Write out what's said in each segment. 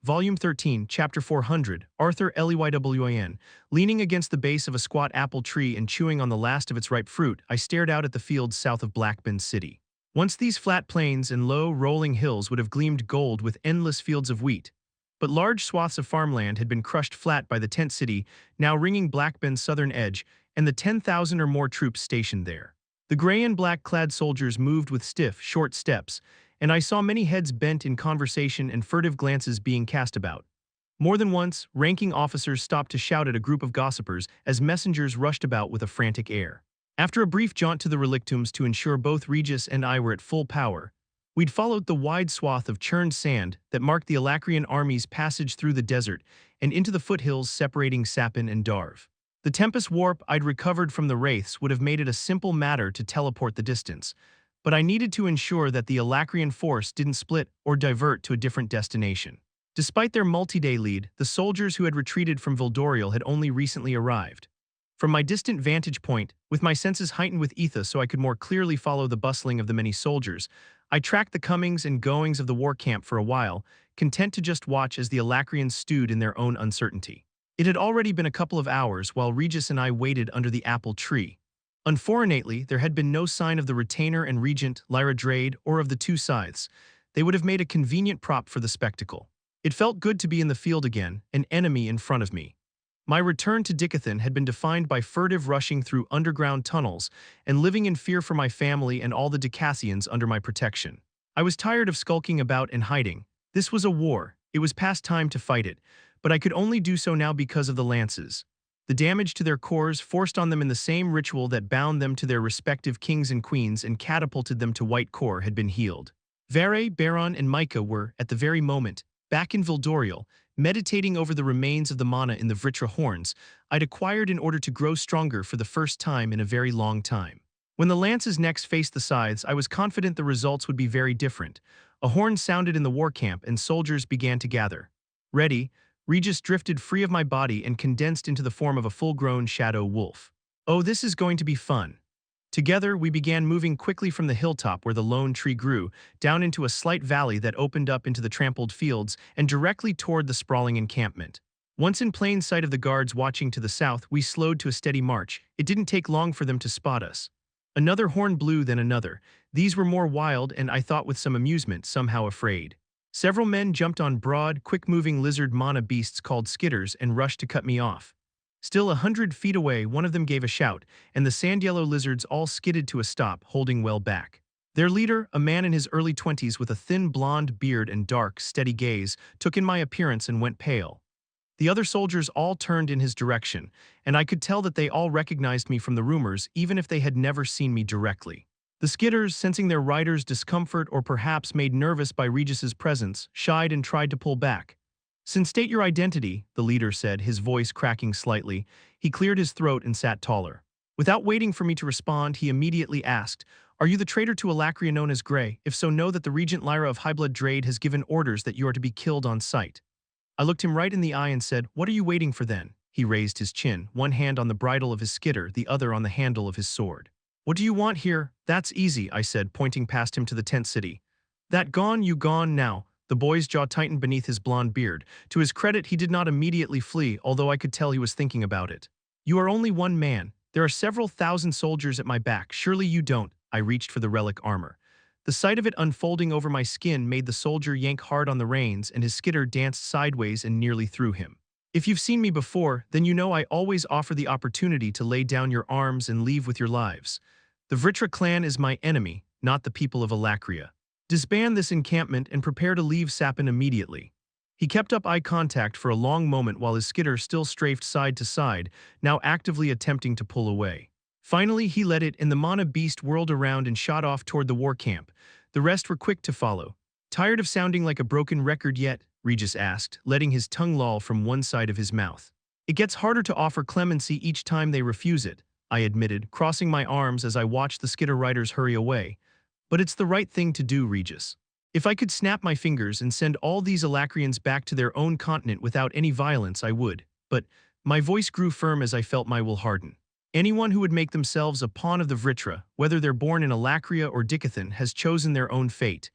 Volume 13, Chapter 400, Arthur Leywin. Leaning against the base of a squat apple tree and chewing on the last of its ripe fruit, I stared out at the fields south of Blackburn City. Once these flat plains and low, rolling hills would have gleamed gold with endless fields of wheat. But large swaths of farmland had been crushed flat by the tent city, now ringing Blackburn's southern edge, and the 10,000 or more troops stationed there. The gray and black-clad soldiers moved with stiff, short steps, and I saw many heads bent in conversation and furtive glances being cast about. More than once, ranking officers stopped to shout at a group of gossipers as messengers rushed about with a frantic air. After a brief jaunt to the relictums to ensure both Regis and I were at full power, we'd followed the wide swath of churned sand that marked the Alacrian army's passage through the desert and into the foothills separating Sapin and Darv. The Tempest warp I'd recovered from the Wraiths would have made it a simple matter to teleport the distance, but I needed to ensure that the Alacrian force didn't split or divert to a different destination. Despite their multi-day lead, the soldiers who had retreated from Vildoriel had only recently arrived. From my distant vantage point, with my senses heightened with ether so I could more clearly follow the bustling of the many soldiers, I tracked the comings and goings of the war camp for a while, content to just watch as the Alacrians stewed in their own uncertainty. It had already been a couple of hours while Regis and I waited under the apple tree. Unfortunately, there had been no sign of the retainer and regent, Lyra Drade, or of the two scythes. They would have made a convenient prop for the spectacle. It felt good to be in the field again, an enemy in front of me. My return to Dicathen had been defined by furtive rushing through underground tunnels and living in fear for my family and all the Dicathians under my protection. I was tired of skulking about and hiding. This was a war. It was past time to fight it, but I could only do so now because of the lances. The damage to their cores forced on them in the same ritual that bound them to their respective kings and queens and catapulted them to White Core had been healed. Vere, Baron, and Micah were, at the very moment, back in Vildoriel, meditating over the remains of the mana in the Vritra horns I'd acquired in order to grow stronger for the first time in a very long time. When the lances next faced the scythes, I was confident the results would be very different. A horn sounded in the war camp and soldiers began to gather. Ready, Regis drifted free of my body and condensed into the form of a full-grown shadow wolf. Oh, this is going to be fun. Together, we began moving quickly from the hilltop where the lone tree grew, down into a slight valley that opened up into the trampled fields and directly toward the sprawling encampment. Once in plain sight of the guards watching to the south, we slowed to a steady march. It didn't take long for them to spot us. Another horn blew, then another. These were more wild and, I thought with some amusement, somehow afraid. Several men jumped on broad, quick-moving lizard mana beasts called skitters and rushed to cut me off. Still 100 feet away, one of them gave a shout, and the sand-yellow lizards all skidded to a stop, holding well back. Their leader, a man in his early 20s with a thin blonde beard and dark, steady gaze, took in my appearance and went pale. The other soldiers all turned in his direction, and I could tell that they all recognized me from the rumors, even if they had never seen me directly. The skitters, sensing their rider's discomfort or perhaps made nervous by Regis's presence, shied and tried to pull back. "Since state your identity," the leader said, his voice cracking slightly. He cleared his throat and sat taller. Without waiting for me to respond, he immediately asked, "Are you the traitor to Alacria known as Grey? If so, know that the Regent Lyra of Highblood Drade has given orders that you are to be killed on sight." I looked him right in the eye and said, "What are you waiting for then?" He raised his chin, one hand on the bridle of his skitter, the other on the handle of his sword. "What do you want here?" "That's easy," I said, pointing past him to the tent city. "That gone, you gone now." The boy's jaw tightened beneath his blond beard. To his credit, he did not immediately flee, although I could tell he was thinking about it. "You are only one man. There are several thousand soldiers at my back. Surely you don't." I reached for the relic armor. The sight of it unfolding over my skin made the soldier yank hard on the reins, and his skitter danced sideways and nearly threw him. "If you've seen me before, then you know I always offer the opportunity to lay down your arms and leave with your lives. The Vritra clan is my enemy, not the people of Alacria. Disband this encampment and prepare to leave Sapin immediately." He kept up eye contact for a long moment while his skitter still strafed side to side, now actively attempting to pull away. Finally, he let it, and the mana beast whirled around and shot off toward the war camp. The rest were quick to follow. "Tired of sounding like a broken record yet?" Regis asked, letting his tongue loll from one side of his mouth. "It gets harder to offer clemency each time they refuse it," I admitted, crossing my arms as I watched the skitter riders hurry away. "But it's the right thing to do, Regis. If I could snap my fingers and send all these Alacrians back to their own continent without any violence, I would. But," my voice grew firm as I felt my will harden, "anyone who would make themselves a pawn of the Vritra, whether they're born in Alacria or Dicathen, has chosen their own fate.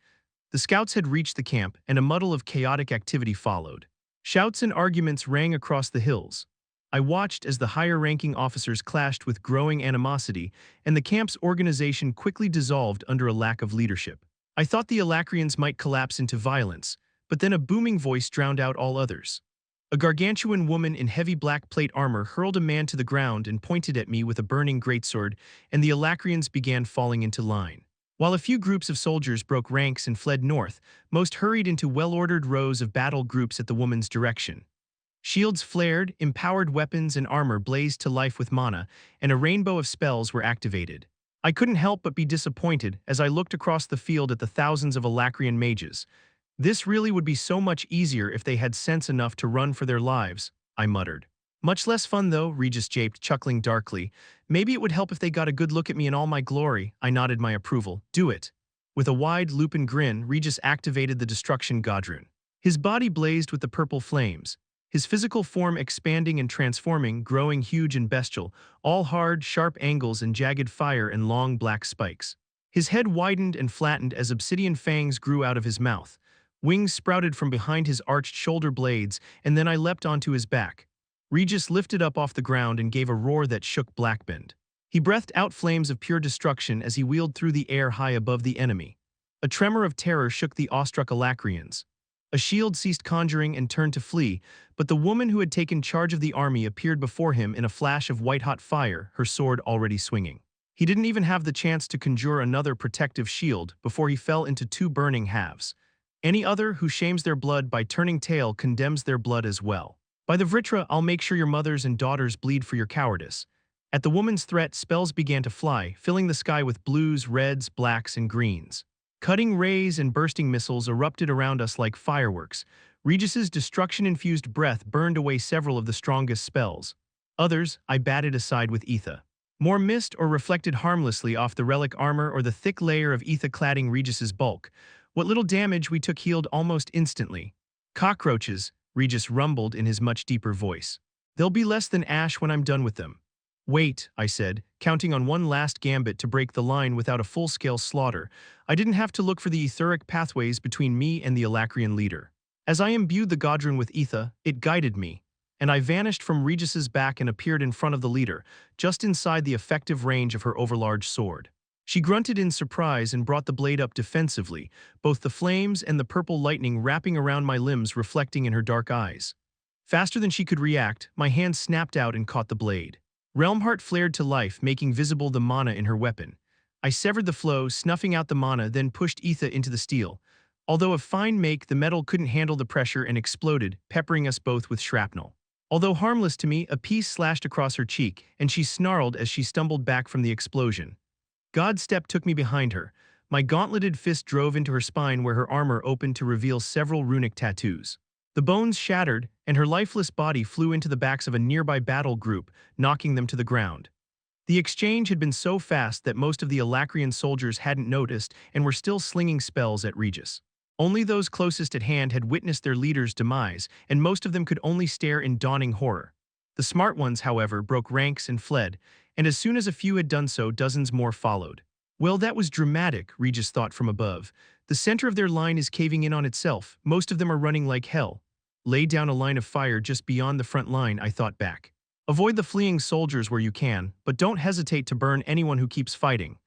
The scouts had reached the camp, and a muddle of chaotic activity followed. Shouts and arguments rang across the hills. I watched as the higher-ranking officers clashed with growing animosity, and the camp's organization quickly dissolved under a lack of leadership. I thought the Alacrians might collapse into violence, but then a booming voice drowned out all others. A gargantuan woman in heavy black plate armor hurled a man to the ground and pointed at me with a burning greatsword, and the Alacrians began falling into line. While a few groups of soldiers broke ranks and fled north, most hurried into well-ordered rows of battle groups at the woman's direction. Shields flared, empowered weapons and armor blazed to life with mana, and a rainbow of spells were activated. I couldn't help but be disappointed as I looked across the field at the thousands of Alacrian mages. This really would be so much easier if they had sense enough to run for their lives, I muttered. Much less fun though, Regis japed, chuckling darkly. Maybe it would help if they got a good look at me in all my glory, I nodded my approval. Do it. With a wide, lupin grin, Regis activated the Destruction Godrune. His body blazed with the purple flames, his physical form expanding and transforming, growing huge and bestial, all hard, sharp angles and jagged fire and long black spikes. His head widened and flattened as obsidian fangs grew out of his mouth. Wings sprouted from behind his arched shoulder blades, and then I leapt onto his back. Regis lifted up off the ground and gave a roar that shook Blackbend. He breathed out flames of pure destruction as he wheeled through the air high above the enemy. A tremor of terror shook the awestruck Alacrians. A shield ceased conjuring and turned to flee, but the woman who had taken charge of the army appeared before him in a flash of white-hot fire, her sword already swinging. He didn't even have the chance to conjure another protective shield before he fell into two burning halves. Any other who shames their blood by turning tail condemns their blood as well. By the Vritra, I'll make sure your mothers and daughters bleed for your cowardice. At the woman's threat, spells began to fly, filling the sky with blues, reds, blacks, and greens. Cutting rays and bursting missiles erupted around us like fireworks. Regis's destruction-infused breath burned away several of the strongest spells. Others, I batted aside with ether. More mist or reflected harmlessly off the relic armor or the thick layer of ether cladding Regis's bulk. What little damage we took healed almost instantly. Cockroaches, Regis rumbled in his much deeper voice. They'll be less than ash when I'm done with them. Wait, I said, counting on one last gambit to break the line without a full-scale slaughter. I didn't have to look for the etheric pathways between me and the Alacrian leader. As I imbued the Godrune with ether, it guided me, and I vanished from Regis's back and appeared in front of the leader, just inside the effective range of her overlarge sword. She grunted in surprise and brought the blade up defensively, both the flames and the purple lightning wrapping around my limbs reflecting in her dark eyes. Faster than she could react, my hand snapped out and caught the blade. Realmheart flared to life, making visible the mana in her weapon. I severed the flow, snuffing out the mana, then pushed ether into the steel. Although of fine make, the metal couldn't handle the pressure and exploded, peppering us both with shrapnel. Although harmless to me, a piece slashed across her cheek, and she snarled as she stumbled back from the explosion. Godstep took me behind her. My gauntleted fist drove into her spine where her armor opened to reveal several runic tattoos. The bones shattered, and her lifeless body flew into the backs of a nearby battle group, knocking them to the ground. The exchange had been so fast that most of the Alacrian soldiers hadn't noticed and were still slinging spells at Regis. Only those closest at hand had witnessed their leader's demise, and most of them could only stare in dawning horror. The smart ones, however, broke ranks and fled, and as soon as a few had done so, dozens more followed. Well, that was dramatic, Regis thought from above. The center of their line is caving in on itself. Most of them are running like hell. Lay down a line of fire just beyond the front line, I thought back. Avoid the fleeing soldiers where you can, but don't hesitate to burn anyone who keeps fighting.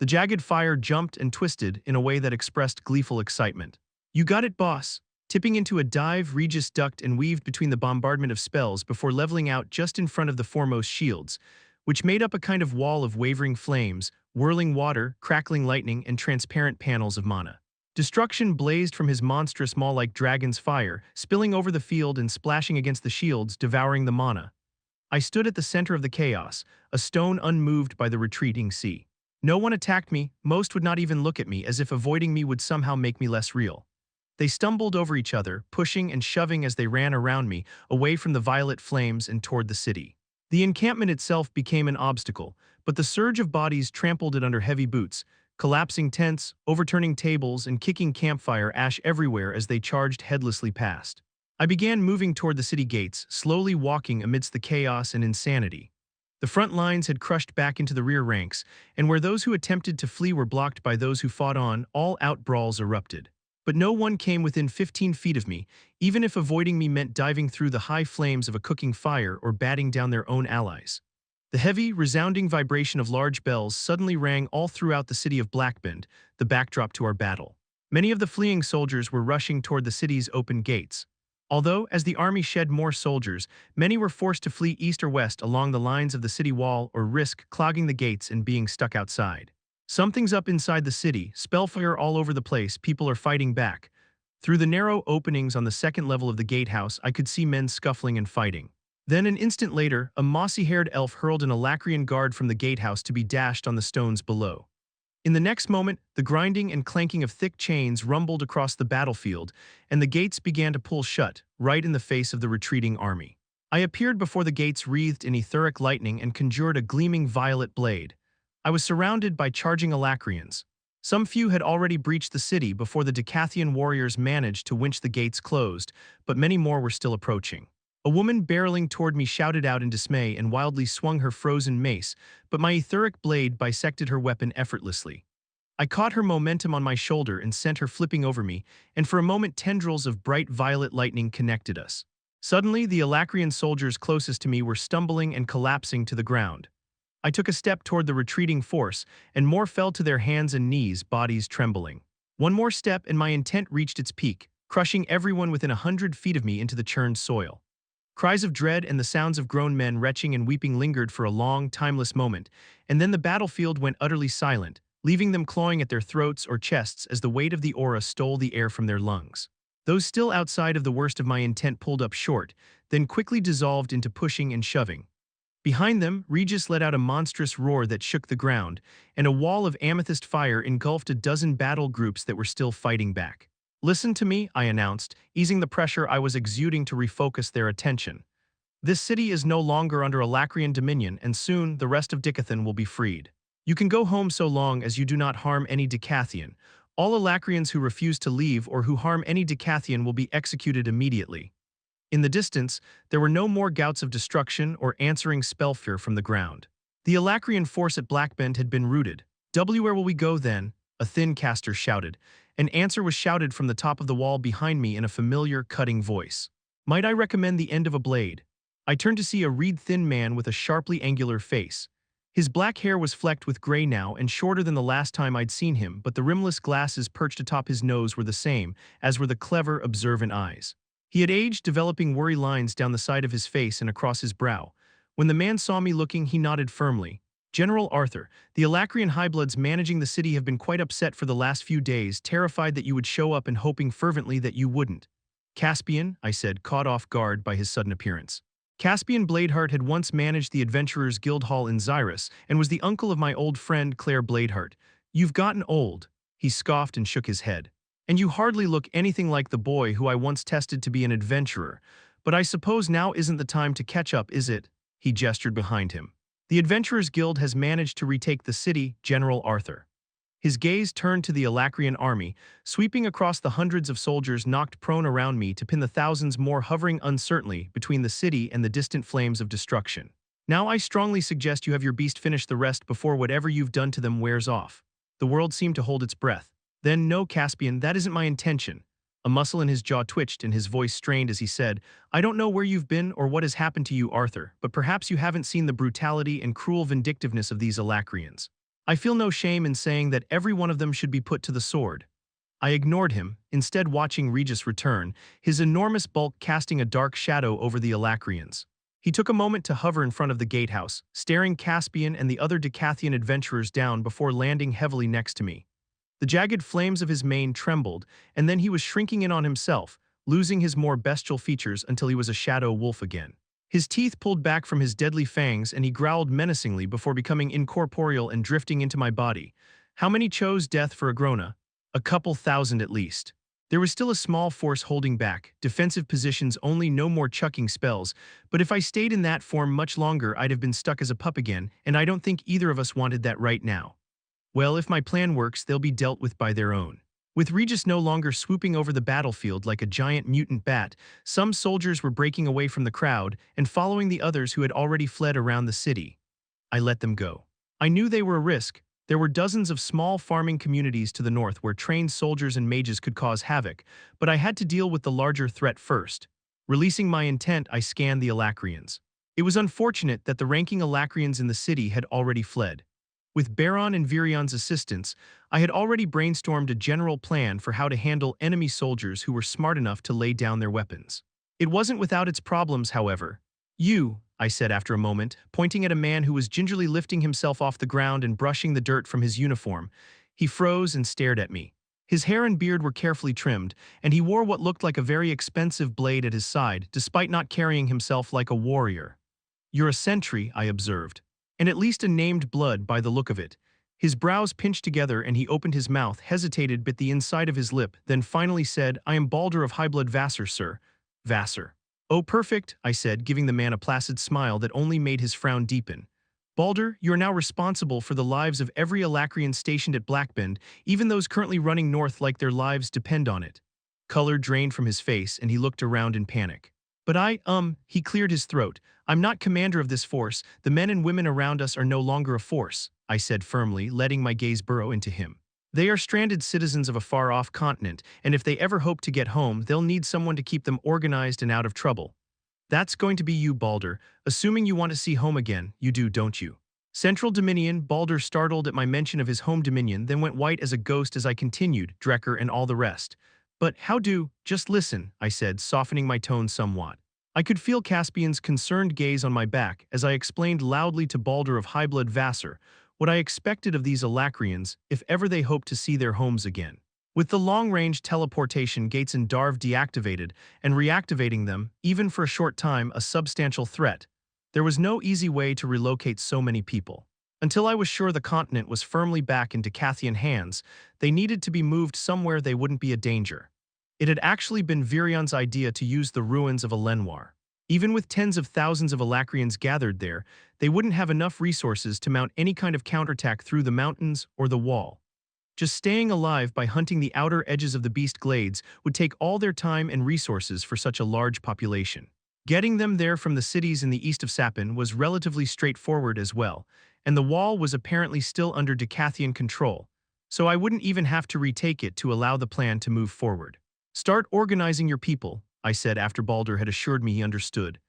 The jagged fire jumped and twisted in a way that expressed gleeful excitement. You got it, boss. Tipping into a dive, Regis ducked and weaved between the bombardment of spells before leveling out just in front of the foremost shields, which made up a kind of wall of wavering flames, whirling water, crackling lightning, and transparent panels of mana. Destruction blazed from his monstrous maw-like dragon's fire, spilling over the field and splashing against the shields, devouring the mana. I stood at the center of the chaos, a stone unmoved by the retreating sea. No one attacked me, most would not even look at me, as if avoiding me would somehow make me less real. They stumbled over each other, pushing and shoving as they ran around me, away from the violet flames and toward the city. The encampment itself became an obstacle, but the surge of bodies trampled it under heavy boots, collapsing tents, overturning tables, and kicking campfire ash everywhere as they charged headlessly past. I began moving toward the city gates, slowly walking amidst the chaos and insanity. The front lines had crushed back into the rear ranks, and where those who attempted to flee were blocked by those who fought on, all-out brawls erupted. but no one came within 15 feet of me, even if avoiding me meant diving through the high flames of a cooking fire or batting down their own allies. The heavy, resounding vibration of large bells suddenly rang all throughout the city of Blackbend, the backdrop to our battle. Many of the fleeing soldiers were rushing toward the city's open gates. Although, as the army shed more soldiers, many were forced to flee east or west along the lines of the city wall or risk clogging the gates and being stuck outside. Something's up inside the city, spellfire all over the place, people are fighting back. Through the narrow openings on the second level of the gatehouse, I could see men scuffling and fighting. Then an instant later, a mossy-haired elf hurled an Alacrian guard from the gatehouse to be dashed on the stones below. In the next moment, the grinding and clanking of thick chains rumbled across the battlefield, and the gates began to pull shut, right in the face of the retreating army. I appeared before the gates wreathed in etheric lightning and conjured a gleaming violet blade. I was surrounded by charging Alacrians. Some few had already breached the city before the Dicathen warriors managed to winch the gates closed, but many more were still approaching. A woman barreling toward me shouted out in dismay and wildly swung her frozen mace, but my etheric blade bisected her weapon effortlessly. I caught her momentum on my shoulder and sent her flipping over me, and for a moment tendrils of bright violet lightning connected us. Suddenly, the Alacrian soldiers closest to me were stumbling and collapsing to the ground. I took a step toward the retreating force, and more fell to their hands and knees, bodies trembling. One more step and my intent reached its peak, crushing everyone within 100 feet of me into the churned soil. Cries of dread and the sounds of grown men retching and weeping lingered for a long, timeless moment, and then the battlefield went utterly silent, leaving them clawing at their throats or chests as the weight of the aura stole the air from their lungs. Those still outside of the worst of my intent pulled up short, then quickly dissolved into pushing and shoving. Behind them, Regis let out a monstrous roar that shook the ground, and a wall of amethyst fire engulfed a dozen battle groups that were still fighting back. "Listen to me," I announced, easing the pressure I was exuding to refocus their attention. "This city is no longer under Alacrian dominion, and soon the rest of Dicathen will be freed. You can go home so long as you do not harm any Dicathian. All Alacrians who refuse to leave or who harm any Dicathian will be executed immediately." In the distance, there were no more gouts of destruction or answering spellfear from the ground. The Alacrian force at Blackbend had been routed. "Where will we go then?" a thin caster shouted. An answer was shouted from the top of the wall behind me in a familiar, cutting voice. "Might I recommend the end of a blade?" I turned to see a reed-thin man with a sharply angular face. His black hair was flecked with gray now and shorter than the last time I'd seen him, but the rimless glasses perched atop his nose were the same, as were the clever, observant eyes. He had aged, developing worry lines down the side of his face and across his brow. When the man saw me looking, he nodded firmly. "General Arthur, the Alacrian Highbloods managing the city have been quite upset for the last few days, terrified that you would show up and hoping fervently that you wouldn't." "Caspian," I said, caught off guard by his sudden appearance. Caspian Bladeheart had once managed the Adventurers Guild Hall in Xyrus and was the uncle of my old friend Claire Bladeheart. "You've gotten old," he scoffed and shook his head. "And you hardly look anything like the boy who I once tested to be an adventurer. But I suppose now isn't the time to catch up, is it?" He gestured behind him. "The Adventurers Guild has managed to retake the city, General Arthur." His gaze turned to the Alacrian army, sweeping across the hundreds of soldiers knocked prone around me to pin the thousands more hovering uncertainly between the city and the distant flames of destruction. "Now I strongly suggest you have your beast finish the rest before whatever you've done to them wears off." The world seemed to hold its breath. "Then no, Caspian, that isn't my intention." A muscle in his jaw twitched and his voice strained as he said, "I don't know where you've been or what has happened to you, Arthur, but perhaps you haven't seen the brutality and cruel vindictiveness of these Alacrians. I feel no shame in saying that every one of them should be put to the sword." I ignored him, instead watching Regis return, his enormous bulk casting a dark shadow over the Alacrians. He took a moment to hover in front of the gatehouse, staring Caspian and the other Dicathian adventurers down before landing heavily next to me. The jagged flames of his mane trembled, and then he was shrinking in on himself, losing his more bestial features until he was a shadow wolf again. His teeth pulled back from his deadly fangs and he growled menacingly before becoming incorporeal and drifting into my body. How many chose death for Agrona? A couple thousand at least. There was still a small force holding back, defensive positions only, no more chucking spells, but if I stayed in that form much longer I'd have been stuck as a pup again, and I don't think either of us wanted that right now. Well, if my plan works, they'll be dealt with by their own. With Regis no longer swooping over the battlefield like a giant mutant bat, some soldiers were breaking away from the crowd and following the others who had already fled around the city. I let them go. I knew they were a risk, There were dozens of small farming communities to the north where trained soldiers and mages could cause havoc, but I had to deal with the larger threat first. Releasing my intent, I scanned the Alacrians. It was unfortunate that the ranking Alacrians in the city had already fled. With Baron and Virion's assistance, I had already brainstormed a general plan for how to handle enemy soldiers who were smart enough to lay down their weapons. It wasn't without its problems, however. "You," I said after a moment, pointing at a man who was gingerly lifting himself off the ground and brushing the dirt from his uniform. He froze and stared at me. His hair and beard were carefully trimmed, and he wore what looked like a very expensive blade at his side, despite not carrying himself like a warrior. "You're a sentry," I observed. "And at least a named blood by the look of it." His brows pinched together and he opened his mouth, hesitated, bit the inside of his lip, then finally said, "I am Baldur of Highblood Vassar, sir." Vassar. "Oh, perfect," I said, giving the man a placid smile that only made his frown deepen. "Baldur, you are now responsible for the lives of every Alacrian stationed at Blackbend, even those currently running north like their lives depend on it." Color drained from his face and he looked around in panic. "But he cleared his throat. "I'm not commander of this force. The men and women around us are no longer a force," I said firmly, letting my gaze burrow into him. "They are stranded citizens of a far-off continent, and if they ever hope to get home, they'll need someone to keep them organized and out of trouble. That's going to be you, Baldur. Assuming you want to see home again, you do, don't you?" "Central Dominion." Baldur, startled at my mention of his home dominion, then went white as a ghost as I continued, "Drecker and all the rest." "But how do—" "Just listen," I said, softening my tone somewhat. I could feel Caspian's concerned gaze on my back as I explained loudly to Baldur of Highblood Vassar what I expected of these Alacrians if ever they hoped to see their homes again. With the long-range teleportation gates in Darv deactivated and reactivating them, even for a short time, a substantial threat, there was no easy way to relocate so many people. Until I was sure the continent was firmly back in Dicathen hands, they needed to be moved somewhere they wouldn't be a danger. It had actually been Virion's idea to use the ruins of Lenoir. Even with tens of thousands of Alacrians gathered there, they wouldn't have enough resources to mount any kind of counterattack through the mountains or the wall. Just staying alive by hunting the outer edges of the beast glades would take all their time and resources for such a large population. Getting them there from the cities in the east of Sapin was relatively straightforward as well, and the wall was apparently still under Dicathen control, so I wouldn't even have to retake it to allow the plan to move forward. "Start organizing your people," I said after Baldur had assured me he understood.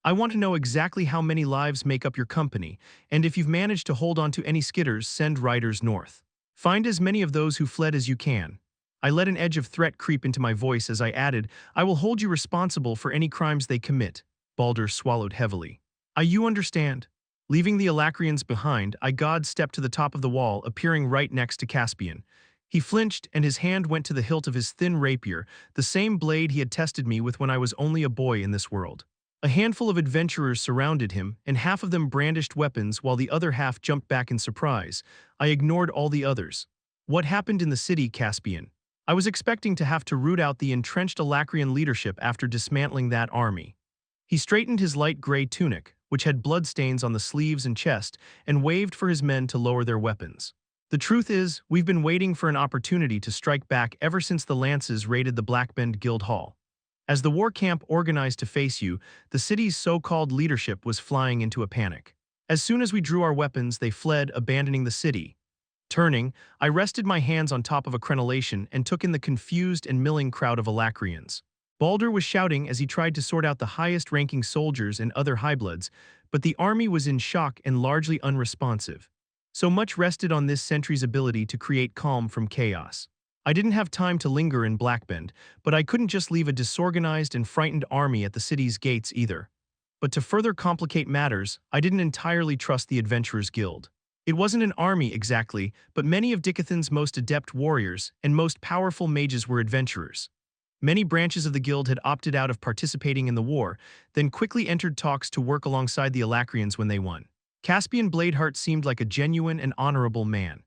"I want to know exactly how many lives make up your company, and if you've managed to hold on to any skitters, send riders north. Find as many of those who fled as you can." I let an edge of threat creep into my voice as I added, "I will hold you responsible for any crimes they commit." Baldur swallowed heavily. You understand." Leaving the Alacrians behind, I stepped to the top of the wall, appearing right next to Caspian. He flinched, and his hand went to the hilt of his thin rapier, the same blade he had tested me with when I was only a boy in this world. A handful of adventurers surrounded him, and half of them brandished weapons while the other half jumped back in surprise. I ignored all the others. "What happened in the city, Caspian?" I was expecting to have to root out the entrenched Alacrian leadership after dismantling that army. He straightened his light gray tunic, which had bloodstains on the sleeves and chest, and waved for his men to lower their weapons. "The truth is, we've been waiting for an opportunity to strike back ever since the Lances raided the Blackbend Guild Hall. As the war camp organized to face you, the city's so-called leadership was flying into a panic. As soon as we drew our weapons, they fled, abandoning the city." Turning, I rested my hands on top of a crenellation and took in the confused and milling crowd of Alacrians. Baldur was shouting as he tried to sort out the highest-ranking soldiers and other highbloods, but the army was in shock and largely unresponsive. So much rested on this sentry's ability to create calm from chaos. I didn't have time to linger in Blackbend, but I couldn't just leave a disorganized and frightened army at the city's gates either. But to further complicate matters, I didn't entirely trust the Adventurers Guild. It wasn't an army exactly, but many of Dicathen's most adept warriors and most powerful mages were adventurers. Many branches of the guild had opted out of participating in the war, then quickly entered talks to work alongside the Alacrians when they won. Caspian Bladeheart seemed like a genuine and honorable man.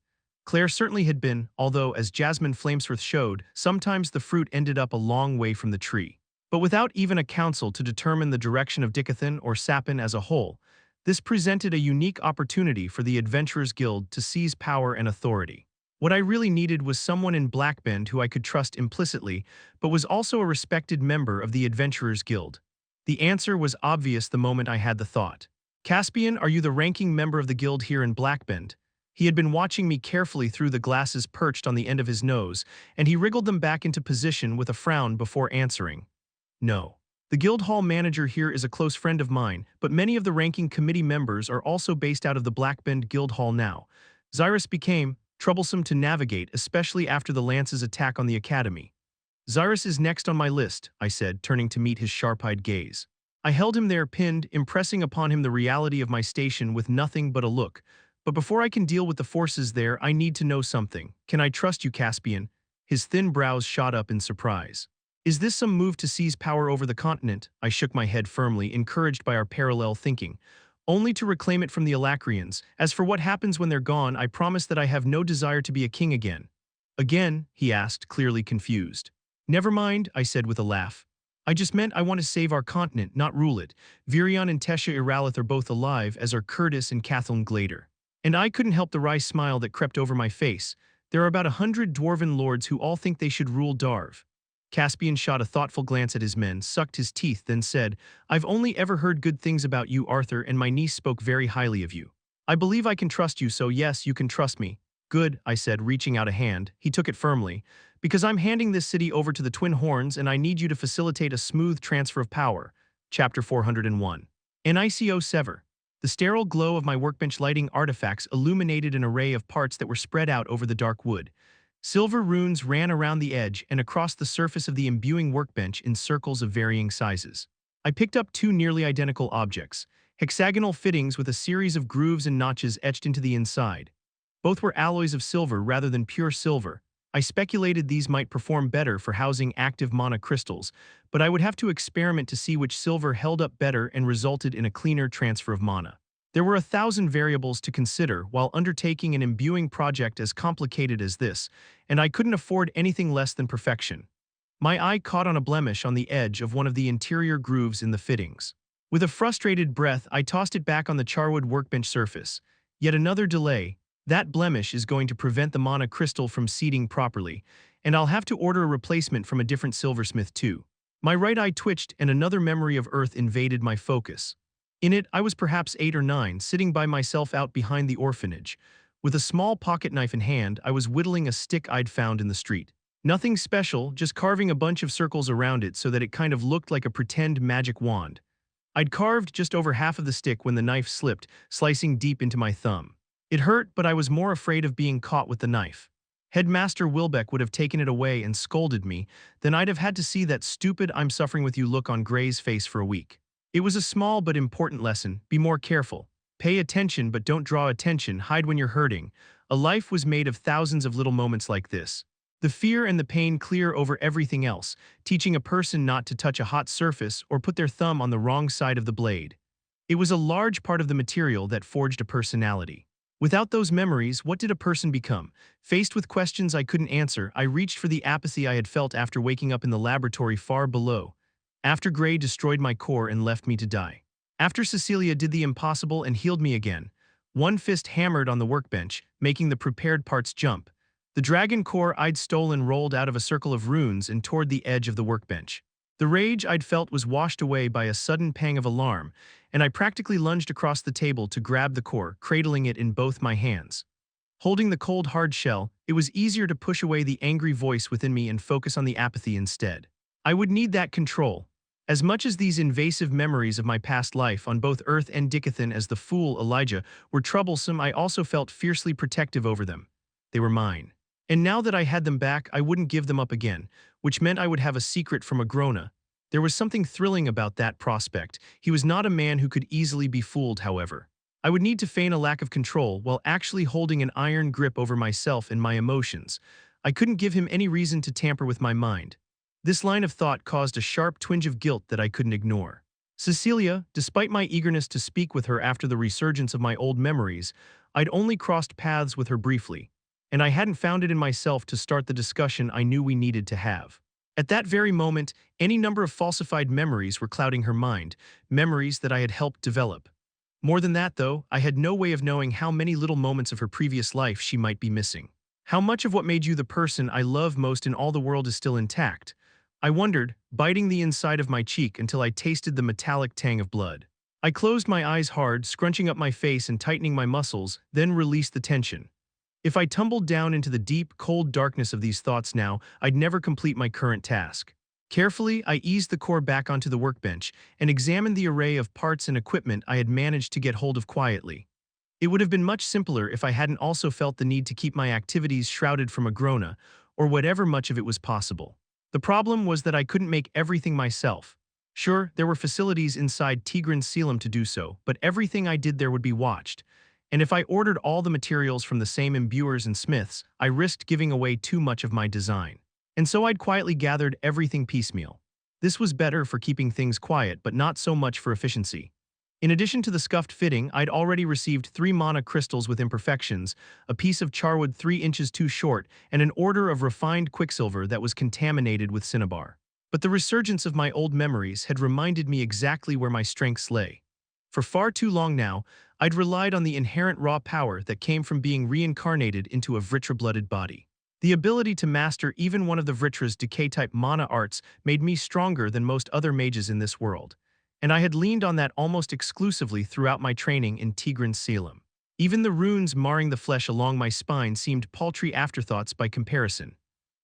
Claire certainly had been, although, as Jasmine Flamesworth showed, sometimes the fruit ended up a long way from the tree. But without even a council to determine the direction of Dicathen or Sapin as a whole, this presented a unique opportunity for the Adventurers Guild to seize power and authority. What I really needed was someone in Blackbend who I could trust implicitly, but was also a respected member of the Adventurers Guild. The answer was obvious the moment I had the thought. "Caspian, are you the ranking member of the guild here in Blackbend?" He had been watching me carefully through the glasses perched on the end of his nose, and he wriggled them back into position with a frown before answering. No. The Guildhall manager here is a close friend of mine, but many of the ranking committee members are also based out of the Blackbend Guildhall now. Xyrus became troublesome to navigate, especially after the Lance's attack on the Academy. Xyrus is next on my list, I said, turning to meet his sharp-eyed gaze. I held him there pinned, impressing upon him the reality of my station with nothing but a look. But before I can deal with the forces there, I need to know something. Can I trust you, Caspian? His thin brows shot up in surprise. Is this some move to seize power over the continent? I shook my head firmly, encouraged by our parallel thinking. Only to reclaim it from the Alacrians. As for what happens when they're gone, I promise that I have no desire to be a king again. Again? He asked, clearly confused. Never mind, I said with a laugh. I just meant I want to save our continent, not rule it. Virion and Tesha Iralith are both alive, as are Curtis and Kathleen Glader. And I couldn't help the wry smile that crept over my face. There are about 100 dwarven lords who all think they should rule Darv. Caspian shot a thoughtful glance at his men, sucked his teeth, then said, I've only ever heard good things about you, Arthur, and my niece spoke very highly of you. I believe I can trust you, so yes, you can trust me. Good, I said, reaching out a hand. He took it firmly. Because I'm handing this city over to the Twin Horns and I need you to facilitate a smooth transfer of power. Chapter 401. NICO Sever. The sterile glow of my workbench lighting artifacts illuminated an array of parts that were spread out over the dark wood. Silver runes ran around the edge and across the surface of the imbuing workbench in circles of varying sizes. I picked up two nearly identical objects, hexagonal fittings with a series of grooves and notches etched into the inside. Both were alloys of silver rather than pure silver. I speculated these might perform better for housing active mana crystals, but I would have to experiment to see which silver held up better and resulted in a cleaner transfer of mana. There were 1,000 variables to consider while undertaking an imbuing project as complicated as this, and I couldn't afford anything less than perfection. My eye caught on a blemish on the edge of one of the interior grooves in the fittings. With a frustrated breath, I tossed it back on the charwood workbench surface. Yet another delay. That blemish is going to prevent the mana crystal from seeding properly, and I'll have to order a replacement from a different silversmith too. My right eye twitched and another memory of Earth invaded my focus. In it, I was perhaps 8 or 9, sitting by myself out behind the orphanage. With a small pocket knife in hand, I was whittling a stick I'd found in the street. Nothing special, just carving a bunch of circles around it so that it kind of looked like a pretend magic wand. I'd carved just over half of the stick when the knife slipped, slicing deep into my thumb. It hurt, but I was more afraid of being caught with the knife. Headmaster Wilbeck would have taken it away and scolded me, then I'd have had to see that stupid "I'm suffering with you" look on Gray's face for a week. It was a small but important lesson. Be more careful. Pay attention but don't draw attention, hide when you're hurting. A life was made of thousands of little moments like this. The fear and the pain clear over everything else, teaching a person not to touch a hot surface or put their thumb on the wrong side of the blade. It was a large part of the material that forged a personality. Without those memories, what did a person become? Faced with questions I couldn't answer, I reached for the apathy I had felt after waking up in the laboratory far below. After Gray destroyed my core and left me to die. After Cecilia did the impossible and healed me again. One fist hammered on the workbench, making the prepared parts jump. The dragon core I'd stolen rolled out of a circle of runes and toward the edge of the workbench. The rage I'd felt was washed away by a sudden pang of alarm, and I practically lunged across the table to grab the core, cradling it in both my hands. Holding the cold, hard shell, it was easier to push away the angry voice within me and focus on the apathy instead. I would need that control. As much as these invasive memories of my past life on both Earth and Dicathen as the fool Elijah were troublesome, I also felt fiercely protective over them. They were mine. And now that I had them back, I wouldn't give them up again, which meant I would have a secret from Agrona. There was something thrilling about that prospect. He was not a man who could easily be fooled, however. I would need to feign a lack of control while actually holding an iron grip over myself and my emotions. I couldn't give him any reason to tamper with my mind. This line of thought caused a sharp twinge of guilt that I couldn't ignore. Cecilia, despite my eagerness to speak with her after the resurgence of my old memories, I'd only crossed paths with her briefly, and I hadn't found it in myself to start the discussion I knew we needed to have. At that very moment, any number of falsified memories were clouding her mind, memories that I had helped develop. More than that, though, I had no way of knowing how many little moments of her previous life she might be missing. How much of what made you the person I love most in all the world is still intact? I wondered, biting the inside of my cheek until I tasted the metallic tang of blood. I closed my eyes hard, scrunching up my face and tightening my muscles, then released the tension. If I tumbled down into the deep, cold darkness of these thoughts now, I'd never complete my current task. Carefully, I eased the core back onto the workbench and examined the array of parts and equipment I had managed to get hold of quietly. It would have been much simpler if I hadn't also felt the need to keep my activities shrouded from a Grona, or whatever much of it was possible. The problem was that I couldn't make everything myself. Sure, there were facilities inside Tigran Selim to do so, but everything I did there would be watched. And if I ordered all the materials from the same imbuers and smiths, I risked giving away too much of my design. And so I'd quietly gathered everything piecemeal. This was better for keeping things quiet, but not so much for efficiency. In addition to the scuffed fitting, I'd already received 3 mana crystals with imperfections, a piece of charwood 3 inches too short, and an order of refined quicksilver that was contaminated with cinnabar. But the resurgence of my old memories had reminded me exactly where my strengths lay. For far too long now, I'd relied on the inherent raw power that came from being reincarnated into a Vritra-blooded body. The ability to master even one of the Vritra's decay-type mana arts made me stronger than most other mages in this world, and I had leaned on that almost exclusively throughout my training in Tigran Selim. Even the runes marring the flesh along my spine seemed paltry afterthoughts by comparison.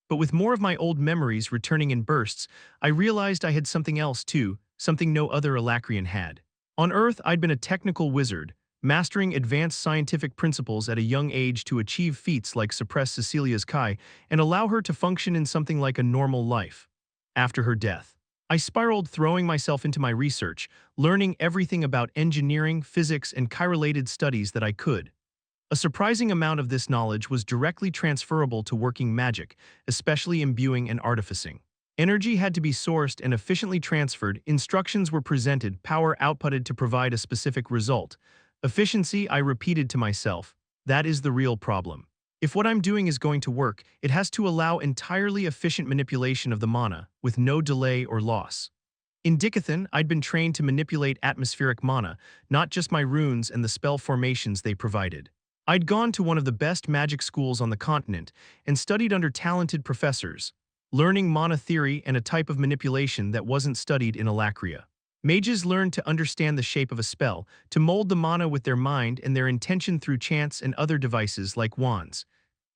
But with more of my old memories returning in bursts, I realized I had something else too, something no other Alacrian had. On Earth, I'd been a technical wizard, mastering advanced scientific principles at a young age to achieve feats like suppress Cecilia's Kai and allow her to function in something like a normal life. After her death, I spiraled, throwing myself into my research, learning everything about engineering, physics, and Kai-related studies that I could. A surprising amount of this knowledge was directly transferable to working magic, especially imbuing and artificing. Energy had to be sourced and efficiently transferred, instructions were presented, power outputted to provide a specific result. Efficiency, I repeated to myself, that is the real problem. If what I'm doing is going to work, it has to allow entirely efficient manipulation of the mana, with no delay or loss. In Dicathen, I'd been trained to manipulate atmospheric mana, not just my runes and the spell formations they provided. I'd gone to one of the best magic schools on the continent and studied under talented professors, learning mana theory and a type of manipulation that wasn't studied in Alacria. Mages learned to understand the shape of a spell, to mold the mana with their mind and their intention through chants and other devices like wands.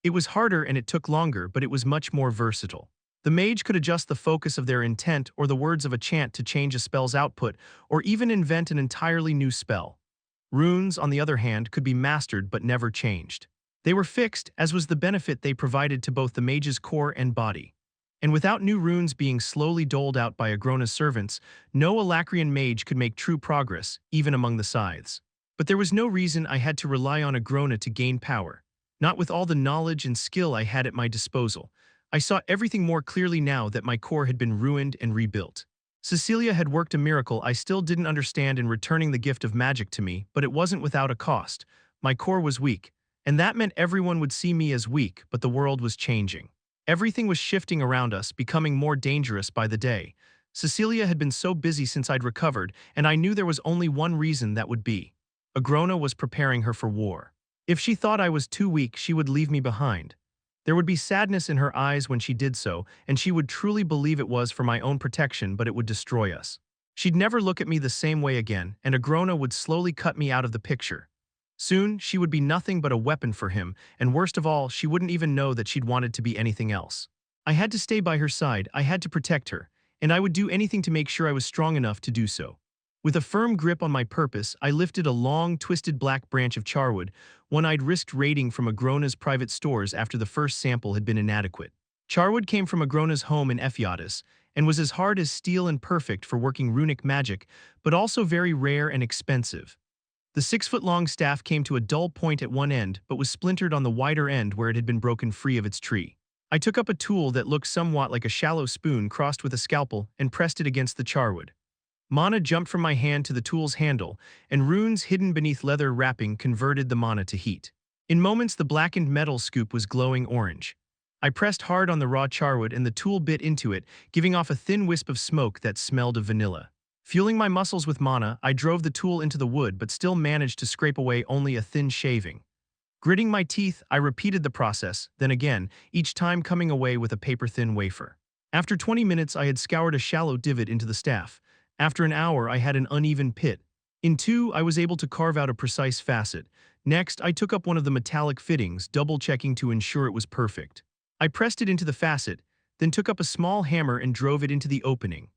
It was harder and it took longer, but it was much more versatile. The mage could adjust the focus of their intent or the words of a chant to change a spell's output, or even invent an entirely new spell. Runes, on the other hand, could be mastered but never changed. They were fixed, as was the benefit they provided to both the mage's core and body. And without new runes being slowly doled out by Agrona's servants, no Alacrian mage could make true progress, even among the scythes. But there was no reason I had to rely on Agrona to gain power. Not with all the knowledge and skill I had at my disposal. I saw everything more clearly now that my core had been ruined and rebuilt. Cecilia had worked a miracle I still didn't understand in returning the gift of magic to me, but it wasn't without a cost. My core was weak, and that meant everyone would see me as weak, but the world was changing. Everything was shifting around us, becoming more dangerous by the day. Cecilia had been so busy since I'd recovered, and I knew there was only one reason that would be. Agrona was preparing her for war. If she thought I was too weak, she would leave me behind. There would be sadness in her eyes when she did so, and she would truly believe it was for my own protection, but it would destroy us. She'd never look at me the same way again, and Agrona would slowly cut me out of the picture. Soon, she would be nothing but a weapon for him, and worst of all, she wouldn't even know that she'd wanted to be anything else. I had to stay by her side, I had to protect her, and I would do anything to make sure I was strong enough to do so. With a firm grip on my purpose, I lifted a long, twisted black branch of charwood, one I'd risked raiding from Agrona's private stores after the first sample had been inadequate. Charwood came from Agrona's home in Ephiatis, and was as hard as steel and perfect for working runic magic, but also very rare and expensive. The 6-foot-long staff came to a dull point at one end, but was splintered on the wider end where it had been broken free of its tree. I took up a tool that looked somewhat like a shallow spoon crossed with a scalpel and pressed it against the charwood. Mana jumped from my hand to the tool's handle, and runes hidden beneath leather wrapping converted the mana to heat. In moments, the blackened metal scoop was glowing orange. I pressed hard on the raw charwood and the tool bit into it, giving off a thin wisp of smoke that smelled of vanilla. Fueling my muscles with mana, I drove the tool into the wood but still managed to scrape away only a thin shaving. Gritting my teeth, I repeated the process, then again, each time coming away with a paper-thin wafer. After 20 minutes, I had scoured a shallow divot into the staff. After an hour, I had an uneven pit. In 2, I was able to carve out a precise facet. Next, I took up one of the metallic fittings, double-checking to ensure it was perfect. I pressed it into the facet, then took up a small hammer and drove it into the opening.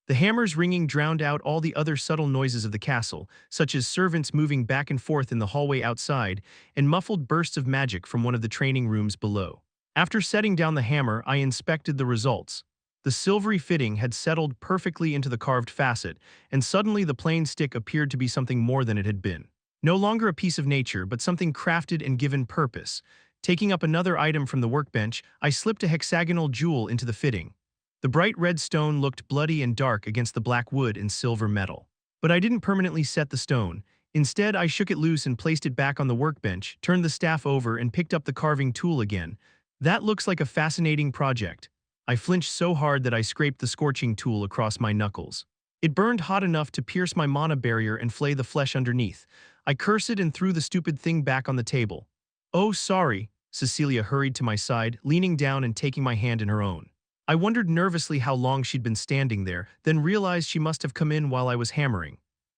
The hammer's ringing drowned out all the other subtle noises of the castle, such as servants moving back and forth in the hallway outside and muffled bursts of magic from one of the training rooms below. After setting down the hammer, I inspected the results. The silvery fitting had settled perfectly into the carved facet, and suddenly the plain stick appeared to be something more than it had been. No longer a piece of nature, but something crafted and given purpose. Taking up another item from the workbench, I slipped a hexagonal jewel into the fitting. The bright red stone looked bloody and dark against the black wood and silver metal. But I didn't permanently set the stone. Instead, I shook it loose and placed it back on the workbench, turned the staff over and picked up the carving tool again. That looks like a fascinating project. I flinched so hard that I scraped the scorching tool across my knuckles. It burned hot enough to pierce my mana barrier and flay the flesh underneath. I cursed and threw the stupid thing back on the table. "Oh, sorry," Cecilia hurried to my side, leaning down and taking my hand in her own. I wondered nervously how long she'd been standing there, then realized she must have come in while I was hammering.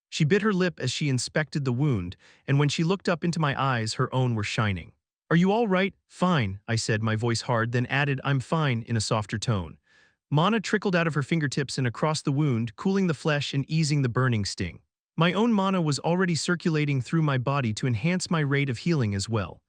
She bit her lip as she inspected the wound, and when she looked up into my eyes, her own were shining. "Are you all right?" "Fine," I said, my voice hard, then added, "I'm fine," in a softer tone. Mana trickled out of her fingertips and across the wound, cooling the flesh and easing the burning sting. My own mana was already circulating through my body to enhance my rate of healing as well.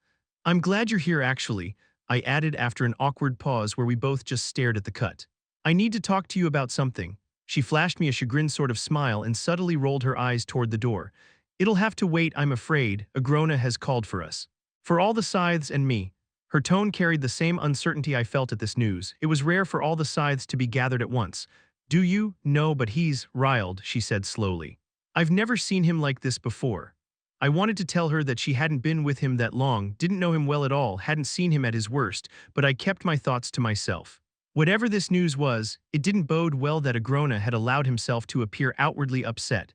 "I'm glad you're here, actually," I added after an awkward pause where we both just stared at the cut. "I need to talk to you about something." She flashed me a chagrined sort of smile and subtly rolled her eyes toward the door. "It'll have to wait, I'm afraid. Agrona has called for us. For all the scythes and me." Her tone carried the same uncertainty I felt at this news. It was rare for all the scythes to be gathered at once. "Do you?" "No, but he's riled," she said slowly. "I've never seen him like this before." I wanted to tell her that she hadn't been with him that long, didn't know him well at all, hadn't seen him at his worst, but I kept my thoughts to myself. Whatever this news was, it didn't bode well that Agrona had allowed himself to appear outwardly upset.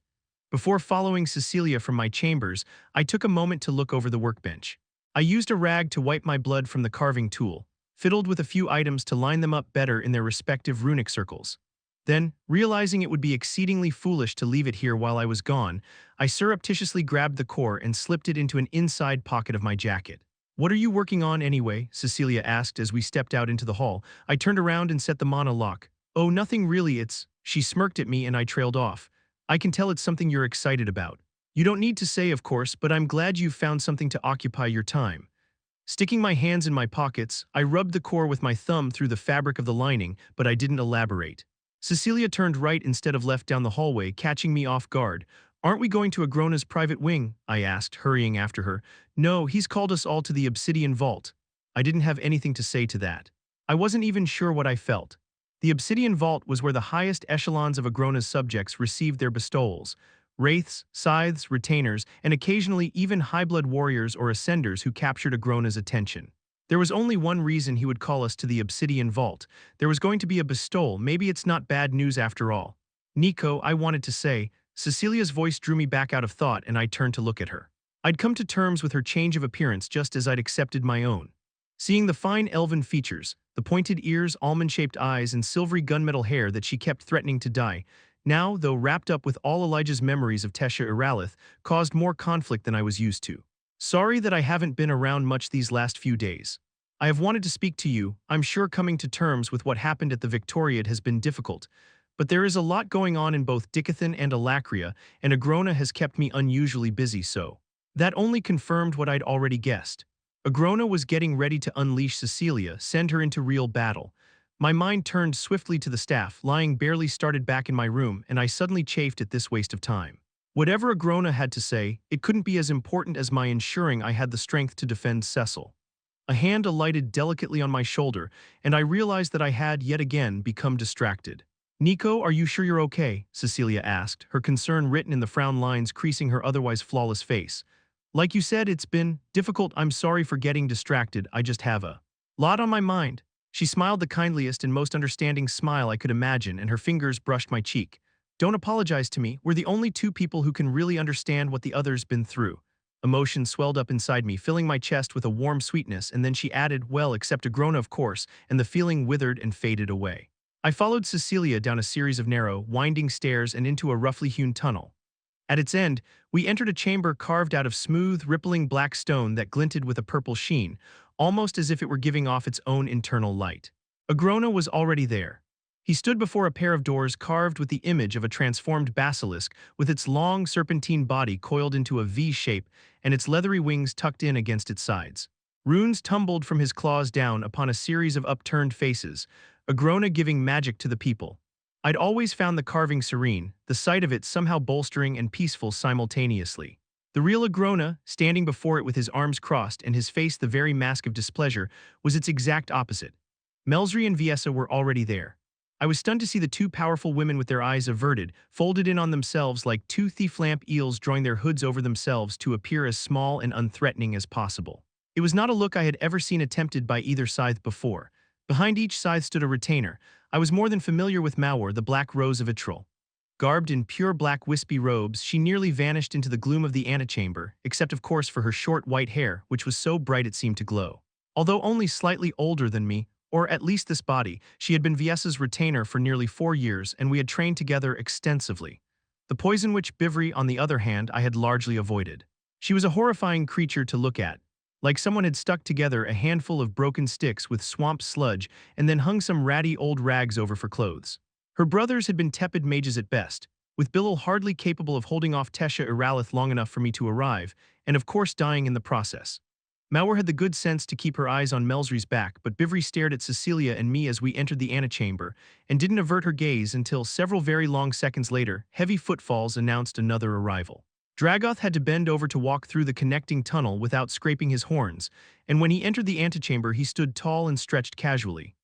Before following Cecilia from my chambers, I took a moment to look over the workbench. I used a rag to wipe my blood from the carving tool, fiddled with a few items to line them up better in their respective runic circles. Then, realizing it would be exceedingly foolish to leave it here while I was gone, I surreptitiously grabbed the core and slipped it into an inside pocket of my jacket. "What are you working on anyway?" Cecilia asked as we stepped out into the hall. I turned around and set the mana lock. "Oh, nothing really, it's..." She smirked at me and I trailed off. "I can tell it's something you're excited about. You don't need to say, of course, but I'm glad you've found something to occupy your time." Sticking my hands in my pockets, I rubbed the core with my thumb through the fabric of the lining, but I didn't elaborate. Cecilia turned right instead of left down the hallway, catching me off guard. "Aren't we going to Agrona's private wing?" I asked, hurrying after her. "No, he's called us all to the Obsidian Vault." I didn't have anything to say to that. I wasn't even sure what I felt. The Obsidian Vault was where the highest echelons of Agrona's subjects received their bestowals. Wraiths, scythes, retainers, and occasionally even high-blood warriors or ascenders who captured Agrona's attention. There was only one reason he would call us to the Obsidian Vault. There was going to be a bestowal. Maybe it's not bad news after all. "Nico," I wanted to say. Cecilia's voice drew me back out of thought and I turned to look at her. I'd come to terms with her change of appearance just as I'd accepted my own. Seeing the fine elven features, the pointed ears, almond-shaped eyes, and silvery gunmetal hair that she kept threatening to dye, now, though wrapped up with all Elijah's memories of Tesha Iralith, caused more conflict than I was used to. "Sorry that I haven't been around much these last few days. I have wanted to speak to you. I'm sure coming to terms with what happened at the Victoriad has been difficult. But there is a lot going on in both Dicathen and Alacria, and Agrona has kept me unusually busy so." That only confirmed what I'd already guessed. Agrona was getting ready to unleash Cecilia, send her into real battle. My mind turned swiftly to the staff, lying barely started back in my room, and I suddenly chafed at this waste of time. Whatever Agrona had to say, it couldn't be as important as my ensuring I had the strength to defend Cecil. A hand alighted delicately on my shoulder, and I realized that I had, yet again, become distracted. "Nico, are you sure you're okay?" Cecilia asked, her concern written in the frown lines creasing her otherwise flawless face. "Like you said, it's been difficult. I'm sorry for getting distracted. I just have a lot on my mind." She smiled the kindliest and most understanding smile I could imagine, and her fingers brushed my cheek. "Don't apologize to me. We're the only two people who can really understand what the other's been through." Emotion swelled up inside me, filling my chest with a warm sweetness, and then she added, "Well, except Agrona, of course," and the feeling withered and faded away. I followed Cecilia down a series of narrow, winding stairs and into a roughly hewn tunnel. At its end, we entered a chamber carved out of smooth, rippling black stone that glinted with a purple sheen, almost as if it were giving off its own internal light. Agrona was already there. He stood before a pair of doors carved with the image of a transformed basilisk, with its long, serpentine body coiled into a V shape and its leathery wings tucked in against its sides. Runes tumbled from his claws down upon a series of upturned faces, Agrona giving magic to the people. I'd always found the carving serene, the sight of it somehow bolstering and peaceful simultaneously. The real Agrona, standing before it with his arms crossed and his face the very mask of displeasure, was its exact opposite. Melsry and Viessa were already there. I was stunned to see the two powerful women with their eyes averted, folded in on themselves like two thief-lamp eels drawing their hoods over themselves to appear as small and unthreatening as possible. It was not a look I had ever seen attempted by either scythe before. Behind each scythe stood a retainer. I was more than familiar with Mawar, the Black Rose of Itril. Garbed in pure black wispy robes, she nearly vanished into the gloom of the antechamber, except of course for her short white hair, which was so bright it seemed to glow. Although only slightly older than me, or at least this body, she had been Viessa's retainer for nearly 4 years, and we had trained together extensively. The poison witch Bivri, on the other hand, I had largely avoided. She was a horrifying creature to look at, like someone had stuck together a handful of broken sticks with swamp sludge and then hung some ratty old rags over for clothes. Her brothers had been tepid mages at best, with Bilal hardly capable of holding off Tesha Iralith long enough for me to arrive, and of course dying in the process. Mawar had the good sense to keep her eyes on Melsry's back, but Bivri stared at Cecilia and me as we entered the antechamber, and didn't avert her gaze until several very long seconds later, heavy footfalls announced another arrival. Dragoth had to bend over to walk through the connecting tunnel without scraping his horns, and when he entered the antechamber he stood tall and stretched casually.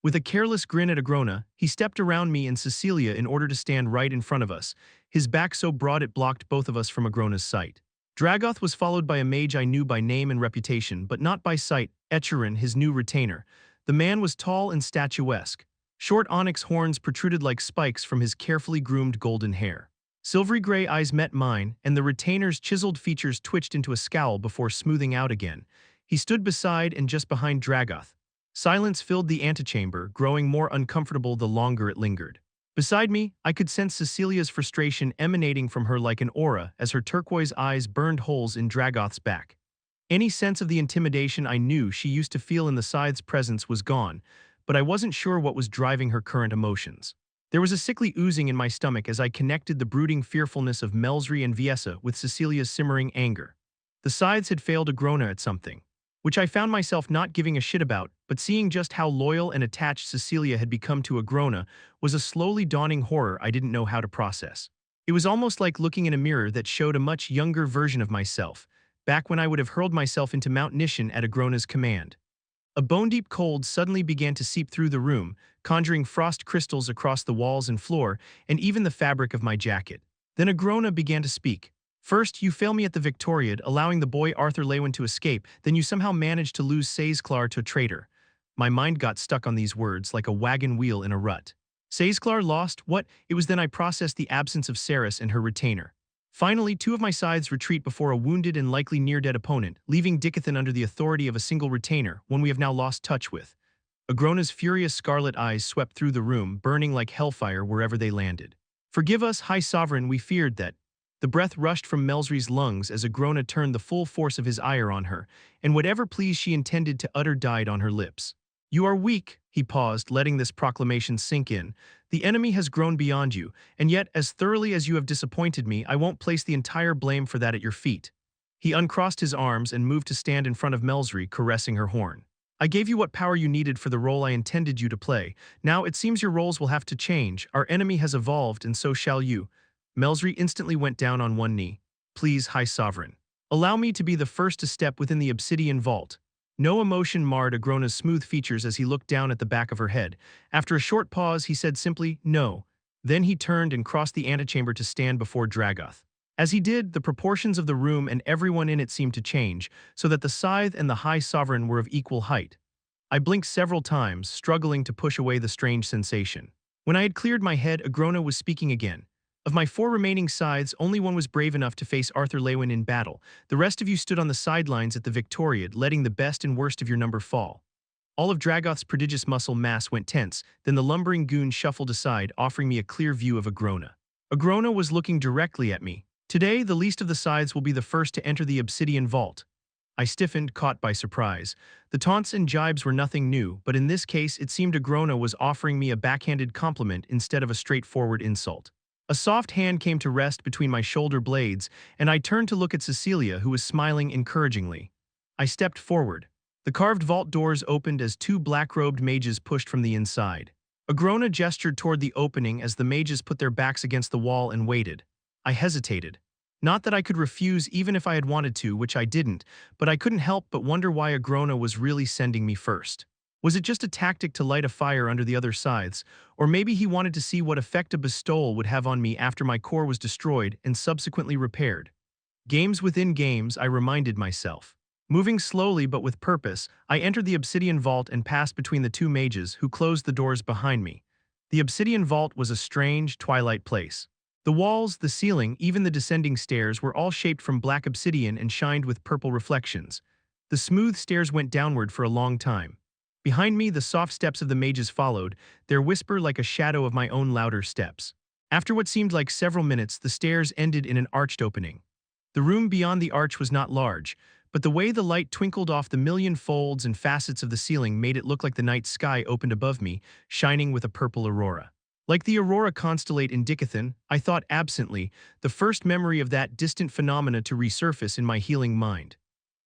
With a careless grin at Agrona, he stepped around me and Cecilia in order to stand right in front of us, his back so broad it blocked both of us from Agrona's sight. Dragoth was followed by a mage I knew by name and reputation, but not by sight, Echerin, his new retainer. The man was tall and statuesque. Short onyx horns protruded like spikes from his carefully groomed golden hair. Silvery gray eyes met mine, and the retainer's chiseled features twitched into a scowl before smoothing out again. He stood beside and just behind Dragoth. Silence filled the antechamber, growing more uncomfortable the longer it lingered. Beside me, I could sense Cecilia's frustration emanating from her like an aura as her turquoise eyes burned holes in Dragoth's back. Any sense of the intimidation I knew she used to feel in the scythe's presence was gone, but I wasn't sure what was driving her current emotions. There was a sickly oozing in my stomach as I connected the brooding fearfulness of Melsry and Viessa with Cecilia's simmering anger. The scythes had failed Agrona at something, which I found myself not giving a shit about, but seeing just how loyal and attached Cecilia had become to Agrona was a slowly dawning horror I didn't know how to process. It was almost like looking in a mirror that showed a much younger version of myself, back when I would have hurled myself into Mount Nishan at Agrona's command. A bone-deep cold suddenly began to seep through the room, conjuring frost crystals across the walls and floor, and even the fabric of my jacket. Then Agrona began to speak. First, you fail me at the Victoriad, allowing the boy Arthur Leywin to escape, then you somehow managed to lose Saizclar to a traitor. My mind got stuck on these words like a wagon wheel in a rut. Saizclar lost? What? It was then I processed the absence of Saris and her retainer. Finally, 2 of my scythes retreat before a wounded and likely near-dead opponent, leaving Dicathen under the authority of a single retainer, one we have now lost touch with. Agrona's furious scarlet eyes swept through the room, burning like hellfire wherever they landed. Forgive us, High Sovereign, we feared that. The breath rushed from Melsry's lungs as Agrona turned the full force of his ire on her, and whatever pleas she intended to utter died on her lips. You are weak, he paused, letting this proclamation sink in. The enemy has grown beyond you, and yet, as thoroughly as you have disappointed me, I won't place the entire blame for that at your feet. He uncrossed his arms and moved to stand in front of Melsry, caressing her horn. I gave you what power you needed for the role I intended you to play. Now it seems your roles will have to change. Our enemy has evolved, and so shall you. Melsry instantly went down on one knee. Please, High Sovereign. Allow me to be the first to step within the obsidian vault. No emotion marred Agrona's smooth features as he looked down at the back of her head. After a short pause, he said simply, no. Then he turned and crossed the antechamber to stand before Dragoth. As he did, the proportions of the room and everyone in it seemed to change, so that the scythe and the High Sovereign were of equal height. I blinked several times, struggling to push away the strange sensation. When I had cleared my head, Agrona was speaking again. Of my 4 remaining scythes, only one was brave enough to face Arthur Leywin in battle. The rest of you stood on the sidelines at the Victoriad, letting the best and worst of your number fall. All of Dragoth's prodigious muscle mass went tense, then the lumbering goon shuffled aside, offering me a clear view of Agrona. Agrona was looking directly at me, Today, the least of the scythes will be the first to enter the obsidian vault. I stiffened, caught by surprise. The taunts and jibes were nothing new, but in this case it seemed Agrona was offering me a backhanded compliment instead of a straightforward insult. A soft hand came to rest between my shoulder blades, and I turned to look at Cecilia, who was smiling encouragingly. I stepped forward. The carved vault doors opened as two black-robed mages pushed from the inside. Agrona gestured toward the opening as the mages put their backs against the wall and waited. I hesitated. Not that I could refuse even if I had wanted to, which I didn't, but I couldn't help but wonder why Agrona was really sending me first. Was it just a tactic to light a fire under the other scythes, or maybe he wanted to see what effect a bestowal would have on me after my core was destroyed and subsequently repaired? Games within games, I reminded myself. Moving slowly but with purpose, I entered the obsidian vault and passed between the two mages, who closed the doors behind me. The obsidian vault was a strange, twilight place. The walls, the ceiling, even the descending stairs were all shaped from black obsidian and shined with purple reflections. The smooth stairs went downward for a long time. Behind me, the soft steps of the mages followed, their whisper like a shadow of my own louder steps. After what seemed like several minutes, the stairs ended in an arched opening. The room beyond the arch was not large, but the way the light twinkled off the million folds and facets of the ceiling made it look like the night sky opened above me, shining with a purple aurora. Like the aurora constellate in Dicathen, I thought absently, the first memory of that distant phenomena to resurface in my healing mind.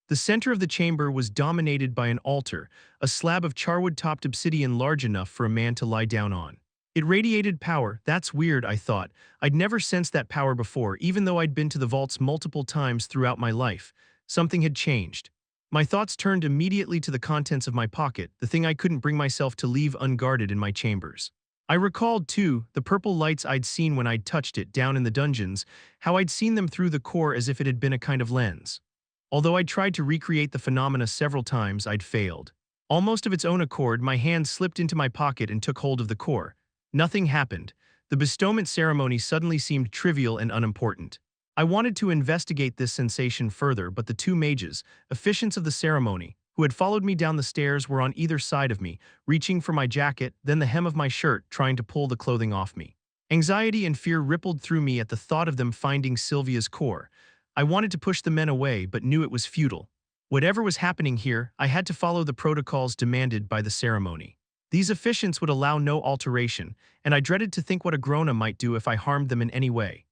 The center of the chamber was dominated by an altar, a slab of charwood-topped obsidian large enough for a man to lie down on. It radiated power. That's weird, I thought. I'd never sensed that power before, even though I'd been to the vaults multiple times throughout my life. Something had changed. My thoughts turned immediately to the contents of my pocket, the thing I couldn't bring myself to leave unguarded in my chambers. I recalled, too, the purple lights I'd seen when I'd touched it down in the dungeons, how I'd seen them through the core as if it had been a kind of lens. Although I'd tried to recreate the phenomena several times, I'd failed. Almost of its own accord, my hand slipped into my pocket and took hold of the core. Nothing happened. The bestowment ceremony suddenly seemed trivial and unimportant. I wanted to investigate this sensation further, but the two mages, officiants of the ceremony, who had followed me down the stairs, were on either side of me, reaching for my jacket, then the hem of my shirt, trying to pull the clothing off me. Anxiety and fear rippled through me at the thought of them finding Sylvia's core. I wanted to push the men away, but knew it was futile. Whatever was happening here, I had to follow the protocols demanded by the ceremony. These officiants would allow no alteration, and I dreaded to think what Agrona might do if I harmed them in any way.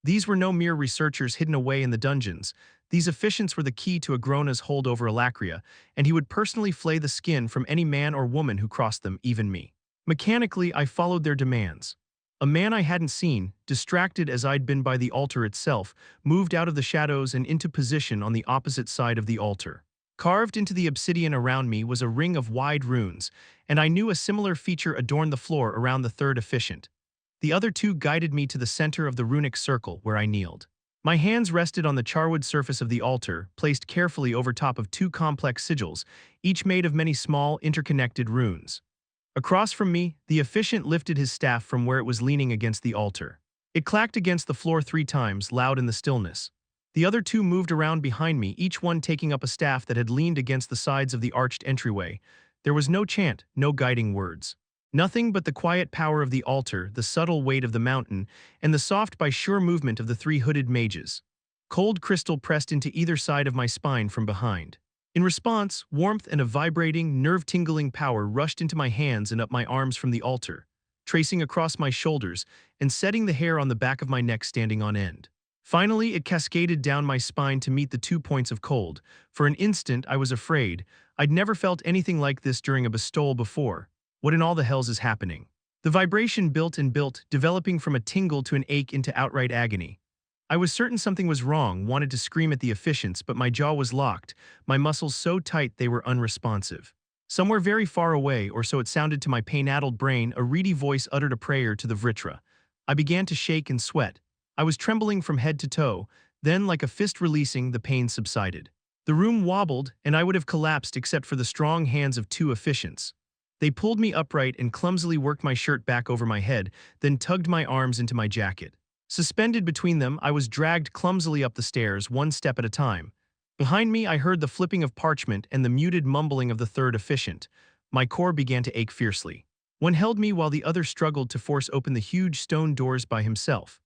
These were no mere researchers hidden away in the dungeons. These officiants were the key to Agrona's hold over Alacria, and he would personally flay the skin from any man or woman who crossed them, even me. Mechanically, I followed their demands. A man I hadn't seen, distracted as I'd been by the altar itself, moved out of the shadows and into position on the opposite side of the altar. Carved into the obsidian around me was a ring of wide runes, and I knew a similar feature adorned the floor around the third officiant. The other two guided me to the center of the runic circle, where I kneeled. My hands rested on the charwood surface of the altar, placed carefully over top of two complex sigils, each made of many small, interconnected runes. Across from me, the officiant lifted his staff from where it was leaning against the altar. It clacked against the floor 3 times, loud in the stillness. The other two moved around behind me, each one taking up a staff that had leaned against the sides of the arched entryway. There was no chant, no guiding words. Nothing but the quiet power of the altar, the subtle weight of the mountain, and the soft but sure movement of the 3 hooded mages. Cold crystal pressed into either side of my spine from behind. In response, warmth and a vibrating, nerve-tingling power rushed into my hands and up my arms from the altar, tracing across my shoulders and setting the hair on the back of my neck standing on end. Finally, it cascaded down my spine to meet the 2 points of cold. For an instant, I was afraid. I'd never felt anything like this during a bestowal before. What in all the hells is happening? The vibration built and built, developing from a tingle to an ache into outright agony. I was certain something was wrong, wanted to scream at the officiants, but my jaw was locked, my muscles so tight they were unresponsive. Somewhere very far away, or so it sounded to my pain-addled brain, a reedy voice uttered a prayer to the Vritra. I began to shake and sweat. I was trembling from head to toe, then, like a fist releasing, the pain subsided. The room wobbled, and I would have collapsed except for the strong hands of 2 officiants. They pulled me upright and clumsily worked my shirt back over my head, then tugged my arms into my jacket. Suspended between them, I was dragged clumsily up the stairs, 1 step at a time. Behind me, I heard the flipping of parchment and the muted mumbling of the 3rd officiant. My core began to ache fiercely. One held me while the other struggled to force open the huge stone doors by himself.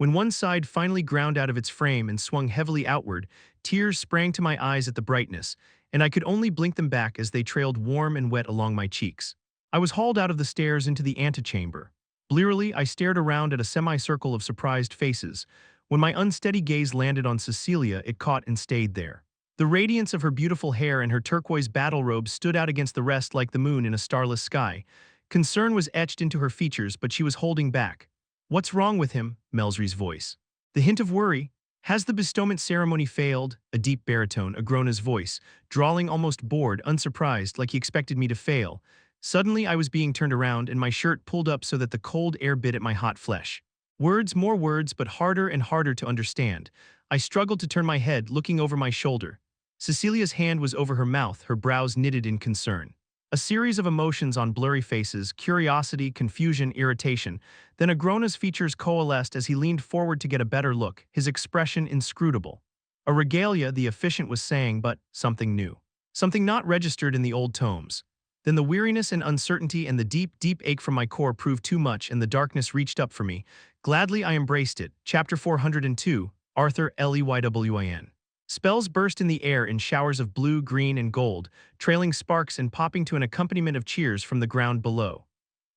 When one side finally ground out of its frame and swung heavily outward, tears sprang to my eyes at the brightness, and I could only blink them back as they trailed warm and wet along my cheeks. I was hauled out of the stairs into the antechamber. Blearily, I stared around at a semicircle of surprised faces. When my unsteady gaze landed on Cecilia, it caught and stayed there. The radiance of her beautiful hair and her turquoise battle robe stood out against the rest like the moon in a starless sky. Concern was etched into her features, but she was holding back. "What's wrong with him?" Melsry's voice. The hint of worry. "Has the bestowment ceremony failed?" A deep baritone, Agrona's voice, drawling almost bored, unsurprised, like he expected me to fail. Suddenly I was being turned around and my shirt pulled up so that the cold air bit at my hot flesh. Words, more words, but harder and harder to understand. I struggled to turn my head, looking over my shoulder. Cecilia's hand was over her mouth, her brows knitted in concern. A series of emotions on blurry faces, curiosity, confusion, irritation. Then Agrona's features coalesced as he leaned forward to get a better look, his expression inscrutable. "A regalia," the officiant was saying, but something new. Something not registered in the old tomes. Then the weariness and uncertainty and the deep, deep ache from my core proved too much, and the darkness reached up for me. Gladly I embraced it. Chapter 402, Arthur Leywin. Spells burst in the air in showers of blue, green, and gold, trailing sparks and popping to an accompaniment of cheers from the ground below.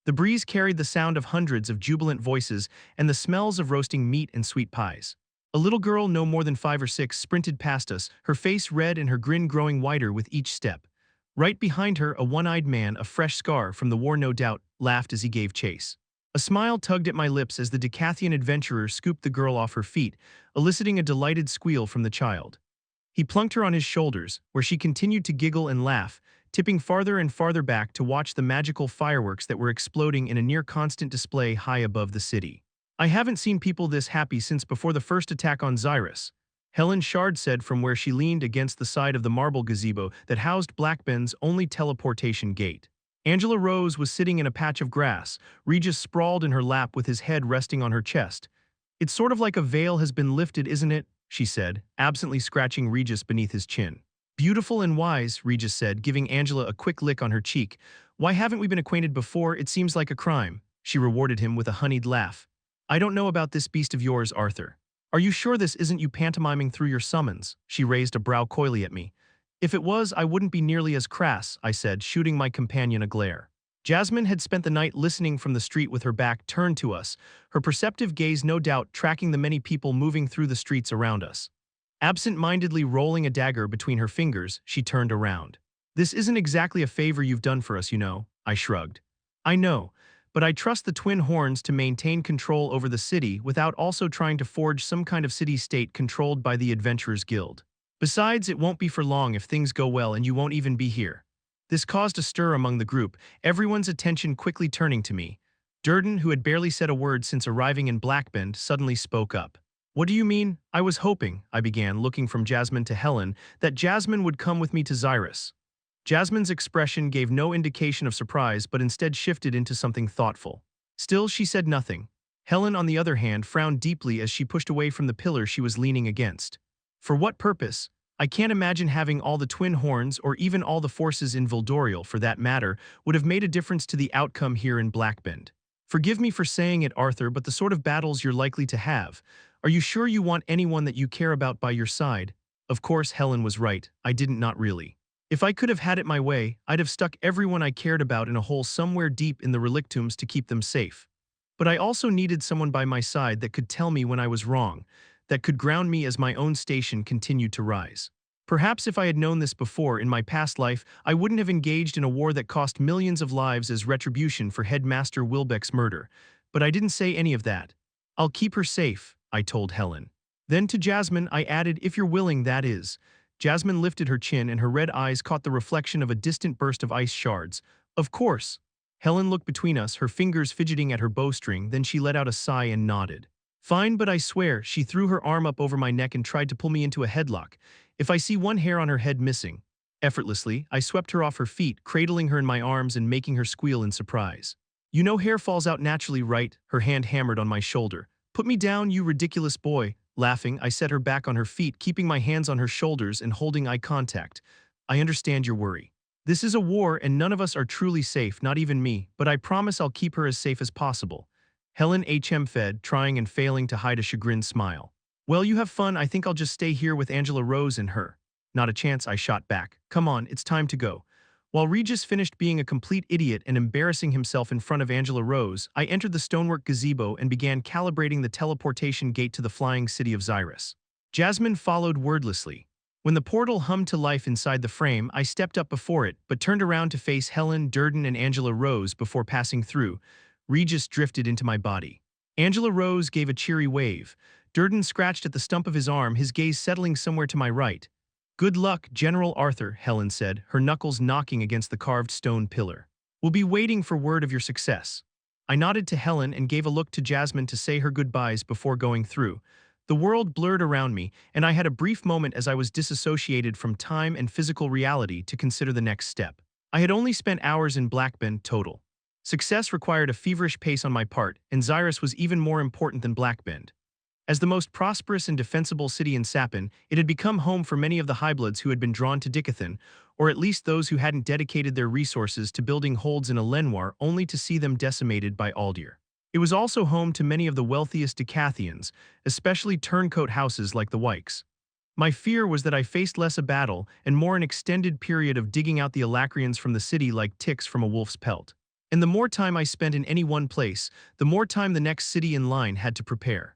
The breeze carried the sound of hundreds of jubilant voices and the smells of roasting meat and sweet pies. A little girl no more than 5 or 6 sprinted past us, her face red and her grin growing wider with each step. Right behind her, a one-eyed man, a fresh scar from the war no doubt, laughed as he gave chase. A smile tugged at my lips as the Dicathen adventurer scooped the girl off her feet, eliciting a delighted squeal from the child. He plunked her on his shoulders, where she continued to giggle and laugh, tipping farther and farther back to watch the magical fireworks that were exploding in a near-constant display high above the city. "I haven't seen people this happy since before the first attack on Xyrus," Helen Shard said from where she leaned against the side of the marble gazebo that housed Blackben's only teleportation gate. Angela Rose was sitting in a patch of grass, Regis sprawled in her lap with his head resting on her chest. "It's sort of like a veil has been lifted, isn't it?" she said, absently scratching Regis beneath his chin. "Beautiful and wise," Regis said, giving Angela a quick lick on her cheek. "Why haven't we been acquainted before? It seems like a crime." She rewarded him with a honeyed laugh. "I don't know about this beast of yours, Arthur. Are you sure this isn't you pantomiming through your summons?" She raised a brow coyly at me. "If it was, I wouldn't be nearly as crass," I said, shooting my companion a glare. Jasmine had spent the night listening from the street with her back turned to us, her perceptive gaze no doubt tracking the many people moving through the streets around us. Absent-mindedly rolling a dagger between her fingers, she turned around. "This isn't exactly a favor you've done for us, you know," I shrugged. "I know, but I trust the Twin Horns to maintain control over the city without also trying to forge some kind of city-state controlled by the Adventurers Guild. Besides, it won't be for long if things go well and you won't even be here." This caused a stir among the group, everyone's attention quickly turning to me. Durden, who had barely said a word since arriving in Blackbend, suddenly spoke up. "What do you mean? I was hoping," I began, looking from Jasmine to Helen, "that Jasmine would come with me to Xyrus." Jasmine's expression gave no indication of surprise but instead shifted into something thoughtful. Still, she said nothing. Helen, on the other hand, frowned deeply as she pushed away from the pillar she was leaning against. "For what purpose? I can't imagine having all the Twin Horns, or even all the forces in Vildoriel for that matter, would have made a difference to the outcome here in Blackbend. Forgive me for saying it, Arthur, but the sort of battles you're likely to have. Are you sure you want anyone that you care about by your side?" Of course, Helen was right. I didn't, not really. If I could have had it my way, I'd have stuck everyone I cared about in a hole somewhere deep in the relictums to keep them safe. But I also needed someone by my side that could tell me when I was wrong, that could ground me as my own station continued to rise. Perhaps if I had known this before in my past life, I wouldn't have engaged in a war that cost millions of lives as retribution for Headmaster Wilbeck's murder. But I didn't say any of that. "I'll keep her safe," I told Helen. Then to Jasmine, I added, "if you're willing, that is." Jasmine lifted her chin and her red eyes caught the reflection of a distant burst of ice shards. "Of course." Helen looked between us, her fingers fidgeting at her bowstring, then she let out a sigh and nodded. "Fine, but I swear," she threw her arm up over my neck and tried to pull me into a headlock. "If I see one hair on her head missing." Effortlessly, I swept her off her feet, cradling her in my arms and making her squeal in surprise. "You know hair falls out naturally, right?" Her hand hammered on my shoulder. "Put me down, you ridiculous boy." Laughing, I set her back on her feet, keeping my hands on her shoulders and holding eye contact. "I understand your worry. This is a war and none of us are truly safe, not even me, but I promise I'll keep her as safe as possible." Helen fed, trying and failing to hide a chagrined smile. Well, you have fun. I think I'll just stay here with Angela Rose and her. Not a chance, I shot back. Come on, it's time to go. While Regis finished being a complete idiot and embarrassing himself in front of Angela Rose, I entered the stonework gazebo and began calibrating the teleportation gate to the flying city of Xyrus. Jasmine followed wordlessly. When the portal hummed to life inside the frame, I stepped up before it, but turned around to face Helen, Durden, and Angela Rose before passing through. Regis drifted into my body. Angela Rose gave a cheery wave. Durden scratched at the stump of his arm, his gaze settling somewhere to my right. Good luck, General Arthur, Helen said, her knuckles knocking against the carved stone pillar. We'll be waiting for word of your success. I nodded to Helen and gave a look to Jasmine to say her goodbyes before going through. The world blurred around me, and I had a brief moment as I was disassociated from time and physical reality to consider the next step. I had only spent hours in Blackbend total. Success required a feverish pace on my part, and Xyrus was even more important than Blackbend. As the most prosperous and defensible city in Sapin, it had become home for many of the highbloods who had been drawn to Dicathen, or at least those who hadn't dedicated their resources to building holds in a Lenoir only to see them decimated by Aldir. It was also home to many of the wealthiest Dicathians, especially turncoat houses like the Wykes. My fear was that I faced less a battle and more an extended period of digging out the Alacrians from the city like ticks from a wolf's pelt. And the more time I spent in any one place, the more time the next city in line had to prepare.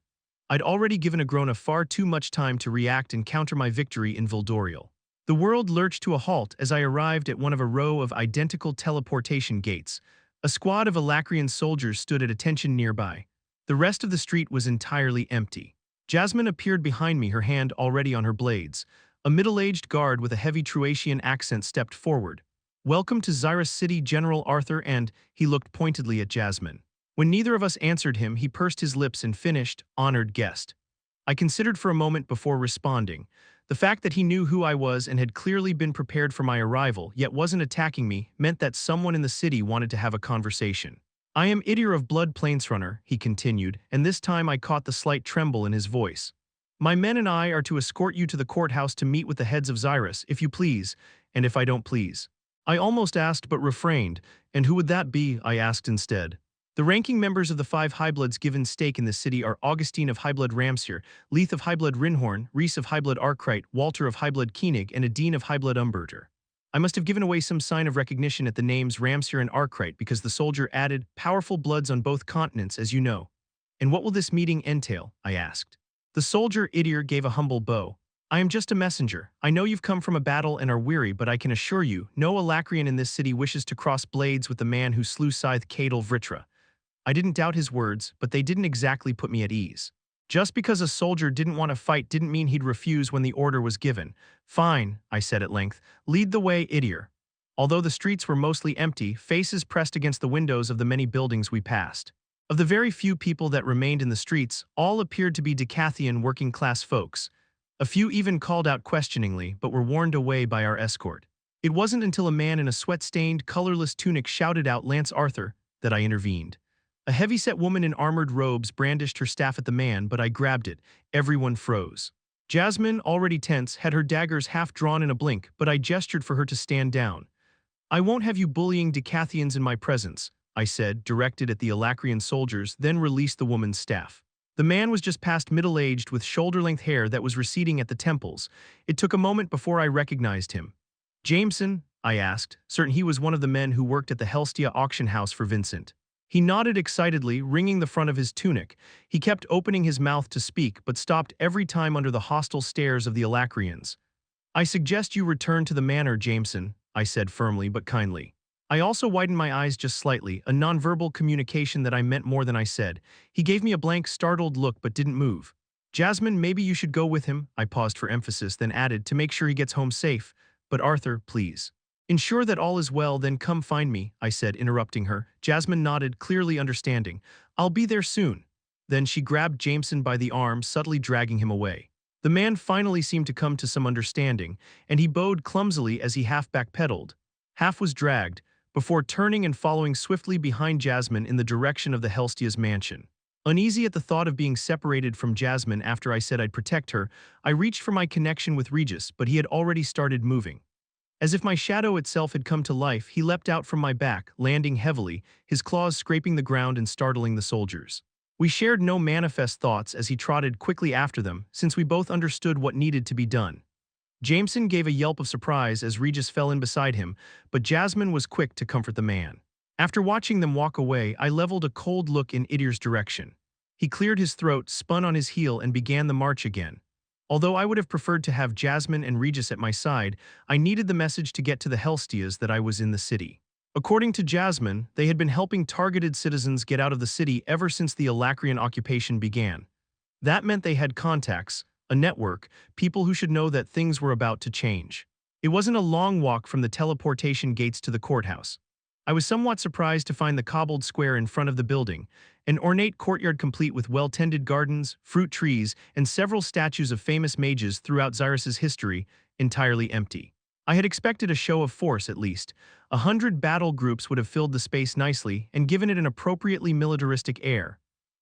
I'd already given Agrona far too much time to react and counter my victory in Vildoriel. The world lurched to a halt as I arrived at one of a row of identical teleportation gates. A squad of Alacrian soldiers stood at attention nearby. The rest of the street was entirely empty. Jasmine appeared behind me, her hand already on her blades. A middle-aged guard with a heavy Truasian accent stepped forward. Welcome to Xyrus City, General Arthur, and he looked pointedly at Jasmine. When neither of us answered him, he pursed his lips and finished, honored guest. I considered for a moment before responding. The fact that he knew who I was and had clearly been prepared for my arrival, yet wasn't attacking me, meant that someone in the city wanted to have a conversation. I am Idir of Blood Plainsrunner, he continued, and this time I caught the slight tremble in his voice. My men and I are to escort you to the courthouse to meet with the heads of Xyrus, if you please, and if I don't please. I almost asked but refrained, and who would that be, I asked instead. The ranking members of the 5 Highbloods given stake in this city are Augustine of Highblood Ramsir, Leith of Highblood Rinhorn, Reese of Highblood Arkwright, Walter of Highblood Koenig, and Adine of Highblood Umberger. I must have given away some sign of recognition at the names Ramsir and Arkwright because the soldier added, powerful bloods on both continents, as you know. And what will this meeting entail? I asked. The soldier Idir gave a humble bow. I am just a messenger. I know you've come from a battle and are weary, but I can assure you, no Alacrian in this city wishes to cross blades with the man who slew Scythe Cadel Vritra. I didn't doubt his words, but they didn't exactly put me at ease. Just because a soldier didn't want to fight didn't mean he'd refuse when the order was given. Fine, I said at length, lead the way, Idir. Although the streets were mostly empty, faces pressed against the windows of the many buildings we passed. Of the very few people that remained in the streets, all appeared to be Dicathian working-class folks. A few even called out questioningly, but were warned away by our escort. It wasn't until a man in a sweat-stained, colorless tunic shouted out Lance Arthur that I intervened. A heavy-set woman in armored robes brandished her staff at the man, but I grabbed it. Everyone froze. Jasmine, already tense, had her daggers half drawn in a blink, but I gestured for her to stand down. I won't have you bullying Dicathians in my presence, I said, directed at the Alacrian soldiers, then released the woman's staff. The man was just past middle-aged with shoulder-length hair that was receding at the temples. It took a moment before I recognized him. Jameson? I asked, certain he was one of the men who worked at the Helstia auction house for Vincent. He nodded excitedly, wringing the front of his tunic. He kept opening his mouth to speak, but stopped every time under the hostile stares of the Alacrians. I suggest you return to the manor, Jameson, I said firmly but kindly. I also widened my eyes just slightly, a nonverbal communication that I meant more than I said. He gave me a blank, startled look but didn't move. Jasmine, maybe you should go with him, I paused for emphasis, then added, to make sure he gets home safe. But Arthur, please. Ensure that all is well, then come find me, I said, interrupting her. Jasmine nodded, clearly understanding. I'll be there soon. Then she grabbed Jameson by the arm, subtly dragging him away. The man finally seemed to come to some understanding, and he bowed clumsily as he half backpedaled. Half was dragged, before turning and following swiftly behind Jasmine in the direction of the Helstia's mansion. Uneasy at the thought of being separated from Jasmine after I said I'd protect her, I reached for my connection with Regis, but he had already started moving. As if my shadow itself had come to life, he leapt out from my back, landing heavily, his claws scraping the ground and startling the soldiers. We shared no manifest thoughts as he trotted quickly after them, since we both understood what needed to be done. Jameson gave a yelp of surprise as Regis fell in beside him, but Jasmine was quick to comfort the man. After watching them walk away, I leveled a cold look in Idyr's direction. He cleared his throat, spun on his heel, and began the march again. Although I would have preferred to have Jasmine and Regis at my side, I needed the message to get to the Helstias that I was in the city. According to Jasmine, they had been helping targeted citizens get out of the city ever since the Alacrian occupation began. That meant they had contacts, a network, people who should know that things were about to change. It wasn't a long walk from the teleportation gates to the courthouse. I was somewhat surprised to find the cobbled square in front of the building, an ornate courtyard complete with well-tended gardens, fruit trees, and several statues of famous mages throughout Xyrus's history, entirely empty. I had expected a show of force at least. 100 battle groups would have filled the space nicely and given it an appropriately militaristic air.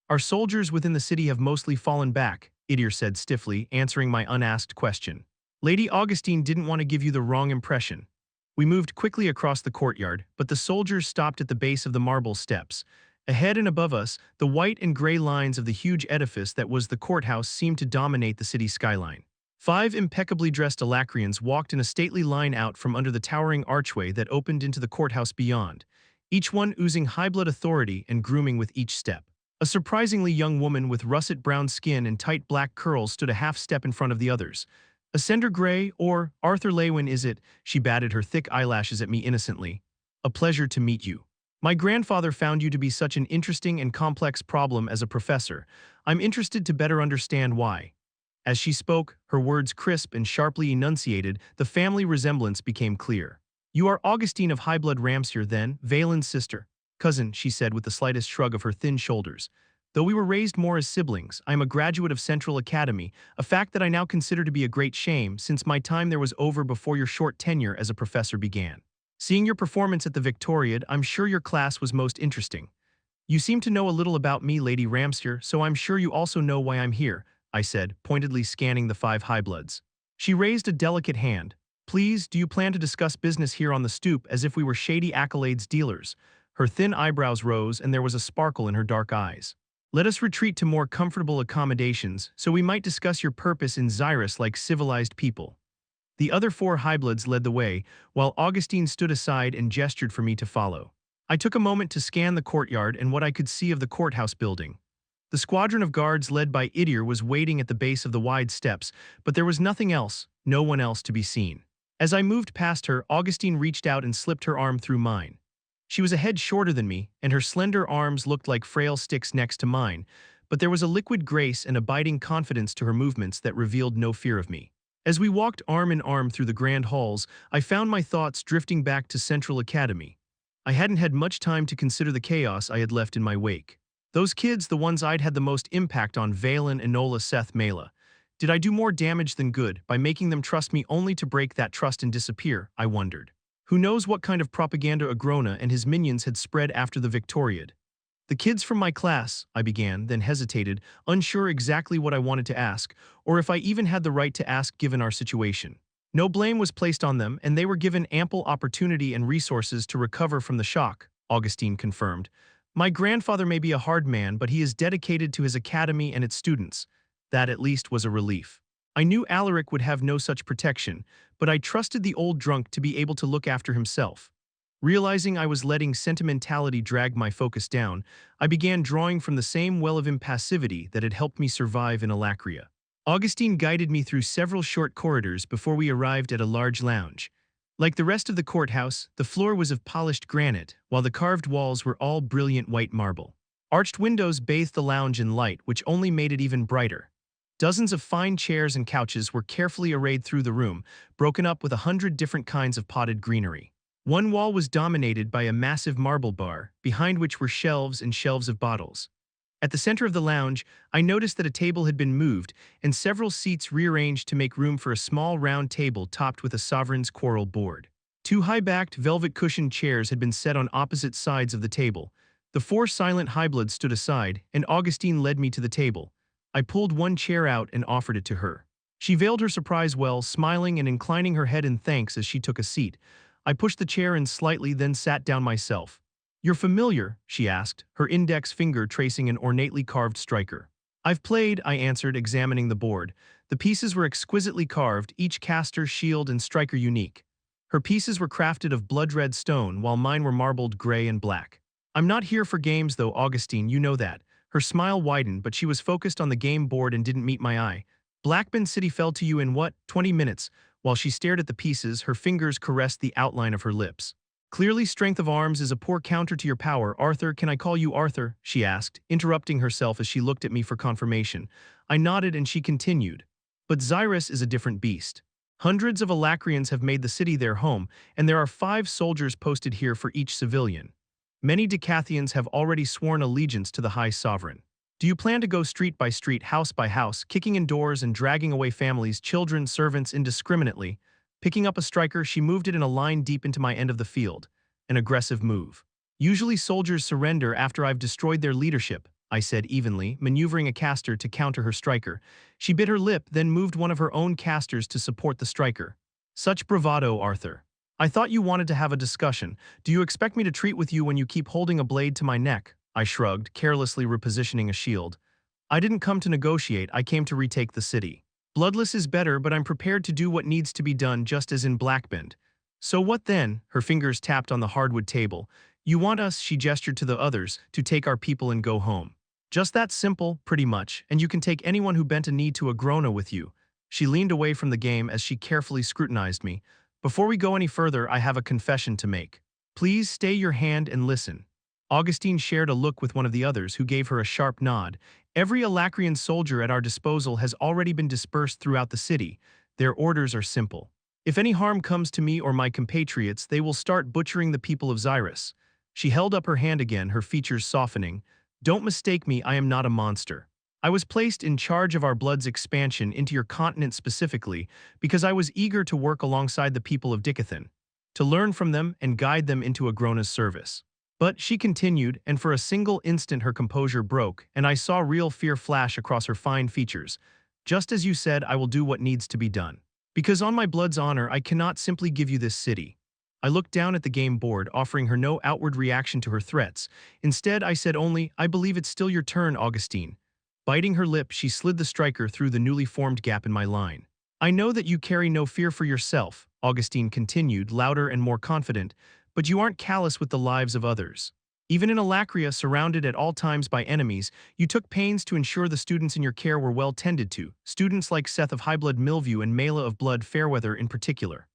Our soldiers within the city have mostly fallen back, Idyr said stiffly, answering my unasked question. Lady Augustine didn't want to give you the wrong impression. We moved quickly across the courtyard, but the soldiers stopped at the base of the marble steps. Ahead and above us, the white and gray lines of the huge edifice that was the courthouse seemed to dominate the city skyline. 5 impeccably dressed Alacrians walked in a stately line out from under the towering archway that opened into the courthouse beyond, each one oozing high-blood authority and grooming with each step. A surprisingly young woman with russet brown skin and tight black curls stood a half-step in front of the others. Ascender Gray, or Arthur Leywin is it? She batted her thick eyelashes at me innocently. A pleasure to meet you. My grandfather found you to be such an interesting and complex problem as a professor. I'm interested to better understand why. As she spoke, her words crisp and sharply enunciated, the family resemblance became clear. You are Augustine of High-Blood Ramsir, then, Valen's sister. Cousin, she said with the slightest shrug of her thin shoulders. Though we were raised more as siblings, I am a graduate of Central Academy, a fact that I now consider to be a great shame since my time there was over before your short tenure as a professor began. Seeing your performance at the Victoriad, I'm sure your class was most interesting. You seem to know a little about me, Lady Ramsir, so I'm sure you also know why I'm here, I said, pointedly scanning the 5 High-Bloods. She raised a delicate hand. Please, do you plan to discuss business here on the stoop as if we were shady accolades dealers? Her thin eyebrows rose and there was a sparkle in her dark eyes. Let us retreat to more comfortable accommodations so we might discuss your purpose in Xyrus like civilized people. The other 4 High-Bloods led the way, while Augustine stood aside and gestured for me to follow. I took a moment to scan the courtyard and what I could see of the courthouse building. The squadron of guards led by Idyr was waiting at the base of the wide steps, but there was nothing else, no one else to be seen. As I moved past her, Augustine reached out and slipped her arm through mine. She was a head shorter than me, and her slender arms looked like frail sticks next to mine, but there was a liquid grace and abiding confidence to her movements that revealed no fear of me. As we walked arm in arm through the grand halls, I found my thoughts drifting back to Central Academy. I hadn't had much time to consider the chaos I had left in my wake. Those kids, the ones I'd had the most impact on, Valen, Enola, Seth, Mela. Did I do more damage than good by making them trust me only to break that trust and disappear, I wondered. Who knows what kind of propaganda Agrona and his minions had spread after the Victoriad. The kids from my class, I began, then hesitated, unsure exactly what I wanted to ask, or if I even had the right to ask given our situation. No blame was placed on them, and they were given ample opportunity and resources to recover from the shock, Augustine confirmed. My grandfather may be a hard man, but he is dedicated to his academy and its students. That at least was a relief. I knew Alaric would have no such protection, but I trusted the old drunk to be able to look after himself. Realizing I was letting sentimentality drag my focus down, I began drawing from the same well of impassivity that had helped me survive in Alacria. Augustine guided me through several short corridors before we arrived at a large lounge. Like the rest of the courthouse, the floor was of polished granite, while the carved walls were all brilliant white marble. Arched windows bathed the lounge in light, which only made it even brighter. Dozens of fine chairs and couches were carefully arrayed through the room, broken up with 100 different kinds of potted greenery. One wall was dominated by a massive marble bar, behind which were shelves and shelves of bottles. At the center of the lounge, I noticed that a table had been moved and several seats rearranged to make room for a small round table topped with a sovereign's quarrel board. 2 high-backed, velvet-cushioned chairs had been set on opposite sides of the table. The 4 silent High-Bloods stood aside, and Augustine led me to the table. I pulled one chair out and offered it to her. She veiled her surprise well, smiling and inclining her head in thanks as she took a seat. I pushed the chair in slightly, then sat down myself. "You're familiar?" she asked, her index finger tracing an ornately carved striker. "I've played," I answered, examining the board. The pieces were exquisitely carved, each caster, shield, and striker unique. Her pieces were crafted of blood-red stone, while mine were marbled gray and black. "I'm not here for games, though, Augustine, you know that." Her smile widened, but she was focused on the game board and didn't meet my eye. "Blackburn City fell to you in what, 20 minutes?" While she stared at the pieces, her fingers caressed the outline of her lips. "Clearly, strength of arms is a poor counter to your power. Arthur, can I call you Arthur?" she asked, interrupting herself as she looked at me for confirmation. I nodded and she continued. "But Xyrus is a different beast. Hundreds of Alacrians have made the city their home, and there are 5 soldiers posted here for each civilian. Many Dicathians have already sworn allegiance to the High Sovereign. Do you plan to go street by street, house by house, kicking in doors and dragging away families, children, servants indiscriminately?" Picking up a striker, she moved it in a line deep into my end of the field. An aggressive move. "Usually soldiers surrender after I've destroyed their leadership," I said evenly, maneuvering a caster to counter her striker. She bit her lip, then moved one of her own casters to support the striker. "Such bravado, Arthur. I thought you wanted to have a discussion. Do you expect me to treat with you when you keep holding a blade to my neck?" I shrugged, carelessly repositioning a shield. "I didn't come to negotiate, I came to retake the city. Bloodless is better, but I'm prepared to do what needs to be done, just as in Blackbend." "So what then?" Her fingers tapped on the hardwood table. "You want us," she gestured to the others, "to take our people and go home. Just that simple, pretty much, and you can take anyone who bent a knee to a Grona with you." She leaned away from the game as she carefully scrutinized me. "Before we go any further, I have a confession to make. Please stay your hand and listen." Augustine shared a look with one of the others, who gave her a sharp nod. "Every Alacrian soldier at our disposal has already been dispersed throughout the city. Their orders are simple. If any harm comes to me or my compatriots, they will start butchering the people of Xyrus." She held up her hand again, her features softening. "Don't mistake me, I am not a monster. I was placed in charge of our blood's expansion into your continent specifically because I was eager to work alongside the people of Dicathen, to learn from them and guide them into Agrona's service." But she continued, and for a single instant her composure broke, and I saw real fear flash across her fine features. "Just as you said, I will do what needs to be done. Because on my blood's honor, I cannot simply give you this city." I looked down at the game board, offering her no outward reaction to her threats. Instead, I said only, "I believe it's still your turn, Augustine." Biting her lip, she slid the striker through the newly formed gap in my line. "I know that you carry no fear for yourself," Augustine continued, louder and more confident, "but you aren't callous with the lives of others. Even in Alacria, surrounded at all times by enemies, you took pains to ensure the students in your care were well tended to, students like Seth of Highblood Milview and Mela of Blood Fairweather in particular.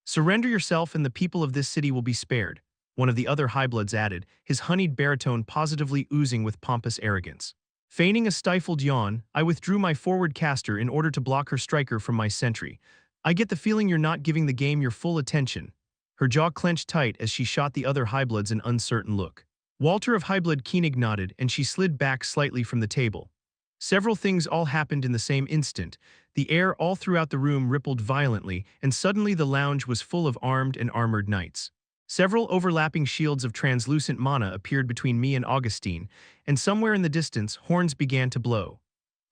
Surrender yourself and the people of this city will be spared," one of the other Highbloods added, his honeyed baritone positively oozing with pompous arrogance. Feigning a stifled yawn, I withdrew my forward caster in order to block her striker from my sentry. "I get the feeling you're not giving the game your full attention." Her jaw clenched tight as she shot the other Highbloods an uncertain look. Walter of Highblood Koenig nodded, and she slid back slightly from the table. Several things all happened in the same instant. The air all throughout the room rippled violently, and suddenly the lounge was full of armed and armored knights. Several overlapping shields of translucent mana appeared between me and Augustine, and somewhere in the distance, horns began to blow.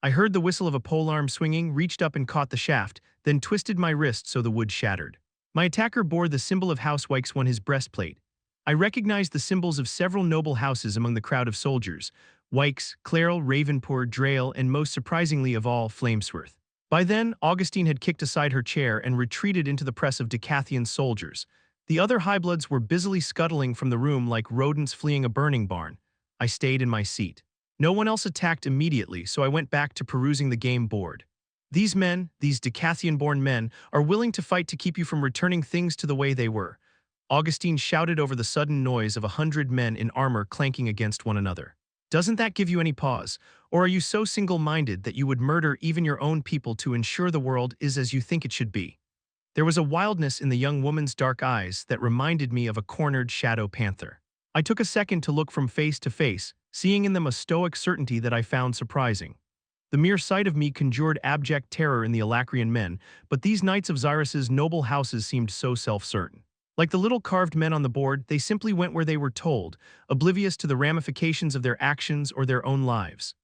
I heard the whistle of a polearm swinging, reached up and caught the shaft, then twisted my wrist so the wood shattered. My attacker bore the symbol of House Wykes on his breastplate. I recognized the symbols of several noble houses among the crowd of soldiers: Wykes, Clairel, Ravenpour, Drayle, and most surprisingly of all, Flamesworth. By then, Augustine had kicked aside her chair and retreated into the press of Dicathian soldiers. The other Highbloods were busily scuttling from the room like rodents fleeing a burning barn. I stayed in my seat. No one else attacked immediately, so I went back to perusing the game board. "These men, these Dicathian-born men, are willing to fight to keep you from returning things to the way they were," Augustine shouted over the sudden noise of 100 men in armor clanking against one another. "Doesn't that give you any pause? Or are you so single-minded that you would murder even your own people to ensure the world is as you think it should be?" There was a wildness in the young woman's dark eyes that reminded me of a cornered shadow panther. I took a second to look from face to face, seeing in them a stoic certainty that I found surprising. The mere sight of me conjured abject terror in the Alacrian men, but these knights of Xyrus's noble houses seemed so self-certain. Like the little carved men on the board, they simply went where they were told, oblivious to the ramifications of their actions or their own lives.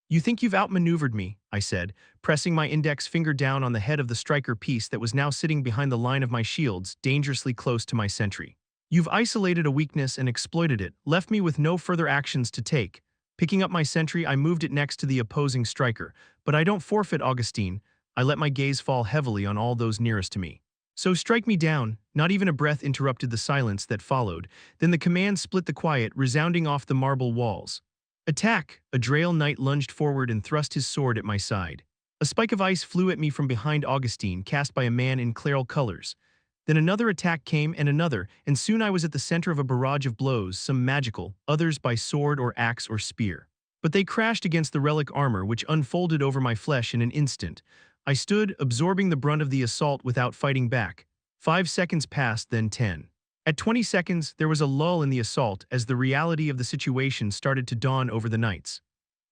"You think you've outmaneuvered me," I said, pressing my index finger down on the head of the striker piece that was now sitting behind the line of my shields, dangerously close to my sentry. You've isolated a weakness and exploited it, left me with no further actions to take. Picking up my sentry, I moved it next to the opposing striker. But I don't forfeit, Augustine. I let my gaze fall heavily on all those nearest to me. So strike me down. Not even a breath interrupted the silence that followed. Then the command split the quiet, resounding off the marble walls. Attack! A Drael knight lunged forward and thrust his sword at my side. A spike of ice flew at me from behind Augustine, cast by a man in Clairol colors. Then another attack came, and soon I was at the center of a barrage of blows, some magical, others by sword or axe or spear. But they crashed against the relic armor, which unfolded over my flesh in an instant. I stood, absorbing the brunt of the assault without fighting back. 5 seconds passed, then 10. At 20 seconds, there was a lull in the assault as the reality of the situation started to dawn over the knights.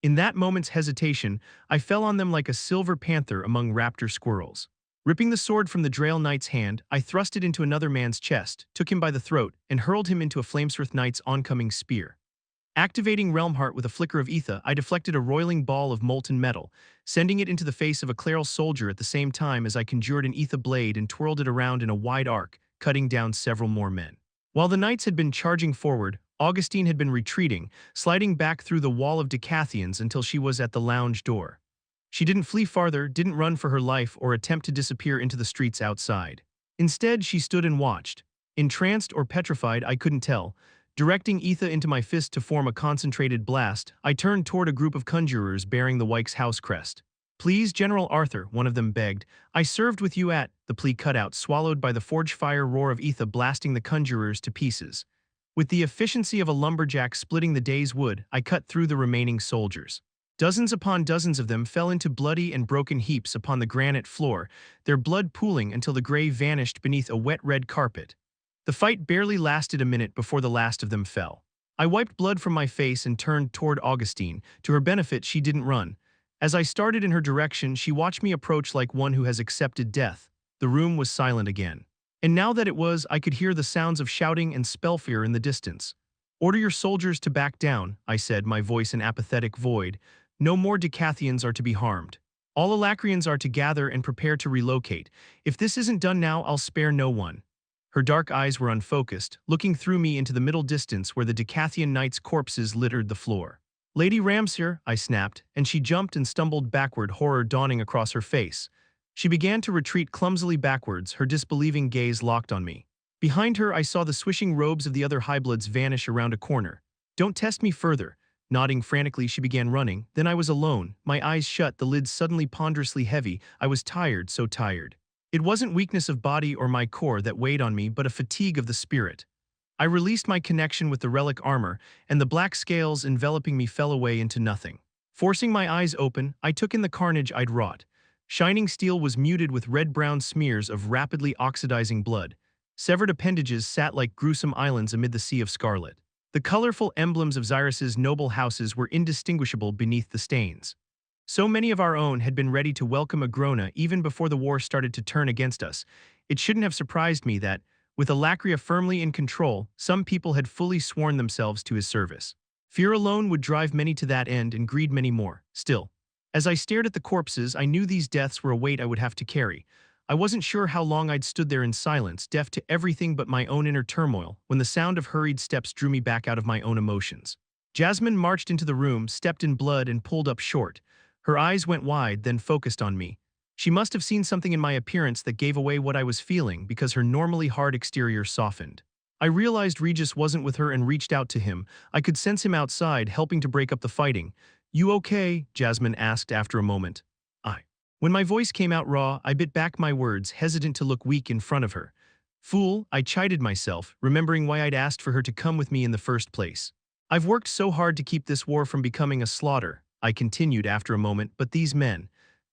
In that moment's hesitation, I fell on them like a silver panther among raptor squirrels. Ripping the sword from the Drael knight's hand, I thrust it into another man's chest, took him by the throat, and hurled him into a Flamesworth knight's oncoming spear. Activating Realmheart with a flicker of ether, I deflected a roiling ball of molten metal, sending it into the face of a Clairol soldier at the same time as I conjured an ether blade and twirled it around in a wide arc, cutting down several more men. While the knights had been charging forward, Augustine had been retreating, sliding back through the wall of Dicathens until she was at the lounge door. She didn't flee farther, didn't run for her life, or attempt to disappear into the streets outside. Instead, she stood and watched. Entranced or petrified, I couldn't tell. Directing ether into my fist to form a concentrated blast, I turned toward a group of conjurers bearing the Wyke's house crest. "Please, General Arthur," one of them begged. "I served with you at—" The plea cut out, swallowed by the forge fire roar of ether blasting the conjurers to pieces. With the efficiency of a lumberjack splitting the day's wood, I cut through the remaining soldiers. Dozens upon dozens of them fell into bloody and broken heaps upon the granite floor, their blood pooling until the gray vanished beneath a wet red carpet. The fight barely lasted a minute before the last of them fell. I wiped blood from my face and turned toward Augustine. To her benefit, she didn't run. As I started in her direction, she watched me approach like one who has accepted death. The room was silent again. And now that it was, I could hear the sounds of shouting and spellfear in the distance. "Order your soldiers to back down," I said, my voice an apathetic void. "No more Dicathens are to be harmed. All Alacrians are to gather and prepare to relocate. If this isn't done now, I'll spare no one." Her dark eyes were unfocused, looking through me into the middle distance where the Dicathen knights' corpses littered the floor. "Lady Ramsir," I snapped, and she jumped and stumbled backward, horror dawning across her face. She began to retreat clumsily backwards, her disbelieving gaze locked on me. Behind her, I saw the swishing robes of the other highbloods vanish around a corner. "Don't test me further." Nodding frantically, she began running. Then I was alone, my eyes shut, the lids suddenly ponderously heavy. I was tired, so tired. It wasn't weakness of body or my core that weighed on me, but a fatigue of the spirit. I released my connection with the relic armor, and the black scales enveloping me fell away into nothing. Forcing my eyes open, I took in the carnage I'd wrought. Shining steel was muted with red-brown smears of rapidly oxidizing blood. Severed appendages sat like gruesome islands amid the sea of scarlet. The colorful emblems of Xyrus's noble houses were indistinguishable beneath the stains. So many of our own had been ready to welcome Agrona even before the war started to turn against us. It shouldn't have surprised me that, with Alacria firmly in control, some people had fully sworn themselves to his service. Fear alone would drive many to that end and greed many more. Still, as I stared at the corpses, I knew these deaths were a weight I would have to carry. I wasn't sure how long I'd stood there in silence, deaf to everything but my own inner turmoil, when the sound of hurried steps drew me back out of my own emotions. Jasmine marched into the room, stepped in blood, and pulled up short. Her eyes went wide, then focused on me. She must have seen something in my appearance that gave away what I was feeling, because her normally hard exterior softened. I realized Regis wasn't with her and reached out to him. I could sense him outside, helping to break up the fighting. "You okay?" Jasmine asked after a moment. When my voice came out raw, I bit back my words, hesitant to look weak in front of her. "Fool," I chided myself, remembering why I'd asked for her to come with me in the first place. "I've worked so hard to keep this war from becoming a slaughter," I continued after a moment, "but these men—"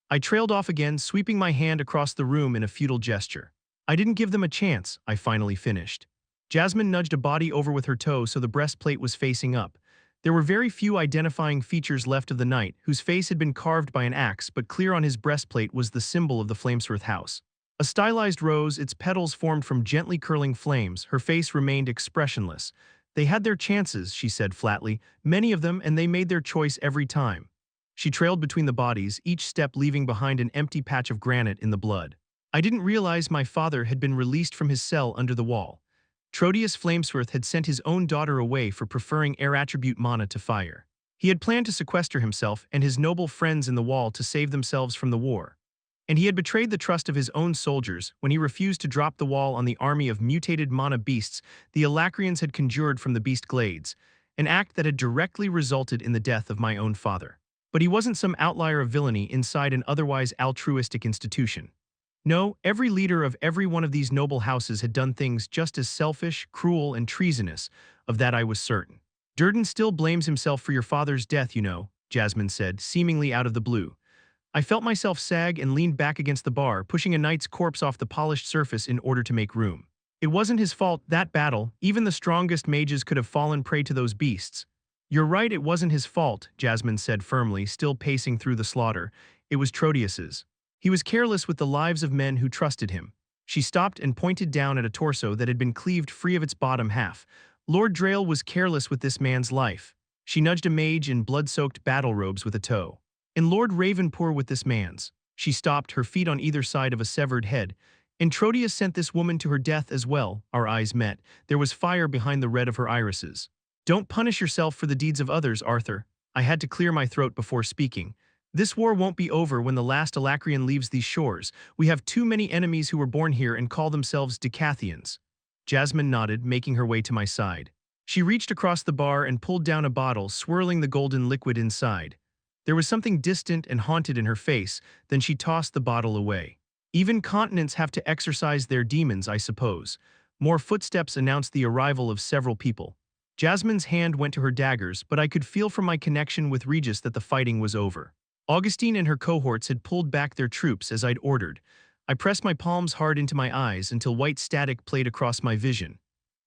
I trailed off again, sweeping my hand across the room in a futile gesture. "I didn't give them a chance," I finally finished. Jasmine nudged a body over with her toe so the breastplate was facing up. There were very few identifying features left of the knight, whose face had been carved by an axe, but clear on his breastplate was the symbol of the Flamesworth house. A stylized rose, its petals formed from gently curling flames, her face remained expressionless. "They had their chances," she said flatly, "many of them, and they made their choice every time." She trailed between the bodies, each step leaving behind an empty patch of granite in the blood. I didn't realize my father had been released from his cell under the wall. Trotius Flamesworth had sent his own daughter away for preferring air attribute mana to fire. He had planned to sequester himself and his noble friends in the wall to save themselves from the war. And he had betrayed the trust of his own soldiers when he refused to drop the wall on the army of mutated mana beasts the Alacrians had conjured from the beast glades, an act that had directly resulted in the death of my own father. But he wasn't some outlier of villainy inside an otherwise altruistic institution. No, every leader of every one of these noble houses had done things just as selfish, cruel, and treasonous. Of that I was certain. Durden still blames himself for your father's death, you know, Jasmine said, seemingly out of the blue. I felt myself sag and leaned back against the bar, pushing a knight's corpse off the polished surface in order to make room. It wasn't his fault, that battle. Even the strongest mages could have fallen prey to those beasts. You're right, it wasn't his fault, Jasmine said firmly, still pacing through the slaughter. It was Trotius's. He was careless with the lives of men who trusted him. She stopped and pointed down at a torso that had been cleaved free of its bottom half. Lord Drayle was careless with this man's life. She nudged a mage in blood-soaked battle robes with a toe. And Lord Ravenpour with this man's. She stopped, her feet on either side of a severed head. And Trotius sent this woman to her death as well. Our eyes met. There was fire behind the red of her irises. Don't punish yourself for the deeds of others, Arthur. I had to clear my throat before speaking. This war won't be over when the last Alacrian leaves these shores. We have too many enemies who were born here and call themselves Dicathians. Jasmine nodded, making her way to my side. She reached across the bar and pulled down a bottle, swirling the golden liquid inside. There was something distant and haunted in her face, then she tossed the bottle away. Even continents have to exorcise their demons, I suppose. More footsteps announced the arrival of several people. Jasmine's hand went to her daggers, but I could feel from my connection with Regis that the fighting was over. Augustine and her cohorts had pulled back their troops as I'd ordered. I pressed my palms hard into my eyes until white static played across my vision.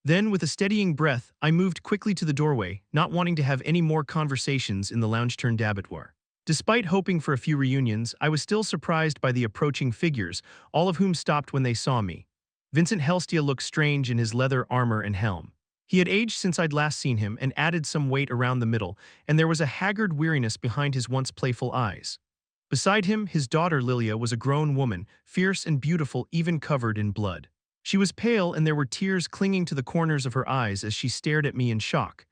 Then, with a steadying breath, I moved quickly to the doorway, not wanting to have any more conversations in the lounge-turned-abattoir. Despite hoping for a few reunions, I was still surprised by the approaching figures, all of whom stopped when they saw me. Vincent Helstia looked strange in his leather armor and helm. He had aged since I'd last seen him and added some weight around the middle, and there was a haggard weariness behind his once playful eyes. Beside him, his daughter Lilia was a grown woman, fierce and beautiful, even covered in blood. She was pale and there were tears clinging to the corners of her eyes as she stared at me in shock.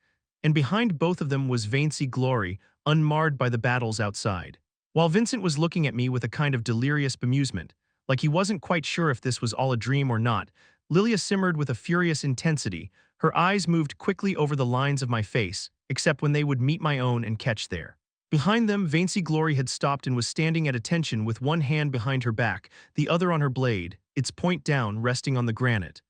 And behind both of them was Vaincy Glory, unmarred by the battles outside. While Vincent was looking at me with a kind of delirious bemusement, like he wasn't quite sure if this was all a dream or not, Lilia simmered with a furious intensity. Her eyes moved quickly over the lines of my face, except when they would meet my own and catch there. Behind them, Vaincy Glory had stopped and was standing at attention with one hand behind her back, the other on her blade, its point down, resting on the granite.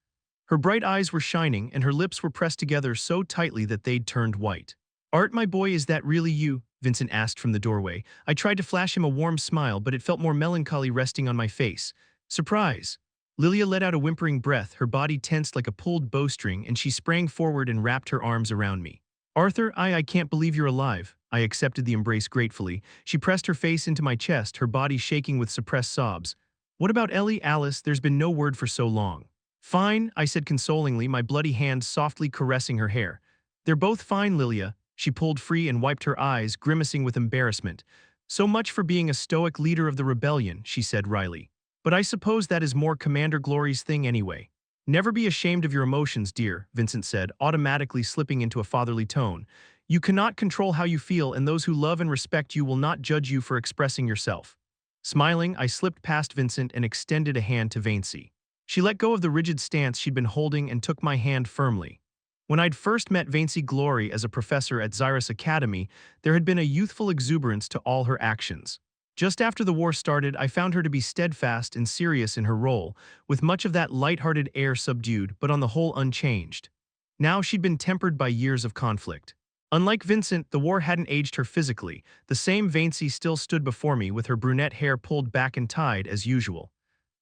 Her bright eyes were shining, and her lips were pressed together so tightly that they'd turned white. "Art, my boy, is that really you?" Vincent asked from the doorway. I tried to flash him a warm smile, but it felt more melancholy resting on my face. "Surprise!" Lilia let out a whimpering breath, her body tensed like a pulled bowstring, and she sprang forward and wrapped her arms around me. "Arthur, I can't believe you're alive." I accepted the embrace gratefully. She pressed her face into my chest, her body shaking with suppressed sobs. "What about Ellie, Alice? There's been no word for so long." "Fine," I said consolingly, my bloody hand softly caressing her hair. "They're both fine, Lilia." She pulled free and wiped her eyes, grimacing with embarrassment. "So much for being a stoic leader of the rebellion," she said wryly. "But I suppose that is more Commander Glory's thing anyway." "Never be ashamed of your emotions, dear," Vincent said, automatically slipping into a fatherly tone. "You cannot control how you feel, and those who love and respect you will not judge you for expressing yourself." Smiling, I slipped past Vincent and extended a hand to Vaincy. She let go of the rigid stance she'd been holding and took my hand firmly. When I'd first met Vaincy Glory as a professor at Xyrus Academy, there had been a youthful exuberance to all her actions. Just after the war started, I found her to be steadfast and serious in her role, with much of that light-hearted air subdued but on the whole unchanged. Now she'd been tempered by years of conflict. Unlike Vincent, the war hadn't aged her physically. The same Vaincy still stood before me with her brunette hair pulled back and tied as usual.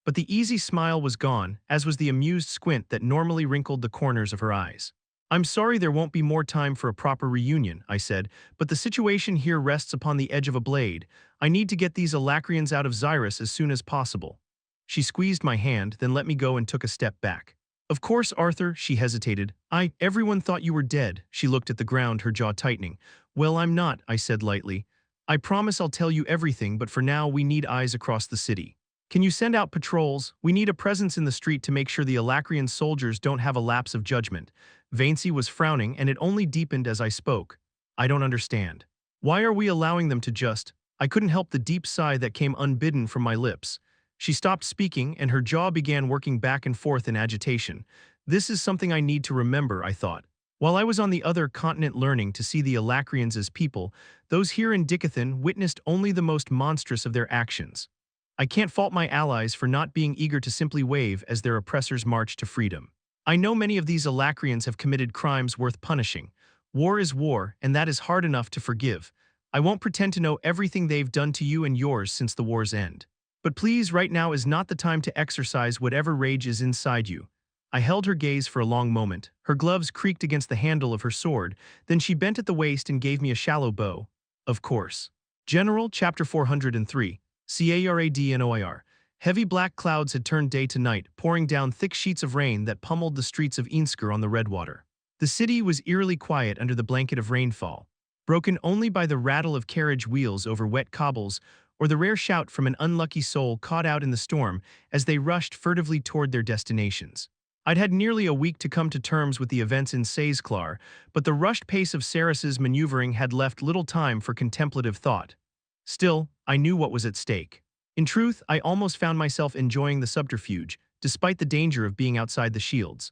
But the easy smile was gone, as was the amused squint that normally wrinkled the corners of her eyes. "I'm sorry there won't be more time for a proper reunion," I said, "but the situation here rests upon the edge of a blade. I need to get these Alacrians out of Xyrus as soon as possible." She squeezed my hand, then let me go and took a step back. "Of course, Arthur," she hesitated. Everyone thought you were dead." She looked at the ground, her jaw tightening. "Well, I'm not," I said lightly. "I promise I'll tell you everything, but for now we need eyes across the city." Can you send out patrols? We need a presence in the street to make sure the Alacrian soldiers don't have a lapse of judgment. Vaincy was frowning, and it only deepened as I spoke. I don't understand. Why are we allowing them to just— I couldn't help the deep sigh that came unbidden from my lips. She stopped speaking, and her jaw began working back and forth in agitation. This is something I need to remember, I thought. While I was on the other continent learning to see the Alacrians as people, those here in Dicathen witnessed only the most monstrous of their actions. I can't fault my allies for not being eager to simply wave as their oppressors march to freedom. I know many of these Alacrians have committed crimes worth punishing. War is war, and that is hard enough to forgive. I won't pretend to know everything they've done to you and yours since the war's end. But please, right now is not the time to exercise whatever rage is inside you. I held her gaze for a long moment. Her gloves creaked against the handle of her sword, then she bent at the waist and gave me a shallow bow. Of course. General, Chapter 403. CARADNOIR. Heavy black clouds had turned day to night, pouring down thick sheets of rain that pummeled the streets of Insker on the Redwater. The city was eerily quiet under the blanket of rainfall, broken only by the rattle of carriage wheels over wet cobbles or the rare shout from an unlucky soul caught out in the storm as they rushed furtively toward their destinations. I'd had nearly a week to come to terms with the events in Saizklar, but the rushed pace of Saris's maneuvering had left little time for contemplative thought. Still, I knew what was at stake. In truth, I almost found myself enjoying the subterfuge, despite the danger of being outside the shields.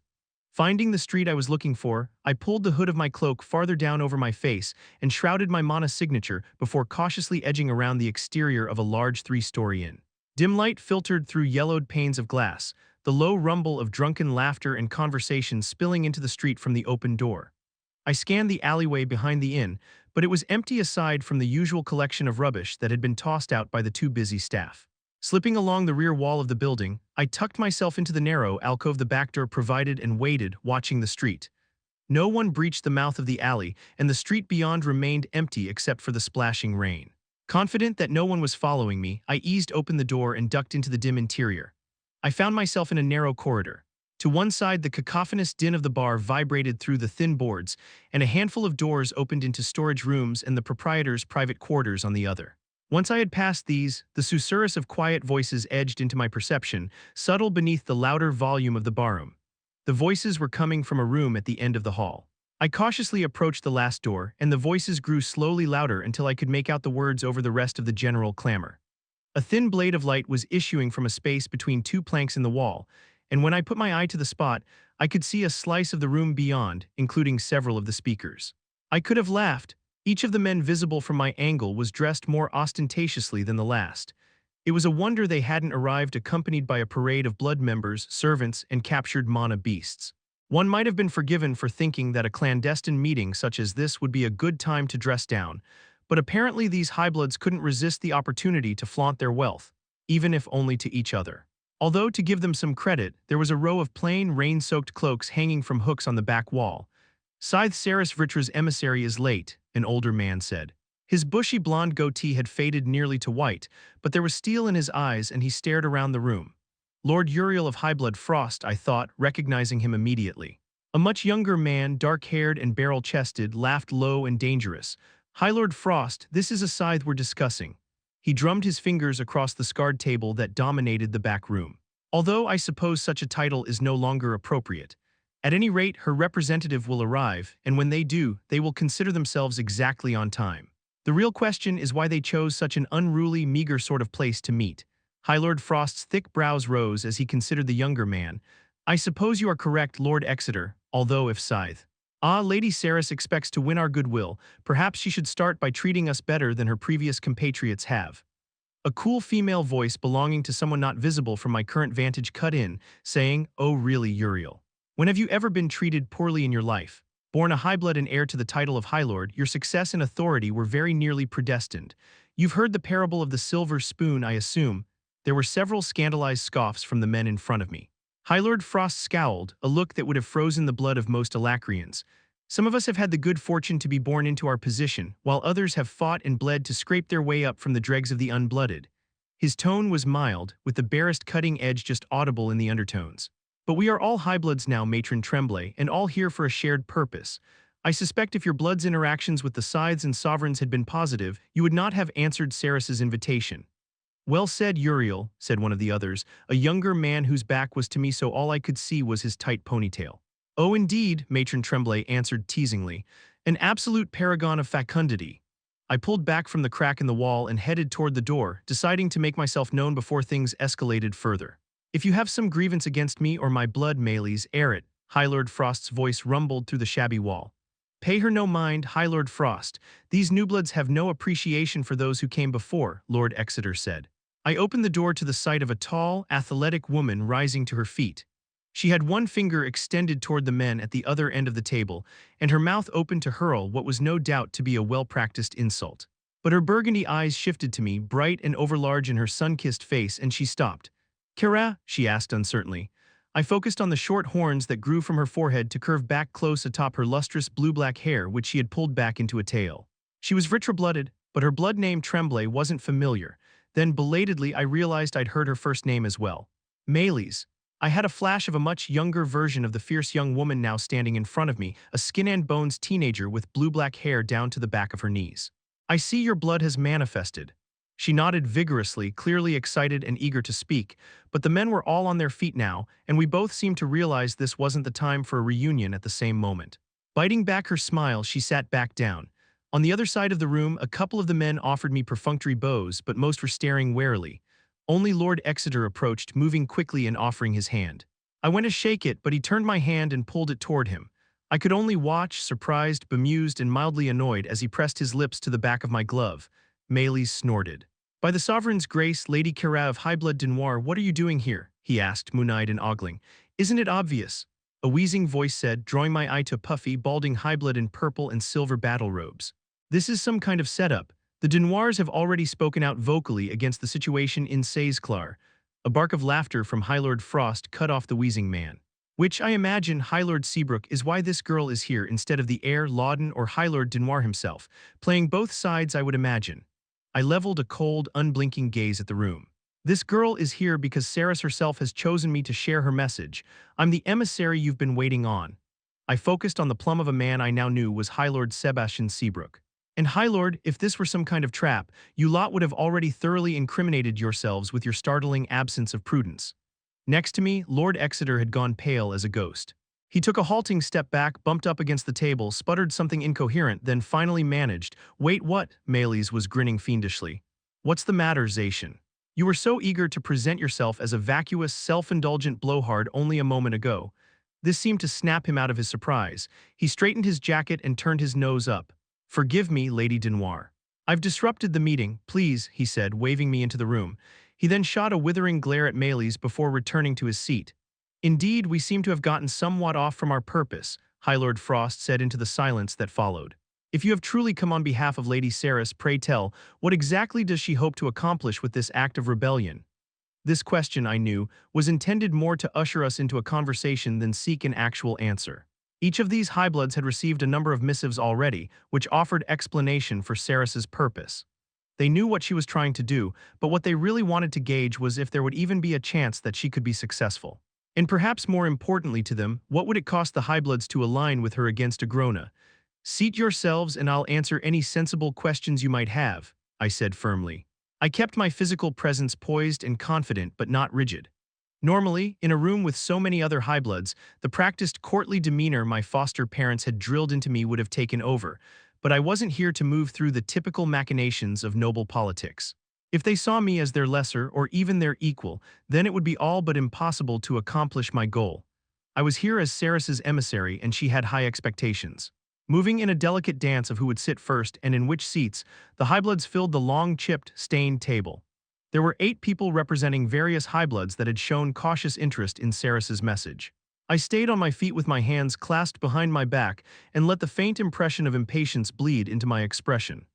Finding the street I was looking for, I pulled the hood of my cloak farther down over my face and shrouded my mana signature before cautiously edging around the exterior of a large three-story inn. Dim light filtered through yellowed panes of glass, the low rumble of drunken laughter and conversation spilling into the street from the open door. I scanned the alleyway behind the inn, but it was empty aside from the usual collection of rubbish that had been tossed out by the too busy staff. Slipping along the rear wall of the building, I tucked myself into the narrow alcove the back door provided and waited, watching the street. No one breached the mouth of the alley, and the street beyond remained empty except for the splashing rain. Confident that no one was following me, I eased open the door and ducked into the dim interior. I found myself in a narrow corridor. To one side, the cacophonous din of the bar vibrated through the thin boards, and a handful of doors opened into storage rooms and the proprietor's private quarters on the other. Once I had passed these, the susurrus of quiet voices edged into my perception, subtle beneath the louder volume of the barroom. The voices were coming from a room at the end of the hall. I cautiously approached the last door, and the voices grew slowly louder until I could make out the words over the rest of the general clamor. A thin blade of light was issuing from a space between two planks in the wall, and when I put my eye to the spot, I could see a slice of the room beyond, including several of the speakers. I could have laughed. Each of the men visible from my angle was dressed more ostentatiously than the last. It was a wonder they hadn't arrived accompanied by a parade of blood members, servants, and captured mana beasts. One might have been forgiven for thinking that a clandestine meeting such as this would be a good time to dress down, but apparently these highbloods couldn't resist the opportunity to flaunt their wealth, even if only to each other. Although, to give them some credit, there was a row of plain, rain-soaked cloaks hanging from hooks on the back wall. "Scythe Saris Vritra's emissary is late," an older man said. His bushy blonde goatee had faded nearly to white, but there was steel in his eyes and he stared around the room. Lord Uriel of Highblood Frost, I thought, recognizing him immediately. A much younger man, dark-haired and barrel-chested, laughed low and dangerous. "High Lord Frost, this is a scythe we're discussing." He drummed his fingers across the scarred table that dominated the back room. "Although I suppose such a title is no longer appropriate. At any rate, her representative will arrive, and when they do, they will consider themselves exactly on time. The real question is why they chose such an unruly, meager sort of place to meet." High Lord Frost's thick brows rose as he considered the younger man. "I suppose you are correct, Lord Exeter, although if Scythe. Ah, Lady Saris expects to win our goodwill. Perhaps she should start by treating us better than her previous compatriots have." A cool female voice belonging to someone not visible from my current vantage cut in, saying, "Oh really, Uriel? When have you ever been treated poorly in your life? Born a highblood and heir to the title of High Lord, your success and authority were very nearly predestined. You've heard the parable of the silver spoon, I assume." There were several scandalized scoffs from the men in front of me. High Lord Frost scowled, a look that would have frozen the blood of most Alacrians. "Some of us have had the good fortune to be born into our position, while others have fought and bled to scrape their way up from the dregs of the unblooded." His tone was mild, with the barest cutting edge just audible in the undertones. "But we are all highbloods now, Matron Tremblay, and all here for a shared purpose. I suspect if your blood's interactions with the scythes and sovereigns had been positive, you would not have answered Saris's invitation." Well said, Uriel, said one of the others, a younger man whose back was to me so all I could see was his tight ponytail. Oh indeed, Matron Tremblay answered teasingly, an absolute paragon of fecundity. I pulled back from the crack in the wall and headed toward the door, deciding to make myself known before things escalated further. If you have some grievance against me or my blood, Maylies, air it, High Lord Frost's voice rumbled through the shabby wall. Pay her no mind, High Lord Frost. These newbloods have no appreciation for those who came before, Lord Exeter said. I opened the door to the sight of a tall, athletic woman rising to her feet. She had one finger extended toward the men at the other end of the table, and her mouth open to hurl what was no doubt to be a well-practiced insult. But her burgundy eyes shifted to me, bright and overlarge in her sun-kissed face, and she stopped. Kara? She asked uncertainly. I focused on the short horns that grew from her forehead to curve back close atop her lustrous blue-black hair which she had pulled back into a tail. She was richer-blooded, but her blood name Tremblay wasn't familiar. Then, belatedly, I realized I'd heard her first name as well. Maylies. I had a flash of a much younger version of the fierce young woman now standing in front of me, a skin-and-bones teenager with blue-black hair down to the back of her knees. I see your blood has manifested. She nodded vigorously, clearly excited and eager to speak, but the men were all on their feet now, and we both seemed to realize this wasn't the time for a reunion at the same moment. Biting back her smile, she sat back down. On the other side of the room, a couple of the men offered me perfunctory bows, but most were staring warily. Only Lord Exeter approached, moving quickly and offering his hand. I went to shake it, but he turned my hand and pulled it toward him. I could only watch, surprised, bemused, and mildly annoyed as he pressed his lips to the back of my glove. Maylies snorted. By the Sovereign's grace, Lady Kara of High-Blood Denoir, what are you doing here? He asked, moon-eyed and ogling. Isn't it obvious? A wheezing voice said, drawing my eye to puffy, balding High-Blood in purple and silver battle robes. This is some kind of setup. The Denoirs have already spoken out vocally against the situation in Saysclar. A bark of laughter from High Lord Frost cut off the wheezing man. Which I imagine, High Lord Seabrook, is why this girl is here instead of the heir Lauden or High Lord Denoir himself, playing both sides I would imagine. I leveled a cold, unblinking gaze at the room. This girl is here because Ceres herself has chosen me to share her message. I'm the emissary you've been waiting on. I focused on the plum of a man I now knew was High Lord Sebastian Seabrook. And High Lord, if this were some kind of trap, you lot would have already thoroughly incriminated yourselves with your startling absence of prudence. Next to me, Lord Exeter had gone pale as a ghost. He took a halting step back, bumped up against the table, sputtered something incoherent, then finally managed. Wait, what? Maylies was grinning fiendishly. What's the matter, Zacian? You were so eager to present yourself as a vacuous, self-indulgent blowhard only a moment ago. This seemed to snap him out of his surprise. He straightened his jacket and turned his nose up. Forgive me, Lady Denoir. I've disrupted the meeting, please, he said, waving me into the room. He then shot a withering glare at Maylies before returning to his seat. Indeed, we seem to have gotten somewhat off from our purpose, High Lord Frost said into the silence that followed. If you have truly come on behalf of Lady Ceres, pray tell, what exactly does she hope to accomplish with this act of rebellion? This question, I knew, was intended more to usher us into a conversation than seek an actual answer. Each of these Highbloods had received a number of missives already, which offered explanation for Ceres's purpose. They knew what she was trying to do, but what they really wanted to gauge was if there would even be a chance that she could be successful. And perhaps more importantly to them, what would it cost the Highbloods to align with her against Agrona? Seat yourselves and I'll answer any sensible questions you might have, I said firmly. I kept my physical presence poised and confident but not rigid. Normally, in a room with so many other Highbloods, the practiced courtly demeanor my foster parents had drilled into me would have taken over, but I wasn't here to move through the typical machinations of noble politics. If they saw me as their lesser or even their equal, then it would be all but impossible to accomplish my goal. I was here as Ceres's emissary and she had high expectations. Moving in a delicate dance of who would sit first and in which seats, the Highbloods filled the long, chipped, stained table. There were 8 people representing various Highbloods that had shown cautious interest in Ceres's message. I stayed on my feet with my hands clasped behind my back and let the faint impression of impatience bleed into my expression.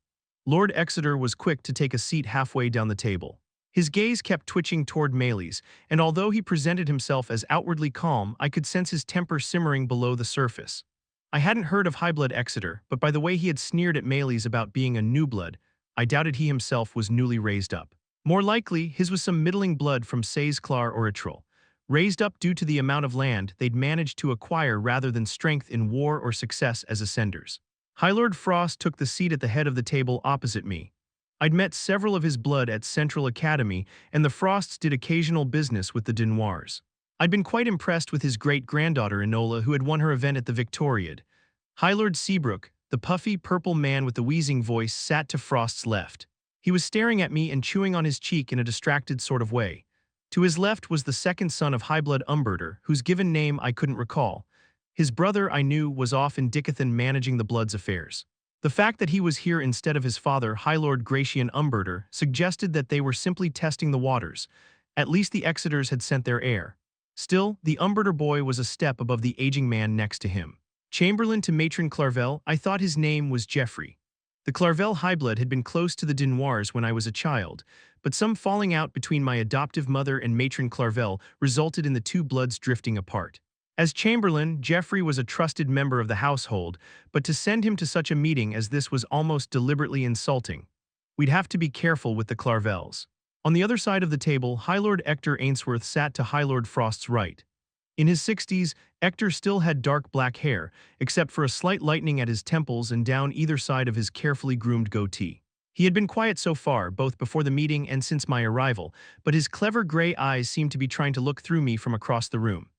Lord Exeter was quick to take a seat halfway down the table. His gaze kept twitching toward Maylies, and although he presented himself as outwardly calm, I could sense his temper simmering below the surface. I hadn't heard of Highblood Exeter, but by the way he had sneered at Maylies about being a new blood, I doubted he himself was newly raised up. More likely, his was some middling blood from Saysclar or Itril, raised up due to the amount of land they'd managed to acquire rather than strength in war or success as ascenders. High Lord Frost took the seat at the head of the table opposite me. I'd met several of his blood at Central Academy, and the Frosts did occasional business with the Denoirs. I'd been quite impressed with his great-granddaughter Enola, who had won her event at the Victoriad. High Lord Seabrook, the puffy, purple man with the wheezing voice, sat to Frost's left. He was staring at me and chewing on his cheek in a distracted sort of way. To his left was the second son of High-blood Umbertor, whose given name I couldn't recall. His brother, I knew, was off in Dicathen managing the Blood's affairs. The fact that he was here instead of his father, High Lord Gratian Umbertor, suggested that they were simply testing the waters. At least the Exeters had sent their heir. Still, the Umbertor boy was a step above the aging man next to him. Chamberlain to Matron Clarvel, I thought his name was Geoffrey. The Clarvel Highblood had been close to the Denoirs when I was a child, but some falling out between my adoptive mother and Matron Clarvel resulted in the two bloods drifting apart. As Chamberlain, Geoffrey was a trusted member of the household, but to send him to such a meeting as this was almost deliberately insulting. We'd have to be careful with the Clarvels. On the other side of the table, High Lord Ector Ainsworth sat to High Lord Frost's right. In his 60s, Ector still had dark black hair, except for a slight lightening at his temples and down either side of his carefully groomed goatee. He had been quiet so far, both before the meeting and since my arrival, but his clever gray eyes seemed to be trying to look through me from across the room.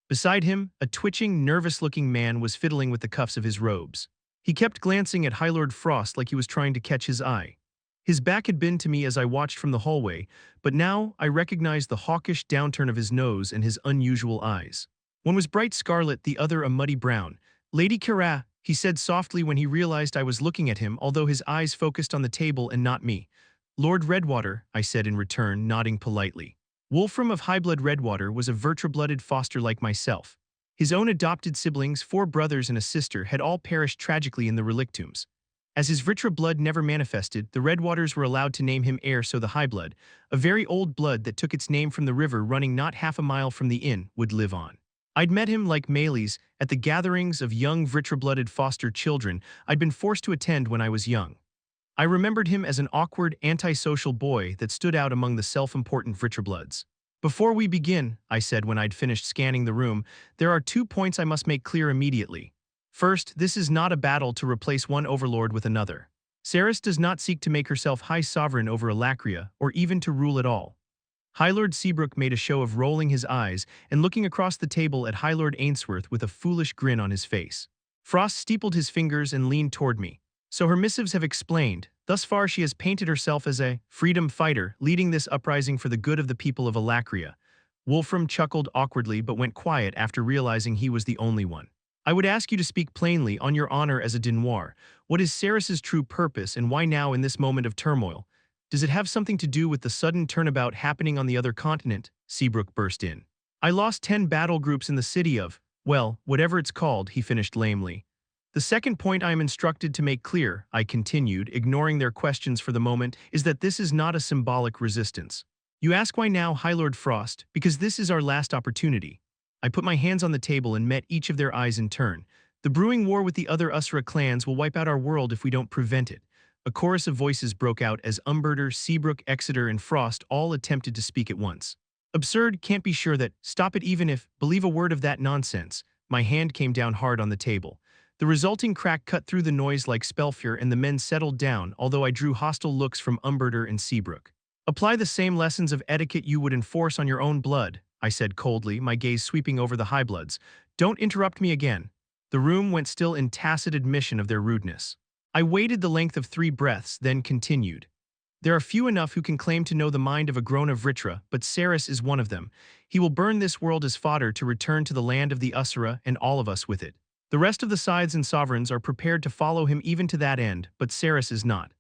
Beside him, a twitching, nervous-looking man was fiddling with the cuffs of his robes. He kept glancing at High Lord Frost like he was trying to catch his eye. His back had been to me as I watched from the hallway, but now I recognized the hawkish downturn of his nose and his unusual eyes. One was bright scarlet, the other a muddy brown. "Lady Cara," he said softly when he realized I was looking at him, although his eyes focused on the table and not me. "Lord Redwater," I said in return, nodding politely. Wolfram of Highblood Redwater was a vertra-blooded foster like myself. His own adopted siblings, 4 brothers and a sister, had all perished tragically in the relictums. As his Vritra blood never manifested, the Redwaters were allowed to name him heir, so the Highblood, a very old blood that took its name from the river running not half a mile from the inn, would live on. I'd met him, like Maylis, at the gatherings of young Vritra-blooded foster children I'd been forced to attend when I was young. I remembered him as an awkward, antisocial boy that stood out among the self-important Vritra-bloods. "Before we begin," I said when I'd finished scanning the room, "there are 2 points I must make clear immediately. First, this is not a battle to replace one overlord with another. Ceres does not seek to make herself High Sovereign over Alacria, or even to rule at all." High Lord Seabrook made a show of rolling his eyes and looking across the table at High Lord Ainsworth with a foolish grin on his face. Frost steepled his fingers and leaned toward me. "So her missives have explained. Thus far she has painted herself as a freedom fighter, leading this uprising for the good of the people of Alacria." Wolfram chuckled awkwardly but went quiet after realizing he was the only one. "I would ask you to speak plainly, on your honor as a Denoir. What is Ceres's true purpose, and why now in this moment of turmoil? Does it have something to do with the sudden turnabout happening on the other continent?" Seabrook burst in. "I lost 10 battle groups in the city of, well, whatever it's called," he finished lamely. "The second point I am instructed to make clear," I continued, ignoring their questions for the moment, "is that this is not a symbolic resistance. You ask why now, High Lord Frost? Because this is our last opportunity." I put my hands on the table and met each of their eyes in turn. "The brewing war with the other Usura clans will wipe out our world if we don't prevent it." A chorus of voices broke out as Umbertor, Seabrook, Exeter, and Frost all attempted to speak at once. "Absurd, can't be sure that, stop it even if, believe a word of that nonsense." My hand came down hard on the table. The resulting crack cut through the noise like spellfear, and the men settled down, although I drew hostile looks from Umbertor and Seabrook. "Apply the same lessons of etiquette you would enforce on your own blood," I said coldly, my gaze sweeping over the Highbloods. "Don't interrupt me again." The room went still in tacit admission of their rudeness. I waited the length of 3 breaths, then continued. "There are few enough who can claim to know the mind of a grown of Vritra, but Ceres is one of them. He will burn this world as fodder to return to the land of the Usura, and all of us with it. The rest of the Scythes and Sovereigns are prepared to follow him even to that end, but Ceres is not.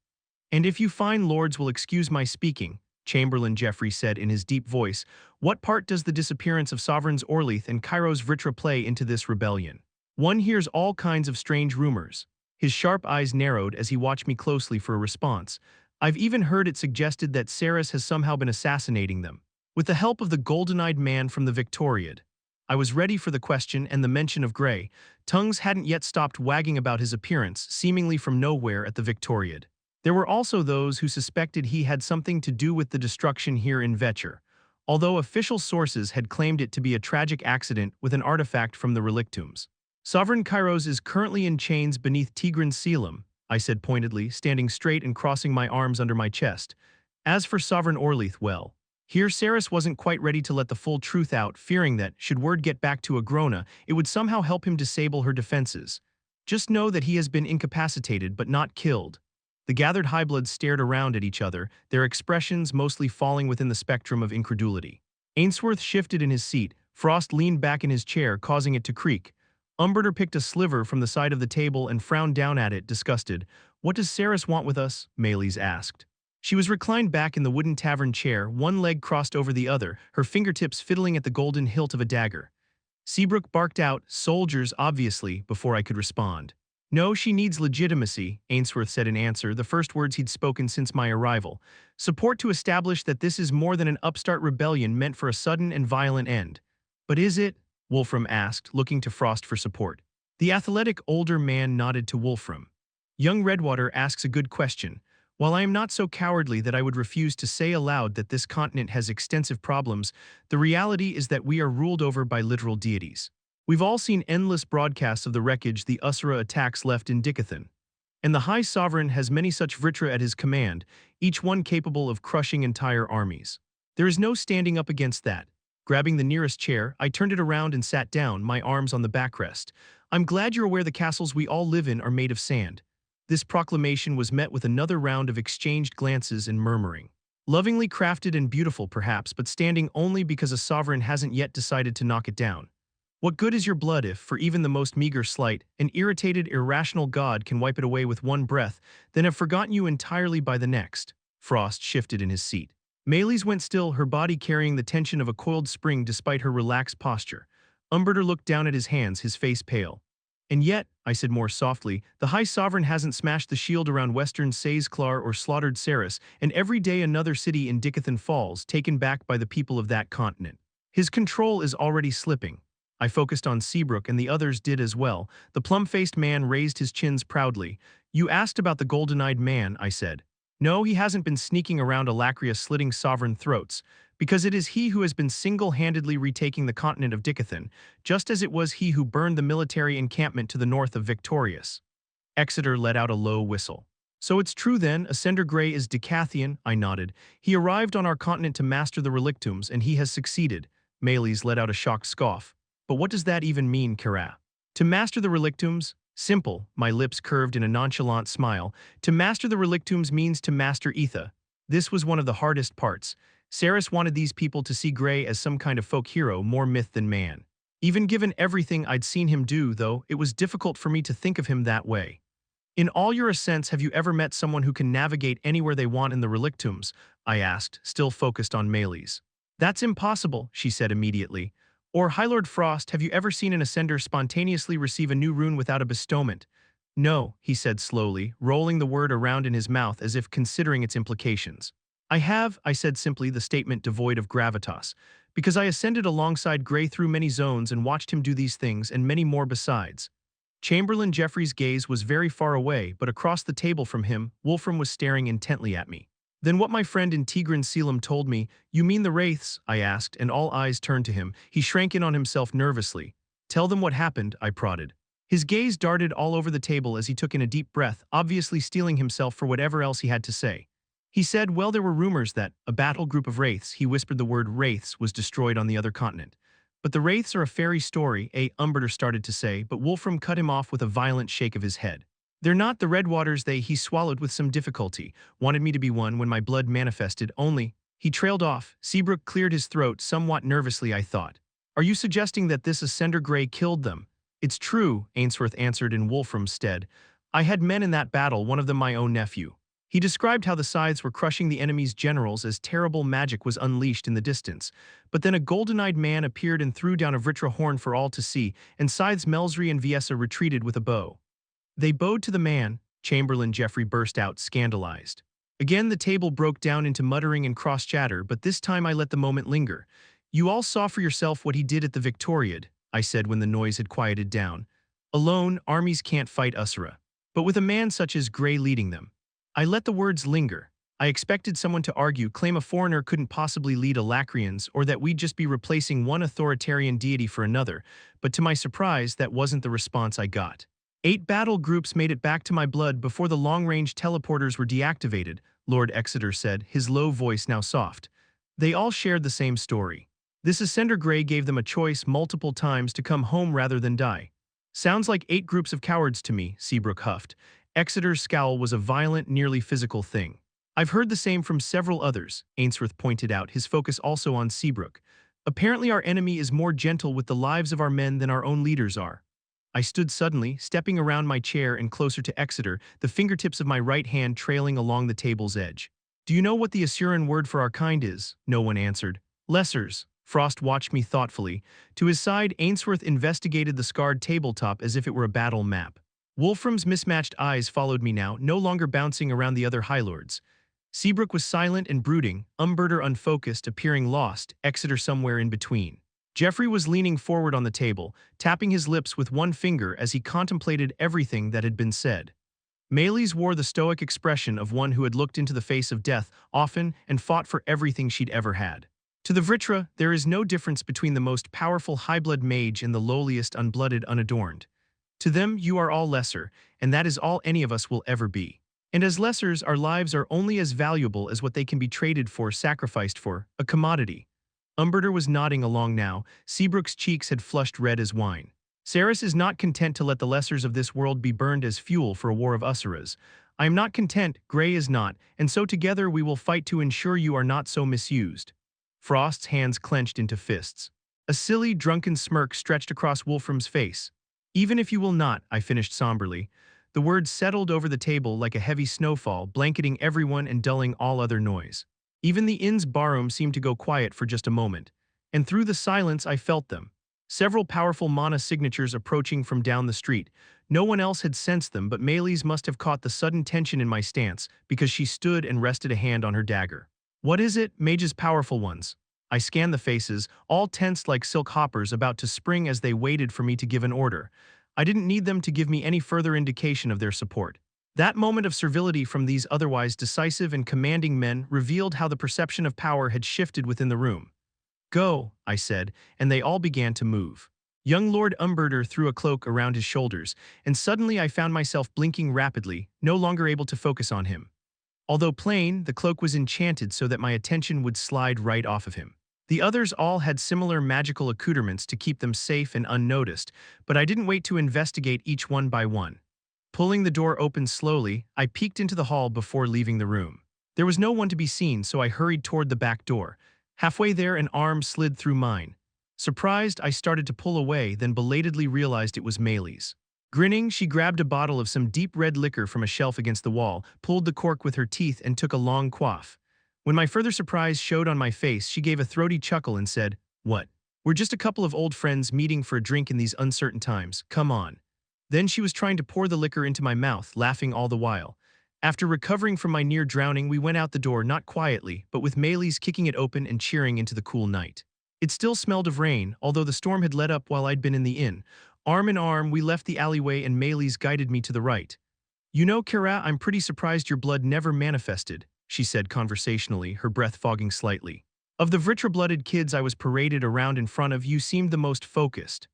And if you fine lords will excuse my speaking," Chamberlain Geoffrey said in his deep voice, "what part does the disappearance of Sovereigns Orleith and Kairos Vritra play into this rebellion? One hears all kinds of strange rumors." His sharp eyes narrowed as he watched me closely for a response. "I've even heard it suggested that Ceres has somehow been assassinating them, with the help of the golden-eyed man from the Victoriad." I was ready for the question and the mention of Grey. Tongues hadn't yet stopped wagging about his appearance, seemingly from nowhere at the Victoriad. There were also those who suspected he had something to do with the destruction here in Vetcher, although official sources had claimed it to be a tragic accident with an artifact from the relictums. "Sovereign Kairos is currently in chains beneath Tigran Selim," I said pointedly, standing straight and crossing my arms under my chest. As for Sovereign Orleath, well. Here Saris wasn't quite ready to let the full truth out, fearing that, should word get back to Agrona, it would somehow help him disable her defenses. Just know that he has been incapacitated but not killed. The gathered highbloods stared around at each other, their expressions mostly falling within the spectrum of incredulity. Ainsworth shifted in his seat, Frost leaned back in his chair, causing it to creak. Umberter picked a sliver from the side of the table and frowned down at it, disgusted. "What does Saris want with us?" Maylis asked. She was reclined back in the wooden tavern chair, one leg crossed over the other, her fingertips fiddling at the golden hilt of a dagger. Seabrook barked out, "Soldiers, obviously," before I could respond. "No, she needs legitimacy," Ainsworth said in answer, the first words he'd spoken since my arrival. "Support to establish that this is more than an upstart rebellion meant for a sudden and violent end." "But is it?" Wolfram asked, looking to Frost for support. The athletic older man nodded to Wolfram. "Young Redwater asks a good question. While I am not so cowardly that I would refuse to say aloud that this continent has extensive problems, the reality is that we are ruled over by literal deities. We've all seen endless broadcasts of the wreckage the Usura attacks left in Dicathen. And the High Sovereign has many such Vritra at his command, each one capable of crushing entire armies. There is no standing up against that." Grabbing the nearest chair, I turned it around and sat down, my arms on the backrest. "I'm glad you're aware the castles we all live in are made of sand." This proclamation was met with another round of exchanged glances and murmuring. "Lovingly crafted and beautiful perhaps, but standing only because a sovereign hasn't yet decided to knock it down. What good is your blood if, for even the most meager slight, an irritated, irrational god can wipe it away with one breath, then have forgotten you entirely by the next?" Frost shifted in his seat. Maylis went still, her body carrying the tension of a coiled spring despite her relaxed posture. Umberter looked down at his hands, his face pale. "And yet," I said more softly, "the High Sovereign hasn't smashed the shield around western Saizclar or slaughtered Saris, and every day another city in Dicathen falls, taken back by the people of that continent. His control is already slipping." I focused on Seabrook, and the others did as well. The plum-faced man raised his chins proudly. "You asked about the golden-eyed man," I said. "No, he hasn't been sneaking around Alacria slitting sovereign throats, because it is he who has been single-handedly retaking the continent of Dicathen, just as it was he who burned the military encampment to the north of Victorious." Exeter let out a low whistle. "So it's true then, Ascender Grey is Dicathian," I nodded. "He arrived on our continent to master the relictums, and he has succeeded." Maylis let out a shocked scoff. "But what does that even mean, Kara?" "To master the relictums? Simple," my lips curved in a nonchalant smile. "To master the relictums means to master Etha. This was one of the hardest parts. Saris wanted these people to see Grey as some kind of folk hero, more myth than man. Even given everything I'd seen him do, though, it was difficult for me to think of him that way." "In all your ascents, have you ever met someone who can navigate anywhere they want in the relictums?" I asked, still focused on Maylis. "That's impossible," she said immediately. "Or, High Lord Frost, have you ever seen an Ascender spontaneously receive a new rune without a bestowment?" "No," he said slowly, rolling the word around in his mouth as if considering its implications. "I have," I said simply, the statement devoid of gravitas, "because I ascended alongside Grey through many zones and watched him do these things and many more besides." Chamberlain Jeffrey's gaze was very far away, but across the table from him, Wolfram was staring intently at me. "Then what my friend in Tigran Selim told me, you mean the Wraiths?" I asked, and all eyes turned to him. He shrank in on himself nervously. "Tell them what happened," I prodded. His gaze darted all over the table as he took in a deep breath, obviously steeling himself for whatever else he had to say. He said, "Well, there were rumors that a battle group of Wraiths," he whispered the word Wraiths, "was destroyed on the other continent. But the Wraiths are a fairy story," Umberter started to say, but Wolfram cut him off with a violent shake of his head. "They're not the Redwaters he swallowed with some difficulty, wanted me to be one when my blood manifested, only." He trailed off. Seabrook cleared his throat somewhat nervously, I thought. "Are you suggesting that this Ascender Grey killed them?" "It's true," Ainsworth answered in Wolfram's stead. "I had men in that battle, one of them my own nephew." He described how the Scythes were crushing the enemy's generals as terrible magic was unleashed in the distance. But then a golden-eyed man appeared and threw down a Vritra horn for all to see, and Scythes Melsry and Viessa retreated with a bow. "They bowed to the man," Chamberlain Jeffrey burst out, scandalized. Again the table broke down into muttering and cross-chatter, but this time I let the moment linger. "You all saw for yourself what he did at the Victoriad," I said when the noise had quieted down. "Alone, armies can't fight Usura. But with a man such as Grey leading them." I let the words linger. I expected someone to argue, claim a foreigner couldn't possibly lead Alacrians, or that we'd just be replacing one authoritarian deity for another, but to my surprise, that wasn't the response I got. 8 battle groups made it back to my blood before the long-range teleporters were deactivated, Lord Exeter said, his low voice now soft. They all shared the same story. This Ascender Grey gave them a choice multiple times to come home rather than die. Sounds like 8 groups of cowards to me, Seabrook huffed. Exeter's scowl was a violent, nearly physical thing. I've heard the same from several others, Ainsworth pointed out, his focus also on Seabrook. Apparently our enemy is more gentle with the lives of our men than our own leaders are. I stood suddenly, stepping around my chair and closer to Exeter, the fingertips of my right hand trailing along the table's edge. Do you know what the Assyrian word for our kind is? No one answered. Lessers. Frost watched me thoughtfully. To his side, Ainsworth investigated the scarred tabletop as if it were a battle map. Wolfram's mismatched eyes followed me now, no longer bouncing around the other High Lords. Seabrook was silent and brooding, Umberter unfocused, appearing lost, Exeter somewhere in between. Geoffrey was leaning forward on the table, tapping his lips with one finger as he contemplated everything that had been said. Maylis wore the stoic expression of one who had looked into the face of death often and fought for everything she'd ever had. To the Vritra, there is no difference between the most powerful high-blood mage and the lowliest unblooded unadorned. To them, you are all lesser, and that is all any of us will ever be. And as lessers, our lives are only as valuable as what they can be traded for, sacrificed for, a commodity. Umberter was nodding along now. Seabrook's cheeks had flushed red as wine. Saris is not content to let the lessers of this world be burned as fuel for a war of Usuras. I am not content, Grey is not, and so together we will fight to ensure you are not so misused. Frost's hands clenched into fists. A silly, drunken smirk stretched across Wolfram's face. Even if you will not, I finished somberly. The words settled over the table like a heavy snowfall, blanketing everyone and dulling all other noise. Even the inn's barroom seemed to go quiet for just a moment, and through the silence I felt them. Several powerful mana signatures approaching from down the street. No one else had sensed them, but Maylis must have caught the sudden tension in my stance because she stood and rested a hand on her dagger. What is it? Mage's powerful ones. I scanned the faces, all tensed like silk hoppers about to spring as they waited for me to give an order. I didn't need them to give me any further indication of their support. That moment of servility from these otherwise decisive and commanding men revealed how the perception of power had shifted within the room. Go, I said, and they all began to move. Young Lord Umberter threw a cloak around his shoulders, and suddenly I found myself blinking rapidly, no longer able to focus on him. Although plain, the cloak was enchanted so that my attention would slide right off of him. The others all had similar magical accoutrements to keep them safe and unnoticed, but I didn't wait to investigate each one by one. Pulling the door open slowly, I peeked into the hall before leaving the room. There was no one to be seen, so I hurried toward the back door. Halfway there, an arm slid through mine. Surprised, I started to pull away, then belatedly realized it was Maylis. Grinning, she grabbed a bottle of some deep red liquor from a shelf against the wall, pulled the cork with her teeth, and took a long quaff. When my further surprise showed on my face, she gave a throaty chuckle and said, "What? We're just a couple of old friends meeting for a drink in these uncertain times. Come on." Then she was trying to pour the liquor into my mouth, laughing all the while. After recovering from my near drowning, we went out the door not quietly, but with Maylis kicking it open and cheering into the cool night. It still smelled of rain, although the storm had let up while I'd been in the inn. Arm in arm, we left the alleyway and Maylis guided me to the right. "You know, Kara, I'm pretty surprised your blood never manifested," she said conversationally, her breath fogging slightly. "Of the Vritra-blooded kids I was paraded around in front of, you seemed the most focused."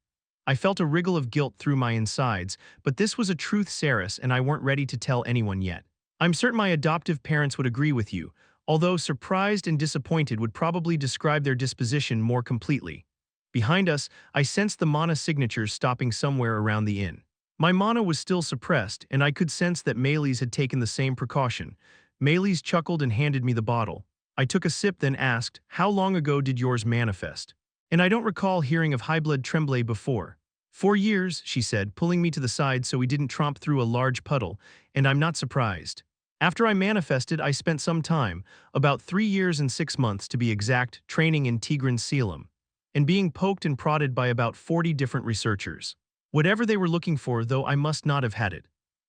I felt a wriggle of guilt through my insides, but this was a truth, Saris, and I weren't ready to tell anyone yet. I'm certain my adoptive parents would agree with you, although surprised and disappointed would probably describe their disposition more completely. Behind us, I sensed the mana signatures stopping somewhere around the inn. My mana was still suppressed, and I could sense that Maylis had taken the same precaution. Maylis chuckled and handed me the bottle. I took a sip, then asked, "How long ago did yours manifest?" "And I don't recall hearing of high-blood tremblay before." "4 years," she said, pulling me to the side so we didn't tromp through a large puddle, "and I'm not surprised. After I manifested, I spent some time, about 3 years and 6 months to be exact, training in Tigran Selim, and being poked and prodded by about 40 different researchers. Whatever they were looking for, though, I must not have had it.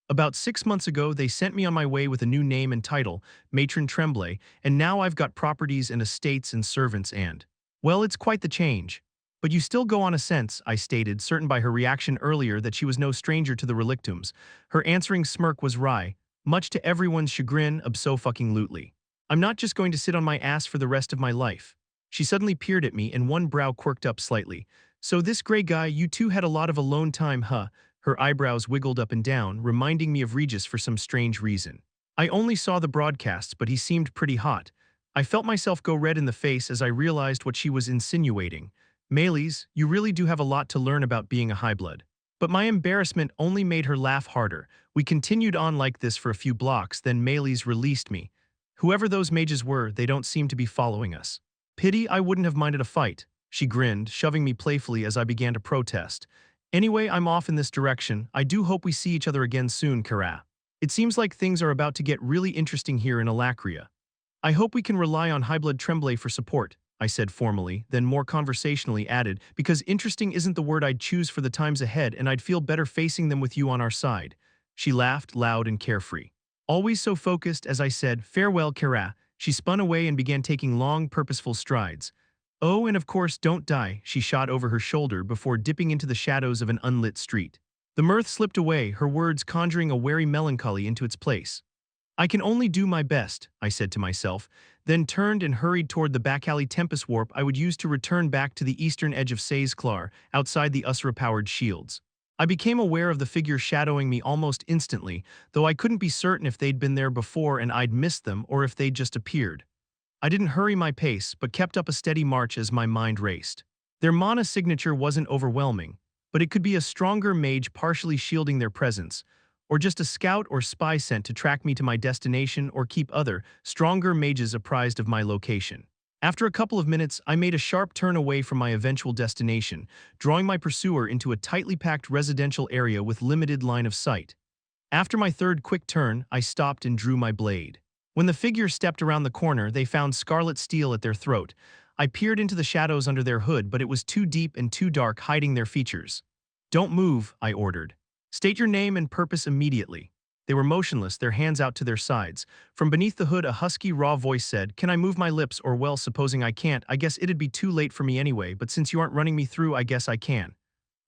About 6 months ago, they sent me on my way with a new name and title, Matron Tremblay, and now I've got properties and estates and servants and... Well, it's quite the change. But you still go on a sense," I stated, certain by her reaction earlier that she was no stranger to the relictums. Her answering smirk was wry, much to everyone's chagrin, abso-fucking-lutely. "I'm not just going to sit on my ass for the rest of my life." She suddenly peered at me and one brow quirked up slightly. "So this gray guy, you two had a lot of alone time, huh?" Her eyebrows wiggled up and down, reminding me of Regis for some strange reason. I only saw the broadcasts, but he seemed pretty hot. I felt myself go red in the face as I realized what she was insinuating. Maylis, you really do have a lot to learn about being a highblood. But my embarrassment only made her laugh harder. We continued on like this for a few blocks, then Maylis released me. Whoever those mages were, they don't seem to be following us. Pity I wouldn't have minded a fight. She grinned, shoving me playfully as I began to protest. Anyway, I'm off in this direction. I do hope we see each other again soon, Kara. It seems like things are about to get really interesting here in Alacria. I hope we can rely on Highblood Tremblay for support, I said formally, then more conversationally added, because interesting isn't the word I'd choose for the times ahead and I'd feel better facing them with you on our side. She laughed, loud and carefree. Always so focused, as I said, farewell, Kara. She spun away and began taking long, purposeful strides. Oh, and of course, don't die, she shot over her shoulder before dipping into the shadows of an unlit street. The mirth slipped away, her words conjuring a wary melancholy into its place. I can only do my best, I said to myself, then turned and hurried toward the back alley Tempest Warp I would use to return back to the eastern edge of Says-Clar, outside the Usra-powered shields. I became aware of the figure shadowing me almost instantly, though I couldn't be certain if they'd been there before and I'd missed them or if they'd just appeared. I didn't hurry my pace, but kept up a steady march as my mind raced. Their mana signature wasn't overwhelming, but it could be a stronger mage partially shielding their presence, or just a scout or spy sent to track me to my destination or keep other, stronger mages apprised of my location. After a couple of minutes, I made a sharp turn away from my eventual destination, drawing my pursuer into a tightly packed residential area with limited line of sight. After my third quick turn, I stopped and drew my blade. When the figure stepped around the corner, they found scarlet steel at their throat. I peered into the shadows under their hood, but it was too deep and too dark, hiding their features. Don't move, I ordered. State your name and purpose immediately. They were motionless, their hands out to their sides. From beneath the hood, a husky, raw voice said, "Can I move my lips, or well, supposing I can't, I guess it'd be too late for me anyway, but since you aren't running me through, I guess I can."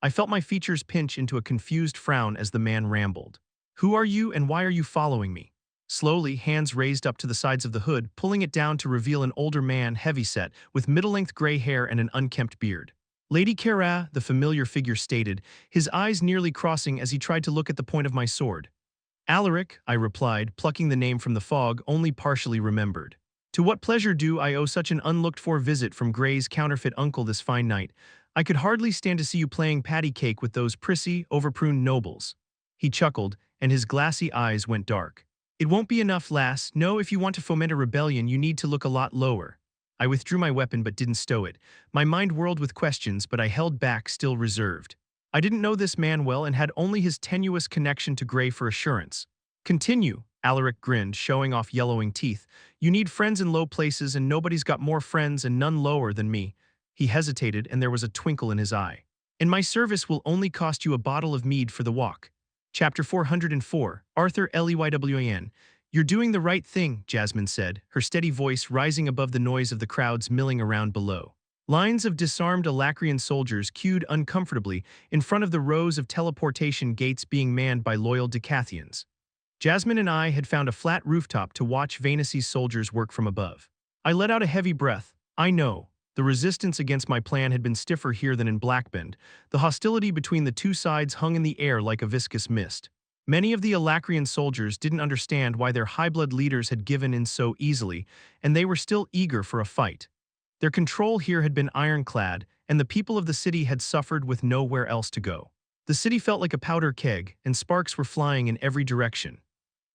I felt my features pinch into a confused frown as the man rambled. "Who are you and why are you following me?" Slowly, hands raised up to the sides of the hood, pulling it down to reveal an older man, heavyset, with middle-length gray hair and an unkempt beard. "Lady Kara," the familiar figure stated, his eyes nearly crossing as he tried to look at the point of my sword. "Alaric," I replied, plucking the name from the fog, only partially remembered. "To what pleasure do I owe such an unlooked-for visit from Gray's counterfeit uncle this fine night? I could hardly stand to see you playing patty cake with those prissy, overpruned nobles." He chuckled, and his glassy eyes went dark. "It won't be enough, lass. No, if you want to foment a rebellion, you need to look a lot lower." I withdrew my weapon but didn't stow it. My mind whirled with questions, but I held back, still reserved. I didn't know this man well and had only his tenuous connection to Gray for assurance. "Continue," Alaric grinned, showing off yellowing teeth. "You need friends in low places, and nobody's got more friends and none lower than me." He hesitated, and there was a twinkle in his eye. "And my service will only cost you a bottle of mead for the walk." Chapter 404, Arthur Leywin. "You're doing the right thing," Jasmine said, her steady voice rising above the noise of the crowds milling around below. Lines of disarmed Alacrian soldiers queued uncomfortably in front of the rows of teleportation gates being manned by loyal Dicathenians. Jasmine and I had found a flat rooftop to watch Vainacy's soldiers work from above. I let out a heavy breath. I know. The resistance against my plan had been stiffer here than in Blackbend. The hostility between the two sides hung in the air like a viscous mist. Many of the Alacrian soldiers didn't understand why their high-blood leaders had given in so easily, and they were still eager for a fight. Their control here had been ironclad, and the people of the city had suffered with nowhere else to go. The city felt like a powder keg, and sparks were flying in every direction.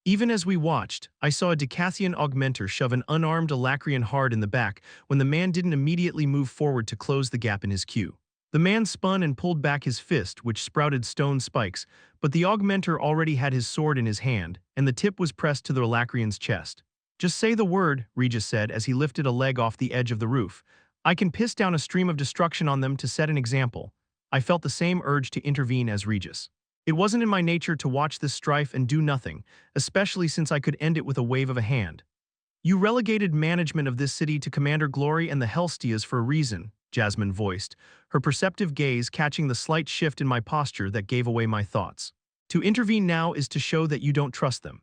Even as we watched, I saw a Dicathen augmenter shove an unarmed Alacrian hard in the back when the man didn't immediately move forward to close the gap in his queue. The man spun and pulled back his fist, which sprouted stone spikes, but the augmenter already had his sword in his hand, and the tip was pressed to the Alacrian's chest. "Just say the word," Regis said as he lifted a leg off the edge of the roof. "I can piss down a stream of destruction on them to set an example." I felt the same urge to intervene as Regis. It wasn't in my nature to watch this strife and do nothing, especially since I could end it with a wave of a hand. "You relegated management of this city to Commander Glory and the Hellsteas for a reason," Jasmine voiced, her perceptive gaze catching the slight shift in my posture that gave away my thoughts. "To intervene now is to show that you don't trust them."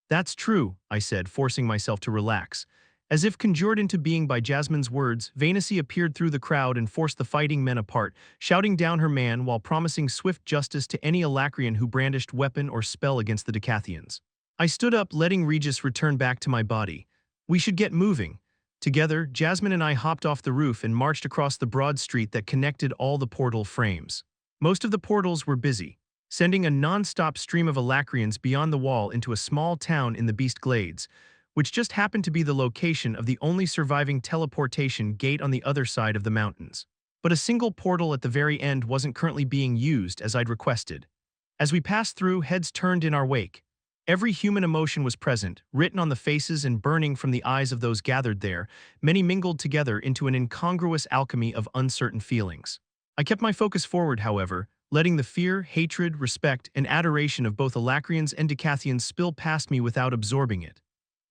"That's true," I said, forcing myself to relax. As if conjured into being by Jasmine's words, Vainacy appeared through the crowd and forced the fighting men apart, shouting down her man while promising swift justice to any Alacrian who brandished weapon or spell against the Dicathians. I stood up, letting Regis return back to my body. We should get moving. Together, Jasmine and I hopped off the roof and marched across the broad street that connected all the portal frames. Most of the portals were busy, sending a non-stop stream of Alacrians beyond the wall into a small town in the Beast Glades, which just happened to be the location of the only surviving teleportation gate on the other side of the mountains. But a single portal at the very end wasn't currently being used as I'd requested. As we passed through, heads turned in our wake. Every human emotion was present, written on the faces and burning from the eyes of those gathered there, many mingled together into an incongruous alchemy of uncertain feelings. I kept my focus forward, however, letting the fear, hatred, respect, and adoration of both Alacrians and Dicathians spill past me without absorbing it.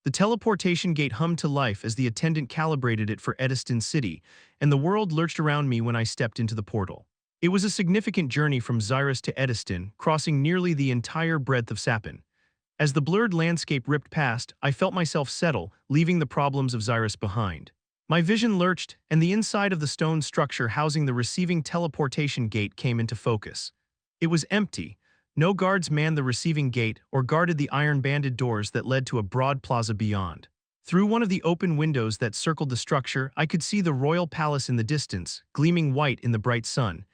The teleportation gate hummed to life as the attendant calibrated it for Ediston City, and the world lurched around me when I stepped into the portal. It was a significant journey from Xyrus to Ediston, crossing nearly the entire breadth of Sapin. As the blurred landscape ripped past, I felt myself settle, leaving the problems of Xyrus behind. My vision lurched, and the inside of the stone structure housing the receiving teleportation gate came into focus. It was empty. No guards manned the receiving gate or guarded the iron-banded doors that led to a broad plaza beyond. Through one of the open windows that circled the structure, I could see the royal palace in the distance, gleaming white in the bright sun.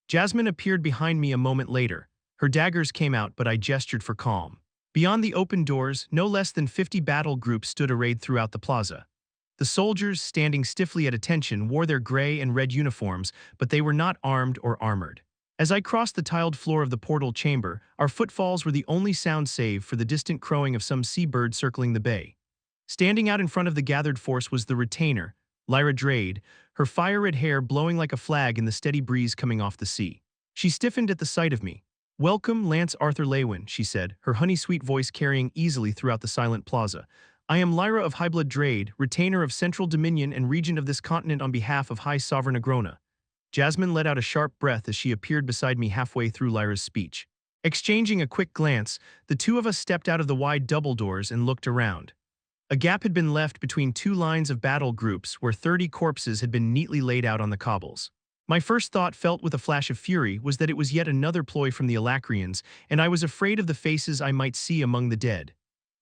Jasmine appeared behind me a moment later. Her daggers came out, but I gestured for calm. Beyond the open doors, no less than 50 battle groups stood arrayed throughout the plaza. The soldiers, standing stiffly at attention, wore their gray and red uniforms, but they were not armed or armored. As I crossed the tiled floor of the portal chamber, our footfalls were the only sound save for the distant crowing of some seabird circling the bay. Standing out in front of the gathered force was the retainer, Lyra Drade, her fire-red hair blowing like a flag in the steady breeze coming off the sea. She stiffened at the sight of me. "Welcome, Lance Arthur Leywin," she said, her honey-sweet voice carrying easily throughout the silent plaza. "I am Lyra of Highblood Drade, retainer of Central Dominion and regent of this continent on behalf of High Sovereign Agrona." Jasmine let out a sharp breath as she appeared beside me halfway through Lyra's speech. Exchanging a quick glance, the two of us stepped out of the wide double doors and looked around. A gap had been left between two lines of battle groups where 30 corpses had been neatly laid out on the cobbles. My first thought, felt with a flash of fury, was that it was yet another ploy from the Alacrians, and I was afraid of the faces I might see among the dead.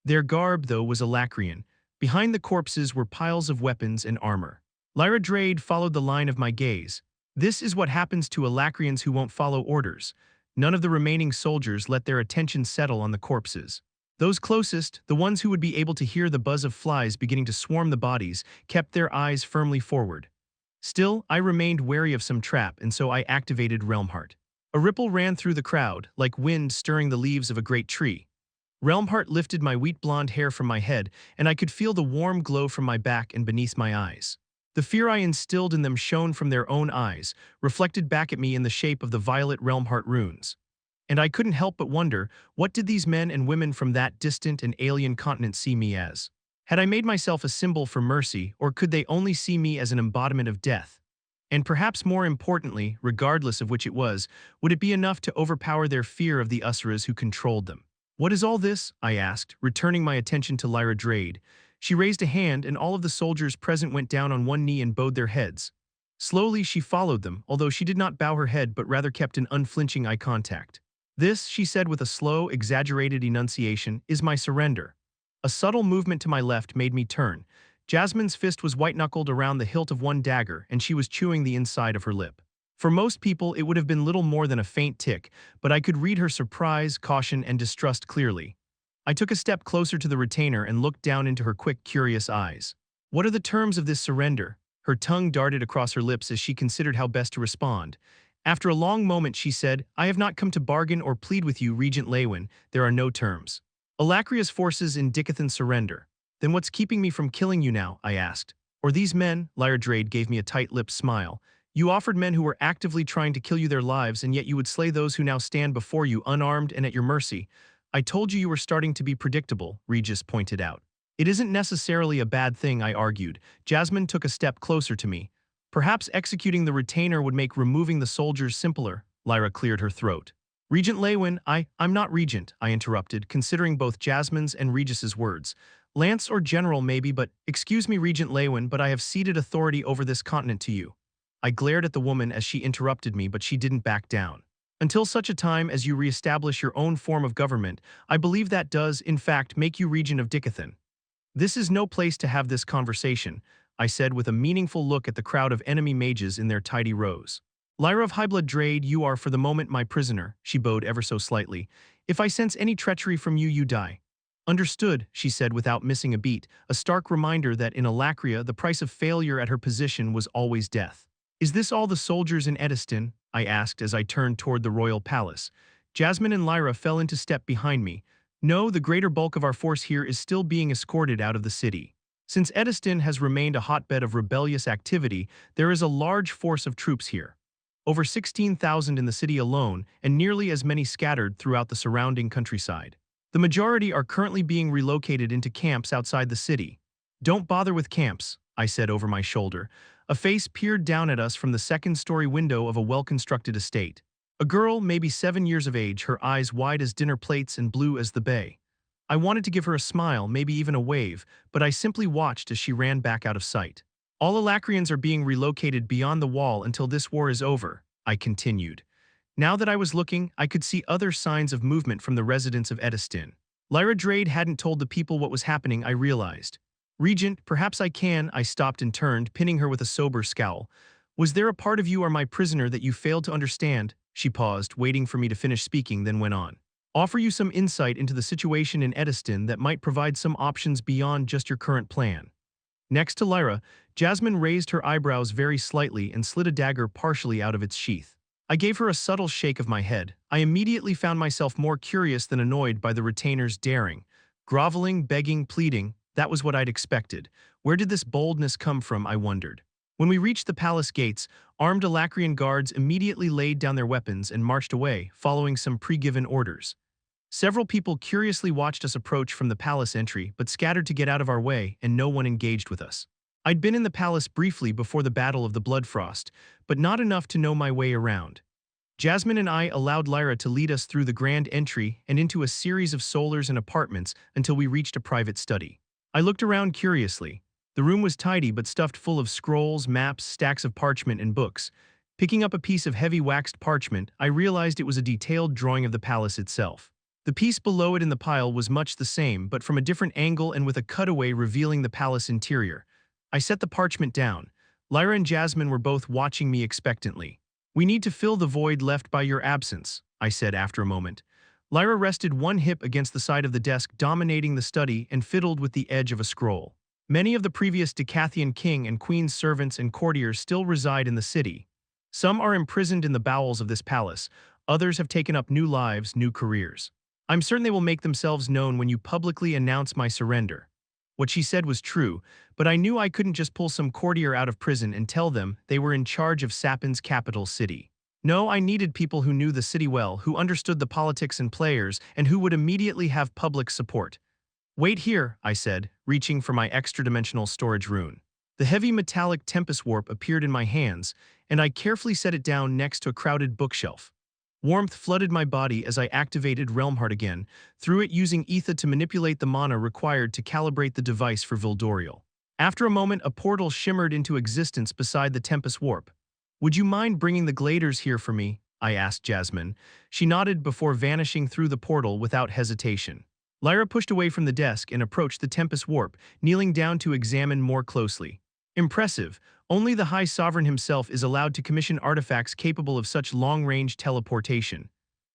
Their garb, though, was Alacrian. Behind the corpses were piles of weapons and armor. Lyra Drade followed the line of my gaze. This is what happens to Alacrians who won't follow orders. None of the remaining soldiers let their attention settle on the corpses. Those closest, the ones who would be able to hear the buzz of flies beginning to swarm the bodies, kept their eyes firmly forward. Still, I remained wary of some trap, and so I activated Realmheart. A ripple ran through the crowd, like wind stirring the leaves of a great tree. Realmheart lifted my wheat-blonde hair from my head, and I could feel the warm glow from my back and beneath my eyes. The fear I instilled in them shone from their own eyes, reflected back at me in the shape of the violet Realmheart runes. And I couldn't help but wonder, what did these men and women from that distant and alien continent see me as? Had I made myself a symbol for mercy, or could they only see me as an embodiment of death? And perhaps more importantly, regardless of which it was, would it be enough to overpower their fear of the Usuras who controlled them? "What is all this?" I asked, returning my attention to Lyra Drade. She raised a hand, and all of the soldiers present went down on one knee and bowed their heads. Slowly she followed them, although she did not bow her head but rather kept an unflinching eye contact. "This," she said with a slow, exaggerated enunciation, "is my surrender." A subtle movement to my left made me turn. Jasmine's fist was white-knuckled around the hilt of one dagger, and she was chewing the inside of her lip. For most people, it would have been little more than a faint tick, but I could read her surprise, caution, and distrust clearly. I took a step closer to the retainer and looked down into her quick, curious eyes. "What are the terms of this surrender?" Her tongue darted across her lips as she considered how best to respond. After a long moment, she said, "I have not come to bargain or plead with you, Regent Leywin. There are no terms. Alacria's forces in Dicathen surrender." "Then what's keeping me from killing you now?" I asked. "Or these men?" Lyra Drade gave me a tight-lipped smile. "You offered men who were actively trying to kill you their lives, and yet you would slay those who now stand before you unarmed and at your mercy." "I told you were starting to be predictable," Regis pointed out. "It isn't necessarily a bad thing," I argued. Jasmine took a step closer to me. "Perhaps executing the retainer would make removing the soldiers simpler." Lyra cleared her throat. "Regent Leywin, I'm not regent," I interrupted, considering both Jasmine's and Regis's words. Lance or general maybe, but excuse me, Regent Leywin, but I have ceded authority over this continent to you. I glared at the woman as she interrupted me, but she didn't back down. Until such a time as you reestablish your own form of government, I believe that does, in fact, make you regent of Dicathen. This is no place to have this conversation, I said with a meaningful look at the crowd of enemy mages in their tidy rows. Lyra of Highblood Drade, you are for the moment my prisoner, she bowed ever so slightly. If I sense any treachery from you, you die. Understood, she said without missing a beat, a stark reminder that in Alacria the price of failure at her position was always death. Is this all the soldiers in Ediston? I asked as I turned toward the royal palace. Jasmine and Lyra fell into step behind me. No, the greater bulk of our force here is still being escorted out of the city. Since Ediston has remained a hotbed of rebellious activity, there is a large force of troops here. Over 16,000 in the city alone, and nearly as many scattered throughout the surrounding countryside. The majority are currently being relocated into camps outside the city. Don't bother with camps, I said over my shoulder. A face peered down at us from the second-story window of a well-constructed estate. A girl, maybe 7 years of age, her eyes wide as dinner plates and blue as the bay. I wanted to give her a smile, maybe even a wave, but I simply watched as she ran back out of sight. All Alacrians are being relocated beyond the wall until this war is over, I continued. Now that I was looking, I could see other signs of movement from the residents of Ediston. Lyra Drade hadn't told the people what was happening, I realized. Regent, perhaps I stopped and turned, pinning her with a sober scowl. Was there a part of you or my prisoner that you failed to understand? She paused, waiting for me to finish speaking, then went on. Offer you some insight into the situation in Ediston that might provide some options beyond just your current plan. Next to Lyra, Jasmine raised her eyebrows very slightly and slid a dagger partially out of its sheath. I gave her a subtle shake of my head. I immediately found myself more curious than annoyed by the retainer's daring. Groveling, begging, pleading, that was what I'd expected. Where did this boldness come from, I wondered. When we reached the palace gates, armed Alacrian guards immediately laid down their weapons and marched away, following some pre-given orders. Several people curiously watched us approach from the palace entry, but scattered to get out of our way, and no one engaged with us. I'd been in the palace briefly before the Battle of the Bloodfrost, but not enough to know my way around. Jasmine and I allowed Lyra to lead us through the grand entry and into a series of solars and apartments until we reached a private study. I looked around curiously. The room was tidy but stuffed full of scrolls, maps, stacks of parchment, and books. Picking up a piece of heavy waxed parchment, I realized it was a detailed drawing of the palace itself. The piece below it in the pile was much the same, but from a different angle and with a cutaway revealing the palace interior. I set the parchment down. Lyra and Jasmine were both watching me expectantly. We need to fill the void left by your absence, I said after a moment. Lyra rested one hip against the side of the desk dominating the study and fiddled with the edge of a scroll. Many of the previous Dicathen king and queen's servants and courtiers still reside in the city. Some are imprisoned in the bowels of this palace. Others have taken up new lives, new careers. I'm certain they will make themselves known when you publicly announce my surrender. What she said was true, but I knew I couldn't just pull some courtier out of prison and tell them they were in charge of Sapin's capital city. No, I needed people who knew the city well, who understood the politics and players, and who would immediately have public support. Wait here, I said, reaching for my extra-dimensional storage rune. The heavy metallic tempest warp appeared in my hands, and I carefully set it down next to a crowded bookshelf. Warmth flooded my body as I activated Realm Heart again, through it using ether to manipulate the mana required to calibrate the device for Vildoriel. After a moment, a portal shimmered into existence beside the Tempest Warp. Would you mind bringing the Gladers here for me? I asked Jasmine. She nodded before vanishing through the portal without hesitation. Lyra pushed away from the desk and approached the Tempest Warp, kneeling down to examine more closely. Impressive. Only the High Sovereign himself is allowed to commission artifacts capable of such long-range teleportation.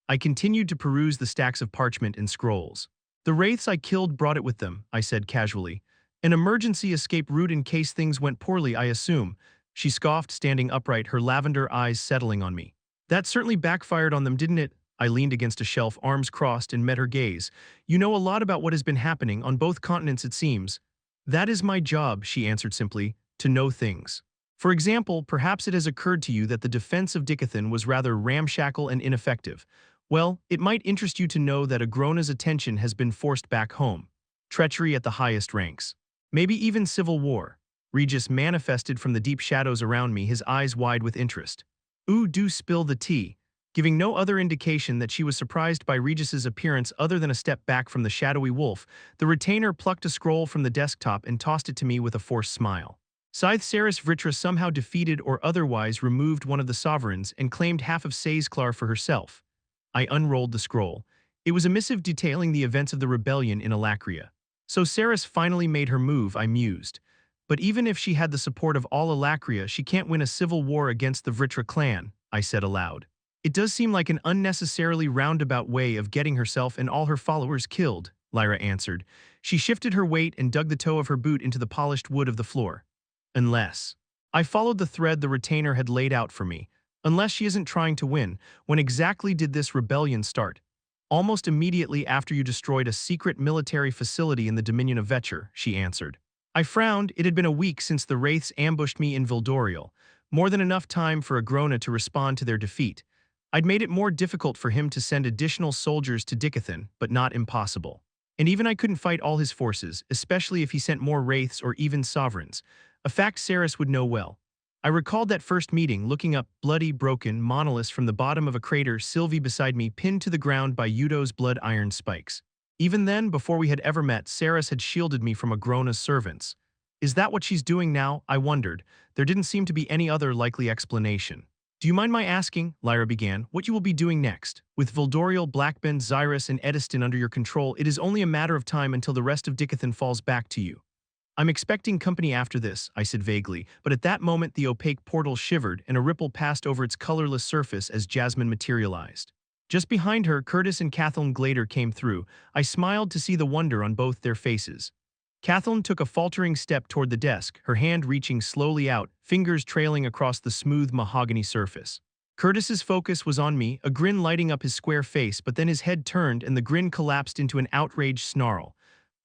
I continued to peruse the stacks of parchment and scrolls. The wraiths I killed brought it with them, I said casually. An emergency escape route in case things went poorly, I assume. She scoffed, standing upright, her lavender eyes settling on me. That certainly backfired on them, didn't it? I leaned against a shelf, arms crossed, and met her gaze. You know a lot about what has been happening on both continents, it seems. That is my job, she answered simply, to know things. For example, perhaps it has occurred to you that the defense of Dicathen was rather ramshackle and ineffective. Well, it might interest you to know that Agrona's attention has been forced back home. Treachery at the highest ranks. Maybe even civil war. Regis manifested from the deep shadows around me, his eyes wide with interest. Ooh, do spill the tea. Giving no other indication that she was surprised by Regis's appearance other than a step back from the shadowy wolf, the retainer plucked a scroll from the desktop and tossed it to me with a forced smile. Scythe Saris Vritra somehow defeated or otherwise removed one of the sovereigns and claimed half of Saizklar for herself. I unrolled the scroll. It was a missive detailing the events of the rebellion in Alacria. So Saris finally made her move, I mused. But even if she had the support of all Alacria, she can't win a civil war against the Vritra clan, I said aloud. It does seem like an unnecessarily roundabout way of getting herself and all her followers killed, Lyra answered. She shifted her weight and dug the toe of her boot into the polished wood of the floor. Unless. I followed the thread the retainer had laid out for me. Unless she isn't trying to win, when exactly did this rebellion start? Almost immediately after you destroyed a secret military facility in the Dominion of Vetcher, she answered. I frowned. It had been a week since the Wraiths ambushed me in Vildoriel, more than enough time for Agrona to respond to their defeat. I'd made it more difficult for him to send additional soldiers to Dicathen, but not impossible. And even I couldn't fight all his forces, especially if he sent more Wraiths or even Sovereigns, a fact Saris would know well. I recalled that first meeting, looking up bloody, broken monoliths from the bottom of a crater, Sylvie beside me pinned to the ground by Udo's blood iron spikes. Even then, before we had ever met, Saris had shielded me from Agrona's servants. Is that what she's doing now? I wondered. There didn't seem to be any other likely explanation. Do you mind my asking, Lyra began, what you will be doing next? With Vildoriel, Blackbend, Xyrus, and Ediston under your control, it is only a matter of time until the rest of Dicathen falls back to you. I'm expecting company after this, I said vaguely, but at that moment the opaque portal shivered and a ripple passed over its colorless surface as Jasmine materialized. Just behind her, Curtis and Kathleen Glader came through. I smiled to see the wonder on both their faces. Kathleen took a faltering step toward the desk, her hand reaching slowly out, fingers trailing across the smooth mahogany surface. Curtis's focus was on me, a grin lighting up his square face, but then his head turned and the grin collapsed into an outraged snarl.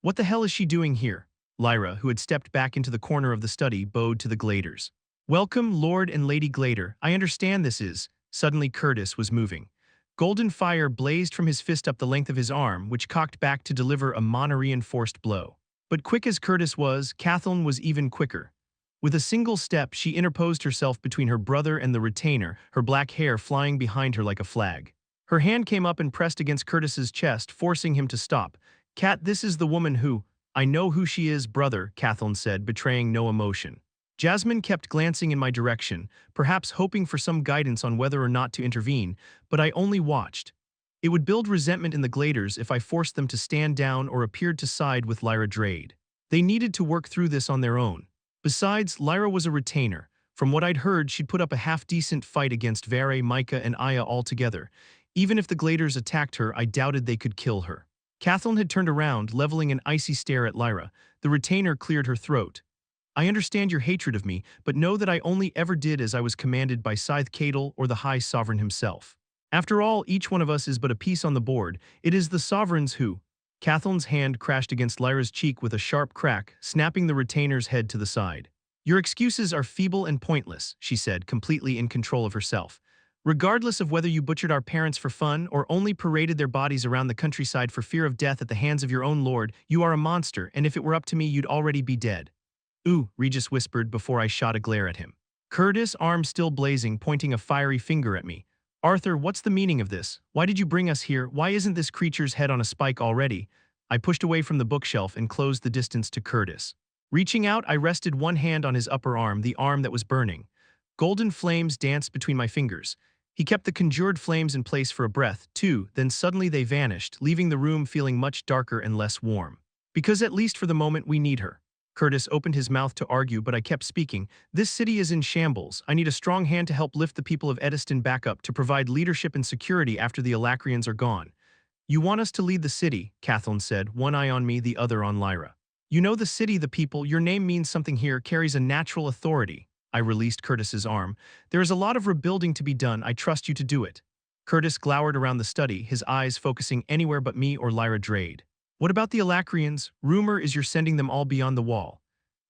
What the hell is she doing here? Lyra, who had stepped back into the corner of the study, bowed to the Gladers. Welcome, Lord and Lady Glader. I understand this is. Suddenly Curtis was moving. Golden fire blazed from his fist up the length of his arm, which cocked back to deliver a mana-reinforced blow. But quick as Curtis was, Kathleen was even quicker. With a single step, she interposed herself between her brother and the retainer, her black hair flying behind her like a flag. Her hand came up and pressed against Curtis's chest, forcing him to stop. Kat, this is the woman who— I know who she is, brother, Kathleen said, betraying no emotion. Jasmine kept glancing in my direction, perhaps hoping for some guidance on whether or not to intervene, but I only watched. It would build resentment in the Gladers if I forced them to stand down or appeared to side with Lyra Drade. They needed to work through this on their own. Besides, Lyra was a retainer. From what I'd heard, she'd put up a half-decent fight against Vare, Micah, and Aya all together. Even if the Gladers attacked her, I doubted they could kill her. Kathleen had turned around, leveling an icy stare at Lyra. The retainer cleared her throat. I understand your hatred of me, but know that I only ever did as I was commanded by Scythe Cadel or the High Sovereign himself. After all, each one of us is but a piece on the board. It is the Sovereigns who— Kathleen's hand crashed against Lyra's cheek with a sharp crack, snapping the retainer's head to the side. Your excuses are feeble and pointless, she said, completely in control of herself. Regardless of whether you butchered our parents for fun or only paraded their bodies around the countryside for fear of death at the hands of your own lord, you are a monster, and if it were up to me, you'd already be dead. Ooh, Regis whispered before I shot a glare at him. Curtis, arm still blazing, pointing a fiery finger at me. Arthur, what's the meaning of this? Why did you bring us here? Why isn't this creature's head on a spike already? I pushed away from the bookshelf and closed the distance to Curtis. Reaching out, I rested one hand on his upper arm, the arm that was burning. Golden flames danced between my fingers. He kept the conjured flames in place for a breath, too, then suddenly they vanished, leaving the room feeling much darker and less warm. Because at least for the moment we need her. Curtis opened his mouth to argue, but I kept speaking. This city is in shambles. I need a strong hand to help lift the people of Ediston back up, to provide leadership and security after the Alacrians are gone. You want us to lead the city, Kathleen said, one eye on me, the other on Lyra. You know the city, the people, your name means something here, carries a natural authority. I released Curtis's arm. There is a lot of rebuilding to be done. I trust you to do it. Curtis glowered around the study, his eyes focusing anywhere but me or Lyra Drade. What about the Alacrians? Rumor is you're sending them all beyond the wall.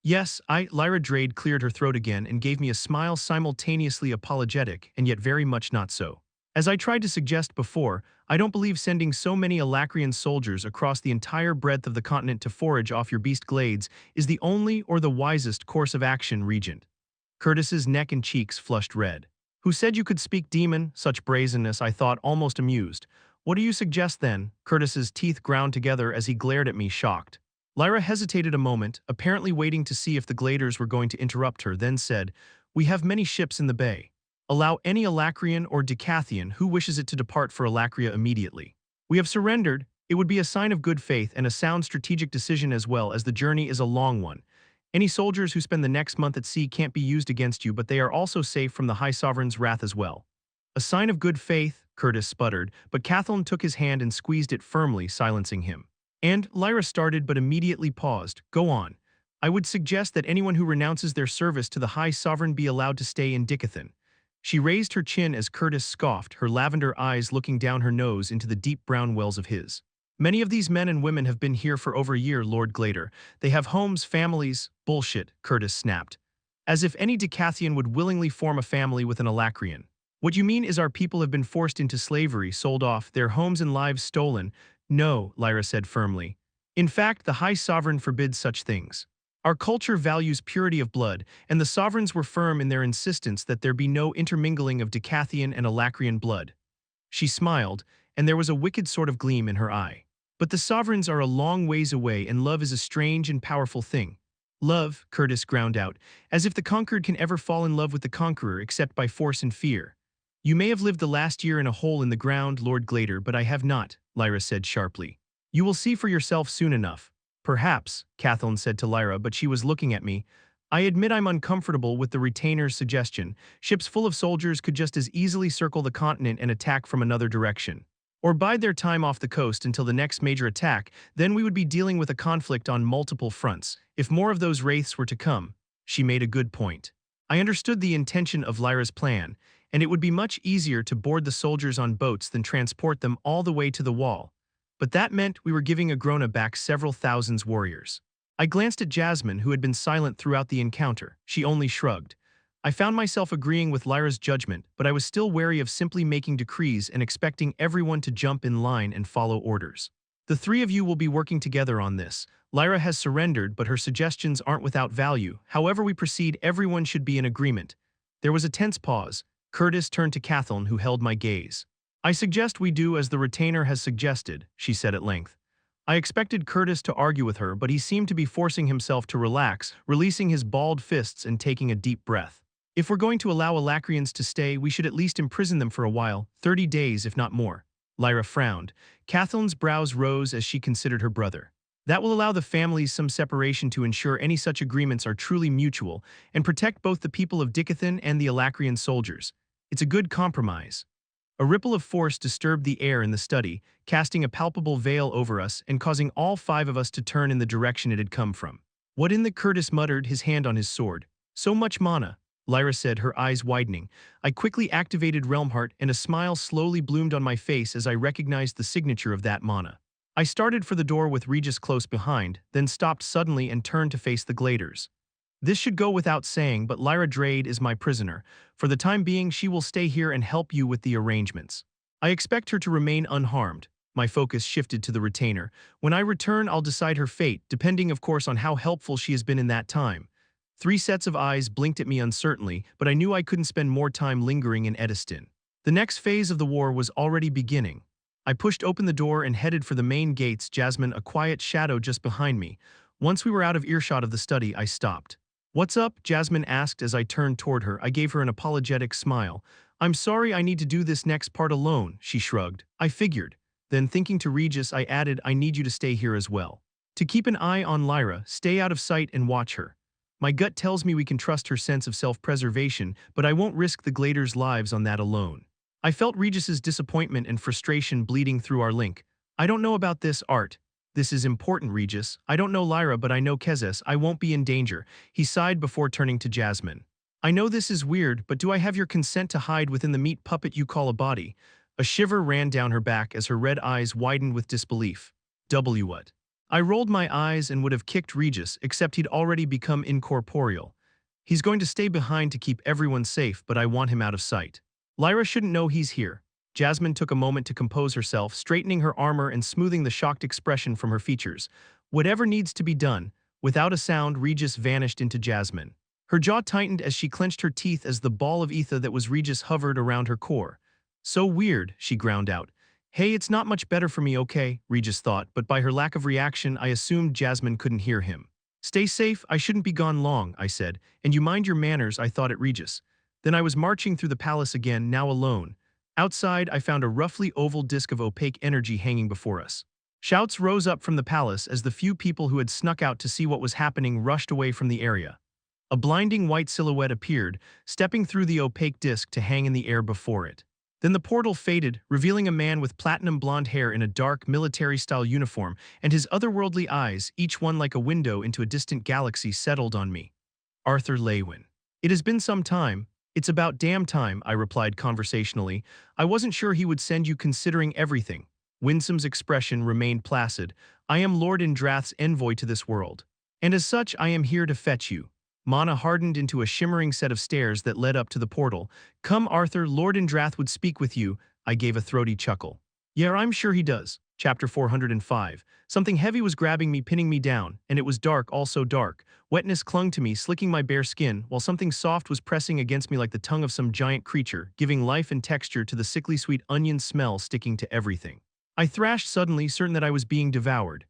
Yes, Lyra Drade cleared her throat again and gave me a smile, simultaneously apologetic and yet very much not so. As I tried to suggest before, I don't believe sending so many Alacrian soldiers across the entire breadth of the continent to forage off your beast glades is the only or the wisest course of action, Regent. Curtis's neck and cheeks flushed red. Who said you could speak demon? Such brazenness, I thought, almost amused. What do you suggest then? Curtis's teeth ground together as he glared at me, shocked. Lyra hesitated a moment, apparently waiting to see if the Gladers were going to interrupt her, then said, "We have many ships in the bay. Allow any Alacrian or Dicathen who wishes it to depart for Alacria immediately. We have surrendered. It would be a sign of good faith and a sound strategic decision as well, as the journey is a long one. Any soldiers who spend the next month at sea can't be used against you, but they are also safe from the High Sovereign's wrath as well." "A sign of good faith," Curtis sputtered, but Catherine took his hand and squeezed it firmly, silencing him. "And," Lyra started but immediately paused. "Go on." "I would suggest that anyone who renounces their service to the High Sovereign be allowed to stay in Dicathen." She raised her chin as Curtis scoffed, her lavender eyes looking down her nose into the deep brown wells of his. "Many of these men and women have been here for over a year, Lord Glader. They have homes, families." "Bullshit," Curtis snapped. "As if any Dicathian would willingly form a family with an Alacrian. What you mean is our people have been forced into slavery, sold off, their homes and lives stolen." "No," Lyra said firmly. "In fact, the High Sovereign forbids such things. Our culture values purity of blood, and the sovereigns were firm in their insistence that there be no intermingling of Dicathian and Alacrian blood." She smiled, and there was a wicked sort of gleam in her eye. "But the sovereigns are a long ways away, and love is a strange and powerful thing." "Love," Curtis ground out, "as if the conquered can ever fall in love with the conqueror except by force and fear." "You may have lived the last year in a hole in the ground, Lord Glader, but I have not," Lyra said sharply. "You will see for yourself soon enough." "Perhaps," Catherine said to Lyra, but she was looking at me. "I admit I'm uncomfortable with the retainer's suggestion. Ships full of soldiers could just as easily circle the continent and attack from another direction. Or bide their time off the coast until the next major attack, then we would be dealing with a conflict on multiple fronts. If more of those wraiths were to come." She made a good point. I understood the intention of Lyra's plan, and it would be much easier to board the soldiers on boats than transport them all the way to the wall. But that meant we were giving Agrona back several thousands warriors. I glanced at Jasmine, who had been silent throughout the encounter. She only shrugged. I found myself agreeing with Lyra's judgment, but I was still wary of simply making decrees and expecting everyone to jump in line and follow orders. "The three of you will be working together on this. Lyra has surrendered, but her suggestions aren't without value. However we proceed, everyone should be in agreement." There was a tense pause. Curtis turned to Catherine, who held my gaze. "I suggest we do as the retainer has suggested," she said at length. I expected Curtis to argue with her, but he seemed to be forcing himself to relax, releasing his balled fists and taking a deep breath. "If we're going to allow Alacrians to stay, we should at least imprison them for a while, 30 days if not more." Lyra frowned. Catherine's brows rose as she considered her brother. "That will allow the families some separation to ensure any such agreements are truly mutual, and protect both the people of Dicathen and the Alacrian soldiers. It's a good compromise." A ripple of force disturbed the air in the study, casting a palpable veil over us and causing all 5 of us to turn in the direction it had come from. "What in the?" Curtis muttered, his hand on his sword. "So much mana," Lyra said, her eyes widening. I quickly activated Realmheart, and a smile slowly bloomed on my face as I recognized the signature of that mana. I started for the door with Regis close behind, then stopped suddenly and turned to face the Gladers. This should go without saying, but Lyra Drade is my prisoner. For the time being, she will stay here and help you with the arrangements. I expect her to remain unharmed. My focus shifted to the retainer. When I return, I'll decide her fate, depending of course on how helpful she has been in that time. 3 sets of eyes blinked at me uncertainly, but I knew I couldn't spend more time lingering in Ediston. The next phase of the war was already beginning. I pushed open the door and headed for the main gates, Jasmine a quiet shadow just behind me. Once we were out of earshot of the study, I stopped. "What's up?" Jasmine asked as I turned toward her. I gave her an apologetic smile. "I'm sorry I need to do this next part alone," she shrugged. "I figured." Then thinking to Regis, I added, "I need you to stay here as well. To keep an eye on Lyra, stay out of sight and watch her. My gut tells me we can trust her sense of self-preservation, but I won't risk the Gladers' lives on that alone." I felt Regis's disappointment and frustration bleeding through our link. "I don't know about this, Art. This is important, Regis. I don't know Lyra, but I know Kezes. I won't be in danger." He sighed before turning to Jasmine. "I know this is weird, but do I have your consent to hide within the meat puppet you call a body?" A shiver ran down her back as her red eyes widened with disbelief. What? I rolled my eyes and would have kicked Regis, except he'd already become incorporeal. "He's going to stay behind to keep everyone safe, but I want him out of sight. Lyra shouldn't know he's here." Jasmine took a moment to compose herself, straightening her armor and smoothing the shocked expression from her features. "Whatever needs to be done." Without a sound, Regis vanished into Jasmine. Her jaw tightened as she clenched her teeth as the ball of ether that was Regis hovered around her core. So weird, she ground out. Hey, it's not much better for me, okay, Regis thought, but by her lack of reaction, I assumed Jasmine couldn't hear him. Stay safe, I shouldn't be gone long, I said, and you mind your manners, I thought at Regis. Then I was marching through the palace again, now alone. Outside, I found a roughly oval disk of opaque energy hanging before us. Shouts rose up from the palace as the few people who had snuck out to see what was happening rushed away from the area. A blinding white silhouette appeared, stepping through the opaque disk to hang in the air before it. Then the portal faded, revealing a man with platinum blonde hair in a dark, military-style uniform, and his otherworldly eyes, each one like a window into a distant galaxy, settled on me. Arthur Leywin. It has been some time. It's about damn time, I replied conversationally. I wasn't sure he would send you considering everything. Winsome's expression remained placid. I am Lord Indrath's envoy to this world. And as such, I am here to fetch you. Mana hardened into a shimmering set of stairs that led up to the portal. Come, Arthur, Lord Indrath would speak with you, I gave a throaty chuckle. Yeah, I'm sure he does. Chapter 405. Something heavy was grabbing me, pinning me down, and it was dark, also dark. Wetness clung to me, slicking my bare skin, while something soft was pressing against me like the tongue of some giant creature, giving life and texture to the sickly sweet onion smell sticking to everything. I thrashed suddenly, certain that I was being devoured.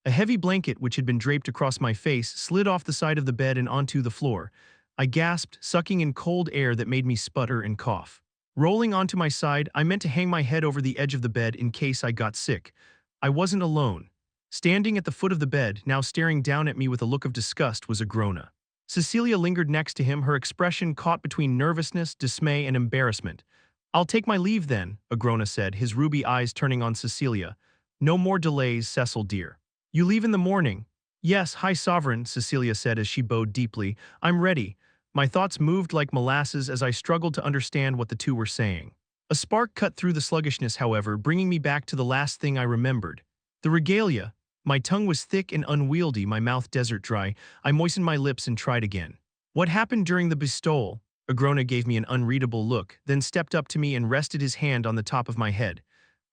A heavy blanket which had been draped across my face slid off the side of the bed and onto the floor. I gasped, sucking in cold air that made me sputter and cough. Rolling onto my side, I meant to hang my head over the edge of the bed in case I got sick. I wasn't alone. Standing at the foot of the bed, now staring down at me with a look of disgust, was Agrona. Cecilia lingered next to him, her expression caught between nervousness, dismay, and embarrassment. I'll take my leave then, Agrona said, his ruby eyes turning on Cecilia. No more delays, Cecil dear. You leave in the morning. Yes, High Sovereign, Cecilia said as she bowed deeply. I'm ready. My thoughts moved like molasses as I struggled to understand what the two were saying. A spark cut through the sluggishness, however, bringing me back to the last thing I remembered. The regalia. My tongue was thick and unwieldy, my mouth desert dry. I moistened my lips and tried again. What happened during the bestowal? Agrona gave me an unreadable look, then stepped up to me and rested his hand on the top of my head.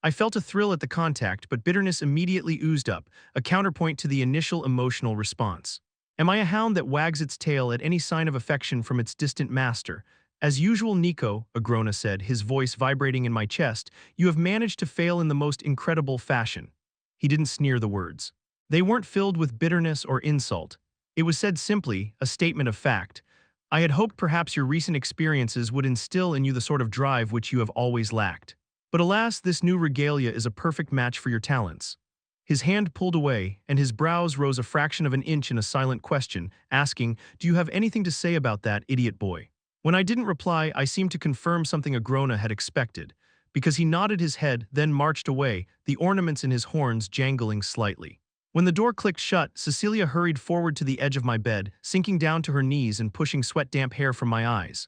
I felt a thrill at the contact, but bitterness immediately oozed up, a counterpoint to the initial emotional response. Am I a hound that wags its tail at any sign of affection from its distant master? As usual, Nico, Agrona said, his voice vibrating in my chest, you have managed to fail in the most incredible fashion. He didn't sneer the words. They weren't filled with bitterness or insult. It was said simply, a statement of fact. I had hoped perhaps your recent experiences would instill in you the sort of drive which you have always lacked. But alas, this new regalia is a perfect match for your talents. His hand pulled away, and his brows rose a fraction of an inch in a silent question, asking, do you have anything to say about that, idiot boy? When I didn't reply, I seemed to confirm something Agrona had expected, because he nodded his head, then marched away, the ornaments in his horns jangling slightly. When the door clicked shut, Cecilia hurried forward to the edge of my bed, sinking down to her knees and pushing sweat-damp hair from my eyes.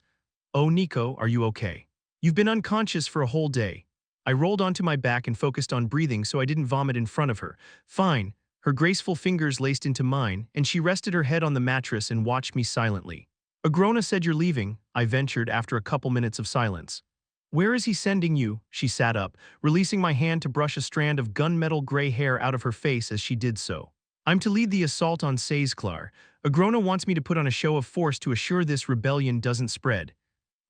Oh, Nico, are you okay? You've been unconscious for a whole day. I rolled onto my back and focused on breathing so I didn't vomit in front of her. Fine. Her graceful fingers laced into mine, and she rested her head on the mattress and watched me silently. Agrona said you're leaving, I ventured after a couple minutes of silence. Where is he sending you? She sat up, releasing my hand to brush a strand of gunmetal gray hair out of her face as she did so. I'm to lead the assault on Saizklar. Agrona wants me to put on a show of force to assure this rebellion doesn't spread.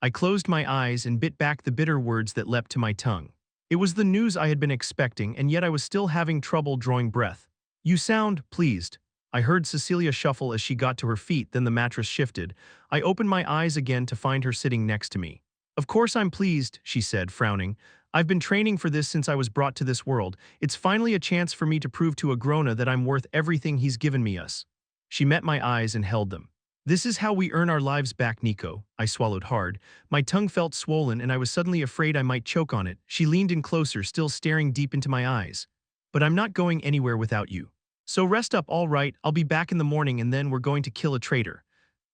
I closed my eyes and bit back the bitter words that leapt to my tongue. It was the news I had been expecting, and yet I was still having trouble drawing breath. You sound pleased. I heard Cecilia shuffle as she got to her feet, then the mattress shifted. I opened my eyes again to find her sitting next to me. Of course I'm pleased, she said, frowning. I've been training for this since I was brought to this world. It's finally a chance for me to prove to Agrona that I'm worth everything he's given me us. She met my eyes and held them. This is how we earn our lives back, Nico. I swallowed hard. My tongue felt swollen and I was suddenly afraid I might choke on it. She leaned in closer, still staring deep into my eyes. But I'm not going anywhere without you. So rest up, all right, I'll be back in the morning and then we're going to kill a traitor.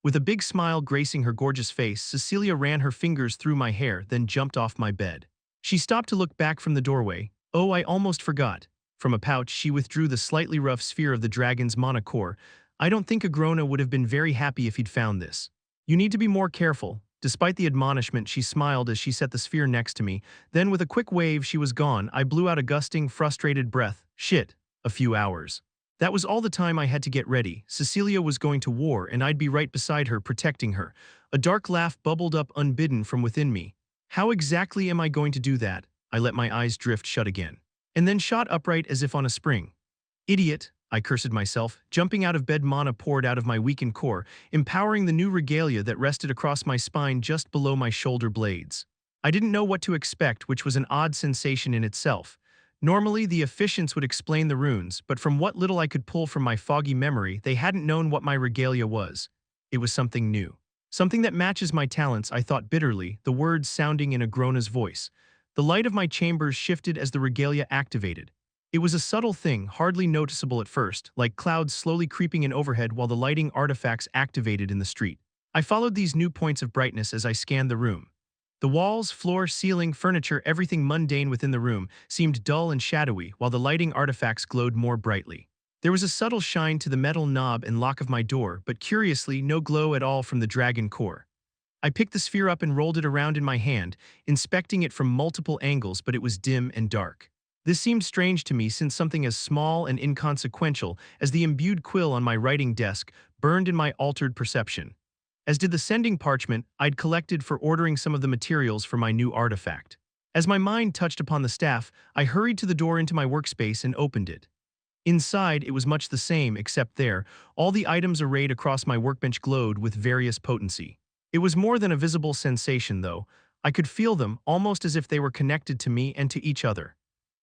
With a big smile gracing her gorgeous face, Cecilia ran her fingers through my hair, then jumped off my bed. She stopped to look back from the doorway. Oh, I almost forgot. From a pouch, she withdrew the slightly rough sphere of the dragon's mana core. I don't think Agrona would have been very happy if he'd found this. You need to be more careful. Despite the admonishment, she smiled as she set the sphere next to me. Then with a quick wave, she was gone. I blew out a gusting, frustrated breath. Shit. A few hours. That was all the time I had to get ready. Cecilia was going to war, and I'd be right beside her, protecting her. A dark laugh bubbled up unbidden from within me. How exactly am I going to do that? I let my eyes drift shut again, and then shot upright as if on a spring. Idiot, I cursed myself. Jumping out of bed, mana poured out of my weakened core, empowering the new regalia that rested across my spine just below my shoulder blades. I didn't know what to expect, which was an odd sensation in itself. Normally, the efficients would explain the runes, but from what little I could pull from my foggy memory, they hadn't known what my regalia was. It was something new. Something that matches my talents, I thought bitterly, the words sounding in a Grona's voice. The light of my chambers shifted as the regalia activated. It was a subtle thing, hardly noticeable at first, like clouds slowly creeping in overhead while the lighting artifacts activated in the street. I followed these new points of brightness as I scanned the room. The walls, floor, ceiling, furniture, everything mundane within the room seemed dull and shadowy, while the lighting artifacts glowed more brightly. There was a subtle shine to the metal knob and lock of my door, but curiously, no glow at all from the dragon core. I picked the sphere up and rolled it around in my hand, inspecting it from multiple angles, but it was dim and dark. This seemed strange to me since something as small and inconsequential as the imbued quill on my writing desk burned in my altered perception. As did the sending parchment I'd collected for ordering some of the materials for my new artifact. As my mind touched upon the staff, I hurried to the door into my workspace and opened it. Inside, it was much the same, except there, all the items arrayed across my workbench glowed with various potency. It was more than a visible sensation, though. I could feel them, almost as if they were connected to me and to each other.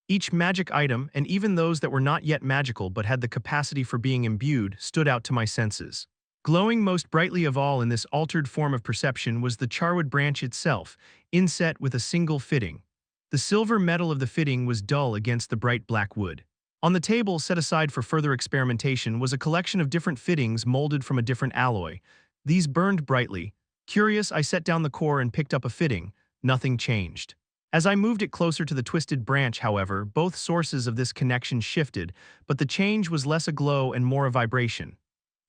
Each magic item, and even those that were not yet magical but had the capacity for being imbued, stood out to my senses. Glowing most brightly of all in this altered form of perception was the charwood branch itself, inset with a single fitting. The silver metal of the fitting was dull against the bright black wood. On the table, set aside for further experimentation, was a collection of different fittings molded from a different alloy. These burned brightly. Curious, I set down the core and picked up a fitting. Nothing changed. As I moved it closer to the twisted branch, however, both sources of this connection shifted, but the change was less a glow and more a vibration.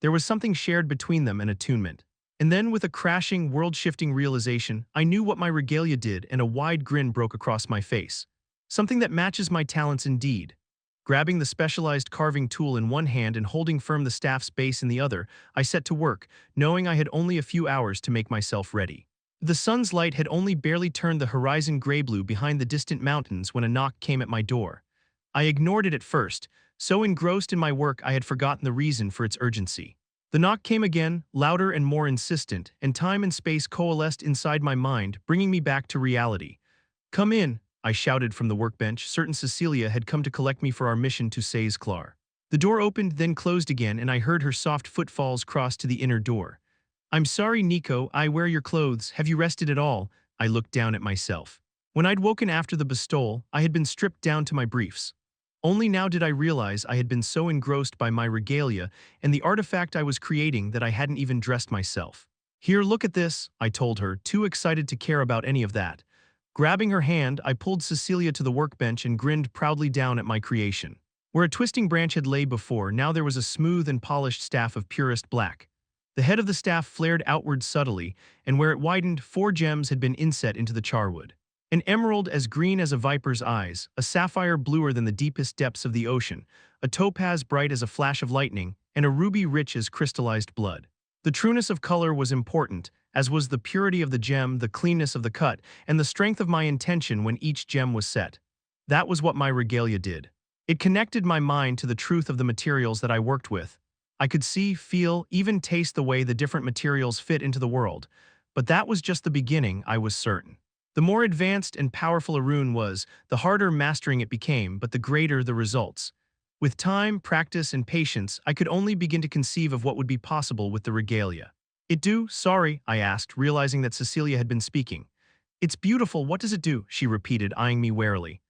There was something shared between them, an attunement. And then, with a crashing, world-shifting realization, I knew what my regalia did, and a wide grin broke across my face. Something that matches my talents indeed. Grabbing the specialized carving tool in one hand and holding firm the staff's base in the other, I set to work, knowing I had only a few hours to make myself ready. The sun's light had only barely turned the horizon gray-blue behind the distant mountains when a knock came at my door. I ignored it at first. So engrossed in my work, I had forgotten the reason for its urgency. The knock came again, louder and more insistent, and time and space coalesced inside my mind, bringing me back to reality. "Come in," I shouted from the workbench, certain Cecilia had come to collect me for our mission to Says-Clar. The door opened, then closed again, and I heard her soft footfalls cross to the inner door. "I'm sorry, Nico, I wear your clothes. Have you rested at all?" I looked down at myself. When I'd woken after the bestowal, I had been stripped down to my briefs. Only now did I realize I had been so engrossed by my regalia and the artifact I was creating that I hadn't even dressed myself. "Here, look at this," I told her, too excited to care about any of that. Grabbing her hand, I pulled Cecilia to the workbench and grinned proudly down at my creation. Where a twisting branch had lay before, now there was a smooth and polished staff of purest black. The head of the staff flared outward subtly, and where it widened, 4 gems had been inset into the charwood. An emerald as green as a viper's eyes, a sapphire bluer than the deepest depths of the ocean, a topaz bright as a flash of lightning, and a ruby rich as crystallized blood. The trueness of color was important, as was the purity of the gem, the cleanness of the cut, and the strength of my intention when each gem was set. That was what my regalia did. It connected my mind to the truth of the materials that I worked with. I could see, feel, even taste the way the different materials fit into the world. But that was just the beginning, I was certain. The more advanced and powerful a rune was, the harder mastering it became, but the greater the results. With time, practice, and patience, I could only begin to conceive of what would be possible with the regalia. "It do? Sorry," I asked, realizing that Cecilia had been speaking. "It's beautiful. What does it do?" she repeated, eyeing me warily.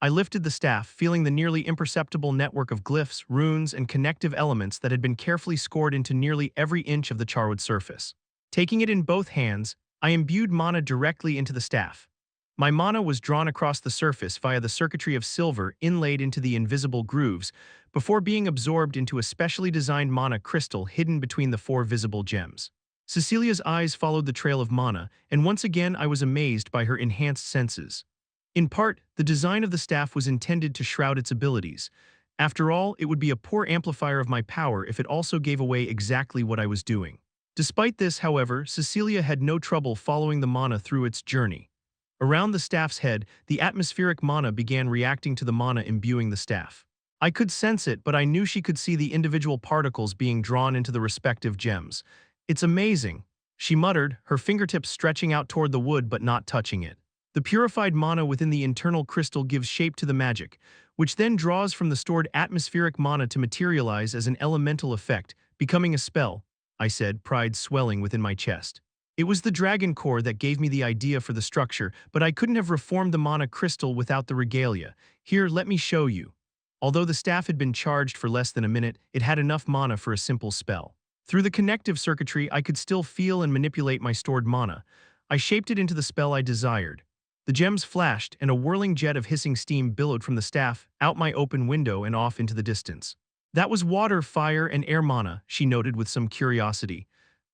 I lifted the staff, feeling the nearly imperceptible network of glyphs, runes, and connective elements that had been carefully scored into nearly every inch of the charwood surface. Taking it in both hands, I imbued mana directly into the staff. My mana was drawn across the surface via the circuitry of silver inlaid into the invisible grooves before being absorbed into a specially designed mana crystal hidden between the 4 visible gems. Cecilia's eyes followed the trail of mana, and once again I was amazed by her enhanced senses. In part, the design of the staff was intended to shroud its abilities. After all, it would be a poor amplifier of my power if it also gave away exactly what I was doing. Despite this, however, Cecilia had no trouble following the mana through its journey. Around the staff's head, the atmospheric mana began reacting to the mana imbuing the staff. I could sense it, but I knew she could see the individual particles being drawn into the respective gems. "It's amazing," she muttered, her fingertips stretching out toward the wood but not touching it. The purified mana within the internal crystal gives shape to the magic, which then draws from the stored atmospheric mana to materialize as an elemental effect, becoming a spell, I said, pride swelling within my chest. It was the dragon core that gave me the idea for the structure, but I couldn't have reformed the mana crystal without the regalia. Here, let me show you. Although the staff had been charged for less than a minute, it had enough mana for a simple spell. Through the connective circuitry, I could still feel and manipulate my stored mana. I shaped it into the spell I desired. The gems flashed, and a whirling jet of hissing steam billowed from the staff, out my open window and off into the distance. "That was water, fire, and air mana," she noted with some curiosity.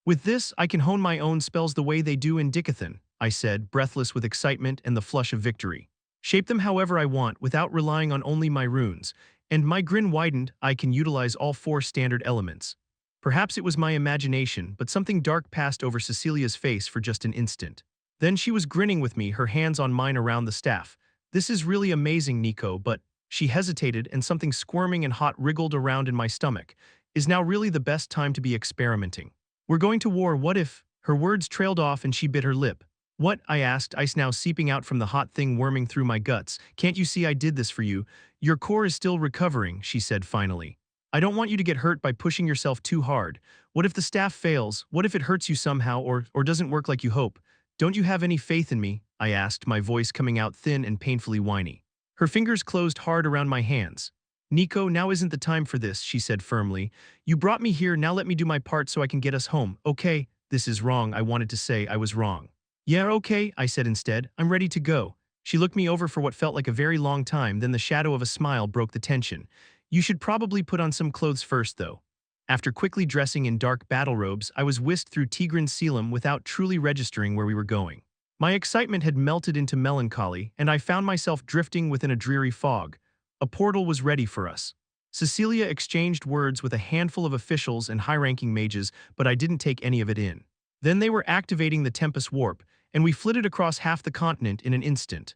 "With this, I can hone my own spells the way they do in Dicathen," I said, breathless with excitement and the flush of victory. "Shape them however I want, without relying on only my runes." And my grin widened. I can utilize all 4 standard elements. Perhaps it was my imagination, but something dark passed over Cecilia's face for just an instant. Then she was grinning with me, her hands on mine around the staff. "This is really amazing, Nico, but—" She hesitated, and something squirming and hot wriggled around in my stomach. "Is now really the best time to be experimenting? We're going to war, what if—" Her words trailed off and she bit her lip. "What?" I asked, ice now seeping out from the hot thing worming through my guts. "Can't you see I did this for you? Your core is still recovering," she said finally. "I don't want you to get hurt by pushing yourself too hard. What if the staff fails? What if it hurts you somehow or doesn't work like you hope? Don't you have any faith in me?" I asked, my voice coming out thin and painfully whiny. Her fingers closed hard around my hands. "Nico, now isn't the time for this," she said firmly. "You brought me here, now let me do my part so I can get us home, okay?" "This is wrong," I wanted to say. I was wrong. "Yeah, okay," I said instead. "I'm ready to go." She looked me over for what felt like a very long time, then the shadow of a smile broke the tension. "You should probably put on some clothes first, though." After quickly dressing in dark battle robes, I was whisked through Tigran Selim without truly registering where we were going. My excitement had melted into melancholy, and I found myself drifting within a dreary fog. A portal was ready for us. Cecilia exchanged words with a handful of officials and high-ranking mages, but I didn't take any of it in. Then they were activating the Tempest Warp, and we flitted across half the continent in an instant.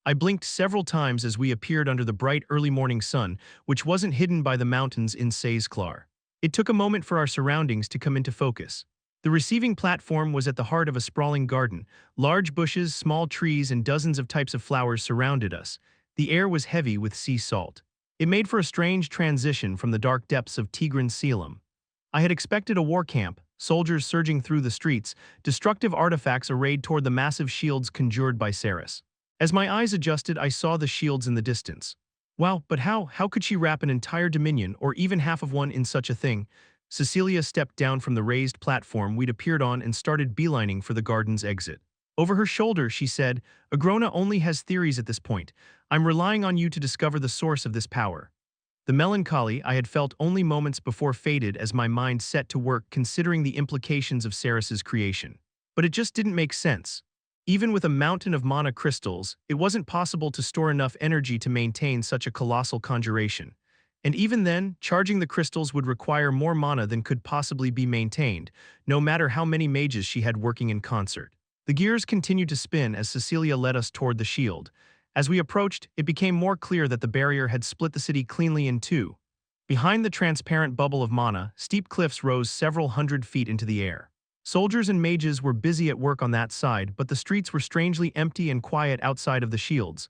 I blinked several times as we appeared under the bright early morning sun, which wasn't hidden by the mountains in Saysklar. It took a moment for our surroundings to come into focus. The receiving platform was at the heart of a sprawling garden. Large bushes, small trees, and dozens of types of flowers surrounded us. The air was heavy with sea salt. It made for a strange transition from the dark depths of Tigran Selim. I had expected a war camp, soldiers surging through the streets, destructive artifacts arrayed toward the massive shields conjured by Ceres. As my eyes adjusted, I saw the shields in the distance. Wow, but how could she wrap an entire dominion, or even half of one, in such a thing? Cecilia stepped down from the raised platform we'd appeared on and started beelining for the garden's exit. Over her shoulder, she said, "Agrona only has theories at this point. I'm relying on you to discover the source of this power." The melancholy I had felt only moments before faded as my mind set to work considering the implications of Ceres's creation. But it just didn't make sense. Even with a mountain of mana crystals, it wasn't possible to store enough energy to maintain such a colossal conjuration. And even then, charging the crystals would require more mana than could possibly be maintained, no matter how many mages she had working in concert. The gears continued to spin as Cecilia led us toward the shield. As we approached, it became more clear that the barrier had split the city cleanly in two. Behind the transparent bubble of mana, steep cliffs rose several hundred feet into the air. Soldiers and mages were busy at work on that side, but the streets were strangely empty and quiet outside of the shields.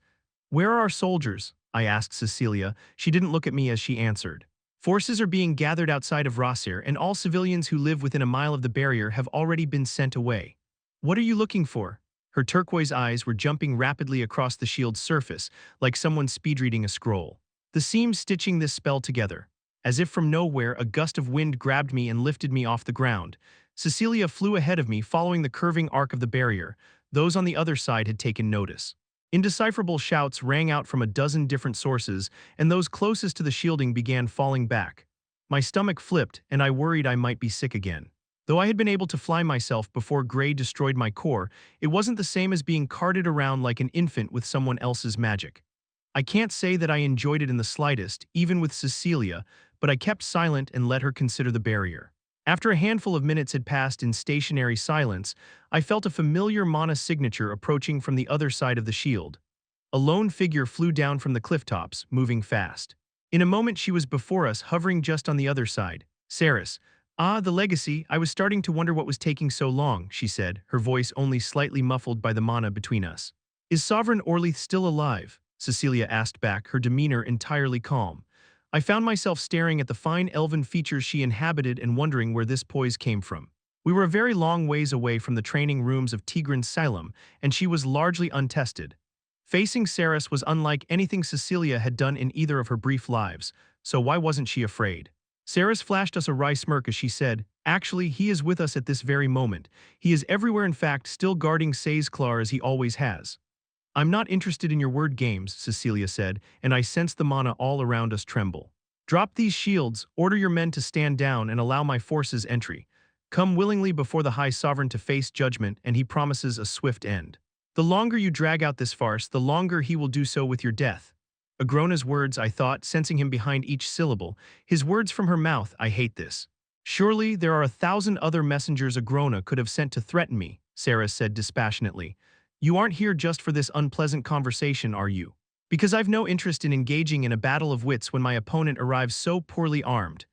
"Where are our soldiers?" I asked Cecilia. She didn't look at me as she answered. "Forces are being gathered outside of Rossir, and all civilians who live within a mile of the barrier have already been sent away." "What are you looking for?" Her turquoise eyes were jumping rapidly across the shield's surface, like someone speed-reading a scroll. The seams stitching this spell together. As if from nowhere, a gust of wind grabbed me and lifted me off the ground. Cecilia flew ahead of me, following the curving arc of the barrier. Those on the other side had taken notice. Indecipherable shouts rang out from a dozen different sources, and those closest to the shielding began falling back. My stomach flipped, and I worried I might be sick again. Though I had been able to fly myself before Grey destroyed my core, it wasn't the same as being carted around like an infant with someone else's magic. I can't say that I enjoyed it in the slightest, even with Cecilia, but I kept silent and let her consider the barrier. After a handful of minutes had passed in stationary silence, I felt a familiar mana signature approaching from the other side of the shield. A lone figure flew down from the cliff tops, moving fast. In a moment she was before us, hovering just on the other side. Saris. Ah, the legacy, I was starting to wonder what was taking so long, she said, her voice only slightly muffled by the mana between us. Is Sovereign Orleith still alive? Cecilia asked back, her demeanor entirely calm. I found myself staring at the fine elven features she inhabited and wondering where this poise came from. We were a very long ways away from the training rooms of Tigran Salem, and she was largely untested. Facing Saris was unlike anything Cecilia had done in either of her brief lives, so why wasn't she afraid? Saris flashed us a wry smirk as she said, "Actually, he is with us at this very moment. He is everywhere, in fact, still guarding Saizclar as he always has." "I'm not interested in your word games," Cecilia said, and I sensed the mana all around us tremble. "Drop these shields, order your men to stand down and allow my forces entry. Come willingly before the High Sovereign to face judgment, and he promises a swift end. The longer you drag out this farce, the longer he will do so with your death." Agrona's words, I thought, sensing him behind each syllable. His words from her mouth, "I hate this." "Surely there are 1,000 other messengers Agrona could have sent to threaten me," Sarah said dispassionately. "You aren't here just for this unpleasant conversation, are you? Because I've no interest in engaging in a battle of wits when my opponent arrives so poorly armed."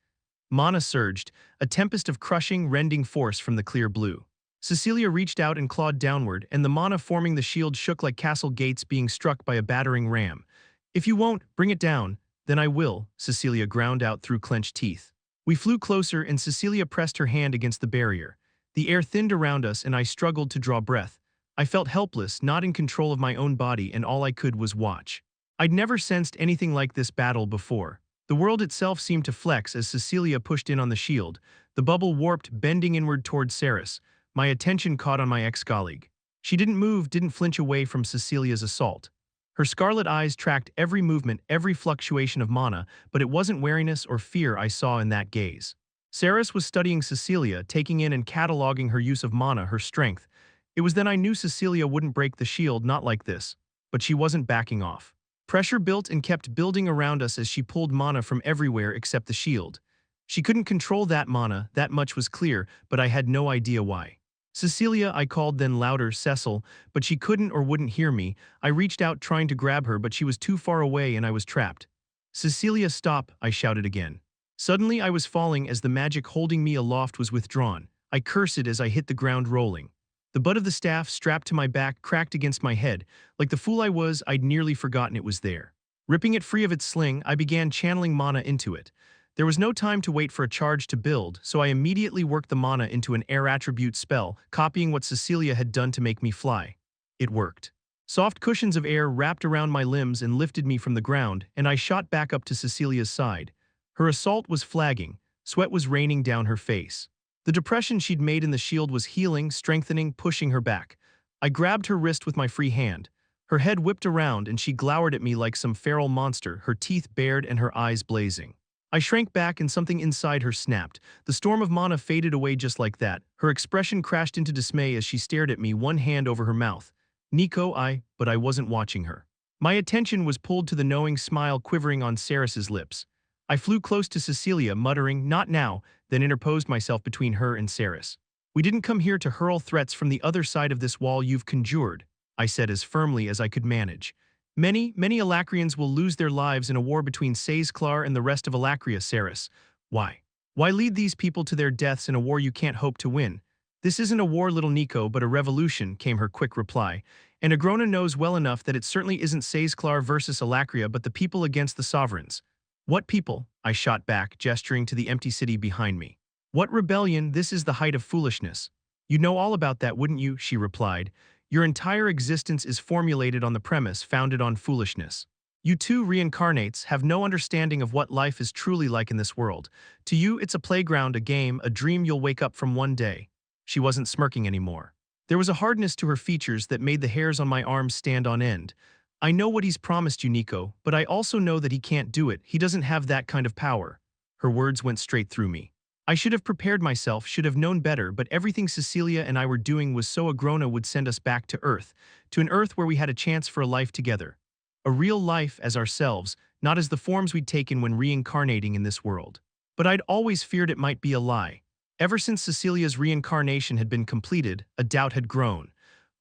Mana surged, a tempest of crushing, rending force from the clear blue. Cecilia reached out and clawed downward, and the mana forming the shield shook like castle gates being struck by a battering ram. "If you won't, bring it down, then I will," Cecilia ground out through clenched teeth. We flew closer, and Cecilia pressed her hand against the barrier. The air thinned around us, and I struggled to draw breath. I felt helpless, not in control of my own body, and all I could was watch. I'd never sensed anything like this battle before. The world itself seemed to flex as Cecilia pushed in on the shield. The bubble warped, bending inward toward Saris. My attention caught on my ex-colleague. She didn't move, didn't flinch away from Cecilia's assault. Her scarlet eyes tracked every movement, every fluctuation of mana, but it wasn't wariness or fear I saw in that gaze. Saris was studying Cecilia, taking in and cataloging her use of mana, her strength. It was then I knew Cecilia wouldn't break the shield, not like this. But she wasn't backing off. Pressure built and kept building around us as she pulled mana from everywhere except the shield. She couldn't control that mana, that much was clear, but I had no idea why. "Cecilia," I called, then louder, "Cecil," but she couldn't or wouldn't hear me. I reached out trying to grab her, but she was too far away and I was trapped. "Cecilia, stop," I shouted again. Suddenly I was falling as the magic holding me aloft was withdrawn. I cursed as I hit the ground rolling. The butt of the staff, strapped to my back, cracked against my head. Like the fool I was, I'd nearly forgotten it was there. Ripping it free of its sling, I began channeling mana into it. There was no time to wait for a charge to build, so I immediately worked the mana into an air attribute spell, copying what Cecilia had done to make me fly. It worked. Soft cushions of air wrapped around my limbs and lifted me from the ground, and I shot back up to Cecilia's side. Her assault was flagging. Sweat was raining down her face. The depression she'd made in the shield was healing, strengthening, pushing her back. I grabbed her wrist with my free hand. Her head whipped around, and she glowered at me like some feral monster, her teeth bared and her eyes blazing. I shrank back and something inside her snapped. The storm of mana faded away just like that. Her expression crashed into dismay as she stared at me, one hand over her mouth. "Nico," but I wasn't watching her. My attention was pulled to the knowing smile quivering on Saris's lips. I flew close to Cecilia, muttering, "Not now," then interposed myself between her and Saris. "We didn't come here to hurl threats from the other side of this wall you've conjured," I said as firmly as I could manage. Many Alacrians will lose their lives in a war between Saizclar and the rest of Alacria, Saris. Why? Why lead these people to their deaths in a war you can't hope to win? "This isn't a war, little Nico, but a revolution," came her quick reply. "And Agrona knows well enough that it certainly isn't Saizclar versus Alacria, but the people against the sovereigns." "What people?" I shot back, gesturing to the empty city behind me. "What rebellion? This is the height of foolishness." "You'd know all about that, wouldn't you?" she replied. "Your entire existence is formulated on the premise founded on foolishness. You two reincarnates have no understanding of what life is truly like in this world. To you, it's a playground, a game, a dream you'll wake up from one day." She wasn't smirking anymore. There was a hardness to her features that made the hairs on my arms stand on end. "I know what he's promised you, Nico, but I also know that he can't do it. He doesn't have that kind of power." Her words went straight through me. I should have prepared myself, should have known better, but everything Cecilia and I were doing was so Agrona would send us back to Earth, to an Earth where we had a chance for a life together. A real life as ourselves, not as the forms we'd taken when reincarnating in this world. But I'd always feared it might be a lie. Ever since Cecilia's reincarnation had been completed, a doubt had grown.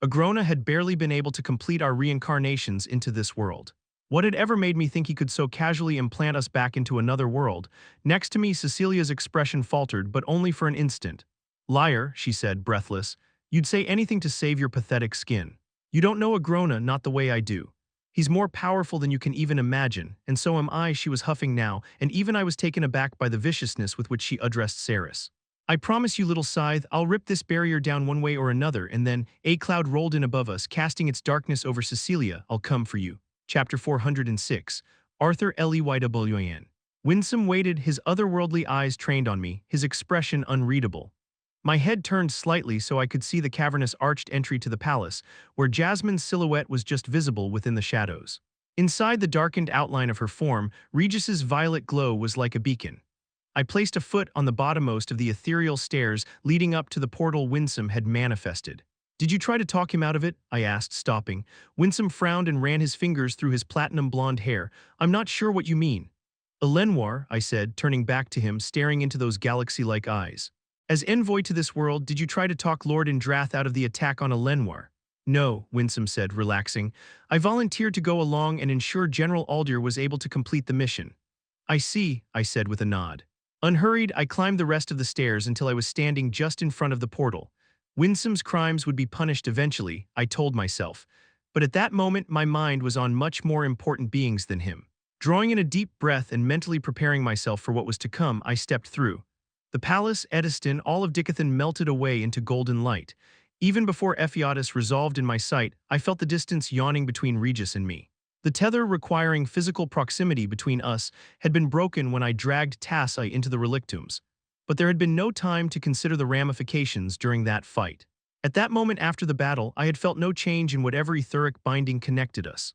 Agrona had barely been able to complete our reincarnations into this world. What had ever made me think he could so casually implant us back into another world? Next to me, Cecilia's expression faltered, but only for an instant. Liar, she said, breathless. You'd say anything to save your pathetic skin. You don't know Agrona, not the way I do. He's more powerful than you can even imagine, and so am I, she was huffing now, and even I was taken aback by the viciousness with which she addressed Saris. I promise you, little scythe, I'll rip this barrier down one way or another, and then, a cloud rolled in above us, casting its darkness over Cecilia. I'll come for you. Chapter 406. Arthur Leywin. Winsome waited, his otherworldly eyes trained on me, his expression unreadable. My head turned slightly so I could see the cavernous arched entry to the palace, where Jasmine's silhouette was just visible within the shadows. Inside the darkened outline of her form, Regis's violet glow was like a beacon. I placed a foot on the bottommost of the ethereal stairs leading up to the portal Winsome had manifested. Did you try to talk him out of it? I asked, stopping. Winsome frowned and ran his fingers through his platinum blonde hair. I'm not sure what you mean. Elenoir, I said, turning back to him, staring into those galaxy-like eyes. As envoy to this world, did you try to talk Lord Indrath out of the attack on Elenoir? No, Winsome said, relaxing. I volunteered to go along and ensure General Aldir was able to complete the mission. I see, I said with a nod. Unhurried, I climbed the rest of the stairs until I was standing just in front of the portal. Winsome's crimes would be punished eventually, I told myself. But at that moment, my mind was on much more important beings than him. Drawing in a deep breath and mentally preparing myself for what was to come, I stepped through. The palace, Ediston, all of Dicathen melted away into golden light. Even before Ephiatus resolved in my sight, I felt the distance yawning between Regis and me. The tether requiring physical proximity between us had been broken when I dragged Tassi into the relictums. But there had been no time to consider the ramifications during that fight. At that moment after the battle, I had felt no change in whatever etheric binding connected us.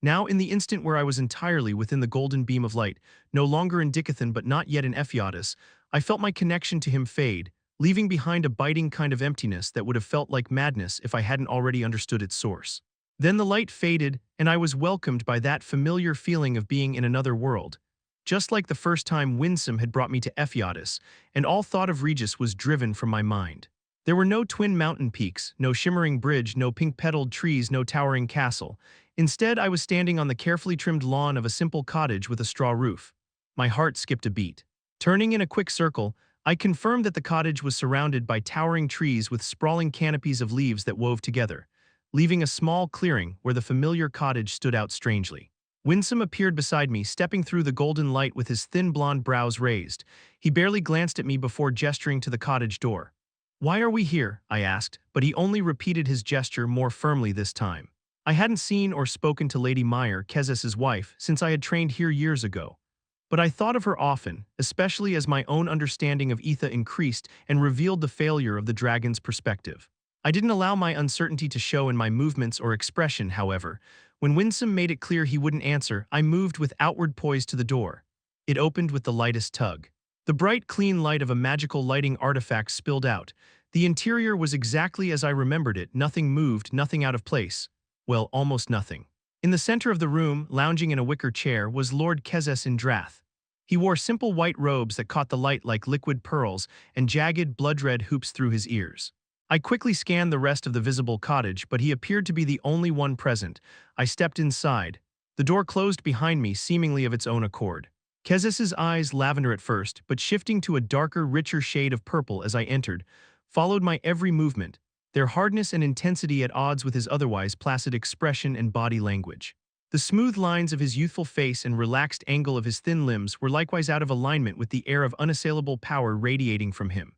Now, in the instant where I was entirely within the golden beam of light, no longer in Dicathen but not yet in Ephiatus, I felt my connection to him fade, leaving behind a biting kind of emptiness that would have felt like madness if I hadn't already understood its source. Then the light faded, and I was welcomed by that familiar feeling of being in another world. Just like the first time Winsome had brought me to Ephiatus, and all thought of Regis was driven from my mind. There were no twin mountain peaks, no shimmering bridge, no pink-petaled trees, no towering castle. Instead, I was standing on the carefully trimmed lawn of a simple cottage with a straw roof. My heart skipped a beat. Turning in a quick circle, I confirmed that the cottage was surrounded by towering trees with sprawling canopies of leaves that wove together, leaving a small clearing where the familiar cottage stood out strangely. Winsome appeared beside me, stepping through the golden light with his thin blonde brows raised. He barely glanced at me before gesturing to the cottage door. Why are we here? I asked, but he only repeated his gesture more firmly this time. I hadn't seen or spoken to Lady Meyer, Kezess's wife, since I had trained here years ago. But I thought of her often, especially as my own understanding of Etha increased and revealed the failure of the dragon's perspective. I didn't allow my uncertainty to show in my movements or expression, however. When Winsome made it clear he wouldn't answer, I moved with outward poise to the door. It opened with the lightest tug. The bright, clean light of a magical lighting artifact spilled out. The interior was exactly as I remembered it, nothing moved, nothing out of place. Well, almost nothing. In the center of the room, lounging in a wicker chair, was Lord Kezess Indrath. He wore simple white robes that caught the light like liquid pearls and jagged, blood-red hoops through his ears. I quickly scanned the rest of the visible cottage, but he appeared to be the only one present. I stepped inside. The door closed behind me, seemingly of its own accord. Kezess's eyes, lavender at first, but shifting to a darker, richer shade of purple as I entered, followed my every movement, their hardness and intensity at odds with his otherwise placid expression and body language. The smooth lines of his youthful face and relaxed angle of his thin limbs were likewise out of alignment with the air of unassailable power radiating from him.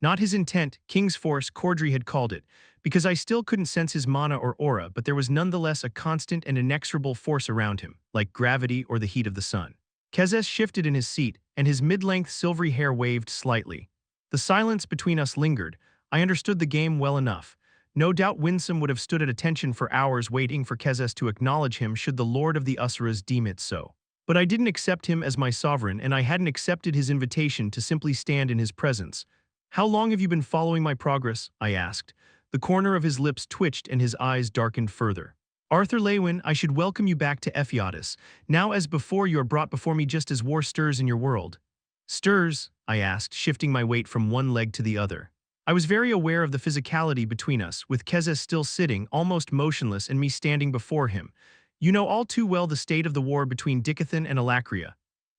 Not his intent, King's force, Cordry had called it, because I still couldn't sense his mana or aura, but there was nonetheless a constant and inexorable force around him, like gravity or the heat of the sun. Kezess shifted in his seat, and his mid-length silvery hair waved slightly. The silence between us lingered. I understood the game well enough. No doubt Winsome would have stood at attention for hours waiting for Kezess to acknowledge him should the Lord of the Usuras deem it so. But I didn't accept him as my sovereign, and I hadn't accepted his invitation to simply stand in his presence. How long have you been following my progress? I asked. The corner of his lips twitched and his eyes darkened further. Arthur Leywin, I should welcome you back to Ephiatus. Now as before you are brought before me just as war stirs in your world. Stirs? I asked, shifting my weight from one leg to the other. I was very aware of the physicality between us, with Kezes still sitting, almost motionless, and me standing before him. You know all too well the state of the war between Dicathen and Alacria.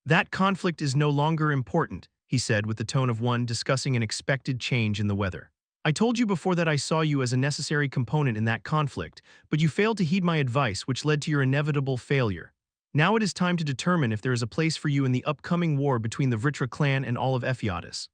That conflict is no longer important, he said with the tone of one discussing an expected change in the weather. I told you before that I saw you as a necessary component in that conflict, but you failed to heed my advice, which led to your inevitable failure. Now it is time to determine if there is a place for you in the upcoming war between the Vritra clan and all of Ephiatus.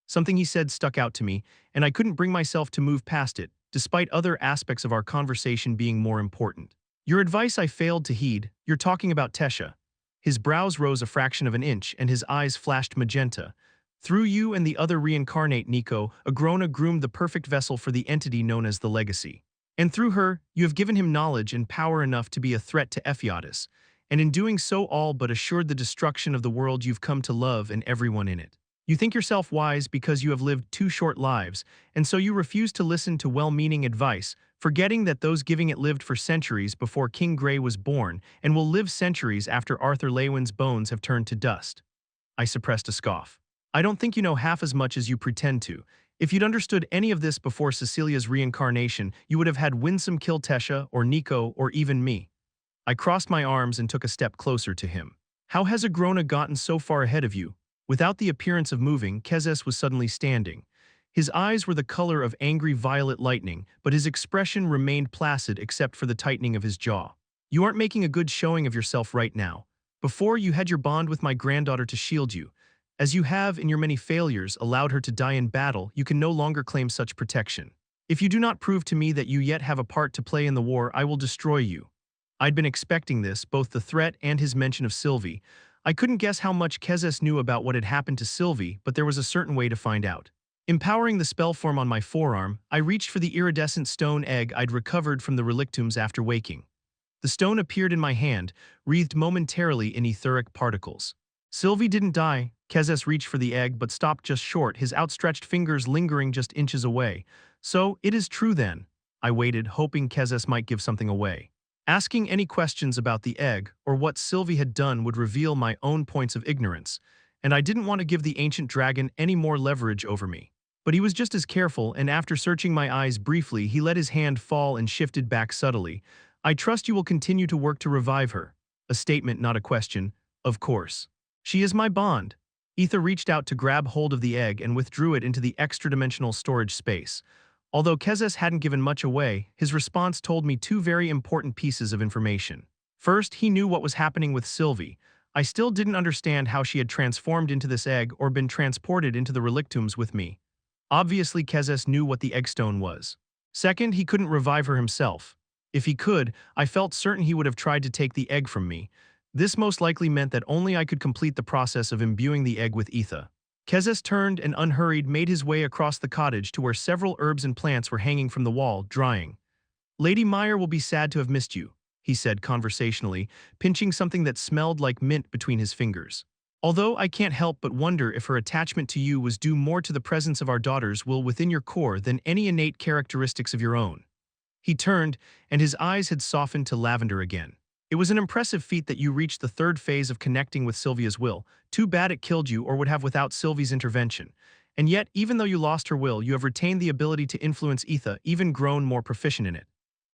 Something he said stuck out to me, and I couldn't bring myself to move past it, despite other aspects of our conversation being more important. Your advice I failed to heed. You're talking about Tesha. His brows rose a fraction of an inch, and his eyes flashed magenta. Through you and the other reincarnate Nico, Agrona groomed the perfect vessel for the entity known as the Legacy. And through her, you have given him knowledge and power enough to be a threat to Ephiatus, and in doing so all but assured the destruction of the world you've come to love and everyone in it. You think yourself wise because you have lived 2 short lives, and so you refuse to listen to well-meaning advice, forgetting that those giving it lived for centuries before King Grey was born and will live centuries after Arthur Leywin's bones have turned to dust. I suppressed a scoff. I don't think you know half as much as you pretend to. If you'd understood any of this before Cecilia's reincarnation, you would have had Winsome kill Tesha, or Nico, or even me. I crossed my arms and took a step closer to him. How has Agrona gotten so far ahead of you? Without the appearance of moving, Kezes was suddenly standing. His eyes were the color of angry violet lightning, but his expression remained placid except for the tightening of his jaw. You aren't making a good showing of yourself right now. Before, you had your bond with my granddaughter to shield you. As you have, in your many failures, allowed her to die in battle, you can no longer claim such protection. If you do not prove to me that you yet have a part to play in the war, I will destroy you. I'd been expecting this, both the threat and his mention of Sylvie. I couldn't guess how much Kezes knew about what had happened to Sylvie, but there was a certain way to find out. Empowering the spell form on my forearm, I reached for the iridescent stone egg I'd recovered from the relictums after waking. The stone appeared in my hand, wreathed momentarily in etheric particles. Sylvie didn't die. Kezes reached for the egg but stopped just short, his outstretched fingers lingering just inches away. So, it is true then. I waited, hoping Kezes might give something away. Asking any questions about the egg or what Sylvie had done would reveal my own points of ignorance, and I didn't want to give the ancient dragon any more leverage over me. But he was just as careful, and after searching my eyes briefly, he let his hand fall and shifted back subtly. I trust you will continue to work to revive her. A statement, not a question. Of course. She is my bond. Ether reached out to grab hold of the egg and withdrew it into the extra-dimensional storage space. Although Kezes hadn't given much away, his response told me 2 very important pieces of information. First, he knew what was happening with Sylvie. I still didn't understand how she had transformed into this egg or been transported into the relictums with me. Obviously, Kezes knew what the eggstone was. Second, he couldn't revive her himself. If he could, I felt certain he would have tried to take the egg from me. This most likely meant that only I could complete the process of imbuing the egg with ether. Kezes turned and unhurried made his way across the cottage to where several herbs and plants were hanging from the wall, drying. Lady Meyer will be sad to have missed you, he said conversationally, pinching something that smelled like mint between his fingers. Although I can't help but wonder if her attachment to you was due more to the presence of our daughter's will within your core than any innate characteristics of your own. He turned, and his eyes had softened to lavender again. It was an impressive feat that you reached the 3rd phase of connecting with Sylvia's will. Too bad it killed you or would have without Sylvie's intervention. And yet, even though you lost her will, you have retained the ability to influence ether, even grown more proficient in it.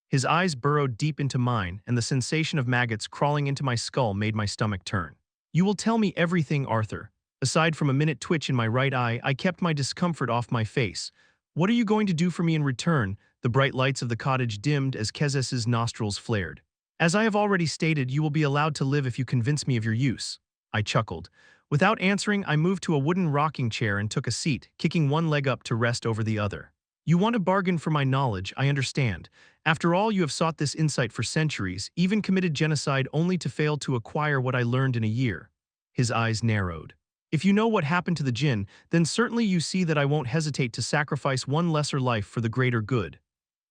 His eyes burrowed deep into mine, and the sensation of maggots crawling into my skull made my stomach turn. You will tell me everything, Arthur. Aside from a minute twitch in my right eye, I kept my discomfort off my face. What are you going to do for me in return? The bright lights of the cottage dimmed as Kezes's nostrils flared. As I have already stated, you will be allowed to live if you convince me of your use. I chuckled. Without answering, I moved to a wooden rocking chair and took a seat, kicking one leg up to rest over the other. You want to bargain for my knowledge, I understand. After all, you have sought this insight for centuries, even committed genocide only to fail to acquire what I learned in a year. His eyes narrowed. If you know what happened to the Jinn, then certainly you see that I won't hesitate to sacrifice one lesser life for the greater good.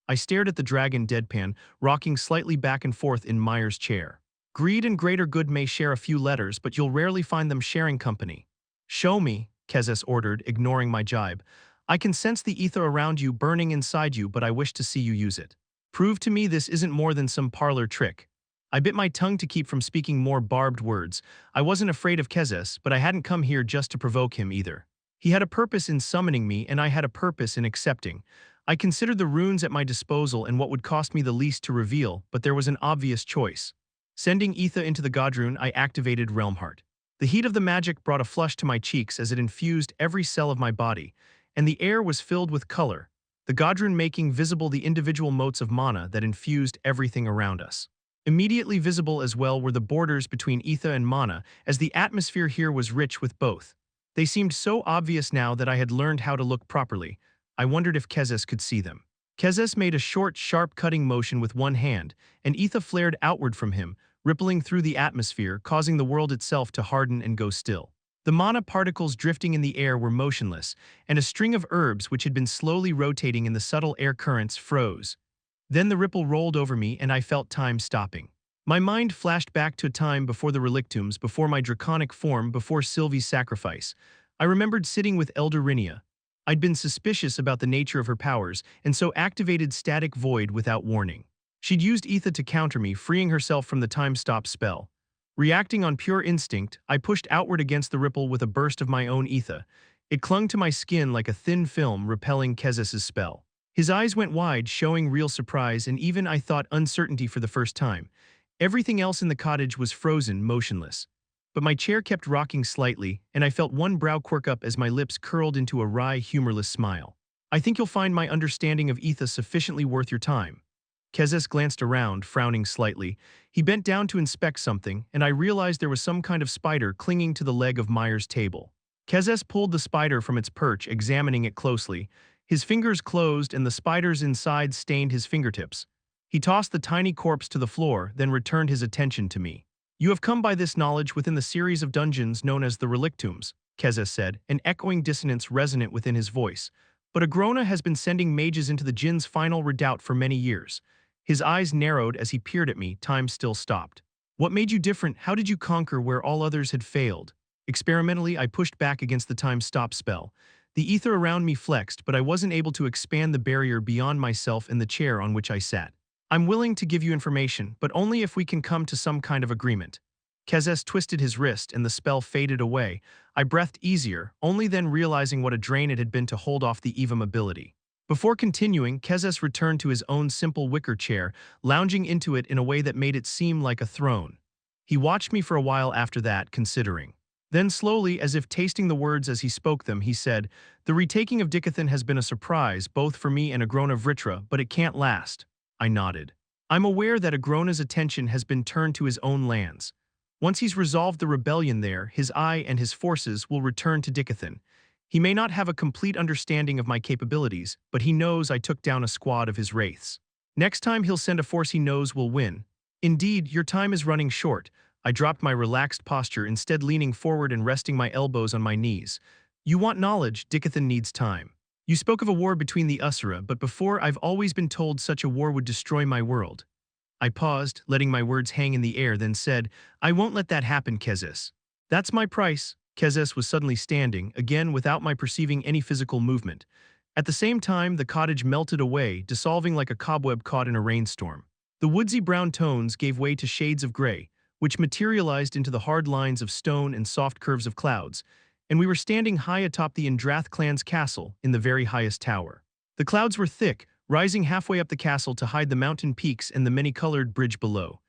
I stared at the dragon deadpan, rocking slightly back and forth in Meyer's chair. Greed and greater good may share a few letters, but you'll rarely find them sharing company. Show me, Kezes ordered, ignoring my jibe. I can sense the ether around you burning inside you, but I wish to see you use it. Prove to me this isn't more than some parlor trick. I bit my tongue to keep from speaking more barbed words. I wasn't afraid of Kezes, but I hadn't come here just to provoke him either. He had a purpose in summoning me, and I had a purpose in accepting. I considered the runes at my disposal and what would cost me the least to reveal, but there was an obvious choice. Sending Etha into the Godrune, I activated Realm Heart. The heat of the magic brought a flush to my cheeks as it infused every cell of my body, and the air was filled with color, the Godrune making visible the individual motes of mana that infused everything around us. Immediately visible as well were the borders between Etha and mana, as the atmosphere here was rich with both. They seemed so obvious now that I had learned how to look properly. I wondered if Kezes could see them. Kezes made a short, sharp cutting motion with one hand, and Etha flared outward from him, rippling through the atmosphere, causing the world itself to harden and go still. The mana particles drifting in the air were motionless, and a string of herbs which had been slowly rotating in the subtle air currents froze. Then the ripple rolled over me and I felt time stopping. My mind flashed back to a time before the relictums, before my draconic form, before Sylvie's sacrifice. I remembered sitting with Elder Rhynia. I'd been suspicious about the nature of her powers, and so activated Static Void without warning. She'd used Etha to counter me, freeing herself from the time-stop spell. Reacting on pure instinct, I pushed outward against the ripple with a burst of my own Etha. It clung to my skin like a thin film, repelling Kezes' spell. His eyes went wide, showing real surprise and even, I thought, uncertainty for the first time. Everything else in the cottage was frozen, motionless. But my chair kept rocking slightly, and I felt one brow quirk up as my lips curled into a wry, humorless smile. I think you'll find my understanding of Etha sufficiently worth your time. Kezes glanced around, frowning slightly. He bent down to inspect something, and I realized there was some kind of spider clinging to the leg of Meyer's table. Kezes pulled the spider from its perch, examining it closely. His fingers closed and the spiders inside stained his fingertips. He tossed the tiny corpse to the floor, then returned his attention to me. You have come by this knowledge within the series of dungeons known as the Relictums, Kezes said, an echoing dissonance resonant within his voice. But Agrona has been sending mages into the Jinn's final redoubt for many years. His eyes narrowed as he peered at me, time still stopped. What made you different? How did you conquer where all others had failed? Experimentally, I pushed back against the time-stop spell. The ether around me flexed, but I wasn't able to expand the barrier beyond myself and the chair on which I sat. I'm willing to give you information, but only if we can come to some kind of agreement. Kezes twisted his wrist and the spell faded away. I breathed easier, only then realizing what a drain it had been to hold off the Evam ability. Before continuing, Kezes returned to his own simple wicker chair, lounging into it in a way that made it seem like a throne. He watched me for a while after that, considering. Then slowly, as if tasting the words as he spoke them, he said, "The retaking of Dicathen has been a surprise, both for me and Agrona Vritra, but it can't last." I nodded. I'm aware that Agrona's attention has been turned to his own lands. Once he's resolved the rebellion there, his eye and his forces will return to Dicathen. He may not have a complete understanding of my capabilities, but he knows I took down a squad of his wraiths. Next time he'll send a force he knows will win. Indeed, your time is running short. I dropped my relaxed posture, instead leaning forward and resting my elbows on my knees. You want knowledge, Dicathen needs time. You spoke of a war between the Usura, but before I've always been told such a war would destroy my world. I paused, letting my words hang in the air, then said, I won't let that happen, Kezes. That's my price. Kezes was suddenly standing, again without my perceiving any physical movement. At the same time, the cottage melted away, dissolving like a cobweb caught in a rainstorm. The woodsy brown tones gave way to shades of gray, which materialized into the hard lines of stone and soft curves of clouds, and we were standing high atop the Indrath clan's castle in the very highest tower. The clouds were thick, rising halfway up the castle to hide the mountain peaks and the many-colored bridge below.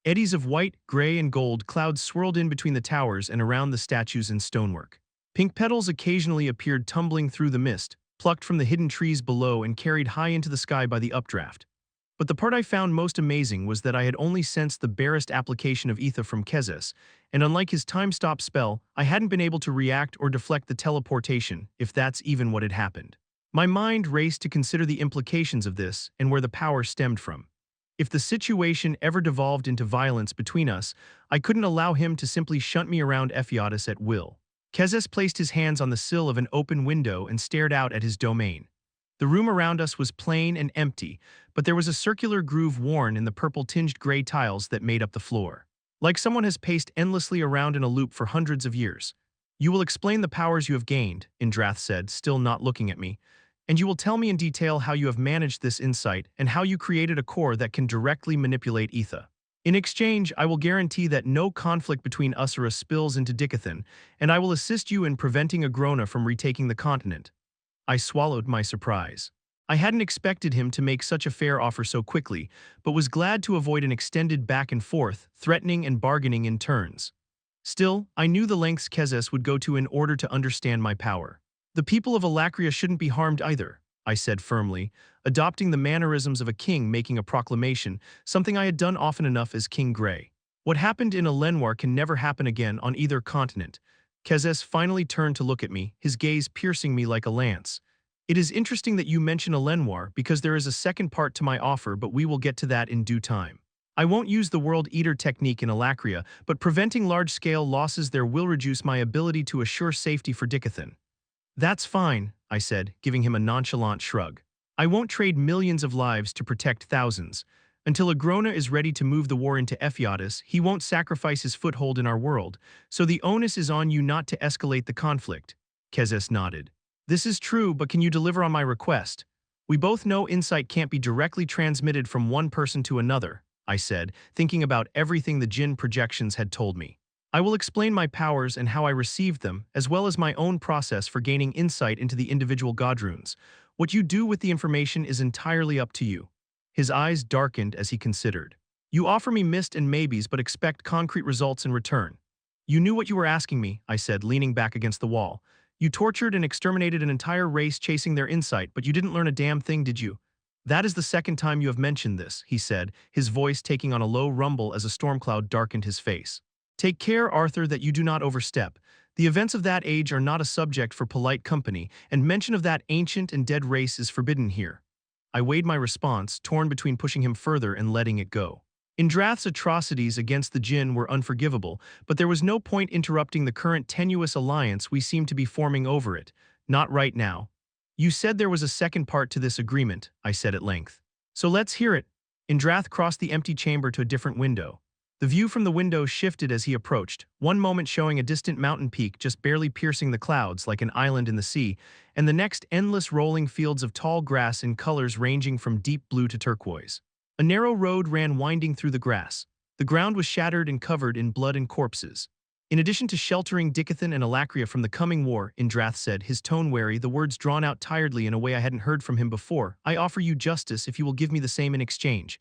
Eddies of white, gray, and gold clouds swirled in between the towers and around the statues and stonework. Pink petals occasionally appeared tumbling through the mist, plucked from the hidden trees below and carried high into the sky by the updraft. But the part I found most amazing was that I had only sensed the barest application of ether from Kezes, and unlike his time-stop spell, I hadn't been able to react or deflect the teleportation, if that's even what had happened. My mind raced to consider the implications of this and where the power stemmed from. If the situation ever devolved into violence between us, I couldn't allow him to simply shunt me around Ephiatis at will. Kezes placed his hands on the sill of an open window and stared out at his domain. The room around us was plain and empty, but there was a circular groove worn in the purple-tinged gray tiles that made up the floor. Like someone has paced endlessly around in a loop for hundreds of years. You will explain the powers you have gained, Indrath said, still not looking at me. and you will tell me in detail how you have managed this insight and how you created a core that can directly manipulate ether. In exchange, I will guarantee that no conflict between us or us spills into Dicathen, and I will assist you in preventing Agrona from retaking the continent. I swallowed my surprise. I hadn't expected him to make such a fair offer so quickly, but was glad to avoid an extended back and forth, threatening and bargaining in turns. Still, I knew the lengths Kezes would go to in order to understand my power. The people of Alacria shouldn't be harmed either, I said firmly, adopting the mannerisms of a king making a proclamation, something I had done often enough as King Grey. What happened in Elenoir can never happen again on either continent. Kezes finally turned to look at me, his gaze piercing me like a lance. It is interesting that you mention Elenoir because there is a second part to my offer, but we will get to that in due time. I won't use the World Eater technique in Alacria, but preventing large-scale losses there will reduce my ability to assure safety for Dicathen. That's fine, I said, giving him a nonchalant shrug. I won't trade millions of lives to protect thousands. Until Agrona is ready to move the war into Ephiatis, he won't sacrifice his foothold in our world, so the onus is on you not to escalate the conflict. Kezes nodded. This is true, but can you deliver on my request? We both know insight can't be directly transmitted from one person to another, I said, thinking about everything the Jinn projections had told me. I will explain my powers and how I received them, as well as my own process for gaining insight into the individual godrunes. What you do with the information is entirely up to you. His eyes darkened as he considered. You offer me mist and maybes but expect concrete results in return. You knew what you were asking me, I said, leaning back against the wall. You tortured and exterminated an entire race chasing their insight, but you didn't learn a damn thing, did you? That is the second time you have mentioned this, he said, his voice taking on a low rumble as a storm cloud darkened his face. Take care, Arthur, that you do not overstep. The events of that age are not a subject for polite company, and mention of that ancient and dead race is forbidden here. I weighed my response, torn between pushing him further and letting it go. Indrath's atrocities against the Jinn were unforgivable, but there was no point interrupting the current tenuous alliance we seemed to be forming over it. Not right now. You said there was a second part to this agreement, I said at length. So let's hear it. Indrath crossed the empty chamber to a different window. The view from the window shifted as he approached, one moment showing a distant mountain peak just barely piercing the clouds like an island in the sea, and the next endless rolling fields of tall grass in colors ranging from deep blue to turquoise. A narrow road ran winding through the grass. The ground was shattered and covered in blood and corpses. In addition to sheltering Dicathen and Alacria from the coming war, Indrath said, his tone wary, the words drawn out tiredly in a way I hadn't heard from him before, I offer you justice if you will give me the same in exchange.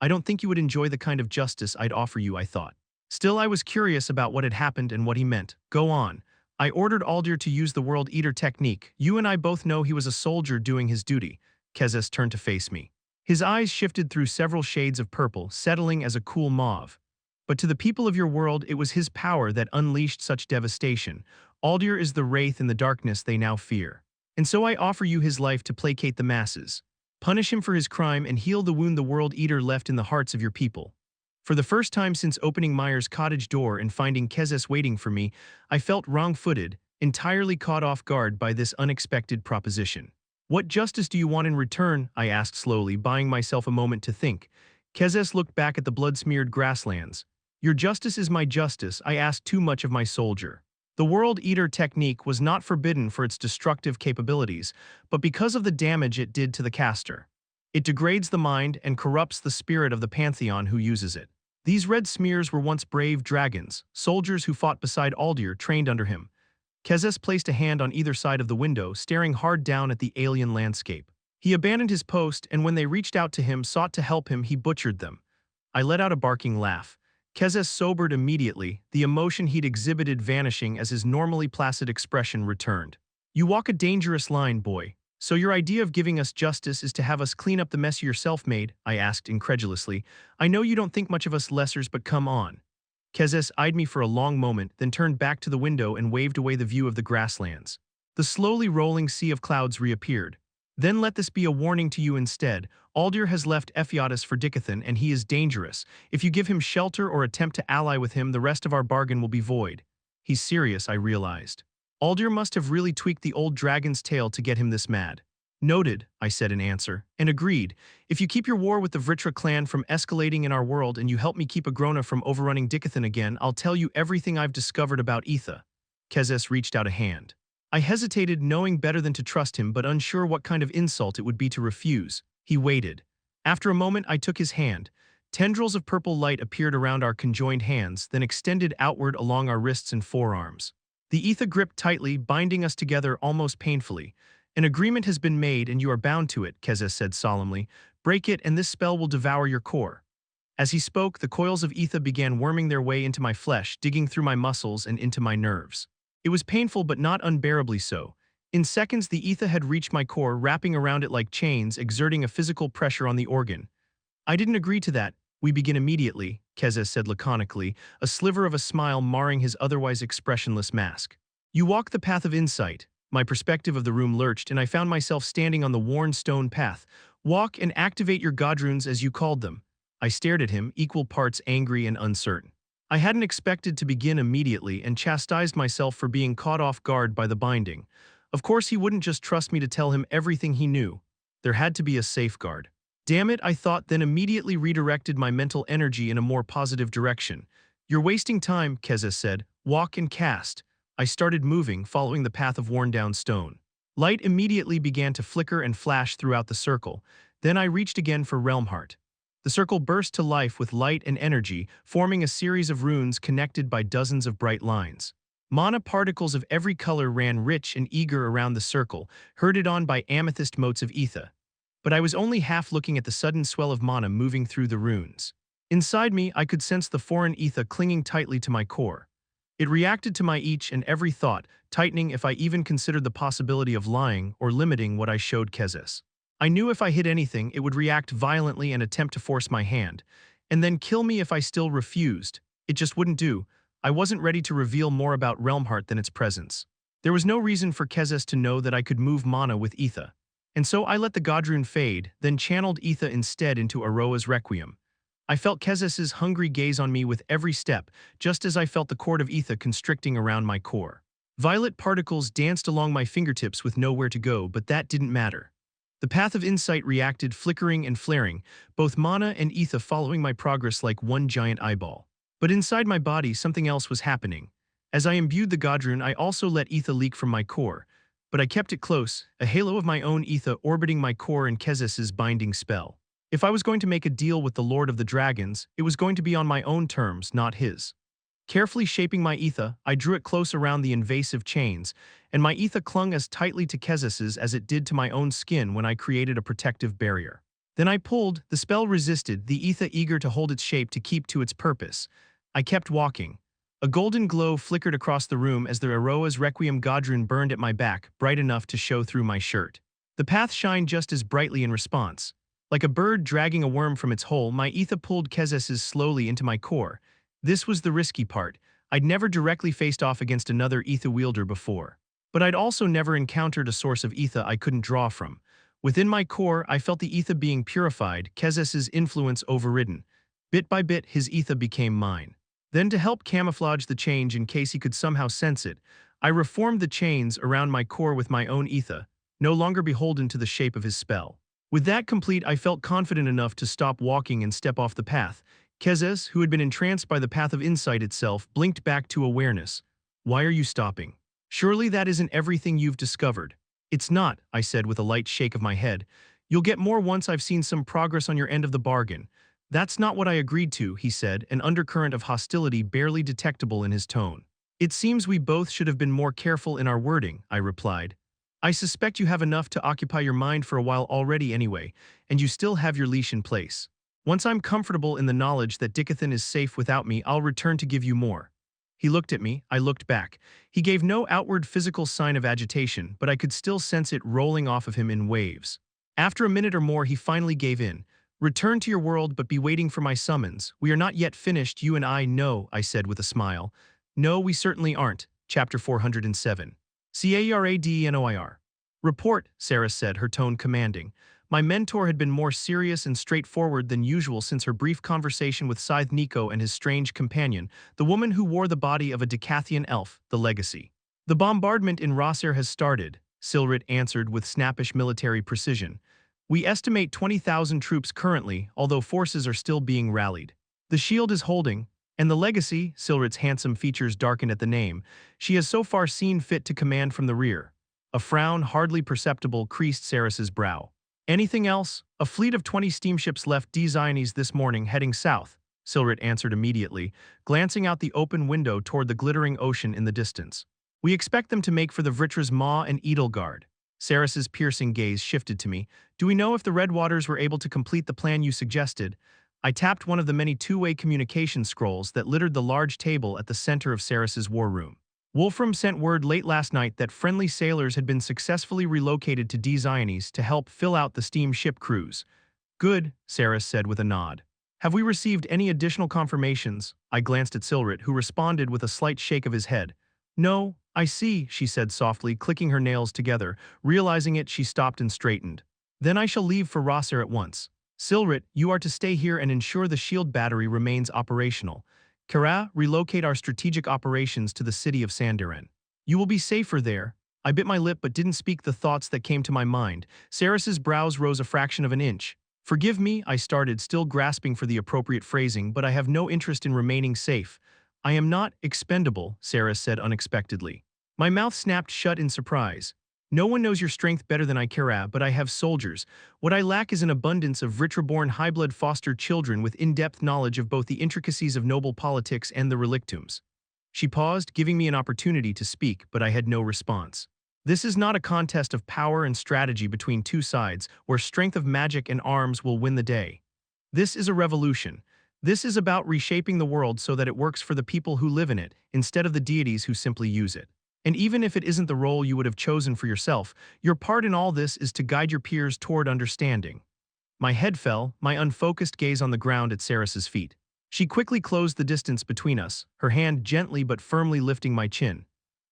I don't think you would enjoy the kind of justice I'd offer you, I thought. Still, I was curious about what had happened and what he meant. Go on. I ordered Aldir to use the World Eater technique. You and I both know he was a soldier doing his duty. Kezes turned to face me. His eyes shifted through several shades of purple, settling as a cool mauve. But to the people of your world, it was his power that unleashed such devastation. Aldir is the wraith in the darkness they now fear. And so I offer you his life to placate the masses. Punish him for his crime and heal the wound the World Eater left in the hearts of your people. For the first time since opening Meyer's cottage door and finding Kezes waiting for me, I felt wrong-footed, entirely caught off guard by this unexpected proposition. What justice do you want in return? I asked slowly, buying myself a moment to think. Kezes looked back at the blood-smeared grasslands. Your justice is my justice. I ask too much of my soldier. The World Eater technique was not forbidden for its destructive capabilities, but because of the damage it did to the caster. It degrades the mind and corrupts the spirit of the pantheon who uses it. These red smears were once brave dragons, soldiers who fought beside Aldir, trained under him. Kezes placed a hand on either side of the window, staring hard down at the alien landscape. He abandoned his post, and when they reached out to him, sought to help him, he butchered them. I let out a barking laugh. Kezes sobered immediately, the emotion he'd exhibited vanishing as his normally placid expression returned. You walk a dangerous line, boy. So your idea of giving us justice is to have us clean up the mess you yourself made? I asked incredulously. I know you don't think much of us lessers, but come on. Kezes eyed me for a long moment, then turned back to the window and waved away the view of the grasslands. The slowly rolling sea of clouds reappeared. Then let this be a warning to you instead. Aldir has left Ephiatis for Dicathen, and he is dangerous. If you give him shelter or attempt to ally with him, the rest of our bargain will be void. He's serious, I realized. Aldir must have really tweaked the old dragon's tail to get him this mad. Noted, I said in answer, and agreed. If you keep your war with the Vritra clan from escalating in our world and you help me keep Agrona from overrunning Dicathen again, I'll tell you everything I've discovered about Etha. Kezes reached out a hand. I hesitated, knowing better than to trust him but unsure what kind of insult it would be to refuse. He waited. After a moment I took his hand. Tendrils of purple light appeared around our conjoined hands, then extended outward along our wrists and forearms. The ether gripped tightly, binding us together almost painfully. An agreement has been made and you are bound to it, Kezes said solemnly. Break it and this spell will devour your core. As he spoke, the coils of ether began worming their way into my flesh, digging through my muscles and into my nerves. It was painful but not unbearably so. In seconds the ether had reached my core, wrapping around it like chains, exerting a physical pressure on the organ. I didn't agree to that. We begin immediately, Kezes said laconically, a sliver of a smile marring his otherwise expressionless mask. You walk the path of insight. My perspective of the room lurched and I found myself standing on the worn stone path. Walk and activate your godrunes as you called them. I stared at him, equal parts angry and uncertain. I hadn't expected to begin immediately and chastised myself for being caught off guard by the binding. Of course he wouldn't just trust me to tell him everything he knew. There had to be a safeguard. Damn it, I thought, then immediately redirected my mental energy in a more positive direction. You're wasting time, Kezes said. Walk and cast. I started moving, following the path of worn-down stone. Light immediately began to flicker and flash throughout the circle. Then I reached again for Realm Heart. The circle burst to life with light and energy, forming a series of runes connected by dozens of bright lines. Mana particles of every color ran rich and eager around the circle, herded on by amethyst motes of ether. But I was only half looking at the sudden swell of mana moving through the runes. Inside me, I could sense the foreign ether clinging tightly to my core. It reacted to my each and every thought, tightening if I even considered the possibility of lying or limiting what I showed Kezes. I knew if I hid anything, it would react violently and attempt to force my hand, and then kill me if I still refused. It just wouldn't do. I wasn't ready to reveal more about Realmheart than its presence. There was no reason for Kezes to know that I could move mana with ether. And so I let the Godrune fade, then channeled ether instead into Aroa's Requiem. I felt Kezes's hungry gaze on me with every step, just as I felt the cord of ether constricting around my core. Violet particles danced along my fingertips with nowhere to go, but that didn't matter. The path of insight reacted, flickering and flaring, both mana and ether following my progress like one giant eyeball. But inside my body, something else was happening. As I imbued the Godrune, I also let ether leak from my core. But I kept it close, a halo of my own ether orbiting my core and Kezes's binding spell. If I was going to make a deal with the Lord of the Dragons, it was going to be on my own terms, not his. Carefully shaping my ether, I drew it close around the invasive chains, and my ether clung as tightly to Kezes's as it did to my own skin when I created a protective barrier. Then I pulled, the spell resisted, the ether eager to hold its shape to keep to its purpose. I kept walking. A golden glow flickered across the room as the Aroa's Requiem Godrune burned at my back, bright enough to show through my shirt. The path shined just as brightly in response. Like a bird dragging a worm from its hole, my ether pulled Kezes's slowly into my core. This was the risky part. I'd never directly faced off against another ether wielder before. But I'd also never encountered a source of ether I couldn't draw from. Within my core, I felt the ether being purified, Kezes's influence overridden. Bit by bit, his ether became mine. Then, to help camouflage the change in case he could somehow sense it, I reformed the chains around my core with my own ether, no longer beholden to the shape of his spell. With that complete, I felt confident enough to stop walking and step off the path. Kezes, who had been entranced by the path of insight itself, blinked back to awareness. Why are you stopping? Surely that isn't everything you've discovered. It's not, I said with a light shake of my head. You'll get more once I've seen some progress on your end of the bargain. That's not what I agreed to, he said, an undercurrent of hostility barely detectable in his tone. It seems we both should have been more careful in our wording, I replied. I suspect you have enough to occupy your mind for a while already anyway, and you still have your leash in place. Once I'm comfortable in the knowledge that Dicathen is safe without me, I'll return to give you more. He looked at me, I looked back. He gave no outward physical sign of agitation, but I could still sense it rolling off of him in waves. After a minute or more, he finally gave in. Return to your world, but be waiting for my summons. We are not yet finished, you and I know, I said with a smile. No, we certainly aren't. Chapter 407. Caradenoir. Report, Sarah said, her tone commanding. My mentor had been more serious and straightforward than usual since her brief conversation with Scythe Nico and his strange companion, the woman who wore the body of a Dicathen elf, the legacy. The bombardment in Rosser has started, Silrit answered with snappish military precision. We estimate 20,000 troops currently, although forces are still being rallied. The shield is holding, And the legacy, Silrit's handsome features darkened at the name, she has so far seen fit to command from the rear. A frown, hardly perceptible, creased Saris's brow. Anything else? A fleet of 20 steamships left Dicathen this morning heading south, Silrit answered immediately, glancing out the open window toward the glittering ocean in the distance. We expect them to make for the Vritra's Maw and Edelgard. Saris's piercing gaze shifted to me. Do we know if the Red Waters were able to complete the plan you suggested? I tapped one of the many two-way communication scrolls that littered the large table at the center of Saris's war room. Wolfram sent word late last night that friendly sailors had been successfully relocated to Dicathen to help fill out the steamship crews. Good, Saris said with a nod. Have we received any additional confirmations? I glanced at Silrit, who responded with a slight shake of his head. No, I see, she said softly, clicking her nails together. Realizing it, she stopped and straightened. Then I shall leave for Rosser at once. Silrit, you are to stay here and ensure the shield battery remains operational. Kara, relocate our strategic operations to the city of Sanderen. You will be safer there. I bit my lip but didn't speak the thoughts that came to my mind. Saris's brows rose a fraction of an inch. Forgive me, I started, still grasping for the appropriate phrasing, but I have no interest in remaining safe. I am not expendable, Saris said unexpectedly. My mouth snapped shut in surprise. No one knows your strength better than I, Kara, but I have soldiers. What I lack is an abundance of Reborn high-blood foster children with in-depth knowledge of both the intricacies of noble politics and the relictums. She paused, giving me an opportunity to speak, but I had no response. This is not a contest of power and strategy between two sides, where strength of magic and arms will win the day. This is a revolution. This is about reshaping the world so that it works for the people who live in it, instead of the deities who simply use it. And even if it isn't the role you would have chosen for yourself, your part in all this is to guide your peers toward understanding. My head fell, my unfocused gaze on the ground at Saris's feet. She quickly closed the distance between us, her hand gently but firmly lifting my chin.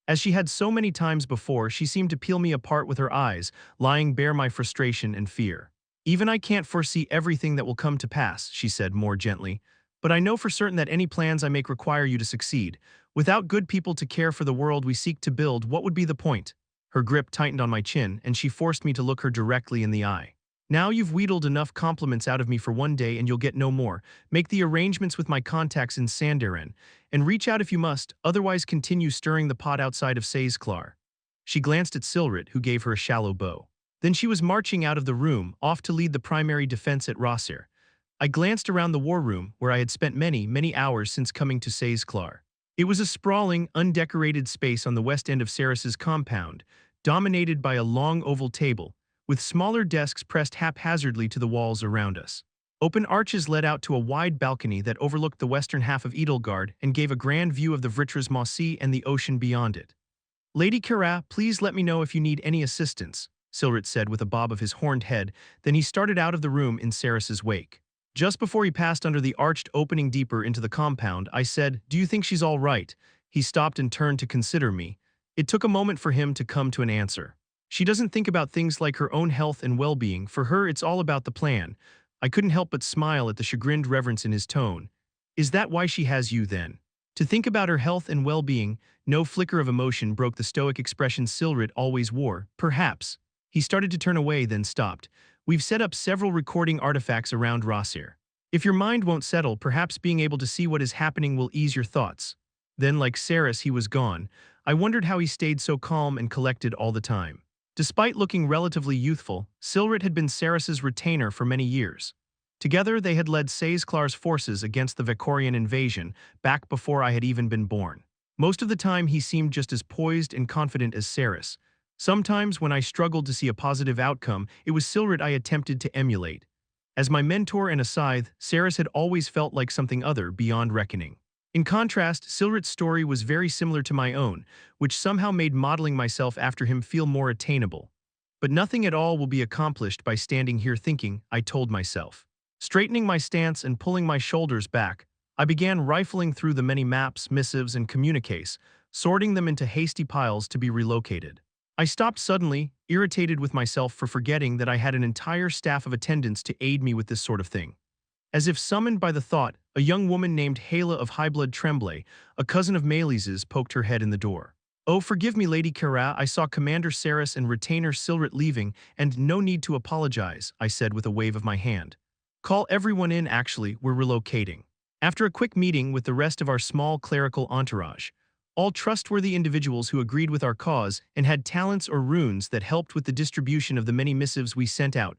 As she had so many times before, she seemed to peel me apart with her eyes, lying bare my frustration and fear. Even I can't foresee everything that will come to pass, she said more gently, but I know for certain that any plans I make require you to succeed. Without good people to care for the world we seek to build, what would be the point? Her grip tightened on my chin, and she forced me to look her directly in the eye. Now you've wheedled enough compliments out of me for one day and you'll get no more. Make the arrangements with my contacts in Sanderen, and reach out if you must, otherwise continue stirring the pot outside of Saesklar. She glanced at Silrit, who gave her a shallow bow. Then she was marching out of the room, off to lead the primary defense at Rosser. I glanced around the war room, where I had spent many hours since coming to Saesklar. It was a sprawling, undecorated space on the west end of Saris's compound, dominated by a long oval table, with smaller desks pressed haphazardly to the walls around us. Open arches led out to a wide balcony that overlooked the western half of Edelgard and gave a grand view of the Vritra's Maw Sea and the ocean beyond it. Lady Kara, please let me know if you need any assistance, Silrit said with a bob of his horned head. Then he started out of the room in Saris's wake. Just before he passed under the arched opening deeper into the compound, I said, "Do you think she's all right?" He stopped and turned to consider me. It took a moment for him to come to an answer. She doesn't think about things like her own health and well-being. For her, it's all about the plan. I couldn't help but smile at the chagrined reverence in his tone. Is that why she has you, then? To think about her health and well-being? No flicker of emotion broke the stoic expression Silrit always wore. Perhaps. He started to turn away, then stopped. We've set up several recording artifacts around Rosser. If your mind won't settle, perhaps being able to see what is happening will ease your thoughts. Then, like Saris, he was gone. I wondered how he stayed so calm and collected all the time. Despite looking relatively youthful, Silrit had been Saris's retainer for many years. Together, they had led Saesklar's forces against the Vekorian invasion, back before I had even been born. Most of the time, he seemed just as poised and confident as Saris. Sometimes, when I struggled to see a positive outcome, it was Silrit I attempted to emulate. As my mentor and a scythe, Saris had always felt like something other, beyond reckoning. In contrast, Silrit's story was very similar to my own, which somehow made modeling myself after him feel more attainable. But nothing at all will be accomplished by standing here thinking, I told myself. Straightening my stance and pulling my shoulders back, I began rifling through the many maps, missives, and communiques, sorting them into hasty piles to be relocated. I stopped suddenly, irritated with myself for forgetting that I had an entire staff of attendants to aid me with this sort of thing. As if summoned by the thought, a young woman named Hala of Highblood Tremblay, a cousin of Malice's, poked her head in the door. "Oh, forgive me, Lady Kara, I saw Commander Saris and retainer Silrit leaving, and no need to apologize," I said with a wave of my hand. "Call everyone in, actually, we're relocating." After a quick meeting with the rest of our small clerical entourage, all trustworthy individuals who agreed with our cause and had talents or runes that helped with the distribution of the many missives we sent out,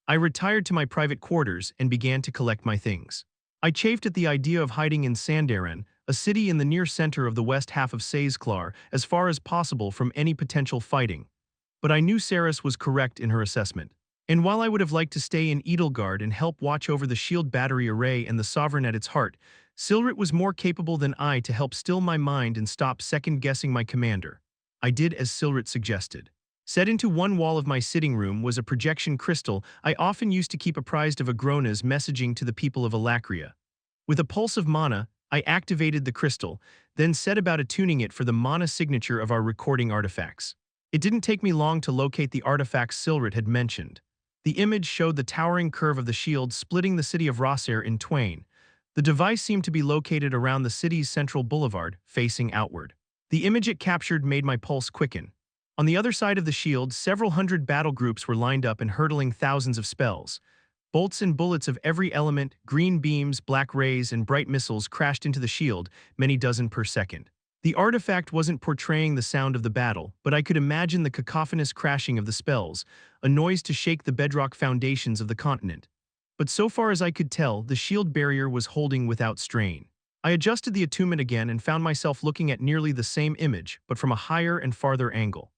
I retired to my private quarters and began to collect my things. I chafed at the idea of hiding in Sandaren, a city in the near center of the west half of Saizklar, as far as possible from any potential fighting. But I knew Saris was correct in her assessment. And while I would have liked to stay in Edelgard and help watch over the shield battery array and the sovereign at its heart, Silrit was more capable than I to help still my mind and stop second-guessing my commander. I did as Silrit suggested. Set into one wall of my sitting room was a projection crystal I often used to keep apprised of Agrona's messaging to the people of Alacria. With a pulse of mana, I activated the crystal, then set about attuning it for the mana signature of our recording artifacts. It didn't take me long to locate the artifacts Silrit had mentioned. The image showed the towering curve of the shield splitting the city of Rosser in twain. The device seemed to be located around the city's central boulevard, facing outward. The image it captured made my pulse quicken. On the other side of the shield, several hundred battle groups were lined up and hurtling thousands of spells. Bolts and bullets of every element, green beams, black rays, and bright missiles crashed into the shield, many dozen per second. The artifact wasn't portraying the sound of the battle, but I could imagine the cacophonous crashing of the spells, a noise to shake the bedrock foundations of the continent. But so far as I could tell, the shield barrier was holding without strain. I adjusted the attunement again and found myself looking at nearly the same image, but from a higher and farther angle.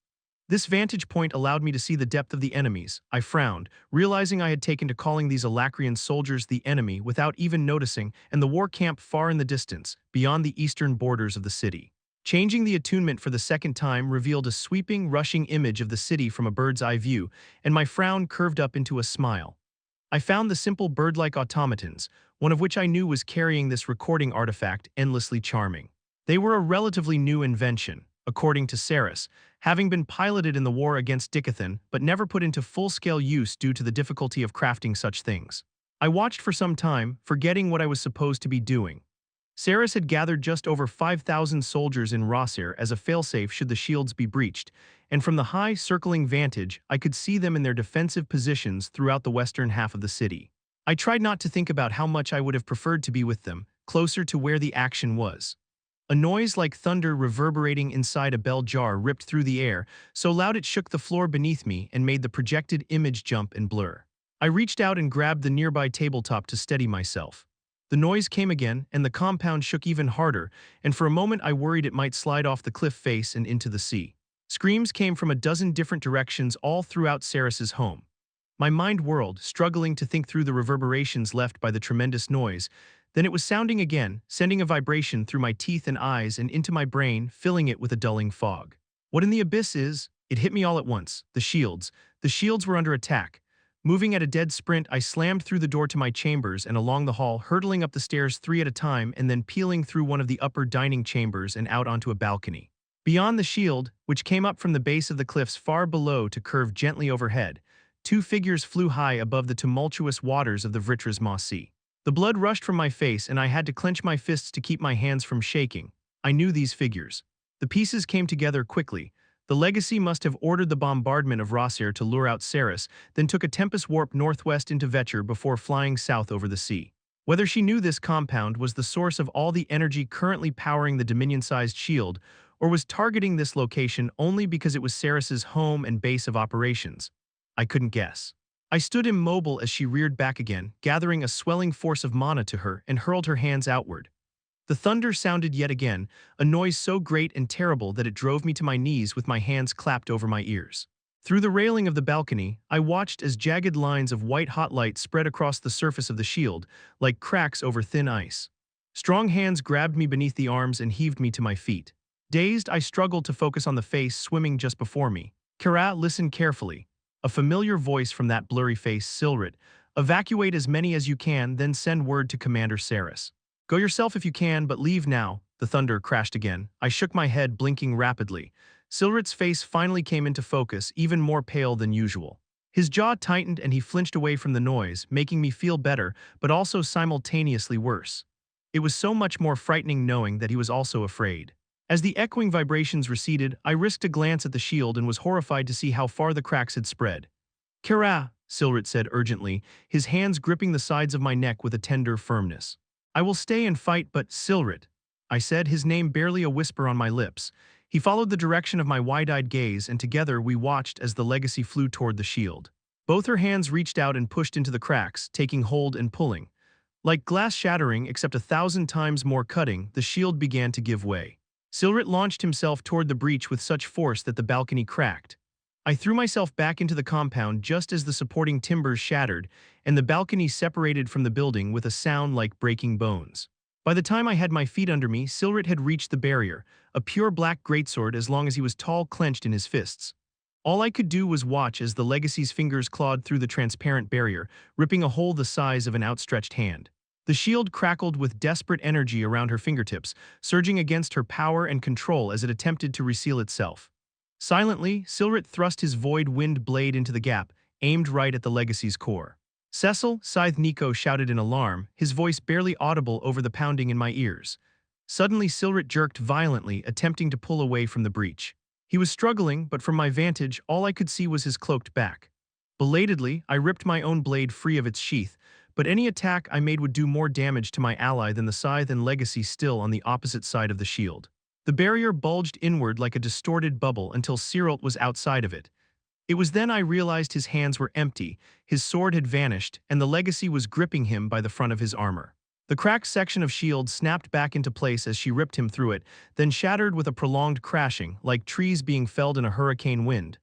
This vantage point allowed me to see the depth of the enemies. I frowned, realizing I had taken to calling these Alacrian soldiers the enemy without even noticing, and the war camp far in the distance, beyond the eastern borders of the city. Changing the attunement for the second time revealed a sweeping, rushing image of the city from a bird's-eye view, and my frown curved up into a smile. I found the simple bird-like automatons, one of which I knew was carrying this recording artifact, endlessly charming. They were a relatively new invention, according to Saris, having been piloted in the war against Dicathen but never put into full-scale use due to the difficulty of crafting such things. I watched for some time, forgetting what I was supposed to be doing. Saris had gathered just over 5,000 soldiers in Rosser as a failsafe should the shields be breached, and from the high, circling vantage, I could see them in their defensive positions throughout the western half of the city. I tried not to think about how much I would have preferred to be with them, closer to where the action was. A noise like thunder reverberating inside a bell jar ripped through the air, so loud it shook the floor beneath me and made the projected image jump and blur. I reached out and grabbed the nearby tabletop to steady myself. The noise came again, and the compound shook even harder, and for a moment I worried it might slide off the cliff face and into the sea. Screams came from a dozen different directions all throughout Saris's home. My mind whirled, struggling to think through the reverberations left by the tremendous noise. Then it was sounding again, sending a vibration through my teeth and eyes and into my brain, filling it with a dulling fog. What in the abyss is? It hit me all at once. The shields. The shields were under attack. Moving at a dead sprint, I slammed through the door to my chambers and along the hall, hurtling up the stairs 3 at a time and then peeling through one of the upper dining chambers and out onto a balcony. Beyond the shield, which came up from the base of the cliffs far below to curve gently overhead, 2 figures flew high above the tumultuous waters of the Vritras Maw Sea. The blood rushed from my face and I had to clench my fists to keep my hands from shaking. I knew these figures. The pieces came together quickly. The Legacy must have ordered the bombardment of Rosser to lure out Saris, then took a tempest warp northwest into Vetcher before flying south over the sea. Whether she knew this compound was the source of all the energy currently powering the Dominion-sized shield, or was targeting this location only because it was Saris's home and base of operations, I couldn't guess. I stood immobile as she reared back again, gathering a swelling force of mana to her and hurled her hands outward. The thunder sounded yet again, a noise so great and terrible that it drove me to my knees with my hands clapped over my ears. Through the railing of the balcony, I watched as jagged lines of white-hot light spread across the surface of the shield, like cracks over thin ice. Strong hands grabbed me beneath the arms and heaved me to my feet. Dazed, I struggled to focus on the face swimming just before me. Kara, listen carefully. A familiar voice from that blurry face, Silrit. Evacuate as many as you can, then send word to Commander Saris. Go yourself if you can, but leave now. The thunder crashed again. I shook my head, blinking rapidly. Silrit's face finally came into focus, even more pale than usual. His jaw tightened and he flinched away from the noise, making me feel better, but also simultaneously worse. It was so much more frightening knowing that he was also afraid. As the echoing vibrations receded, I risked a glance at the shield and was horrified to see how far the cracks had spread. Kara, Silrit said urgently, his hands gripping the sides of my neck with a tender firmness. I will stay and fight, but Silrit, I said, his name barely a whisper on my lips. He followed the direction of my wide-eyed gaze, and together we watched as the legacy flew toward the shield. Both her hands reached out and pushed into the cracks, taking hold and pulling. Like glass shattering, except 1,000 times more cutting, the shield began to give way. Silrit launched himself toward the breach with such force that the balcony cracked. I threw myself back into the compound just as the supporting timbers shattered, and the balcony separated from the building with a sound like breaking bones. By the time I had my feet under me, Silrit had reached the barrier, a pure black greatsword as long as he was tall, clenched in his fists. All I could do was watch as the legacy's fingers clawed through the transparent barrier, ripping a hole the size of an outstretched hand. The shield crackled with desperate energy around her fingertips, surging against her power and control as it attempted to reseal itself. Silently, Silrit thrust his void-wind blade into the gap, aimed right at the legacy's core. Cecil, Scythe Nico shouted in alarm, his voice barely audible over the pounding in my ears. Suddenly Silrit jerked violently, attempting to pull away from the breach. He was struggling, but from my vantage, all I could see was his cloaked back. Belatedly, I ripped my own blade free of its sheath, but any attack I made would do more damage to my ally than the Scythe and Legacy still on the opposite side of the shield. The barrier bulged inward like a distorted bubble until Cyril was outside of it. It was then I realized his hands were empty, his sword had vanished, and the Legacy was gripping him by the front of his armor. The cracked section of shield snapped back into place as she ripped him through it, then shattered with a prolonged crashing, like trees being felled in a hurricane wind.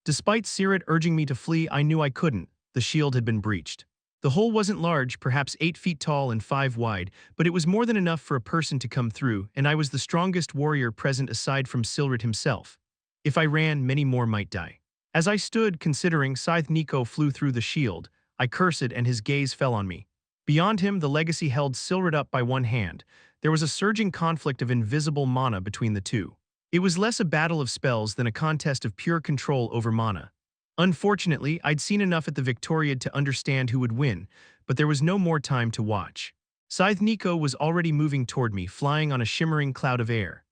Despite Cyril urging me to flee, I knew I couldn't. The shield had been breached. The hole wasn't large, perhaps 8 feet tall and 5 wide, but it was more than enough for a person to come through, and I was the strongest warrior present aside from Silrit himself. If I ran, many more might die. As I stood, considering, Scythe Nico flew through the shield. I cursed, and his gaze fell on me. Beyond him, the Legacy held Silrit up by one hand. There was a surging conflict of invisible mana between the two. It was less a battle of spells than a contest of pure control over mana. Unfortunately, I'd seen enough at the Victoriad to understand who would win, but there was no more time to watch. Scythe Nico was already moving toward me, flying on a shimmering cloud of air.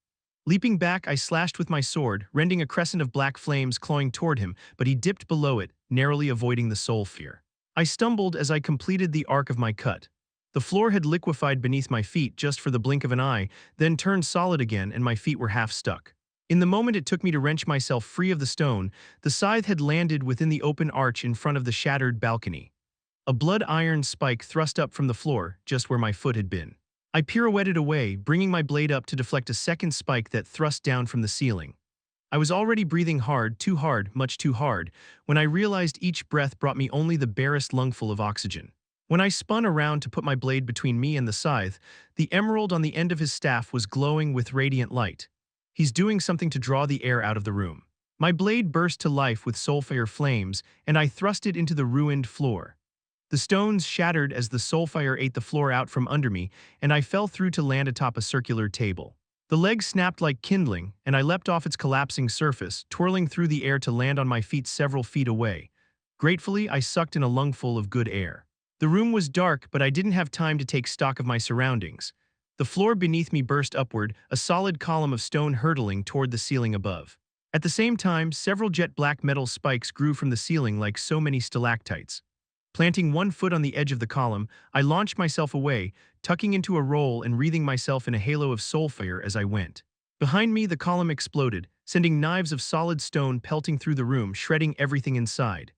Leaping back, I slashed with my sword, rending a crescent of black flames clawing toward him, but he dipped below it, narrowly avoiding the soul fear. I stumbled as I completed the arc of my cut. The floor had liquefied beneath my feet just for the blink of an eye, then turned solid again and my feet were half stuck. In the moment it took me to wrench myself free of the stone, the scythe had landed within the open arch in front of the shattered balcony. A blood-iron spike thrust up from the floor, just where my foot had been. I pirouetted away, bringing my blade up to deflect a second spike that thrust down from the ceiling. I was already breathing hard, much too hard, when I realized each breath brought me only the barest lungful of oxygen. When I spun around to put my blade between me and the scythe, the emerald on the end of his staff was glowing with radiant light. He's doing something to draw the air out of the room. My blade burst to life with soulfire flames, and I thrust it into the ruined floor. The stones shattered as the soulfire ate the floor out from under me, and I fell through to land atop a circular table. The leg snapped like kindling, and I leapt off its collapsing surface, twirling through the air to land on my feet several feet away. Gratefully, I sucked in a lungful of good air. The room was dark, but I didn't have time to take stock of my surroundings. The floor beneath me burst upward, a solid column of stone hurtling toward the ceiling above. At the same time, several jet black metal spikes grew from the ceiling like so many stalactites. Planting one foot on the edge of the column, I launched myself away, tucking into a roll and wreathing myself in a halo of soulfire as I went. Behind me, the column exploded, sending knives of solid stone pelting through the room, shredding everything inside.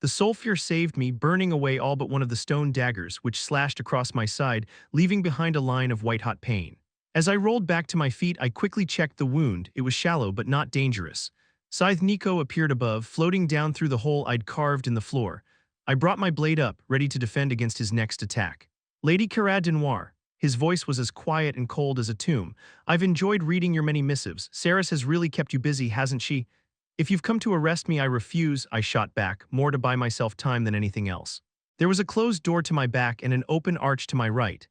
The soulfire saved me, burning away all but one of the stone daggers, which slashed across my side, leaving behind a line of white-hot pain. As I rolled back to my feet, I quickly checked the wound. It was shallow but not dangerous. Scythe Nico appeared above, floating down through the hole I'd carved in the floor. I brought my blade up, ready to defend against his next attack. Lady Cara Denoir. His voice was as quiet and cold as a tomb. I've enjoyed reading your many missives. Saris has really kept you busy, hasn't she? If you've come to arrest me, I refuse, I shot back, more to buy myself time than anything else. There was a closed door to my back and an open arch to my right.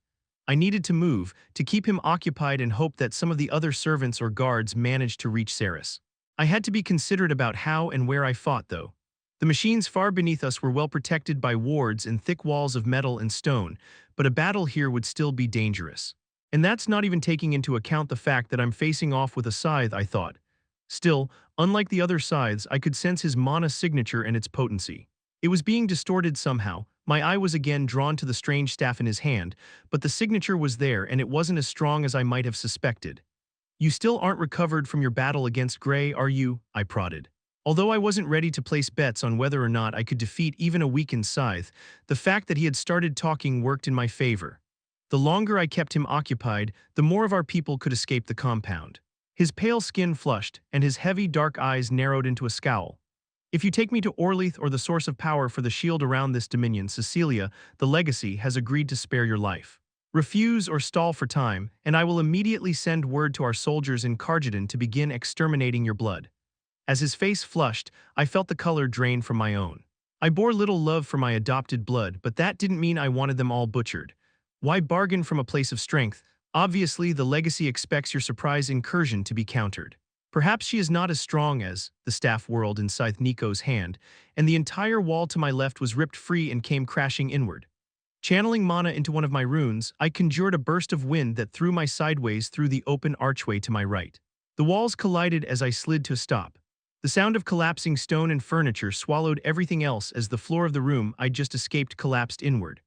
I needed to move, to keep him occupied and hope that some of the other servants or guards managed to reach Saris. I had to be considerate about how and where I fought, though. The machines far beneath us were well protected by wards and thick walls of metal and stone, but a battle here would still be dangerous. And that's not even taking into account the fact that I'm facing off with a scythe, I thought. Still, unlike the other scythes, I could sense his mana signature and its potency. It was being distorted somehow. My eye was again drawn to the strange staff in his hand, but the signature was there and it wasn't as strong as I might have suspected. You still aren't recovered from your battle against Grey, are you? I prodded. Although I wasn't ready to place bets on whether or not I could defeat even a weakened scythe, the fact that he had started talking worked in my favor. The longer I kept him occupied, the more of our people could escape the compound. His pale skin flushed, and his heavy dark eyes narrowed into a scowl. If you take me to Orleath or the source of power for the shield around this dominion, Cecilia, the legacy, has agreed to spare your life. Refuse or stall for time, and I will immediately send word to our soldiers in Cargadon to begin exterminating your blood. As his face flushed, I felt the color drain from my own. I bore little love for my adopted blood, but that didn't mean I wanted them all butchered. Why bargain from a place of strength? Obviously, the legacy expects your surprise incursion to be countered. Perhaps she is not as strong as the staff whirled in Scythe Nico's hand, and the entire wall to my left was ripped free and came crashing inward. Channeling mana into one of my runes, I conjured a burst of wind that threw me sideways through the open archway to my right. The walls collided as I slid to a stop. The sound of collapsing stone and furniture swallowed everything else as the floor of the room I'd just escaped collapsed inward.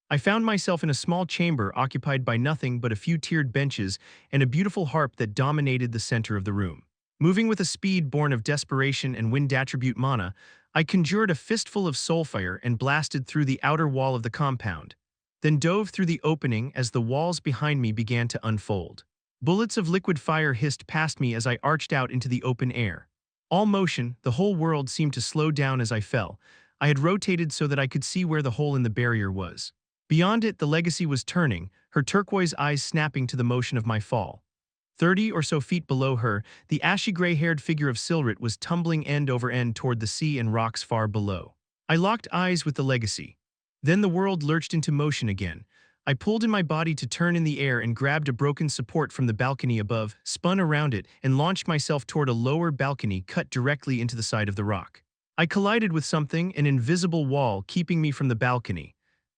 I found myself in a small chamber occupied by nothing but a few tiered benches and a beautiful harp that dominated the center of the room. Moving with a speed born of desperation and wind attribute mana, I conjured a fistful of soulfire and blasted through the outer wall of the compound, then dove through the opening as the walls behind me began to unfold. Bullets of liquid fire hissed past me as I arched out into the open air. All motion, the whole world seemed to slow down as I fell. I had rotated so that I could see where the hole in the barrier was. Beyond it, the legacy was turning, her turquoise eyes snapping to the motion of my fall. 30 or so feet below her, the ashy gray-haired figure of Silrit was tumbling end over end toward the sea and rocks far below. I locked eyes with the legacy. Then the world lurched into motion again. I pulled in my body to turn in the air and grabbed a broken support from the balcony above, spun around it, and launched myself toward a lower balcony cut directly into the side of the rock. I collided with something, an invisible wall keeping me from the balcony.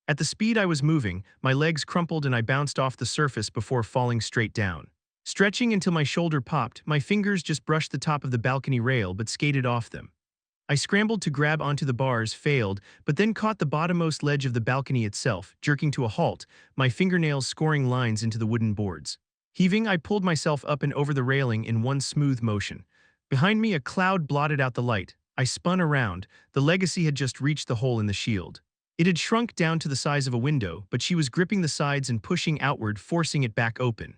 At the speed I was moving, my legs crumpled and I bounced off the surface before falling straight down. Stretching until my shoulder popped, my fingers just brushed the top of the balcony rail but skated off them. I scrambled to grab onto the bars, failed, but then caught the bottommost ledge of the balcony itself, jerking to a halt, my fingernails scoring lines into the wooden boards. Heaving, I pulled myself up and over the railing in one smooth motion. Behind me, a cloud blotted out the light. I spun around. The legacy had just reached the hole in the shield. It had shrunk down to the size of a window, but she was gripping the sides and pushing outward, forcing it back open.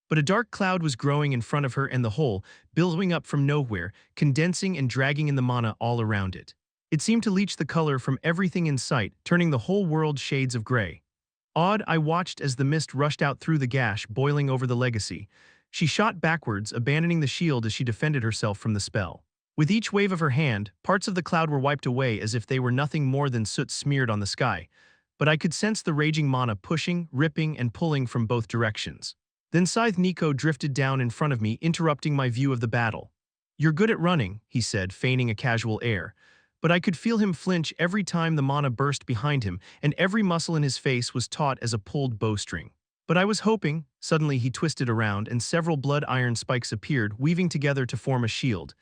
But a dark cloud was growing in front of her and the hole, billowing up from nowhere, condensing and dragging in the mana all around it. It seemed to leach the color from everything in sight, turning the whole world shades of gray. Awed, I watched as the mist rushed out through the gash, boiling over the legacy. She shot backwards, abandoning the shield as she defended herself from the spell. With each wave of her hand, parts of the cloud were wiped away as if they were nothing more than soot smeared on the sky. But I could sense the raging mana pushing, ripping, and pulling from both directions. Then Scythe Nico drifted down in front of me, interrupting my view of the battle. "You're good at running," he said, feigning a casual air. But I could feel him flinch every time the mana burst behind him, and every muscle in his face was taut as a pulled bowstring. But I was hoping. Suddenly he twisted around, and several blood iron spikes appeared, weaving together to form a shield.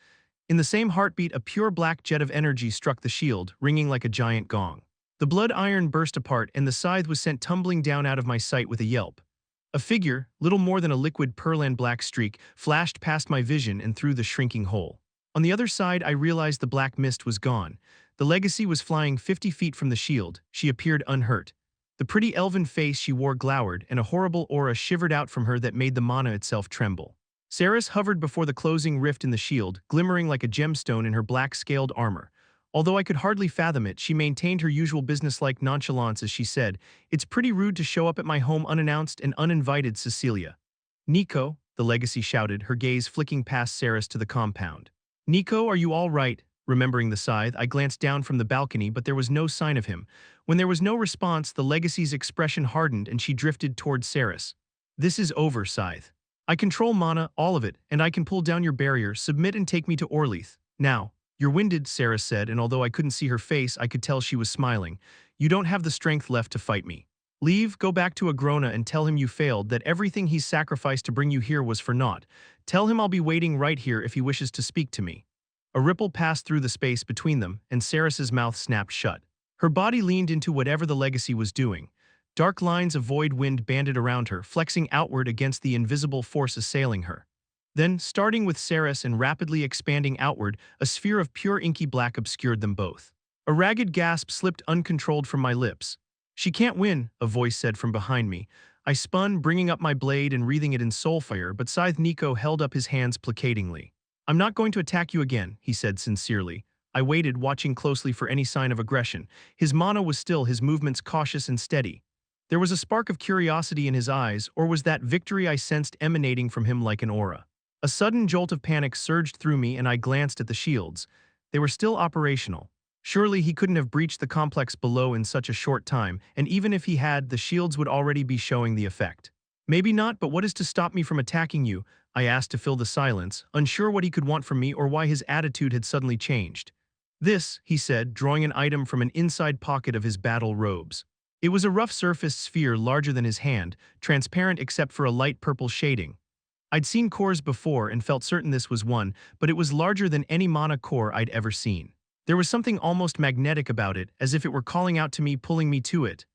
In the same heartbeat, a pure black jet of energy struck the shield, ringing like a giant gong. The blood iron burst apart, and the scythe was sent tumbling down out of my sight with a yelp. A figure, little more than a liquid pearl-and black streak, flashed past my vision and through the shrinking hole. On the other side, I realized the black mist was gone. The legacy was flying 50 feet from the shield. She appeared unhurt. The pretty elven face she wore glowered, and a horrible aura shivered out from her that made the mana itself tremble. Saris hovered before the closing rift in the shield, glimmering like a gemstone in her black-scaled armor. Although I could hardly fathom it, she maintained her usual businesslike nonchalance as she said, "It's pretty rude to show up at my home unannounced and uninvited, Cecilia." "Nico," the legacy shouted, her gaze flicking past Saris to the compound. "Nico, are you all right?" Remembering the scythe, I glanced down from the balcony, but there was no sign of him. When there was no response, the legacy's expression hardened and she drifted toward Saris. "This is over, scythe. I control mana, all of it, and I can pull down your barrier, submit and take me to Orleath. Now." "You're winded," Saris said, and although I couldn't see her face, I could tell she was smiling. "You don't have the strength left to fight me. Leave, go back to Agrona and tell him you failed, that everything he's sacrificed to bring you here was for naught. Tell him I'll be waiting right here if he wishes to speak to me." A ripple passed through the space between them, and Saris's mouth snapped shut. Her body leaned into whatever the legacy was doing. Dark lines of void wind banded around her, flexing outward against the invisible force assailing her. Then, starting with Saris and rapidly expanding outward, a sphere of pure inky black obscured them both. A ragged gasp slipped uncontrolled from my lips. "She can't win," a voice said from behind me. I spun, bringing up my blade and wreathing it in soulfire, but Scythe Nico held up his hands placatingly. "I'm not going to attack you again," he said sincerely. I waited, watching closely for any sign of aggression. His mana was still, his movements cautious and steady. There was a spark of curiosity in his eyes, or was that victory I sensed emanating from him like an aura? A sudden jolt of panic surged through me and I glanced at the shields. They were still operational. Surely he couldn't have breached the complex below in such a short time, and even if he had, the shields would already be showing the effect. "Maybe not, but what is to stop me from attacking you?" I asked to fill the silence, unsure what he could want from me or why his attitude had suddenly changed. "This," he said, drawing an item from an inside pocket of his battle robes. It was a rough surfaced sphere larger than his hand, transparent except for a light purple shading. I'd seen cores before and felt certain this was one, but it was larger than any mana core I'd ever seen. There was something almost magnetic about it, as if it were calling out to me, pulling me to it.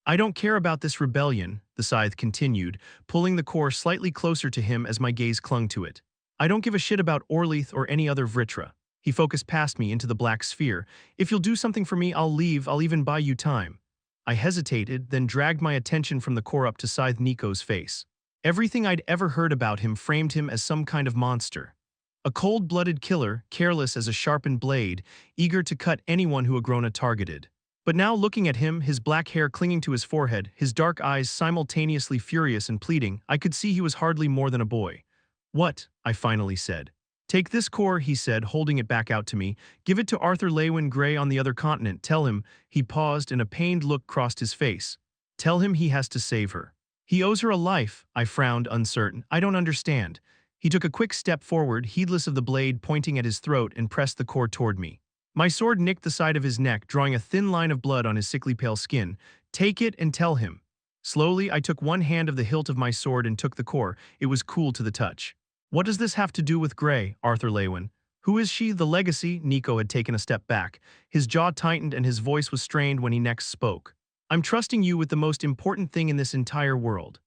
"I don't care about this rebellion," the scythe continued, pulling the core slightly closer to him as my gaze clung to it. "I don't give a shit about Orleath or any other Vritra." He focused past me into the black sphere. "If you'll do something for me, I'll leave, I'll even buy you time." I hesitated, then dragged my attention from the core up to Scythe Nico's face. Everything I'd ever heard about him framed him as some kind of monster. A cold-blooded killer, careless as a sharpened blade, eager to cut anyone who Agrona targeted. But now looking at him, his black hair clinging to his forehead, his dark eyes simultaneously furious and pleading, I could see he was hardly more than a boy. "What?" I finally said. "Take this core," he said, holding it back out to me. "Give it to Arthur Leywin Grey on the other continent. Tell him," he paused and a pained look crossed his face. "Tell him he has to save her. He owes her a life." I frowned, uncertain. "I don't understand." He took a quick step forward, heedless of the blade pointing at his throat, and pressed the core toward me. My sword nicked the side of his neck, drawing a thin line of blood on his sickly pale skin. "Take it and tell him." Slowly, I took one hand of the hilt of my sword and took the core. It was cool to the touch. "What does this have to do with Grey, Arthur Leywin? Who is she, the legacy?" Nico had taken a step back. His jaw tightened and his voice was strained when he next spoke. "I'm trusting you with the most important thing in this entire world."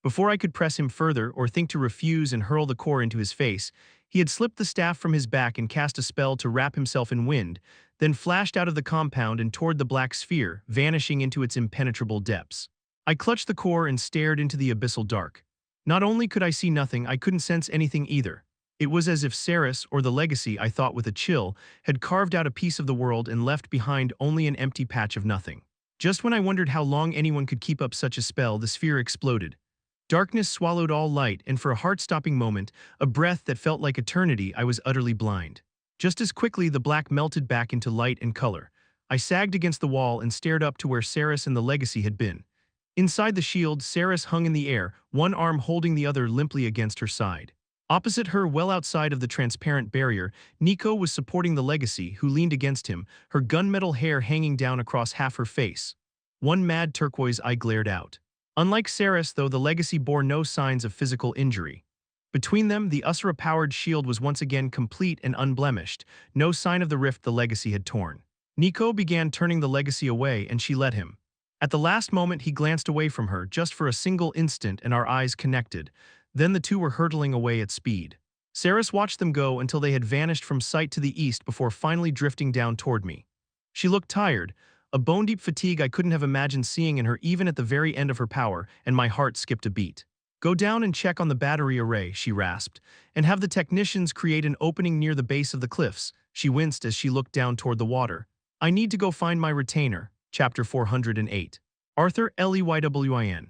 Before I could press him further or think to refuse and hurl the core into his face, he had slipped the staff from his back and cast a spell to wrap himself in wind, then flashed out of the compound and toward the black sphere, vanishing into its impenetrable depths. I clutched the core and stared into the abyssal dark. Not only could I see nothing, I couldn't sense anything either. It was as if Saris, or the legacy, I thought with a chill, had carved out a piece of the world and left behind only an empty patch of nothing. Just when I wondered how long anyone could keep up such a spell, the sphere exploded. Darkness swallowed all light, and for a heart-stopping moment, a breath that felt like eternity, I was utterly blind. Just as quickly, the black melted back into light and color. I sagged against the wall and stared up to where Saris and the legacy had been. Inside the shield, Saris hung in the air, one arm holding the other limply against her side. Opposite her, well outside of the transparent barrier, Nico was supporting the legacy, who leaned against him, her gunmetal hair hanging down across half her face. One mad turquoise eye glared out. Unlike Saris, though, the legacy bore no signs of physical injury. Between them, the Usura-powered shield was once again complete and unblemished, no sign of the rift the legacy had torn. Nico began turning the legacy away, and she let him. At the last moment, he glanced away from her, just for a single instant, and our eyes connected. Then the two were hurtling away at speed. Saris watched them go until they had vanished from sight to the east before finally drifting down toward me. She looked tired, a bone-deep fatigue I couldn't have imagined seeing in her even at the very end of her power, and my heart skipped a beat. "Go down and check on the battery array," she rasped, "and have the technicians create an opening near the base of the cliffs." She winced as she looked down toward the water. "I need to go find my retainer." Chapter 408. Arthur Leywin.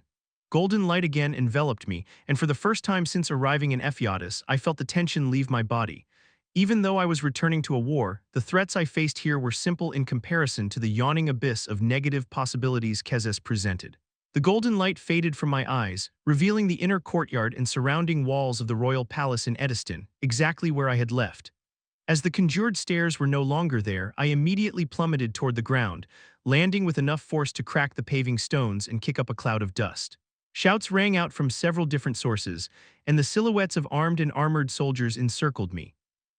Golden light again enveloped me, and for the first time since arriving in Ephiatis, I felt the tension leave my body. Even though I was returning to a war, the threats I faced here were simple in comparison to the yawning abyss of negative possibilities Kezes presented. The golden light faded from my eyes, revealing the inner courtyard and surrounding walls of the royal palace in Ediston, exactly where I had left. As the conjured stairs were no longer there, I immediately plummeted toward the ground, landing with enough force to crack the paving stones and kick up a cloud of dust. Shouts rang out from several different sources, and the silhouettes of armed and armored soldiers encircled me.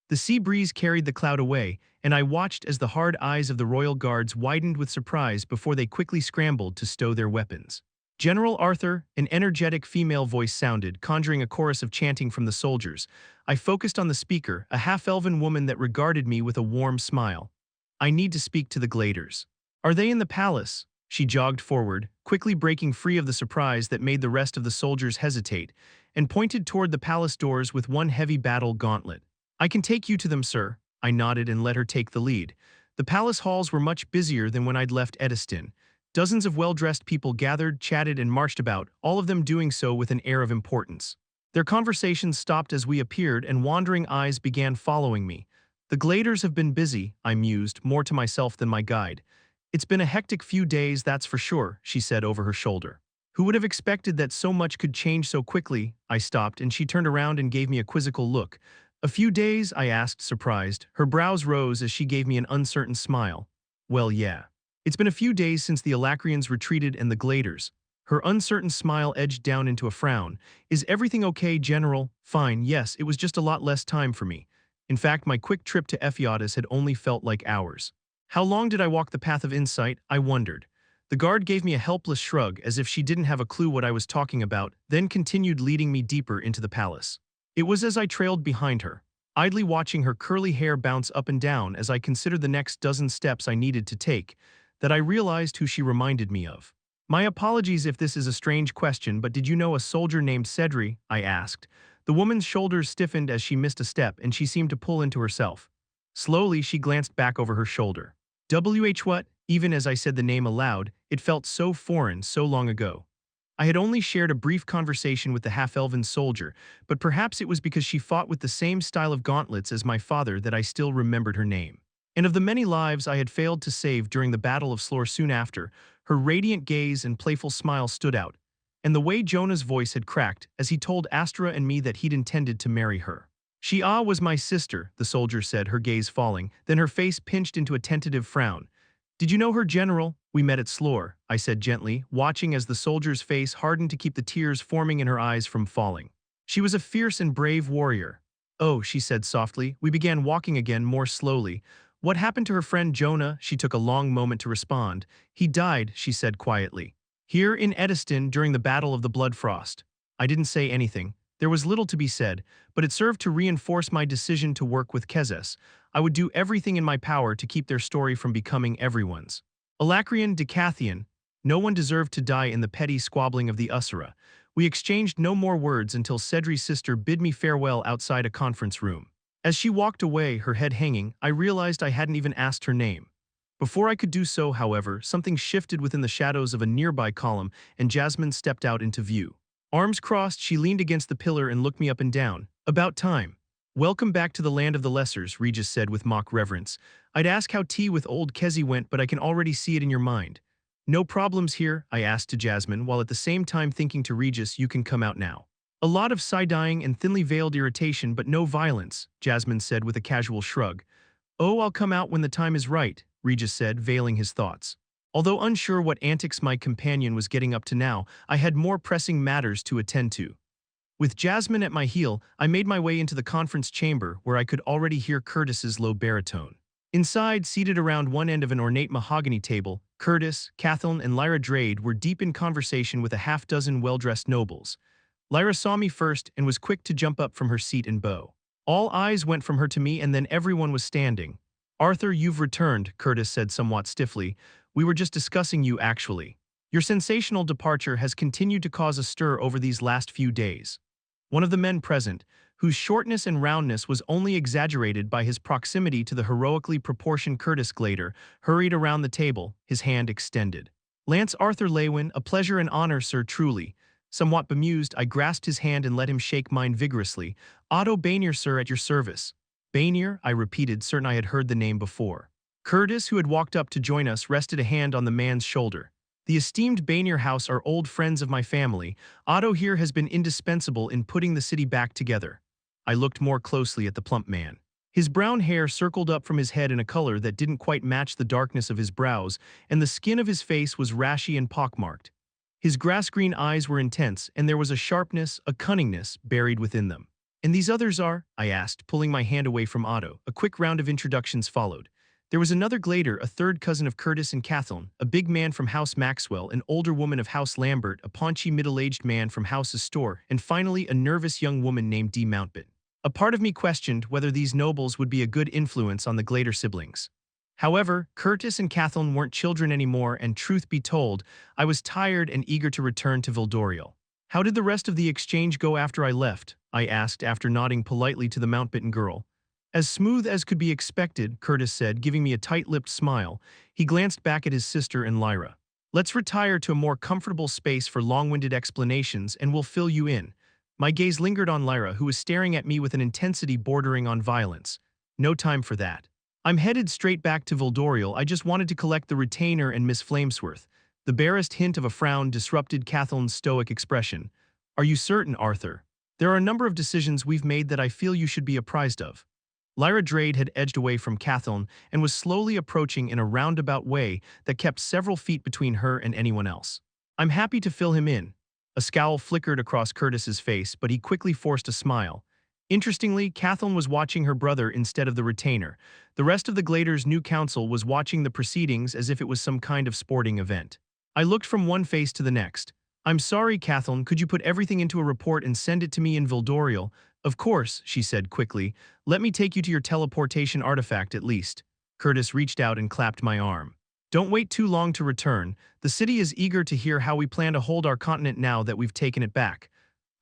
The sea breeze carried the cloud away, and I watched as the hard eyes of the royal guards widened with surprise before they quickly scrambled to stow their weapons. General Arthur, an energetic female voice sounded, conjuring a chorus of chanting from the soldiers. I focused on the speaker, a half-elven woman that regarded me with a warm smile. I need to speak to the Gladers. Are they in the palace? She jogged forward, quickly breaking free of the surprise that made the rest of the soldiers hesitate, and pointed toward the palace doors with one heavy battle gauntlet. I can take you to them, sir. I nodded and let her take the lead. The palace halls were much busier than when I'd left Ediston. Dozens of well-dressed people gathered, chatted, and marched about, all of them doing so with an air of importance. Their conversations stopped as we appeared, and wandering eyes began following me. The Gladers have been busy, I mused, more to myself than my guide. It's been a hectic few days, that's for sure, she said over her shoulder. Who would have expected that so much could change so quickly? I stopped, and she turned around and gave me a quizzical look. A few days? I asked, surprised. Her brows rose as she gave me an uncertain smile. Well, yeah. It's been a few days since the Alacrians retreated and the Gladers. Her uncertain smile edged down into a frown. Is everything okay, General? Fine, yes, it was just a lot less time for me. In fact, my quick trip to Ephiatus had only felt like hours. How long did I walk the path of insight? I wondered. The guard gave me a helpless shrug as if she didn't have a clue what I was talking about, then continued leading me deeper into the palace. It was as I trailed behind her, idly watching her curly hair bounce up and down as I considered the next dozen steps I needed to take, that I realized who she reminded me of. My apologies if this is a strange question, but did you know a soldier named Cedri? I asked. The woman's shoulders stiffened as she missed a step, and she seemed to pull into herself. Slowly, she glanced back over her shoulder. What? Even as I said the name aloud, it felt so foreign, so long ago. I had only shared a brief conversation with the half-elven soldier, but perhaps it was because she fought with the same style of gauntlets as my father that I still remembered her name. And of the many lives I had failed to save during the Battle of Slor soon after, her radiant gaze and playful smile stood out, and the way Jonah's voice had cracked as he told Astra and me that he'd intended to marry her. She was my sister, the soldier said, her gaze falling, then her face pinched into a tentative frown. Did you know her, General? We met at Slor, I said gently, watching as the soldier's face hardened to keep the tears forming in her eyes from falling. She was a fierce and brave warrior. Oh, she said softly. We began walking again more slowly. What happened to her friend Jonah? She took a long moment to respond. He died, she said quietly. Here in Ediston during the Battle of the Bloodfrost. I didn't say anything. There was little to be said, but it served to reinforce my decision to work with Kezes. I would do everything in my power to keep their story from becoming everyone's. Alacrian, Dicathen, no one deserved to die in the petty squabbling of the Ussura. We exchanged no more words until Cedri's sister bid me farewell outside a conference room. As she walked away, her head hanging, I realized I hadn't even asked her name. Before I could do so, however, something shifted within the shadows of a nearby column, and Jasmine stepped out into view. Arms crossed, she leaned against the pillar and looked me up and down. About time. Welcome back to the land of the Lessers, Regis said with mock reverence. I'd ask how tea with old Kezi went, but I can already see it in your mind. No problems here, I asked to Jasmine, while at the same time thinking to Regis, you can come out now. A lot of side-eyeing and thinly veiled irritation, but no violence, Jasmine said with a casual shrug. Oh, I'll come out when the time is right, Regis said, veiling his thoughts. Although unsure what antics my companion was getting up to now, I had more pressing matters to attend to. With Jasmine at my heel, I made my way into the conference chamber where I could already hear Curtis's low baritone. Inside, seated around one end of an ornate mahogany table, Curtis, Kathleen, and Lyra Drade were deep in conversation with a half-dozen well-dressed nobles. Lyra saw me first and was quick to jump up from her seat and bow. All eyes went from her to me, and then everyone was standing. Arthur, you've returned, Curtis said somewhat stiffly. We were just discussing you, actually. Your sensational departure has continued to cause a stir over these last few days. One of the men present, whose shortness and roundness was only exaggerated by his proximity to the heroically proportioned Curtis Glader, hurried around the table, his hand extended. Lance Arthur Leywin, a pleasure and honor, sir, truly. Somewhat bemused, I grasped his hand and let him shake mine vigorously. Otto Bainier, sir, at your service. Bainier, I repeated, certain I had heard the name before. Curtis, who had walked up to join us, rested a hand on the man's shoulder. The esteemed Bainier house are old friends of my family. Otto here has been indispensable in putting the city back together. I looked more closely at the plump man. His brown hair circled up from his head in a color that didn't quite match the darkness of his brows, and the skin of his face was rashy and pockmarked. His grass-green eyes were intense, and there was a sharpness, a cunningness, buried within them. "And these others are?" I asked, pulling my hand away from Otto. A quick round of introductions followed. There was another Glader, a third cousin of Curtis and Kathleen, a big man from House Maxwell, an older woman of House Lambert, a paunchy middle-aged man from House Astor, and finally a nervous young woman named D. Mountbatten. A part of me questioned whether these nobles would be a good influence on the Glader siblings. However, Curtis and Kathleen weren't children anymore, and truth be told, I was tired and eager to return to Vildoriel. "How did the rest of the exchange go after I left?" I asked after nodding politely to the Mountbatten girl. "As smooth as could be expected," Curtis said, giving me a tight-lipped smile. He glanced back at his sister and Lyra. "Let's retire to a more comfortable space for long-winded explanations, and we'll fill you in." My gaze lingered on Lyra, who was staring at me with an intensity bordering on violence. "No time for that. I'm headed straight back to Vildoriel. I just wanted to collect the retainer and Miss Flamesworth." The barest hint of a frown disrupted Kathleen's stoic expression. "Are you certain, Arthur? There are a number of decisions we've made that I feel you should be apprised of." Lyra Drade had edged away from Kathleen and was slowly approaching in a roundabout way that kept several feet between her and anyone else. "I'm happy to fill him in." A scowl flickered across Curtis's face, but he quickly forced a smile. Interestingly, Kathleen was watching her brother instead of the retainer. The rest of the Glader's new council was watching the proceedings as if it was some kind of sporting event. I looked from one face to the next. "I'm sorry, Kathleen, could you put everything into a report and send it to me in Vildoriel?" "Of course," she said quickly. "Let me take you to your teleportation artifact at least." Curtis reached out and clapped my arm. "Don't wait too long to return. The city is eager to hear how we plan to hold our continent now that we've taken it back."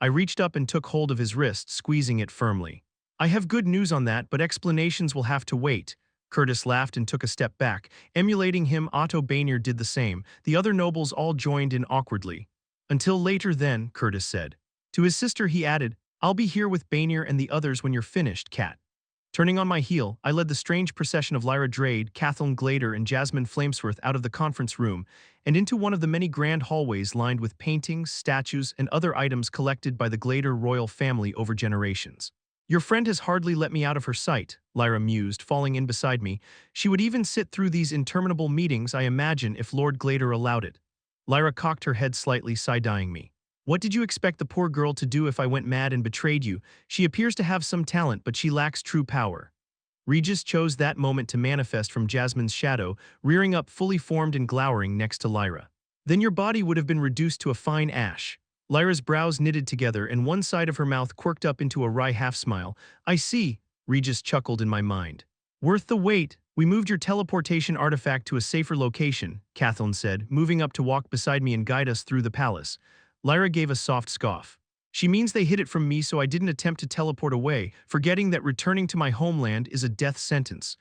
I reached up and took hold of his wrist, squeezing it firmly. "I have good news on that, but explanations will have to wait." Curtis laughed and took a step back. Emulating him, Otto Baynard did the same. The other nobles all joined in awkwardly. "Until later then," Curtis said. To his sister he added, "I'll be here with Baynard and the others when you're finished, Kat." Turning on my heel, I led the strange procession of Lyra Drade, Kathleen Glader, and Jasmine Flamesworth out of the conference room and into one of the many grand hallways lined with paintings, statues, and other items collected by the Glader royal family over generations. "Your friend has hardly let me out of her sight," Lyra mused, falling in beside me. "She would even sit through these interminable meetings, I imagine, if Lord Glader allowed it." Lyra cocked her head slightly, side-eyeing me. "What did you expect the poor girl to do if I went mad and betrayed you? She appears to have some talent, but she lacks true power." Regis chose that moment to manifest from Jasmine's shadow, rearing up fully formed and glowering next to Lyra. "Then your body would have been reduced to a fine ash." Lyra's brows knitted together and one side of her mouth quirked up into a wry half-smile. "I see," Regis chuckled in my mind. "Worth the wait. We moved your teleportation artifact to a safer location," Kathleen said, moving up to walk beside me and guide us through the palace. Lyra gave a soft scoff. "She means they hid it from me so I didn't attempt to teleport away, forgetting that returning to my homeland is a death sentence."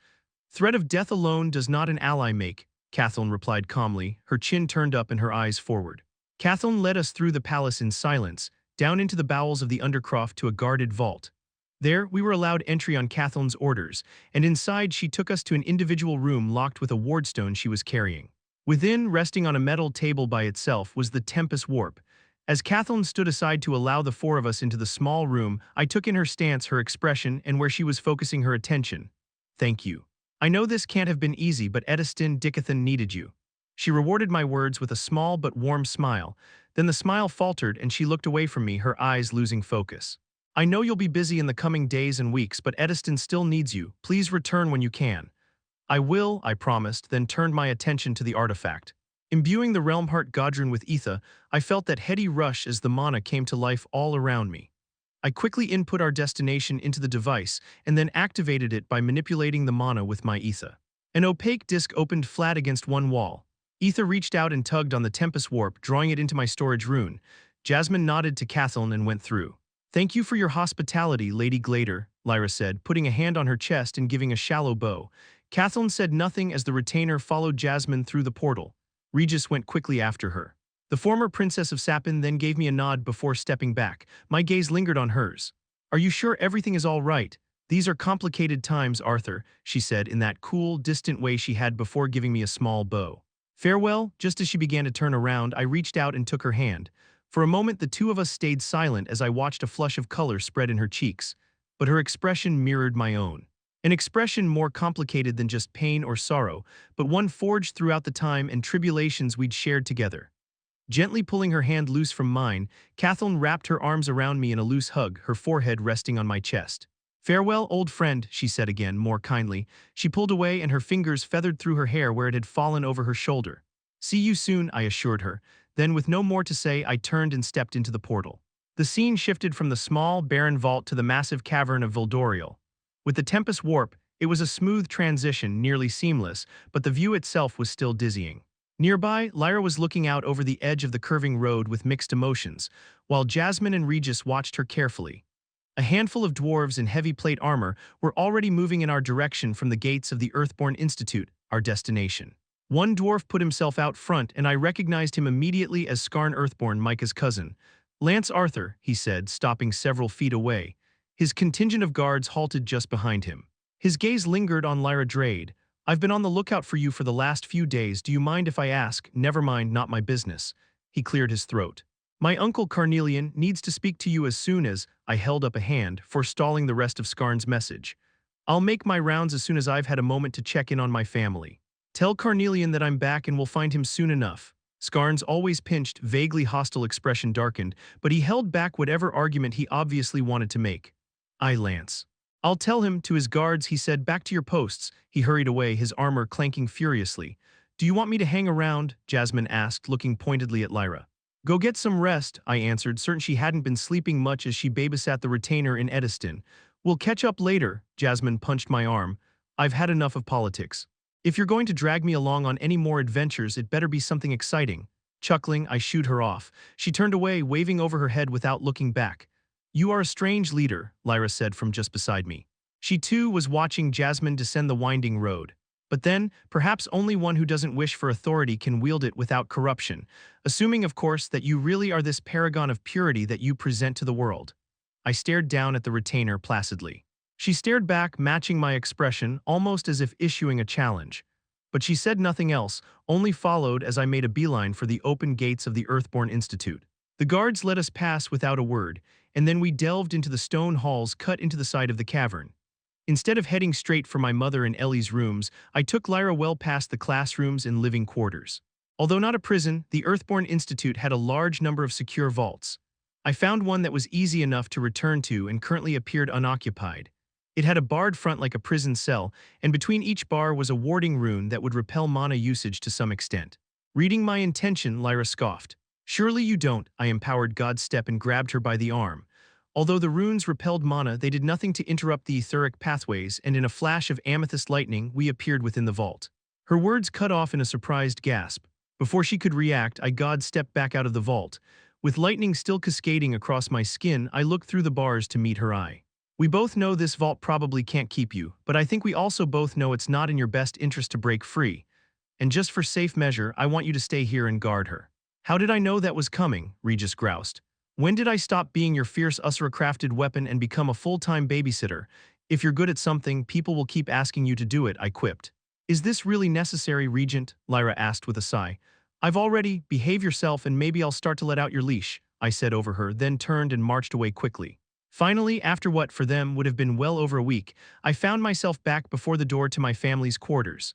"Threat of death alone does not an ally make," Kathleen replied calmly, her chin turned up and her eyes forward. Kathleen led us through the palace in silence, down into the bowels of the Undercroft to a guarded vault. There, we were allowed entry on Kathleen's orders, and inside she took us to an individual room locked with a wardstone she was carrying. Within, resting on a metal table by itself, was the Tempest Warp. As Kathleen stood aside to allow the four of us into the small room, I took in her stance, her expression, and where she was focusing her attention. "Thank you. I know this can't have been easy, but Dicathen needed you." She rewarded my words with a small but warm smile. Then the smile faltered and she looked away from me, her eyes losing focus. "I know you'll be busy in the coming days and weeks, but Ediston still needs you. Please return when you can." "I will," I promised, then turned my attention to the artifact. Imbuing the Realmheart Godrun with ether, I felt that heady rush as the mana came to life all around me. I quickly input our destination into the device and then activated it by manipulating the mana with my ether. An opaque disc opened flat against one wall. Ether reached out and tugged on the Tempest Warp, drawing it into my storage rune. Jasmine nodded to Kathleen and went through. "Thank you for your hospitality, Lady Glader," Lyra said, putting a hand on her chest and giving a shallow bow. Kathleen said nothing as the retainer followed Jasmine through the portal. Regis went quickly after her. The former Princess of Sapin then gave me a nod before stepping back. My gaze lingered on hers. "Are you sure everything is all right? These are complicated times, Arthur," she said in that cool, distant way she had before giving me a small bow. "Farewell." Just as she began to turn around, I reached out and took her hand. For a moment the two of us stayed silent as I watched a flush of color spread in her cheeks, but her expression mirrored my own. An expression more complicated than just pain or sorrow, but one forged throughout the time and tribulations we'd shared together. Gently pulling her hand loose from mine, Kathleen wrapped her arms around me in a loose hug, her forehead resting on my chest. "Farewell, old friend," she said again, more kindly. She pulled away and her fingers feathered through her hair where it had fallen over her shoulder. "See you soon," I assured her. Then, with no more to say, I turned and stepped into the portal. The scene shifted from the small, barren vault to the massive cavern of Vildoriel. With the Tempest Warp, it was a smooth transition, nearly seamless, but the view itself was still dizzying. Nearby, Lyra was looking out over the edge of the curving road with mixed emotions, while Jasmine and Regis watched her carefully. A handful of dwarves in heavy plate armor were already moving in our direction from the gates of the Earthborn Institute, our destination. One dwarf put himself out front, and I recognized him immediately as Skarn Earthborn, Micah's cousin. "Lance Arthur," he said, stopping several feet away. His contingent of guards halted just behind him. His gaze lingered on Lyra Drade. "I've been on the lookout for you for the last few days. Do you mind if I ask?" "Never mind, not my business." He cleared his throat. "My uncle Carnelian needs to speak to you as soon as—" I held up a hand, forestalling the rest of Skarn's message. "I'll make my rounds as soon as I've had a moment to check in on my family. Tell Carnelian that I'm back and we'll find him soon enough." Skarn's always pinched, vaguely hostile expression darkened, but he held back whatever argument he obviously wanted to make. Lance. "I'll tell him," to his guards he said. "Back to your posts." He hurried away, his armor clanking furiously. "Do you want me to hang around?" Jasmine asked, looking pointedly at Lyra. "Go get some rest," I answered, certain she hadn't been sleeping much as she babysat the retainer in Ediston. "We'll catch up later." Jasmine punched my arm. "I've had enough of politics. If you're going to drag me along on any more adventures, it better be something exciting." Chuckling, I shooed her off. She turned away, waving over her head without looking back. "You are a strange leader," Lyra said from just beside me. She too was watching Jasmine descend the winding road. "But then, perhaps only one who doesn't wish for authority can wield it without corruption, assuming, of course, that you really are this paragon of purity that you present to the world." I stared down at the retainer placidly. She stared back, matching my expression, almost as if issuing a challenge. But she said nothing else, only followed as I made a beeline for the open gates of the Earthborn Institute. The guards let us pass without a word, and then we delved into the stone halls cut into the side of the cavern. Instead of heading straight for my mother and Ellie's rooms, I took Lyra well past the classrooms and living quarters. Although not a prison, the Earthborn Institute had a large number of secure vaults. I found one that was easy enough to return to and currently appeared unoccupied. It had a barred front like a prison cell, and between each bar was a warding rune that would repel mana usage to some extent. Reading my intention, Lyra scoffed. "Surely you don't," I empowered Godstep and grabbed her by the arm. Although the runes repelled mana, they did nothing to interrupt the etheric pathways, and in a flash of amethyst lightning, we appeared within the vault. Her words cut off in a surprised gasp. Before she could react, I Godstepped back out of the vault. With lightning still cascading across my skin, I looked through the bars to meet her eye. "We both know this vault probably can't keep you, but I think we also both know it's not in your best interest to break free. And just for safe measure, I want you to stay here and guard her." "How did I know that was coming?" Regis groused. "When did I stop being your fierce Usura-crafted weapon and become a full-time babysitter? If you're good at something, people will keep asking you to do it," I quipped. "Is this really necessary, Regent?" Lyra asked with a sigh. "I've already, behave yourself and maybe I'll start to let out your leash," I said over her, then turned and marched away quickly. Finally, after what for them would have been well over a week, I found myself back before the door to my family's quarters.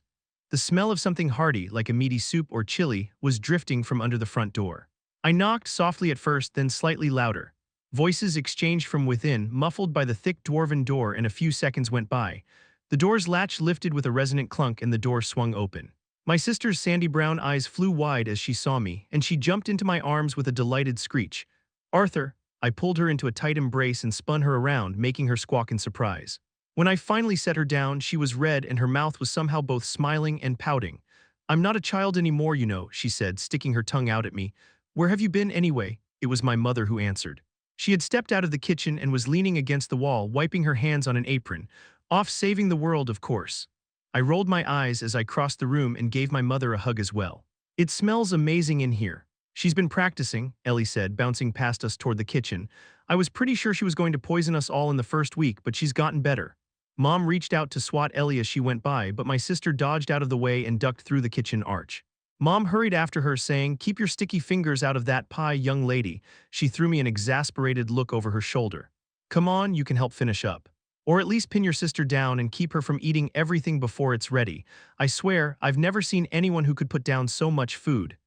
The smell of something hearty, like a meaty soup or chili, was drifting from under the front door. I knocked softly at first, then slightly louder. Voices exchanged from within, muffled by the thick dwarven door, and a few seconds went by. The door's latch lifted with a resonant clunk and the door swung open. My sister's sandy brown eyes flew wide as she saw me, and she jumped into my arms with a delighted screech. "Arthur!" I pulled her into a tight embrace and spun her around, making her squawk in surprise. When I finally set her down, she was red and her mouth was somehow both smiling and pouting. "I'm not a child anymore, you know," she said, sticking her tongue out at me. "Where have you been anyway?" It was my mother who answered. She had stepped out of the kitchen and was leaning against the wall, wiping her hands on an apron. "Off saving the world, of course." I rolled my eyes as I crossed the room and gave my mother a hug as well. "It smells amazing in here." "She's been practicing," Ellie said, bouncing past us toward the kitchen. "I was pretty sure she was going to poison us all in the first week, but she's gotten better." Mom reached out to swat Ellie as she went by, but my sister dodged out of the way and ducked through the kitchen arch. Mom hurried after her, saying, "Keep your sticky fingers out of that pie, young lady." She threw me an exasperated look over her shoulder. "Come on, you can help finish up. Or at least pin your sister down and keep her from eating everything before it's ready. I swear, I've never seen anyone who could put down so much food."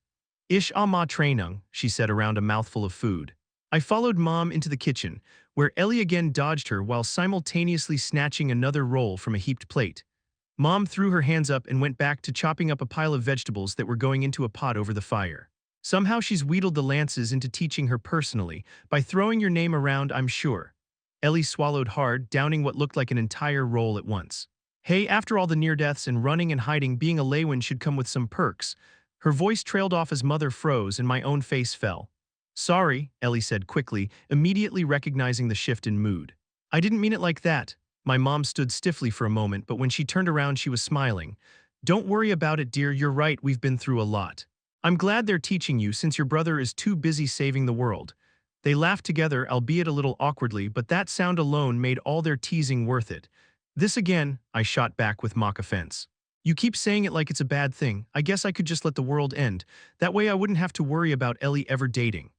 Ish ah ma trainung, she said around a mouthful of food. I followed Mom into the kitchen, where Ellie again dodged her while simultaneously snatching another roll from a heaped plate. Mom threw her hands up and went back to chopping up a pile of vegetables that were going into a pot over the fire. Somehow she's wheedled the Lances into teaching her personally, by throwing your name around, I'm sure. Ellie swallowed hard, downing what looked like an entire roll at once. Hey, after all the near-deaths and running and hiding, being a Leywin should come with some perks. Her voice trailed off as Mother froze and my own face fell. Sorry, Ellie said quickly, immediately recognizing the shift in mood. I didn't mean it like that. My mom stood stiffly for a moment, but when she turned around she was smiling. Don't worry about it, dear, you're right, we've been through a lot. I'm glad they're teaching you since your brother is too busy saving the world. They laughed together, albeit a little awkwardly, but that sound alone made all their teasing worth it. This again, I shot back with mock offense. You keep saying it like it's a bad thing. I guess I could just let the world end. That way I wouldn't have to worry about Ellie ever dating.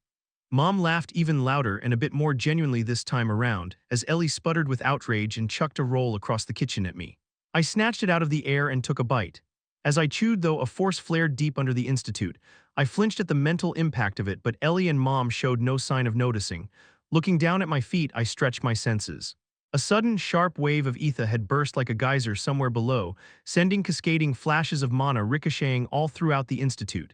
Mom laughed even louder and a bit more genuinely this time around, as Ellie sputtered with outrage and chucked a roll across the kitchen at me. I snatched it out of the air and took a bite. As I chewed, though, a force flared deep under the institute. I flinched at the mental impact of it, but Ellie and Mom showed no sign of noticing. Looking down at my feet, I stretched my senses. A sudden, sharp wave of ether had burst like a geyser somewhere below, sending cascading flashes of mana ricocheting all throughout the institute.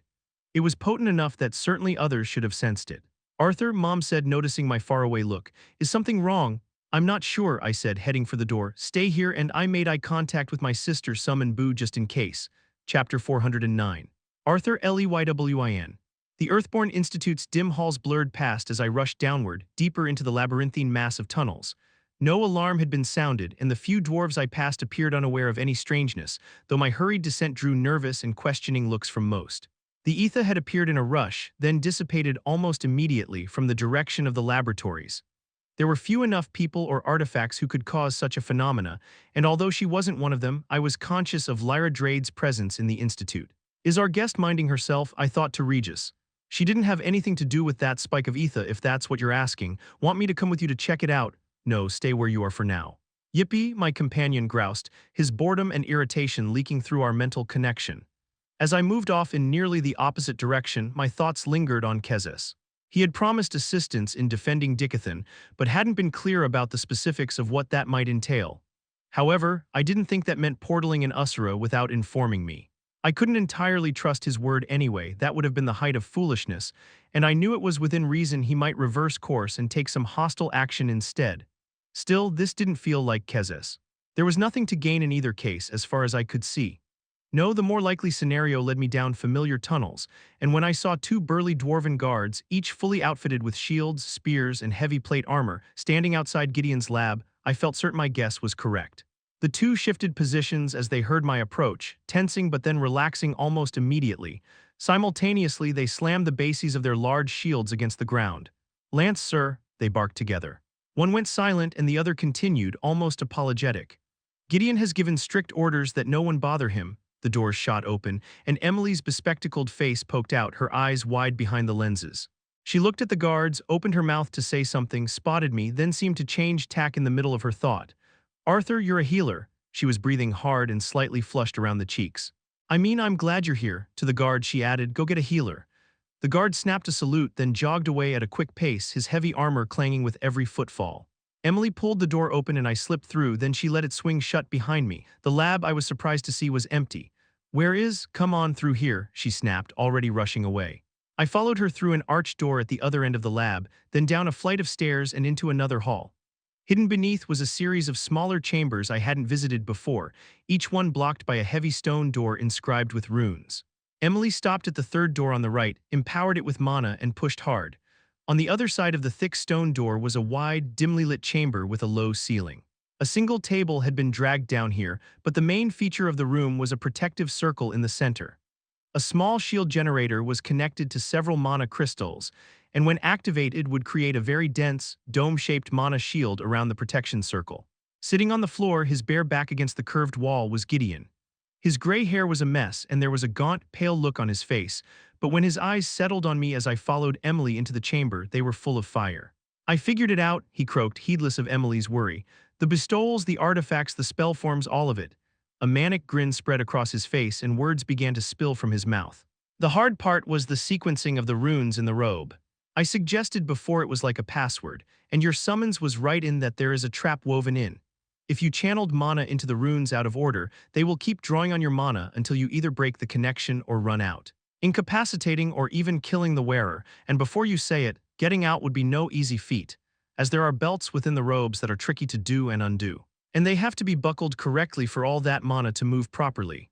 It was potent enough that certainly others should have sensed it. Arthur, Mom said, noticing my faraway look. Is something wrong? I'm not sure, I said, heading for the door. Stay here, and I made eye contact with my sister, summoned Boo just in case. Chapter 409. Arthur Leywin. The Earthborn Institute's dim halls blurred past as I rushed downward, deeper into the labyrinthine mass of tunnels. No alarm had been sounded, and the few dwarves I passed appeared unaware of any strangeness, though my hurried descent drew nervous and questioning looks from most. The ether had appeared in a rush, then dissipated almost immediately from the direction of the laboratories. There were few enough people or artifacts who could cause such a phenomena, and although she wasn't one of them, I was conscious of Lyra Drade's presence in the Institute. Is our guest minding herself? I thought to Regis. She didn't have anything to do with that spike of ether, if that's what you're asking. Want me to come with you to check it out? No, stay where you are for now. Yippee, my companion groused, his boredom and irritation leaking through our mental connection. As I moved off in nearly the opposite direction, my thoughts lingered on Kezes. He had promised assistance in defending Dicathen, but hadn't been clear about the specifics of what that might entail. However, I didn't think that meant portaling in Usura without informing me. I couldn't entirely trust his word anyway, that would have been the height of foolishness, and I knew it was within reason he might reverse course and take some hostile action instead. Still, this didn't feel like Kezes. There was nothing to gain in either case, as far as I could see. No, the more likely scenario led me down familiar tunnels, and when I saw two burly dwarven guards, each fully outfitted with shields, spears, and heavy plate armor, standing outside Gideon's lab, I felt certain my guess was correct. The two shifted positions as they heard my approach, tensing but then relaxing almost immediately. Simultaneously, they slammed the bases of their large shields against the ground. Lance, sir, they barked together. One went silent and the other continued, almost apologetic. Gideon has given strict orders that no one bother him. The doors shot open, and Emily's bespectacled face poked out, her eyes wide behind the lenses. She looked at the guards, opened her mouth to say something, spotted me, then seemed to change tack in the middle of her thought. Arthur, you're a healer. She was breathing hard and slightly flushed around the cheeks. I mean, I'm glad you're here. To the guard she added, go get a healer. The guard snapped a salute, then jogged away at a quick pace, his heavy armor clanging with every footfall. Emily pulled the door open and I slipped through, then she let it swing shut behind me. The lab, I was surprised to see, was empty. Where is? Come on through here, she snapped, already rushing away. I followed her through an arched door at the other end of the lab, then down a flight of stairs and into another hall. Hidden beneath was a series of smaller chambers I hadn't visited before, each one blocked by a heavy stone door inscribed with runes. Emily stopped at the third door on the right, empowered it with mana, and pushed hard. On the other side of the thick stone door was a wide, dimly lit chamber with a low ceiling. A single table had been dragged down here, but the main feature of the room was a protective circle in the center. A small shield generator was connected to several mana crystals, and when activated would create a very dense, dome-shaped mana shield around the protection circle. Sitting on the floor, his bare back against the curved wall, was Gideon. His gray hair was a mess, and there was a gaunt, pale look on his face, but when his eyes settled on me as I followed Emily into the chamber, they were full of fire. I figured it out, he croaked, heedless of Emily's worry. The bestowals, the artifacts, the spell forms, all of it. A manic grin spread across his face and words began to spill from his mouth. The hard part was the sequencing of the runes in the robe. I suggested before it was like a password, and your summons was right in that there is a trap woven in. If you channeled mana into the runes out of order, they will keep drawing on your mana until you either break the connection or run out, incapacitating or even killing the wearer, and before you say it, getting out would be no easy feat, as there are belts within the robes that are tricky to do and undo. And they have to be buckled correctly for all that mana to move properly.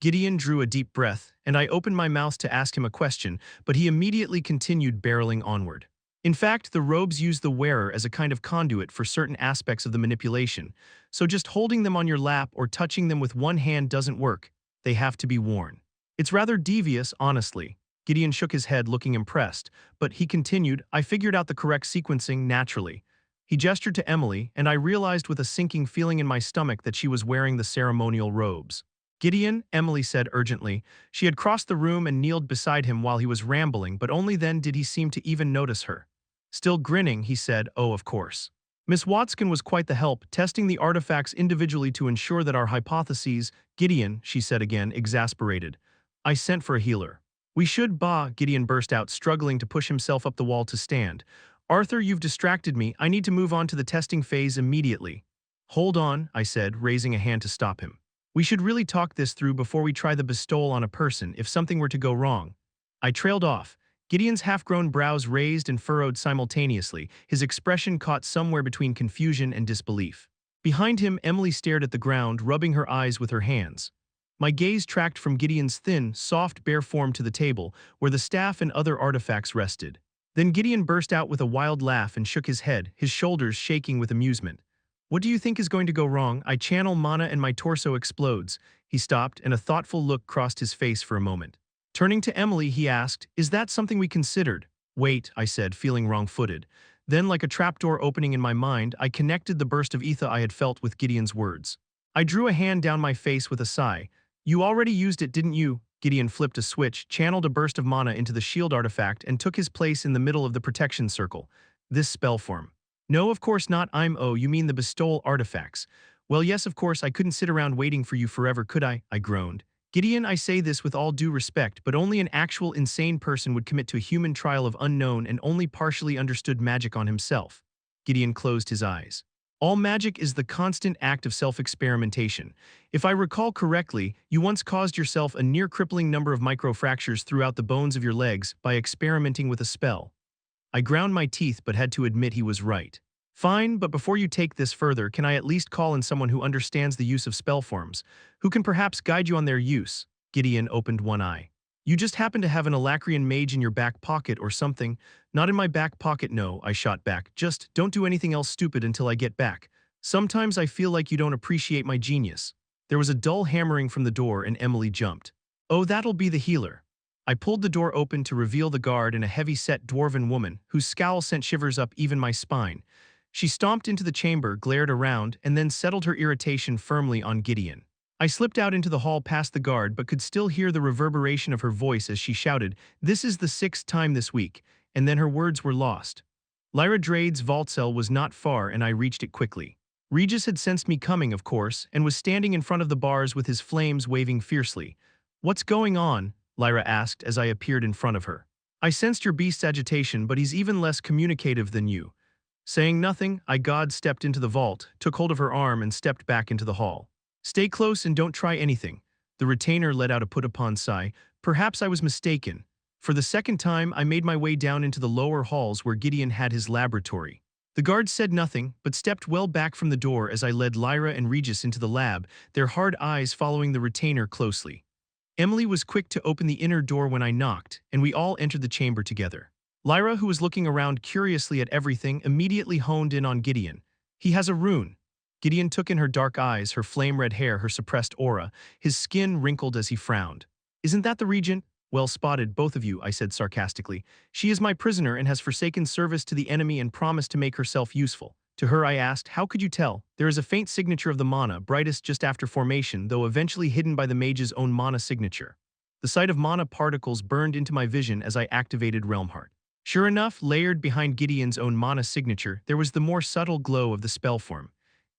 Gideon drew a deep breath, and I opened my mouth to ask him a question, but he immediately continued barreling onward. In fact, the robes use the wearer as a kind of conduit for certain aspects of the manipulation, so just holding them on your lap or touching them with one hand doesn't work. They have to be worn. It's rather devious, honestly. Gideon shook his head, looking impressed, but he continued, I figured out the correct sequencing naturally. He gestured to Emily, and I realized with a sinking feeling in my stomach that she was wearing the ceremonial robes. Gideon, Emily said urgently. She had crossed the room and kneeled beside him while he was rambling, but only then did he seem to even notice her. Still grinning, he said, oh, of course. Miss Watskin was quite the help, testing the artifacts individually to ensure that our hypotheses— Gideon, she said again, exasperated. I sent for a healer. We should— Gideon burst out, struggling to push himself up the wall to stand. Arthur, you've distracted me. I need to move on to the testing phase immediately. Hold on, I said, raising a hand to stop him. We should really talk this through before we try the bestowal on a person if something were to go wrong. I trailed off. Gideon's half-grown brows raised and furrowed simultaneously, his expression caught somewhere between confusion and disbelief. Behind him, Emily stared at the ground, rubbing her eyes with her hands. My gaze tracked from Gideon's thin, soft, bare form to the table, where the staff and other artifacts rested. Then Gideon burst out with a wild laugh and shook his head, his shoulders shaking with amusement. What do you think is going to go wrong? I channel mana and my torso explodes. He stopped, and a thoughtful look crossed his face for a moment. Turning to Emily, he asked, is that something we considered? Wait, I said, feeling wrong-footed. Then, like a trapdoor opening in my mind, I connected the burst of ether I had felt with Gideon's words. I drew a hand down my face with a sigh. You already used it, didn't you? Gideon flipped a switch, channeled a burst of mana into the shield artifact, and took his place in the middle of the protection circle. This spell form. No, of course not. Oh, you mean the bestowal artifacts. Well, yes, of course, I couldn't sit around waiting for you forever, could I? I groaned. Gideon, I say this with all due respect, but only an actual insane person would commit to a human trial of unknown and only partially understood magic on himself. Gideon closed his eyes. All magic is the constant act of self-experimentation. If I recall correctly, you once caused yourself a near-crippling number of microfractures throughout the bones of your legs by experimenting with a spell. I ground my teeth but had to admit he was right. Fine, but before you take this further, can I at least call in someone who understands the use of spell forms, who can perhaps guide you on their use? Gideon opened one eye. You just happen to have an Alacrian mage in your back pocket or something? Not in my back pocket, no, I shot back. Just don't do anything else stupid until I get back. Sometimes I feel like you don't appreciate my genius. There was a dull hammering from the door and Emily jumped. Oh, that'll be the healer. I pulled the door open to reveal the guard and a heavy-set dwarven woman, whose scowl sent shivers up even my spine. She stomped into the chamber, glared around, and then settled her irritation firmly on Gideon. I slipped out into the hall past the guard but could still hear the reverberation of her voice as she shouted, "This is the 6th time this week," and then her words were lost. Lyra Drade's vault cell was not far and I reached it quickly. Regis had sensed me coming, of course, and was standing in front of the bars with his flames waving fiercely. "What's going on?" Lyra asked as I appeared in front of her. "I sensed your beast's agitation, but he's even less communicative than you." Saying nothing, I stepped into the vault, took hold of her arm and stepped back into the hall. "Stay close and don't try anything." The retainer let out a put-upon sigh. Perhaps I was mistaken. For the second time, I made my way down into the lower halls where Gideon had his laboratory. The guards said nothing, but stepped well back from the door as I led Lyra and Regis into the lab, their hard eyes following the retainer closely. Emily was quick to open the inner door when I knocked, and we all entered the chamber together. Lyra, who was looking around curiously at everything, immediately honed in on Gideon. "He has a rune." Gideon took in her dark eyes, her flame-red hair, her suppressed aura. His skin wrinkled as he frowned. "Isn't that the regent?" "Well spotted, both of you," I said sarcastically. "She is my prisoner and has forsaken service to the enemy and promised to make herself useful." To her I asked, "How could you tell?" "There is a faint signature of the mana, brightest just after formation, though eventually hidden by the mage's own mana signature." The sight of mana particles burned into my vision as I activated Realm Heart. Sure enough, layered behind Gideon's own mana signature, there was the more subtle glow of the spell form.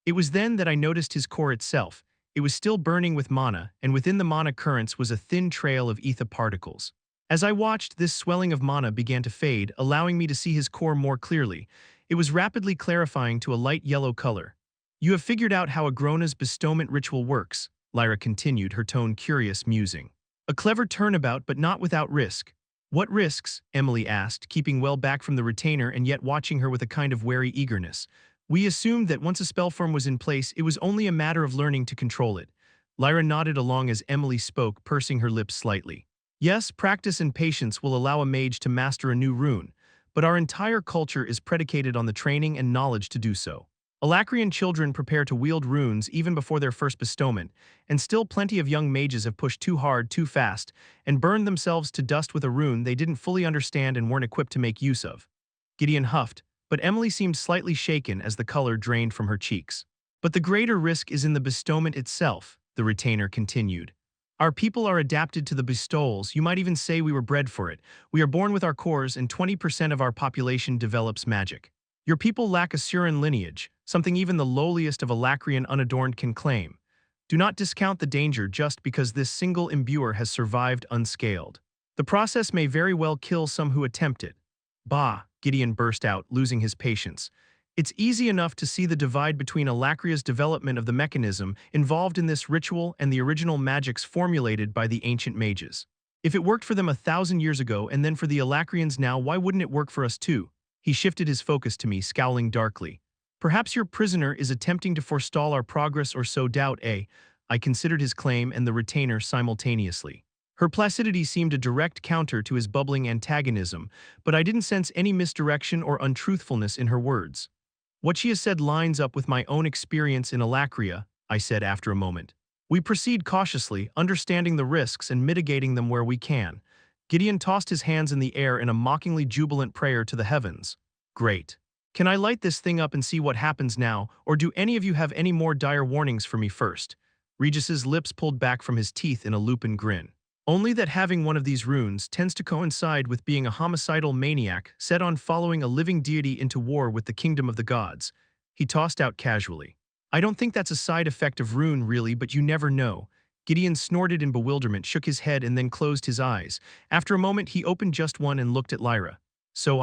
It was then that I noticed his core itself. It was still burning with mana, and within the mana currents was a thin trail of ether particles. As I watched, this swelling of mana began to fade, allowing me to see his core more clearly. It was rapidly clarifying to a light yellow color. You have figured out how Agrona's bestowment ritual works, Lyra continued, her tone curious, musing. A clever turnabout, but not without risk. What risks? Emily asked, keeping well back from the retainer and yet watching her with a kind of wary eagerness. We assumed that once a spell form was in place, it was only a matter of learning to control it. Lyra nodded along as Emily spoke, pursing her lips slightly. Yes, practice and patience will allow a mage to master a new rune, but our entire culture is predicated on the training and knowledge to do so. Alacrian children prepare to wield runes even before their first bestowment, and still plenty of young mages have pushed too hard, too fast, and burned themselves to dust with a rune they didn't fully understand and weren't equipped to make use of. Gideon huffed, but Emily seemed slightly shaken as the color drained from her cheeks. But the greater risk is in the bestowment itself, the retainer continued. Our people are adapted to the bestowals, you might even say we were bred for it. We are born with our cores and 20% of our population develops magic. Your people lack a Surin lineage, something even the lowliest of Alacrian unadorned can claim. Do not discount the danger just because this single imbuer has survived unscaled. The process may very well kill some who attempt it. Bah, Gideon burst out, losing his patience. It's easy enough to see the divide between Alacria's development of the mechanism involved in this ritual and the original magics formulated by the ancient mages. If it worked for them 1,000 years ago and then for the Alacrians now, why wouldn't it work for us too? He shifted his focus to me, scowling darkly. Perhaps your prisoner is attempting to forestall our progress or sow doubt, eh? I considered his claim and the retainer simultaneously. Her placidity seemed a direct counter to his bubbling antagonism, but I didn't sense any misdirection or untruthfulness in her words. What she has said lines up with my own experience in Alacria, I said after a moment. We proceed cautiously, understanding the risks and mitigating them where we can. Gideon tossed his hands in the air in a mockingly jubilant prayer to the heavens. Great. Can I light this thing up and see what happens now, or do any of you have any more dire warnings for me first? Regis's lips pulled back from his teeth in a lupin grin. Only that having one of these runes tends to coincide with being a homicidal maniac set on following a living deity into war with the kingdom of the gods. He tossed out casually. I don't think that's a side effect of rune really, but you never know. Gideon snorted in bewilderment, shook his head and then closed his eyes. After a moment he opened just one and looked at Lyra. So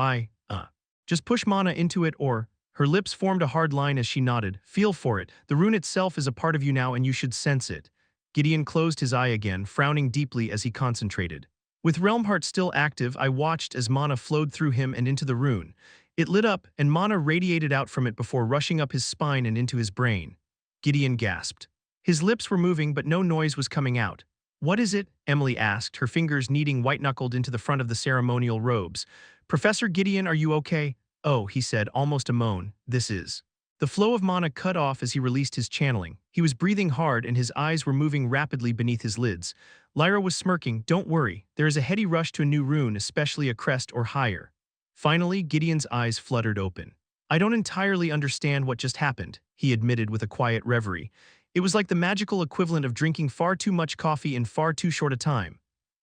just push mana into it or… Her lips formed a hard line as she nodded. Feel for it. The rune itself is a part of you now and you should sense it. Gideon closed his eye again, frowning deeply as he concentrated. With Realmheart still active, I watched as mana flowed through him and into the rune. It lit up, and mana radiated out from it before rushing up his spine and into his brain. Gideon gasped. His lips were moving, but no noise was coming out. What is it? Emily asked, her fingers kneading white-knuckled into the front of the ceremonial robes. Professor Gideon, are you okay? Oh, he said, almost a moan. This is… The flow of mana cut off as he released his channeling. He was breathing hard and his eyes were moving rapidly beneath his lids. Lyra was smirking. Don't worry, there is a heady rush to a new rune, especially a crest or higher. Finally, Gideon's eyes fluttered open. I don't entirely understand what just happened, he admitted with a quiet reverie. It was like the magical equivalent of drinking far too much coffee in far too short a time.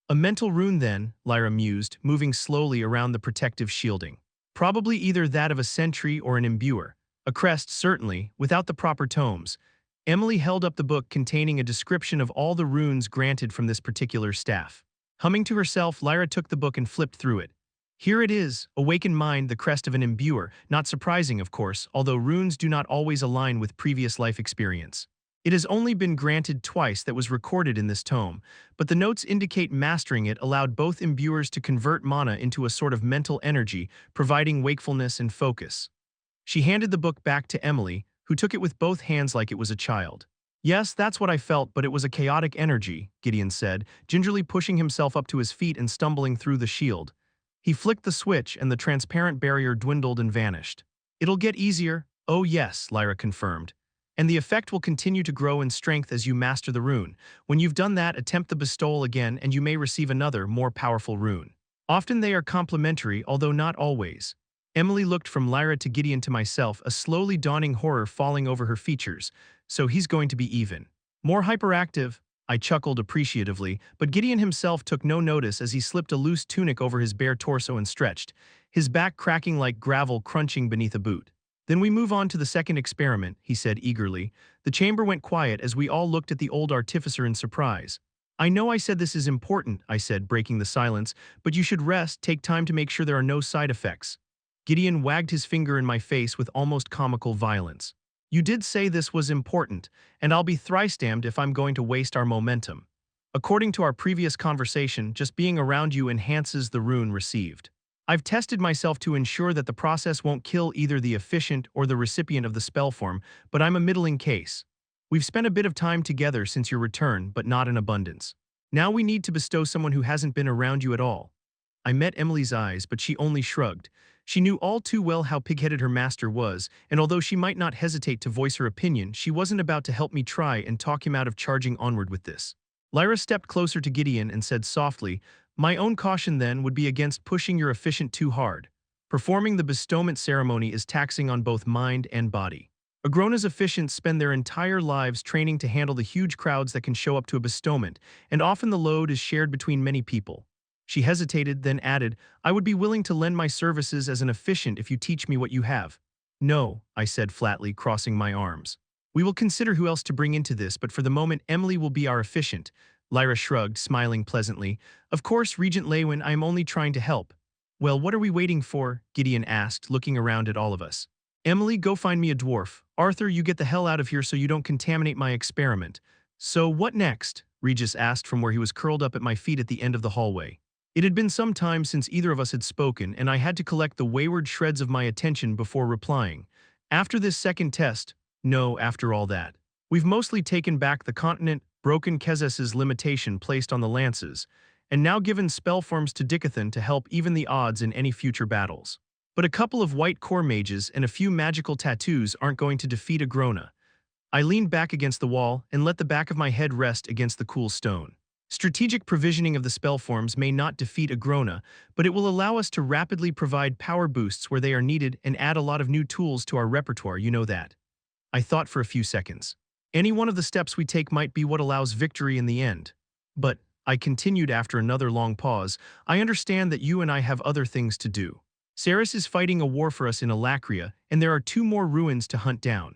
A mental rune then, Lyra mused, moving slowly around the protective shielding. Probably either that of a sentry or an imbuer. A crest, certainly, without the proper tomes. Emily held up the book containing a description of all the runes granted from this particular staff. Humming to herself, Lyra took the book and flipped through it. Here it is, awakened mind, the crest of an imbuer. Not surprising, of course, although runes do not always align with previous life experience. It has only been granted twice that was recorded in this tome, but the notes indicate mastering it allowed both imbuers to convert mana into a sort of mental energy, providing wakefulness and focus. She handed the book back to Emily, who took it with both hands like it was a child. Yes, that's what I felt, but it was a chaotic energy, Gideon said, gingerly pushing himself up to his feet and stumbling through the shield. He flicked the switch and the transparent barrier dwindled and vanished. It'll get easier. Oh yes, Lyra confirmed. And the effect will continue to grow in strength as you master the rune. When you've done that, attempt the bestowal again and you may receive another, more powerful rune. Often they are complementary, although not always. Emily looked from Lyra to Gideon to myself, a slowly dawning horror falling over her features. So he's going to be even more hyperactive. I chuckled appreciatively, but Gideon himself took no notice as he slipped a loose tunic over his bare torso and stretched, his back cracking like gravel crunching beneath a boot. Then we move on to the second experiment, he said eagerly. The chamber went quiet as we all looked at the old artificer in surprise. I know I said this is important, I said, breaking the silence, but you should rest, take time to make sure there are no side effects. Gideon wagged his finger in my face with almost comical violence. You did say this was important, and I'll be thrice damned if I'm going to waste our momentum. According to our previous conversation, just being around you enhances the rune received. I've tested myself to ensure that the process won't kill either the efficient or the recipient of the spell form, but I'm a middling case. We've spent a bit of time together since your return, but not in abundance. Now we need to bestow someone who hasn't been around you at all. I met Emily's eyes, but she only shrugged. She knew all too well how pig-headed her master was, and although she might not hesitate to voice her opinion, she wasn't about to help me try and talk him out of charging onward with this. Lyra stepped closer to Gideon and said softly, "My own caution then would be against pushing your efficient too hard. Performing the bestowment ceremony is taxing on both mind and body. Agrona's efficients spend their entire lives training to handle the huge crowds that can show up to a bestowment, and often the load is shared between many people." She hesitated, then added, "I would be willing to lend my services as an efficient if you teach me what you have." "No," I said flatly, crossing my arms. "We will consider who else to bring into this, but for the moment Emily will be our efficient." Lyra shrugged, smiling pleasantly. "Of course, Regent Leywin, I am only trying to help." "Well, what are we waiting for?" Gideon asked, looking around at all of us. "Emily, go find me a dwarf. Arthur, you get the hell out of here so you don't contaminate my experiment." "So what next?" Regis asked from where he was curled up at my feet at the end of the hallway. It had been some time since either of us had spoken, and I had to collect the wayward shreds of my attention before replying. "After this second test, no, after all that. We've mostly taken back the continent, broken Kezes's limitation placed on the lances, and now given spell forms to Dicathen to help even the odds in any future battles. But a couple of white core mages and a few magical tattoos aren't going to defeat Agrona." I leaned back against the wall and let the back of my head rest against the cool stone. Strategic provisioning of the spell forms may not defeat Agrona, but it will allow us to rapidly provide power boosts where they are needed and add a lot of new tools to our repertoire, you know that. I thought for a few seconds. Any one of the steps we take might be what allows victory in the end. But, I continued after another long pause, I understand that you and I have other things to do. Ceres is fighting a war for us in Alacria, and there are 2 more ruins to hunt down.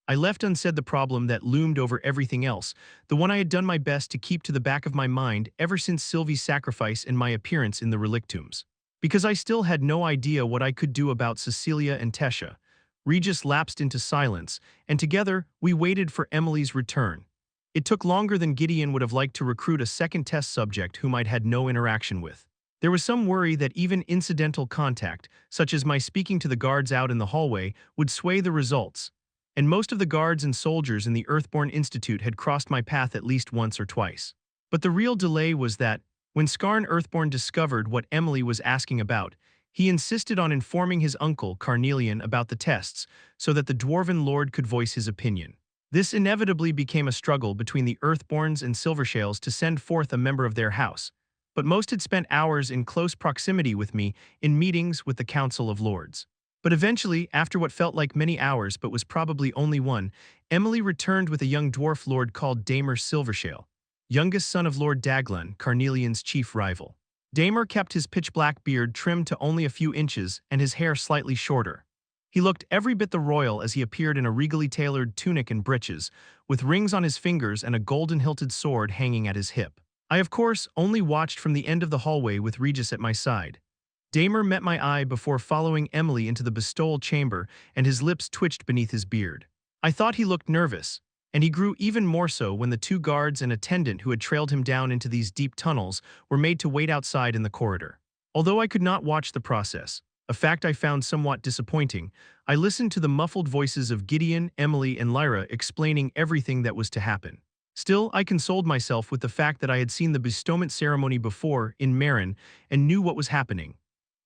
I left unsaid the problem that loomed over everything else, the one I had done my best to keep to the back of my mind ever since Sylvie's sacrifice and my appearance in the relictombs. Because I still had no idea what I could do about Cecilia and Tesha. Regis lapsed into silence, and together we waited for Emily's return. It took longer than Gideon would have liked to recruit a second test subject whom I'd had no interaction with. There was some worry that even incidental contact, such as my speaking to the guards out in the hallway, would sway the results. And most of the guards and soldiers in the Earthborn Institute had crossed my path at least once or twice. But the real delay was that, when Skarn Earthborn discovered what Emily was asking about, he insisted on informing his uncle, Carnelian, about the tests, so that the Dwarven Lord could voice his opinion. This inevitably became a struggle between the Earthborns and Silvershales to send forth a member of their house, but most had spent hours in close proximity with me in meetings with the Council of Lords. But eventually, after what felt like many hours but was probably only one, Emily returned with a young dwarf lord called Damer Silvershale, youngest son of Lord Daglan, Carnelian's chief rival. Damer kept his pitch-black beard trimmed to only a few inches and his hair slightly shorter. He looked every bit the royal as he appeared in a regally tailored tunic and breeches, with rings on his fingers and a golden-hilted sword hanging at his hip. I, of course, only watched from the end of the hallway with Regis at my side. Damer met my eye before following Emily into the bestowal chamber, and his lips twitched beneath his beard. I thought he looked nervous, and he grew even more so when the 2 guards and attendant who had trailed him down into these deep tunnels were made to wait outside in the corridor. Although I could not watch the process, a fact I found somewhat disappointing, I listened to the muffled voices of Gideon, Emily, and Lyra explaining everything that was to happen. Still, I consoled myself with the fact that I had seen the bestowment ceremony before in Marin and knew what was happening.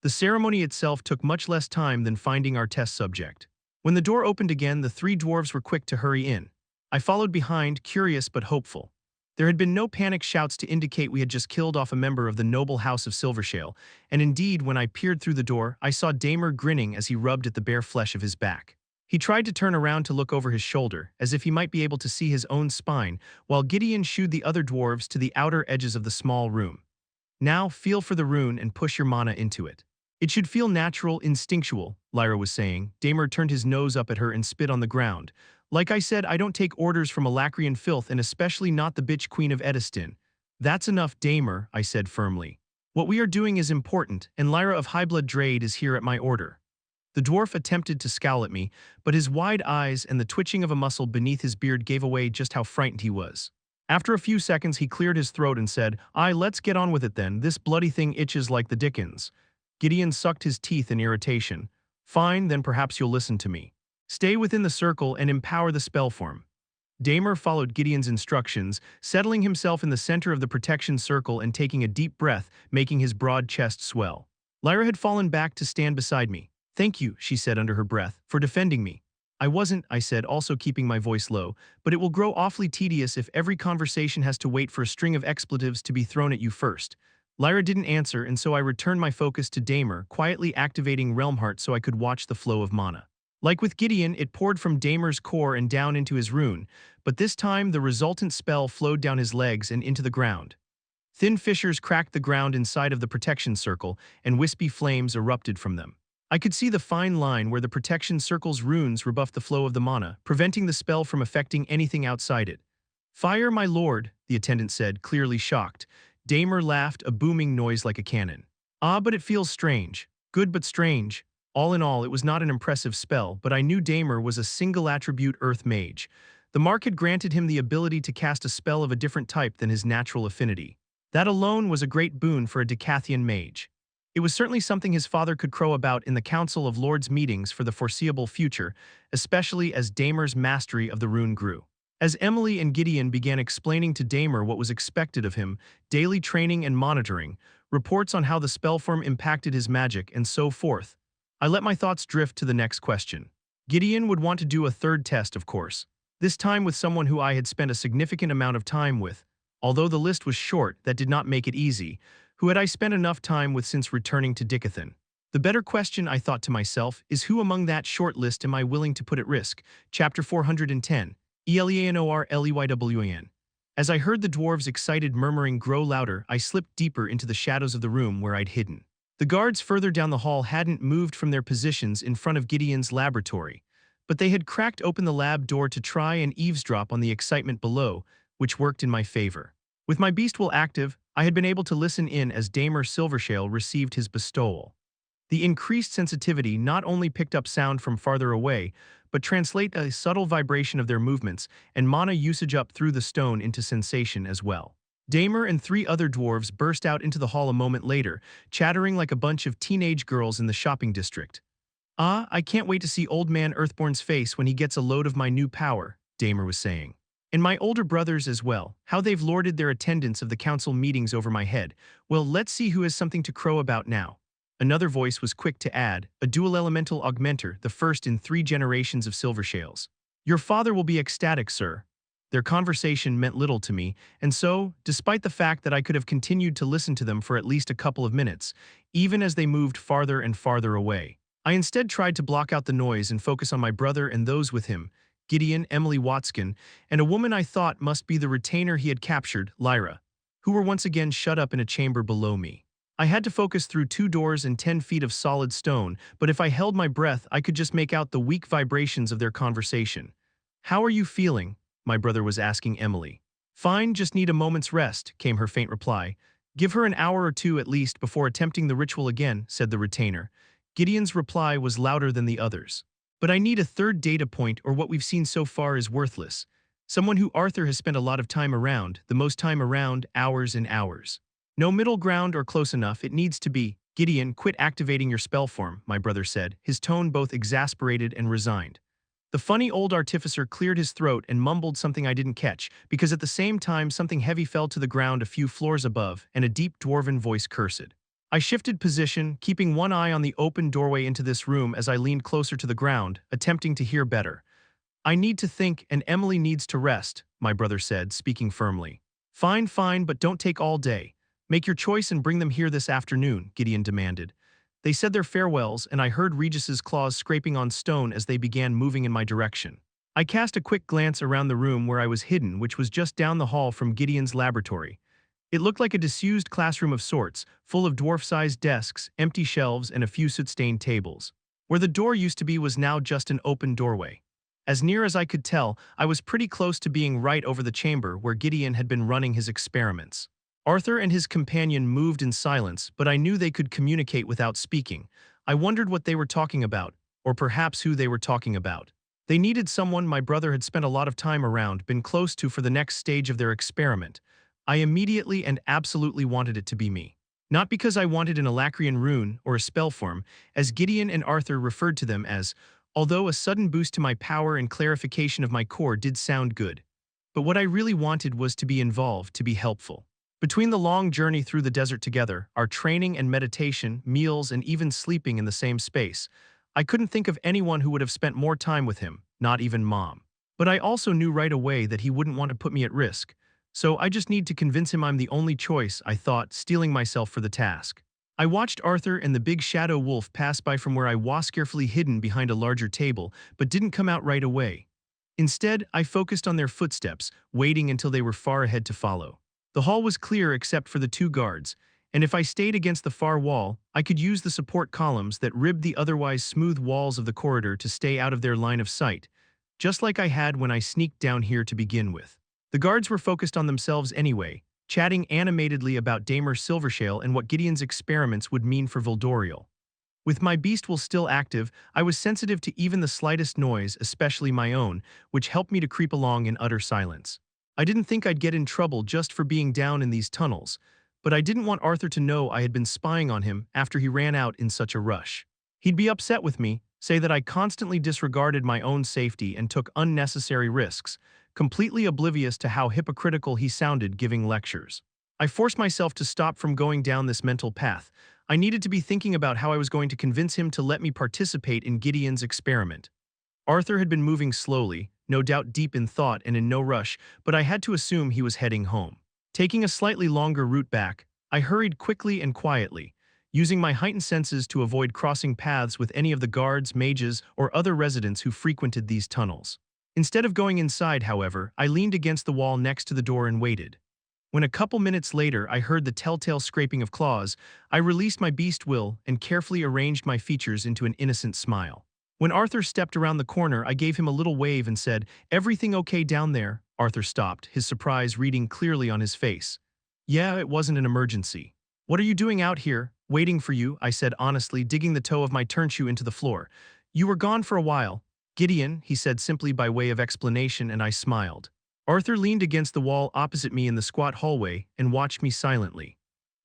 The ceremony itself took much less time than finding our test subject. When the door opened again, the 3 dwarves were quick to hurry in. I followed behind, curious but hopeful. There had been no panic shouts to indicate we had just killed off a member of the noble house of Silvershale, and indeed, when I peered through the door, I saw Damer grinning as he rubbed at the bare flesh of his back. He tried to turn around to look over his shoulder, as if he might be able to see his own spine, while Gideon shooed the other dwarves to the outer edges of the small room. "Now, feel for the rune and push your mana into it. It should feel natural, instinctual," Lyra was saying. Damer turned his nose up at her and spit on the ground. "Like I said, I don't take orders from Alacrian filth, and especially not the bitch queen of Ediston." That's enough, Damer, I said firmly. What we are doing is important, and Lyra of Highblood Drade is here at my order. The dwarf attempted to scowl at me, but his wide eyes and the twitching of a muscle beneath his beard gave away just how frightened he was. After a few seconds, he cleared his throat and said, "Aye, let's get on with it then. This bloody thing itches like the dickens." Gideon sucked his teeth in irritation. "Fine, then perhaps you'll listen to me. Stay within the circle and empower the spell form." Damer followed Gideon's instructions, settling himself in the center of the protection circle and taking a deep breath, making his broad chest swell. Lyra had fallen back to stand beside me. "Thank you," she said under her breath, "for defending me." "I wasn't," I said, also keeping my voice low, "but it will grow awfully tedious if every conversation has to wait for a string of expletives to be thrown at you first." Lyra didn't answer, and so I returned my focus to Damer, quietly activating Realmheart so I could watch the flow of mana. Like with Gideon, it poured from Damer's core and down into his rune, but this time the resultant spell flowed down his legs and into the ground. Thin fissures cracked the ground inside of the protection circle, and wispy flames erupted from them. I could see the fine line where the protection circle's runes rebuffed the flow of the mana, preventing the spell from affecting anything outside it. "Fire, my lord," the attendant said, clearly shocked. Damer laughed, a booming noise like a cannon. "Ah, but it feels strange. Good but strange." All in all, it was not an impressive spell, but I knew Damer was a single-attribute Earth Mage. The mark had granted him the ability to cast a spell of a different type than his natural affinity. That alone was a great boon for a Dicathen mage. It was certainly something his father could crow about in the Council of Lords meetings for the foreseeable future, especially as Damer's mastery of the rune grew. As Emily and Gideon began explaining to Damer what was expected of him, daily training and monitoring, reports on how the spellform impacted his magic, and so forth, I let my thoughts drift to the next question. Gideon would want to do a third test, of course, this time with someone who I had spent a significant amount of time with. Although the list was short, that did not make it easy. Who had I spent enough time with since returning to Dicathen? The better question, I thought to myself, is who among that short list am I willing to put at risk? Chapter 410, Eleanor Leywin. As I heard the dwarves' excited murmuring grow louder, I slipped deeper into the shadows of the room where I'd hidden. The guards further down the hall hadn't moved from their positions in front of Gideon's laboratory, but they had cracked open the lab door to try and eavesdrop on the excitement below, which worked in my favor. With my beast will active, I had been able to listen in as Damer Silvershale received his bestowal. The increased sensitivity not only picked up sound from farther away, but translate a subtle vibration of their movements and mana usage up through the stone into sensation as well. Damer and 3 other dwarves burst out into the hall a moment later, chattering like a bunch of teenage girls in the shopping district. "Ah, I can't wait to see Old Man Earthborn's face when he gets a load of my new power," Damer was saying. "And my older brothers as well, how they've lorded their attendance of the council meetings over my head. Well, let's see who has something to crow about now." Another voice was quick to add, a dual elemental augmenter, the first in 3 generations of Silvershales. "Your father will be ecstatic, sir." Their conversation meant little to me, and so, despite the fact that I could have continued to listen to them for at least a couple of minutes, even as they moved farther and farther away, I instead tried to block out the noise and focus on my brother and those with him, Gideon, Emily Watskin, and a woman I thought must be the retainer he had captured, Lyra, who were once again shut up in a chamber below me. I had to focus through 2 doors and 10 feet of solid stone, but if I held my breath, I could just make out the weak vibrations of their conversation. "How are you feeling?" my brother was asking Emily. "Fine, just need a moment's rest," came her faint reply. "Give her an hour or 2 at least before attempting the ritual again," said the retainer. Gideon's reply was louder than the others. "But I need a third data point, or what we've seen so far is worthless. Someone who Arthur has spent a lot of time around, the most time around, hours and hours. No middle ground or close enough, it needs to be." "Gideon, quit activating your spell form," my brother said, his tone both exasperated and resigned. The funny old artificer cleared his throat and mumbled something I didn't catch, because at the same time something heavy fell to the ground a few floors above, and a deep dwarven voice cursed. I shifted position, keeping one eye on the open doorway into this room as I leaned closer to the ground, attempting to hear better. "I need to think, and Emily needs to rest," my brother said, speaking firmly. "Fine, fine, but don't take all day. Make your choice and bring them here this afternoon," Gideon demanded. They said their farewells, and I heard Regis's claws scraping on stone as they began moving in my direction. I cast a quick glance around the room where I was hidden, which was just down the hall from Gideon's laboratory. It looked like a disused classroom of sorts, full of dwarf-sized desks, empty shelves, and a few soot-stained tables. Where the door used to be was now just an open doorway. As near as I could tell, I was pretty close to being right over the chamber where Gideon had been running his experiments. Arthur and his companion moved in silence, but I knew they could communicate without speaking. I wondered what they were talking about, or perhaps who they were talking about. They needed someone my brother had spent a lot of time around, been close to for the next stage of their experiment. I immediately and absolutely wanted it to be me. Not because I wanted an Alacrian rune or a spell form, as Gideon and Arthur referred to them as, although a sudden boost to my power and clarification of my core did sound good. But what I really wanted was to be involved, to be helpful. Between the long journey through the desert together, our training and meditation, meals, and even sleeping in the same space, I couldn't think of anyone who would have spent more time with him, not even Mom. But I also knew right away that he wouldn't want to put me at risk. So I just need to convince him I'm the only choice, I thought, steeling myself for the task. I watched Arthur and the big shadow wolf pass by from where I was carefully hidden behind a larger table, but didn't come out right away. Instead, I focused on their footsteps, waiting until they were far ahead to follow. The hall was clear except for the two guards, and if I stayed against the far wall, I could use the support columns that ribbed the otherwise smooth walls of the corridor to stay out of their line of sight, just like I had when I sneaked down here to begin with. The guards were focused on themselves anyway, chatting animatedly about Damer Silvershale and what Gideon's experiments would mean for Voldorial. With my beast will still active, I was sensitive to even the slightest noise, especially my own, which helped me to creep along in utter silence. I didn't think I'd get in trouble just for being down in these tunnels, but I didn't want Arthur to know I had been spying on him after he ran out in such a rush. He'd be upset with me, say that I constantly disregarded my own safety and took unnecessary risks, completely oblivious to how hypocritical he sounded giving lectures. I forced myself to stop from going down this mental path. I needed to be thinking about how I was going to convince him to let me participate in Gideon's experiment. Arthur had been moving slowly, no doubt deep in thought and in no rush, but I had to assume he was heading home. Taking a slightly longer route back, I hurried quickly and quietly, using my heightened senses to avoid crossing paths with any of the guards, mages, or other residents who frequented these tunnels. Instead of going inside, however, I leaned against the wall next to the door and waited. When a couple minutes later I heard the telltale scraping of claws, I released my beast will and carefully arranged my features into an innocent smile. When Arthur stepped around the corner, I gave him a little wave and said, "Everything okay down there?" Arthur stopped, his surprise reading clearly on his face. "Yeah, it wasn't an emergency." "What are you doing out here?" "Waiting for you," I said honestly, digging the toe of my turnshoe into the floor. "You were gone for a while." "Gideon," he said simply by way of explanation, and I smiled. Arthur leaned against the wall opposite me in the squat hallway and watched me silently.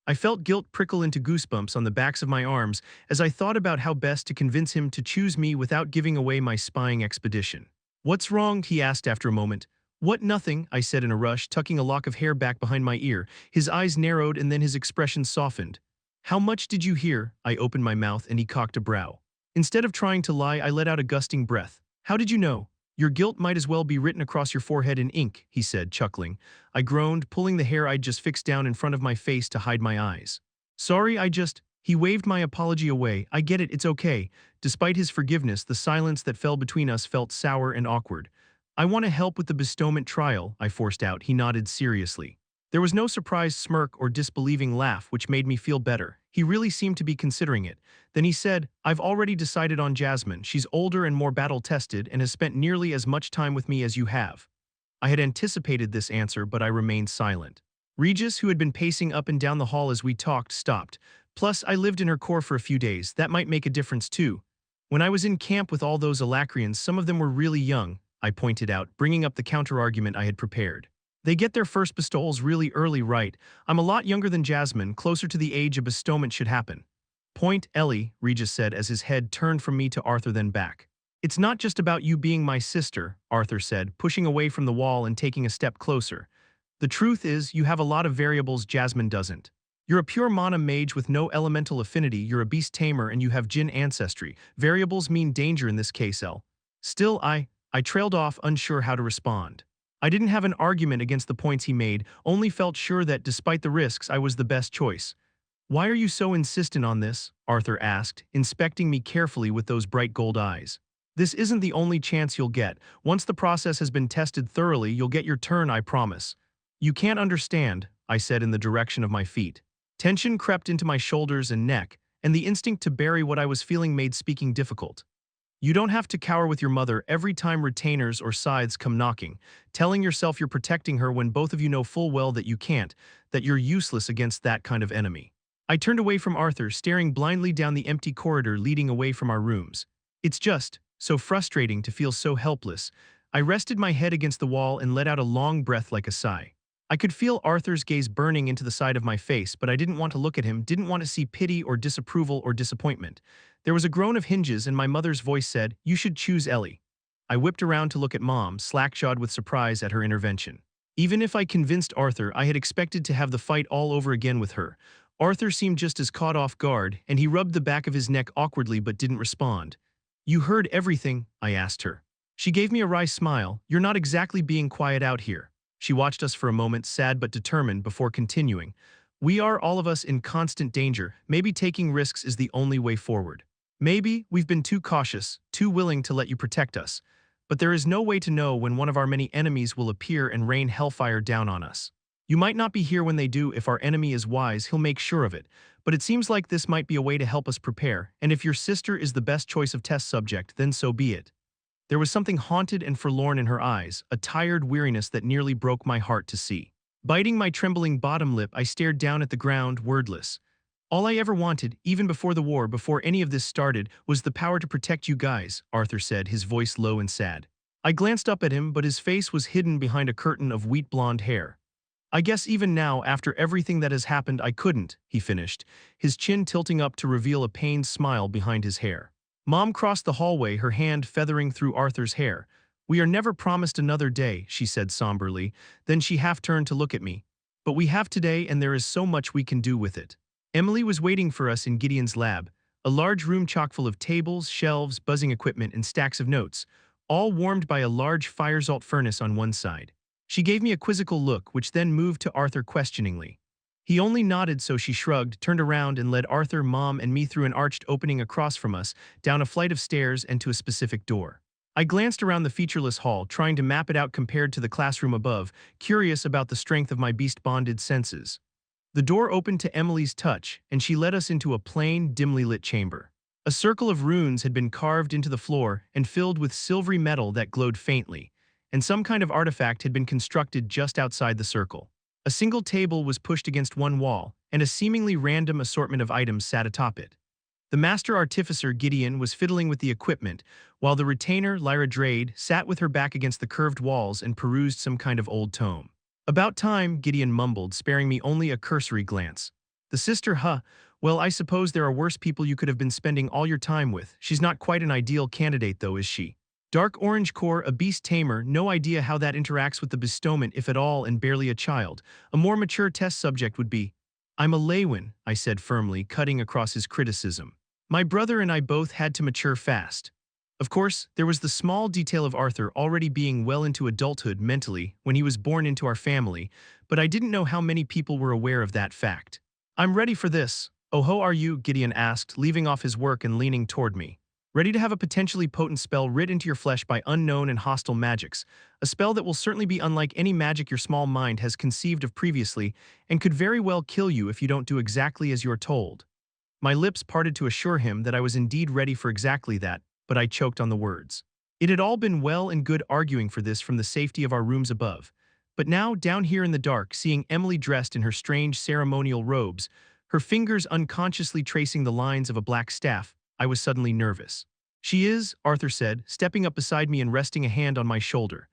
I felt guilt prickle into goosebumps on the backs of my arms as I thought about how best to convince him to choose me without giving away my spying expedition. "What's wrong?" he asked after a moment. "What, nothing," I said in a rush, tucking a lock of hair back behind my ear. His eyes narrowed and then his expression softened. "How much did you hear?" I opened my mouth and he cocked a brow. Instead of trying to lie, I let out a gusting breath. "How did you know?" "Your guilt might as well be written across your forehead in ink," he said, chuckling. I groaned, pulling the hair I'd just fixed down in front of my face to hide my eyes. "Sorry, He waved my apology away. "I get it, it's okay." Despite his forgiveness, the silence that fell between us felt sour and awkward. "I want to help with the bestowment trial," I forced out. He nodded seriously. There was no surprised smirk or disbelieving laugh, which made me feel better. He really seemed to be considering it. Then he said, "I've already decided on Jasmine. She's older and more battle-tested and has spent nearly as much time with me as you have." I had anticipated this answer, but I remained silent. Regis, who had been pacing up and down the hall as we talked, stopped. "Plus, I lived in her core for a few days. That might make a difference too. When I was in camp with all those Alacrians, some of them were really young," I pointed out, bringing up the counter-argument I had prepared. "They get their first bestowals really early, right? I'm a lot younger than Jasmine, closer to the age a bestowment should happen." "Point, Ellie," Regis said as his head turned from me to Arthur then back. "It's not just about you being my sister," Arthur said, pushing away from the wall and taking a step closer. "The truth is, you have a lot of variables Jasmine doesn't. You're a pure mana mage with no elemental affinity, you're a beast tamer, and you have Jinn ancestry. Variables mean danger in this case, El." Still, I trailed off, unsure how to respond. I didn't have an argument against the points he made, only felt sure that, despite the risks, I was the best choice. "Why are you so insistent on this?" Arthur asked, inspecting me carefully with those bright gold eyes. "This isn't the only chance you'll get. Once the process has been tested thoroughly, you'll get your turn, I promise." "You can't understand," I said in the direction of my feet. Tension crept into my shoulders and neck, and the instinct to bury what I was feeling made speaking difficult. "You don't have to cower with your mother every time retainers or scythes come knocking, telling yourself you're protecting her when both of you know full well that you can't. that you're useless against that kind of enemy. I turned away from Arthur, staring blindly down the empty corridor leading away from our rooms. It's just so frustrating to feel so helpless. I rested my head against the wall and let out a long breath like a sigh. I could feel Arthur's gaze burning into the side of my face, but I didn't want to look at him, didn't want to see pity or disapproval or disappointment. There was a groan of hinges and my mother's voice said, "You should choose Ellie." I whipped around to look at Mom, slack-jawed with surprise at her intervention. Even if I convinced Arthur, I had expected to have the fight all over again with her. Arthur seemed just as caught off guard, and he rubbed the back of his neck awkwardly but didn't respond. "You heard everything?" I asked her. She gave me a wry smile. "You're not exactly being quiet out here." She watched us for a moment, sad but determined, before continuing. "We are all of us in constant danger. Maybe taking risks is the only way forward. Maybe we've been too cautious, too willing to let you protect us. But there is no way to know when one of our many enemies will appear and rain hellfire down on us. You might not be here when they do. If our enemy is wise, he'll make sure of it. But it seems like this might be a way to help us prepare, and if your sister is the best choice of test subject, then so be it." There was something haunted and forlorn in her eyes, a tired weariness that nearly broke my heart to see. Biting my trembling bottom lip, I stared down at the ground, wordless. "All I ever wanted, even before the war, before any of this started, was the power to protect you guys," Arthur said, his voice low and sad. I glanced up at him, but his face was hidden behind a curtain of wheat blonde hair. "I guess even now, after everything that has happened, I couldn't," he finished, his chin tilting up to reveal a pained smile behind his hair. Mom crossed the hallway, her hand feathering through Arthur's hair. "We are never promised another day," she said somberly. Then she half-turned to look at me. "But we have today, and there is so much we can do with it." Emily was waiting for us in Gideon's lab, a large room chock full of tables, shelves, buzzing equipment, and stacks of notes, all warmed by a large fire-salt furnace on one side. She gave me a quizzical look, which then moved to Arthur questioningly. He only nodded, so she shrugged, turned around, and led Arthur, Mom, and me through an arched opening across from us, down a flight of stairs and to a specific door. I glanced around the featureless hall, trying to map it out compared to the classroom above, curious about the strength of my beast-bonded senses. The door opened to Emily's touch, and she led us into a plain, dimly lit chamber. A circle of runes had been carved into the floor and filled with silvery metal that glowed faintly, and some kind of artifact had been constructed just outside the circle. A single table was pushed against one wall, and a seemingly random assortment of items sat atop it. The master artificer, Gideon, was fiddling with the equipment, while the retainer, Lyra Drade, sat with her back against the curved walls and perused some kind of old tome. "About time," Gideon mumbled, sparing me only a cursory glance. "The sister, huh? Well, I suppose there are worse people you could have been spending all your time with. She's not quite an ideal candidate, though, is she? Dark orange core, a beast tamer, no idea how that interacts with the bestowment, if at all, and barely a child. A more mature test subject would be—" "I'm a Leywin," I said firmly, cutting across his criticism. "My brother and I both had to mature fast." Of course, there was the small detail of Arthur already being well into adulthood mentally when he was born into our family, but I didn't know how many people were aware of that fact. "I'm ready for this." "Oh ho, are you?" Gideon asked, leaving off his work and leaning toward me. "Ready to have a potentially potent spell writ into your flesh by unknown and hostile magics, a spell that will certainly be unlike any magic your small mind has conceived of previously and could very well kill you if you don't do exactly as you're told." My lips parted to assure him that I was indeed ready for exactly that, but I choked on the words. It had all been well and good arguing for this from the safety of our rooms above, but now, down here in the dark, seeing Emily dressed in her strange ceremonial robes, her fingers unconsciously tracing the lines of a black staff, I was suddenly nervous. "She is," Arthur said, stepping up beside me and resting a hand on my shoulder.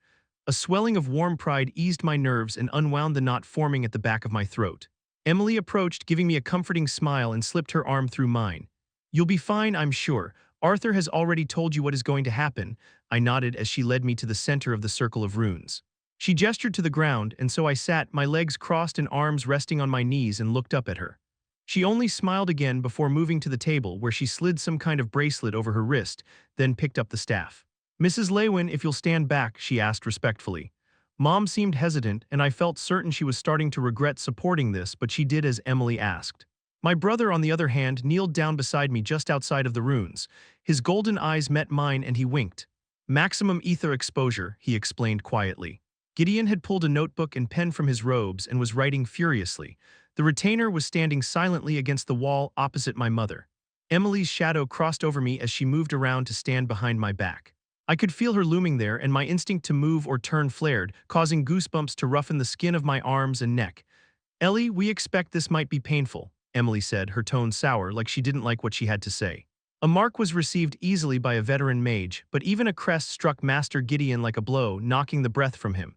A swelling of warm pride eased my nerves and unwound the knot forming at the back of my throat. Emily approached, giving me a comforting smile, and slipped her arm through mine. "You'll be fine, I'm sure. Arthur has already told you what is going to happen," I nodded as she led me to the center of the circle of runes. She gestured to the ground, and so I sat, my legs crossed and arms resting on my knees, and looked up at her. She only smiled again before moving to the table, where she slid some kind of bracelet over her wrist, then picked up the staff. "Mrs. Leywin, if you'll stand back," she asked respectfully. Mom seemed hesitant, and I felt certain she was starting to regret supporting this, but she did as Emily asked. My brother, on the other hand, kneeled down beside me just outside of the runes. His golden eyes met mine and he winked. "Maximum ether exposure," he explained quietly. Gideon had pulled a notebook and pen from his robes and was writing furiously. The retainer was standing silently against the wall opposite my mother. Emily's shadow crossed over me as she moved around to stand behind my back. I could feel her looming there, and my instinct to move or turn flared, causing goosebumps to roughen the skin of my arms and neck. Ellie, we expect this might be painful, Emily said, her tone sour like she didn't like what she had to say. A mark was received easily by a veteran mage, but even a crest struck Master Gideon like a blow, knocking the breath from him.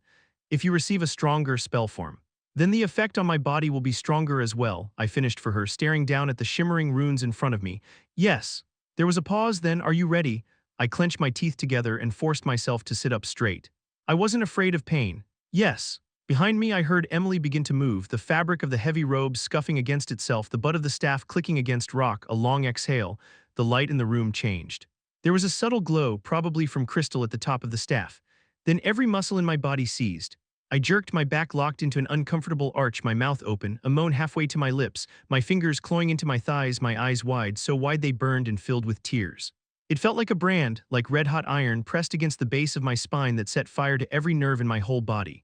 If you receive a stronger spell form, then the effect on my body will be stronger as well, I finished for her, staring down at the shimmering runes in front of me. Yes. There was a pause, then, are you ready? I clenched my teeth together and forced myself to sit up straight. I wasn't afraid of pain. Yes. Behind me I heard Emily begin to move, the fabric of the heavy robe scuffing against itself, the butt of the staff clicking against rock, a long exhale. The light in the room changed. There was a subtle glow, probably from crystal at the top of the staff. Then every muscle in my body seized. I jerked, my back locked into an uncomfortable arch, my mouth open, a moan halfway to my lips, my fingers clawing into my thighs, my eyes wide, so wide they burned and filled with tears. It felt like a brand, like red-hot iron pressed against the base of my spine that set fire to every nerve in my whole body.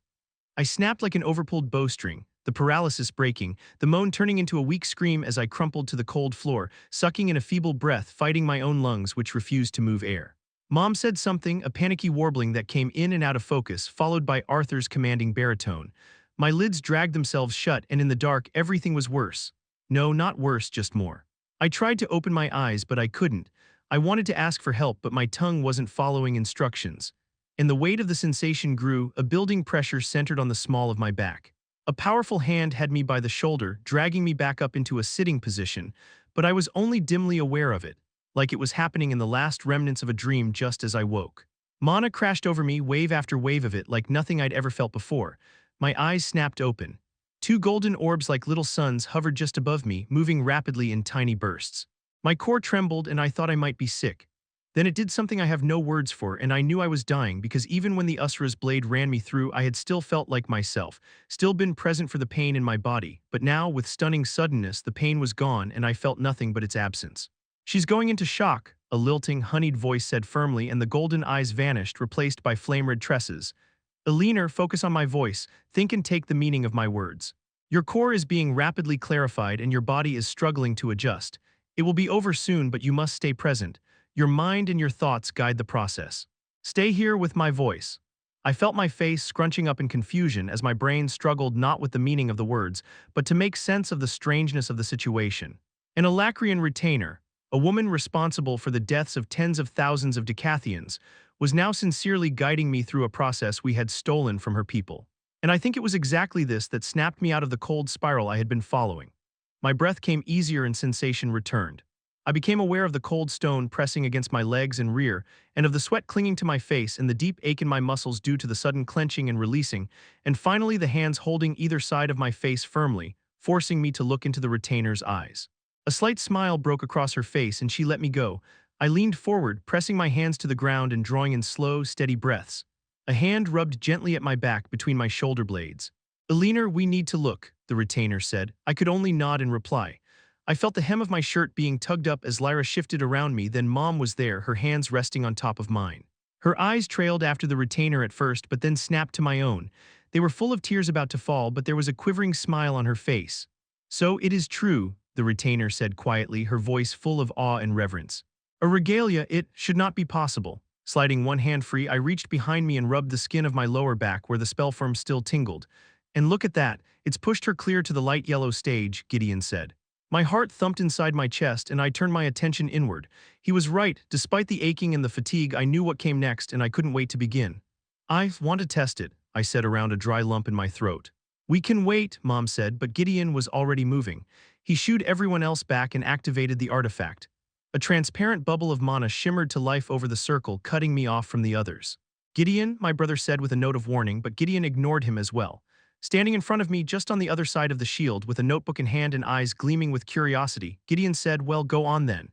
I snapped like an overpulled bowstring, the paralysis breaking, the moan turning into a weak scream as I crumpled to the cold floor, sucking in a feeble breath, fighting my own lungs which refused to move air. Mom said something, a panicky warbling that came in and out of focus, followed by Arthur's commanding baritone. My lids dragged themselves shut, and in the dark everything was worse. No, not worse, just more. I tried to open my eyes, but I couldn't. I wanted to ask for help, but my tongue wasn't following instructions. And the weight of the sensation grew, a building pressure centered on the small of my back. A powerful hand had me by the shoulder, dragging me back up into a sitting position, but I was only dimly aware of it, like it was happening in the last remnants of a dream just as I woke. Mana crashed over me, wave after wave of it, like nothing I'd ever felt before. My eyes snapped open. Two golden orbs like little suns hovered just above me, moving rapidly in tiny bursts. My core trembled and I thought I might be sick. Then it did something I have no words for, and I knew I was dying because even when the Usra's blade ran me through, I had still felt like myself, still been present for the pain in my body, but now, with stunning suddenness, the pain was gone and I felt nothing but its absence. She's going into shock, a lilting, honeyed voice said firmly, and the golden eyes vanished, replaced by flame-red tresses. Eleanor, focus on my voice, think and take the meaning of my words. Your core is being rapidly clarified and your body is struggling to adjust. It will be over soon, but you must stay present. Your mind and your thoughts guide the process. Stay here with my voice. I felt my face scrunching up in confusion as my brain struggled not with the meaning of the words, but to make sense of the strangeness of the situation. An Alacrian retainer, a woman responsible for the deaths of tens of thousands of Dicathens, was now sincerely guiding me through a process we had stolen from her people. And I think it was exactly this that snapped me out of the cold spiral I had been following. My breath came easier and sensation returned. I became aware of the cold stone pressing against my legs and rear, and of the sweat clinging to my face and the deep ache in my muscles due to the sudden clenching and releasing, and finally the hands holding either side of my face firmly, forcing me to look into the retainer's eyes. A slight smile broke across her face and she let me go. I leaned forward, pressing my hands to the ground and drawing in slow, steady breaths. A hand rubbed gently at my back between my shoulder blades. Eleanor, we need to look, the retainer said. I could only nod in reply. I felt the hem of my shirt being tugged up as Lyra shifted around me, then Mom was there, her hands resting on top of mine. Her eyes trailed after the retainer at first, but then snapped to my own. They were full of tears about to fall, but there was a quivering smile on her face. So it is true, the retainer said quietly, her voice full of awe and reverence. A regalia, it should not be possible. Sliding one hand free, I reached behind me and rubbed the skin of my lower back where the spellform still tingled. And look at that, it's pushed her clear to the light yellow stage, Gideon said. My heart thumped inside my chest and I turned my attention inward. He was right, despite the aching and the fatigue, I knew what came next and I couldn't wait to begin. I want to test it, I said around a dry lump in my throat. We can wait, Mom said, but Gideon was already moving. He shooed everyone else back and activated the artifact. A transparent bubble of mana shimmered to life over the circle, cutting me off from the others. Gideon, my brother said with a note of warning, but Gideon ignored him as well. Standing in front of me, just on the other side of the shield, with a notebook in hand and eyes gleaming with curiosity, Gideon said, well, go on then.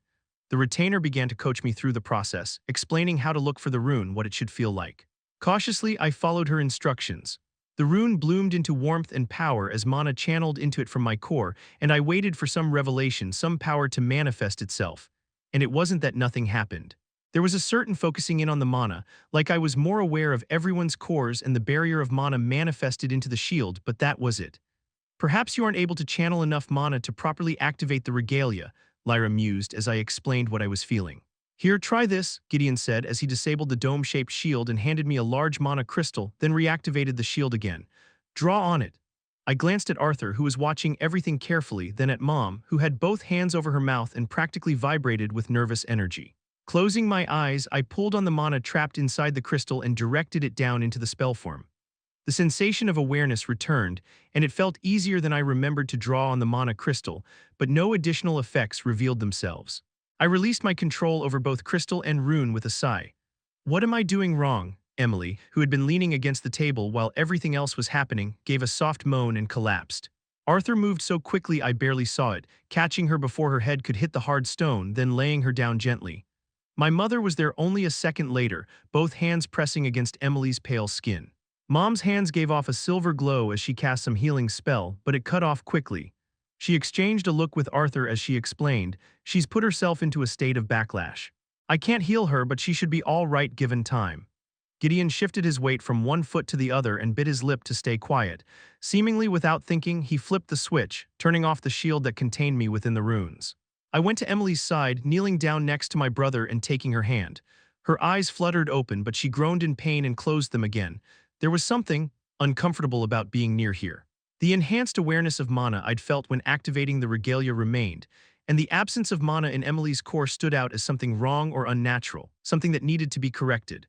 The retainer began to coach me through the process, explaining how to look for the rune, what it should feel like. Cautiously, I followed her instructions. The rune bloomed into warmth and power as mana channeled into it from my core, and I waited for some revelation, some power to manifest itself. And it wasn't that nothing happened. There was a certain focusing in on the mana, like I was more aware of everyone's cores and the barrier of mana manifested into the shield, but that was it. Perhaps you aren't able to channel enough mana to properly activate the regalia, Lyra mused as I explained what I was feeling. Here, try this, Gideon said as he disabled the dome-shaped shield and handed me a large mana crystal, then reactivated the shield again. Draw on it. I glanced at Arthur, who was watching everything carefully, then at Mom, who had both hands over her mouth and practically vibrated with nervous energy. Closing my eyes, I pulled on the mana trapped inside the crystal and directed it down into the spell form. The sensation of awareness returned, and it felt easier than I remembered to draw on the mana crystal, but no additional effects revealed themselves. I released my control over both crystal and rune with a sigh. What am I doing wrong? Emily, who had been leaning against the table while everything else was happening, gave a soft moan and collapsed. Arthur moved so quickly I barely saw it, catching her before her head could hit the hard stone, then laying her down gently. My mother was there only a second later, both hands pressing against Emily's pale skin. Mom's hands gave off a silver glow as she cast some healing spell, but it cut off quickly. She exchanged a look with Arthur as she explained, "She's put herself into a state of backlash. I can't heal her, but she should be all right given time." Gideon shifted his weight from one foot to the other and bit his lip to stay quiet. Seemingly without thinking, he flipped the switch, turning off the shield that contained me within the runes. I went to Emily's side, kneeling down next to my brother and taking her hand. Her eyes fluttered open, but she groaned in pain and closed them again. There was something uncomfortable about being near here. The enhanced awareness of mana I'd felt when activating the regalia remained, and the absence of mana in Emily's core stood out as something wrong or unnatural, something that needed to be corrected.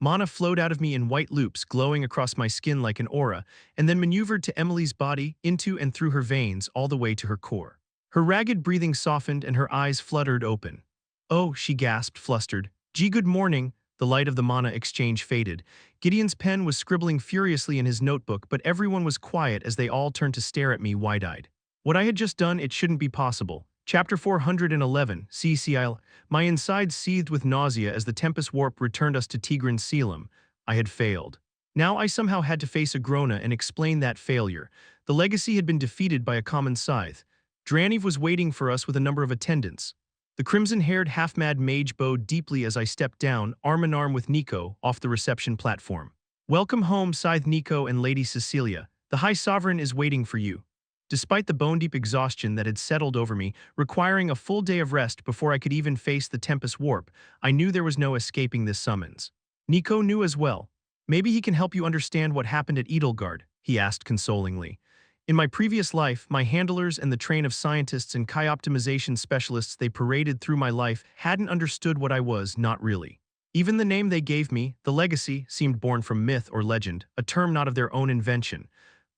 Mana flowed out of me in white loops, glowing across my skin like an aura, and then maneuvered to Emily's body, into and through her veins, all the way to her core. Her ragged breathing softened and her eyes fluttered open. "Oh," she gasped, flustered. "Gee, good morning." The light of the mana exchange faded. Gideon's pen was scribbling furiously in his notebook, but everyone was quiet as they all turned to stare at me wide-eyed. What I had just done, it shouldn't be possible. Chapter 411, CCIL. My insides seethed with nausea as the Tempest Warp returned us to Tigran Selim. I had failed. Now I somehow had to face Agrona and explain that failure. The legacy had been defeated by a common scythe. Draniv was waiting for us with a number of attendants. The crimson-haired half-mad mage bowed deeply as I stepped down, arm-in-arm with Nico, off the reception platform. "Welcome home," sighed Nico and Lady Cecilia. "The High Sovereign is waiting for you." Despite the bone-deep exhaustion that had settled over me, requiring a full day of rest before I could even face the Tempest Warp, I knew there was no escaping this summons. Nico knew as well. "Maybe he can help you understand what happened at Edelgard," he asked consolingly. "In my previous life, my handlers and the train of scientists and chi-optimization specialists they paraded through my life hadn't understood what I was, not really. Even the name they gave me, the legacy, seemed born from myth or legend, a term not of their own invention.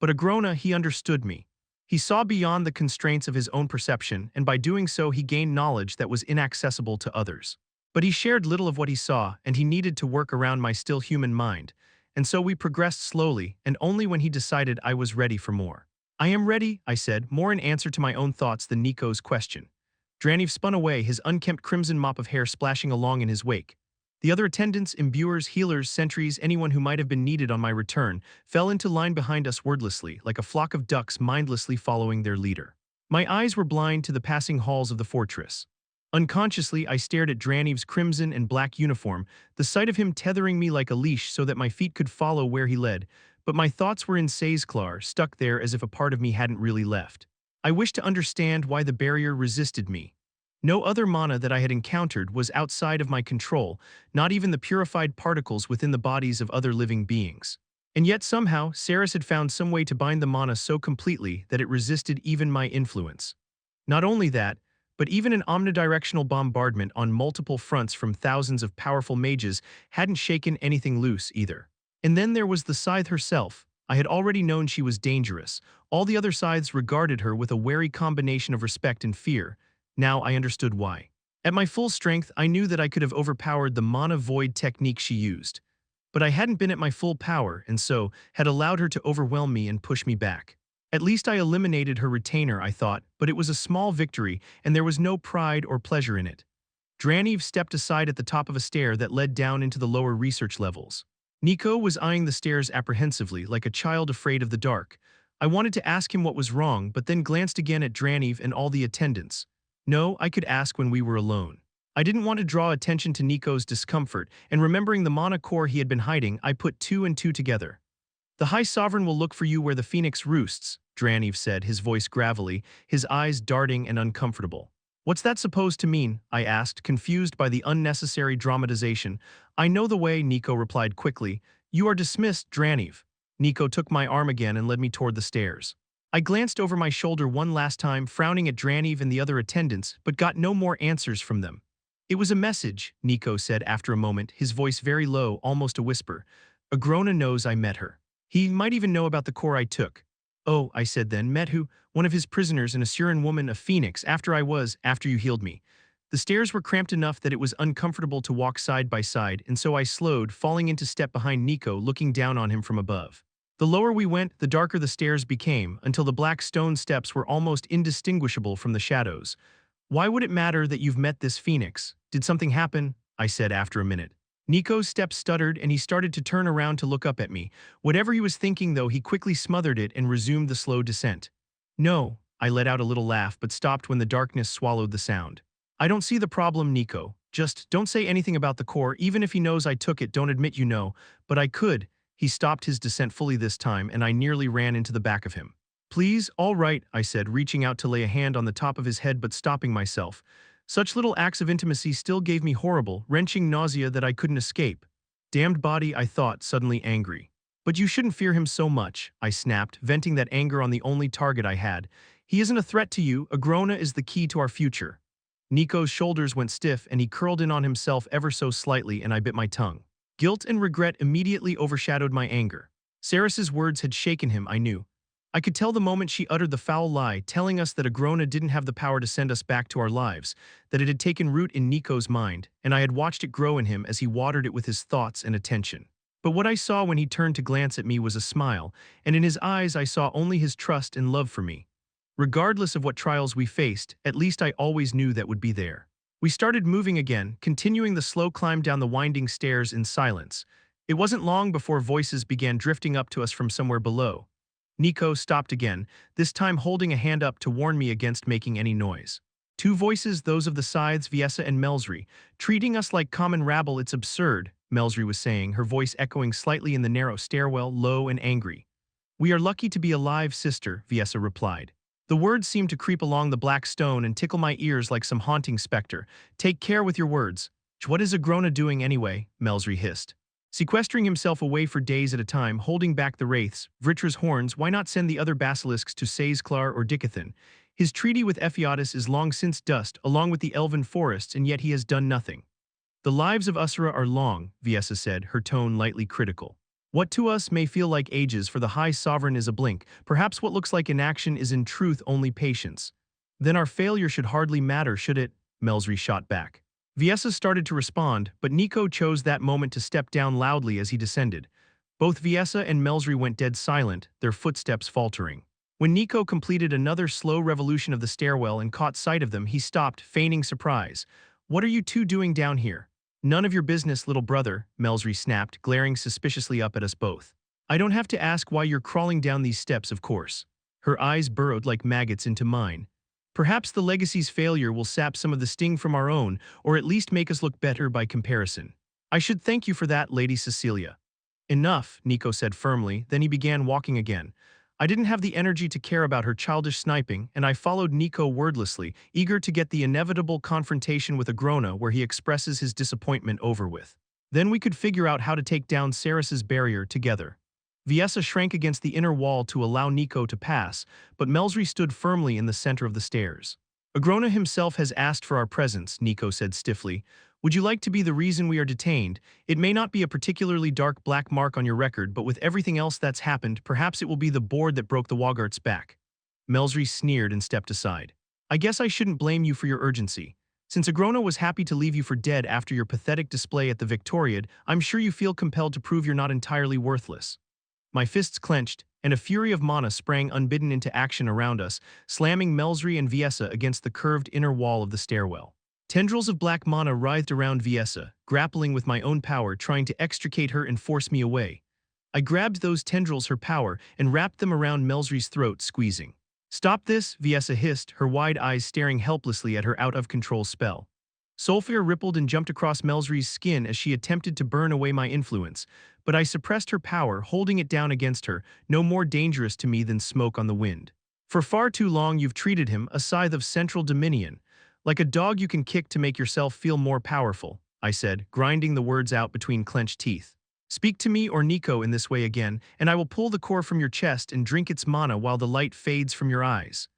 But Agrona, he understood me. He saw beyond the constraints of his own perception, and by doing so he gained knowledge that was inaccessible to others. But he shared little of what he saw, and he needed to work around my still human mind. And so we progressed slowly, and only when he decided I was ready for more. "I am ready," I said, more in answer to my own thoughts than Nico's question. Draniv spun away, his unkempt crimson mop of hair splashing along in his wake. The other attendants, imbuers, healers, sentries, anyone who might have been needed on my return, fell into line behind us wordlessly, like a flock of ducks mindlessly following their leader. My eyes were blind to the passing halls of the fortress. Unconsciously, I stared at Draniv's crimson and black uniform, the sight of him tethering me like a leash so that my feet could follow where he led. But my thoughts were in Sazeklar, stuck there as if a part of me hadn't really left. I wished to understand why the barrier resisted me. No other mana that I had encountered was outside of my control, not even the purified particles within the bodies of other living beings. And yet somehow, Saris had found some way to bind the mana so completely that it resisted even my influence. Not only that, but even an omnidirectional bombardment on multiple fronts from thousands of powerful mages hadn't shaken anything loose either. And then there was the scythe herself. I had already known she was dangerous. All the other scythes regarded her with a wary combination of respect and fear. Now I understood why. At my full strength, I knew that I could have overpowered the mana void technique she used. But I hadn't been at my full power, and so had allowed her to overwhelm me and push me back. At least I eliminated her retainer, I thought, but it was a small victory, and there was no pride or pleasure in it. Draniv stepped aside at the top of a stair that led down into the lower research levels. Nico was eyeing the stairs apprehensively, like a child afraid of the dark. I wanted to ask him what was wrong, but then glanced again at Draniv and all the attendants. No, I could ask when we were alone. I didn't want to draw attention to Nico's discomfort, and remembering the mana core he had been hiding, I put two and two together. "The High Sovereign will look for you where the phoenix roosts," Draniv said, his voice gravelly, his eyes darting and uncomfortable. "What's that supposed to mean?" I asked, confused by the unnecessary dramatization. "I know the way," Nico replied quickly. "You are dismissed, Draniv." Nico took my arm again and led me toward the stairs. I glanced over my shoulder one last time, frowning at Draniv and the other attendants, but got no more answers from them. It was a message, Nico said after a moment, his voice very low, almost a whisper. Agrona knows I met her. He might even know about the core I took. Oh, I said then, met who? One of his prisoners, an Assyrian woman, a phoenix, after you healed me. The stairs were cramped enough that it was uncomfortable to walk side by side, and so I slowed, falling into step behind Nico, looking down on him from above. The lower we went, the darker the stairs became, until the black stone steps were almost indistinguishable from the shadows. Why would it matter that you've met this phoenix? Did something happen? I said after a minute. Nico's step stuttered and he started to turn around to look up at me. Whatever he was thinking, though, he quickly smothered it and resumed the slow descent. No, I let out a little laugh but stopped when the darkness swallowed the sound. I don't see the problem, Nico. Just don't say anything about the core, even if he knows I took it, don't admit you know. But I could. He stopped his descent fully this time and I nearly ran into the back of him. Please, all right, I said, reaching out to lay a hand on the top of his head but stopping myself. Such little acts of intimacy still gave me horrible, wrenching nausea that I couldn't escape. Damned body, I thought, suddenly angry. But you shouldn't fear him so much, I snapped, venting that anger on the only target I had. He isn't a threat to you, Agrona is the key to our future. Nico's shoulders went stiff and he curled in on himself ever so slightly and I bit my tongue. Guilt and regret immediately overshadowed my anger. Saris's words had shaken him, I knew. I could tell the moment she uttered the foul lie, telling us that Agrona didn't have the power to send us back to our lives, that it had taken root in Nico's mind, and I had watched it grow in him as he watered it with his thoughts and attention. But what I saw when he turned to glance at me was a smile, and in his eyes I saw only his trust and love for me. Regardless of what trials we faced, at least I always knew that would be there. We started moving again, continuing the slow climb down the winding stairs in silence. It wasn't long before voices began drifting up to us from somewhere below. Nico stopped again, this time holding a hand up to warn me against making any noise. Two voices, those of the Scythes, Viessa and Melsry, treating us like common rabble, it's absurd, Melsry was saying, her voice echoing slightly in the narrow stairwell, low and angry. We are lucky to be alive, sister, Viessa replied. The words seemed to creep along the black stone and tickle my ears like some haunting specter. Take care with your words. What is Agrona doing anyway? Melsry hissed. Sequestering himself away for days at a time, holding back the wraiths, Vritra's horns, why not send the other basilisks to Sazeklar or Dicathen? His treaty with Ephiatus is long since dust, along with the elven forests, and yet he has done nothing. The lives of Usura are long, Viessa said, her tone lightly critical. What to us may feel like ages for the High Sovereign is a blink, perhaps what looks like inaction is in truth only patience. Then our failure should hardly matter, should it? Melsry shot back. Viessa started to respond, but Nico chose that moment to step down loudly as he descended. Both Viessa and Melsry went dead silent, their footsteps faltering. When Nico completed another slow revolution of the stairwell and caught sight of them, he stopped, feigning surprise. What are you two doing down here? None of your business, little brother, Melsry snapped, glaring suspiciously up at us both. I don't have to ask why you're crawling down these steps, of course. Her eyes burrowed like maggots into mine. Perhaps the legacy's failure will sap some of the sting from our own, or at least make us look better by comparison. I should thank you for that, Lady Cecilia. Enough, Nico said firmly, then he began walking again. I didn't have the energy to care about her childish sniping, and I followed Nico wordlessly, eager to get the inevitable confrontation with Agrona where he expresses his disappointment over with. Then we could figure out how to take down Saris's barrier together. Viessa shrank against the inner wall to allow Nico to pass, but Melsry stood firmly in the center of the stairs. Agrona himself has asked for our presence, Nico said stiffly. Would you like to be the reason we are detained? It may not be a particularly dark black mark on your record, but with everything else that's happened, perhaps it will be the board that broke the Woggart's back. Melsry sneered and stepped aside. I guess I shouldn't blame you for your urgency. Since Agrona was happy to leave you for dead after your pathetic display at the Victoriad, I'm sure you feel compelled to prove you're not entirely worthless. My fists clenched, and a fury of mana sprang unbidden into action around us, slamming Melsry and Viessa against the curved inner wall of the stairwell. Tendrils of black mana writhed around Viessa, grappling with my own power, trying to extricate her and force me away. I grabbed those tendrils, her power, and wrapped them around Melsry's throat, squeezing. Stop this, Viessa hissed, her wide eyes staring helplessly at her out-of-control spell. Sulfur rippled and jumped across Melsry's skin as she attempted to burn away my influence, but I suppressed her power, holding it down against her, no more dangerous to me than smoke on the wind. For far too long you've treated him, a scythe of central dominion, like a dog you can kick to make yourself feel more powerful, I said, grinding the words out between clenched teeth. Speak to me or Nico in this way again, and I will pull the core from your chest and drink its mana while the light fades from your eyes.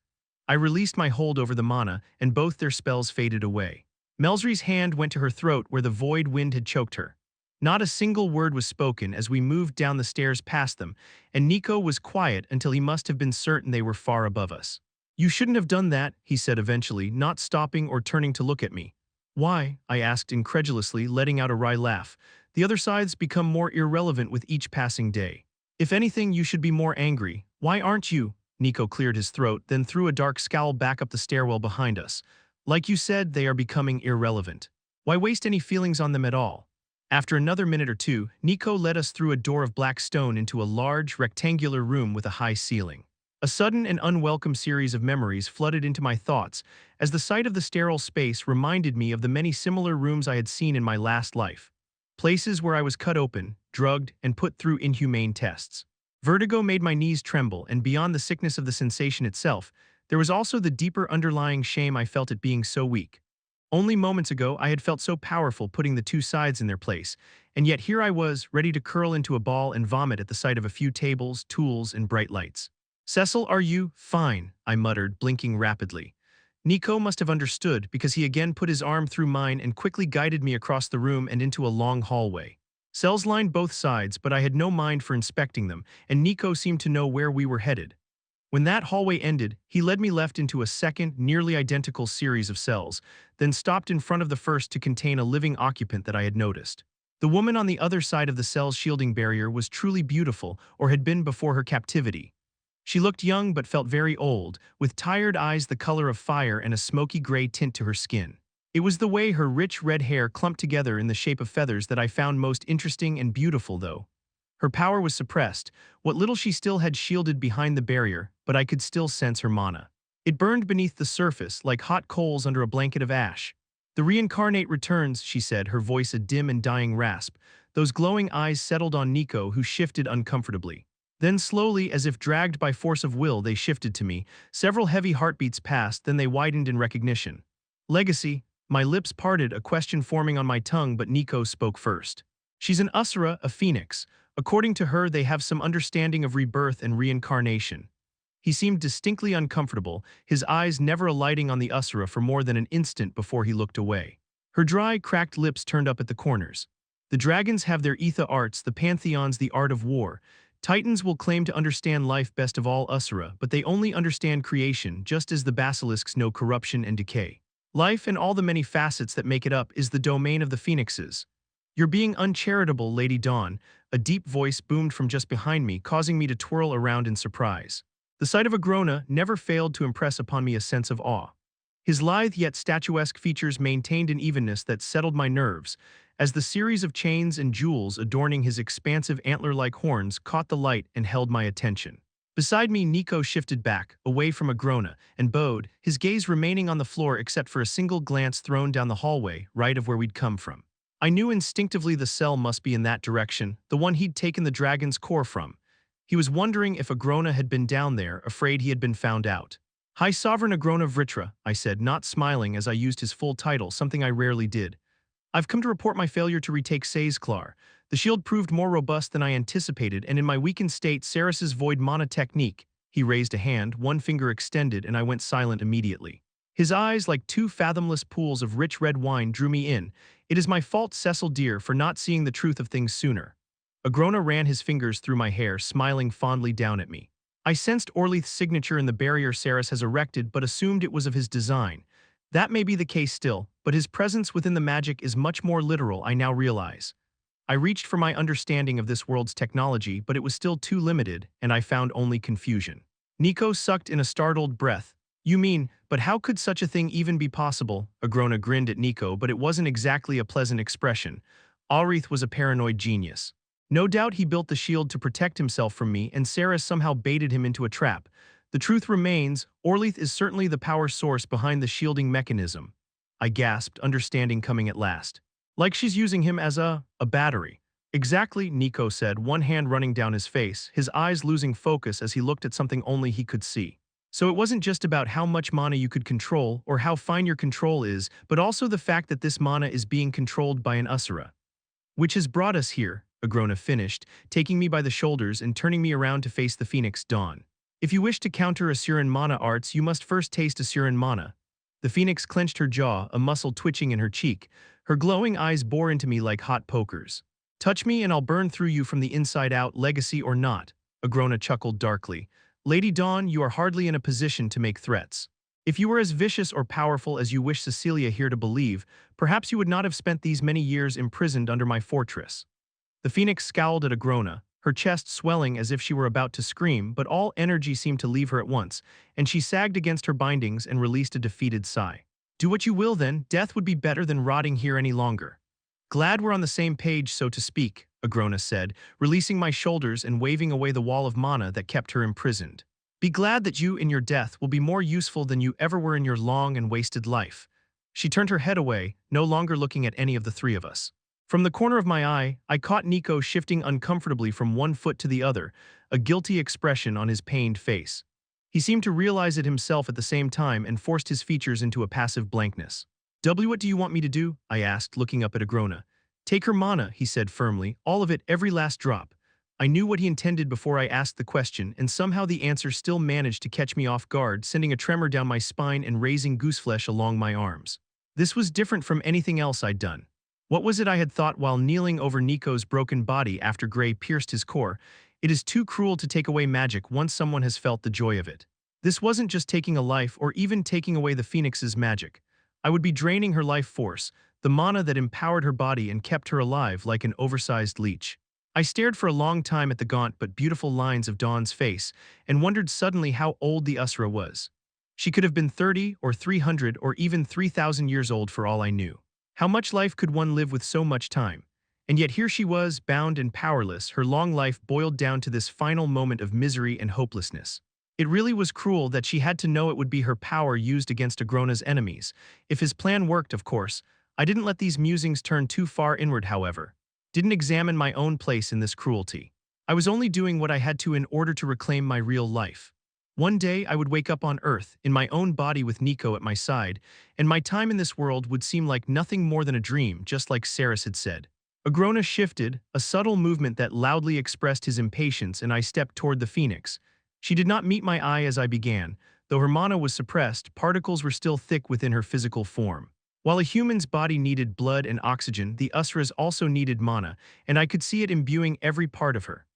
I released my hold over the mana, and both their spells faded away. Melsry's hand went to her throat where the void wind had choked her. Not a single word was spoken as we moved down the stairs past them, and Nico was quiet until he must have been certain they were far above us. You shouldn't have done that, he said eventually, not stopping or turning to look at me. Why? I asked incredulously, letting out a wry laugh. The other sides become more irrelevant with each passing day. If anything, you should be more angry. Why aren't you? Nico cleared his throat, then threw a dark scowl back up the stairwell behind us. Like you said, they are becoming irrelevant. Why waste any feelings on them at all? After another minute or two, Nico led us through a door of black stone into a large, rectangular room with a high ceiling. A sudden and unwelcome series of memories flooded into my thoughts, as the sight of the sterile space reminded me of the many similar rooms I had seen in my last life. Places where I was cut open, drugged, and put through inhumane tests. Vertigo made my knees tremble, and beyond the sickness of the sensation itself, there was also the deeper underlying shame I felt at being so weak. Only moments ago I had felt so powerful putting the two sides in their place, and yet here I was, ready to curl into a ball and vomit at the sight of a few tables, tools, and bright lights. Cecil, are you? Fine, I muttered, blinking rapidly. Nico must have understood because he again put his arm through mine and quickly guided me across the room and into a long hallway. Cells lined both sides, but I had no mind for inspecting them, and Nico seemed to know where we were headed. When that hallway ended, he led me left into a second, nearly identical series of cells, then stopped in front of the first to contain a living occupant that I had noticed. The woman on the other side of the cell's shielding barrier was truly beautiful, or had been before her captivity. She looked young but felt very old, with tired eyes the color of fire and a smoky gray tint to her skin. It was the way her rich red hair clumped together in the shape of feathers that I found most interesting and beautiful, though. Her power was suppressed, what little she still had shielded behind the barrier, but I could still sense her mana. It burned beneath the surface like hot coals under a blanket of ash. The reincarnate returns, she said, her voice a dim and dying rasp. Those glowing eyes settled on Nico, who shifted uncomfortably. Then slowly, as if dragged by force of will, they shifted to me. Several heavy heartbeats passed, then they widened in recognition. Legacy. My lips parted, a question forming on my tongue, but Nico spoke first. She's an Usura, a phoenix. According to her, they have some understanding of rebirth and reincarnation. He seemed distinctly uncomfortable, his eyes never alighting on the Usura for more than an instant before he looked away. Her dry, cracked lips turned up at the corners. The dragons have their etha arts, the pantheons the art of war. Titans will claim to understand life best of all Usura, but they only understand creation, just as the basilisks know corruption and decay. Life and all the many facets that make it up is the domain of the phoenixes. You're being uncharitable, Lady Dawn, a deep voice boomed from just behind me, causing me to twirl around in surprise. The sight of Agrona never failed to impress upon me a sense of awe. His lithe yet statuesque features maintained an evenness that settled my nerves, as the series of chains and jewels adorning his expansive antler-like horns caught the light and held my attention. Beside me, Nico shifted back, away from Agrona, and bowed, his gaze remaining on the floor except for a single glance thrown down the hallway, right of where we'd come from. I knew instinctively the cell must be in that direction, the one he'd taken the dragon's core from. He was wondering if Agrona had been down there, afraid he had been found out. High Sovereign Agrona Vritra, I said, not smiling as I used his full title, something I rarely did. I've come to report my failure to retake Saizklar. The shield proved more robust than I anticipated, and in my weakened state, Ceres's void mana technique. He raised a hand, one finger extended, and I went silent immediately. His eyes, like two fathomless pools of rich red wine, drew me in. It is my fault, Cecil dear, for not seeing the truth of things sooner. Agrona ran his fingers through my hair, smiling fondly down at me. I sensed Orleith's signature in the barrier Ceres has erected, but assumed it was of his design. That may be the case still, but his presence within the magic is much more literal, I now realize. I reached for my understanding of this world's technology, but it was still too limited, and I found only confusion. Nico sucked in a startled breath. You mean, but how could such a thing even be possible? Agrona grinned at Nico, but it wasn't exactly a pleasant expression. Orleith was a paranoid genius. No doubt he built the shield to protect himself from me, and Ceres somehow baited him into a trap. The truth remains, Orleith is certainly the power source behind the shielding mechanism. I gasped, understanding coming at last. Like she's using him as a battery. Exactly, Nico said, one hand running down his face, his eyes losing focus as he looked at something only he could see. So it wasn't just about how much mana you could control or how fine your control is, but also the fact that this mana is being controlled by an Usura. Which has brought us here. Agrona finished, taking me by the shoulders and turning me around to face the Phoenix Dawn. If you wish to counter Asuran mana arts, you must first taste Asuran mana. The Phoenix clenched her jaw, a muscle twitching in her cheek. Her glowing eyes bore into me like hot pokers. Touch me and I'll burn through you from the inside out, legacy or not. Agrona chuckled darkly. Lady Dawn, you are hardly in a position to make threats. If you were as vicious or powerful as you wish Cecilia here to believe, perhaps you would not have spent these many years imprisoned under my fortress. The Phoenix scowled at Agrona, her chest swelling as if she were about to scream, but all energy seemed to leave her at once, and she sagged against her bindings and released a defeated sigh. Do what you will then, death would be better than rotting here any longer. Glad we're on the same page, so to speak, Agrona said, releasing my shoulders and waving away the wall of mana that kept her imprisoned. Be glad that you, in your death, will be more useful than you ever were in your long and wasted life. She turned her head away, no longer looking at any of the three of us. From the corner of my eye, I caught Nico shifting uncomfortably from one foot to the other, a guilty expression on his pained face. He seemed to realize it himself at the same time and forced his features into a passive blankness. What do you want me to do? I asked, looking up at Agrona. Take her mana, he said firmly, all of it, every last drop. I knew what he intended before I asked the question, and somehow the answer still managed to catch me off guard, sending a tremor down my spine and raising gooseflesh along my arms. This was different from anything else I'd done. What was it I had thought while kneeling over Nico's broken body after Gray pierced his core? It is too cruel to take away magic once someone has felt the joy of it. This wasn't just taking a life or even taking away the Phoenix's magic. I would be draining her life force, the mana that empowered her body and kept her alive like an oversized leech. I stared for a long time at the gaunt but beautiful lines of Dawn's face and wondered suddenly how old the Usra was. She could have been 30 or 300 or even 3,000 years old for all I knew. How much life could one live with so much time? And yet here she was, bound and powerless, her long life boiled down to this final moment of misery and hopelessness. It really was cruel that she had to know it would be her power used against Agrona's enemies. If his plan worked, of course. I didn't let these musings turn too far inward, however. Didn't examine my own place in this cruelty. I was only doing what I had to in order to reclaim my real life. One day I would wake up on Earth, in my own body with Nico at my side, and my time in this world would seem like nothing more than a dream, just like Saris had said. Agrona shifted, a subtle movement that loudly expressed his impatience, and I stepped toward the Phoenix. She did not meet my eye as I began. Though her mana was suppressed, particles were still thick within her physical form. While a human's body needed blood and oxygen, the Usras also needed mana, and I could see it imbuing every part of her.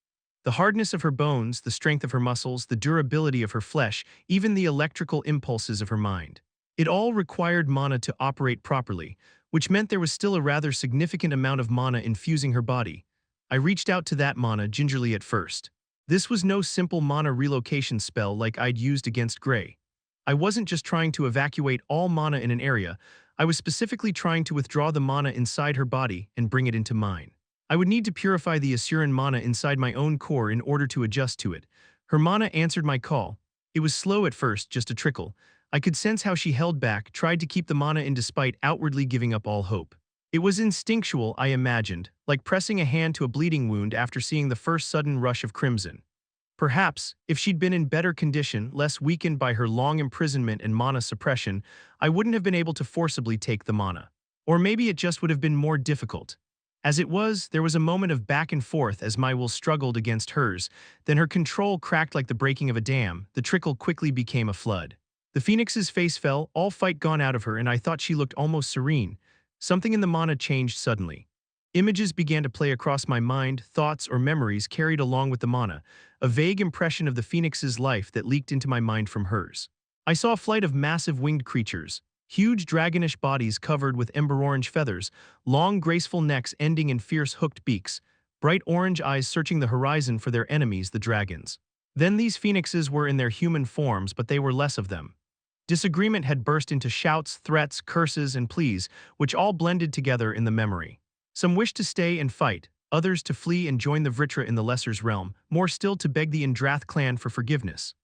The hardness of her bones, the strength of her muscles, the durability of her flesh, even the electrical impulses of her mind. It all required mana to operate properly, which meant there was still a rather significant amount of mana infusing her body. I reached out to that mana gingerly at first. This was no simple mana relocation spell like I'd used against Gray. I wasn't just trying to evacuate all mana in an area, I was specifically trying to withdraw the mana inside her body and bring it into mine. I would need to purify the Asuran mana inside my own core in order to adjust to it. Her mana answered my call. It was slow at first, just a trickle. I could sense how she held back, tried to keep the mana in despite outwardly giving up all hope. It was instinctual, I imagined, like pressing a hand to a bleeding wound after seeing the first sudden rush of crimson. Perhaps, if she'd been in better condition, less weakened by her long imprisonment and mana suppression, I wouldn't have been able to forcibly take the mana. Or maybe it just would have been more difficult. As it was, there was a moment of back and forth as my will struggled against hers, then her control cracked like the breaking of a dam, the trickle quickly became a flood. The Phoenix's face fell, all fight gone out of her, and I thought she looked almost serene. Something in the mana changed suddenly. Images began to play across my mind, thoughts or memories carried along with the mana, a vague impression of the Phoenix's life that leaked into my mind from hers. I saw a flight of massive winged creatures, huge dragonish bodies covered with ember-orange feathers, long graceful necks ending in fierce hooked beaks, bright orange eyes searching the horizon for their enemies, the dragons. Then these phoenixes were in their human forms, but they were less of them. Disagreement had burst into shouts, threats, curses, and pleas, which all blended together in the memory. Some wished to stay and fight, others to flee and join the Vritra in the Lesser's realm, more still to beg the Indrath clan for forgiveness.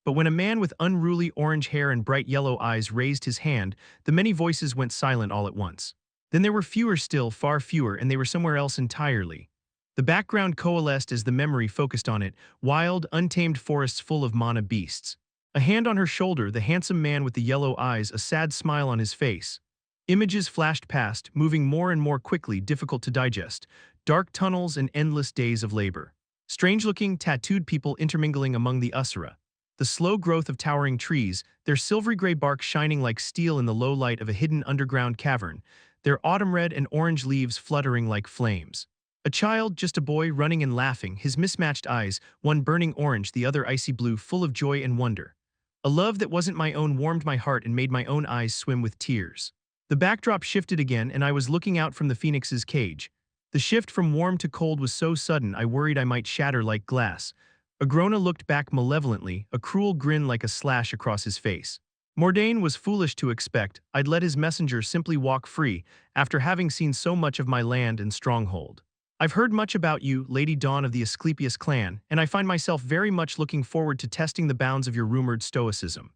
But when a man with unruly orange hair and bright yellow eyes raised his hand, the many voices went silent all at once. Then there were fewer still, far fewer, and they were somewhere else entirely. The background coalesced as the memory focused on it, wild, untamed forests full of mana beasts. A hand on her shoulder, the handsome man with the yellow eyes, a sad smile on his face. Images flashed past, moving more and more quickly, difficult to digest. Dark tunnels and endless days of labor. Strange-looking, tattooed people intermingling among the Usura. The slow growth of towering trees, their silvery gray bark shining like steel in the low light of a hidden underground cavern, their autumn-red and orange leaves fluttering like flames. A child, just a boy, running and laughing, his mismatched eyes, one burning orange, the other icy blue, full of joy and wonder. A love that wasn't my own warmed my heart and made my own eyes swim with tears. The backdrop shifted again, and I was looking out from the phoenix's cage. The shift from warm to cold was so sudden I worried I might shatter like glass. Agrona looked back malevolently, a cruel grin like a slash across his face. Mordain was foolish to expect I'd let his messenger simply walk free after having seen so much of my land and stronghold. I've heard much about you, Lady Dawn of the Asclepius clan, and I find myself very much looking forward to testing the bounds of your rumored stoicism.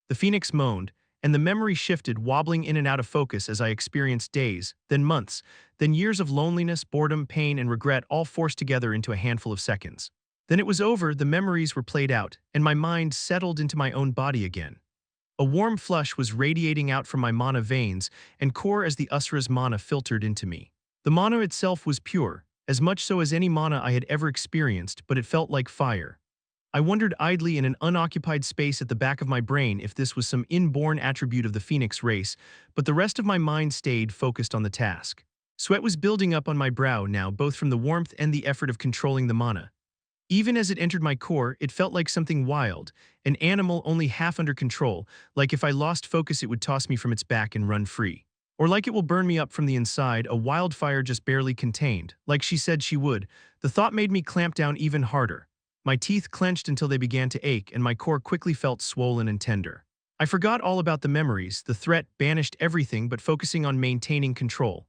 The phoenix moaned, and the memory shifted, wobbling in and out of focus as I experienced days, then months, then years of loneliness, boredom, pain, and regret all forced together into a handful of seconds. Then it was over, the memories were played out, and my mind settled into my own body again. A warm flush was radiating out from my mana veins, and core as the Usura's mana filtered into me. The mana itself was pure, as much so as any mana I had ever experienced, but it felt like fire. I wondered idly in an unoccupied space at the back of my brain if this was some inborn attribute of the Phoenix race, but the rest of my mind stayed focused on the task. Sweat was building up on my brow now, both from the warmth and the effort of controlling the mana. Even as it entered my core, it felt like something wild, an animal only half under control, like if I lost focus it would toss me from its back and run free. Or like it will burn me up from the inside, a wildfire just barely contained, like she said she would. The thought made me clamp down even harder. My teeth clenched until they began to ache, and my core quickly felt swollen and tender. I forgot all about the memories, the threat banished everything but focusing on maintaining control.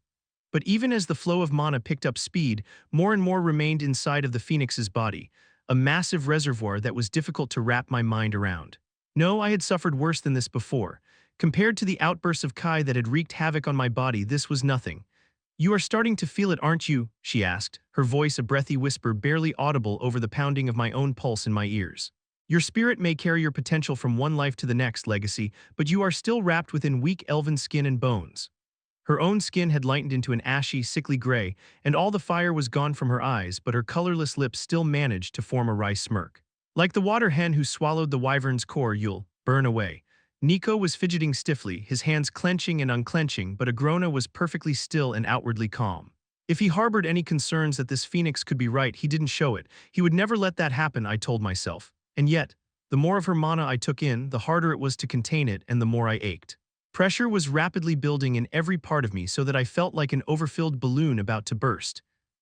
But even as the flow of mana picked up speed, more and more remained inside of the Phoenix's body, a massive reservoir that was difficult to wrap my mind around. No, I had suffered worse than this before. Compared to the outbursts of Kai that had wreaked havoc on my body, this was nothing. "You are starting to feel it, aren't you?" she asked, her voice a breathy whisper barely audible over the pounding of my own pulse in my ears. "Your spirit may carry your potential from one life to the next, Legacy, but you are still wrapped within weak elven skin and bones." Her own skin had lightened into an ashy, sickly gray, and all the fire was gone from her eyes, but her colorless lips still managed to form a wry smirk. "Like the water hen who swallowed the wyvern's core, you'll burn away." Nico was fidgeting stiffly, his hands clenching and unclenching, but Agrona was perfectly still and outwardly calm. If he harbored any concerns that this phoenix could be right, he didn't show it. He would never let that happen, I told myself. And yet, the more of her mana I took in, the harder it was to contain it and the more I ached. Pressure was rapidly building in every part of me so that I felt like an overfilled balloon about to burst.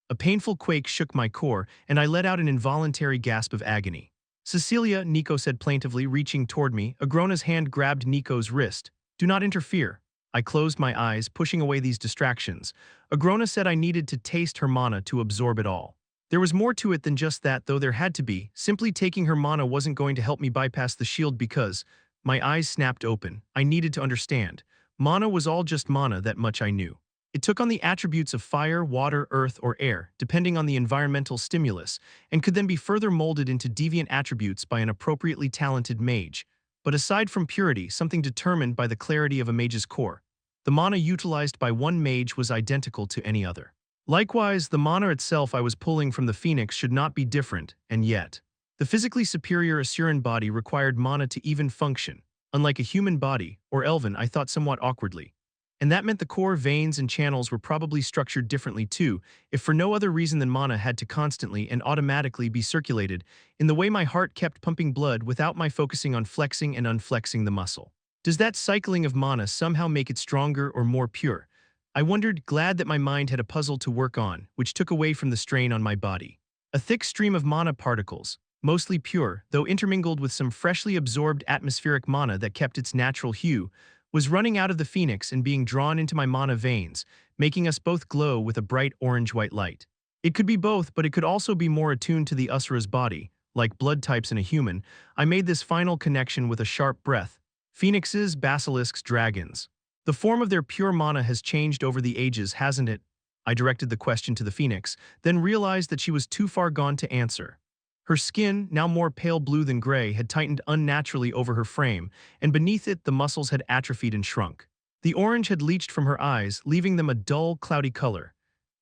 A painful quake shook my core, and I let out an involuntary gasp of agony. "Cecilia," Nico said plaintively, reaching toward me. Agrona's hand grabbed Nico's wrist. "Do not interfere." I closed my eyes, pushing away these distractions. Agrona said I needed to taste her mana to absorb it all. There was more to it than just that, though there had to be. Simply taking her mana wasn't going to help me bypass the shield because… My eyes snapped open. I needed to understand. Mana was all just mana, that much I knew. It took on the attributes of fire, water, earth, or air, depending on the environmental stimulus, and could then be further molded into deviant attributes by an appropriately talented mage. But aside from purity, something determined by the clarity of a mage's core, the mana utilized by one mage was identical to any other. Likewise, the mana itself I was pulling from the Phoenix should not be different, and yet. The physically superior Asuran body required mana to even function, unlike a human body, or elven, I thought somewhat awkwardly. And that meant the core, veins, and channels were probably structured differently too, if for no other reason than mana had to constantly and automatically be circulated, in the way my heart kept pumping blood without my focusing on flexing and unflexing the muscle. Does that cycling of mana somehow make it stronger or more pure? I wondered, glad that my mind had a puzzle to work on, which took away from the strain on my body. A thick stream of mana particles, mostly pure, though intermingled with some freshly absorbed atmospheric mana that kept its natural hue, was running out of the Phoenix and being drawn into my mana veins, making us both glow with a bright orange-white light. It could be both, but it could also be more attuned to the Usura's body, like blood types in a human. I made this final connection with a sharp breath. Phoenixes, basilisks, dragons. The form of their pure mana has changed over the ages, hasn't it? I directed the question to the Phoenix, then realized that she was too far gone to answer. Her skin, now more pale blue than gray, had tightened unnaturally over her frame, and beneath it the muscles had atrophied and shrunk. The orange had leached from her eyes, leaving them a dull, cloudy color.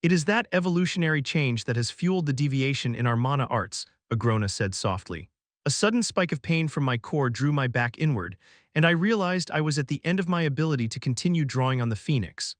It is that evolutionary change that has fueled the deviation in our mana arts, Agrona said softly. A sudden spike of pain from my core drew my back inward, and I realized I was at the end of my ability to continue drawing on the phoenix.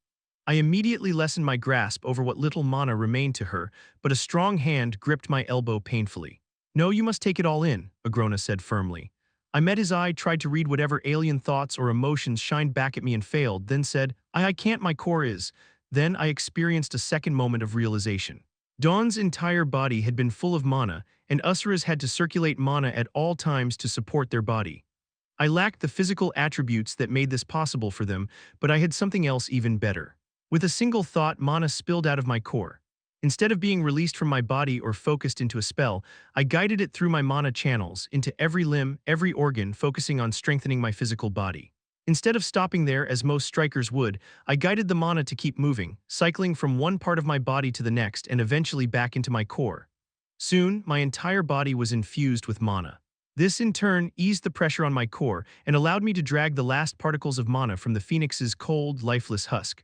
I immediately lessened my grasp over what little mana remained to her, but a strong hand gripped my elbow painfully. No, you must take it all in, Agrona said firmly. I met his eye, tried to read whatever alien thoughts or emotions shined back at me and failed, then said, I can't, my core is. Then I experienced a second moment of realization. Dawn's entire body had been full of mana, and Usuras had to circulate mana at all times to support their body. I lacked the physical attributes that made this possible for them, but I had something else even better. With a single thought, mana spilled out of my core. Instead of being released from my body or focused into a spell, I guided it through my mana channels, into every limb, every organ, focusing on strengthening my physical body. Instead of stopping there as most strikers would, I guided the mana to keep moving, cycling from one part of my body to the next and eventually back into my core. Soon, my entire body was infused with mana. This in turn eased the pressure on my core and allowed me to drag the last particles of mana from the phoenix's cold, lifeless husk.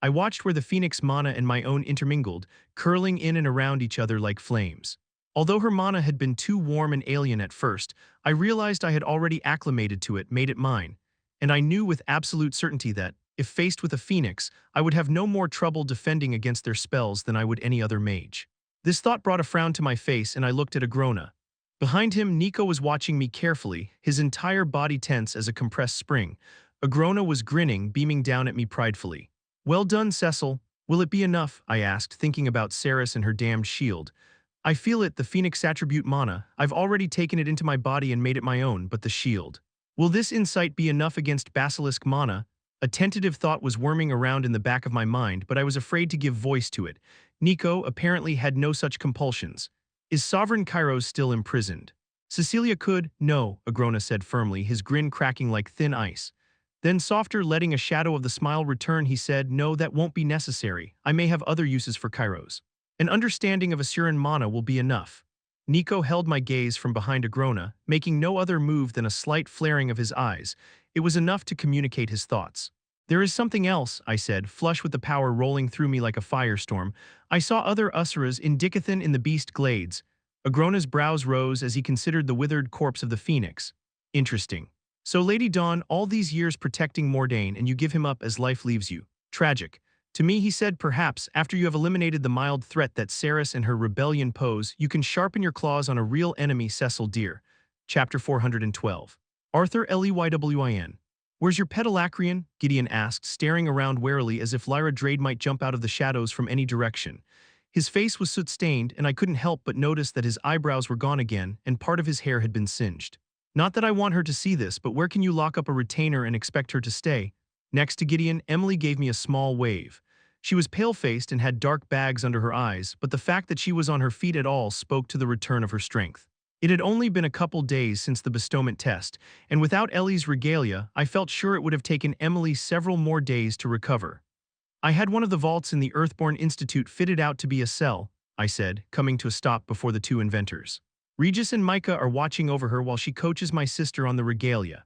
I watched where the phoenix mana and my own intermingled, curling in and around each other like flames. Although her mana had been too warm and alien at first, I realized I had already acclimated to it, made it mine. And I knew with absolute certainty that, if faced with a phoenix, I would have no more trouble defending against their spells than I would any other mage. This thought brought a frown to my face and I looked at Agrona. Behind him, Nico was watching me carefully, his entire body tense as a compressed spring. Agrona was grinning, beaming down at me pridefully. Well done, Cecil. Will it be enough? I asked, thinking about Ceres and her damned shield. I feel it, the phoenix attribute mana. I've already taken it into my body and made it my own, but the shield. Will this insight be enough against basilisk mana? A tentative thought was worming around in the back of my mind, but I was afraid to give voice to it. Nico apparently had no such compulsions. Is Sovereign Kairos still imprisoned? Cecilia could, no, Agrona said firmly, his grin cracking like thin ice. Then softer, letting a shadow of the smile return, he said, no, that won't be necessary. I may have other uses for Kairos. An understanding of Asuran mana will be enough. Nico held my gaze from behind Agrona, making no other move than a slight flaring of his eyes. It was enough to communicate his thoughts. There is something else, I said, flush with the power rolling through me like a firestorm. I saw other Usuras in Dicathen in the beast glades. Agrona's brows rose as he considered the withered corpse of the phoenix. Interesting. So Lady Dawn, all these years protecting Mordain and you give him up as life leaves you. Tragic. To me, he said, perhaps, after you have eliminated the mild threat that Ceres and her rebellion pose, you can sharpen your claws on a real enemy, Cecil dear. Chapter 412. Arthur Leywin. Where's your pedalacrian? Gideon asked, staring around warily as if Lyra Drade might jump out of the shadows from any direction. His face was soot-stained, and I couldn't help but notice that his eyebrows were gone again, and part of his hair had been singed. Not that I want her to see this, but where can you lock up a retainer and expect her to stay? Next to Gideon, Emily gave me a small wave. She was pale-faced and had dark bags under her eyes, but the fact that she was on her feet at all spoke to the return of her strength. It had only been a couple days since the bestowment test, and without Ellie's regalia, I felt sure it would have taken Emily several more days to recover. I had one of the vaults in the Earthborn Institute fitted out to be a cell, I said, coming to a stop before the two inventors. Regis and Micah are watching over her while she coaches my sister on the regalia.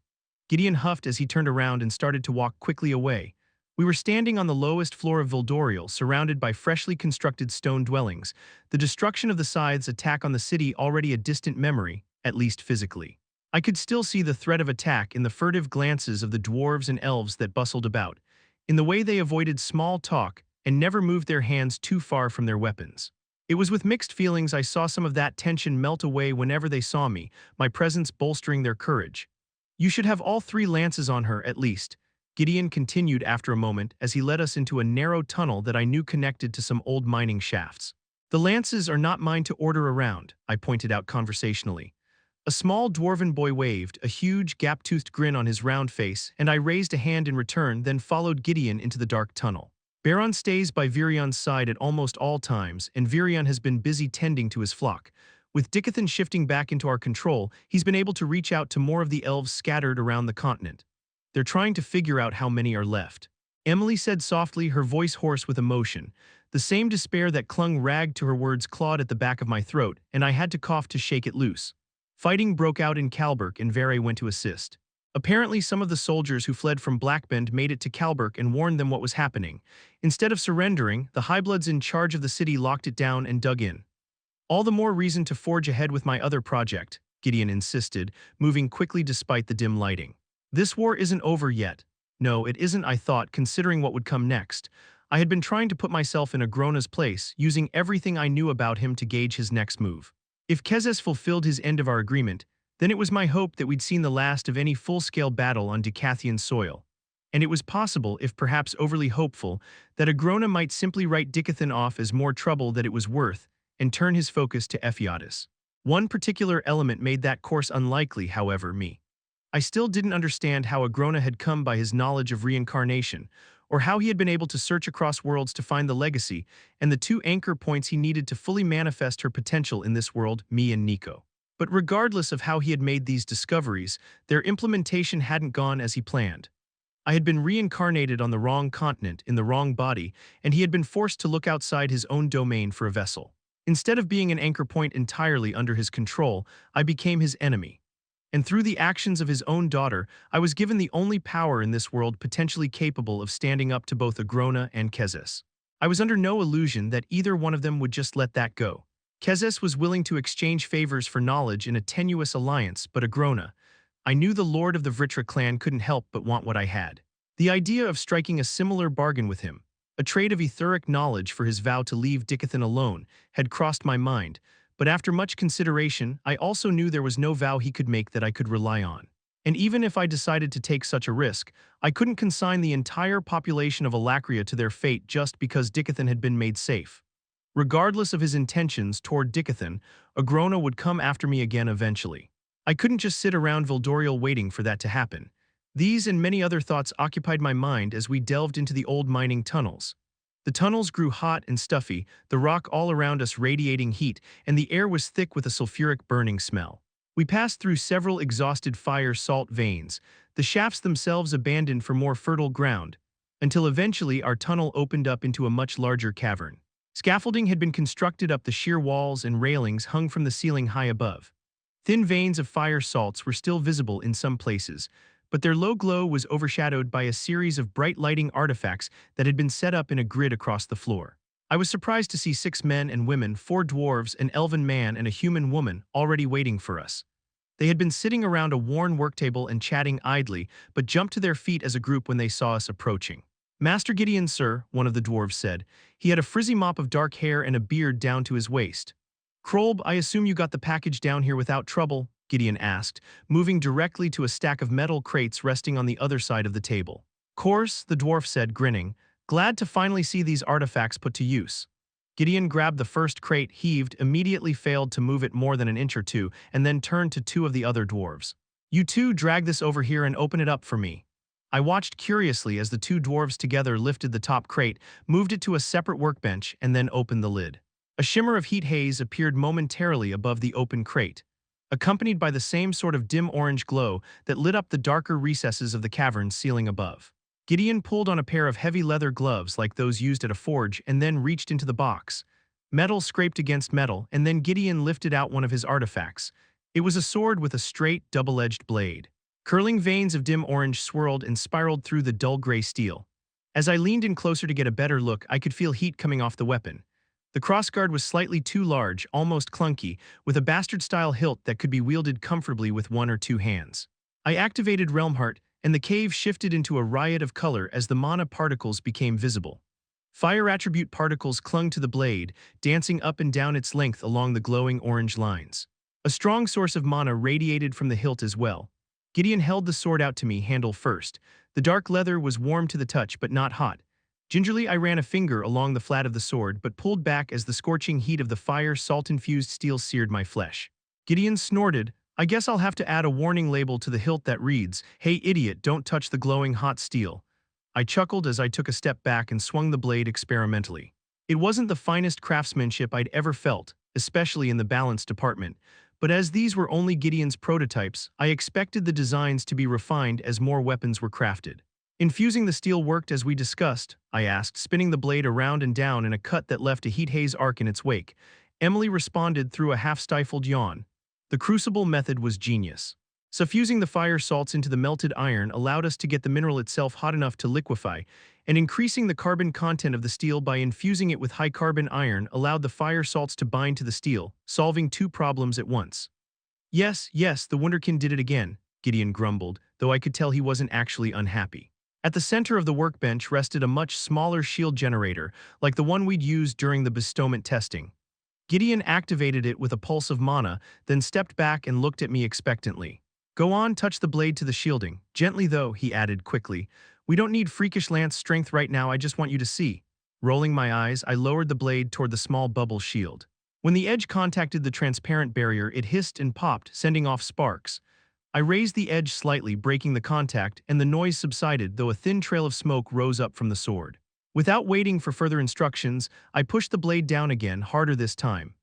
Gideon huffed as he turned around and started to walk quickly away. We were standing on the lowest floor of Vildoriel, surrounded by freshly constructed stone dwellings, the destruction of the Scythe's attack on the city already a distant memory, at least physically. I could still see the threat of attack in the furtive glances of the dwarves and elves that bustled about, in the way they avoided small talk and never moved their hands too far from their weapons. It was with mixed feelings I saw some of that tension melt away whenever they saw me, my presence bolstering their courage. You should have all 3 lances on her, at least, Gideon continued after a moment as he led us into a narrow tunnel that I knew connected to some old mining shafts. The lances are not mine to order around, I pointed out conversationally. A small dwarven boy waved, a huge gap-toothed grin on his round face, and I raised a hand in return, then followed Gideon into the dark tunnel. Baron stays by Virion's side at almost all times, and Virion has been busy tending to his flock. With Dicathen shifting back into our control, he's been able to reach out to more of the elves scattered around the continent. They're trying to figure out how many are left. Emily said softly, her voice hoarse with emotion. The same despair that clung ragged to her words clawed at the back of my throat, and I had to cough to shake it loose. Fighting broke out in Kalberg and Vere went to assist. Apparently, some of the soldiers who fled from Blackbend made it to Kalberk and warned them what was happening. Instead of surrendering, the Highbloods in charge of the city locked it down and dug in. All the more reason to forge ahead with my other project, Gideon insisted, moving quickly despite the dim lighting. This war isn't over yet. No, it isn't, I thought, considering what would come next. I had been trying to put myself in Agrona's place, using everything I knew about him to gauge his next move. If Kezes fulfilled his end of our agreement, then it was my hope that we'd seen the last of any full-scale battle on Dicathen soil. And it was possible, if perhaps overly hopeful, that Agrona might simply write Dicathen off as more trouble than it was worth and turn his focus to Ephiatis. One particular element made that course unlikely, however, me. I still didn't understand how Agrona had come by his knowledge of reincarnation, or how he had been able to search across worlds to find the legacy and the two anchor points he needed to fully manifest her potential in this world, me and Nico. But regardless of how he had made these discoveries, their implementation hadn't gone as he planned. I had been reincarnated on the wrong continent in the wrong body, and he had been forced to look outside his own domain for a vessel. Instead of being an anchor point entirely under his control, I became his enemy. And through the actions of his own daughter, I was given the only power in this world potentially capable of standing up to both Agrona and Kezes. I was under no illusion that either one of them would just let that go. Kezes was willing to exchange favors for knowledge in a tenuous alliance, but Agrona, I knew the lord of the Vritra clan couldn't help but want what I had. The idea of striking a similar bargain with him, a trade of etheric knowledge for his vow to leave Dicathen alone, had crossed my mind, but after much consideration, I also knew there was no vow he could make that I could rely on. And even if I decided to take such a risk, I couldn't consign the entire population of Alacria to their fate just because Dicathen had been made safe. Regardless of his intentions toward Dicathen, Agrona would come after me again eventually. I couldn't just sit around Vildoriel waiting for that to happen. These and many other thoughts occupied my mind as we delved into the old mining tunnels. The tunnels grew hot and stuffy, the rock all around us radiating heat, and the air was thick with a sulfuric burning smell. We passed through several exhausted fire salt veins, the shafts themselves abandoned for more fertile ground, until eventually our tunnel opened up into a much larger cavern. Scaffolding had been constructed up the sheer walls and railings hung from the ceiling high above. Thin veins of fire salts were still visible in some places, but their low glow was overshadowed by a series of bright lighting artifacts that had been set up in a grid across the floor. I was surprised to see 6 men and women, 4 dwarves, an elven man, and a human woman already waiting for us. They had been sitting around a worn worktable and chatting idly, but jumped to their feet as a group when they saw us approaching. "Master Gideon, sir," one of the dwarves said. He had a frizzy mop of dark hair and a beard down to his waist. "Krolb, I assume you got the package down here without trouble?" Gideon asked, moving directly to a stack of metal crates resting on the other side of the table. "Course," the dwarf said, grinning. "Glad to finally see these artifacts put to use." Gideon grabbed the first crate, heaved, immediately failed to move it more than an inch or two, and then turned to 2 of the other dwarves. "You two drag this over here and open it up for me." I watched curiously as the 2 dwarves together lifted the top crate, moved it to a separate workbench, and then opened the lid. A shimmer of heat haze appeared momentarily above the open crate, accompanied by the same sort of dim orange glow that lit up the darker recesses of the cavern ceiling above. Gideon pulled on a pair of heavy leather gloves like those used at a forge and then reached into the box. Metal scraped against metal, and then Gideon lifted out one of his artifacts. It was a sword with a straight, double-edged blade. Curling veins of dim orange swirled and spiraled through the dull gray steel. As I leaned in closer to get a better look, I could feel heat coming off the weapon. The crossguard was slightly too large, almost clunky, with a bastard-style hilt that could be wielded comfortably with 1 or 2 hands. I activated Realmheart, and the cave shifted into a riot of color as the mana particles became visible. Fire attribute particles clung to the blade, dancing up and down its length along the glowing orange lines. A strong source of mana radiated from the hilt as well. Gideon held the sword out to me, handle first. The dark leather was warm to the touch but not hot. Gingerly I ran a finger along the flat of the sword but pulled back as the scorching heat of the fire salt-infused steel seared my flesh. Gideon snorted. "I guess I'll have to add a warning label to the hilt that reads, 'Hey idiot, don't touch the glowing hot steel.'" I chuckled as I took a step back and swung the blade experimentally. It wasn't the finest craftsmanship I'd ever felt, especially in the balance department, but as these were only Gideon's prototypes, I expected the designs to be refined as more weapons were crafted. "Infusing the steel worked as we discussed?" I asked, spinning the blade around and down in a cut that left a heat haze arc in its wake. Emily responded through a half-stifled yawn. "The crucible method was genius. Suffusing the fire salts into the melted iron allowed us to get the mineral itself hot enough to liquefy, and increasing the carbon content of the steel by infusing it with high-carbon iron allowed the fire salts to bind to the steel, solving two problems at once. Yes, yes, the Wunderkind did it again, Gideon grumbled, though I could tell he wasn't actually unhappy. At the center of the workbench rested a much smaller shield generator, like the one we'd used during the bestowment testing. Gideon activated it with a pulse of mana, then stepped back and looked at me expectantly. Go on, touch the blade to the shielding. Gently though, he added quickly. We don't need freakish lance strength right now, I just want you to see. Rolling my eyes, I lowered the blade toward the small bubble shield. When the edge contacted the transparent barrier, it hissed and popped, sending off sparks. I raised the edge slightly, breaking the contact, and the noise subsided, though a thin trail of smoke rose up from the sword. Without waiting for further instructions, I pushed the blade down again, harder this time.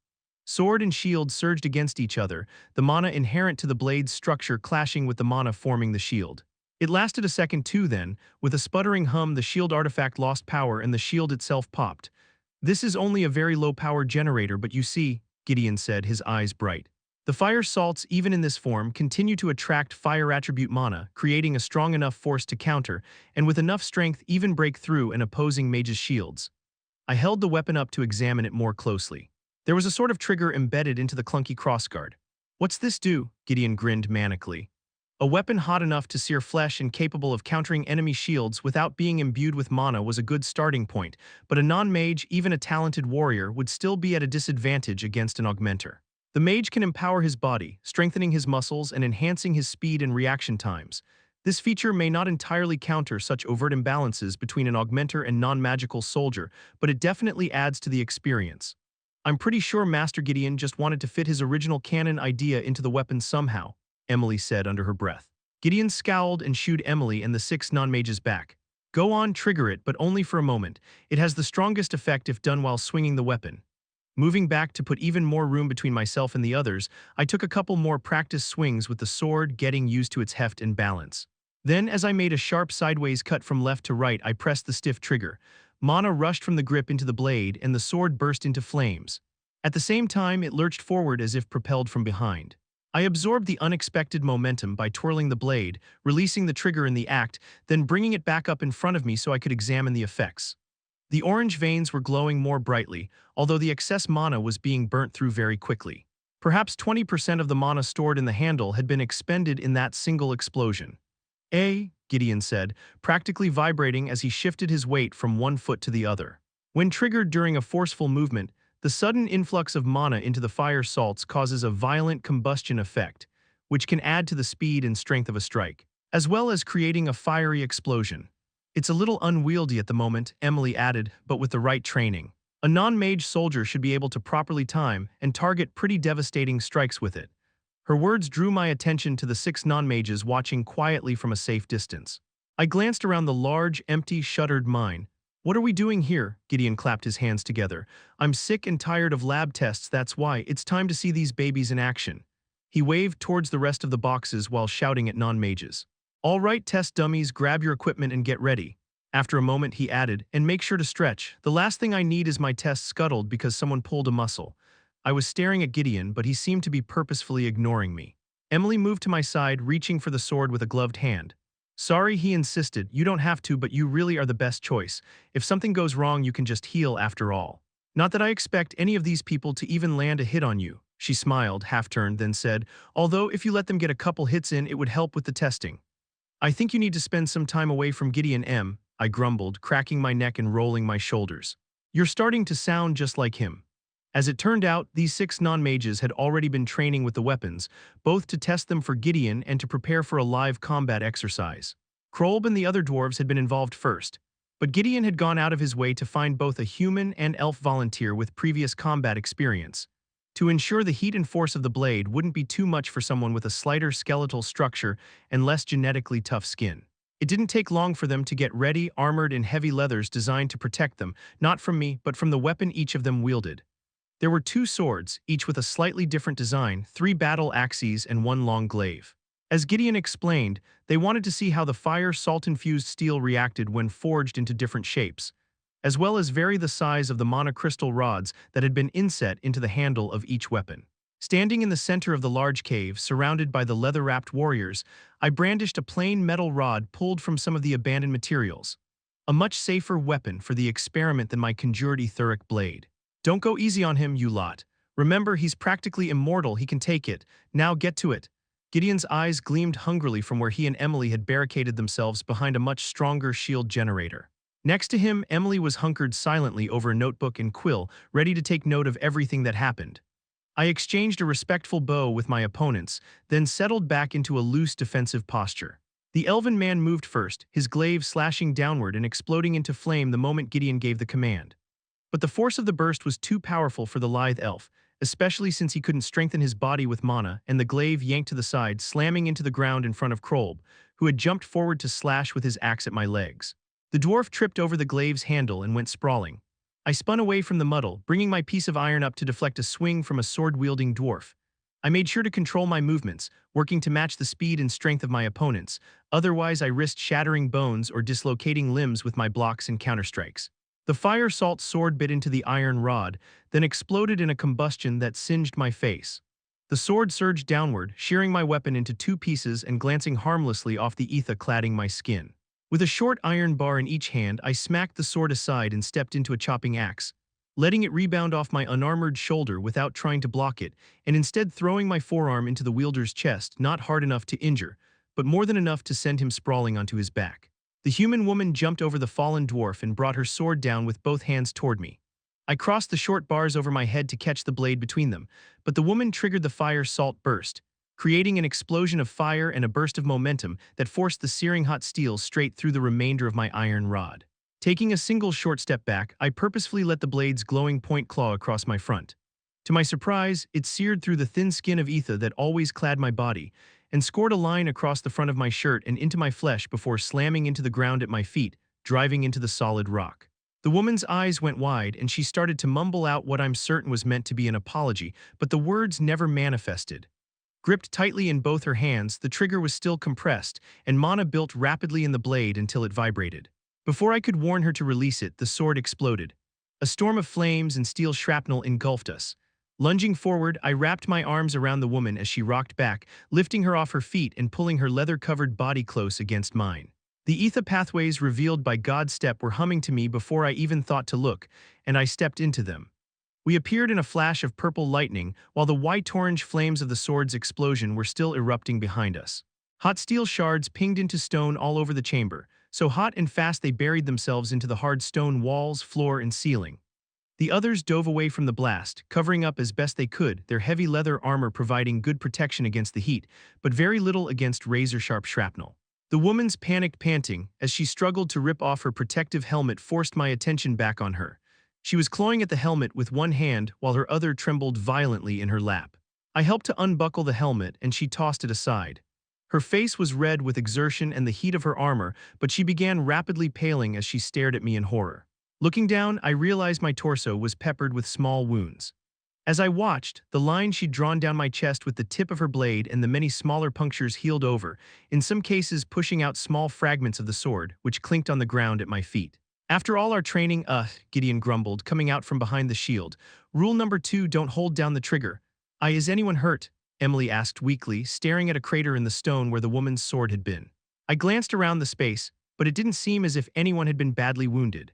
Sword and shield surged against each other, the mana inherent to the blade's structure clashing with the mana forming the shield. It lasted a second too then, with a sputtering hum the shield artifact lost power and the shield itself popped. This is only a very low-power generator, but you see, Gideon said, his eyes bright. The fire salts, even in this form, continue to attract fire attribute mana, creating a strong enough force to counter, and with enough strength even break through an opposing mage's shields. I held the weapon up to examine it more closely. There was a sort of trigger embedded into the clunky crossguard. What's this do? Gideon grinned manically. A weapon hot enough to sear flesh and capable of countering enemy shields without being imbued with mana was a good starting point, but a non-mage, even a talented warrior, would still be at a disadvantage against an augmenter. The mage can empower his body, strengthening his muscles and enhancing his speed and reaction times. This feature may not entirely counter such overt imbalances between an augmenter and non-magical soldier, but it definitely adds to the experience. I'm pretty sure Master Gideon just wanted to fit his original canon idea into the weapon somehow, Emily said under her breath. Gideon scowled and shooed Emily and the 6 non-mages back. Go on, trigger it, but only for a moment. It has the strongest effect if done while swinging the weapon. Moving back to put even more room between myself and the others, I took a couple more practice swings with the sword, getting used to its heft and balance. Then, as I made a sharp sideways cut from left to right, I pressed the stiff trigger. Mana rushed from the grip into the blade, and the sword burst into flames. At the same time, it lurched forward as if propelled from behind. I absorbed the unexpected momentum by twirling the blade, releasing the trigger in the act, then bringing it back up in front of me so I could examine the effects. The orange veins were glowing more brightly, although the excess mana was being burnt through very quickly. Perhaps 20% of the mana stored in the handle had been expended in that single explosion. Gideon said, practically vibrating as he shifted his weight from one foot to the other. When triggered during a forceful movement, the sudden influx of mana into the fire salts causes a violent combustion effect, which can add to the speed and strength of a strike, as well as creating a fiery explosion. It's a little unwieldy at the moment, Emily added, but with the right training. A non-mage soldier should be able to properly time and target pretty devastating strikes with it. Her words drew my attention to the 6 non-mages watching quietly from a safe distance. I glanced around the large, empty, shuttered mine. What are we doing here? Gideon clapped his hands together. I'm sick and tired of lab tests, that's why. It's time to see these babies in action. He waved towards the rest of the boxes while shouting at non-mages. All right, test dummies, grab your equipment and get ready. After a moment, he added, and make sure to stretch. The last thing I need is my test scuttled because someone pulled a muscle. I was staring at Gideon, but he seemed to be purposefully ignoring me. Emily moved to my side, reaching for the sword with a gloved hand. Sorry, he insisted. You don't have to, but you really are the best choice. If something goes wrong, you can just heal after all. Not that I expect any of these people to even land a hit on you. She smiled, half-turned, then said, although if you let them get a couple hits in, it would help with the testing. I think you need to spend some time away from Gideon M., I grumbled, cracking my neck and rolling my shoulders. You're starting to sound just like him. As it turned out, these 6 non-mages had already been training with the weapons, both to test them for Gideon and to prepare for a live combat exercise. Krolb and the other dwarves had been involved first, but Gideon had gone out of his way to find both a human and elf volunteer with previous combat experience, to ensure the heat and force of the blade wouldn't be too much for someone with a slighter skeletal structure and less genetically tough skin. It didn't take long for them to get ready, armored in heavy leathers designed to protect them, not from me, but from the weapon each of them wielded. There were 2 swords, each with a slightly different design, 3 battle axes and 1 long glaive. As Gideon explained, they wanted to see how the fire salt-infused steel reacted when forged into different shapes, as well as vary the size of the monocrystal rods that had been inset into the handle of each weapon. Standing in the center of the large cave, surrounded by the leather-wrapped warriors, I brandished a plain metal rod pulled from some of the abandoned materials. A much safer weapon for the experiment than my conjured etheric blade. Don't go easy on him, you lot. Remember, he's practically immortal, he can take it. Now get to it. Gideon's eyes gleamed hungrily from where he and Emily had barricaded themselves behind a much stronger shield generator. Next to him, Emily was hunkered silently over a notebook and quill, ready to take note of everything that happened. I exchanged a respectful bow with my opponents, then settled back into a loose defensive posture. The elven man moved first, his glaive slashing downward and exploding into flame the moment Gideon gave the command. But the force of the burst was too powerful for the lithe elf, especially since he couldn't strengthen his body with mana, and the glaive yanked to the side, slamming into the ground in front of Krolb, who had jumped forward to slash with his axe at my legs. The dwarf tripped over the glaive's handle and went sprawling. I spun away from the muddle, bringing my piece of iron up to deflect a swing from a sword-wielding dwarf. I made sure to control my movements, working to match the speed and strength of my opponents, otherwise I risked shattering bones or dislocating limbs with my blocks and counterstrikes. The fire salt sword bit into the iron rod, then exploded in a combustion that singed my face. The sword surged downward, shearing my weapon into two pieces and glancing harmlessly off the ether cladding my skin. With a short iron bar in each hand, I smacked the sword aside and stepped into a chopping axe, letting it rebound off my unarmored shoulder without trying to block it, and instead throwing my forearm into the wielder's chest, not hard enough to injure, but more than enough to send him sprawling onto his back. The human woman jumped over the fallen dwarf and brought her sword down with both hands toward me. I crossed the short bars over my head to catch the blade between them, but the woman triggered the fire salt burst, creating an explosion of fire and a burst of momentum that forced the searing hot steel straight through the remainder of my iron rod. Taking a single short step back, I purposefully let the blade's glowing point claw across my front. To my surprise, it seared through the thin skin of ether that always clad my body, and scored a line across the front of my shirt and into my flesh before slamming into the ground at my feet, driving into the solid rock. The woman's eyes went wide, and she started to mumble out what I'm certain was meant to be an apology, but the words never manifested. Gripped tightly in both her hands, the trigger was still compressed, and mana built rapidly in the blade until it vibrated. Before I could warn her to release it, the sword exploded. A storm of flames and steel shrapnel engulfed us. Lunging forward, I wrapped my arms around the woman as she rocked back, lifting her off her feet and pulling her leather-covered body close against mine. The ether pathways revealed by God's step were humming to me before I even thought to look, and I stepped into them. We appeared in a flash of purple lightning, while the white-orange flames of the sword's explosion were still erupting behind us. Hot steel shards pinged into stone all over the chamber, so hot and fast they buried themselves into the hard stone walls, floor, and ceiling. The others dove away from the blast, covering up as best they could, their heavy leather armor providing good protection against the heat, but very little against razor-sharp shrapnel. The woman's panicked panting, as she struggled to rip off her protective helmet, forced my attention back on her. She was clawing at the helmet with one hand while her other trembled violently in her lap. I helped to unbuckle the helmet, and she tossed it aside. Her face was red with exertion and the heat of her armor, but she began rapidly paling as she stared at me in horror. Looking down, I realized my torso was peppered with small wounds. As I watched, the line she'd drawn down my chest with the tip of her blade and the many smaller punctures healed over, in some cases pushing out small fragments of the sword, which clinked on the ground at my feet. After all our training, Gideon grumbled, coming out from behind the shield. Rule number 2, don't hold down the trigger. Is anyone hurt? Emily asked weakly, staring at a crater in the stone where the woman's sword had been. I glanced around the space, but it didn't seem as if anyone had been badly wounded.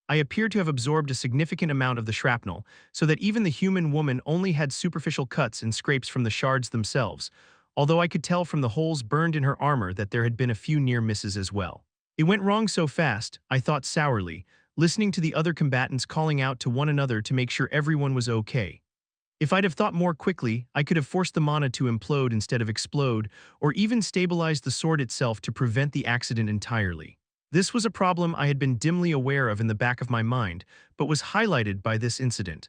I appeared to have absorbed a significant amount of the shrapnel, so that even the human woman only had superficial cuts and scrapes from the shards themselves, although I could tell from the holes burned in her armor that there had been a few near misses as well. It went wrong so fast, I thought sourly, listening to the other combatants calling out to one another to make sure everyone was okay. If I'd have thought more quickly, I could have forced the mana to implode instead of explode, or even stabilized the sword itself to prevent the accident entirely. This was a problem I had been dimly aware of in the back of my mind, but was highlighted by this incident.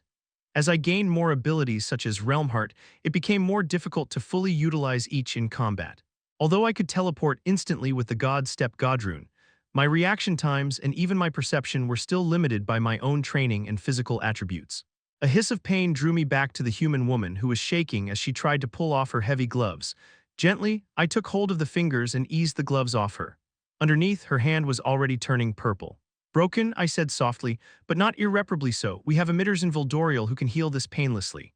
As I gained more abilities such as Realm Heart, it became more difficult to fully utilize each in combat. Although I could teleport instantly with the God Step Godrune, my reaction times and even my perception were still limited by my own training and physical attributes. A hiss of pain drew me back to the human woman who was shaking as she tried to pull off her heavy gloves. Gently, I took hold of the fingers and eased the gloves off her. Underneath, her hand was already turning purple. Broken, I said softly, but not irreparably so. We have emitters in Voldorial who can heal this painlessly.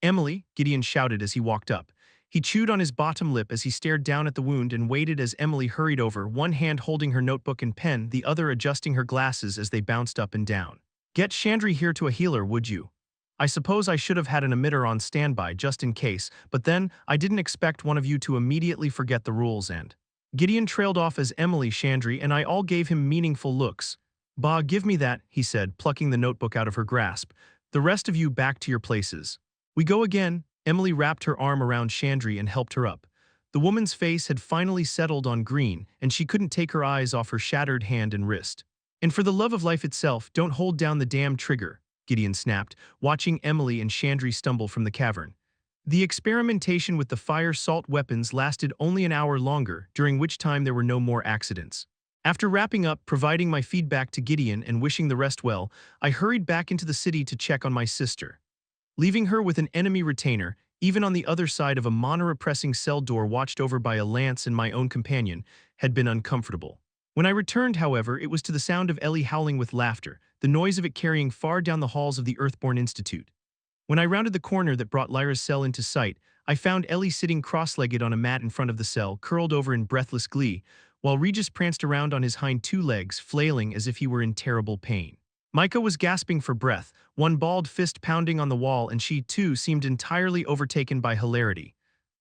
Emily, Gideon shouted as he walked up. He chewed on his bottom lip as he stared down at the wound and waited as Emily hurried over, one hand holding her notebook and pen, the other adjusting her glasses as they bounced up and down. Get Chandri here to a healer, would you? I suppose I should have had an emitter on standby just in case, but then I didn't expect one of you to immediately forget the rules and… Gideon trailed off as Emily, Chandri, and I all gave him meaningful looks. Bah, give me that, he said, plucking the notebook out of her grasp. The rest of you back to your places. We go again. Emily wrapped her arm around Chandri and helped her up. The woman's face had finally settled on green, and she couldn't take her eyes off her shattered hand and wrist. And for the love of life itself, don't hold down the damn trigger, Gideon snapped, watching Emily and Chandri stumble from the cavern. The experimentation with the fire-salt weapons lasted only an hour longer, during which time there were no more accidents. After wrapping up, providing my feedback to Gideon and wishing the rest well, I hurried back into the city to check on my sister. Leaving her with an enemy retainer, even on the other side of a mono-repressing cell door watched over by a lance and my own companion, had been uncomfortable. When I returned, however, it was to the sound of Ellie howling with laughter, the noise of it carrying far down the halls of the Earthborn Institute. When I rounded the corner that brought Lyra's cell into sight, I found Ellie sitting cross-legged on a mat in front of the cell, curled over in breathless glee, while Regis pranced around on his hind two legs, flailing as if he were in terrible pain. Micah was gasping for breath, one balled fist pounding on the wall, and she, too, seemed entirely overtaken by hilarity.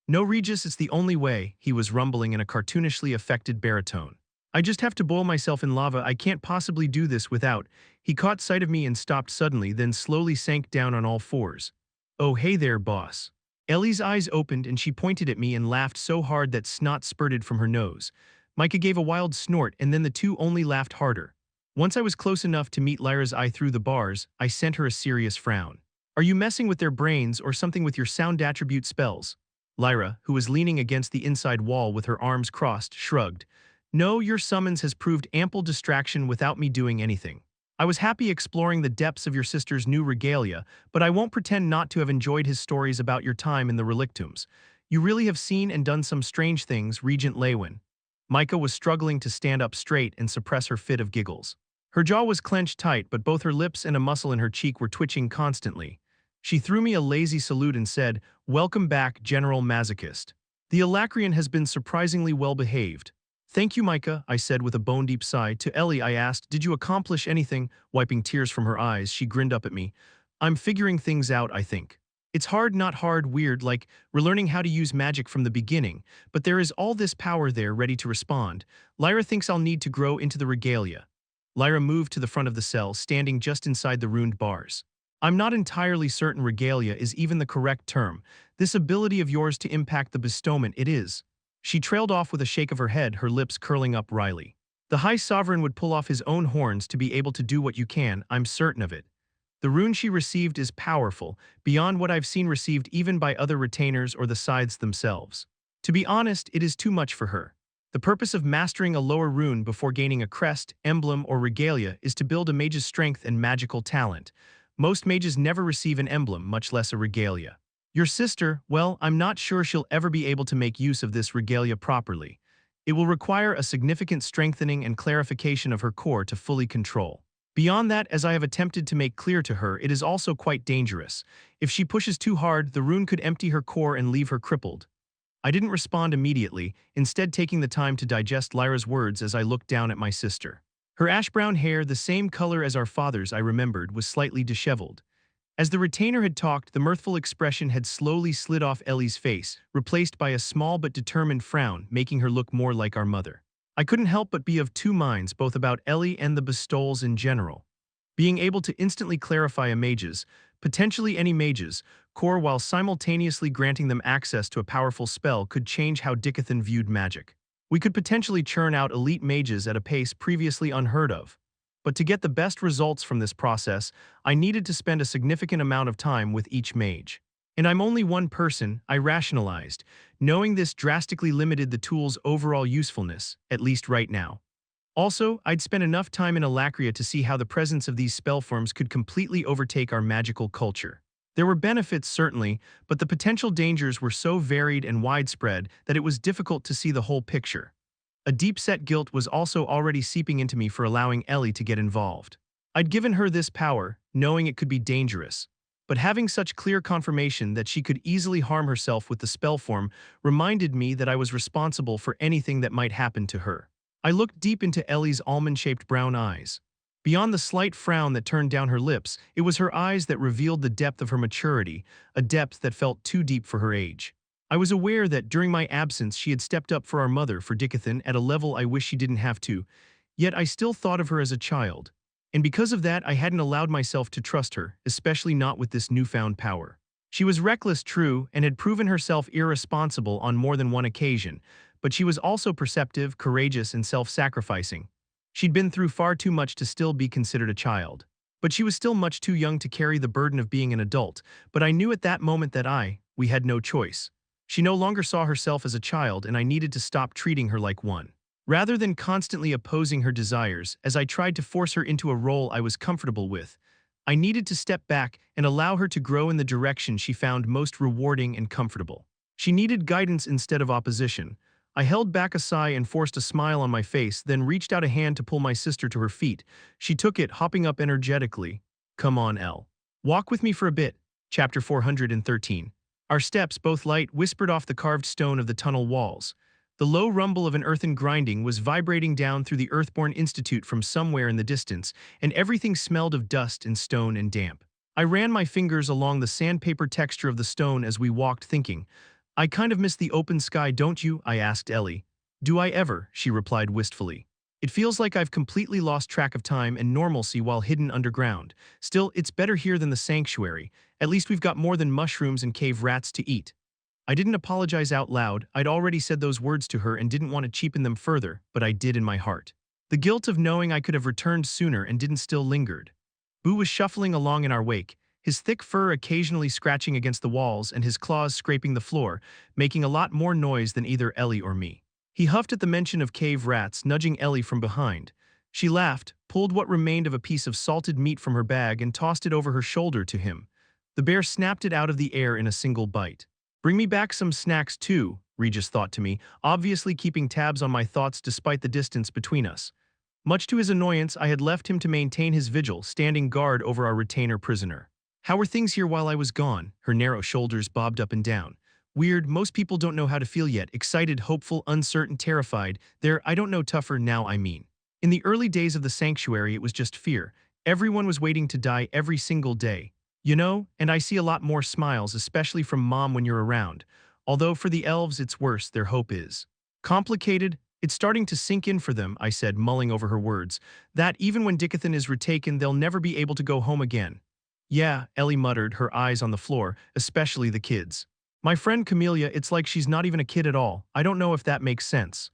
No, Regis, it's the only way, he was rumbling in a cartoonishly affected baritone. I just have to boil myself in lava, I can't possibly do this without… He caught sight of me and stopped suddenly, then slowly sank down on all fours. Oh, hey there, boss. Ellie's eyes opened and she pointed at me and laughed so hard that snot spurted from her nose. Micah gave a wild snort and then the two only laughed harder. Once I was close enough to meet Lyra's eye through the bars, I sent her a serious frown. Are you messing with their brains or something with your sound attribute spells? Lyra, who was leaning against the inside wall with her arms crossed, shrugged. No, your summons has proved ample distraction without me doing anything. I was happy exploring the depths of your sister's new regalia, but I won't pretend not to have enjoyed his stories about your time in the relictums. You really have seen and done some strange things, Regent Leywin. Micah was struggling to stand up straight and suppress her fit of giggles. Her jaw was clenched tight, but both her lips and a muscle in her cheek were twitching constantly. She threw me a lazy salute and said, "Welcome back, General Masochist. The Alacrian has been surprisingly well behaved." "Thank you, Micah," I said with a bone-deep sigh. To Ellie, I asked, "Did you accomplish anything?" Wiping tears from her eyes, she grinned up at me. "I'm figuring things out, I think. It's hard, not hard, weird, like we're learning how to use magic from the beginning, but there is all this power there ready to respond. Lyra thinks I'll need to grow into the regalia." Lyra moved to the front of the cell, standing just inside the ruined bars. "I'm not entirely certain regalia is even the correct term. This ability of yours to impact the bestowment, it is." She trailed off with a shake of her head, her lips curling up wryly. "The High Sovereign would pull off his own horns to be able to do what you can, I'm certain of it. The rune she received is powerful, beyond what I've seen received even by other retainers or the scythes themselves. To be honest, it is too much for her. The purpose of mastering a lower rune before gaining a crest, emblem, or regalia is to build a mage's strength and magical talent. Most mages never receive an emblem, much less a regalia. Your sister, well, I'm not sure she'll ever be able to make use of this regalia properly. It will require a significant strengthening and clarification of her core to fully control. Beyond that, as I have attempted to make clear to her, it is also quite dangerous. If she pushes too hard, the rune could empty her core and leave her crippled." I didn't respond immediately, instead taking the time to digest Lyra's words as I looked down at my sister. Her ash-brown hair, the same color as our father's, I remembered, was slightly disheveled. As the retainer had talked, the mirthful expression had slowly slid off Ellie's face, replaced by a small but determined frown, making her look more like our mother. I couldn't help but be of two minds both about Ellie and the bestowals in general. Being able to instantly clarify a mage's, potentially any mage's, core while simultaneously granting them access to a powerful spell could change how Dicathen viewed magic. We could potentially churn out elite mages at a pace previously unheard of. But to get the best results from this process, I needed to spend a significant amount of time with each mage. And I'm only one person, I rationalized, knowing this drastically limited the tool's overall usefulness, at least right now. Also, I'd spent enough time in Alacria to see how the presence of these spell forms could completely overtake our magical culture. There were benefits, certainly, but the potential dangers were so varied and widespread that it was difficult to see the whole picture. A deep-set guilt was also already seeping into me for allowing Ellie to get involved. I'd given her this power, knowing it could be dangerous. But having such clear confirmation that she could easily harm herself with the spell form reminded me that I was responsible for anything that might happen to her. I looked deep into Ellie's almond-shaped brown eyes. Beyond the slight frown that turned down her lips, it was her eyes that revealed the depth of her maturity, a depth that felt too deep for her age. I was aware that during my absence she had stepped up for our mother, for Dicathen, at a level I wish she didn't have to, yet I still thought of her as a child. And because of that, I hadn't allowed myself to trust her, especially not with this newfound power. She was reckless, true, and had proven herself irresponsible on more than one occasion, but she was also perceptive, courageous, and self-sacrificing. She'd been through far too much to still be considered a child. But she was still much too young to carry the burden of being an adult, but I knew at that moment that we had no choice. She no longer saw herself as a child, and I needed to stop treating her like one. Rather than constantly opposing her desires, as I tried to force her into a role I was comfortable with, I needed to step back and allow her to grow in the direction she found most rewarding and comfortable. She needed guidance instead of opposition. I held back a sigh and forced a smile on my face, then reached out a hand to pull my sister to her feet. She took it, hopping up energetically. "Come on, Elle. Walk with me for a bit." Chapter 413. Our steps, both light, whispered off the carved stone of the tunnel walls. The low rumble of an earthen grinding was vibrating down through the Earthborn Institute from somewhere in the distance, and everything smelled of dust and stone and damp. I ran my fingers along the sandpaper texture of the stone as we walked, thinking, "I kind of miss the open sky, don't you?" I asked Ellie. "Do I ever?" she replied wistfully. "It feels like I've completely lost track of time and normalcy while hidden underground. Still, it's better here than the sanctuary. At least we've got more than mushrooms and cave rats to eat." I didn't apologize out loud. I'd already said those words to her and didn't want to cheapen them further, but I did in my heart. The guilt of knowing I could have returned sooner and didn't still lingered. Boo was shuffling along in our wake, his thick fur occasionally scratching against the walls and his claws scraping the floor, making a lot more noise than either Ellie or me. He huffed at the mention of cave rats, nudging Ellie from behind. She laughed, pulled what remained of a piece of salted meat from her bag and tossed it over her shoulder to him. The bear snapped it out of the air in a single bite. "Bring me back some snacks too," Regis thought to me, obviously keeping tabs on my thoughts despite the distance between us. Much to his annoyance, I had left him to maintain his vigil, standing guard over our retainer prisoner. "How were things here while I was gone?" Her narrow shoulders bobbed up and down. "Weird, most people don't know how to feel yet. Excited, hopeful, uncertain, terrified. I don't know tougher now, I mean. In the early days of the sanctuary, it was just fear. Everyone was waiting to die every single day. You know, and I see a lot more smiles, especially from Mom when you're around. Although for the elves it's worse, their hope is complicated. It's starting to sink in for them," I said, mulling over her words, "that even when Dicathen is retaken, they'll never be able to go home again." "Yeah," Ellie muttered, her eyes on the floor, "especially the kids. My friend Camellia, it's like she's not even a kid at all. I don't know if that makes sense."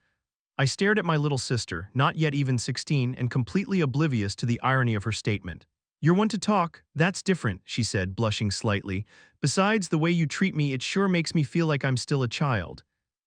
I stared at my little sister, not yet even 16, and completely oblivious to the irony of her statement. "You're one to talk, that's different," she said, blushing slightly. "Besides, the way you treat me, it sure makes me feel like I'm still a child."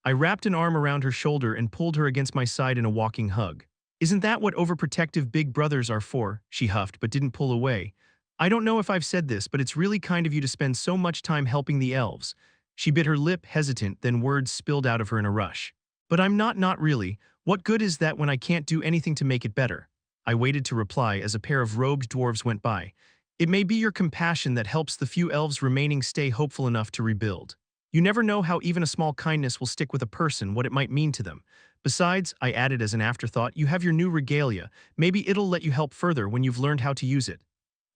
I wrapped an arm around her shoulder and pulled her against my side in a walking hug. "Isn't that what overprotective big brothers are for?" she huffed, but didn't pull away. "I don't know if I've said this, but it's really kind of you to spend so much time helping the elves." She bit her lip, hesitant, then words spilled out of her in a rush. "But I'm not really. What good is that when I can't do anything to make it better?" I waited to reply as a pair of robed dwarves went by. "It may be your compassion that helps the few elves remaining stay hopeful enough to rebuild. You never know how even a small kindness will stick with a person, what it might mean to them. Besides," I added as an afterthought, "you have your new regalia. Maybe it'll let you help further when you've learned how to use it."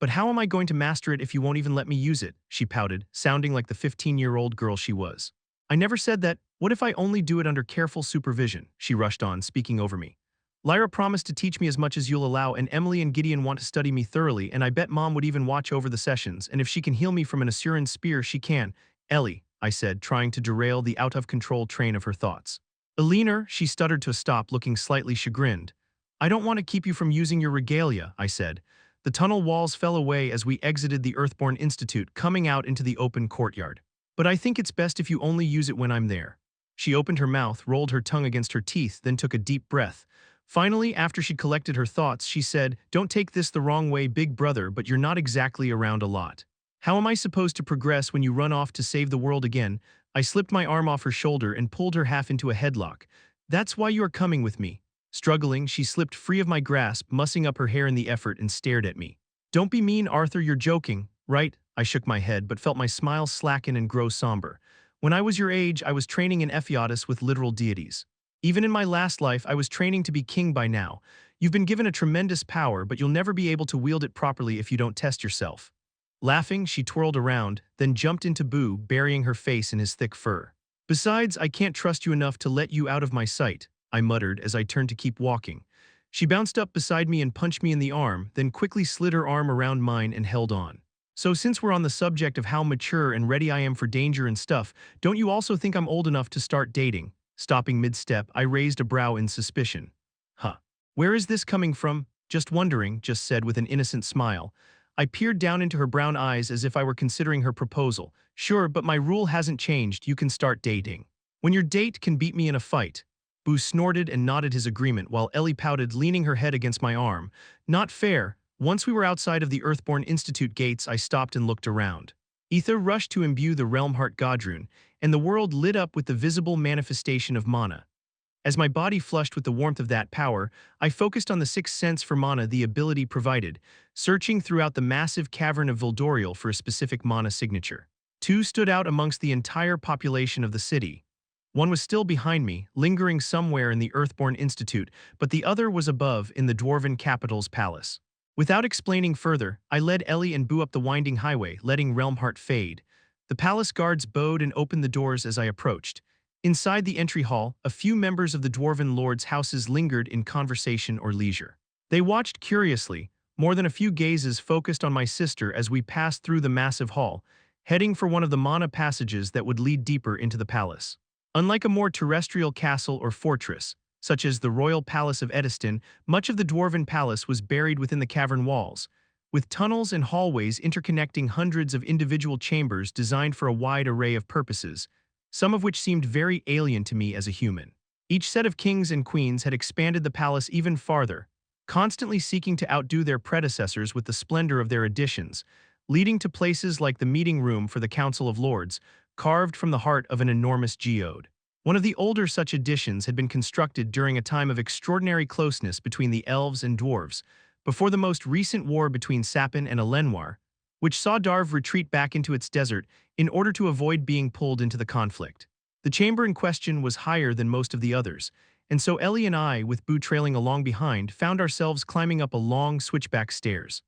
"But how am I going to master it if you won't even let me use it?" she pouted, sounding like the 15-year-old girl she was. "I never said that. What if I only do it under careful supervision?" she rushed on, speaking over me. "Lyra promised to teach me as much as you'll allow, and Emily and Gideon want to study me thoroughly, and I bet Mom would even watch over the sessions, and if she can heal me from an Asuran spear, she can." "Ellie," I said, trying to derail the out-of-control train of her thoughts. "Eleanor," she stuttered to a stop, looking slightly chagrined. "I don't want to keep you from using your regalia," I said. The tunnel walls fell away as we exited the Earthborn Institute, coming out into the open courtyard. "But I think it's best if you only use it when I'm there." She opened her mouth, rolled her tongue against her teeth, then took a deep breath. Finally, after she collected her thoughts, she said, "Don't take this the wrong way, big brother, but you're not exactly around a lot. How am I supposed to progress when you run off to save the world again?" I slipped my arm off her shoulder and pulled her half into a headlock. "That's why you are coming with me." Struggling, she slipped free of my grasp, mussing up her hair in the effort, and stared at me. "Don't be mean, Arthur, you're joking, right?" I shook my head, but felt my smile slacken and grow somber. When I was your age, I was training in Ephiodus with literal deities. Even in my last life, I was training to be king by now. You've been given a tremendous power, but you'll never be able to wield it properly if you don't test yourself. Laughing, she twirled around, then jumped into Boo, burying her face in his thick fur. Besides, I can't trust you enough to let you out of my sight, I muttered as I turned to keep walking. She bounced up beside me and punched me in the arm, then quickly slid her arm around mine and held on. So since we're on the subject of how mature and ready I am for danger and stuff, don't you also think I'm old enough to start dating? Stopping mid-step, I raised a brow in suspicion. Huh. Where is this coming from? Just wondering, just said with an innocent smile. I peered down into her brown eyes as if I were considering her proposal. Sure, but my rule hasn't changed, you can start dating. When your date can beat me in a fight. Boo snorted and nodded his agreement while Ellie pouted, leaning her head against my arm. Not fair. Once we were outside of the Earthborn Institute gates, I stopped and looked around. Ether rushed to imbue the Realm Heart Godrune, and the world lit up with the visible manifestation of mana. As my body flushed with the warmth of that power, I focused on the sixth sense for mana the ability provided, searching throughout the massive cavern of Vildoriel for a specific mana signature. Two stood out amongst the entire population of the city. One was still behind me, lingering somewhere in the Earthborn Institute, but the other was above in the Dwarven capital's palace. Without explaining further, I led Ellie and Boo up the winding highway, letting Realmheart fade. The palace guards bowed and opened the doors as I approached. Inside the entry hall, a few members of the Dwarven lords' houses lingered in conversation or leisure. They watched curiously, more than a few gazes focused on my sister as we passed through the massive hall, heading for one of the mana passages that would lead deeper into the palace. Unlike a more terrestrial castle or fortress, such as the royal palace of Ediston, much of the Dwarven palace was buried within the cavern walls, with tunnels and hallways interconnecting hundreds of individual chambers designed for a wide array of purposes, some of which seemed very alien to me as a human. Each set of kings and queens had expanded the palace even farther, constantly seeking to outdo their predecessors with the splendor of their additions, leading to places like the meeting room for the Council of Lords, carved from the heart of an enormous geode. One of the older such additions had been constructed during a time of extraordinary closeness between the elves and dwarves, before the most recent war between Sapin and Elenoir, which saw Darv retreat back into its desert in order to avoid being pulled into the conflict. The chamber in question was higher than most of the others, and so Ellie and I, with Boo trailing along behind, found ourselves climbing up a long switchback stairs.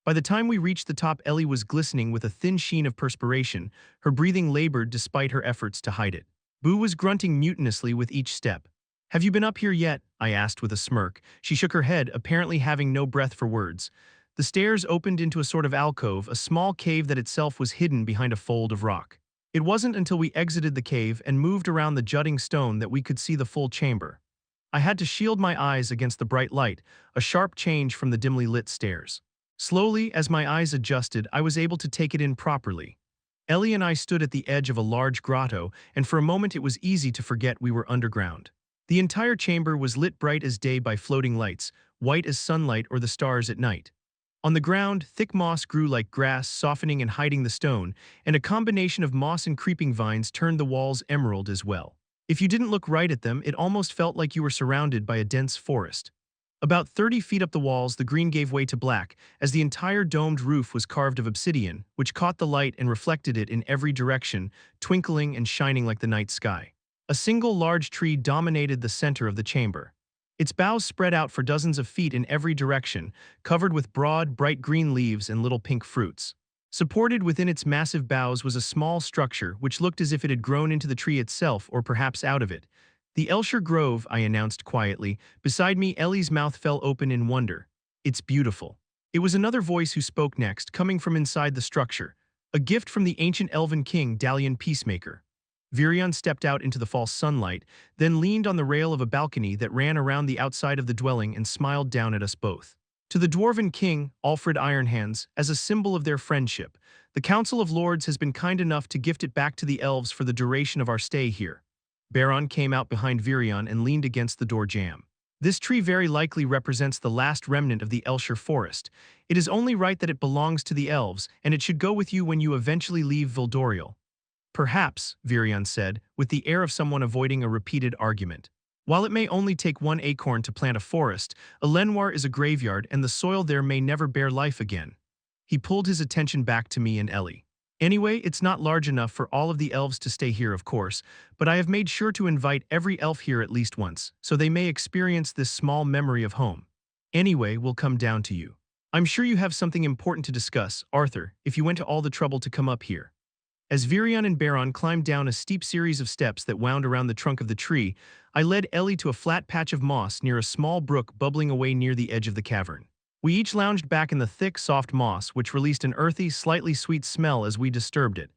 By the time we reached the top, Ellie was glistening with a thin sheen of perspiration, her breathing labored despite her efforts to hide it. Boo was grunting mutinously with each step. "Have you been up here yet?" I asked with a smirk. She shook her head, apparently having no breath for words. The stairs opened into a sort of alcove, a small cave that itself was hidden behind a fold of rock. It wasn't until we exited the cave and moved around the jutting stone that we could see the full chamber. I had to shield my eyes against the bright light, a sharp change from the dimly lit stairs. Slowly, as my eyes adjusted, I was able to take it in properly. Ellie and I stood at the edge of a large grotto, and for a moment it was easy to forget we were underground. The entire chamber was lit bright as day by floating lights, white as sunlight or the stars at night. On the ground, thick moss grew like grass, softening and hiding the stone, and a combination of moss and creeping vines turned the walls emerald as well. If you didn't look right at them, it almost felt like you were surrounded by a dense forest. About 30 feet up the walls, the green gave way to black, as the entire domed roof was carved of obsidian, which caught the light and reflected it in every direction, twinkling and shining like the night sky. A single large tree dominated the center of the chamber. Its boughs spread out for dozens of feet in every direction, covered with broad, bright green leaves and little pink fruits. Supported within its massive boughs was a small structure which looked as if it had grown into the tree itself or perhaps out of it. "The Elshire Grove," I announced quietly. Beside me, Ellie's mouth fell open in wonder. "It's beautiful." It was another voice who spoke next, coming from inside the structure. "A gift from the ancient elven king, Dalian Peacemaker." Virion stepped out into the false sunlight, then leaned on the rail of a balcony that ran around the outside of the dwelling and smiled down at us both. "To the Dwarven king, Alfred Ironhands, as a symbol of their friendship, the Council of Lords has been kind enough to gift it back to the elves for the duration of our stay here." Baron came out behind Virion and leaned against the door jamb. "This tree very likely represents the last remnant of the Elshire forest. It is only right that it belongs to the elves, and it should go with you when you eventually leave Vildoriel." "Perhaps," Virion said, with the air of someone avoiding a repeated argument. "While it may only take one acorn to plant a forest, Elenoir is a graveyard and the soil there may never bear life again." He pulled his attention back to me and Ellie. Anyway, it's not large enough for all of the elves to stay here, of course, but I have made sure to invite every elf here at least once, so they may experience this small memory of home. Anyway, we'll come down to you. I'm sure you have something important to discuss, Arthur, if you went to all the trouble to come up here. As Virion and Baron climbed down a steep series of steps that wound around the trunk of the tree, I led Ellie to a flat patch of moss near a small brook bubbling away near the edge of the cavern. We each lounged back in the thick, soft moss, which released an earthy, slightly sweet smell as we disturbed it.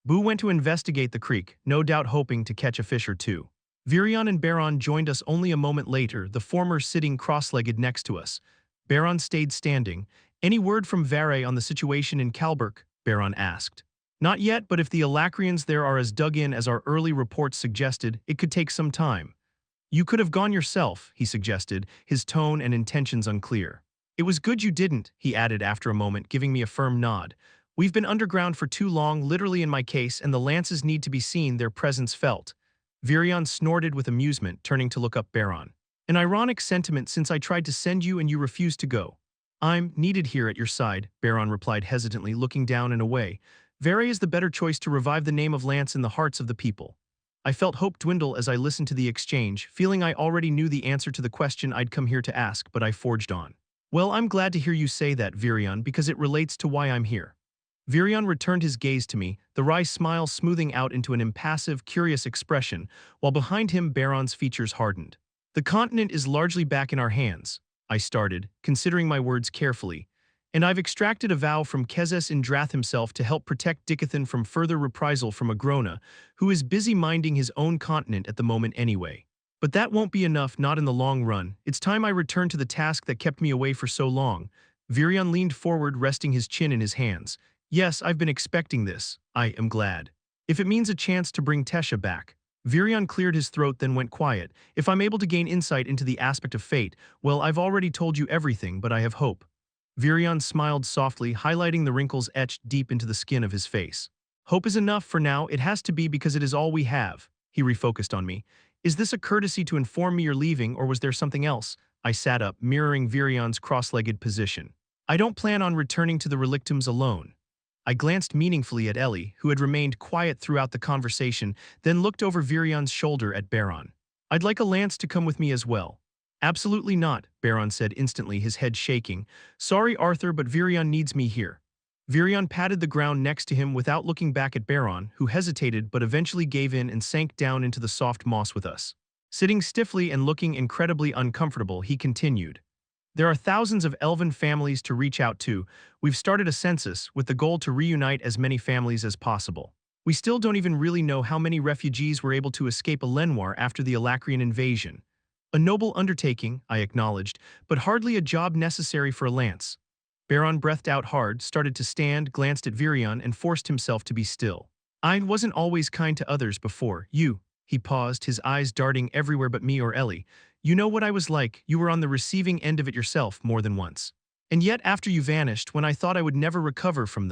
Boo went to investigate the creek, no doubt hoping to catch a fish or two. Virion and Baron joined us only a moment later, the former sitting cross-legged next to us. Baron stayed standing. Any word from Vare on the situation in Kalberk? Baron asked. Not yet, but if the Alacrians there are as dug in as our early reports suggested, it could take some time. You could have gone yourself, he suggested, his tone and intentions unclear. It was good you didn't, he added after a moment, giving me a firm nod. We've been underground for too long, literally in my case, and the lances need to be seen, their presence felt. Virion snorted with amusement, turning to look up Baron. An ironic sentiment since I tried to send you and you refused to go. I'm needed here at your side, Baron replied hesitantly, looking down and away. Vare is the better choice to revive the name of Lance in the hearts of the people. I felt hope dwindle as I listened to the exchange, feeling I already knew the answer to the question I'd come here to ask, but I forged on. Well, I'm glad to hear you say that, Virion, because it relates to why I'm here. Virion returned his gaze to me, the wry smile smoothing out into an impassive, curious expression, while behind him Baron's features hardened. The continent is largely back in our hands, I started, considering my words carefully, and I've extracted a vow from Kezes Indrath himself to help protect Dicathen from further reprisal from Agrona, who is busy minding his own continent at the moment anyway. But that won't be enough, not in the long run. It's time I return to the task that kept me away for so long. Virion leaned forward, resting his chin in his hands. Yes, I've been expecting this. I am glad. If it means a chance to bring Tesha back. Virion cleared his throat, then went quiet. If I'm able to gain insight into the aspect of fate, well, I've already told you everything, but I have hope. Virion smiled softly, highlighting the wrinkles etched deep into the skin of his face. Hope is enough for now. It has to be because it is all we have. He refocused on me. Is this a courtesy to inform me you're leaving, or was there something else? I sat up, mirroring Virion's cross-legged position. I don't plan on returning to the relictums alone. I glanced meaningfully at Ellie, who had remained quiet throughout the conversation, then looked over Virion's shoulder at Baron. I'd like a lance to come with me as well. Absolutely not, Baron said instantly, his head shaking. Sorry, Arthur, but Virion needs me here. Virion patted the ground next to him without looking back at Baron, who hesitated but eventually gave in and sank down into the soft moss with us. Sitting stiffly and looking incredibly uncomfortable, he continued. There are thousands of elven families to reach out to. We've started a census with the goal to reunite as many families as possible. We still don't even really know how many refugees were able to escape Lenoir after the Alacrian invasion. A noble undertaking, I acknowledged, but hardly a job necessary for a lance. Baron breathed out hard, started to stand, glanced at Virion, and forced himself to be still. I wasn't always kind to others before. You. He paused, his eyes darting everywhere but me or Ellie. You know what I was like. You were on the receiving end of it yourself more than once. And yet after you vanished, when I thought I would never recover from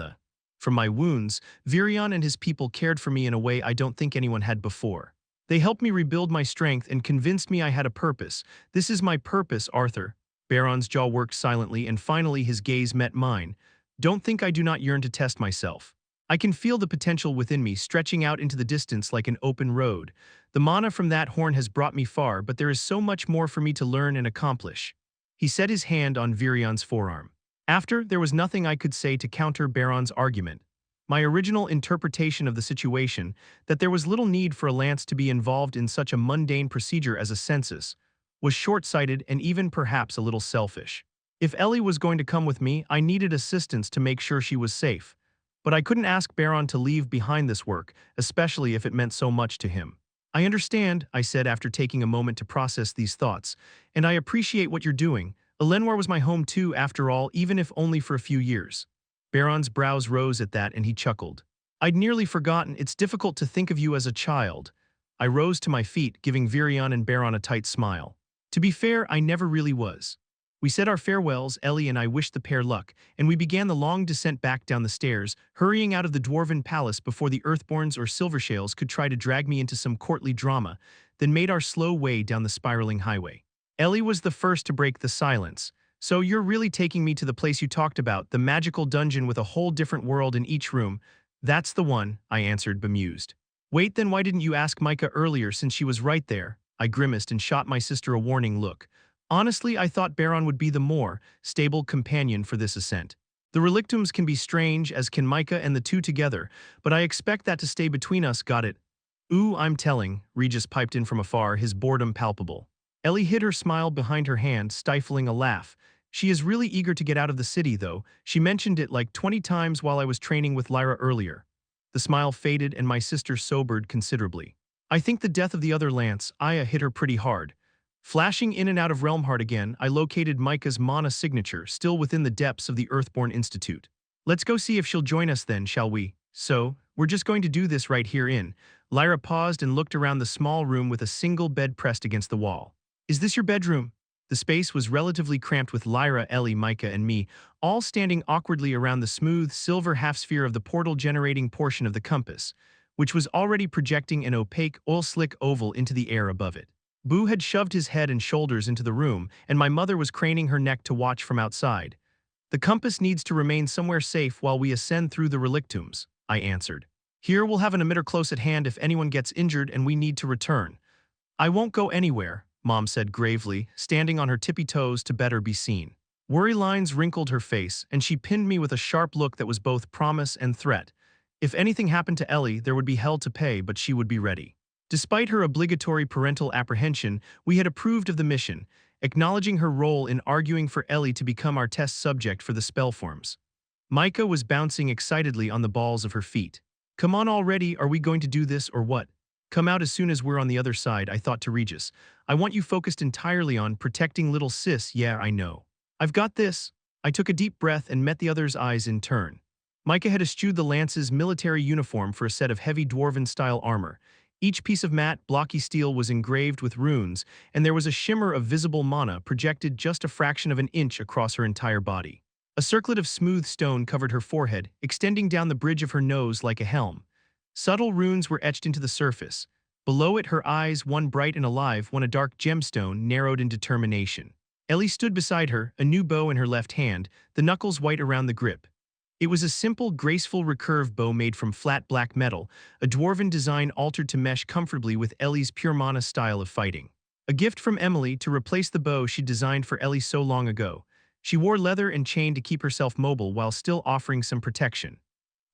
my wounds, Virion and his people cared for me in a way I don't think anyone had before. They helped me rebuild my strength and convinced me I had a purpose. This is my purpose, Arthur. Baron's jaw worked silently, and finally his gaze met mine. Don't think I do not yearn to test myself. I can feel the potential within me stretching out into the distance like an open road. The mana from that horn has brought me far, but there is so much more for me to learn and accomplish. He set his hand on Virion's forearm. After, there was nothing I could say to counter Baron's argument. My original interpretation of the situation, that there was little need for a lance to be involved in such a mundane procedure as a census, was short-sighted and even perhaps a little selfish. If Ellie was going to come with me, I needed assistance to make sure she was safe. But I couldn't ask Baron to leave behind this work, especially if it meant so much to him. I understand, I said after taking a moment to process these thoughts, and I appreciate what you're doing. Lenoir was my home too, after all, even if only for a few years. Baron's brows rose at that and he chuckled. I'd nearly forgotten. It's difficult to think of you as a child. I rose to my feet, giving Virion and Baron a tight smile. To be fair, I never really was. We said our farewells, Ellie and I wished the pair luck, and we began the long descent back down the stairs, hurrying out of the Dwarven Palace before the Earthborns or Silvershales could try to drag me into some courtly drama, then made our slow way down the spiraling highway. Ellie was the first to break the silence. So you're really taking me to the place you talked about, the magical dungeon with a whole different world in each room. That's the one, I answered, bemused. Wait, then why didn't you ask Micah earlier since she was right there? I grimaced and shot my sister a warning look. Honestly, I thought Baron would be the more stable companion for this ascent. The relictums can be strange, as can Micah and the two together, but I expect that to stay between us, got it? Ooh, I'm telling, Regis piped in from afar, his boredom palpable. Ellie hid her smile behind her hand, stifling a laugh. She is really eager to get out of the city, though. She mentioned it like 20 times while I was training with Lyra earlier. The smile faded and my sister sobered considerably. I think the death of the other Lance, Aya, hit her pretty hard. Flashing in and out of Realmheart again, I located Micah's mana signature, still within the depths of the Earthborn Institute. Let's go see if she'll join us then, shall we? So, we're just going to do this right here in. Lyra paused and looked around the small room with a single bed pressed against the wall. Is this your bedroom? The space was relatively cramped with Lyra, Ellie, Micah, and me, all standing awkwardly around the smooth, silver half-sphere of the portal-generating portion of the compass, which was already projecting an opaque, oil-slick oval into the air above it. Boo had shoved his head and shoulders into the room, and my mother was craning her neck to watch from outside. The compass needs to remain somewhere safe while we ascend through the relictums, I answered. Here we'll have an emitter close at hand if anyone gets injured and we need to return. I won't go anywhere, Mom said gravely, standing on her tippy toes to better be seen. Worry lines wrinkled her face, and she pinned me with a sharp look that was both promise and threat. If anything happened to Ellie, there would be hell to pay, but she would be ready. Despite her obligatory parental apprehension, we had approved of the mission, acknowledging her role in arguing for Ellie to become our test subject for the spell forms. Micah was bouncing excitedly on the balls of her feet. Come on already, are we going to do this or what? Come out as soon as we're on the other side, I thought to Regis. I want you focused entirely on protecting little sis, yeah, I know. I've got this. I took a deep breath and met the other's eyes in turn. Micah had eschewed the Lance's military uniform for a set of heavy dwarven-style armor. Each piece of matte, blocky steel was engraved with runes, and there was a shimmer of visible mana projected just a fraction of an inch across her entire body. A circlet of smooth stone covered her forehead, extending down the bridge of her nose like a helm. Subtle runes were etched into the surface. Below it, her eyes, one bright and alive, one a dark gemstone, narrowed in determination. Ellie stood beside her, a new bow in her left hand, the knuckles white around the grip. It was a simple, graceful recurve bow made from flat black metal, a dwarven design altered to mesh comfortably with Ellie's pure mana style of fighting. A gift from Emily to replace the bow she designed for Ellie so long ago. She wore leather and chain to keep herself mobile while still offering some protection.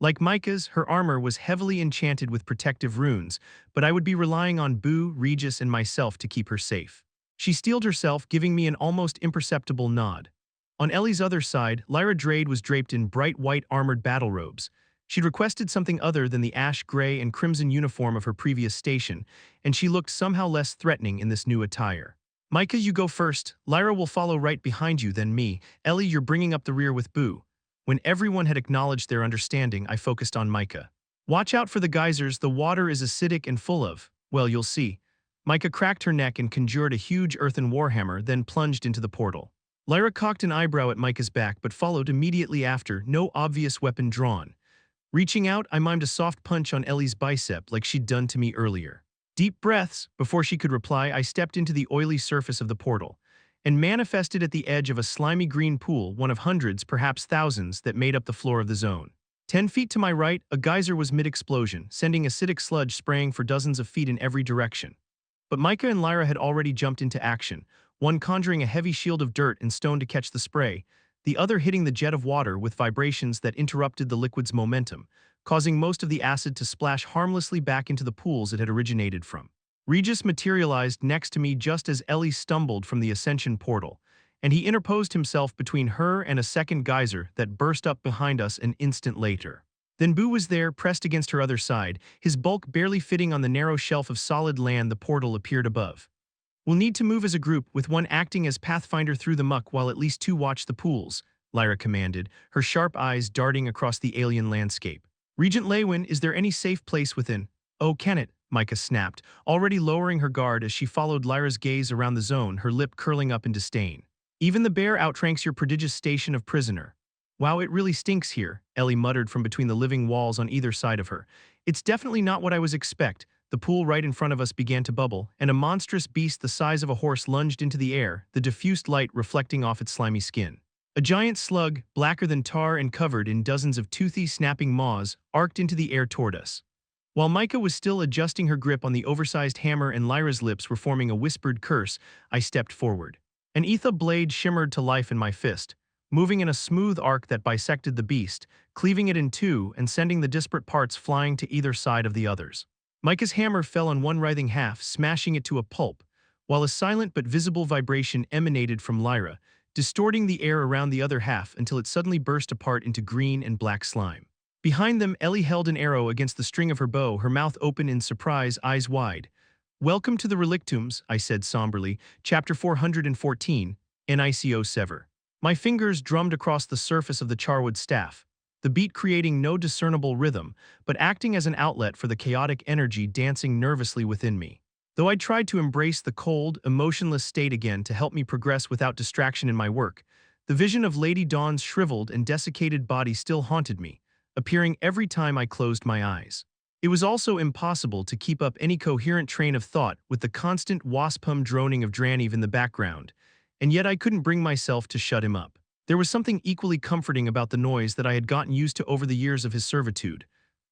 Like Micah's, her armor was heavily enchanted with protective runes, but I would be relying on Boo, Regis, and myself to keep her safe. She steeled herself, giving me an almost imperceptible nod. On Ellie's other side, Lyra Drade was draped in bright white armored battle robes. She'd requested something other than the ash gray and crimson uniform of her previous station, and she looked somehow less threatening in this new attire. Micah, you go first. Lyra will follow right behind you, then me. Ellie, you're bringing up the rear with Boo. When everyone had acknowledged their understanding, I focused on Micah. Watch out for the geysers, the water is acidic and full of, well, you'll see. Micah cracked her neck and conjured a huge earthen warhammer, then plunged into the portal. Lyra cocked an eyebrow at Micah's back but followed immediately after, no obvious weapon drawn. Reaching out, I mimed a soft punch on Ellie's bicep like she'd done to me earlier. Deep breaths. Before she could reply, I stepped into the oily surface of the portal and manifested at the edge of a slimy green pool, one of hundreds, perhaps thousands, that made up the floor of the zone. 10 feet to my right, a geyser was mid-explosion, sending acidic sludge spraying for dozens of feet in every direction. But Micah and Lyra had already jumped into action, one conjuring a heavy shield of dirt and stone to catch the spray, the other hitting the jet of water with vibrations that interrupted the liquid's momentum, causing most of the acid to splash harmlessly back into the pools it had originated from. Regis materialized next to me just as Ellie stumbled from the Ascension portal, and he interposed himself between her and a second geyser that burst up behind us an instant later. Then Boo was there, pressed against her other side, his bulk barely fitting on the narrow shelf of solid land the portal appeared above. We'll need to move as a group, with one acting as pathfinder through the muck while at least two watch the pools, Lyra commanded, her sharp eyes darting across the alien landscape. Regent Leywin, is there any safe place within? Oh, can it? Micah snapped, already lowering her guard as she followed Lyra's gaze around the zone, her lip curling up in disdain. Even the bear outranks your prodigious station of prisoner. Wow, it really stinks here, Ellie muttered from between the living walls on either side of her. It's definitely not what I was expect. the pool right in front of us began to bubble, and a monstrous beast the size of a horse lunged into the air, the diffused light reflecting off its slimy skin. A giant slug, blacker than tar and covered in dozens of toothy, snapping maws, arced into the air toward us. While Micah was still adjusting her grip on the oversized hammer and Lyra's lips were forming a whispered curse, I stepped forward. An etha blade shimmered to life in my fist, moving in a smooth arc that bisected the beast, cleaving it in two and sending the disparate parts flying to either side of the others. Micah's hammer fell on one writhing half, smashing it to a pulp, while a silent but visible vibration emanated from Lyra, distorting the air around the other half until it suddenly burst apart into green and black slime. Behind them, Ellie held an arrow against the string of her bow, her mouth open in surprise, eyes wide. "Welcome to the Relictums," I said somberly, Chapter 414, NICO Sever. My fingers drummed across the surface of the charwood staff, the beat creating no discernible rhythm, but acting as an outlet for the chaotic energy dancing nervously within me. Though I tried to embrace the cold, emotionless state again to help me progress without distraction in my work, the vision of Lady Dawn's shriveled and desiccated body still haunted me, appearing every time I closed my eyes. It was also impossible to keep up any coherent train of thought with the constant wasp-hum droning of Draniv in the background, and yet I couldn't bring myself to shut him up. There was something equally comforting about the noise that I had gotten used to over the years of his servitude.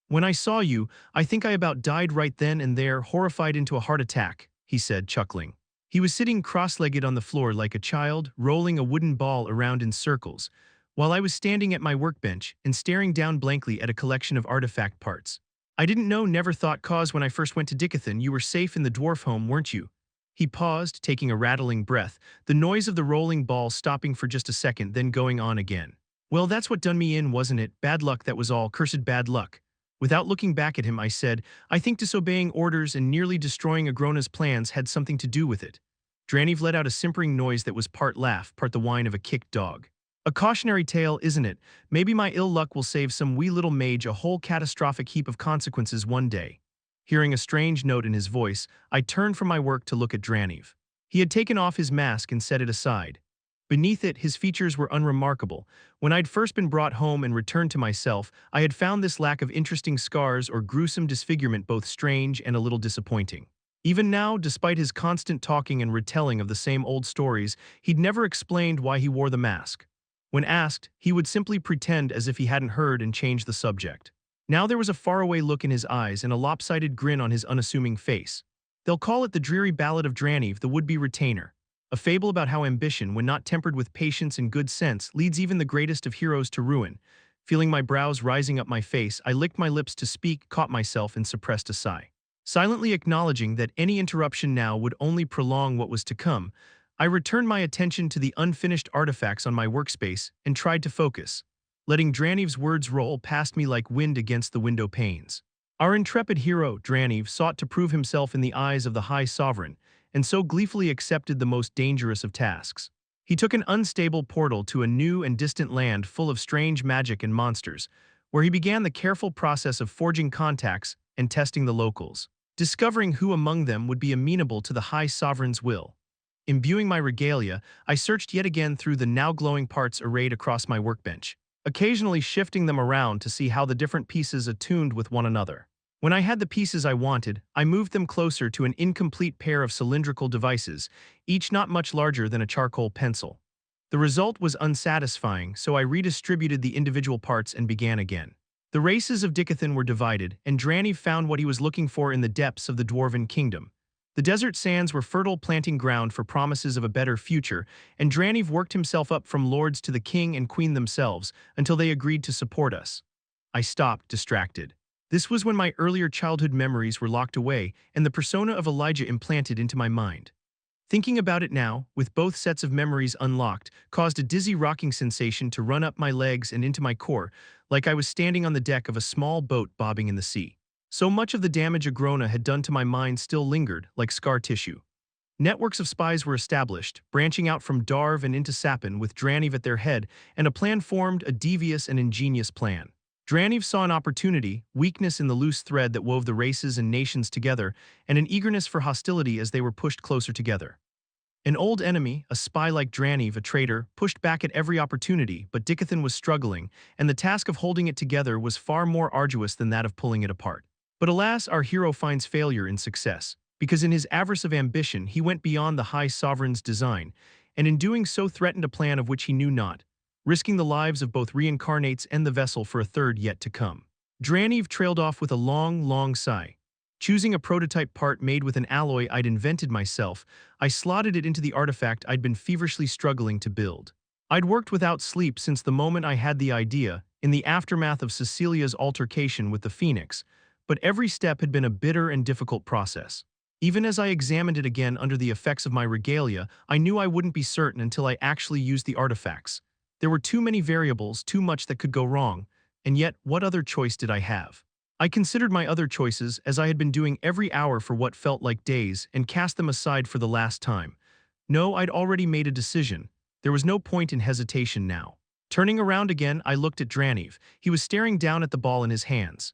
"When I saw you, I think I about died right then and there, horrified into a heart attack," he said, chuckling. He was sitting cross-legged on the floor like a child, rolling a wooden ball around in circles, while I was standing at my workbench and staring down blankly at a collection of artifact parts. "I didn't know, never thought, 'cause when I first went to Dicathen you were safe in the dwarf home, weren't you?" He paused, taking a rattling breath, the noise of the rolling ball stopping for just a second, then going on again. "Well, that's what done me in, wasn't it? Bad luck, that was all, cursed bad luck." Without looking back at him, I said, "I think disobeying orders and nearly destroying Agrona's plans had something to do with it." Draniv let out a simpering noise that was part laugh, part the whine of a kicked dog. "A cautionary tale, isn't it? Maybe my ill luck will save some wee little mage a whole catastrophic heap of consequences one day." Hearing a strange note in his voice, I turned from my work to look at Draniv. He had taken off his mask and set it aside. Beneath it, his features were unremarkable. When I'd first been brought home and returned to myself, I had found this lack of interesting scars or gruesome disfigurement both strange and a little disappointing. Even now, despite his constant talking and retelling of the same old stories, he'd never explained why he wore the mask. When asked, he would simply pretend as if he hadn't heard and change the subject. Now there was a faraway look in his eyes and a lopsided grin on his unassuming face. They'll call it the dreary ballad of Draniv, the would-be retainer, a fable about how ambition, when not tempered with patience and good sense, leads even the greatest of heroes to ruin. Feeling my brows rising up my face, I licked my lips to speak, caught myself, and suppressed a sigh. Silently acknowledging that any interruption now would only prolong what was to come, I returned my attention to the unfinished artifacts on my workspace and tried to focus, letting Draniv's words roll past me like wind against the window panes. Our intrepid hero, Draniv, sought to prove himself in the eyes of the High Sovereign, and so gleefully accepted the most dangerous of tasks. He took an unstable portal to a new and distant land full of strange magic and monsters, where he began the careful process of forging contacts and testing the locals, discovering who among them would be amenable to the High Sovereign's will. Imbuing my regalia, I searched yet again through the now glowing parts arrayed across my workbench, occasionally shifting them around to see how the different pieces attuned with one another. When I had the pieces I wanted, I moved them closer to an incomplete pair of cylindrical devices, each not much larger than a charcoal pencil. The result was unsatisfying, so I redistributed the individual parts and began again. The races of Dicathen were divided, and Draniv found what he was looking for in the depths of the Dwarven Kingdom. The desert sands were fertile planting ground for promises of a better future, and Draniv worked himself up from lords to the king and queen themselves until they agreed to support us. I stopped, distracted. This was when my earlier childhood memories were locked away and the persona of Elijah implanted into my mind. Thinking about it now, with both sets of memories unlocked, caused a dizzy rocking sensation to run up my legs and into my core, like I was standing on the deck of a small boat bobbing in the sea. So much of the damage Agrona had done to my mind still lingered, like scar tissue. Networks of spies were established, branching out from Darv and into Sapin with Draniv at their head, and a plan formed, a devious and ingenious plan. Draniv saw an opportunity, weakness in the loose thread that wove the races and nations together, and an eagerness for hostility as they were pushed closer together. An old enemy, a spy like Draniv, a traitor, pushed back at every opportunity, but Dicathen was struggling, and the task of holding it together was far more arduous than that of pulling it apart. But alas, our hero finds failure in success, because in his avarice of ambition he went beyond the High Sovereign's design, and in doing so threatened a plan of which he knew not, risking the lives of both reincarnates and the vessel for a third yet to come. Draniv trailed off with a long, long sigh. Choosing a prototype part made with an alloy I'd invented myself, I slotted it into the artifact I'd been feverishly struggling to build. I'd worked without sleep since the moment I had the idea, in the aftermath of Cecilia's altercation with the Phoenix, but every step had been a bitter and difficult process. Even as I examined it again under the effects of my regalia, I knew I wouldn't be certain until I actually used the artifacts. There were too many variables, too much that could go wrong, and yet what other choice did I have? I considered my other choices as I had been doing every hour for what felt like days and cast them aside for the last time. No, I'd already made a decision. There was no point in hesitation now. Turning around again, I looked at Draniv. He was staring down at the ball in his hands.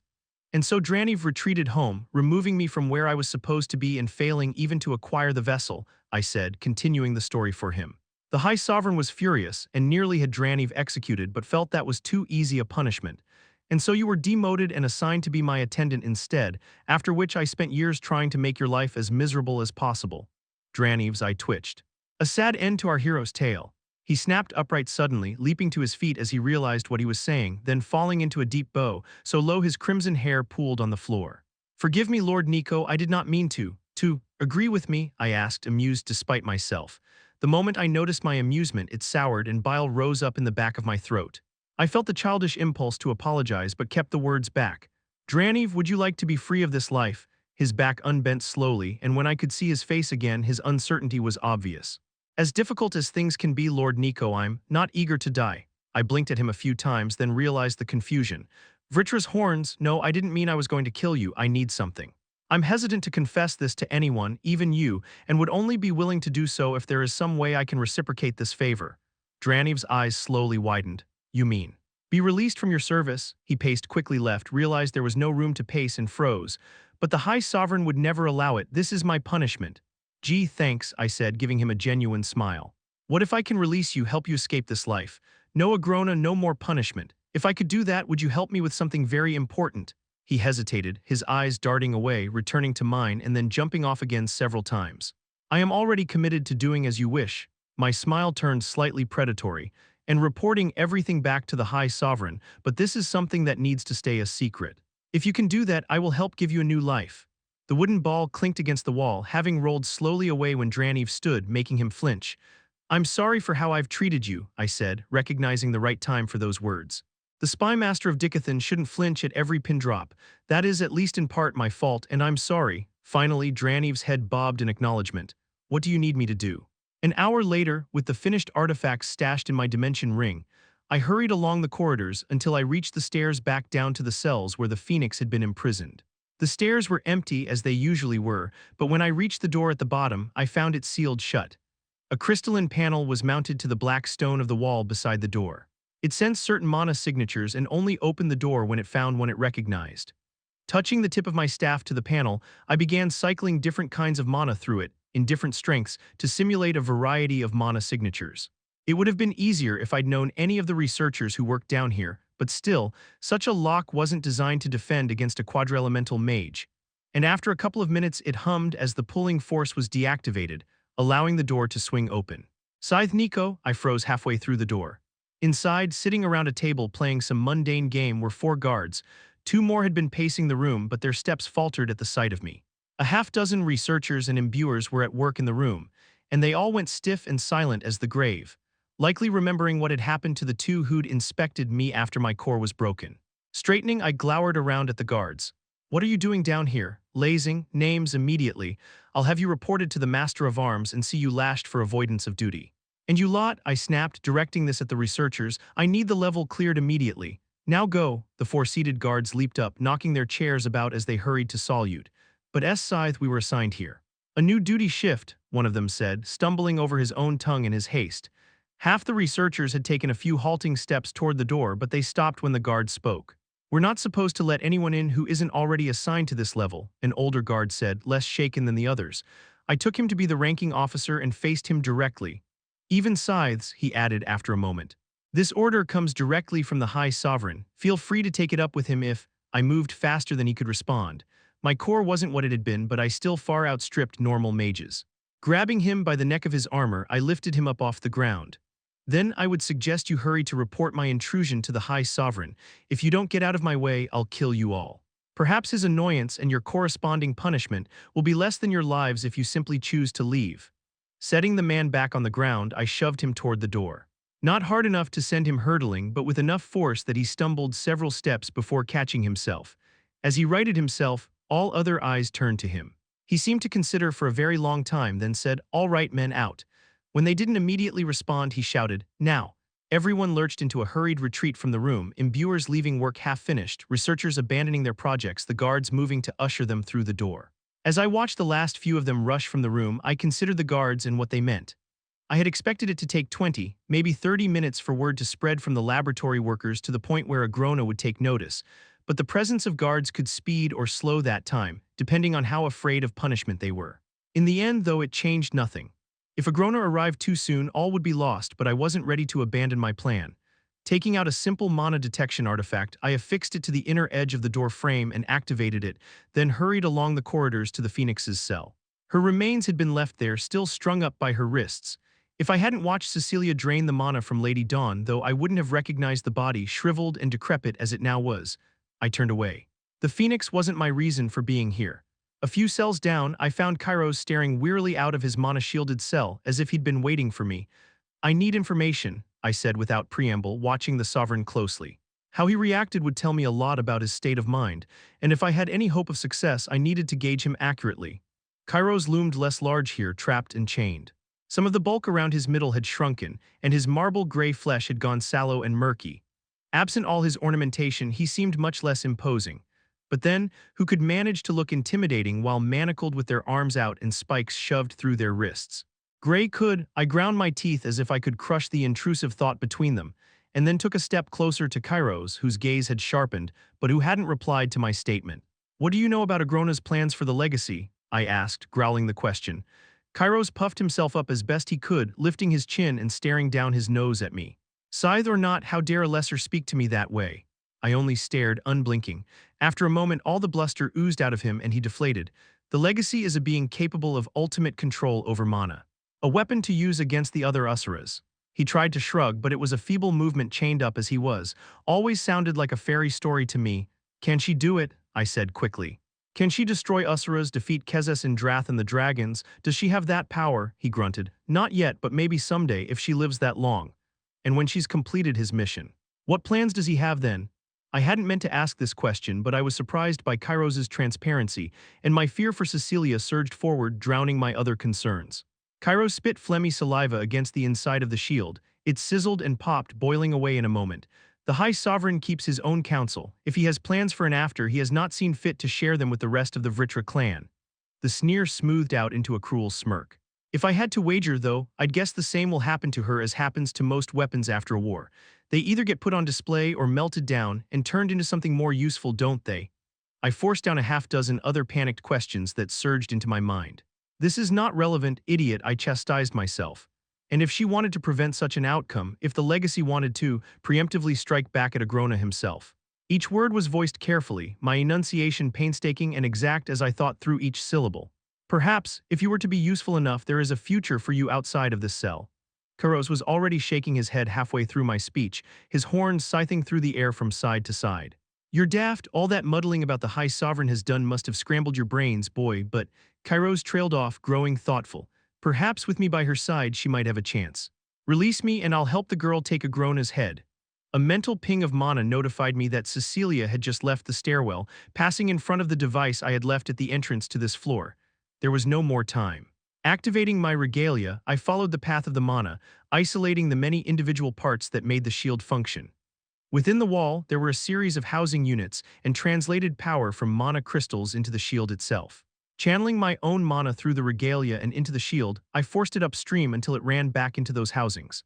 And so Draniv retreated home, removing me from where I was supposed to be and failing even to acquire the vessel, I said, continuing the story for him. The High Sovereign was furious and nearly had Draniv executed but felt that was too easy a punishment. And so you were demoted and assigned to be my attendant instead, after which I spent years trying to make your life as miserable as possible. Draniv's eye twitched. A sad end to our hero's tale. He snapped upright suddenly, leaping to his feet as he realized what he was saying, then falling into a deep bow, so low his crimson hair pooled on the floor. Forgive me, Lord Nico, I did not mean to. To agree with me, I asked, amused despite myself. The moment I noticed my amusement, it soured and bile rose up in the back of my throat. I felt the childish impulse to apologize but kept the words back. Draniv, would you like to be free of this life? His back unbent slowly, and when I could see his face again, his uncertainty was obvious. As difficult as things can be, Lord Nico, I'm not eager to die. I blinked at him a few times, then realized the confusion. Vritra's horns, no, I didn't mean I was going to kill you, I need something. I'm hesitant to confess this to anyone, even you, and would only be willing to do so if there is some way I can reciprocate this favor. Draniv's eyes slowly widened. You mean? Be released from your service? He paced quickly left, realized there was no room to pace and froze. But the High Sovereign would never allow it. This is my punishment. Gee, thanks, I said, giving him a genuine smile. What if I can release you, help you escape this life? No agrona, no more punishment. If I could do that, would you help me with something very important? He hesitated, his eyes darting away, returning to mine and then jumping off again several times. I am already committed to doing as you wish. My smile turned slightly predatory, and reporting everything back to the High Sovereign, but this is something that needs to stay a secret. If you can do that, I will help give you a new life. The wooden ball clinked against the wall, having rolled slowly away when Draniv stood, making him flinch. I'm sorry for how I've treated you, I said, recognizing the right time for those words. The spymaster of Dicathen shouldn't flinch at every pin drop. That is at least in part my fault, and I'm sorry. Finally, Draniv's head bobbed in acknowledgement. What do you need me to do? An hour later, with the finished artifacts stashed in my dimension ring, I hurried along the corridors until I reached the stairs back down to the cells where the Phoenix had been imprisoned. The stairs were empty as they usually were, but when I reached the door at the bottom, I found it sealed shut. A crystalline panel was mounted to the black stone of the wall beside the door. It sensed certain mana signatures and only opened the door when it found one it recognized. Touching the tip of my staff to the panel, I began cycling different kinds of mana through it, in different strengths, to simulate a variety of mana signatures. It would have been easier if I'd known any of the researchers who worked down here, but still, such a lock wasn't designed to defend against a quadrielemental mage. And after a couple of minutes it hummed as the pulling force was deactivated, allowing the door to swing open. Scythe Nico, I froze halfway through the door. Inside, sitting around a table playing some mundane game were 4 guards. 2 more had been pacing the room, but their steps faltered at the sight of me. A half-dozen researchers and imbuers were at work in the room, and they all went stiff and silent as the grave, likely remembering what had happened to the 2 who'd inspected me after my core was broken. Straightening, I glowered around at the guards. What are you doing down here? Lazing, names immediately. I'll have you reported to the Master of Arms and see you lashed for avoidance of duty. And you lot, I snapped, directing this at the researchers, I need the level cleared immediately. Now go. The 4 seated guards leaped up, knocking their chairs about as they hurried to salute. But Scythe, we were assigned here. A new duty shift, one of them said, stumbling over his own tongue in his haste. Half the researchers had taken a few halting steps toward the door, but they stopped when the guard spoke. We're not supposed to let anyone in who isn't already assigned to this level, an older guard said, less shaken than the others. I took him to be the ranking officer and faced him directly. Even Scythes, he added after a moment. This order comes directly from the High Sovereign. Feel free to take it up with him if... I moved faster than he could respond. My core wasn't what it had been, but I still far outstripped normal mages. Grabbing him by the neck of his armor, I lifted him up off the ground. Then I would suggest you hurry to report my intrusion to the High Sovereign. If you don't get out of my way, I'll kill you all. Perhaps his annoyance and your corresponding punishment will be less than your lives if you simply choose to leave. Setting the man back on the ground, I shoved him toward the door. Not hard enough to send him hurtling, but with enough force that he stumbled several steps before catching himself. As he righted himself, all other eyes turned to him. He seemed to consider for a very long time, then said, "All right, men, out." When they didn't immediately respond, he shouted, "Now." Everyone lurched into a hurried retreat from the room, imbuers leaving work half-finished, researchers abandoning their projects, the guards moving to usher them through the door. As I watched the last few of them rush from the room, I considered the guards and what they meant. I had expected it to take 20, maybe 30 minutes for word to spread from the laboratory workers to the point where Agrona would take notice, but the presence of guards could speed or slow that time, depending on how afraid of punishment they were. In the end, though, it changed nothing. If Agrona arrived too soon, all would be lost, but I wasn't ready to abandon my plan. Taking out a simple mana detection artifact, I affixed it to the inner edge of the door frame and activated it, then hurried along the corridors to the Phoenix's cell. Her remains had been left there, still strung up by her wrists. If I hadn't watched Cecilia drain the mana from Lady Dawn, though, I wouldn't have recognized the body, shriveled and decrepit as it now was. I turned away. The Phoenix wasn't my reason for being here. A few cells down, I found Kairos staring wearily out of his mana-shielded cell, as if he'd been waiting for me. "I need information," I said without preamble, watching the Sovereign closely. How he reacted would tell me a lot about his state of mind, and if I had any hope of success, I needed to gauge him accurately. Kairos loomed less large here, trapped and chained. Some of the bulk around his middle had shrunken, and his marble gray flesh had gone sallow and murky. Absent all his ornamentation, he seemed much less imposing. But then, who could manage to look intimidating while manacled with their arms out and spikes shoved through their wrists? Gray could. I ground my teeth as if I could crush the intrusive thought between them, and then took a step closer to Kairos, whose gaze had sharpened, but who hadn't replied to my statement. "What do you know about Agrona's plans for the legacy?" I asked, growling the question. Kairos puffed himself up as best he could, lifting his chin and staring down his nose at me. "Scythe or not, how dare a lesser speak to me that way?" I only stared, unblinking. After a moment, all the bluster oozed out of him and he deflated. "The legacy is a being capable of ultimate control over mana. A weapon to use against the other Asuras." He tried to shrug, but it was a feeble movement chained up as he was. Always sounded like a fairy story to me. "Can she do it?" I said quickly. "Can she destroy Asuras, defeat Kezes and Drath and the dragons? Does she have that power?" He grunted. "Not yet, but maybe someday if she lives that long. And when she's completed his mission." "What plans does he have then?" I hadn't meant to ask this question, but I was surprised by Kairos's transparency, and my fear for Cecilia surged forward, drowning my other concerns. Kairos spit phlegmy saliva against the inside of the shield. It sizzled and popped, boiling away in a moment. "The High Sovereign keeps his own counsel. If he has plans for an after, he has not seen fit to share them with the rest of the Vritra clan." The sneer smoothed out into a cruel smirk. "If I had to wager, though, I'd guess the same will happen to her as happens to most weapons after a war. They either get put on display or melted down and turned into something more useful, don't they?" I forced down a half-dozen other panicked questions that surged into my mind. "This is not relevant, idiot," I chastised myself. And if she wanted to prevent such an outcome, if the legacy wanted to, preemptively strike back at Agrona himself. Each word was voiced carefully, my enunciation painstaking and exact as I thought through each syllable. "Perhaps, if you were to be useful enough, there is a future for you outside of this cell." Kairos was already shaking his head halfway through my speech, his horns scything through the air from side to side. "You're daft. All that muddling about the High Sovereign has done must have scrambled your brains, boy, but..." Kairos trailed off, growing thoughtful. "Perhaps with me by her side she might have a chance. Release me and I'll help the girl take Agrona's head." A mental ping of mana notified me that Cecilia had just left the stairwell, passing in front of the device I had left at the entrance to this floor. There was no more time. Activating my regalia, I followed the path of the mana, isolating the many individual parts that made the shield function. Within the wall, there were a series of housing units and translated power from mana crystals into the shield itself. Channeling my own mana through the regalia and into the shield, I forced it upstream until it ran back into those housings.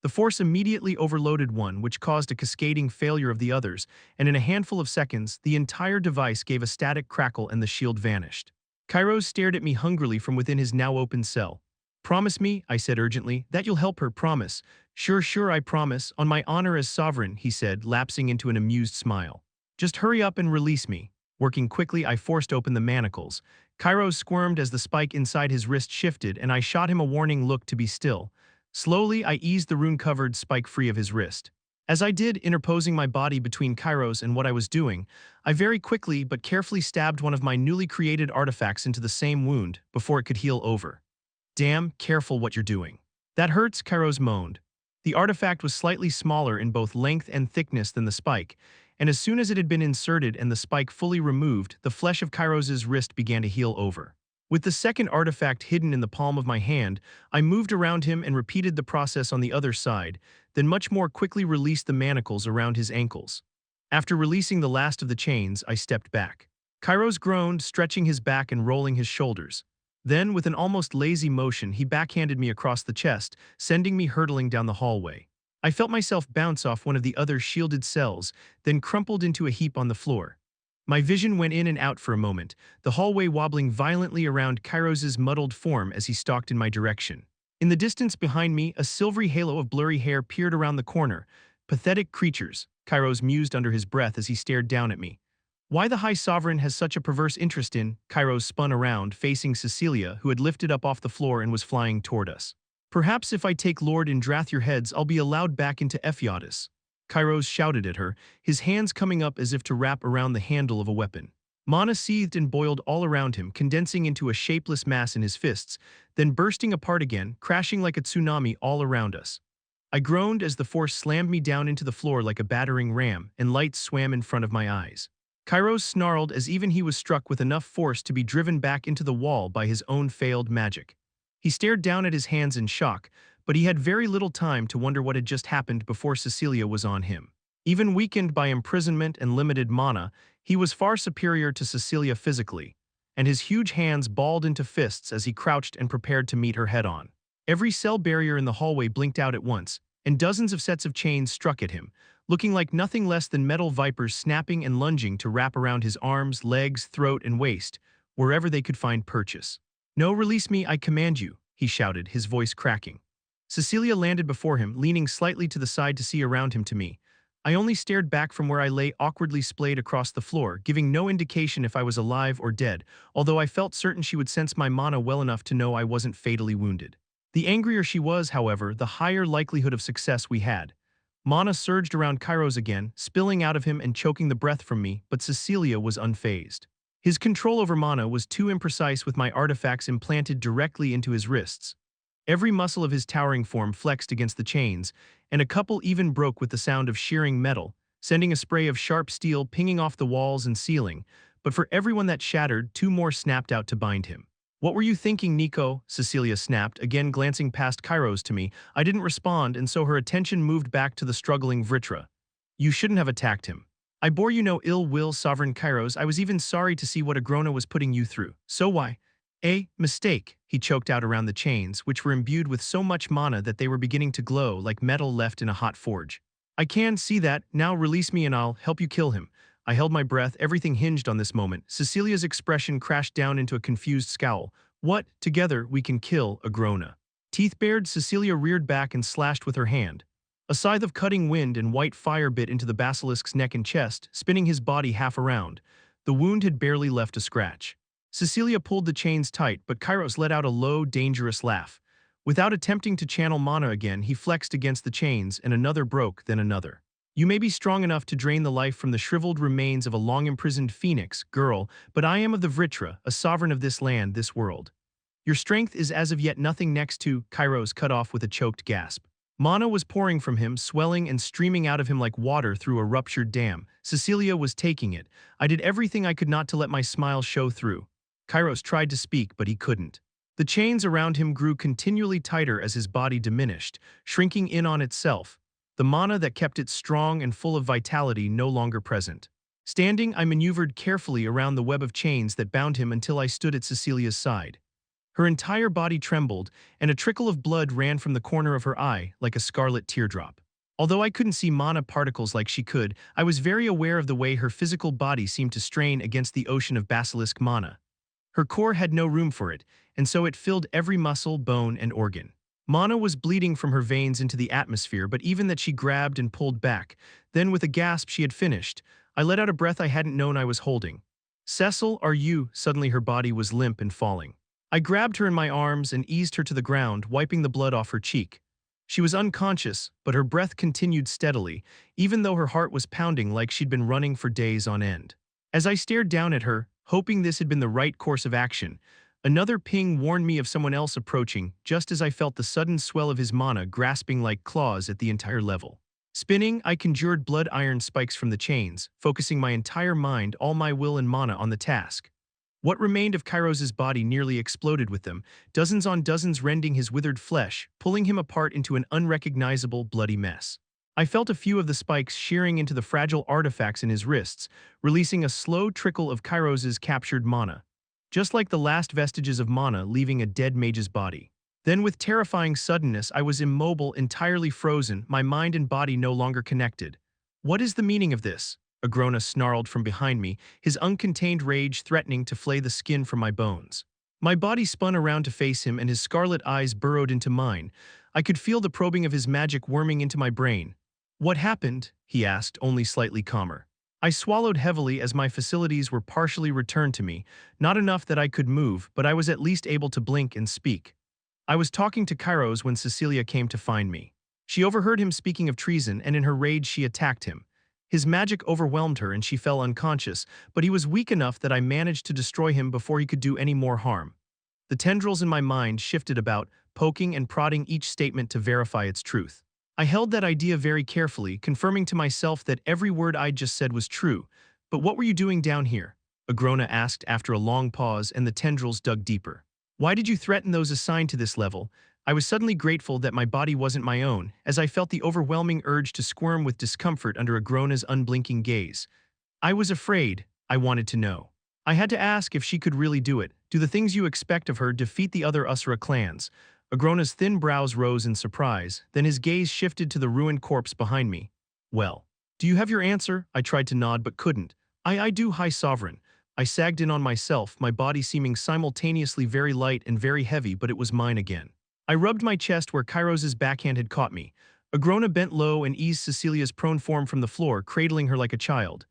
The force immediately overloaded one, which caused a cascading failure of the others, and in a handful of seconds, the entire device gave a static crackle and the shield vanished. Kairos stared at me hungrily from within his now open cell. "Promise me," I said urgently, "that you'll help her, promise." Sure, I promise, on my honor as sovereign," he said, lapsing into an amused smile. "Just hurry up and release me." Working quickly, I forced open the manacles. Kairos squirmed as the spike inside his wrist shifted, and I shot him a warning look to be still. Slowly, I eased the rune-covered spike free of his wrist. As I did, interposing my body between Kairos and what I was doing, I very quickly but carefully stabbed one of my newly created artifacts into the same wound before it could heal over. Damn, careful what you're doing. That hurts, Kairos moaned. The artifact was slightly smaller in both length and thickness than the spike, and as soon as it had been inserted and the spike fully removed, the flesh of Kairos's wrist began to heal over. With the second artifact hidden in the palm of my hand, I moved around him and repeated the process on the other side, then much more quickly released the manacles around his ankles. After releasing the last of the chains, I stepped back. Kairos groaned, stretching his back and rolling his shoulders. Then, with an almost lazy motion, he backhanded me across the chest, sending me hurtling down the hallway. I felt myself bounce off one of the other shielded cells, then crumpled into a heap on the floor. My vision went in and out for a moment, the hallway wobbling violently around Kairos's muddled form as he stalked in my direction. In the distance behind me, a silvery halo of blurry hair peered around the corner. Pathetic creatures, Kairos mused under his breath as he stared down at me. Why the High Sovereign has such a perverse interest in, Kairos spun around, facing Cecilia, who had lifted up off the floor and was flying toward us. Perhaps if I take Lord Indrath your heads, I'll be allowed back into Ephiodus. Kairos shouted at her, his hands coming up as if to wrap around the handle of a weapon. Mana seethed and boiled all around him, condensing into a shapeless mass in his fists, then bursting apart again, crashing like a tsunami all around us. I groaned as the force slammed me down into the floor like a battering ram, and lights swam in front of my eyes. Kairos snarled as even he was struck with enough force to be driven back into the wall by his own failed magic. He stared down at his hands in shock, but he had very little time to wonder what had just happened before Cecilia was on him. Even weakened by imprisonment and limited mana, he was far superior to Cecilia physically, and his huge hands balled into fists as he crouched and prepared to meet her head-on. Every cell barrier in the hallway blinked out at once, and dozens of sets of chains struck at him, looking like nothing less than metal vipers snapping and lunging to wrap around his arms, legs, throat, and waist, wherever they could find purchase. "No, release me, I command you," he shouted, his voice cracking. Cecilia landed before him, leaning slightly to the side to see around him to me. I only stared back from where I lay awkwardly splayed across the floor, giving no indication if I was alive or dead, although I felt certain she would sense my mana well enough to know I wasn't fatally wounded. The angrier she was, however, the higher likelihood of success we had. Mana surged around Kairos again, spilling out of him and choking the breath from me, but Cecilia was unfazed. His control over mana was too imprecise with my artifacts implanted directly into his wrists. Every muscle of his towering form flexed against the chains, and a couple even broke with the sound of shearing metal, sending a spray of sharp steel pinging off the walls and ceiling, but for every one that shattered, two more snapped out to bind him. "What were you thinking, Nico?" Cecilia snapped, again glancing past Kairos to me. I didn't respond, and so her attention moved back to the struggling Vritra. "You shouldn't have attacked him. I bore you no ill will, Sovereign Kairos. I was even sorry to see what Agrona was putting you through. So why?" "A mistake," he choked out around the chains, which were imbued with so much mana that they were beginning to glow like metal left in a hot forge. "I can see that. Now release me and I'll help you kill him." I held my breath, everything hinged on this moment. Cecilia's expression crashed down into a confused scowl. "What? Together we can kill Agrona." Teeth-bared, Cecilia reared back and slashed with her hand. A scythe of cutting wind and white fire bit into the basilisk's neck and chest, spinning his body half around. The wound had barely left a scratch. Cecilia pulled the chains tight, but Kairos let out a low, dangerous laugh. Without attempting to channel mana again, he flexed against the chains, and another broke, then another. "You may be strong enough to drain the life from the shriveled remains of a long-imprisoned phoenix, girl, but I am of the Vritra, a sovereign of this land, this world. Your strength is as of yet nothing next to," Kairos cut off with a choked gasp. Mana was pouring from him, swelling and streaming out of him like water through a ruptured dam. Cecilia was taking it. I did everything I could not to let my smile show through. Kairos tried to speak, but he couldn't. The chains around him grew continually tighter as his body diminished, shrinking in on itself, the mana that kept it strong and full of vitality no longer present. Standing, I maneuvered carefully around the web of chains that bound him until I stood at Cecilia's side. Her entire body trembled, and a trickle of blood ran from the corner of her eye like a scarlet teardrop. Although I couldn't see mana particles like she could, I was very aware of the way her physical body seemed to strain against the ocean of basilisk mana. Her core had no room for it, and so it filled every muscle, bone, and organ. Mana was bleeding from her veins into the atmosphere, but even that she grabbed and pulled back. Then with a gasp she had finished. I let out a breath I hadn't known I was holding. Cecil, are you? Suddenly her body was limp and falling. I grabbed her in my arms and eased her to the ground, wiping the blood off her cheek. She was unconscious, but her breath continued steadily, even though her heart was pounding like she'd been running for days on end. As I stared down at her, hoping this had been the right course of action, another ping warned me of someone else approaching, just as I felt the sudden swell of his mana grasping like claws at the entire level. Spinning, I conjured blood iron spikes from the chains, focusing my entire mind, all my will and mana on the task. What remained of Kairos's body nearly exploded with them, dozens on dozens rending his withered flesh, pulling him apart into an unrecognizable, bloody mess. I felt a few of the spikes shearing into the fragile artifacts in his wrists, releasing a slow trickle of Kairos's captured mana, just like the last vestiges of mana leaving a dead mage's body. Then with terrifying suddenness, I was immobile, entirely frozen, my mind and body no longer connected. What is the meaning of this? Agrona snarled from behind me, his uncontained rage threatening to flay the skin from my bones. My body spun around to face him and his scarlet eyes burrowed into mine. I could feel the probing of his magic worming into my brain. What happened? He asked, only slightly calmer. I swallowed heavily as my facilities were partially returned to me, not enough that I could move, but I was at least able to blink and speak. I was talking to Kairos when Cecilia came to find me. She overheard him speaking of treason, and in her rage she attacked him. His magic overwhelmed her and she fell unconscious, but he was weak enough that I managed to destroy him before he could do any more harm. The tendrils in my mind shifted about, poking and prodding each statement to verify its truth. I held that idea very carefully, confirming to myself that every word I'd just said was true. But what were you doing down here? Agrona asked after a long pause, and the tendrils dug deeper. Why did you threaten those assigned to this level? I was suddenly grateful that my body wasn't my own, as I felt the overwhelming urge to squirm with discomfort under Agrona's unblinking gaze. I was afraid. I wanted to know. I had to ask if she could really do it. Do the things you expect of her defeat the other Usura clans? Agrona's thin brows rose in surprise, then his gaze shifted to the ruined corpse behind me. Well, do you have your answer? I tried to nod but couldn't. I do, High Sovereign. I sagged in on myself, my body seeming simultaneously very light and very heavy, but it was mine again. I rubbed my chest where Kairos's backhand had caught me. Agrona bent low and eased Cecilia's prone form from the floor, cradling her like a child.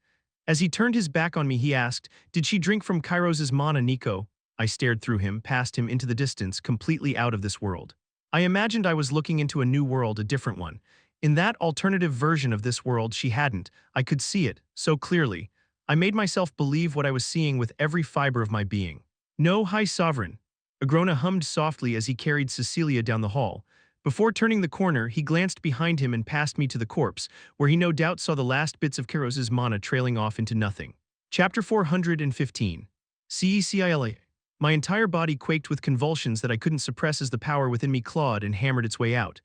As he turned his back on me, he asked, "Did she drink from Kairos's mana, Nico?" I stared through him, past him into the distance, completely out of this world. I imagined I was looking into a new world, a different one. In that alternative version of this world, she hadn't. I could see it, so clearly. I made myself believe what I was seeing with every fiber of my being. "No, High Sovereign." Agrona hummed softly as he carried Cecilia down the hall. Before turning the corner, he glanced behind him and passed me to the corpse, where he no doubt saw the last bits of Kairos's mana trailing off into nothing. Chapter 415. CECILA. My entire body quaked with convulsions that I couldn't suppress as the power within me clawed and hammered its way out.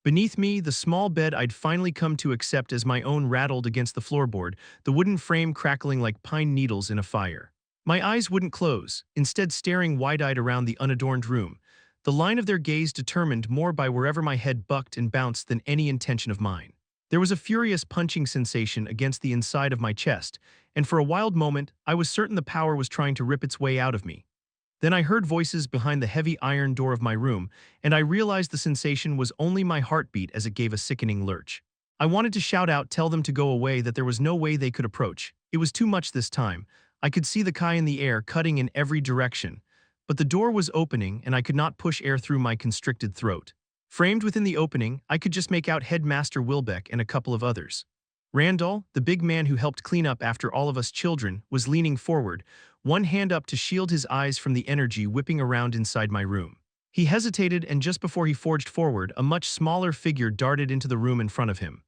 Beneath me, the small bed I'd finally come to accept as my own rattled against the floorboard, the wooden frame crackling like pine needles in a fire. My eyes wouldn't close, instead staring wide-eyed around the unadorned room, the line of their gaze determined more by wherever my head bucked and bounced than any intention of mine. There was a furious punching sensation against the inside of my chest, and for a wild moment, I was certain the power was trying to rip its way out of me. Then I heard voices behind the heavy iron door of my room, and I realized the sensation was only my heartbeat as it gave a sickening lurch. I wanted to shout out, tell them to go away, that there was no way they could approach. It was too much this time. I could see the Kai in the air, cutting in every direction. But the door was opening, and I could not push air through my constricted throat. Framed within the opening, I could just make out Headmaster Wilbeck and a couple of others. Randall, the big man who helped clean up after all of us children, was leaning forward, one hand up to shield his eyes from the energy whipping around inside my room. He hesitated, and just before he forged forward, a much smaller figure darted into the room in front of him.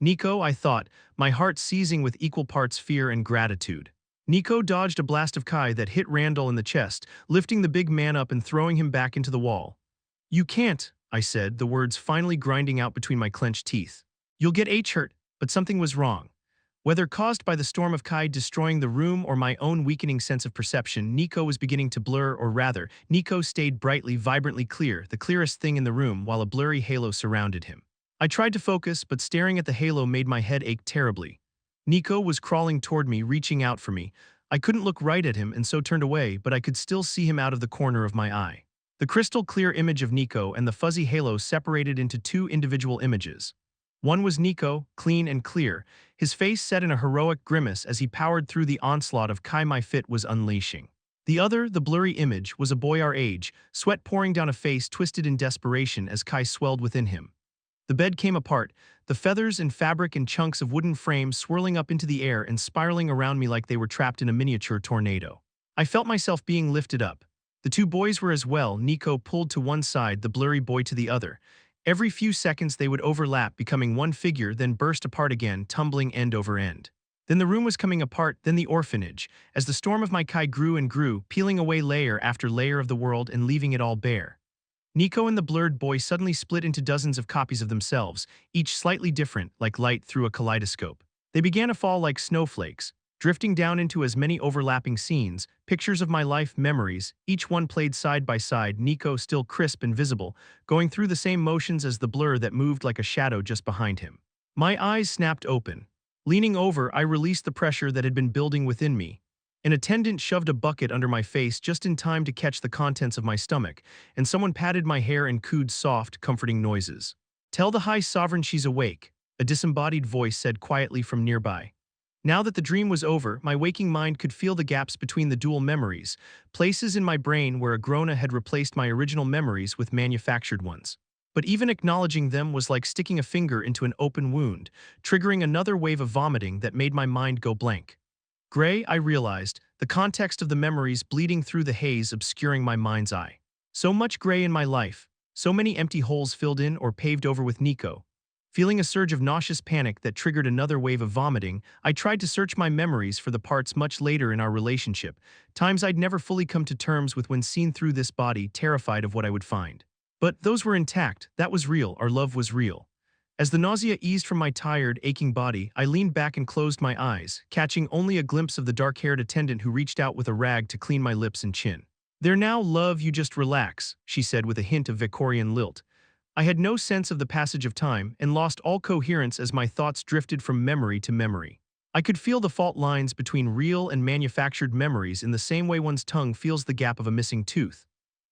Nico, I thought, my heart seizing with equal parts fear and gratitude. Nico dodged a blast of Kai that hit Randall in the chest, lifting the big man up and throwing him back into the wall. "You can't," I said, the words finally grinding out between my clenched teeth. "You'll get hurt." But something was wrong. Whether caused by the storm of Kai destroying the room or my own weakening sense of perception, Nico was beginning to blur, or rather, Nico stayed brightly, vibrantly clear, the clearest thing in the room, while a blurry halo surrounded him. I tried to focus, but staring at the halo made my head ache terribly. Nico was crawling toward me, reaching out for me. I couldn't look right at him and so turned away, but I could still see him out of the corner of my eye. The crystal clear image of Nico and the fuzzy halo separated into two individual images. One was Nico, clean and clear, his face set in a heroic grimace as he powered through the onslaught of Kai my fit was unleashing. The other, the blurry image, was a boy our age, sweat pouring down a face twisted in desperation as Kai swelled within him. The bed came apart, the feathers and fabric and chunks of wooden frame swirling up into the air and spiraling around me like they were trapped in a miniature tornado. I felt myself being lifted up. The two boys were as well, Nico pulled to one side, the blurry boy to the other. Every few seconds they would overlap, becoming one figure, then burst apart again, tumbling end over end. Then the room was coming apart, then the orphanage, as the storm of my Kai grew and grew, peeling away layer after layer of the world and leaving it all bare. Nico and the blurred boy suddenly split into dozens of copies of themselves, each slightly different, like light through a kaleidoscope. They began to fall like snowflakes, drifting down into as many overlapping scenes, pictures of my life, memories, each one played side by side, Nico still crisp and visible, going through the same motions as the blur that moved like a shadow just behind him. My eyes snapped open. Leaning over, I released the pressure that had been building within me. An attendant shoved a bucket under my face just in time to catch the contents of my stomach, and someone patted my hair and cooed soft, comforting noises. "Tell the High Sovereign she's awake," a disembodied voice said quietly from nearby. Now that the dream was over, my waking mind could feel the gaps between the dual memories, places in my brain where Agrona had replaced my original memories with manufactured ones. But even acknowledging them was like sticking a finger into an open wound, triggering another wave of vomiting that made my mind go blank. Gray, I realized, the context of the memories bleeding through the haze obscuring my mind's eye. So much gray in my life, so many empty holes filled in or paved over with Nico. Feeling a surge of nauseous panic that triggered another wave of vomiting, I tried to search my memories for the parts much later in our relationship, times I'd never fully come to terms with when seen through this body, terrified of what I would find. But those were intact, that was real, our love was real. As the nausea eased from my tired, aching body, I leaned back and closed my eyes, catching only a glimpse of the dark-haired attendant who reached out with a rag to clean my lips and chin. "There now, love, you just relax," she said with a hint of Victorian lilt. I had no sense of the passage of time and lost all coherence as my thoughts drifted from memory to memory. I could feel the fault lines between real and manufactured memories in the same way one's tongue feels the gap of a missing tooth.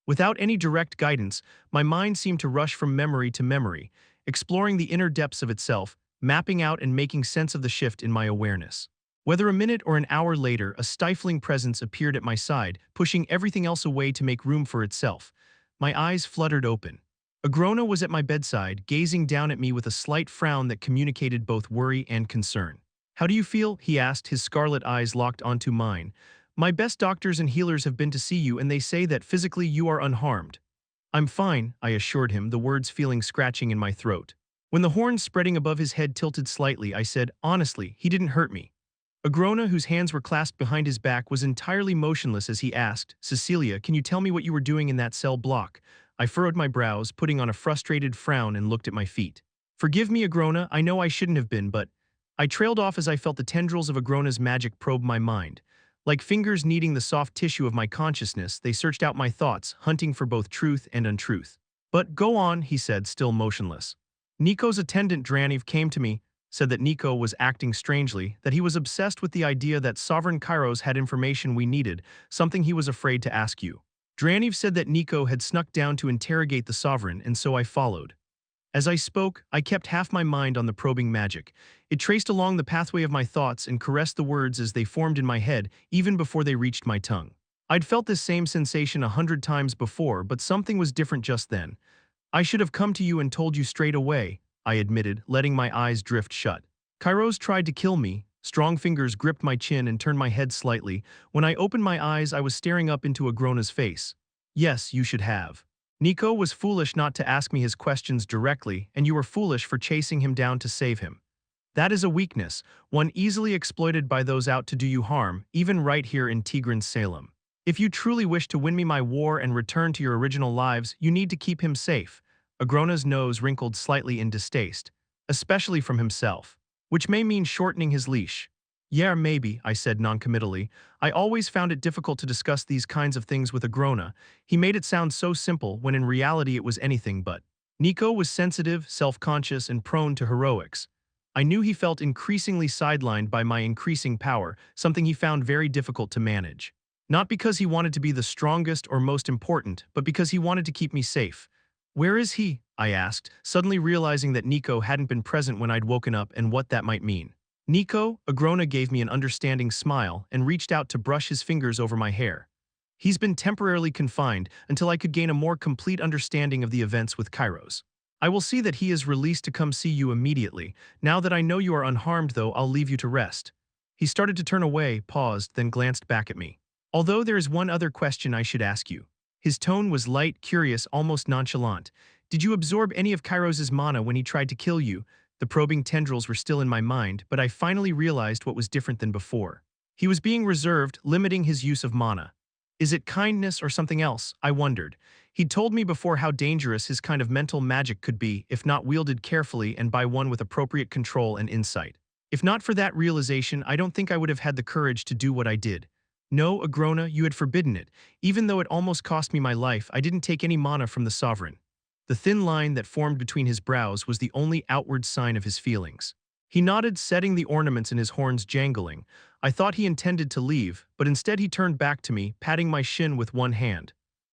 Without any direct guidance, my mind seemed to rush from memory to memory, exploring the inner depths of itself, mapping out and making sense of the shift in my awareness. Whether a minute or an hour later, a stifling presence appeared at my side, pushing everything else away to make room for itself. My eyes fluttered open. Agrona was at my bedside, gazing down at me with a slight frown that communicated both worry and concern. "How do you feel?" he asked, his scarlet eyes locked onto mine. "My best doctors and healers have been to see you, and they say that physically you are unharmed." "I'm fine," I assured him, the words feeling scratching in my throat. When the horns spreading above his head tilted slightly, I said, "Honestly, he didn't hurt me." Agrona, whose hands were clasped behind his back, was entirely motionless as he asked, "Cecilia, can you tell me what you were doing in that cell block?" I furrowed my brows, putting on a frustrated frown and looked at my feet. "Forgive me, Agrona, I know I shouldn't have been, but—" I trailed off as I felt the tendrils of Agrona's magic probe my mind. Like fingers kneading the soft tissue of my consciousness, they searched out my thoughts, hunting for both truth and untruth. "But go on," he said, still motionless. "Nico's attendant Draniv came to me, said that Nico was acting strangely, that he was obsessed with the idea that Sovereign Kairos had information we needed, something he was afraid to ask you. Draniv said that Nico had snuck down to interrogate the Sovereign, and so I followed." As I spoke, I kept half my mind on the probing magic. It traced along the pathway of my thoughts and caressed the words as they formed in my head, even before they reached my tongue. I'd felt this same sensation 100 times before, but something was different just then. "I should have come to you and told you straight away," I admitted, letting my eyes drift shut. "Kairos tried to kill me." Strong fingers gripped my chin and turned my head slightly. When I opened my eyes, I was staring up into Agrona's face. "Yes, you should have. Nico was foolish not to ask me his questions directly, and you were foolish for chasing him down to save him. That is a weakness, one easily exploited by those out to do you harm, even right here in Tigran Salem. If you truly wish to win me my war and return to your original lives, you need to keep him safe." Agrona's nose wrinkled slightly in distaste. "Especially from himself. Which may mean shortening his leash." "Yeah, maybe," I said noncommittally. I always found it difficult to discuss these kinds of things with Agrona. He made it sound so simple when in reality it was anything but. Nico was sensitive, self-conscious, and prone to heroics. I knew he felt increasingly sidelined by my increasing power, something he found very difficult to manage. Not because he wanted to be the strongest or most important, but because he wanted to keep me safe. Where is he? I asked, suddenly realizing that Nico hadn't been present when I'd woken up and what that might mean. Nico, Agrona gave me an understanding smile and reached out to brush his fingers over my hair. He's been temporarily confined until I could gain a more complete understanding of the events with Kairos. I will see that he is released to come see you immediately. Now that I know you are unharmed though, I'll leave you to rest. He started to turn away, paused, then glanced back at me. Although there is one other question I should ask you. His tone was light, curious, almost nonchalant. Did you absorb any of Kairos's mana when he tried to kill you? The probing tendrils were still in my mind, but I finally realized what was different than before. He was being reserved, limiting his use of mana. Is it kindness or something else? I wondered. He'd told me before how dangerous his kind of mental magic could be if not wielded carefully and by one with appropriate control and insight. If not for that realization, I don't think I would have had the courage to do what I did. No, Agrona, you had forbidden it. Even though it almost cost me my life, I didn't take any mana from the Sovereign. The thin line that formed between his brows was the only outward sign of his feelings. He nodded, setting the ornaments in his horns jangling. I thought he intended to leave, but instead he turned back to me, patting my shin with one hand.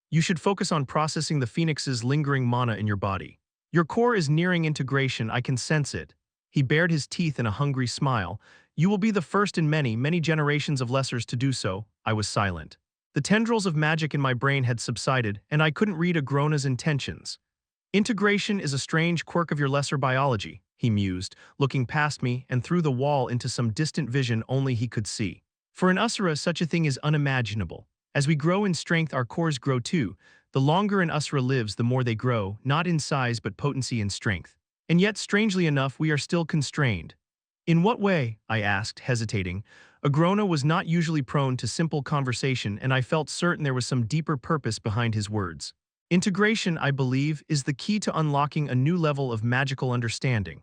You should focus on processing the Phoenix's lingering mana in your body. Your core is nearing integration, I can sense it. He bared his teeth in a hungry smile. You will be the first in many, many generations of lessers to do so. I was silent. The tendrils of magic in my brain had subsided, and I couldn't read Agrona's intentions. Integration is a strange quirk of your lesser biology, he mused, looking past me and through the wall into some distant vision only he could see. For an Usura, such a thing is unimaginable. As we grow in strength, our cores grow too. The longer an Usura lives, the more they grow, not in size but potency and strength. And yet, strangely enough, we are still constrained. In what way? I asked, hesitating. Agrona was not usually prone to simple conversation, and I felt certain there was some deeper purpose behind his words. Integration, I believe, is the key to unlocking a new level of magical understanding.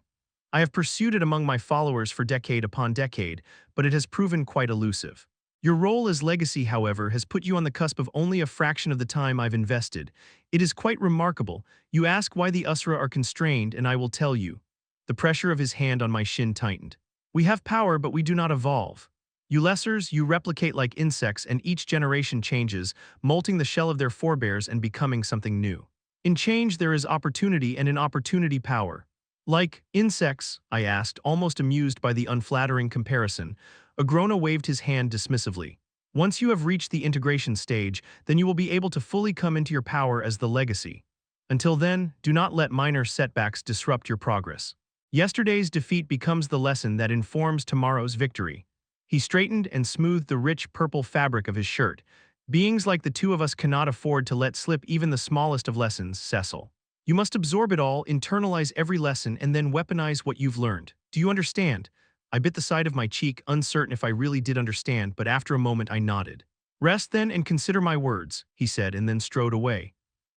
I have pursued it among my followers for decade upon decade, but it has proven quite elusive. Your role as legacy, however, has put you on the cusp of only a fraction of the time I've invested. It is quite remarkable. You ask why the Usura are constrained, and I will tell you. The pressure of his hand on my shin tightened. We have power, but we do not evolve. You lessers, you replicate like insects, and each generation changes, molting the shell of their forebears and becoming something new. In change, there is opportunity, and in opportunity, power. Like insects? I asked, almost amused by the unflattering comparison. Agrona waved his hand dismissively. Once you have reached the integration stage, then you will be able to fully come into your power as the legacy. Until then, do not let minor setbacks disrupt your progress. Yesterday's defeat becomes the lesson that informs tomorrow's victory. He straightened and smoothed the rich purple fabric of his shirt. Beings like the two of us cannot afford to let slip even the smallest of lessons, Cecil. You must absorb it all, internalize every lesson, and then weaponize what you've learned. Do you understand? I bit the side of my cheek, uncertain if I really did understand, but after a moment I nodded. Rest then and consider my words, he said, and then strode away.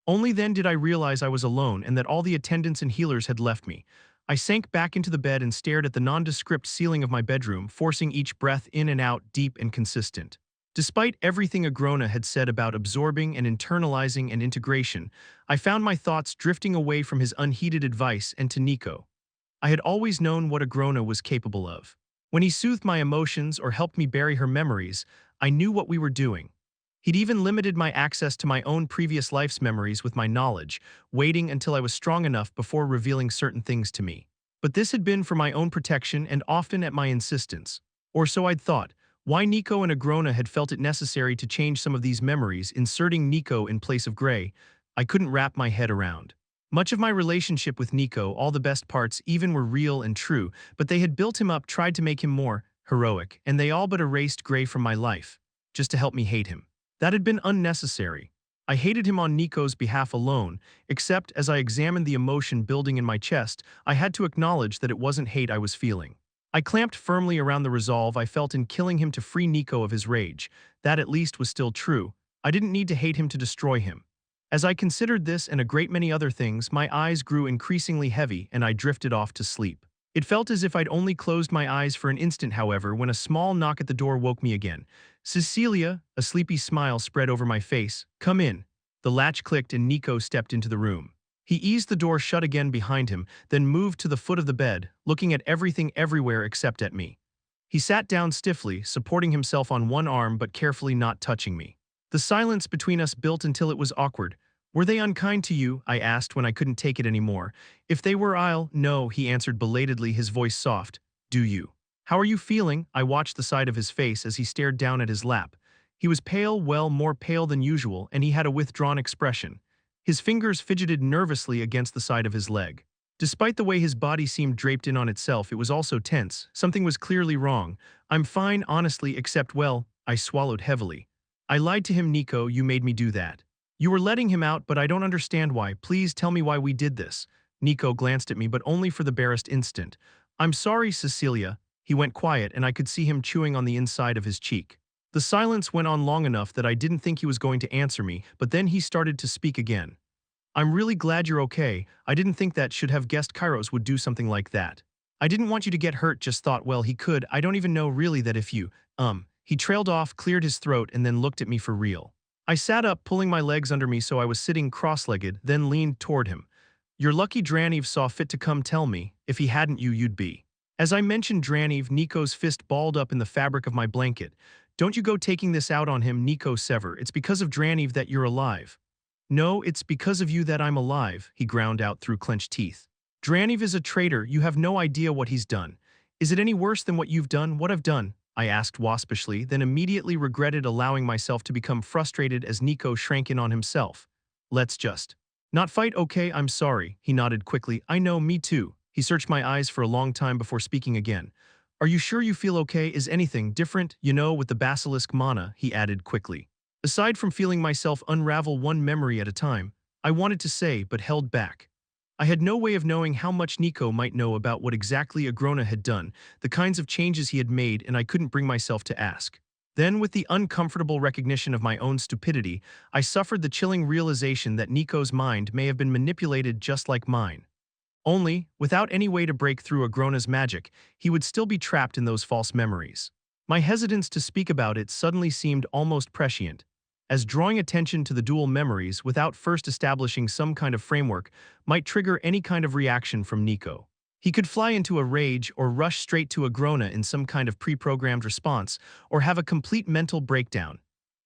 Only then did I realize I was alone and that all the attendants and healers had left me. I sank back into the bed and stared at the nondescript ceiling of my bedroom, forcing each breath in and out, deep and consistent. Despite everything Agrona had said about absorbing and internalizing and integration, I found my thoughts drifting away from his unheeded advice and to Nico. I had always known what Agrona was capable of. When he soothed my emotions or helped me bury her memories, I knew what we were doing. He'd even limited my access to my own previous life's memories with my knowledge, waiting until I was strong enough before revealing certain things to me. But this had been for my own protection and often at my insistence. Or so I'd thought. Why Nico and Agrona had felt it necessary to change some of these memories, inserting Nico in place of Gray, I couldn't wrap my head around. Much of my relationship with Nico, all the best parts even were real and true, but they had built him up, tried to make him more heroic, and they all but erased Gray from my life, just to help me hate him. That had been unnecessary. I hated him on Nico's behalf alone, except as I examined the emotion building in my chest, I had to acknowledge that it wasn't hate I was feeling. I clamped firmly around the resolve I felt in killing him to free Nico of his rage. That at least was still true. I didn't need to hate him to destroy him. As I considered this and a great many other things, my eyes grew increasingly heavy and I drifted off to sleep. It felt as if I'd only closed my eyes for an instant, however, when a small knock at the door woke me again. Cecilia, a sleepy smile spread over my face. Come in. The latch clicked and Nico stepped into the room. He eased the door shut again behind him, then moved to the foot of the bed, looking at everything everywhere except at me. He sat down stiffly, supporting himself on one arm but carefully not touching me. The silence between us built until it was awkward. Were they unkind to you? I asked when I couldn't take it anymore. If they were, no, he answered belatedly, his voice soft. Do you? How are you feeling? I watched the side of his face as he stared down at his lap. He was pale, well, more pale than usual, and he had a withdrawn expression. His fingers fidgeted nervously against the side of his leg. Despite the way his body seemed draped in on itself, it was also tense. Something was clearly wrong. I'm fine, honestly, except, well, I swallowed heavily. I lied to him, Nico, you made me do that. You were letting him out, but I don't understand why. Please tell me why we did this. Nico glanced at me, but only for the barest instant. I'm sorry, Cecilia. He went quiet, and I could see him chewing on the inside of his cheek. The silence went on long enough that I didn't think he was going to answer me, but then he started to speak again. I'm really glad you're okay. I didn't think that should have guessed Kairos would do something like that. I didn't want you to get hurt, just thought, well, he could. I don't even know really that if you, He trailed off, cleared his throat, and then looked at me for real. I sat up, pulling my legs under me so I was sitting cross-legged, then leaned toward him. You're lucky Draniv saw fit to come tell me. If he hadn't, you'd be. As I mentioned Draniv, Nico's fist balled up in the fabric of my blanket. Don't you go taking this out on him, Nico Sever. It's because of Draniv that you're alive. No, it's because of you that I'm alive, he ground out through clenched teeth. Draniv is a traitor. You have no idea what he's done. Is it any worse than what you've done? What I've done? I asked waspishly, then immediately regretted allowing myself to become frustrated as Nico shrank in on himself. Let's just not fight, okay? I'm sorry, he nodded quickly. I know, me too. He searched my eyes for a long time before speaking again. Are you sure you feel okay? Is anything different, with the basilisk mana, he added quickly. Aside from feeling myself unravel one memory at a time, I wanted to say but held back. I had no way of knowing how much Nico might know about what exactly Agrona had done, the kinds of changes he had made, and I couldn't bring myself to ask. Then, with the uncomfortable recognition of my own stupidity, I suffered the chilling realization that Nico's mind may have been manipulated just like mine. Only, without any way to break through Agrona's magic, he would still be trapped in those false memories. My hesitance to speak about it suddenly seemed almost prescient, as drawing attention to the dual memories without first establishing some kind of framework might trigger any kind of reaction from Nico. He could fly into a rage or rush straight to Agrona in some kind of pre-programmed response, or have a complete mental breakdown.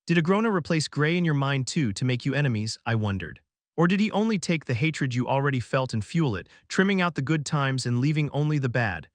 Did Agrona replace Grey in your mind too to make you enemies, I wondered? Or did he only take the hatred you already felt and fuel it, trimming out the good times and leaving only the bad?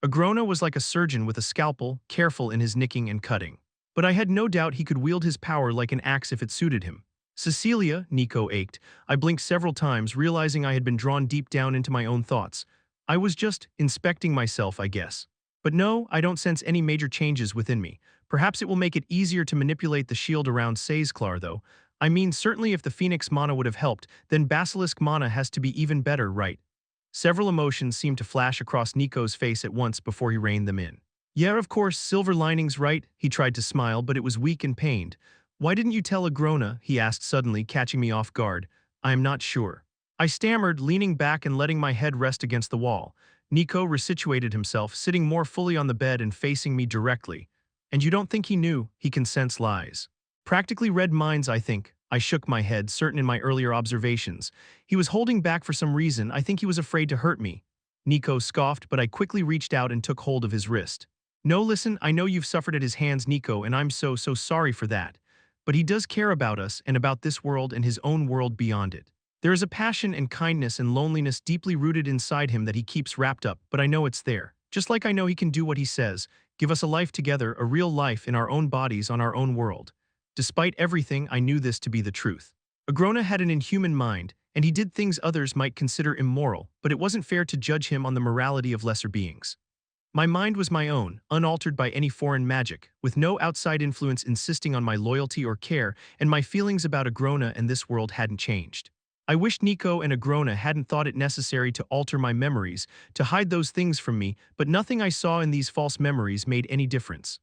Agrona was like a surgeon with a scalpel, careful in his nicking and cutting. But I had no doubt he could wield his power like an axe if it suited him. Cecilia, Nico ached. I blinked several times, realizing I had been drawn deep down into my own thoughts. I was just inspecting myself, I guess. But no, I don't sense any major changes within me. Perhaps it will make it easier to manipulate the shield around Sazeklar, though. I mean, certainly if the Phoenix mana would have helped, then Basilisk mana has to be even better, right? Several emotions seemed to flash across Nico's face at once before he reined them in. Yeah, of course, silver linings, right? He tried to smile, but it was weak and pained. Why didn't you tell Agrona? He asked suddenly, catching me off guard. I'm not sure. I stammered, leaning back and letting my head rest against the wall. Nico resituated himself, sitting more fully on the bed and facing me directly. And you don't think he knew? He can sense lies. Practically read minds, I think. I shook my head, certain in my earlier observations. He was holding back for some reason. I think he was afraid to hurt me. Nico scoffed, but I quickly reached out and took hold of his wrist. No, listen, I know you've suffered at his hands, Nico, and I'm so sorry for that. But he does care about us and about this world and his own world beyond it. There is a passion and kindness and loneliness deeply rooted inside him that he keeps wrapped up, but I know it's there. Just like I know he can do what he says, give us a life together, a real life in our own bodies on our own world. Despite everything, I knew this to be the truth. Agrona had an inhuman mind, and he did things others might consider immoral, but it wasn't fair to judge him on the morality of lesser beings. My mind was my own, unaltered by any foreign magic, with no outside influence insisting on my loyalty or care, and my feelings about Agrona and this world hadn't changed. I wished Nico and Agrona hadn't thought it necessary to alter my memories, to hide those things from me, but nothing I saw in these false memories made any difference.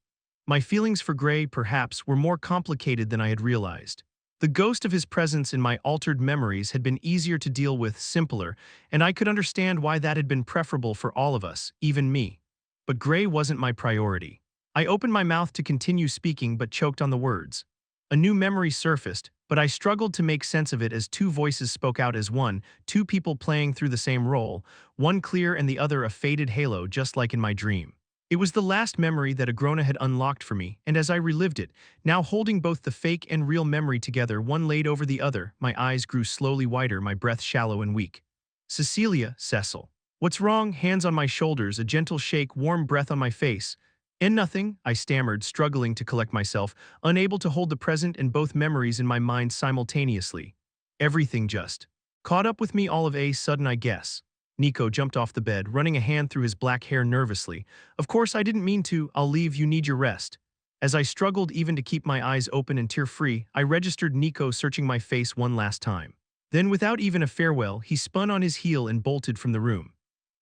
My feelings for Grey, perhaps, were more complicated than I had realized. The ghost of his presence in my altered memories had been easier to deal with, simpler, and I could understand why that had been preferable for all of us, even me. But Grey wasn't my priority. I opened my mouth to continue speaking but choked on the words. A new memory surfaced, but I struggled to make sense of it as two voices spoke out as one, two people playing through the same role, one clear and the other a faded halo just like in my dream. It was the last memory that Agrona had unlocked for me, and as I relived it, now holding both the fake and real memory together, one laid over the other, my eyes grew slowly wider, my breath shallow and weak. Cecilia, Cecil. What's wrong? Hands on my shoulders, a gentle shake, warm breath on my face. And nothing, I stammered, struggling to collect myself, unable to hold the present and both memories in my mind simultaneously. Everything just caught up with me all of a sudden, I guess. Nico jumped off the bed, running a hand through his black hair nervously. Of course, I didn't mean to. I'll leave, you need your rest. As I struggled even to keep my eyes open and tear-free, I registered Nico searching my face one last time. Then, without even a farewell, he spun on his heel and bolted from the room.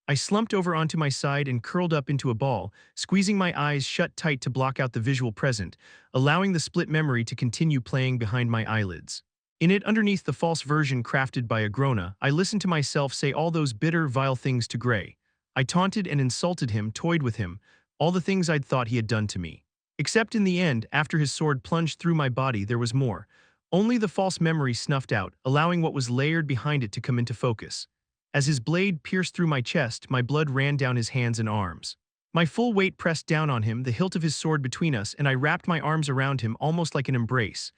I slumped over onto my side and curled up into a ball, squeezing my eyes shut tight to block out the visual present, allowing the split memory to continue playing behind my eyelids. In it, underneath the false version crafted by Agrona, I listened to myself say all those bitter, vile things to Gray. I taunted and insulted him, toyed with him, all the things I'd thought he had done to me. Except in the end, after his sword plunged through my body, there was more. Only the false memory snuffed out, allowing what was layered behind it to come into focus. As his blade pierced through my chest, my blood ran down his hands and arms. My full weight pressed down on him, the hilt of his sword between us, and I wrapped my arms around him almost like an embrace.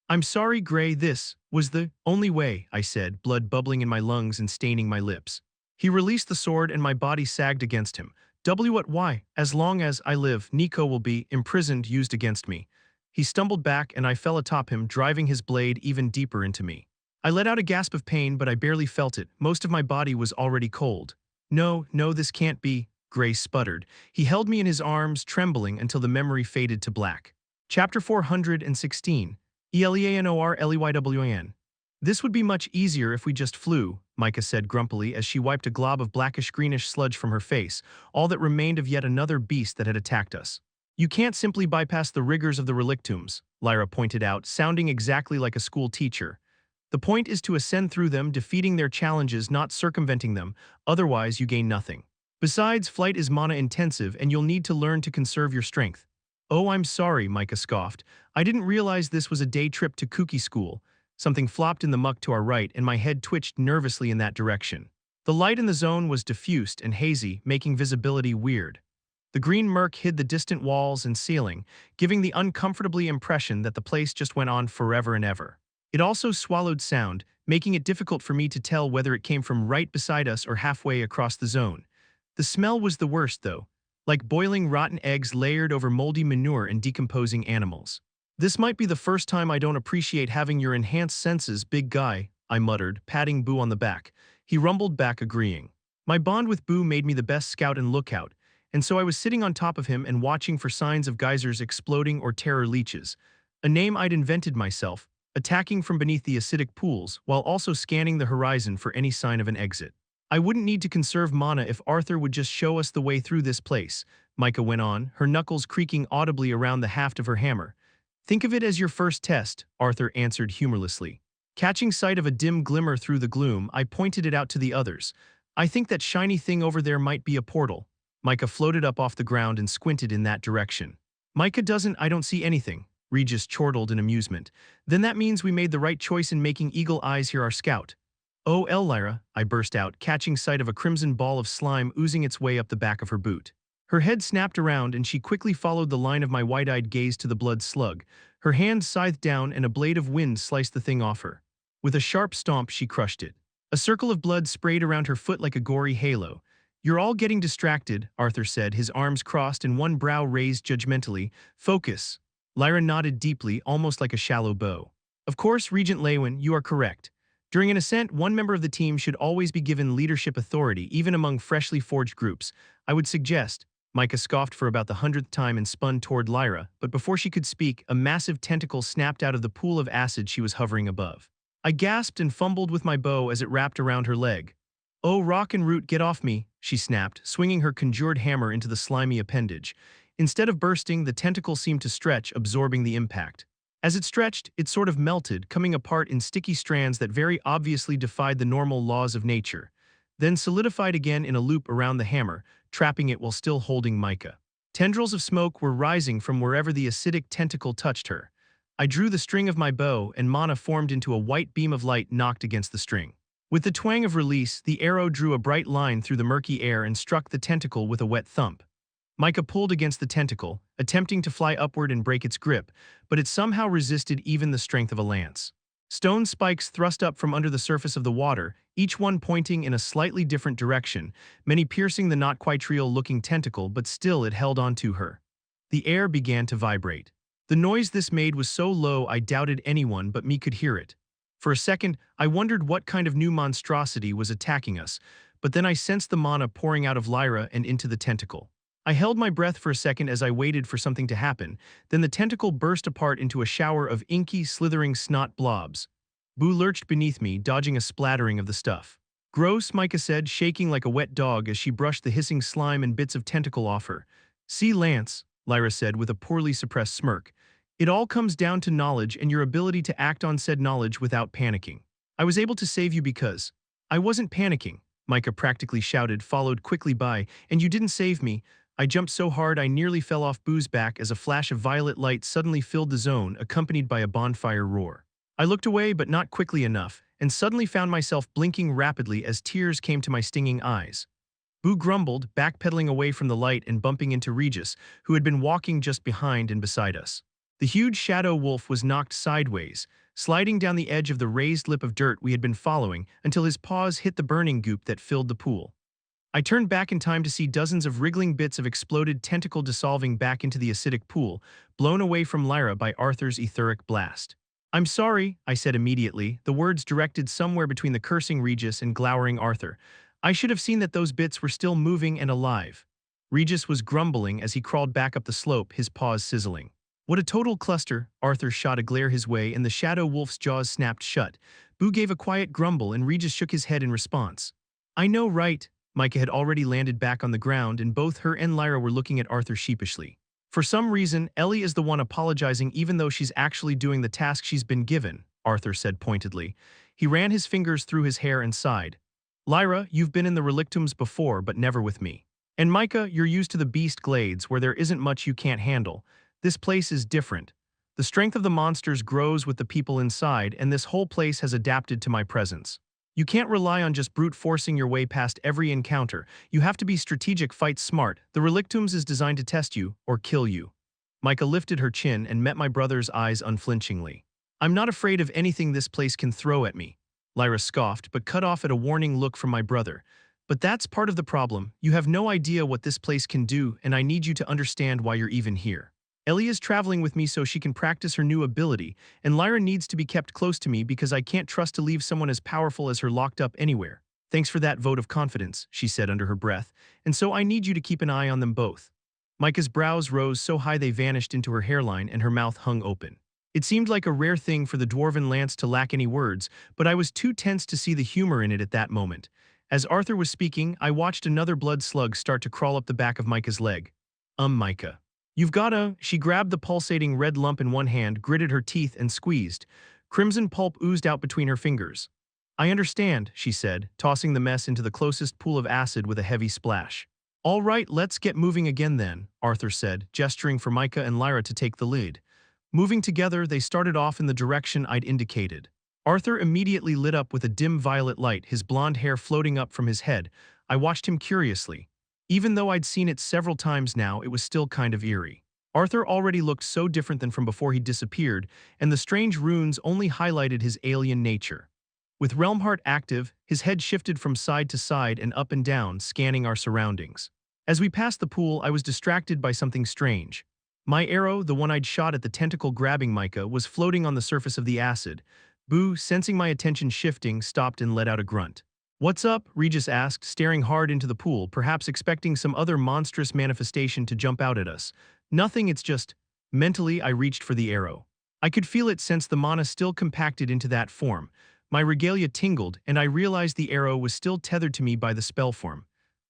I'm sorry, Gray, this was the only way, I said, blood bubbling in my lungs and staining my lips. He released the sword and my body sagged against him. Why? As long as I live, Nico will be imprisoned, used against me. He stumbled back and I fell atop him, driving his blade even deeper into me. I let out a gasp of pain, but I barely felt it. Most of my body was already cold. No, this can't be, Gray sputtered. He held me in his arms, trembling until the memory faded to black. Chapter 416. Eleanorleywin. This would be much easier if we just flew, Micah said grumpily as she wiped a glob of blackish-greenish sludge from her face, all that remained of yet another beast that had attacked us. You can't simply bypass the rigors of the relictums, Lyra pointed out, sounding exactly like a school teacher. The point is to ascend through them, defeating their challenges, not circumventing them, otherwise you gain nothing. Besides, flight is mana-intensive and you'll need to learn to conserve your strength. Oh, I'm sorry, Micah scoffed. I didn't realize this was a day trip to Kooky School. Something flopped in the muck to our right and my head twitched nervously in that direction. The light in the zone was diffused and hazy, making visibility weird. The green murk hid the distant walls and ceiling, giving the uncomfortably impression that the place just went on forever and ever. It also swallowed sound, making it difficult for me to tell whether it came from right beside us or halfway across the zone. The smell was the worst, though, like boiling rotten eggs layered over moldy manure and decomposing animals. This might be the first time I don't appreciate having your enhanced senses, big guy, I muttered, patting Boo on the back. He rumbled back, agreeing. My bond with Boo made me the best scout and lookout, and so I was sitting on top of him and watching for signs of geysers exploding or terror leeches, a name I'd invented myself, attacking from beneath the acidic pools while also scanning the horizon for any sign of an exit. I wouldn't need to conserve mana if Arthur would just show us the way through this place, Micah went on, her knuckles creaking audibly around the haft of her hammer. Think of it as your first test, Arthur answered humorlessly. Catching sight of a dim glimmer through the gloom, I pointed it out to the others. I think that shiny thing over there might be a portal. Micah floated up off the ground and squinted in that direction. Micah doesn't, I don't see anything, Regis chortled in amusement. Then that means we made the right choice in making Eagle Eyes here our scout. Oh, Lyra, I burst out, catching sight of a crimson ball of slime oozing its way up the back of her boot. Her head snapped around and she quickly followed the line of my wide-eyed gaze to the blood slug. Her hand scythed down and a blade of wind sliced the thing off her. With a sharp stomp, she crushed it. A circle of blood sprayed around her foot like a gory halo. You're all getting distracted, Arthur said, his arms crossed and one brow raised judgmentally. Focus. Lyra nodded deeply, almost like a shallow bow. Of course, Regent Leywin, you are correct. During an ascent, one member of the team should always be given leadership authority, even among freshly forged groups. I would suggest, Micah scoffed for about the 100th time and spun toward Lyra, but before she could speak, a massive tentacle snapped out of the pool of acid she was hovering above. I gasped and fumbled with my bow as it wrapped around her leg. Oh, Rock and Root, get off me, she snapped, swinging her conjured hammer into the slimy appendage. Instead of bursting, the tentacle seemed to stretch, absorbing the impact. As it stretched, it sort of melted, coming apart in sticky strands that very obviously defied the normal laws of nature, then solidified again in a loop around the hammer, trapping it while still holding Micah. Tendrils of smoke were rising from wherever the acidic tentacle touched her. I drew the string of my bow, and mana formed into a white beam of light knocked against the string. With the twang of release, the arrow drew a bright line through the murky air and struck the tentacle with a wet thump. Micah pulled against the tentacle, attempting to fly upward and break its grip, but it somehow resisted even the strength of a lance. Stone spikes thrust up from under the surface of the water, each one pointing in a slightly different direction, many piercing the not quite real-looking tentacle, but still it held on to her. The air began to vibrate. The noise this made was so low I doubted anyone but me could hear it. For a second, I wondered what kind of new monstrosity was attacking us, but then I sensed the mana pouring out of Lyra and into the tentacle. I held my breath for a second as I waited for something to happen, then the tentacle burst apart into a shower of inky, slithering snot blobs. Boo lurched beneath me, dodging a splattering of the stuff. "Gross," Micah said, shaking like a wet dog as she brushed the hissing slime and bits of tentacle off her. "See, Lance," Lyra said with a poorly suppressed smirk. "It all comes down to knowledge and your ability to act on said knowledge without panicking. I was able to save you because—" "I wasn't panicking," Micah practically shouted, followed quickly by, "and you didn't save me." I jumped so hard I nearly fell off Boo's back as a flash of violet light suddenly filled the zone, accompanied by a bonfire roar. I looked away, but not quickly enough, and suddenly found myself blinking rapidly as tears came to my stinging eyes. Boo grumbled, backpedaling away from the light and bumping into Regis, who had been walking just behind and beside us. The huge shadow wolf was knocked sideways, sliding down the edge of the raised lip of dirt we had been following until his paws hit the burning goop that filled the pool. I turned back in time to see dozens of wriggling bits of exploded tentacle dissolving back into the acidic pool, blown away from Lyra by Arthur's etheric blast. "I'm sorry," I said immediately, the words directed somewhere between the cursing Regis and glowering Arthur. "I should have seen that those bits were still moving and alive." Regis was grumbling as he crawled back up the slope, his paws sizzling. "What a total cluster!" Arthur shot a glare his way and the shadow wolf's jaws snapped shut. Boo gave a quiet grumble and Regis shook his head in response. "I know, right?" Micah had already landed back on the ground and both her and Lyra were looking at Arthur sheepishly. "For some reason, Ellie is the one apologizing even though she's actually doing the task she's been given," Arthur said pointedly. He ran his fingers through his hair and sighed. "Lyra, you've been in the relictums before but never with me. And Micah, you're used to the beast glades where there isn't much you can't handle. This place is different. The strength of the monsters grows with the people inside and this whole place has adapted to my presence. You can't rely on just brute forcing your way past every encounter. You have to be strategic, fight smart. The relictums is designed to test you or kill you." Micah lifted her chin and met my brother's eyes unflinchingly. "I'm not afraid of anything this place can throw at me," Lyra scoffed, but cut off at a warning look from my brother. "But that's part of the problem. You have no idea what this place can do, and I need you to understand why you're even here. Ellie is traveling with me so she can practice her new ability, and Lyra needs to be kept close to me because I can't trust to leave someone as powerful as her locked up anywhere. Thanks for that vote of confidence," she said under her breath, "and so I need you to keep an eye on them both." Micah's brows rose so high they vanished into her hairline and her mouth hung open. It seemed like a rare thing for the dwarven Lance to lack any words, but I was too tense to see the humor in it at that moment. As Arthur was speaking, I watched another blood slug start to crawl up the back of Micah's leg. Micah. You've gotta—" She grabbed the pulsating red lump in one hand, gritted her teeth, and squeezed. Crimson pulp oozed out between her fingers. "I understand," she said, tossing the mess into the closest pool of acid with a heavy splash. "All right, let's get moving again then," Arthur said, gesturing for Micah and Lyra to take the lead. Moving together, they started off in the direction I'd indicated. Arthur immediately lit up with a dim violet light, his blonde hair floating up from his head. I watched him curiously. Even though I'd seen it several times now, it was still kind of eerie. Arthur already looked so different than from before he disappeared, and the strange runes only highlighted his alien nature. With Realm Heart active, his head shifted from side to side and up and down, scanning our surroundings. As we passed the pool, I was distracted by something strange. My arrow, the one I'd shot at the tentacle grabbing Micah, was floating on the surface of the acid. Boo, sensing my attention shifting, stopped and let out a grunt. "What's up?" Regis asked, staring hard into the pool, perhaps expecting some other monstrous manifestation to jump out at us. "Nothing, it's just—" Mentally, I reached for the arrow. I could feel it since the mana still compacted into that form. My regalia tingled, and I realized the arrow was still tethered to me by the spell form.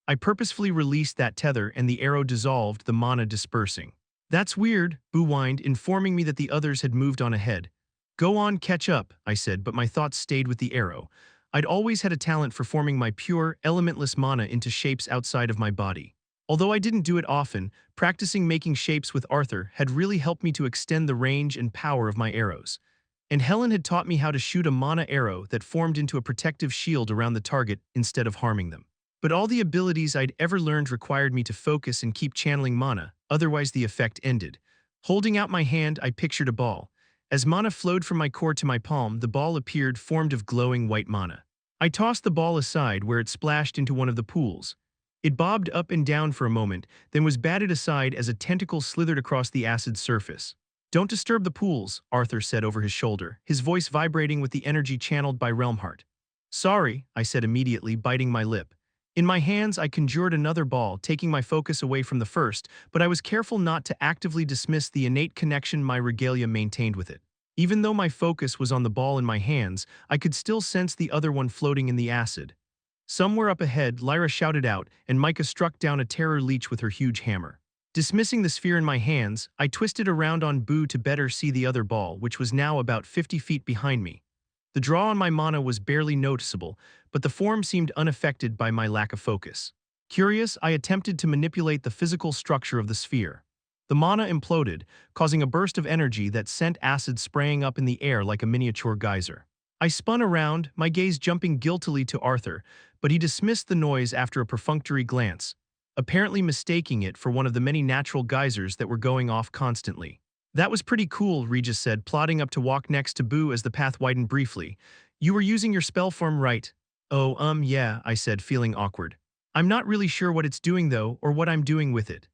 I purposefully released that tether and the arrow dissolved, the mana dispersing. "That's weird," Boo whined, informing me that the others had moved on ahead. "Go on, catch up," I said, but my thoughts stayed with the arrow. I'd always had a talent for forming my pure, elementless mana into shapes outside of my body. Although I didn't do it often, practicing making shapes with Arthur had really helped me to extend the range and power of my arrows. And Helen had taught me how to shoot a mana arrow that formed into a protective shield around the target instead of harming them. But all the abilities I'd ever learned required me to focus and keep channeling mana, otherwise the effect ended. Holding out my hand, I pictured a ball. As mana flowed from my core to my palm, the ball appeared formed of glowing white mana. I tossed the ball aside where it splashed into one of the pools. It bobbed up and down for a moment, then was batted aside as a tentacle slithered across the acid surface. "Don't disturb the pools," Arthur said over his shoulder, his voice vibrating with the energy channeled by Realmheart. "Sorry," I said immediately, biting my lip. In my hands, I conjured another ball, taking my focus away from the first, but I was careful not to actively dismiss the innate connection my regalia maintained with it. Even though my focus was on the ball in my hands, I could still sense the other one floating in the acid. Somewhere up ahead, Lyra shouted out, and Micah struck down a terror leech with her huge hammer. Dismissing the sphere in my hands, I twisted around on Boo to better see the other ball, which was now about 50 feet behind me. The draw on my mana was barely noticeable, but the form seemed unaffected by my lack of focus. Curious, I attempted to manipulate the physical structure of the sphere. The mana imploded, causing a burst of energy that sent acid spraying up in the air like a miniature geyser. I spun around, my gaze jumping guiltily to Arthur, but he dismissed the noise after a perfunctory glance, apparently mistaking it for one of the many natural geysers that were going off constantly. "That was pretty cool," Regis said, plodding up to walk next to Boo as the path widened briefly. "You were using your spell form, right?" "Oh, yeah," I said, feeling awkward. "I'm not really sure what it's doing though, or what I'm doing with it."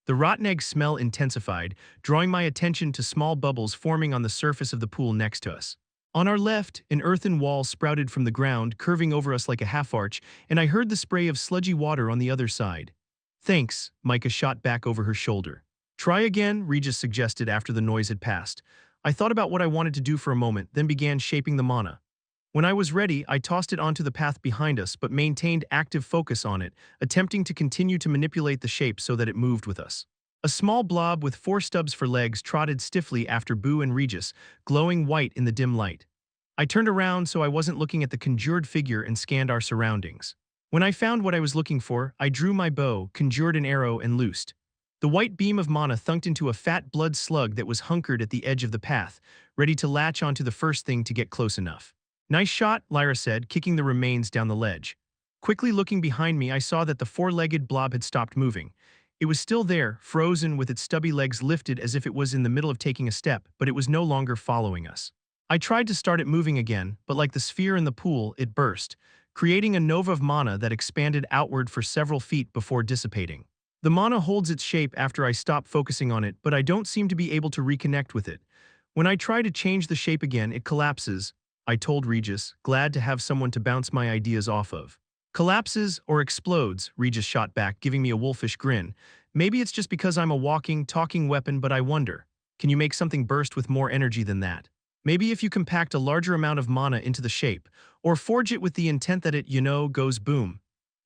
The rotten egg smell intensified, drawing my attention to small bubbles forming on the surface of the pool next to us. On our left, an earthen wall sprouted from the ground, curving over us like a half-arch, and I heard the spray of sludgy water on the other side. "Thanks," Micah shot back over her shoulder. "Try again," Regis suggested after the noise had passed. I thought about what I wanted to do for a moment, then began shaping the mana. When I was ready, I tossed it onto the path behind us but maintained active focus on it, attempting to continue to manipulate the shape so that it moved with us. A small blob with 4 stubs for legs trotted stiffly after Boo and Regis, glowing white in the dim light. I turned around so I wasn't looking at the conjured figure and scanned our surroundings. When I found what I was looking for, I drew my bow, conjured an arrow, and loosed. The white beam of mana thunked into a fat blood slug that was hunkered at the edge of the path, ready to latch onto the first thing to get close enough. "Nice shot," Lyra said, kicking the remains down the ledge. Quickly looking behind me, I saw that the 4-legged blob had stopped moving. It was still there, frozen with its stubby legs lifted as if it was in the middle of taking a step, but it was no longer following us. I tried to start it moving again, but like the sphere in the pool, it burst, creating a nova of mana that expanded outward for several feet before dissipating. The mana holds its shape after I stop focusing on it, but I don't seem to be able to reconnect with it. When I try to change the shape again, it collapses, I told Regis, glad to have someone to bounce my ideas off of. "Collapses or explodes," Regis shot back, giving me a wolfish grin. "Maybe it's just because I'm a walking, talking weapon, but I wonder, can you make something burst with more energy than that? Maybe if you compact a larger amount of mana into the shape, or forge it with the intent that it, goes boom."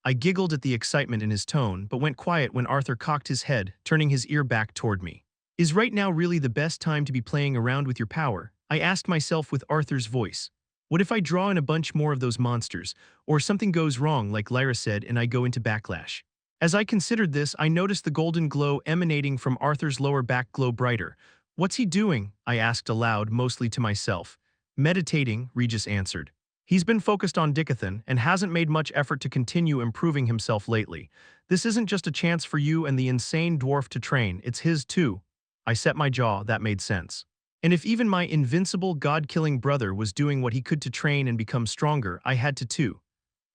I giggled at the excitement in his tone, but went quiet when Arthur cocked his head, turning his ear back toward me. "Is right now really the best time to be playing around with your power?" I asked myself with Arthur's voice. "What if I draw in a bunch more of those monsters, or something goes wrong like Lyra said and I go into backlash?" As I considered this, I noticed the golden glow emanating from Arthur's lower back glow brighter. "What's he doing?" I asked aloud, mostly to myself. "Meditating," Regis answered. "He's been focused on Dicathen and hasn't made much effort to continue improving himself lately. This isn't just a chance for you and the insane dwarf to train, it's his too." I set my jaw, that made sense. And if even my invincible god-killing brother was doing what he could to train and become stronger, I had to too.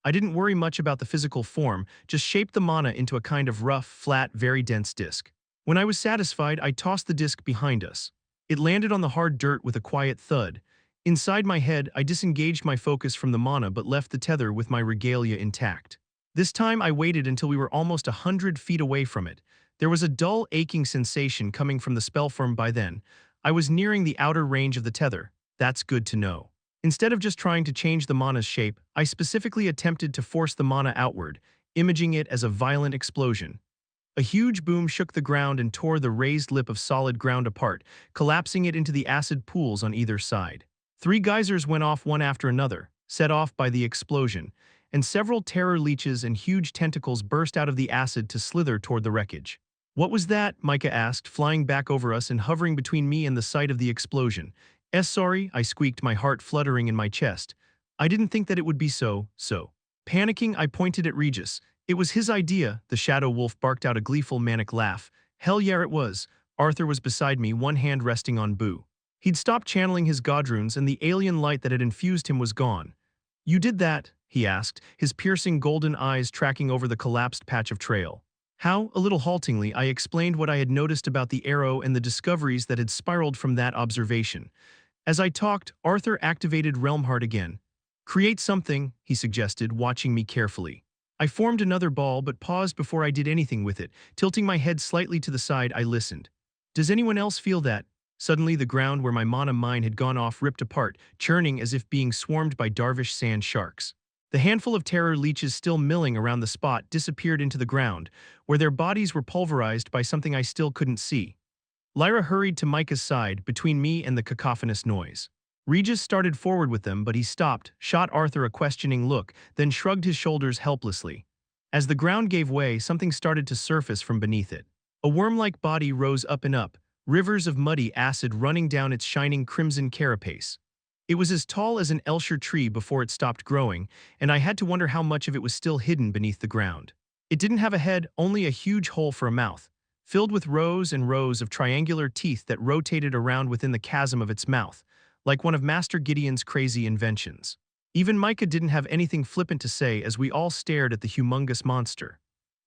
I didn't worry much about the physical form, just shaped the mana into a kind of rough, flat, very dense disc. When I was satisfied, I tossed the disc behind us. It landed on the hard dirt with a quiet thud. Inside my head, I disengaged my focus from the mana but left the tether with my regalia intact. This time I waited until we were almost 100 feet away from it. There was a dull, aching sensation coming from the spellform by then. I was nearing the outer range of the tether. That's good to know. Instead of just trying to change the mana's shape, I specifically attempted to force the mana outward, imaging it as a violent explosion. A huge boom shook the ground and tore the raised lip of solid ground apart, collapsing it into the acid pools on either side. 3 geysers went off one after another, set off by the explosion, and several terror leeches and huge tentacles burst out of the acid to slither toward the wreckage. "What was that?" Micah asked, flying back over us and hovering between me and the site of the explosion. Sorry," I squeaked, my heart fluttering in my chest. I didn't think that it would be so. Panicking, I pointed at Regis. It was his idea, the shadow wolf barked out a gleeful manic laugh. Hell yeah it was. Arthur was beside me, one hand resting on Boo. He'd stopped channeling his god runes and the alien light that had infused him was gone. You did that? He asked, his piercing golden eyes tracking over the collapsed patch of trail. How, a little haltingly, I explained what I had noticed about the arrow and the discoveries that had spiraled from that observation. As I talked, Arthur activated Realm Heart again. Create something, he suggested, watching me carefully. I formed another ball but paused before I did anything with it. Tilting my head slightly to the side, I listened. Does anyone else feel that? Suddenly the ground where my mana mine had gone off ripped apart, churning as if being swarmed by darvish sand sharks. The handful of terror leeches still milling around the spot disappeared into the ground, where their bodies were pulverized by something I still couldn't see. Lyra hurried to Micah's side, between me and the cacophonous noise. Regis started forward with them, but he stopped, shot Arthur a questioning look, then shrugged his shoulders helplessly. As the ground gave way, something started to surface from beneath it. A worm-like body rose up and up, rivers of muddy acid running down its shining crimson carapace. It was as tall as an Elshire tree before it stopped growing, and I had to wonder how much of it was still hidden beneath the ground. It didn't have a head, only a huge hole for a mouth, filled with rows and rows of triangular teeth that rotated around within the chasm of its mouth, like one of Master Gideon's crazy inventions. Even Micah didn't have anything flippant to say as we all stared at the humongous monster.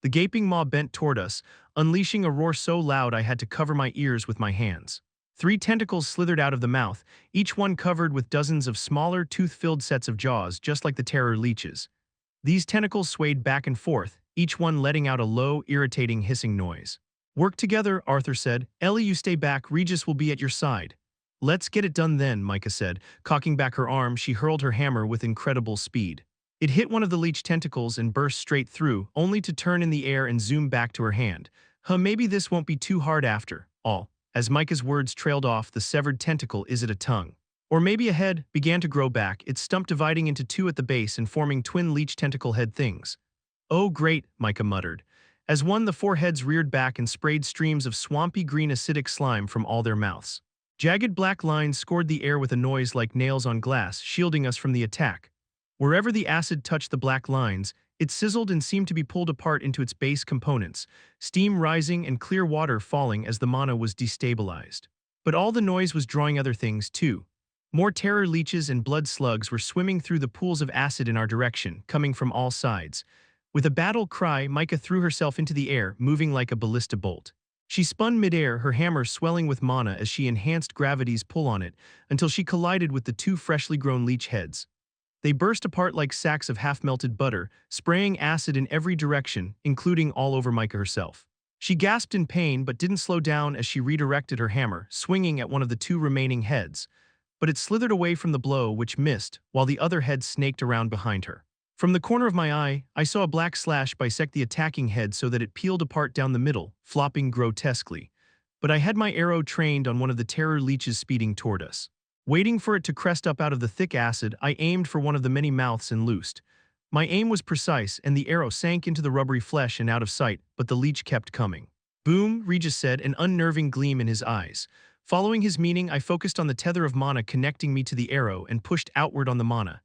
The gaping maw bent toward us, unleashing a roar so loud I had to cover my ears with my hands. 3 tentacles slithered out of the mouth, each one covered with dozens of smaller, tooth-filled sets of jaws, just like the terror leeches. These tentacles swayed back and forth, each one letting out a low, irritating hissing noise. Work together, Arthur said. Ellie, you stay back, Regis will be at your side. Let's get it done then, Micah said. Cocking back her arm, she hurled her hammer with incredible speed. It hit one of the leech tentacles and burst straight through, only to turn in the air and zoom back to her hand. Maybe this won't be too hard after all. As Micah's words trailed off, the severed tentacle, is it a tongue? Or maybe a head, began to grow back, its stump dividing into 2 at the base and forming twin leech tentacle head things. Oh great, Micah muttered. As one, the 4 heads reared back and sprayed streams of swampy green acidic slime from all their mouths. Jagged black lines scored the air with a noise like nails on glass, shielding us from the attack. Wherever the acid touched the black lines, it sizzled and seemed to be pulled apart into its base components, steam rising and clear water falling as the mana was destabilized. But all the noise was drawing other things too. More terror leeches and blood slugs were swimming through the pools of acid in our direction, coming from all sides. With a battle cry, Micah threw herself into the air, moving like a ballista bolt. She spun midair, her hammer swelling with mana as she enhanced gravity's pull on it, until she collided with the 2 freshly grown leech heads. They burst apart like sacks of half-melted butter, spraying acid in every direction, including all over Micah herself. She gasped in pain but didn't slow down as she redirected her hammer, swinging at one of the 2 remaining heads. But it slithered away from the blow, which missed, while the other head snaked around behind her. From the corner of my eye, I saw a black slash bisect the attacking head so that it peeled apart down the middle, flopping grotesquely. But I had my arrow trained on one of the terror leeches speeding toward us. Waiting for it to crest up out of the thick acid, I aimed for one of the many mouths and loosed. My aim was precise, and the arrow sank into the rubbery flesh and out of sight, but the leech kept coming. Boom, Regis said, an unnerving gleam in his eyes. Following his meaning, I focused on the tether of mana connecting me to the arrow and pushed outward on the mana.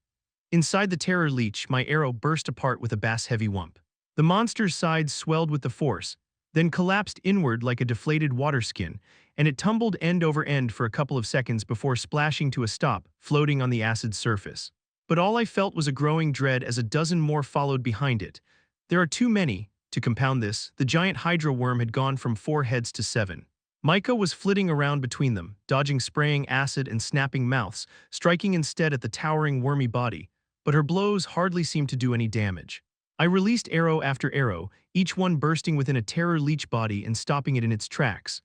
Inside the terror leech, my arrow burst apart with a bass-heavy whump. The monster's sides swelled with the force, then collapsed inward like a deflated water skin, and it tumbled end over end for a couple of seconds before splashing to a stop, floating on the acid surface. But all I felt was a growing dread as a dozen more followed behind it. There are too many. To compound this, the giant hydra worm had gone from 4 heads to 7. Micah was flitting around between them, dodging spraying acid and snapping mouths, striking instead at the towering wormy body, but her blows hardly seemed to do any damage. I released arrow after arrow, each one bursting within a terror leech body and stopping it in its tracks.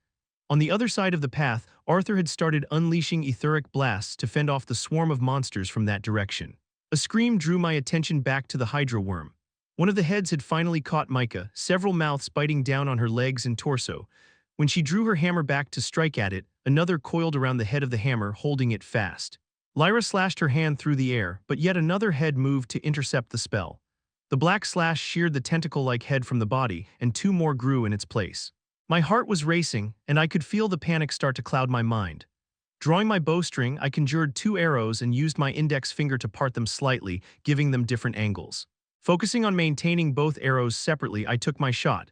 On the other side of the path, Arthur had started unleashing etheric blasts to fend off the swarm of monsters from that direction. A scream drew my attention back to the hydra worm. One of the heads had finally caught Micah, several mouths biting down on her legs and torso. When she drew her hammer back to strike at it, another coiled around the head of the hammer, holding it fast. Lyra slashed her hand through the air, but yet another head moved to intercept the spell. The black slash sheared the tentacle-like head from the body, and 2 more grew in its place. My heart was racing, and I could feel the panic start to cloud my mind. Drawing my bowstring, I conjured 2 arrows and used my index finger to part them slightly, giving them different angles. Focusing on maintaining both arrows separately, I took my shot.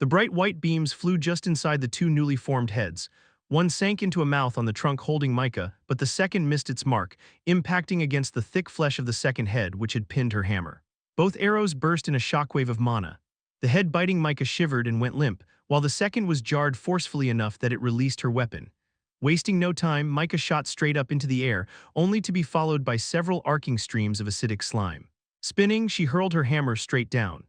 The bright white beams flew just inside the two newly formed heads. One sank into a mouth on the trunk holding Micah, but the second missed its mark, impacting against the thick flesh of the second head which had pinned her hammer. Both arrows burst in a shockwave of mana. The head biting Micah shivered and went limp, while the second was jarred forcefully enough that it released her weapon. Wasting no time, Micah shot straight up into the air, only to be followed by several arcing streams of acidic slime. Spinning, she hurled her hammer straight down.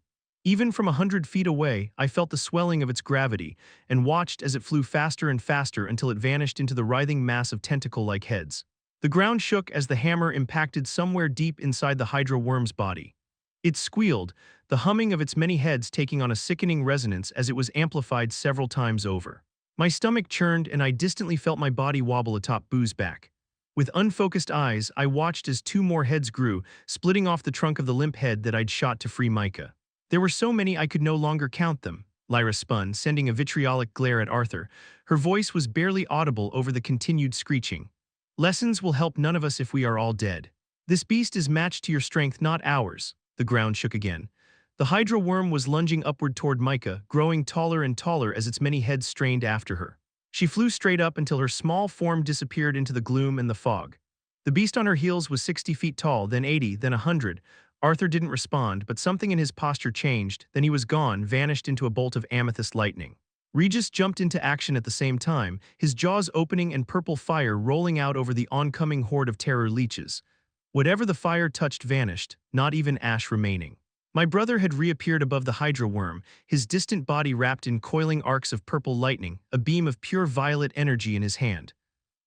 Even from 100 feet away, I felt the swelling of its gravity, and watched as it flew faster and faster until it vanished into the writhing mass of tentacle-like heads. The ground shook as the hammer impacted somewhere deep inside the Hydra worm's body. It squealed, the humming of its many heads taking on a sickening resonance as it was amplified several times over. My stomach churned and I distantly felt my body wobble atop Boo's back. With unfocused eyes, I watched as two more heads grew, splitting off the trunk of the limp head that I'd shot to free Micah. There were so many I could no longer count them. Lyra spun, sending a vitriolic glare at Arthur. Her voice was barely audible over the continued screeching. Lessons will help none of us if we are all dead. This beast is matched to your strength, not ours. The ground shook again. The Hydra worm was lunging upward toward Micah, growing taller and taller as its many heads strained after her. She flew straight up until her small form disappeared into the gloom and the fog. The beast on her heels was 60 feet tall, then 80, then 100. Arthur didn't respond, but something in his posture changed, then he was gone, vanished into a bolt of amethyst lightning. Regis jumped into action at the same time, his jaws opening and purple fire rolling out over the oncoming horde of terror leeches. Whatever the fire touched vanished, not even ash remaining. My brother had reappeared above the Hydra worm, his distant body wrapped in coiling arcs of purple lightning, a beam of pure violet energy in his hand.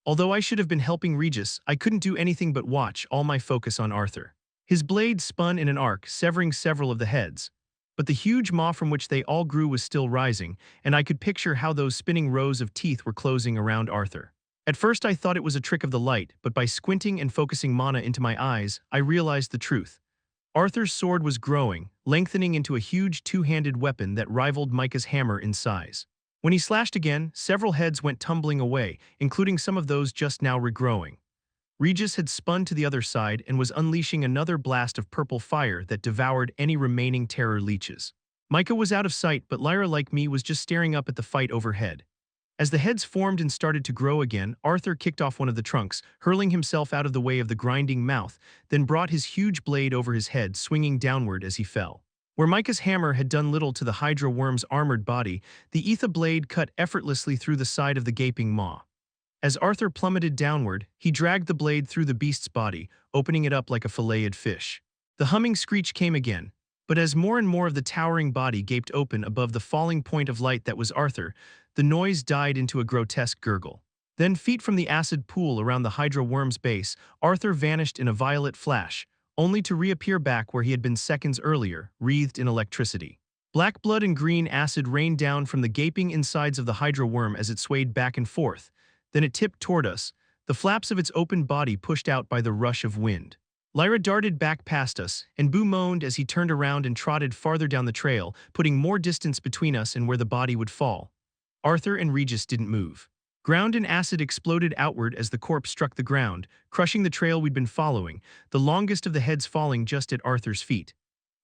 Although I should have been helping Regis, I couldn't do anything but watch, all my focus on Arthur. His blade spun in an arc, severing several of the heads. But the huge maw from which they all grew was still rising, and I could picture how those spinning rows of teeth were closing around Arthur. At first I thought it was a trick of the light, but by squinting and focusing mana into my eyes, I realized the truth. Arthur's sword was growing, lengthening into a huge two-handed weapon that rivaled Micah's hammer in size. When he slashed again, several heads went tumbling away, including some of those just now regrowing. Regis had spun to the other side and was unleashing another blast of purple fire that devoured any remaining terror leeches. Micah was out of sight, but Lyra, like me, was just staring up at the fight overhead. As the heads formed and started to grow again, Arthur kicked off one of the trunks, hurling himself out of the way of the grinding mouth, then brought his huge blade over his head, swinging downward as he fell. Where Micah's hammer had done little to the Hydra worm's armored body, the Etha blade cut effortlessly through the side of the gaping maw. As Arthur plummeted downward, he dragged the blade through the beast's body, opening it up like a filleted fish. The humming screech came again, but as more and more of the towering body gaped open above the falling point of light that was Arthur, the noise died into a grotesque gurgle. Then, feet from the acid pool around the Hydra worm's base, Arthur vanished in a violet flash, only to reappear back where he had been seconds earlier, wreathed in electricity. Black blood and green acid rained down from the gaping insides of the Hydra worm as it swayed back and forth. Then it tipped toward us, the flaps of its open body pushed out by the rush of wind. Lyra darted back past us, and Boo moaned as he turned around and trotted farther down the trail, putting more distance between us and where the body would fall. Arthur and Regis didn't move. Ground and acid exploded outward as the corpse struck the ground, crushing the trail we'd been following, the longest of the heads falling just at Arthur's feet.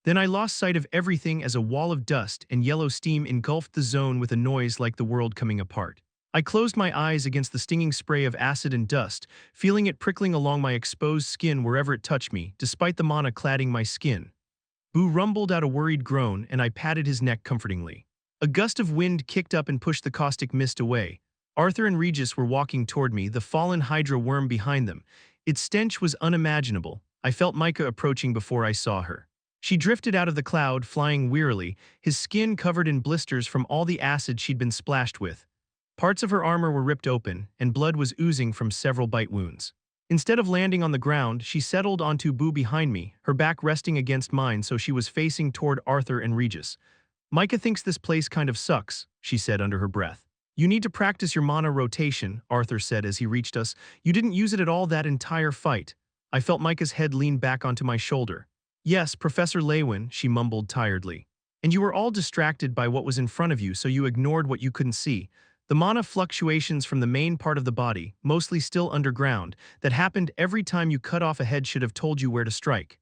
Then I lost sight of everything as a wall of dust and yellow steam engulfed the zone with a noise like the world coming apart. I closed my eyes against the stinging spray of acid and dust, feeling it prickling along my exposed skin wherever it touched me, despite the mana cladding my skin. Boo rumbled out a worried groan, and I patted his neck comfortingly. A gust of wind kicked up and pushed the caustic mist away. Arthur and Regis were walking toward me, the fallen Hydra worm behind them. Its stench was unimaginable. I felt Micah approaching before I saw her. She drifted out of the cloud, flying wearily, his skin covered in blisters from all the acid she'd been splashed with. Parts of her armor were ripped open, and blood was oozing from several bite wounds. Instead of landing on the ground, she settled onto Boo behind me, her back resting against mine so she was facing toward Arthur and Regis. "Micah thinks this place kind of sucks," she said under her breath. "You need to practice your mana rotation," Arthur said as he reached us. "You didn't use it at all that entire fight." I felt Micah's head lean back onto my shoulder. "Yes, Professor Leywin," she mumbled tiredly. "And you were all distracted by what was in front of you, so you ignored what you couldn't see. The mana fluctuations from the main part of the body, mostly still underground, that happened every time you cut off a head should have told you where to strike."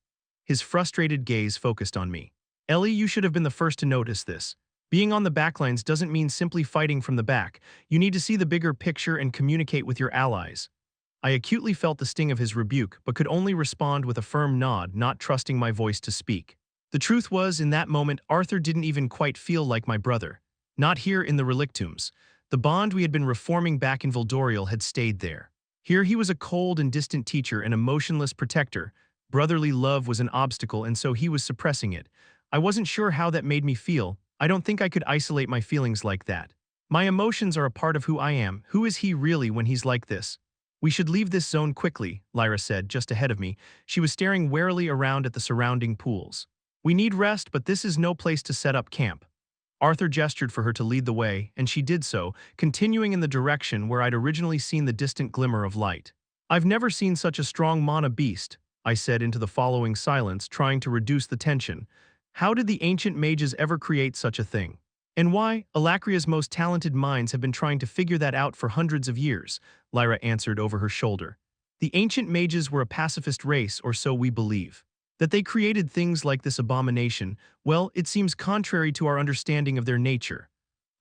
his frustrated gaze focused on me. Ellie, you should have been the first to notice this. Being on the backlines doesn't mean simply fighting from the back. You need to see the bigger picture and communicate with your allies. I acutely felt the sting of his rebuke, but could only respond with a firm nod, not trusting my voice to speak. The truth was, in that moment, Arthur didn't even quite feel like my brother. Not here in the Relictums. The bond we had been reforming back in Voldorial had stayed there. Here he was a cold and distant teacher and a motionless protector. Brotherly love was an obstacle, and so he was suppressing it. I wasn't sure how that made me feel. I don't think I could isolate my feelings like that. My emotions are a part of who I am. Who is he really when he's like this? We should leave this zone quickly, Lyra said, just ahead of me. She was staring warily around at the surrounding pools. We need rest, but this is no place to set up camp. Arthur gestured for her to lead the way, and she did so, continuing in the direction where I'd originally seen the distant glimmer of light. I've never seen such a strong mana beast, I said into the following silence, trying to reduce the tension. How did the ancient mages ever create such a thing? And why? Alacria's most talented minds have been trying to figure that out for hundreds of years, Lyra answered over her shoulder. The ancient mages were a pacifist race, or so we believe. That they created things like this abomination, well, it seems contrary to our understanding of their nature.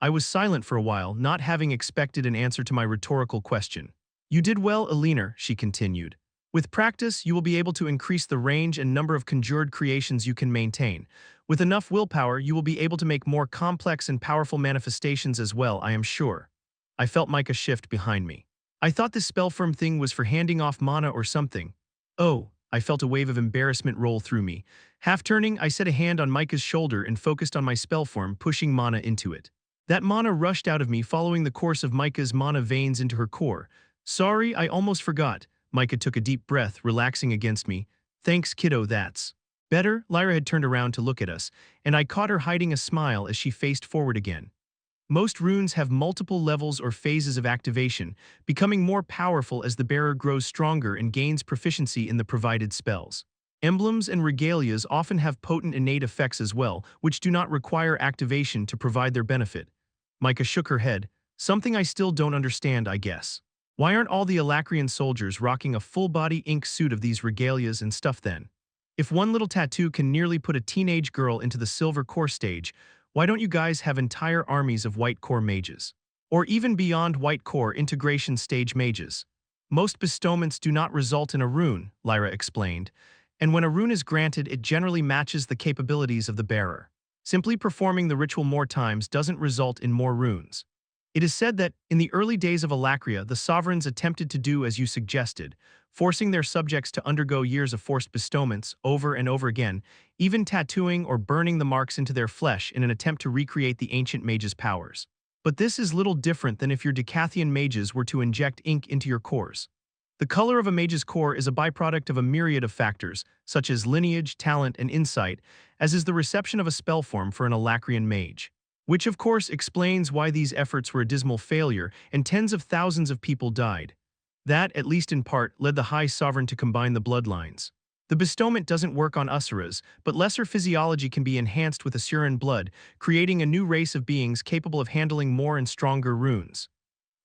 I was silent for a while, not having expected an answer to my rhetorical question. You did well, Eleanor, she continued. With practice, you will be able to increase the range and number of conjured creations you can maintain. With enough willpower, you will be able to make more complex and powerful manifestations as well, I am sure. I felt Micah shift behind me. I thought this spellform thing was for handing off mana or something. Oh, I felt a wave of embarrassment roll through me. Half turning, I set a hand on Micah's shoulder and focused on my spellform, pushing mana into it. That mana rushed out of me, following the course of Micah's mana veins into her core. Sorry, I almost forgot. Micah took a deep breath, relaxing against me. Thanks, kiddo, that's better. Lyra had turned around to look at us, and I caught her hiding a smile as she faced forward again. Most runes have multiple levels or phases of activation, becoming more powerful as the bearer grows stronger and gains proficiency in the provided spells. Emblems and regalias often have potent innate effects as well, which do not require activation to provide their benefit. Micah shook her head. Something I still don't understand, I guess. Why aren't all the Alacrian soldiers rocking a full-body ink suit of these regalias and stuff then? If one little tattoo can nearly put a teenage girl into the silver core stage, why don't you guys have entire armies of white core mages? Or even beyond white core integration stage mages? Most bestowments do not result in a rune, Lyra explained, and when a rune is granted, it generally matches the capabilities of the bearer. Simply performing the ritual more times doesn't result in more runes. It is said that, in the early days of Alacria, the sovereigns attempted to do as you suggested, forcing their subjects to undergo years of forced bestowments over and over again, even tattooing or burning the marks into their flesh in an attempt to recreate the ancient mage's powers. But this is little different than if your Dicathen mages were to inject ink into your cores. The color of a mage's core is a byproduct of a myriad of factors, such as lineage, talent, and insight, as is the reception of a spell form for an Alacrian mage. Which of course explains why these efforts were a dismal failure and tens of thousands of people died. That, at least in part, led the High Sovereign to combine the bloodlines. The bestowment doesn't work on Usuras, but lesser physiology can be enhanced with Asuran blood, creating a new race of beings capable of handling more and stronger runes.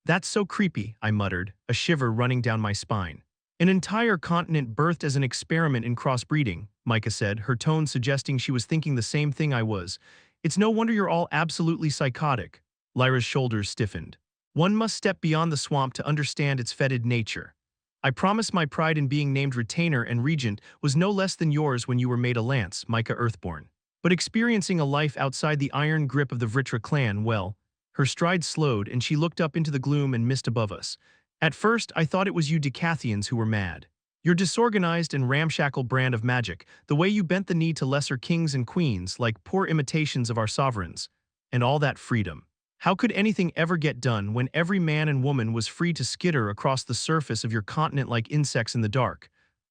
That's so creepy, I muttered, a shiver running down my spine. An entire continent birthed as an experiment in crossbreeding, Micah said, her tone suggesting she was thinking the same thing I was. It's no wonder you're all absolutely psychotic. Lyra's shoulders stiffened. One must step beyond the swamp to understand its fetid nature. I promise my pride in being named Retainer and Regent was no less than yours when you were made a lance, Micah Earthborn. But experiencing a life outside the iron grip of the Vritra clan, well, her stride slowed and she looked up into the gloom and mist above us. At first, I thought it was you Dicathians who were mad. Your disorganized and ramshackle brand of magic, the way you bent the knee to lesser kings and queens like poor imitations of our sovereigns, and all that freedom. How could anything ever get done when every man and woman was free to skitter across the surface of your continent like insects in the dark?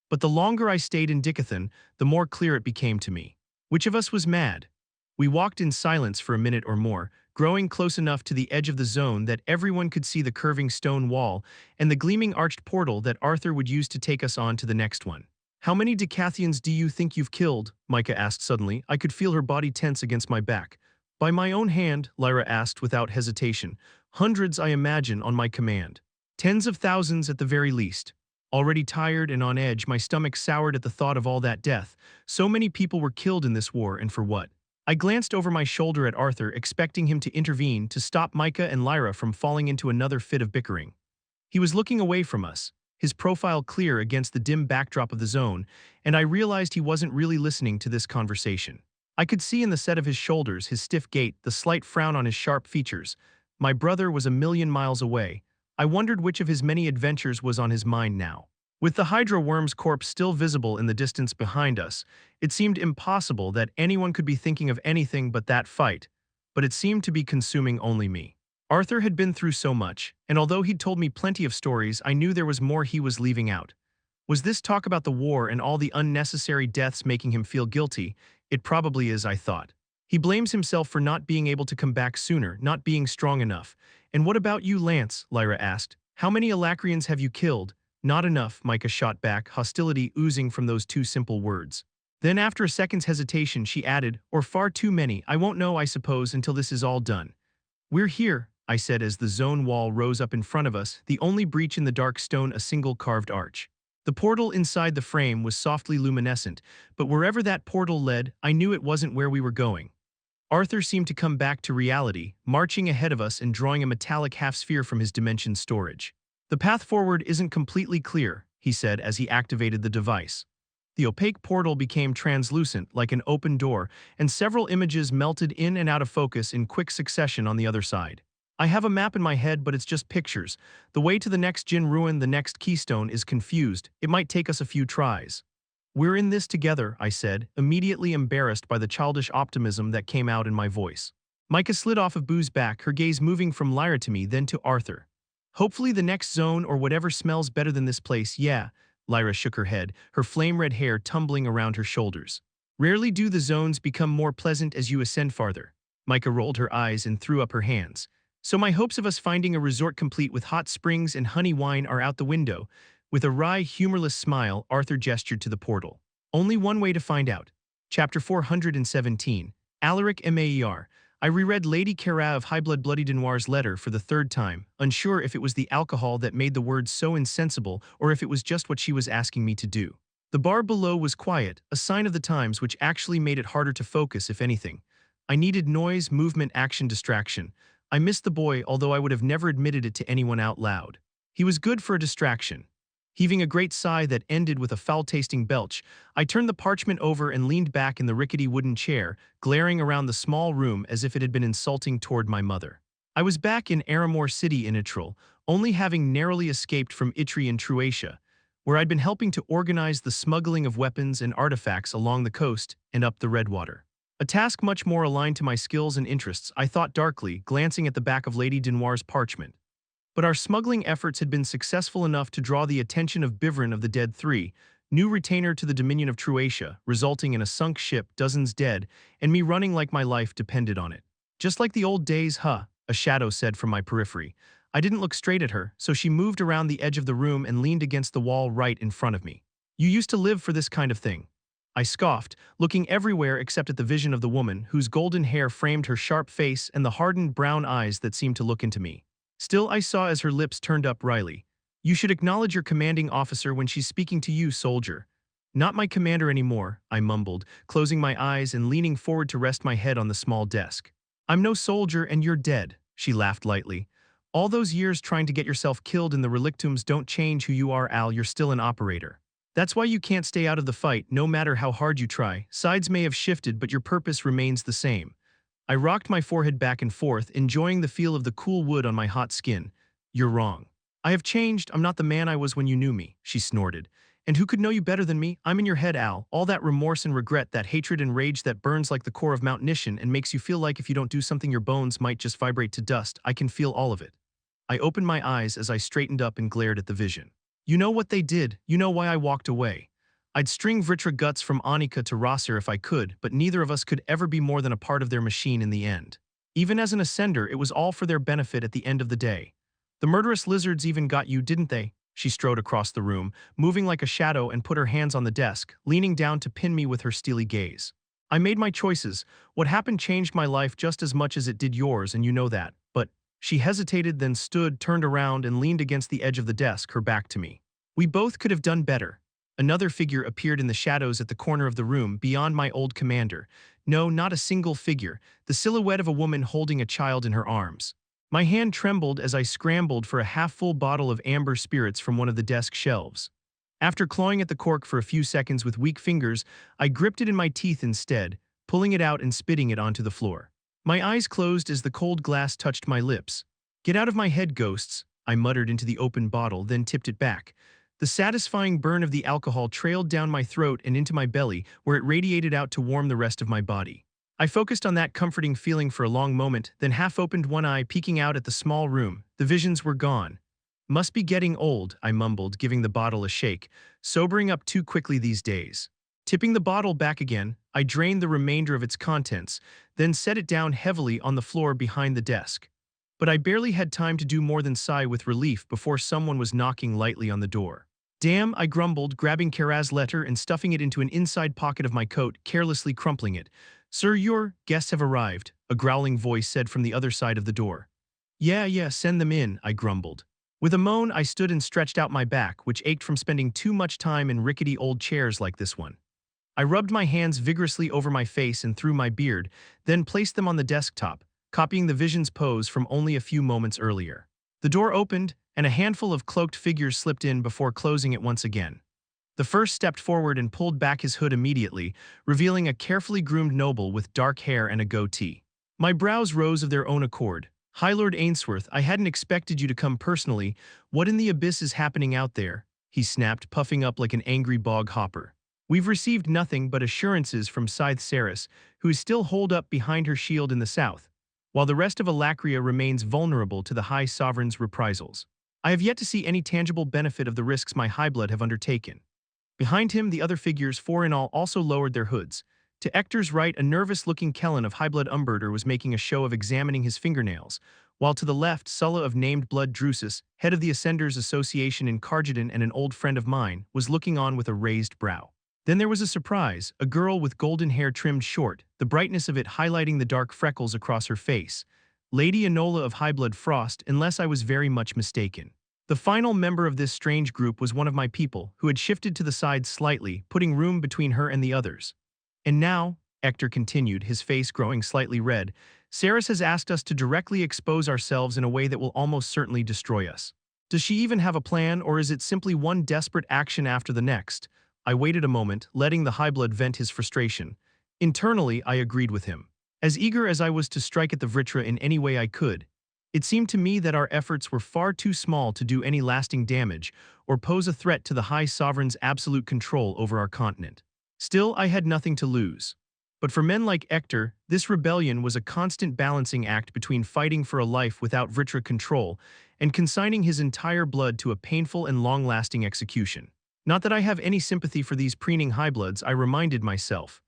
But the longer I stayed in Dicathen, the more clear it became to me. Which of us was mad? We walked in silence for a minute or more, growing close enough to the edge of the zone that everyone could see the curving stone wall and the gleaming arched portal that Arthur would use to take us on to the next one. How many Dicathians do you think you've killed? Micah asked suddenly. I could feel her body tense against my back. By my own hand, Lyra asked without hesitation. Hundreds, I imagine, on my command. Tens of thousands at the very least. Already tired and on edge, my stomach soured at the thought of all that death. So many people were killed in this war, and for what? I glanced over my shoulder at Arthur, expecting him to intervene to stop Micah and Lyra from falling into another fit of bickering. He was looking away from us, his profile clear against the dim backdrop of the zone, and I realized he wasn't really listening to this conversation. I could see in the set of his shoulders, his stiff gait, the slight frown on his sharp features. My brother was a million miles away. I wondered which of his many adventures was on his mind now. With the Hydra worm's corpse still visible in the distance behind us, it seemed impossible that anyone could be thinking of anything but that fight, but it seemed to be consuming only me. Arthur had been through so much, and although he'd told me plenty of stories, I knew there was more he was leaving out. Was this talk about the war and all the unnecessary deaths making him feel guilty? It probably is, I thought. He blames himself for not being able to come back sooner, not being strong enough. And what about you, Lance? Lyra asked. How many Alacrians have you killed? Not enough, Micah shot back, hostility oozing from those two simple words. Then after a second's hesitation, she added, or far too many. I won't know, I suppose, until this is all done. We're here, I said as the zone wall rose up in front of us, the only breach in the dark stone a single carved arch. The portal inside the frame was softly luminescent, but wherever that portal led, I knew it wasn't where we were going. Arthur seemed to come back to reality, marching ahead of us and drawing a metallic half-sphere from his dimension storage. The path forward isn't completely clear, he said as he activated the device. The opaque portal became translucent, like an open door, and several images melted in and out of focus in quick succession on the other side. I have a map in my head, but it's just pictures. The way to the next Jin ruin, the next keystone, is confused. It might take us a few tries. We're in this together, I said, immediately embarrassed by the childish optimism that came out in my voice. Micah slid off of Boo's back, her gaze moving from Lyra to me, then to Arthur. Hopefully the next zone or whatever smells better than this place, yeah. Lyra shook her head, her flame-red hair tumbling around her shoulders. Rarely do the zones become more pleasant as you ascend farther. Micah rolled her eyes and threw up her hands. So my hopes of us finding a resort complete with hot springs and honey wine are out the window. With a wry, humorless smile, Arthur gestured to the portal. Only one way to find out. Chapter 417, Alaric Maer. I reread Lady Cara of High-Blood Bloody Denoir's letter for the third time, unsure if it was the alcohol that made the words so insensible or if it was just what she was asking me to do. The bar below was quiet, a sign of the times which actually made it harder to focus, if anything. I needed noise, movement, action, distraction. I missed the boy, although I would have never admitted it to anyone out loud. He was good for a distraction. Heaving a great sigh that ended with a foul-tasting belch, I turned the parchment over and leaned back in the rickety wooden chair, glaring around the small room as if it had been insulting toward my mother. I was back in Aramor City in Itral, only having narrowly escaped from Itri in Truatia, where I'd been helping to organize the smuggling of weapons and artifacts along the coast and up the Redwater. A task much more aligned to my skills and interests, I thought darkly, glancing at the back of Lady Denoir's parchment. But our smuggling efforts had been successful enough to draw the attention of Bivrin of the Dead Three, new retainer to the Dominion of Truatia, resulting in a sunk ship, dozens dead, and me running like my life depended on it. Just like the old days, huh? A shadow said from my periphery. I didn't look straight at her, so she moved around the edge of the room and leaned against the wall right in front of me. You used to live for this kind of thing. I scoffed, looking everywhere except at the vision of the woman, whose golden hair framed her sharp face and the hardened brown eyes that seemed to look into me. Still, I saw as her lips turned up wryly. You should acknowledge your commanding officer when she's speaking to you, soldier. Not my commander anymore, I mumbled, closing my eyes and leaning forward to rest my head on the small desk. I'm no soldier and you're dead, she laughed lightly. All those years trying to get yourself killed in the relictums don't change who you are, Al. You're still an operator. That's why you can't stay out of the fight, no matter how hard you try. Sides may have shifted, but your purpose remains the same. I rocked my forehead back and forth, enjoying the feel of the cool wood on my hot skin. You're wrong. I have changed. I'm not the man I was when you knew me, she snorted. And who could know you better than me? I'm in your head, Al. All that remorse and regret, that hatred and rage that burns like the core of Mount Nishan and makes you feel like if you don't do something your bones might just vibrate to dust. I can feel all of it. I opened my eyes as I straightened up and glared at the vision. You know what they did. You know why I walked away. I'd string Vritra guts from Annika to Rosser if I could, but neither of us could ever be more than a part of their machine in the end. Even as an ascender, it was all for their benefit at the end of the day. The murderous lizards even got you, didn't they? She strode across the room, moving like a shadow, and put her hands on the desk, leaning down to pin me with her steely gaze. I made my choices. What happened changed my life just as much as it did yours, and you know that. But she hesitated, then stood, turned around, and leaned against the edge of the desk, her back to me. We both could have done better. Another figure appeared in the shadows at the corner of the room beyond my old commander. No, not a single figure, the silhouette of a woman holding a child in her arms. My hand trembled as I scrambled for a half-full bottle of amber spirits from one of the desk shelves. After clawing at the cork for a few seconds with weak fingers, I gripped it in my teeth instead, pulling it out and spitting it onto the floor. My eyes closed as the cold glass touched my lips. "Get out of my head, ghosts," I muttered into the open bottle, then tipped it back. The satisfying burn of the alcohol trailed down my throat and into my belly, where it radiated out to warm the rest of my body. I focused on that comforting feeling for a long moment, then half-opened one eye, peeking out at the small room. The visions were gone. "Must be getting old," I mumbled, giving the bottle a shake, sobering up too quickly these days. Tipping the bottle back again, I drained the remainder of its contents, then set it down heavily on the floor behind the desk. But I barely had time to do more than sigh with relief before someone was knocking lightly on the door. "Damn," I grumbled, grabbing Kara's letter and stuffing it into an inside pocket of my coat, carelessly crumpling it. "Sir, your guests have arrived," a growling voice said from the other side of the door. Yeah, send them in," I grumbled. With a moan, I stood and stretched out my back, which ached from spending too much time in rickety old chairs like this one. I rubbed my hands vigorously over my face and through my beard, then placed them on the desktop, copying the vision's pose from only a few moments earlier. The door opened, and a handful of cloaked figures slipped in before closing it once again. The first stepped forward and pulled back his hood immediately, revealing a carefully groomed noble with dark hair and a goatee. My brows rose of their own accord. "High Lord Ainsworth, I hadn't expected you to come personally. What in the abyss is happening out there?" he snapped, puffing up like an angry bog hopper. "We've received nothing but assurances from Scythe Saris, who is still holed up behind her shield in the south, while the rest of Alacria remains vulnerable to the High Sovereign's reprisals. I have yet to see any tangible benefit of the risks my Highblood have undertaken." Behind him, the other figures, four in all, also lowered their hoods. To Ector's right, a nervous-looking Kellen of Highblood Umberter was making a show of examining his fingernails, while to the left, Sulla of Named Blood Drusus, head of the Ascenders Association in Cargadon and an old friend of mine, was looking on with a raised brow. Then there was a surprise, a girl with golden hair trimmed short, the brightness of it highlighting the dark freckles across her face. Lady Enola of Highblood Frost, unless I was very much mistaken. The final member of this strange group was one of my people, who had shifted to the side slightly, putting room between her and the others. "And now," Ector continued, his face growing slightly red, "Saris has asked us to directly expose ourselves in a way that will almost certainly destroy us. Does she even have a plan, or is it simply one desperate action after the next?" I waited a moment, letting the Highblood vent his frustration. Internally, I agreed with him. As eager as I was to strike at the Vritra in any way I could, it seemed to me that our efforts were far too small to do any lasting damage or pose a threat to the High Sovereign's absolute control over our continent. Still, I had nothing to lose. But for men like Ector, this rebellion was a constant balancing act between fighting for a life without Vritra control and consigning his entire blood to a painful and long-lasting execution. Not that I have any sympathy for these preening highbloods, I reminded myself.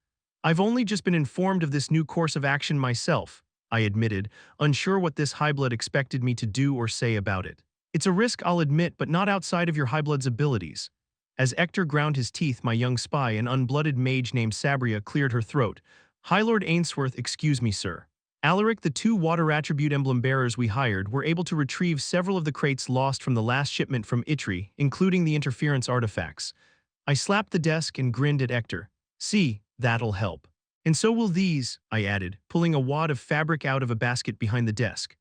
I've only just been informed of this new course of action myself, I admitted, unsure what this Highblood expected me to do or say about it. "It's a risk, I'll admit, but not outside of your Highblood's abilities." As Ector ground his teeth, my young spy, an unblooded mage named Sabria, cleared her throat. "High Lord Ainsworth, excuse me, sir. Alaric, the two water attribute emblem bearers we hired, were able to retrieve several of the crates lost from the last shipment from Itri, including the interference artifacts." I slapped the desk and grinned at Ector. "See, that'll help. And so will these," I added, pulling a wad of fabric out of a basket behind the desk.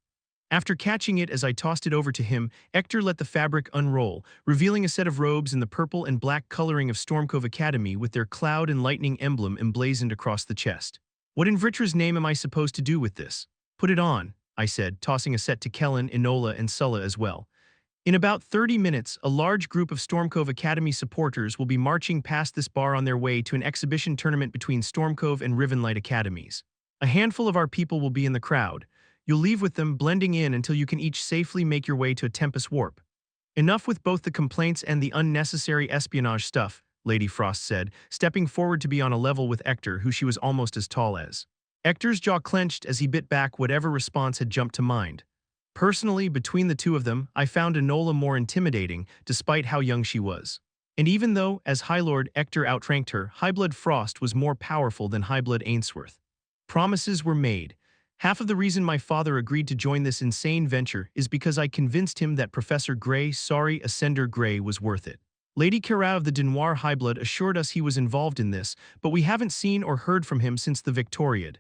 After catching it as I tossed it over to him, Ector let the fabric unroll, revealing a set of robes in the purple and black coloring of Stormcove Academy with their cloud and lightning emblem emblazoned across the chest. "What in Vritra's name am I supposed to do with this?" "Put it on," I said, tossing a set to Kellen, Enola, and Sulla as well. "In about 30 minutes, a large group of Stormcove Academy supporters will be marching past this bar on their way to an exhibition tournament between Stormcove and Rivenlight Academies. A handful of our people will be in the crowd. You'll leave with them, blending in until you can each safely make your way to a Tempest Warp." "Enough with both the complaints and the unnecessary espionage stuff," Lady Frost said, stepping forward to be on a level with Ector, who she was almost as tall as. Ector's jaw clenched as he bit back whatever response had jumped to mind. Personally, between the two of them, I found Enola more intimidating, despite how young she was. And even though, as High Lord, Ector outranked her, Highblood Frost was more powerful than Highblood Ainsworth. Promises were made. Half of the reason my father agreed to join this insane venture is because I convinced him that Professor Gray, sorry, Ascender Gray, was worth it. Lady Kara of the Denoir Highblood assured us he was involved in this, but we haven't seen or heard from him since the Victoriad.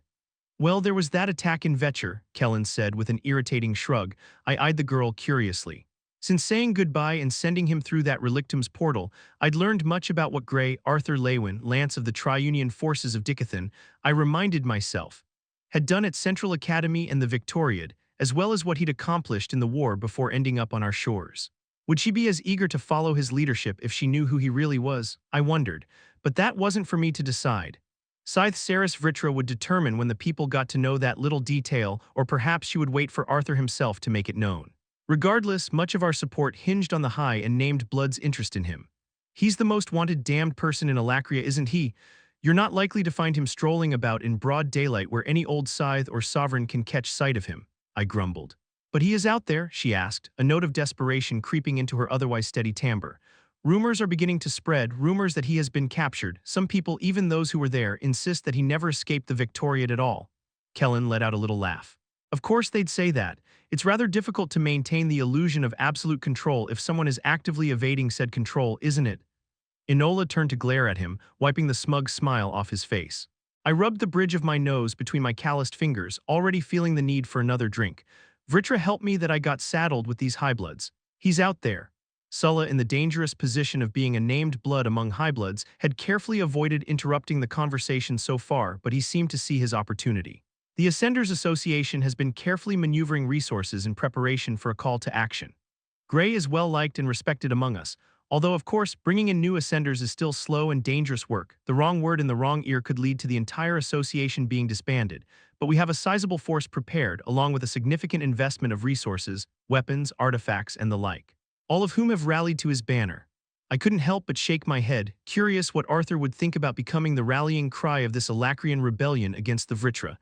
Well, there was that attack in Vetcher, Kellen said with an irritating shrug. I eyed the girl curiously. Since saying goodbye and sending him through that relictum's portal, I'd learned much about what Grey, Arthur Leywin, Lance of the Triunion Forces of Dicathen, I reminded myself, had done at Central Academy and the Victoriad, as well as what he'd accomplished in the war before ending up on our shores. Would she be as eager to follow his leadership if she knew who he really was? I wondered, but that wasn't for me to decide. Scythe Saris Vritra would determine when the people got to know that little detail, or perhaps she would wait for Arthur himself to make it known. Regardless, much of our support hinged on the High and Named Blood's interest in him. He's the most wanted damned person in Alacria, isn't he? You're not likely to find him strolling about in broad daylight where any old scythe or sovereign can catch sight of him, I grumbled. But he is out there, she asked, a note of desperation creeping into her otherwise steady timbre. Rumors are beginning to spread, rumors that he has been captured. Some people, even those who were there, insist that he never escaped the Victoriad at all. Kellen let out a little laugh. Of course they'd say that. It's rather difficult to maintain the illusion of absolute control if someone is actively evading said control, isn't it? Enola turned to glare at him, wiping the smug smile off his face. I rubbed the bridge of my nose between my calloused fingers, already feeling the need for another drink. Vritra helped me that I got saddled with these highbloods. He's out there. Sulla, in the dangerous position of being a named blood among highbloods, had carefully avoided interrupting the conversation so far, but he seemed to see his opportunity. The Ascenders Association has been carefully maneuvering resources in preparation for a call to action. Grey is well liked and respected among us, although of course bringing in new Ascenders is still slow and dangerous work. The wrong word in the wrong ear could lead to the entire association being disbanded, but we have a sizable force prepared along with a significant investment of resources, weapons, artifacts, and the like, all of whom have rallied to his banner. I couldn't help but shake my head, curious what Arthur would think about becoming the rallying cry of this Alacrian rebellion against the Vritra.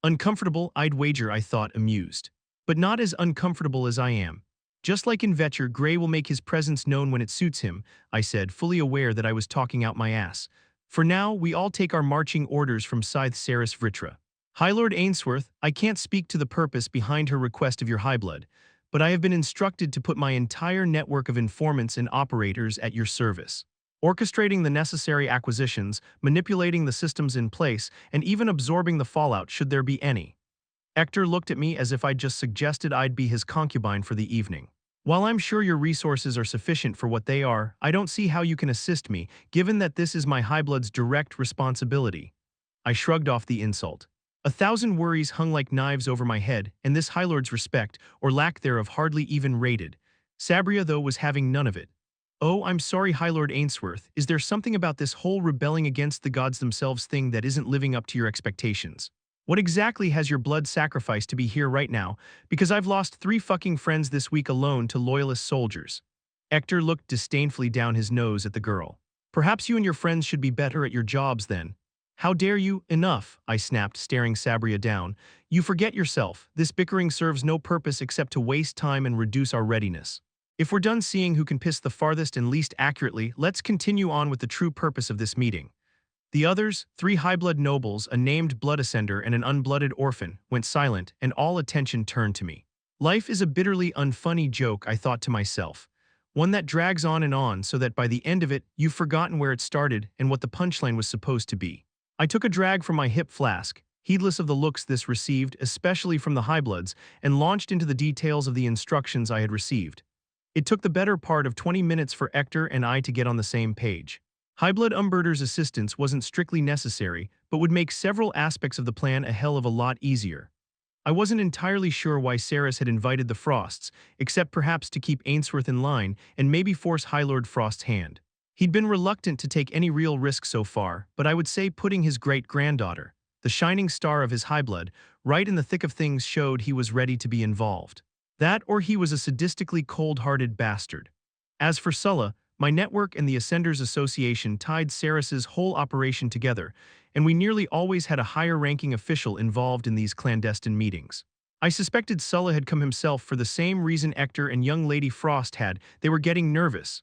Uncomfortable, I'd wager, I thought, amused. But not as uncomfortable as I am. Just like in Vetcher, Grey will make his presence known when it suits him, I said, fully aware that I was talking out my ass. For now, we all take our marching orders from Scythe Saris Vritra. High Lord Ainsworth, I can't speak to the purpose behind her request of your high blood, but I have been instructed to put my entire network of informants and operators at your service. Orchestrating the necessary acquisitions, manipulating the systems in place, and even absorbing the fallout should there be any. Hector looked at me as if I'd just suggested I'd be his concubine for the evening. While I'm sure your resources are sufficient for what they are, I don't see how you can assist me, given that this is my highblood's direct responsibility. I shrugged off the insult. 1,000 worries hung like knives over my head, and this High Lord's respect, or lack thereof, hardly even rated. Sabria, though, was having none of it. Oh, I'm sorry, High Lord Ainsworth, is there something about this whole rebelling against the gods themselves thing that isn't living up to your expectations? What exactly has your blood sacrificed to be here right now? Because I've lost 3 fucking friends this week alone to loyalist soldiers. Hector looked disdainfully down his nose at the girl. Perhaps you and your friends should be better at your jobs then. How dare you? Enough, I snapped, staring Sabria down. You forget yourself. This bickering serves no purpose except to waste time and reduce our readiness. If we're done seeing who can piss the farthest and least accurately, let's continue on with the true purpose of this meeting. The others, 3 high-blood nobles, a named blood ascender, and an unblooded orphan, went silent, and all attention turned to me. Life is a bitterly unfunny joke, I thought to myself. One that drags on so that by the end of it, you've forgotten where it started and what the punchline was supposed to be. I took a drag from my hip flask, heedless of the looks this received, especially from the highbloods, and launched into the details of the instructions I had received. It took the better part of 20 minutes for Hector and I to get on the same page. Highblood Umberter's assistance wasn't strictly necessary, but would make several aspects of the plan a hell of a lot easier. I wasn't entirely sure why Saris had invited the Frosts, except perhaps to keep Ainsworth in line and maybe force High Lord Frost's hand. He'd been reluctant to take any real risk so far, but I would say putting his great-granddaughter, the shining star of his highblood, right in the thick of things showed he was ready to be involved. That or he was a sadistically cold-hearted bastard. As for Sulla, my network and the Ascenders Association tied Saris's whole operation together, and we nearly always had a higher-ranking official involved in these clandestine meetings. I suspected Sulla had come himself for the same reason Hector and young Lady Frost had. They were getting nervous.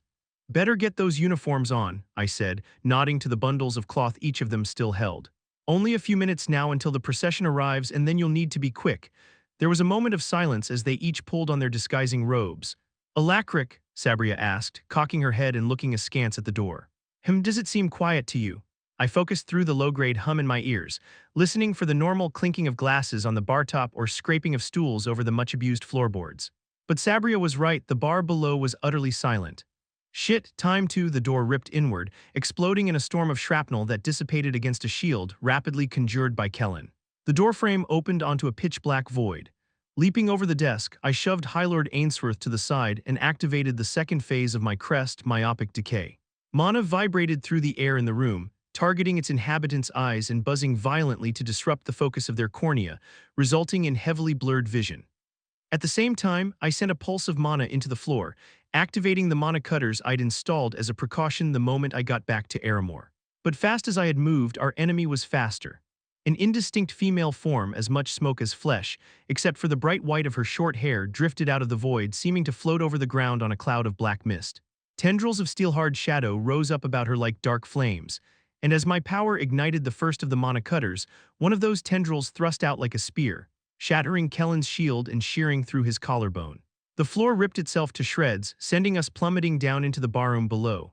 Better get those uniforms on, I said, nodding to the bundles of cloth each of them still held. Only a few minutes now until the procession arrives, and then you'll need to be quick. There was a moment of silence as they each pulled on their disguising robes. Alacric, Sabria asked, cocking her head and looking askance at the door. Does it seem quiet to you? I focused through the low-grade hum in my ears, listening for the normal clinking of glasses on the bar top or scraping of stools over the much-abused floorboards. But Sabria was right, the bar below was utterly silent. Shit, time to, the door ripped inward, exploding in a storm of shrapnel that dissipated against a shield rapidly conjured by Kellen. The doorframe opened onto a pitch-black void. Leaping over the desk, I shoved High Lord Ainsworth to the side and activated the second phase of my crest, myopic decay. Mana vibrated through the air in the room, targeting its inhabitants' eyes and buzzing violently to disrupt the focus of their cornea, resulting in heavily blurred vision. At the same time, I sent a pulse of mana into the floor, activating the mana cutters I'd installed as a precaution the moment I got back to Aramor. But fast as I had moved, our enemy was faster. An indistinct female form, as much smoke as flesh, except for the bright white of her short hair, drifted out of the void, seeming to float over the ground on a cloud of black mist. Tendrils of steel-hard shadow rose up about her like dark flames, and as my power ignited the first of the mana cutters, one of those tendrils thrust out like a spear, shattering Kellen's shield and shearing through his collarbone. The floor ripped itself to shreds, sending us plummeting down into the barroom below.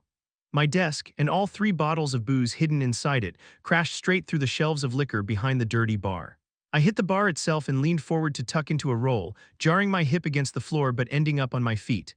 My desk, and all 3 bottles of booze hidden inside it, crashed straight through the shelves of liquor behind the dirty bar. I hit the bar itself and leaned forward to tuck into a roll, jarring my hip against the floor but ending up on my feet.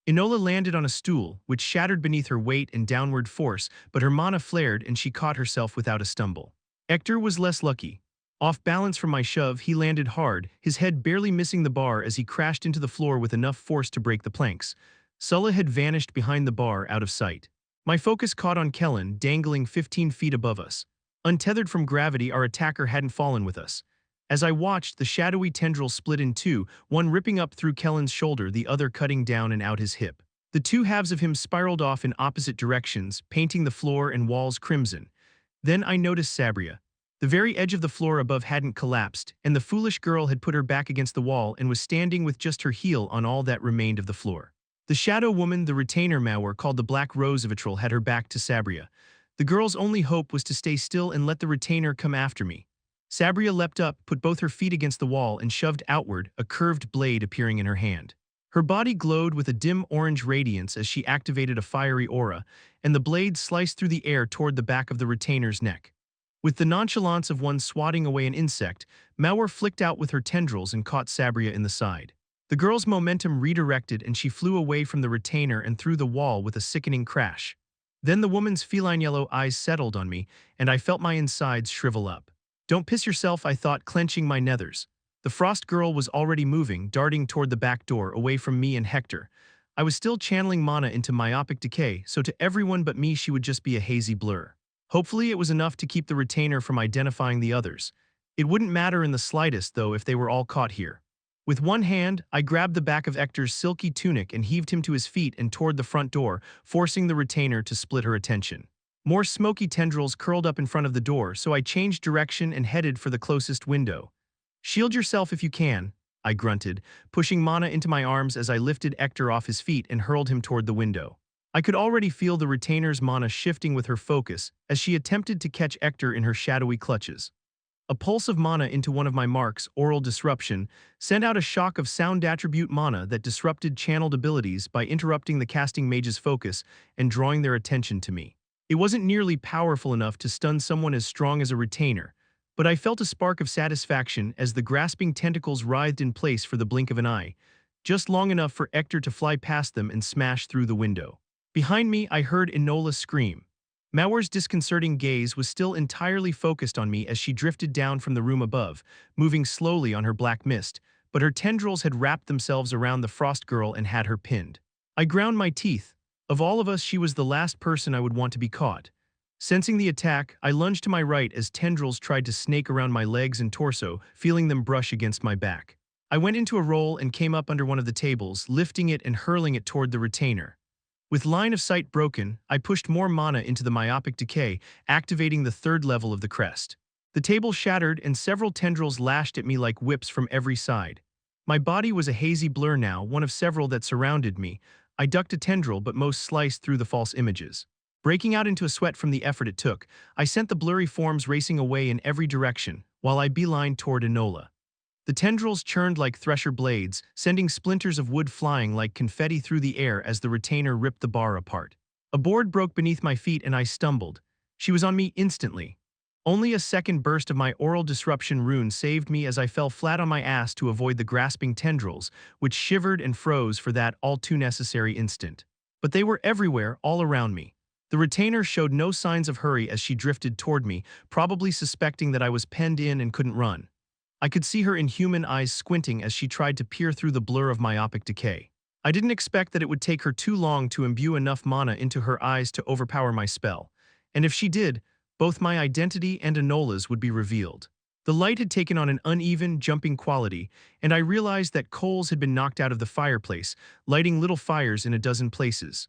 Enola landed on a stool, which shattered beneath her weight and downward force, but her mana flared and she caught herself without a stumble. Hector was less lucky. Off balance from my shove, he landed hard, his head barely missing the bar as he crashed into the floor with enough force to break the planks. Sulla had vanished behind the bar, out of sight. My focus caught on Kellen, dangling 15 feet above us. Untethered from gravity, our attacker hadn't fallen with us. As I watched, the shadowy tendril split in 2, one ripping up through Kellen's shoulder, the other cutting down and out his hip. The 2 halves of him spiraled off in opposite directions, painting the floor and walls crimson. Then I noticed Sabria. The very edge of the floor above hadn't collapsed, and the foolish girl had put her back against the wall and was standing with just her heel on all that remained of the floor. The shadow woman the retainer Mauer called the Black Rose of Vitrol had her back to Sabria. The girl's only hope was to stay still and let the retainer come after me. Sabria leapt up, put both her feet against the wall and shoved outward, a curved blade appearing in her hand. Her body glowed with a dim orange radiance as she activated a fiery aura, and the blade sliced through the air toward the back of the retainer's neck. With the nonchalance of one swatting away an insect, Mauer flicked out with her tendrils and caught Sabria in the side. The girl's momentum redirected and she flew away from the retainer and through the wall with a sickening crash. Then the woman's feline yellow eyes settled on me, and I felt my insides shrivel up. Don't piss yourself, I thought, clenching my nethers. The frost girl was already moving, darting toward the back door, away from me and Hector. I was still channeling mana into myopic decay, so to everyone but me she would just be a hazy blur. Hopefully it was enough to keep the retainer from identifying the others. It wouldn't matter in the slightest, though, if they were all caught here. With one hand, I grabbed the back of Hector's silky tunic and heaved him to his feet and toward the front door, forcing the retainer to split her attention. More smoky tendrils curled up in front of the door, so I changed direction and headed for the closest window. Shield yourself if you can, I grunted, pushing mana into my arms as I lifted Hector off his feet and hurled him toward the window. I could already feel the retainer's mana shifting with her focus as she attempted to catch Hector in her shadowy clutches. A pulse of mana into one of my marks, Oral Disruption, sent out a shock of sound attribute mana that disrupted channeled abilities by interrupting the casting mage's focus and drawing their attention to me. It wasn't nearly powerful enough to stun someone as strong as a retainer, but I felt a spark of satisfaction as the grasping tentacles writhed in place for the blink of an eye, just long enough for Hector to fly past them and smash through the window. Behind me, I heard Enola scream. Mauer's disconcerting gaze was still entirely focused on me as she drifted down from the room above, moving slowly on her black mist, but her tendrils had wrapped themselves around the frost girl and had her pinned. I ground my teeth. Of all of us, she was the last person I would want to be caught. Sensing the attack, I lunged to my right as tendrils tried to snake around my legs and torso, feeling them brush against my back. I went into a roll and came up under one of the tables, lifting it and hurling it toward the retainer. With line of sight broken, I pushed more mana into the myopic decay, activating the 3rd level of the crest. The table shattered and several tendrils lashed at me like whips from every side. My body was a hazy blur now, one of several that surrounded me. I ducked a tendril, but most sliced through the false images. Breaking out into a sweat from the effort it took, I sent the blurry forms racing away in every direction, while I beelined toward Enola. The tendrils churned like thresher blades, sending splinters of wood flying like confetti through the air as the retainer ripped the bar apart. A board broke beneath my feet and I stumbled. She was on me instantly. Only a second burst of my oral disruption rune saved me as I fell flat on my ass to avoid the grasping tendrils, which shivered and froze for that all-too-necessary instant. But they were everywhere, all around me. The retainer showed no signs of hurry as she drifted toward me, probably suspecting that I was penned in and couldn't run. I could see her inhuman eyes squinting as she tried to peer through the blur of myopic decay. I didn't expect that it would take her too long to imbue enough mana into her eyes to overpower my spell. And if she did, both my identity and Enola's would be revealed. The light had taken on an uneven, jumping quality, and I realized that coals had been knocked out of the fireplace, lighting little fires in a dozen places.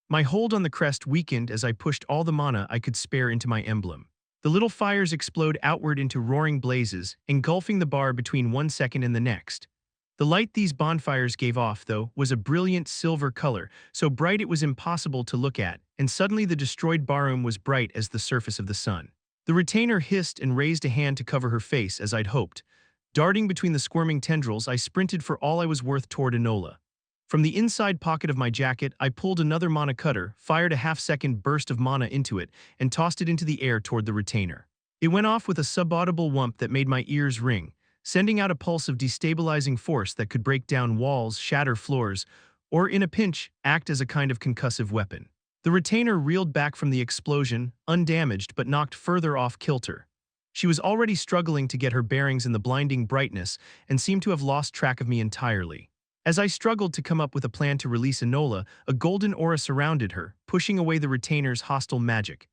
My hold on the crest weakened as I pushed all the mana I could spare into my emblem. The little fires explode outward into roaring blazes, engulfing the bar between 1 second and the next. The light these bonfires gave off, though, was a brilliant silver color, so bright it was impossible to look at, and suddenly the destroyed barroom was bright as the surface of the sun. The retainer hissed and raised a hand to cover her face as I'd hoped. Darting between the squirming tendrils, I sprinted for all I was worth toward Enola. From the inside pocket of my jacket, I pulled another mana cutter, fired a half-second burst of mana into it, and tossed it into the air toward the retainer. It went off with a subaudible whump that made my ears ring, sending out a pulse of destabilizing force that could break down walls, shatter floors, or, in a pinch, act as a kind of concussive weapon. The retainer reeled back from the explosion, undamaged but knocked further off kilter. She was already struggling to get her bearings in the blinding brightness and seemed to have lost track of me entirely. As I struggled to come up with a plan to release Enola, a golden aura surrounded her, pushing away the retainer's hostile magic.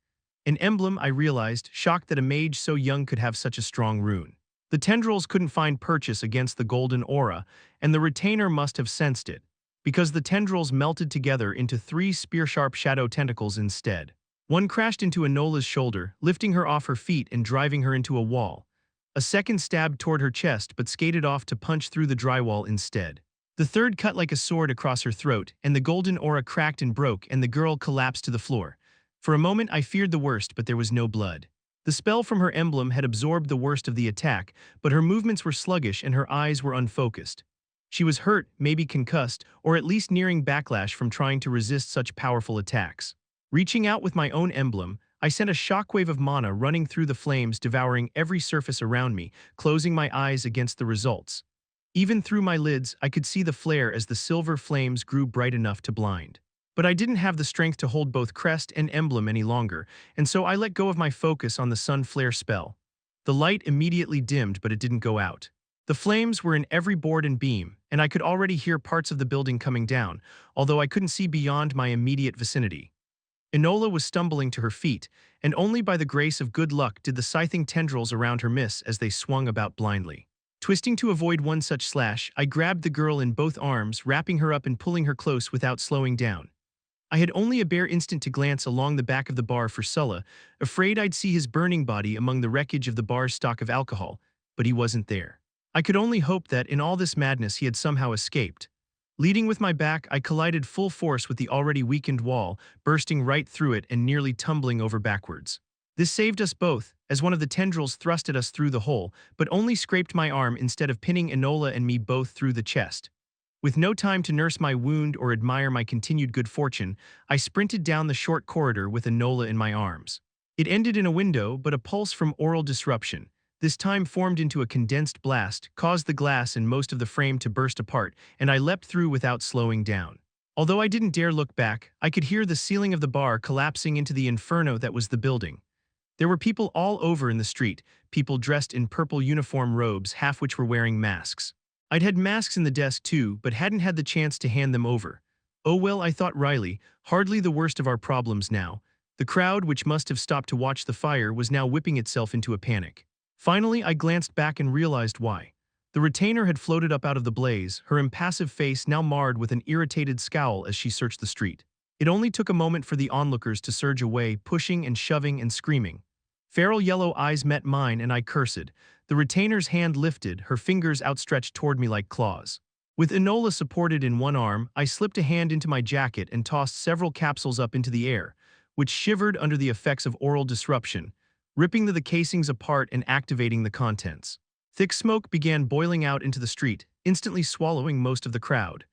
An emblem, I realized, shocked that a mage so young could have such a strong rune. The tendrils couldn't find purchase against the golden aura, and the retainer must have sensed it, because the tendrils melted together into 3 spear-sharp shadow tentacles instead. One crashed into Enola's shoulder, lifting her off her feet and driving her into a wall. A second stabbed toward her chest but skated off to punch through the drywall instead. The third cut like a sword across her throat, and the golden aura cracked and broke, and the girl collapsed to the floor. For a moment I feared the worst, but there was no blood. The spell from her emblem had absorbed the worst of the attack, but her movements were sluggish and her eyes were unfocused. She was hurt, maybe concussed, or at least nearing backlash from trying to resist such powerful attacks. Reaching out with my own emblem, I sent a shockwave of mana running through the flames, devouring every surface around me, closing my eyes against the results. Even through my lids, I could see the flare as the silver flames grew bright enough to blind. But I didn't have the strength to hold both crest and emblem any longer, and so I let go of my focus on the sun flare spell. The light immediately dimmed, but it didn't go out. The flames were in every board and beam, and I could already hear parts of the building coming down, although I couldn't see beyond my immediate vicinity. Enola was stumbling to her feet, and only by the grace of good luck did the scything tendrils around her miss as they swung about blindly. Twisting to avoid one such slash, I grabbed the girl in both arms, wrapping her up and pulling her close without slowing down. I had only a bare instant to glance along the back of the bar for Sulla, afraid I'd see his burning body among the wreckage of the bar's stock of alcohol, but he wasn't there. I could only hope that, in all this madness, he had somehow escaped. Leading with my back, I collided full force with the already weakened wall, bursting right through it and nearly tumbling over backwards. This saved us both, as one of the tendrils thrusted us through the hole, but only scraped my arm instead of pinning Enola and me both through the chest. With no time to nurse my wound or admire my continued good fortune, I sprinted down the short corridor with Enola in my arms. It ended in a window, but a pulse from oral disruption, this time formed into a condensed blast, caused the glass and most of the frame to burst apart, and I leapt through without slowing down. Although I didn't dare look back, I could hear the ceiling of the bar collapsing into the inferno that was the building. There were people all over in the street, people dressed in purple uniform robes, half which were wearing masks. I'd had masks in the desk too, but hadn't had the chance to hand them over. Oh well, I thought wryly, hardly the worst of our problems now. The crowd, which must have stopped to watch the fire, was now whipping itself into a panic. Finally, I glanced back and realized why. The retainer had floated up out of the blaze, her impassive face now marred with an irritated scowl as she searched the street. It only took a moment for the onlookers to surge away, pushing and shoving and screaming. Feral yellow eyes met mine and I cursed. The retainer's hand lifted, her fingers outstretched toward me like claws. With Enola supported in one arm, I slipped a hand into my jacket and tossed several capsules up into the air, which shivered under the effects of oral disruption, ripping the casings apart and activating the contents. Thick smoke began boiling out into the street, instantly swallowing most of the crowd.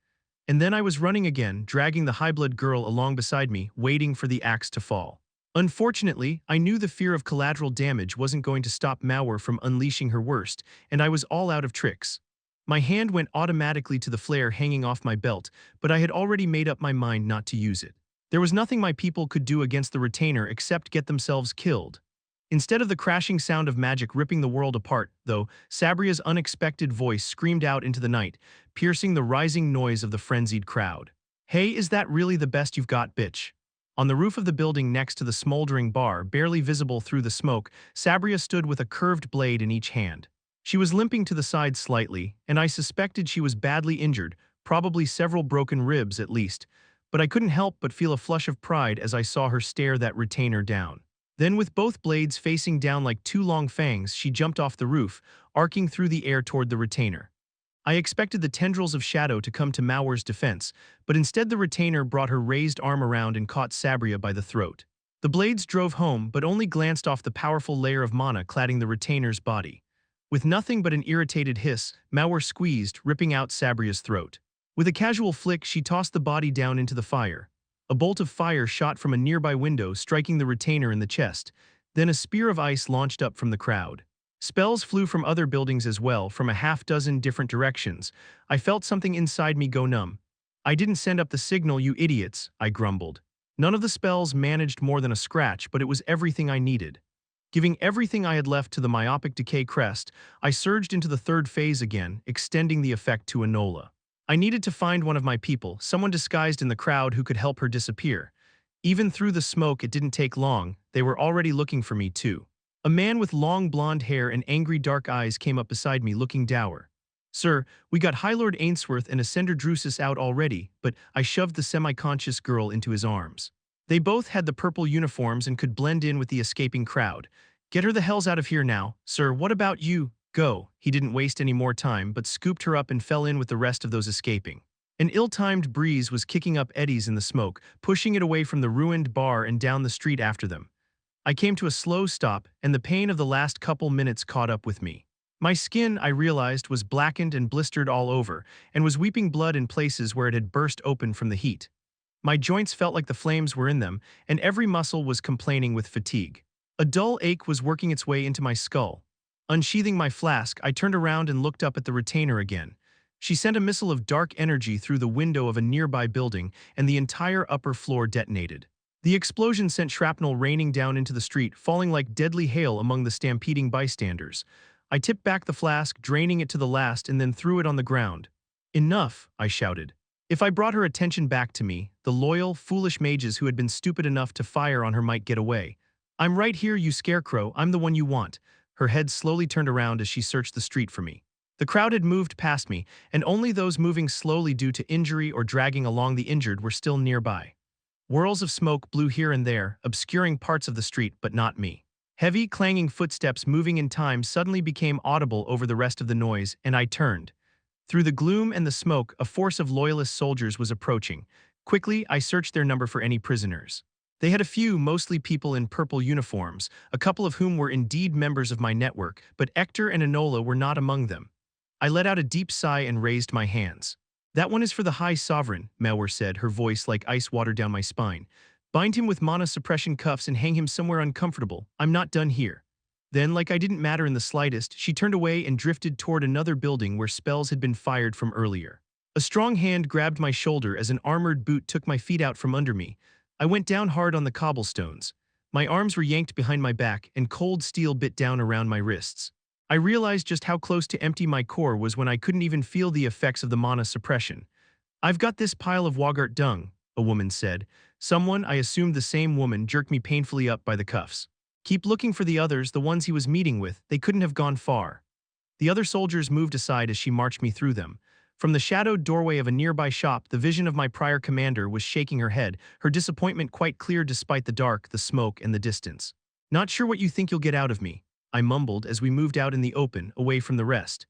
And then I was running again, dragging the high-blood girl along beside me, waiting for the axe to fall. Unfortunately, I knew the fear of collateral damage wasn't going to stop Mauer from unleashing her worst, and I was all out of tricks. My hand went automatically to the flare hanging off my belt, but I had already made up my mind not to use it. There was nothing my people could do against the retainer except get themselves killed. Instead of the crashing sound of magic ripping the world apart, though, Sabria's unexpected voice screamed out into the night, piercing the rising noise of the frenzied crowd. "Hey, is that really the best you've got, bitch?" On the roof of the building next to the smoldering bar, barely visible through the smoke, Sabria stood with a curved blade in each hand. She was limping to the side slightly, and I suspected she was badly injured, probably several broken ribs at least, but I couldn't help but feel a flush of pride as I saw her stare that retainer down. Then with both blades facing down like two long fangs, she jumped off the roof, arcing through the air toward the retainer. I expected the tendrils of shadow to come to Mauer's defense, but instead the retainer brought her raised arm around and caught Sabria by the throat. The blades drove home, but only glanced off the powerful layer of mana cladding the retainer's body. With nothing but an irritated hiss, Mauer squeezed, ripping out Sabria's throat. With a casual flick, she tossed the body down into the fire. A bolt of fire shot from a nearby window, striking the retainer in the chest. Then a spear of ice launched up from the crowd. Spells flew from other buildings as well, from a half-dozen different directions. I felt something inside me go numb. "I didn't send up the signal, you idiots," I grumbled. None of the spells managed more than a scratch, but it was everything I needed. Giving everything I had left to the myopic decay crest, I surged into the third phase again, extending the effect to Enola. I needed to find one of my people, someone disguised in the crowd who could help her disappear. Even through the smoke, it didn't take long. They were already looking for me too. A man with long blonde hair and angry dark eyes came up beside me, looking dour. "Sir, we got High Lord Ainsworth and Ascender Drusus out already," but I shoved the semi-conscious girl into his arms. They both had the purple uniforms and could blend in with the escaping crowd. "Get her the hells out of here now, sir. What about you? Go." He didn't waste any more time, but scooped her up and fell in with the rest of those escaping. An ill-timed breeze was kicking up eddies in the smoke, pushing it away from the ruined bar and down the street after them. I came to a slow stop, and the pain of the last couple minutes caught up with me. My skin, I realized, was blackened and blistered all over, and was weeping blood in places where it had burst open from the heat. My joints felt like the flames were in them, and every muscle was complaining with fatigue. A dull ache was working its way into my skull. Unsheathing my flask, I turned around and looked up at the retainer again. She sent a missile of dark energy through the window of a nearby building, and the entire upper floor detonated. The explosion sent shrapnel raining down into the street, falling like deadly hail among the stampeding bystanders. I tipped back the flask, draining it to the last, and then threw it on the ground. "Enough," I shouted. If I brought her attention back to me, the loyal, foolish mages who had been stupid enough to fire on her might get away. "I'm right here, you scarecrow. I'm the one you want." Her head slowly turned around as she searched the street for me. The crowd had moved past me, and only those moving slowly due to injury or dragging along the injured were still nearby. Whirls of smoke blew here and there, obscuring parts of the street, but not me. Heavy, clanging footsteps moving in time suddenly became audible over the rest of the noise, and I turned. Through the gloom and the smoke, a force of loyalist soldiers was approaching. Quickly, I searched their number for any prisoners. They had a few, mostly people in purple uniforms, a couple of whom were indeed members of my network, but Ector and Enola were not among them. I let out a deep sigh and raised my hands. "That one is for the High Sovereign," Mauer said, her voice like ice water down my spine. "Bind him with mana suppression cuffs and hang him somewhere uncomfortable. I'm not done here." Then, like I didn't matter in the slightest, she turned away and drifted toward another building where spells had been fired from earlier. A strong hand grabbed my shoulder as an armored boot took my feet out from under me. I went down hard on the cobblestones. My arms were yanked behind my back, and cold steel bit down around my wrists. I realized just how close to empty my core was when I couldn't even feel the effects of the mana suppression. "I've got this pile of Wogart dung," a woman said. Someone, I assumed the same woman, jerked me painfully up by the cuffs. "Keep looking for the others, the ones he was meeting with. They couldn't have gone far." The other soldiers moved aside as she marched me through them. From the shadowed doorway of a nearby shop, the vision of my prior commander was shaking her head, her disappointment quite clear despite the dark, the smoke, and the distance. "Not sure what you think you'll get out of me," I mumbled as we moved out in the open, away from the rest.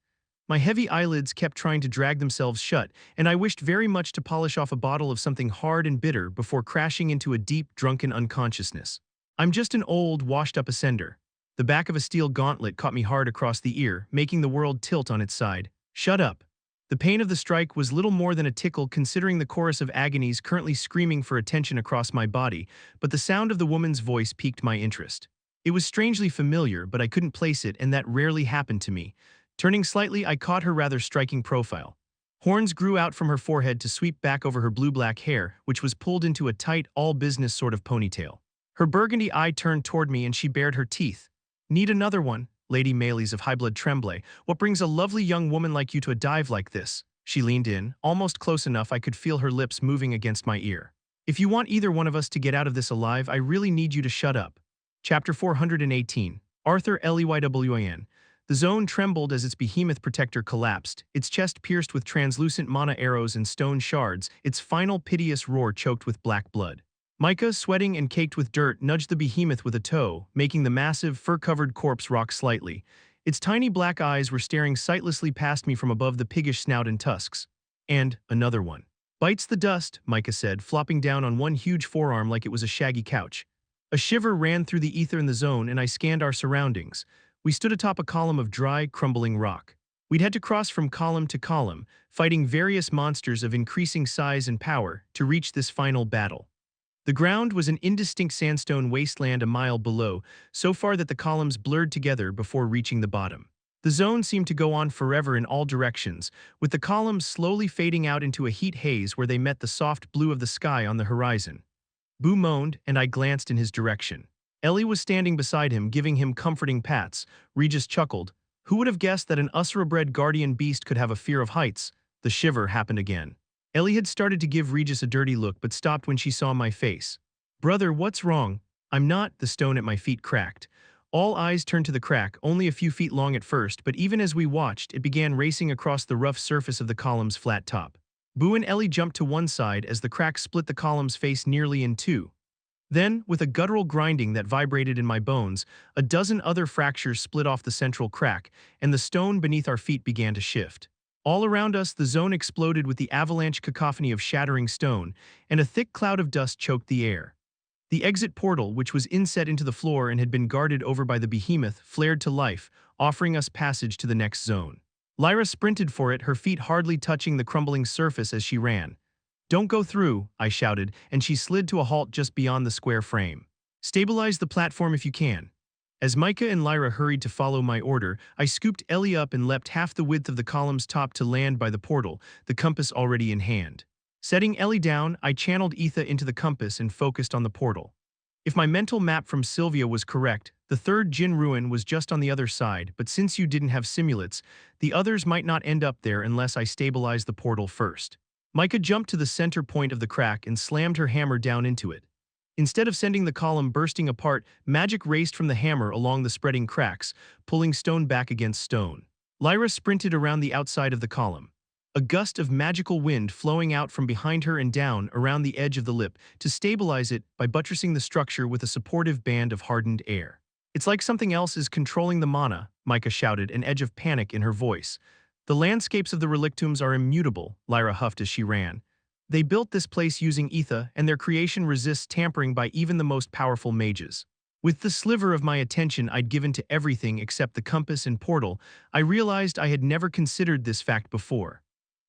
My heavy eyelids kept trying to drag themselves shut, and I wished very much to polish off a bottle of something hard and bitter before crashing into a deep, drunken unconsciousness. "I'm just an old, washed-up ascender." The back of a steel gauntlet caught me hard across the ear, making the world tilt on its side. Shut up. The pain of the strike was little more than a tickle considering the chorus of agonies currently screaming for attention across my body, but the sound of the woman's voice piqued my interest. It was strangely familiar, but I couldn't place it, and that rarely happened to me. Turning slightly, I caught her rather striking profile. Horns grew out from her forehead to sweep back over her blue-black hair, which was pulled into a tight, all-business sort of ponytail. Her burgundy eye turned toward me and she bared her teeth. Need another one, Lady Maylies of High Blood Tremblay. What brings a lovely young woman like you to a dive like this? She leaned in, almost close enough I could feel her lips moving against my ear. If you want either one of us to get out of this alive, I really need you to shut up. Chapter 418. Arthur Leywin. The zone trembled as its behemoth protector collapsed, its chest pierced with translucent mana arrows and stone shards, its final piteous roar choked with black blood. Micah, sweating and caked with dirt, nudged the behemoth with a toe, making the massive, fur-covered corpse rock slightly. Its tiny black eyes were staring sightlessly past me from above the piggish snout and tusks. And another one. Bites the dust, Micah said, flopping down on one huge forearm like it was a shaggy couch. A shiver ran through the ether in the zone, and I scanned our surroundings. We stood atop a column of dry, crumbling rock. We'd had to cross from column to column, fighting various monsters of increasing size and power to reach this final battle. The ground was an indistinct sandstone wasteland a mile below, so far that the columns blurred together before reaching the bottom. The zone seemed to go on forever in all directions, with the columns slowly fading out into a heat haze where they met the soft blue of the sky on the horizon. Boo moaned, and I glanced in his direction. Ellie was standing beside him, giving him comforting pats. Regis chuckled. Who would have guessed that an Usura-bred guardian beast could have a fear of heights? The shiver happened again. Ellie had started to give Regis a dirty look but stopped when she saw my face. Brother, what's wrong? I'm not, the stone at my feet cracked. All eyes turned to the crack, only a few feet long at first, but even as we watched, it began racing across the rough surface of the column's flat top. Boo and Ellie jumped to one side as the crack split the column's face nearly in two. Then, with a guttural grinding that vibrated in my bones, a dozen other fractures split off the central crack, and the stone beneath our feet began to shift. All around us, the zone exploded with the avalanche cacophony of shattering stone, and a thick cloud of dust choked the air. The exit portal, which was inset into the floor and had been guarded over by the behemoth, flared to life, offering us passage to the next zone. Lyra sprinted for it, her feet hardly touching the crumbling surface as she ran. Don't go through, I shouted, and she slid to a halt just beyond the square frame. Stabilize the platform if you can. As Micah and Lyra hurried to follow my order, I scooped Ellie up and leapt half the width of the column's top to land by the portal, the compass already in hand. Setting Ellie down, I channeled Etha into the compass and focused on the portal. If my mental map from Sylvia was correct, the third Jinn ruin was just on the other side, but since you didn't have simulates, the others might not end up there unless I stabilize the portal first. Micah jumped to the center point of the crack and slammed her hammer down into it. Instead of sending the column bursting apart, magic raced from the hammer along the spreading cracks, pulling stone back against stone. Lyra sprinted around the outside of the column. A gust of magical wind flowing out from behind her and down around the edge of the lip to stabilize it by buttressing the structure with a supportive band of hardened air. It's like something else is controlling the mana, Micah shouted, an edge of panic in her voice. The landscapes of the relictums are immutable, Lyra huffed as she ran. They built this place using ether, and their creation resists tampering by even the most powerful mages. With the sliver of my attention I'd given to everything except the compass and portal, I realized I had never considered this fact before.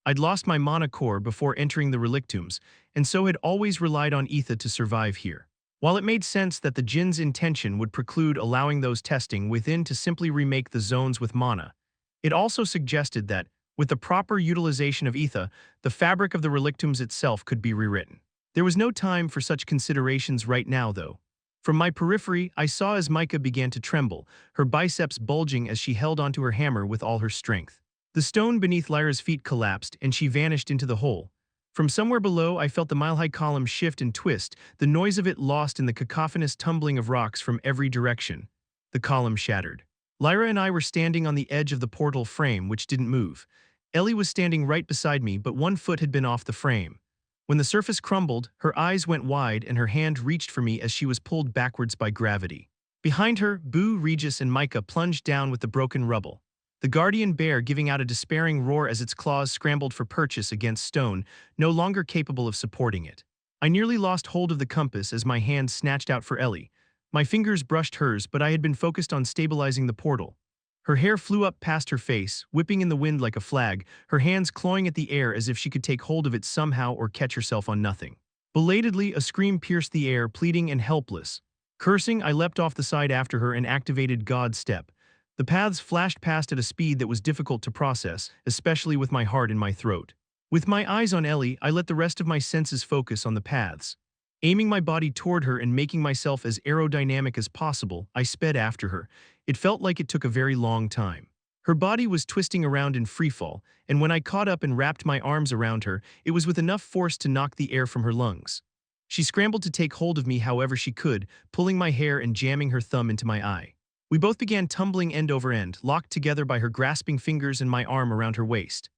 I'd lost my mana core before entering the relictums, and so had always relied on ether to survive here. While it made sense that the Jinn's intention would preclude allowing those testing within to simply remake the zones with mana, it also suggested that, with the proper utilization of ether, the fabric of the relictums itself could be rewritten. There was no time for such considerations right now, though. From my periphery, I saw as Micah began to tremble, her biceps bulging as she held onto her hammer with all her strength. The stone beneath Lyra's feet collapsed, and she vanished into the hole. From somewhere below, I felt the mile-high column shift and twist, the noise of it lost in the cacophonous tumbling of rocks from every direction. The column shattered. Lyra and I were standing on the edge of the portal frame, which didn't move. Ellie was standing right beside me, but one foot had been off the frame. When the surface crumbled, her eyes went wide and her hand reached for me as she was pulled backwards by gravity. Behind her, Boo, Regis, and Micah plunged down with the broken rubble. The guardian bear giving out a despairing roar as its claws scrambled for purchase against stone, no longer capable of supporting it. I nearly lost hold of the compass as my hand snatched out for Ellie. My fingers brushed hers, but I had been focused on stabilizing the portal. Her hair flew up past her face, whipping in the wind like a flag, her hands clawing at the air as if she could take hold of it somehow or catch herself on nothing. Belatedly, a scream pierced the air, pleading and helpless. Cursing, I leapt off the side after her and activated God's step. The paths flashed past at a speed that was difficult to process, especially with my heart in my throat. With my eyes on Ellie, I let the rest of my senses focus on the paths. Aiming my body toward her and making myself as aerodynamic as possible, I sped after her. It felt like it took a very long time. Her body was twisting around in freefall, and when I caught up and wrapped my arms around her, it was with enough force to knock the air from her lungs. She scrambled to take hold of me however she could, pulling my hair and jamming her thumb into my eye. We both began tumbling end over end, locked together by her grasping fingers and my arm around her waist.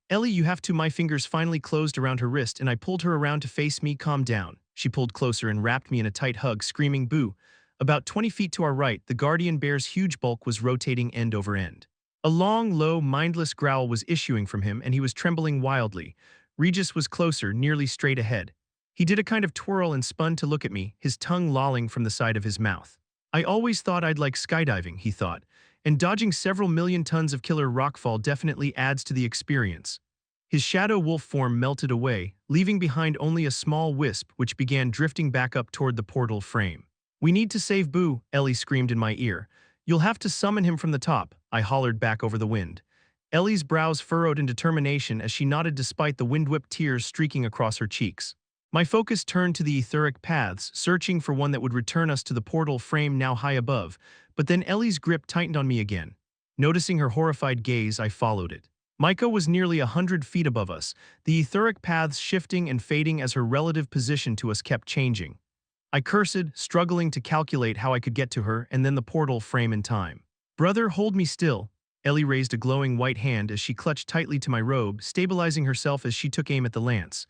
Ellie, you have to. My fingers finally closed around her wrist and I pulled her around to face me. Calm down. She pulled closer and wrapped me in a tight hug, screaming boo. About 20 feet to our right, the guardian bear's huge bulk was rotating end over end. A long, low, mindless growl was issuing from him and he was trembling wildly. Regis was closer, nearly straight ahead. He did a kind of twirl and spun to look at me, his tongue lolling from the side of his mouth. I always thought I'd like skydiving, he thought, and dodging several million tons of killer rockfall definitely adds to the experience. His shadow wolf form melted away, leaving behind only a small wisp which began drifting back up toward the portal frame. We need to save Boo, Ellie screamed in my ear. You'll have to summon him from the top, I hollered back over the wind. Ellie's brows furrowed in determination as she nodded despite the wind-whipped tears streaking across her cheeks. My focus turned to the etheric paths, searching for one that would return us to the portal frame now high above, but then Ellie's grip tightened on me again. Noticing her horrified gaze, I followed it. Micah was nearly 100 feet above us, the etheric paths shifting and fading as her relative position to us kept changing. I cursed, struggling to calculate how I could get to her and then the portal frame in time. Brother, hold me still. Ellie raised a glowing white hand as she clutched tightly to my robe, stabilizing herself as she took aim at the lance.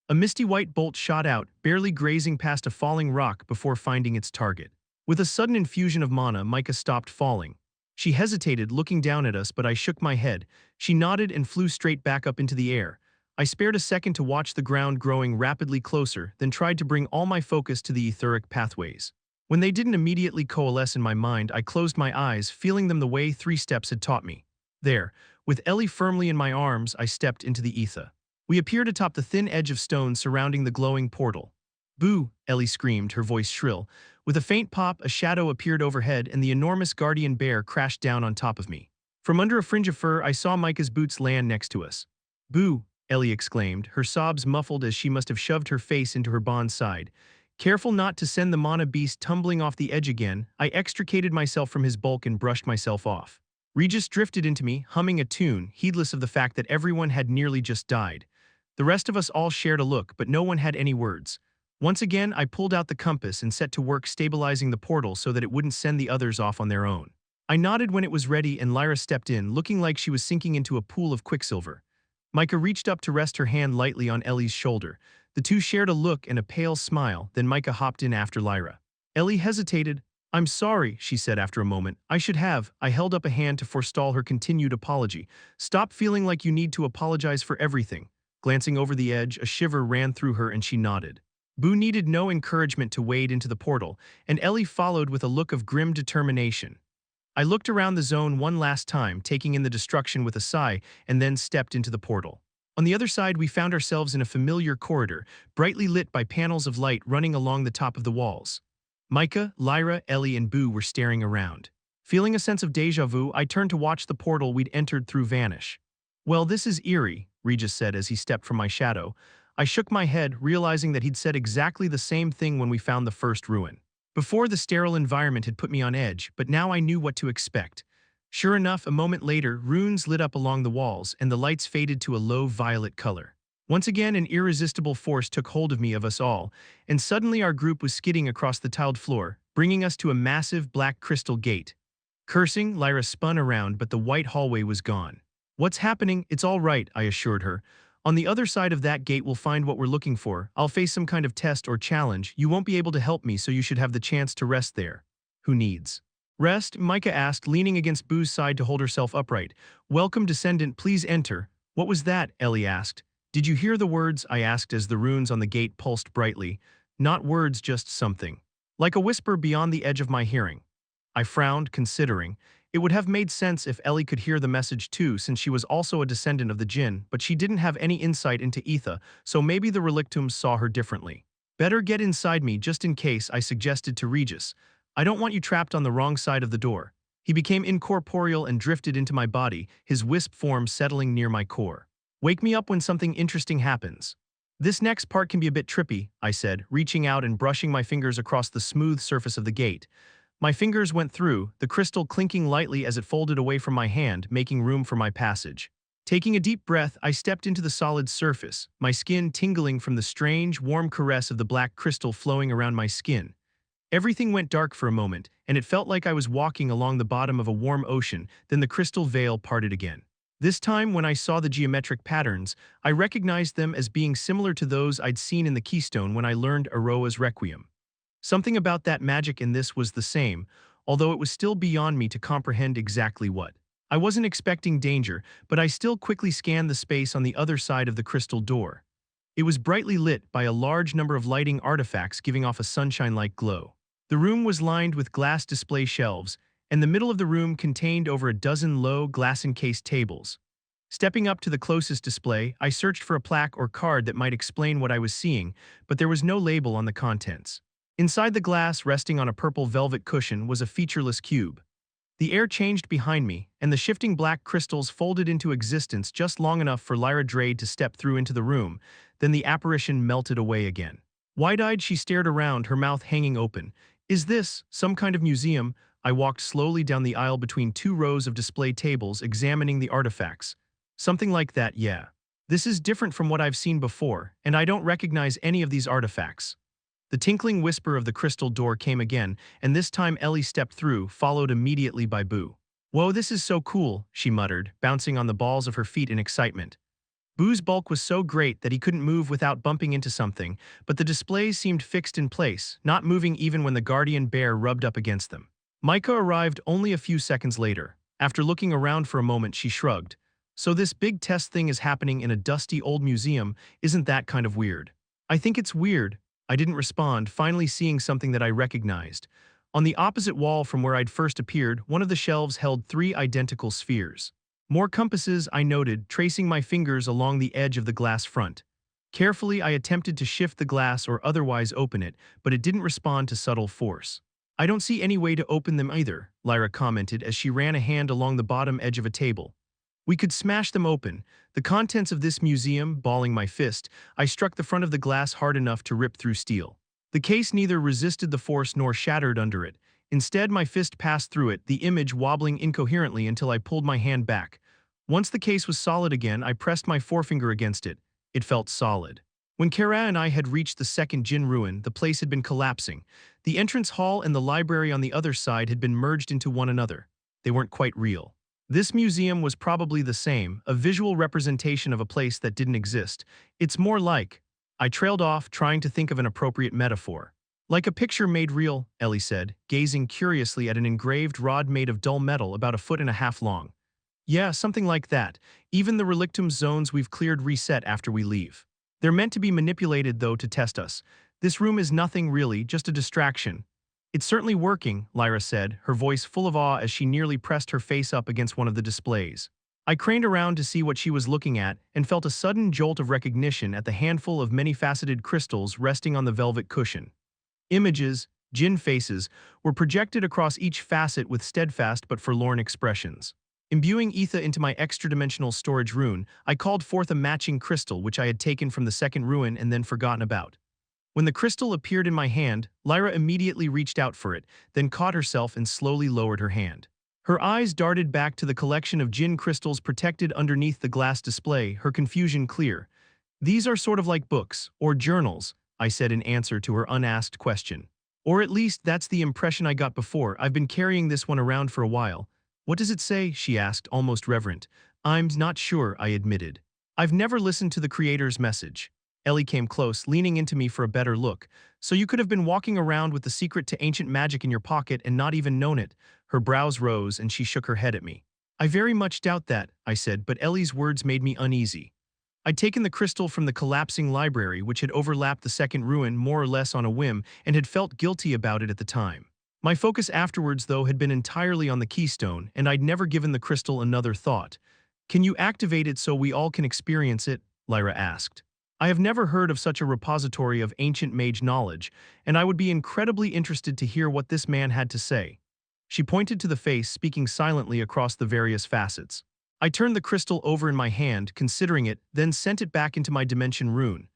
A misty white bolt shot out, barely grazing past a falling rock before finding its target. With a sudden infusion of mana, Micah stopped falling. She hesitated, looking down at us, but I shook my head. She nodded and flew straight back up into the air. I spared a second to watch the ground growing rapidly closer, then tried to bring all my focus to the etheric pathways. When they didn't immediately coalesce in my mind, I closed my eyes, feeling them the way 3 steps had taught me. There, with Ellie firmly in my arms, I stepped into the ether. We appeared atop the thin edge of stone surrounding the glowing portal. Boo, Ellie screamed, her voice shrill. With a faint pop, a shadow appeared overhead and the enormous guardian bear crashed down on top of me. From under a fringe of fur, I saw Micah's boots land next to us. Boo, Ellie exclaimed, her sobs muffled as she must have shoved her face into her bond's side. Careful not to send the mana beast tumbling off the edge again, I extricated myself from his bulk and brushed myself off. Regis drifted into me, humming a tune, heedless of the fact that everyone had nearly just died. The rest of us all shared a look, but no one had any words. Once again, I pulled out the compass and set to work stabilizing the portal so that it wouldn't send the others off on their own. I nodded when it was ready and Lyra stepped in, looking like she was sinking into a pool of quicksilver. Micah reached up to rest her hand lightly on Ellie's shoulder. The two shared a look and a pale smile, then Micah hopped in after Lyra. Ellie hesitated. I'm sorry, she said after a moment. I should have. I held up a hand to forestall her continued apology. Stop feeling like you need to apologize for everything. Glancing over the edge, a shiver ran through her and she nodded. Boo needed no encouragement to wade into the portal, and Ellie followed with a look of grim determination. I looked around the zone one last time, taking in the destruction with a sigh, and then stepped into the portal. On the other side, we found ourselves in a familiar corridor, brightly lit by panels of light running along the top of the walls. Micah, Lyra, Ellie, and Boo were staring around. Feeling a sense of déjà vu, I turned to watch the portal we'd entered through vanish. Well, this is eerie, Regis said as he stepped from my shadow. I shook my head, realizing that he'd said exactly the same thing when we found the first ruin. Before, the sterile environment had put me on edge, but now I knew what to expect. Sure enough, a moment later, runes lit up along the walls, and the lights faded to a low violet color. Once again, an irresistible force took hold of us all, and suddenly our group was skidding across the tiled floor, bringing us to a massive black crystal gate. Cursing, Lyra spun around, but the white hallway was gone. What's happening? It's all right, I assured her. On the other side of that gate we'll find what we're looking for. I'll face some kind of test or challenge. You won't be able to help me, so you should have the chance to rest there. Who needs rest? Micah asked, leaning against Boo's side to hold herself upright. Welcome, descendant, please enter. What was that? Ellie asked. Did you hear the words? I asked as the runes on the gate pulsed brightly. Not words, just something. like a whisper beyond the edge of my hearing. I frowned, considering. It would have made sense if Ellie could hear the message too, since she was also a descendant of the Jinn, but she didn't have any insight into Etha, so maybe the relictums saw her differently. Better get inside me just in case, I suggested to Regis. I don't want you trapped on the wrong side of the door. He became incorporeal and drifted into my body, his wisp form settling near my core. Wake me up when something interesting happens. This next part can be a bit trippy, I said, reaching out and brushing my fingers across the smooth surface of the gate. My fingers went through, the crystal clinking lightly as it folded away from my hand, making room for my passage. Taking a deep breath, I stepped into the solid surface, my skin tingling from the strange, warm caress of the black crystal flowing around my skin. Everything went dark for a moment, and it felt like I was walking along the bottom of a warm ocean, then the crystal veil parted again. This time, when I saw the geometric patterns, I recognized them as being similar to those I'd seen in the Keystone when I learned Aroa's Requiem. Something about that magic in this was the same, although it was still beyond me to comprehend exactly what. I wasn't expecting danger, but I still quickly scanned the space on the other side of the crystal door. It was brightly lit by a large number of lighting artifacts giving off a sunshine-like glow. The room was lined with glass display shelves, and the middle of the room contained over a dozen low, glass-encased tables. Stepping up to the closest display, I searched for a plaque or card that might explain what I was seeing, but there was no label on the contents. Inside the glass, resting on a purple velvet cushion, was a featureless cube. The air changed behind me, and the shifting black crystals folded into existence just long enough for Lyra Drade to step through into the room, then the apparition melted away again. Wide-eyed, she stared around, her mouth hanging open. Is this some kind of museum? I walked slowly down the aisle between two rows of display tables, examining the artifacts. Something like that, yeah. This is different from what I've seen before, and I don't recognize any of these artifacts. The tinkling whisper of the crystal door came again, and this time Ellie stepped through, followed immediately by Boo. "Whoa, this is so cool," she muttered, bouncing on the balls of her feet in excitement. Boo's bulk was so great that he couldn't move without bumping into something, but the displays seemed fixed in place, not moving even when the guardian bear rubbed up against them. Micah arrived only a few seconds later. After looking around for a moment, she shrugged. "So this big test thing is happening in a dusty old museum, isn't that kind of weird?" "I think it's weird." I didn't respond, finally seeing something that I recognized. On the opposite wall from where I'd first appeared, one of the shelves held 3 identical spheres. More compasses, I noted, tracing my fingers along the edge of the glass front. Carefully, I attempted to shift the glass or otherwise open it, but it didn't respond to subtle force. "I don't see any way to open them either," Lyra commented as she ran a hand along the bottom edge of a table. "We could smash them open. The contents of this museum," balling my fist, I struck the front of the glass hard enough to rip through steel. The case neither resisted the force nor shattered under it. Instead, my fist passed through it, the image wobbling incoherently until I pulled my hand back. Once the case was solid again, I pressed my forefinger against it. It felt solid. When Kara and I had reached the second Jinn ruin, the place had been collapsing. The entrance hall and the library on the other side had been merged into one another. They weren't quite real. This museum was probably the same, a visual representation of a place that didn't exist. It's more like... I trailed off, trying to think of an appropriate metaphor. "Like a picture made real," Ellie said, gazing curiously at an engraved rod made of dull metal about 1.5 feet long. "Yeah, something like that. Even the relictum zones we've cleared reset after we leave. They're meant to be manipulated, though, to test us. This room is nothing really, just a distraction." "It's certainly working," Lyra said, her voice full of awe as she nearly pressed her face up against one of the displays. I craned around to see what she was looking at and felt a sudden jolt of recognition at the handful of many-faceted crystals resting on the velvet cushion. Images, Jinn faces, were projected across each facet with steadfast but forlorn expressions. Imbuing Etha into my extra-dimensional storage rune, I called forth a matching crystal which I had taken from the second ruin and then forgotten about. When the crystal appeared in my hand, Lyra immediately reached out for it, then caught herself and slowly lowered her hand. Her eyes darted back to the collection of Jinn crystals protected underneath the glass display, her confusion clear. "These are sort of like books, or journals," I said in answer to her unasked question. "Or at least that's the impression I got before. I've been carrying this one around for a while." "What does it say?" she asked, almost reverent. "I'm not sure," I admitted. "I've never listened to the creator's message." Ellie came close, leaning into me for a better look. "So you could have been walking around with the secret to ancient magic in your pocket and not even known it." Her brows rose and she shook her head at me. "I very much doubt that," I said, but Ellie's words made me uneasy. I'd taken the crystal from the collapsing library, which had overlapped the second ruin more or less on a whim, and had felt guilty about it at the time. My focus afterwards, though, had been entirely on the keystone, and I'd never given the crystal another thought. "Can you activate it so we all can experience it?" Lyra asked. I have never heard of such a repository of ancient mage knowledge, and I would be incredibly interested to hear what this man had to say. She pointed to the face, speaking silently across the various facets. I turned the crystal over in my hand, considering it, then sent it back into my dimension rune.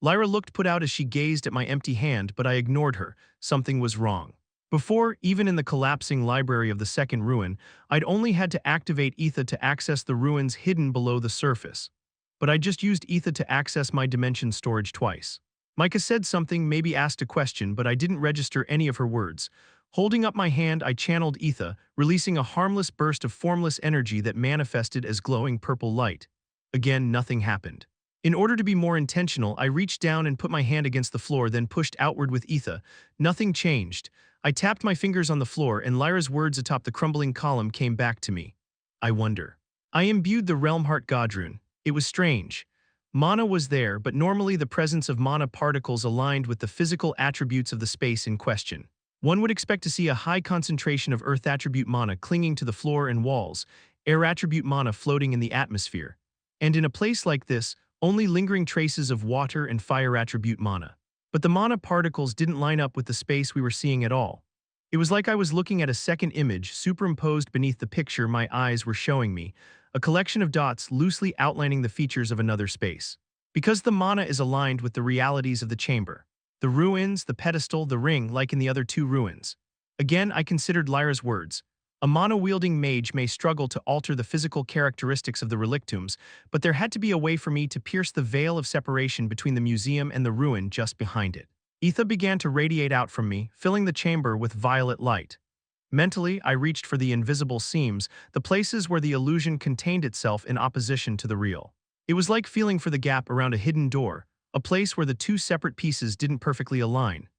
Lyra looked put out as she gazed at my empty hand, but I ignored her. Something was wrong. Before, even in the collapsing library of the second ruin, I'd only had to activate Etha to access the ruins hidden below the surface. But I just used Etha to access my dimension storage twice. Micah said something, maybe asked a question, but I didn't register any of her words. Holding up my hand, I channeled Etha, releasing a harmless burst of formless energy that manifested as glowing purple light. Again, nothing happened. In order to be more intentional, I reached down and put my hand against the floor, then pushed outward with Etha. Nothing changed. I tapped my fingers on the floor, and Lyra's words atop the crumbling column came back to me. "I wonder." I imbued the Realm Heart Godrune. It was strange. Mana was there, but normally the presence of mana particles aligned with the physical attributes of the space in question. One would expect to see a high concentration of earth attribute mana clinging to the floor and walls, air attribute mana floating in the atmosphere, and in a place like this, only lingering traces of water and fire attribute mana. But the mana particles didn't line up with the space we were seeing at all. It was like I was looking at a second image superimposed beneath the picture my eyes were showing me, a collection of dots loosely outlining the features of another space. Because the mana is aligned with the realities of the chamber. The ruins, the pedestal, the ring, like in the other two ruins. Again, I considered Lyra's words. A mana-wielding mage may struggle to alter the physical characteristics of the relictums, but there had to be a way for me to pierce the veil of separation between the museum and the ruin just behind it. Etha began to radiate out from me, filling the chamber with violet light. Mentally, I reached for the invisible seams, the places where the illusion contained itself in opposition to the real. It was like feeling for the gap around a hidden door, a place where the two separate pieces didn't perfectly align.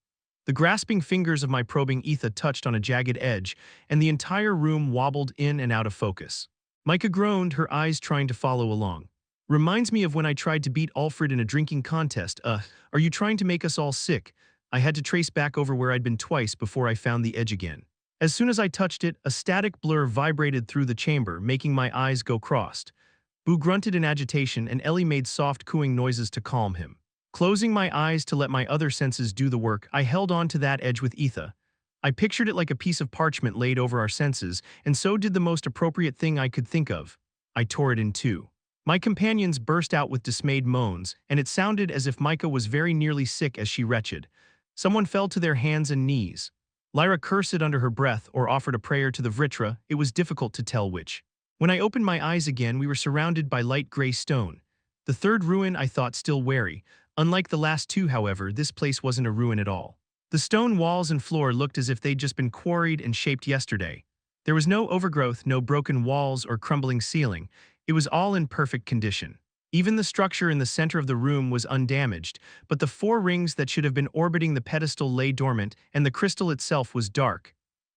The grasping fingers of my probing Etha touched on a jagged edge, and the entire room wobbled in and out of focus. Micah groaned, her eyes trying to follow along. "Reminds me of when I tried to beat Alfred in a drinking contest. Are you trying to make us all sick?" I had to trace back over where I'd been twice before I found the edge again. As soon as I touched it, a static blur vibrated through the chamber, making my eyes go crossed. Boo grunted in agitation, and Ellie made soft cooing noises to calm him. Closing my eyes to let my other senses do the work, I held on to that edge with Etha. I pictured it like a piece of parchment laid over our senses, and so did the most appropriate thing I could think of. I tore it in two. My companions burst out with dismayed moans, and it sounded as if Micah was very nearly sick as she retched. Someone fell to their hands and knees. Lyra cursed under her breath or offered a prayer to the Vritra. It was difficult to tell which. When I opened my eyes again, we were surrounded by light gray stone. The third ruin, I thought, still wary. Unlike the last two, however, this place wasn't a ruin at all. The stone walls and floor looked as if they'd just been quarried and shaped yesterday. There was no overgrowth, no broken walls or crumbling ceiling. It was all in perfect condition. Even the structure in the center of the room was undamaged, but the four rings that should have been orbiting the pedestal lay dormant, and the crystal itself was dark.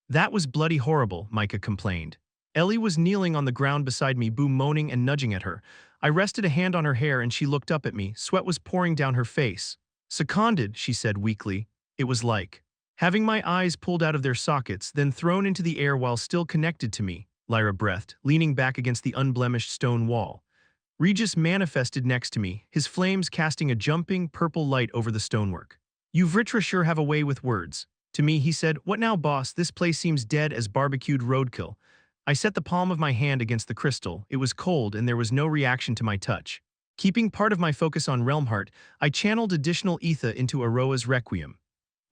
"That was bloody horrible," Micah complained. Ellie was kneeling on the ground beside me, Boo moaning and nudging at her. I rested a hand on her hair and she looked up at me. Sweat was pouring down her face. "Seconded," she said weakly. "It was like having my eyes pulled out of their sockets, then thrown into the air while still connected to me," Lyra breathed, leaning back against the unblemished stone wall. Regis manifested next to me, his flames casting a jumping, purple light over the stonework. "You Vritra sure have a way with words." To me, he said, "What now, boss? This place seems dead as barbecued roadkill." I set the palm of my hand against the crystal. It was cold and there was no reaction to my touch. Keeping part of my focus on Realm Heart, I channeled additional Etha into Aroa's Requiem.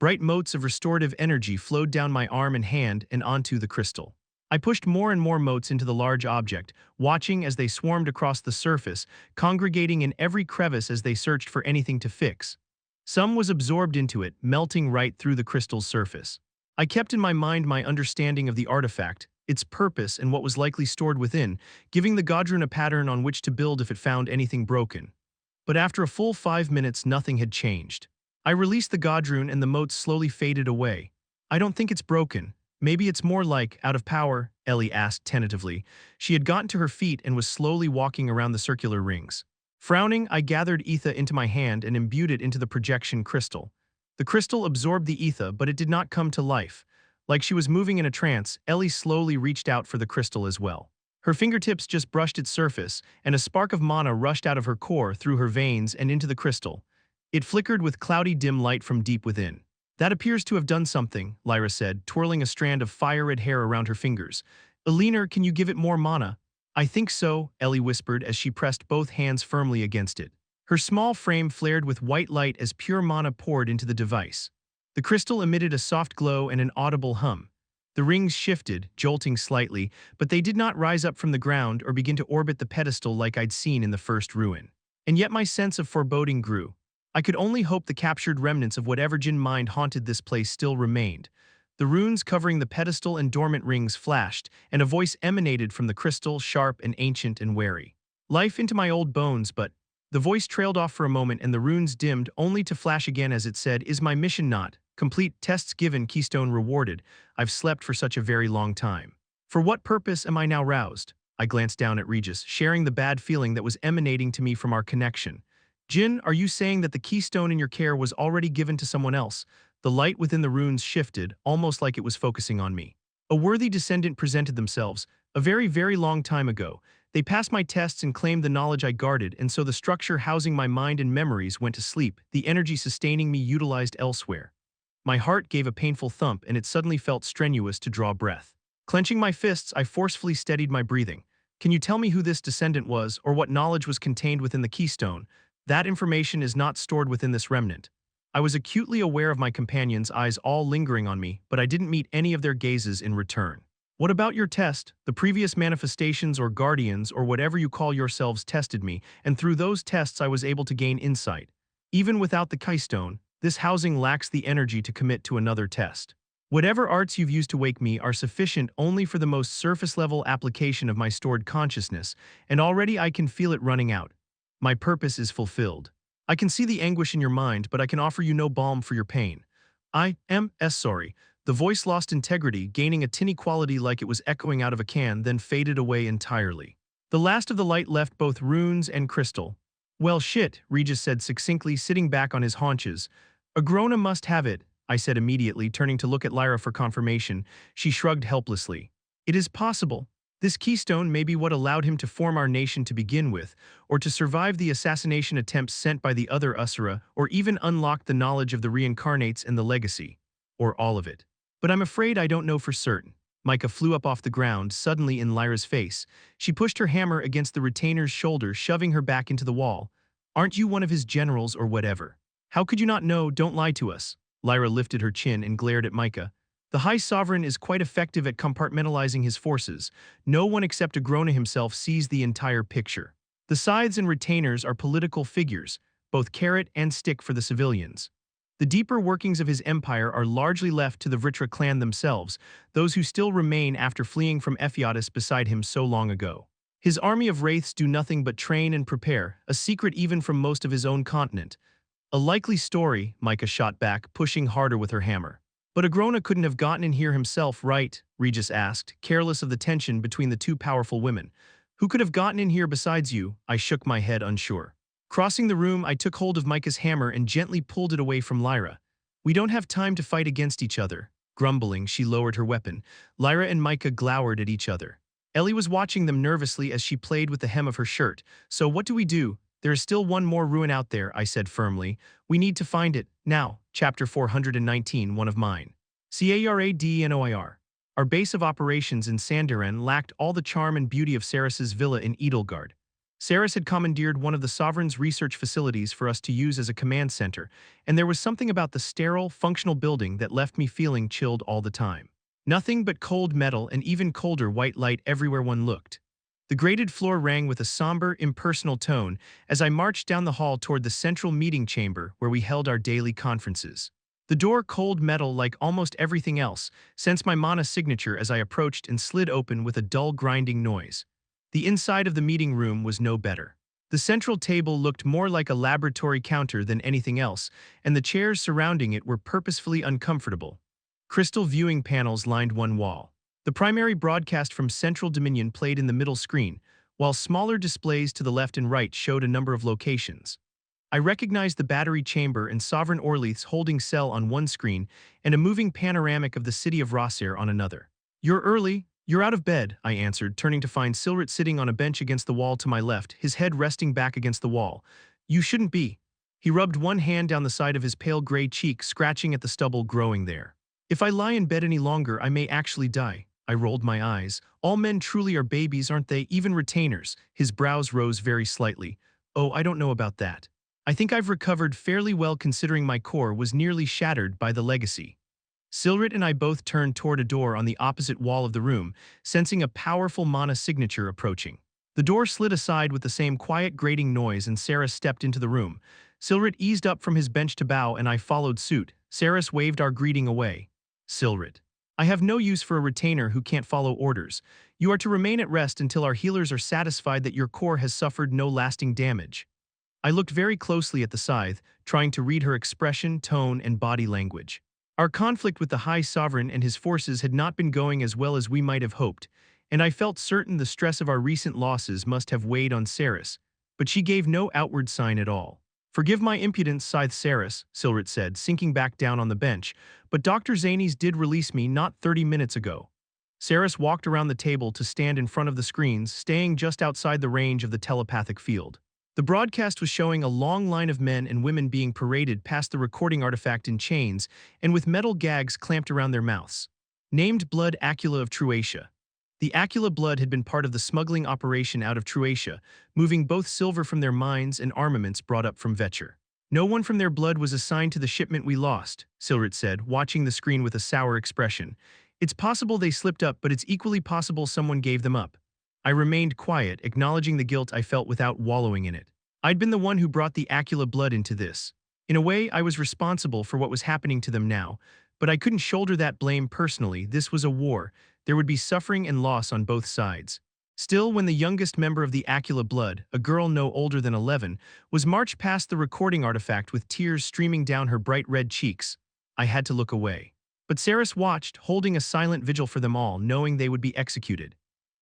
Bright motes of restorative energy flowed down my arm and hand and onto the crystal. I pushed more and more motes into the large object, watching as they swarmed across the surface, congregating in every crevice as they searched for anything to fix. Some was absorbed into it, melting right through the crystal's surface. I kept in my mind my understanding of the artifact, its purpose, and what was likely stored within, giving the Godrune a pattern on which to build if it found anything broken. But after a full 5 minutes, nothing had changed. I released the Godrune and the motes slowly faded away. "I don't think it's broken. Maybe it's more like out of power," Ellie asked tentatively. She had gotten to her feet and was slowly walking around the circular rings. Frowning, I gathered ether into my hand and imbued it into the projection crystal. The crystal absorbed the ether, but it did not come to life. Like she was moving in a trance, Ellie slowly reached out for the crystal as well. Her fingertips just brushed its surface, and a spark of mana rushed out of her core through her veins and into the crystal. It flickered with cloudy dim light from deep within. That appears to have done something, Lyra said, twirling a strand of fire-red hair around her fingers. Eleanor, can you give it more mana? I think so, Ellie whispered as she pressed both hands firmly against it. Her small frame flared with white light as pure mana poured into the device. The crystal emitted a soft glow and an audible hum. The rings shifted, jolting slightly, but they did not rise up from the ground or begin to orbit the pedestal like I'd seen in the first ruin. And yet my sense of foreboding grew. I could only hope the captured remnants of whatever Jinn mind haunted this place still remained. The runes covering the pedestal and dormant rings flashed, and a voice emanated from the crystal, sharp and ancient and wary. Life into my old bones, but... The voice trailed off for a moment and the runes dimmed, only to flash again as it said, "Is my mission not complete? Tests given, keystone rewarded. I've slept for such a very long time. For what purpose am I now roused?" I glanced down at Regis, sharing the bad feeling that was emanating to me from our connection. "Jinn, are you saying that the keystone in your care was already given to someone else?" The light within the runes shifted, almost like it was focusing on me. A worthy descendant presented themselves, a very, very long time ago. They passed my tests and claimed the knowledge I guarded, and so the structure housing my mind and memories went to sleep, the energy sustaining me utilized elsewhere. My heart gave a painful thump, and it suddenly felt strenuous to draw breath. Clenching my fists, I forcefully steadied my breathing. "Can you tell me who this descendant was, or what knowledge was contained within the keystone? That information is not stored within this remnant." I was acutely aware of my companions' eyes all lingering on me, but I didn't meet any of their gazes in return. "What about your test? The previous manifestations or guardians or whatever you call yourselves tested me, and through those tests I was able to gain insight. Even without the keystone, this housing lacks the energy to commit to another test. Whatever arts you've used to wake me are sufficient only for the most surface-level application of my stored consciousness, and already I can feel it running out. My purpose is fulfilled. I can see the anguish in your mind, but I can offer you no balm for your pain. I am sorry." The voice lost integrity, gaining a tinny quality like it was echoing out of a can, then faded away entirely. The last of the light left both runes and crystal. "Well shit," Regis said succinctly, sitting back on his haunches. "Agrona must have it," I said immediately, turning to look at Lyra for confirmation. She shrugged helplessly. "It is possible. This keystone may be what allowed him to form our nation to begin with, or to survive the assassination attempts sent by the other Usura, or even unlock the knowledge of the reincarnates and the legacy. Or all of it. But I'm afraid I don't know for certain." Micah flew up off the ground, suddenly in Lyra's face. She pushed her hammer against the retainer's shoulder, shoving her back into the wall. "Aren't you one of his generals or whatever? How could you not know? Don't lie to us." Lyra lifted her chin and glared at Micah. "The High Sovereign is quite effective at compartmentalizing his forces. No one except Agrona himself sees the entire picture. The scythes and retainers are political figures, both carrot and stick for the civilians. The deeper workings of his empire are largely left to the Vritra clan themselves, those who still remain after fleeing from Ephiatis beside him so long ago. His army of wraiths do nothing but train and prepare, a secret even from most of his own continent." "A likely story," Micah shot back, pushing harder with her hammer. "But Agrona couldn't have gotten in here himself, right?" Regis asked, careless of the tension between the two powerful women. "Who could have gotten in here besides you?" I shook my head unsure. Crossing the room, I took hold of Micah's hammer and gently pulled it away from Lyra. "We don't have time to fight against each other." Grumbling, she lowered her weapon. Lyra and Micah glowered at each other. Ellie was watching them nervously as she played with the hem of her shirt. "So what do we do? There is still one more ruin out there," I said firmly. "We need to find it. Now." Chapter 419, one of mine. Caradnoir. Our base of operations in Sandaran lacked all the charm and beauty of Saris's villa in Edelgard. Saris had commandeered one of the Sovereign's research facilities for us to use as a command center, and there was something about the sterile, functional building that left me feeling chilled all the time. Nothing but cold metal and even colder white light everywhere one looked. The grated floor rang with a somber, impersonal tone as I marched down the hall toward the central meeting chamber where we held our daily conferences. The door, cold metal like almost everything else, sensed my mana signature as I approached and slid open with a dull grinding noise. The inside of the meeting room was no better. The central table looked more like a laboratory counter than anything else, and the chairs surrounding it were purposefully uncomfortable. Crystal viewing panels lined one wall. The primary broadcast from Central Dominion played in the middle screen. while smaller displays to the left and right showed a number of locations. I recognized the battery chamber and Sovereign Orleath's holding cell on one screen and a moving panoramic of the city of Rossir on another. "You're early. You're out of bed," I answered, turning to find Silrit sitting on a bench against the wall to my left, his head resting back against the wall. "You shouldn't be." He rubbed one hand down the side of his pale gray cheek, scratching at the stubble growing there. "If I lie in bed any longer, I may actually die." I rolled my eyes. "All men truly are babies, aren't they? Even retainers." His brows rose very slightly. "Oh, I don't know about that. I think I've recovered fairly well considering my core was nearly shattered by the legacy." Silrit and I both turned toward a door on the opposite wall of the room, sensing a powerful mana signature approaching. The door slid aside with the same quiet grating noise and Saris stepped into the room. Silrit eased up from his bench to bow and I followed suit. Saris waved our greeting away. "Silrit, I have no use for a retainer who can't follow orders. You are to remain at rest until our healers are satisfied that your core has suffered no lasting damage." I looked very closely at the scythe, trying to read her expression, tone, and body language. Our conflict with the High Sovereign and his forces had not been going as well as we might have hoped, and I felt certain the stress of our recent losses must have weighed on Saris, but she gave no outward sign at all. "Forgive my impudence, Scythe Saris," Silrit said, sinking back down on the bench, "but Dr. Zanies did release me not 30 minutes ago." Saris walked around the table to stand in front of the screens, staying just outside the range of the telepathic field. The broadcast was showing a long line of men and women being paraded past the recording artifact in chains and with metal gags clamped around their mouths. Named Blood Acula of Truatia. The Acula blood had been part of the smuggling operation out of Truatia, moving both silver from their mines and armaments brought up from Vetcher. "No one from their blood was assigned to the shipment we lost," Silrit said, watching the screen with a sour expression. "It's possible they slipped up, but it's equally possible someone gave them up." I remained quiet, acknowledging the guilt I felt without wallowing in it. I'd been the one who brought the Acula blood into this. In a way, I was responsible for what was happening to them now, but I couldn't shoulder that blame personally. This was a war. There would be suffering and loss on both sides. Still, when the youngest member of the Acula blood, a girl no older than 11, was marched past the recording artifact with tears streaming down her bright red cheeks, I had to look away. But Saris watched, holding a silent vigil for them all, knowing they would be executed.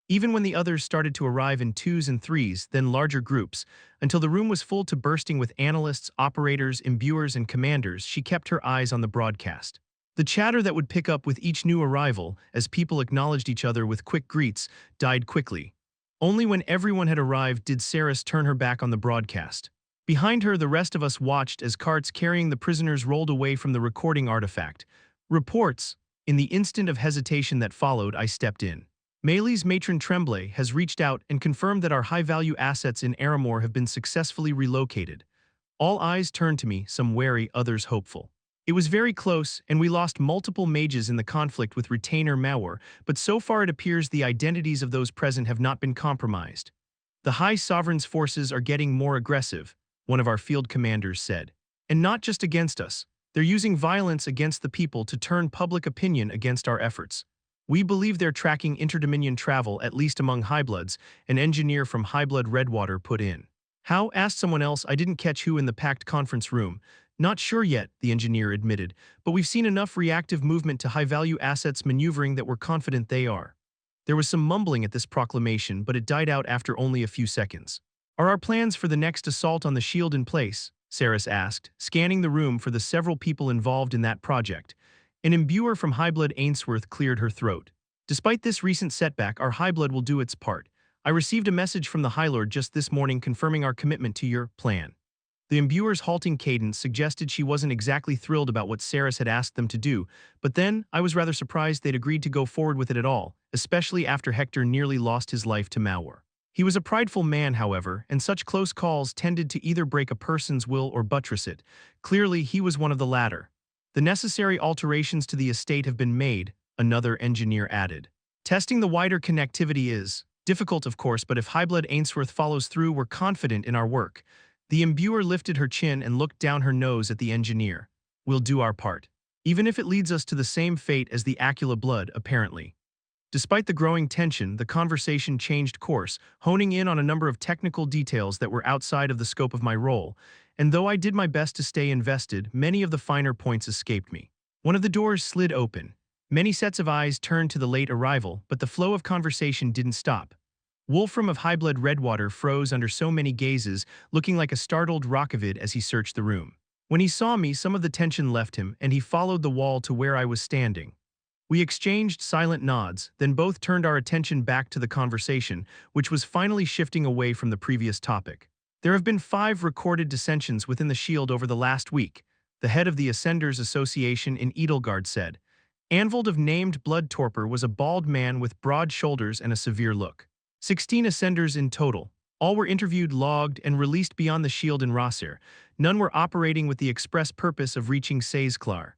Even when the others started to arrive in twos and threes, then larger groups, until the room was full to bursting with analysts, operators, imbuers, and commanders, she kept her eyes on the broadcast. The chatter that would pick up with each new arrival, as people acknowledged each other with quick greets, died quickly. Only when everyone had arrived did Saris turn her back on the broadcast. Behind her, the rest of us watched as carts carrying the prisoners rolled away from the recording artifact. Reports. In the instant of hesitation that followed, I stepped in. Meili's matron Tremblay has reached out and confirmed that our high-value assets in Aramor have been successfully relocated. All eyes turned to me, some wary, others hopeful. It was very close, and we lost multiple mages in the conflict with retainer Mawar, but so far it appears the identities of those present have not been compromised. "The High Sovereign's forces are getting more aggressive," one of our field commanders said. "And not just against us. They're using violence against the people to turn public opinion against our efforts. We believe they're tracking interdominion travel, at least among Highbloods," an engineer from Highblood Redwater put in. "How?" asked someone else. I didn't catch who in the packed conference room. "Not sure yet," the engineer admitted, "but we've seen enough reactive movement to high-value assets maneuvering that we're confident they are." There was some mumbling at this proclamation, but it died out after only a few seconds. "Are our plans for the next assault on the shield in place?" Saris asked, scanning the room for the several people involved in that project. An imbuer from Highblood Ainsworth cleared her throat. "Despite this recent setback, our Highblood will do its part. I received a message from the High Lord just this morning confirming our commitment to your plan." The imbuer's halting cadence suggested she wasn't exactly thrilled about what Saris had asked them to do, but then I was rather surprised they'd agreed to go forward with it at all, especially after Hector nearly lost his life to Mawar. He was a prideful man, however, and such close calls tended to either break a person's will or buttress it. Clearly, he was one of the latter. "The necessary alterations to the estate have been made," another engineer added. "Testing the wider connectivity is difficult, of course, but if Highblood Ainsworth follows through, we're confident in our work." The imbuer lifted her chin and looked down her nose at the engineer. "We'll do our part. Even if it leads us to the same fate as the Acula blood, apparently." Despite the growing tension, the conversation changed course, honing in on a number of technical details that were outside of the scope of my role, and though I did my best to stay invested, many of the finer points escaped me. One of the doors slid open. Many sets of eyes turned to the late arrival, but the flow of conversation didn't stop. Wolfram of high-blood Redwater froze under so many gazes, looking like a startled Rockavid as he searched the room. When he saw me, some of the tension left him, and he followed the wall to where I was standing. We exchanged silent nods, then both turned our attention back to the conversation, which was finally shifting away from the previous topic. There have been 5 recorded dissensions within the Shield over the last week, the head of the Ascenders Association in Edelgard said. Anvald of named Blood Torpor was a bald man with broad shoulders and a severe look. 16 Ascenders in total. All were interviewed, logged, and released beyond the Shield in Rossir. None were operating with the express purpose of reaching Sazeklar.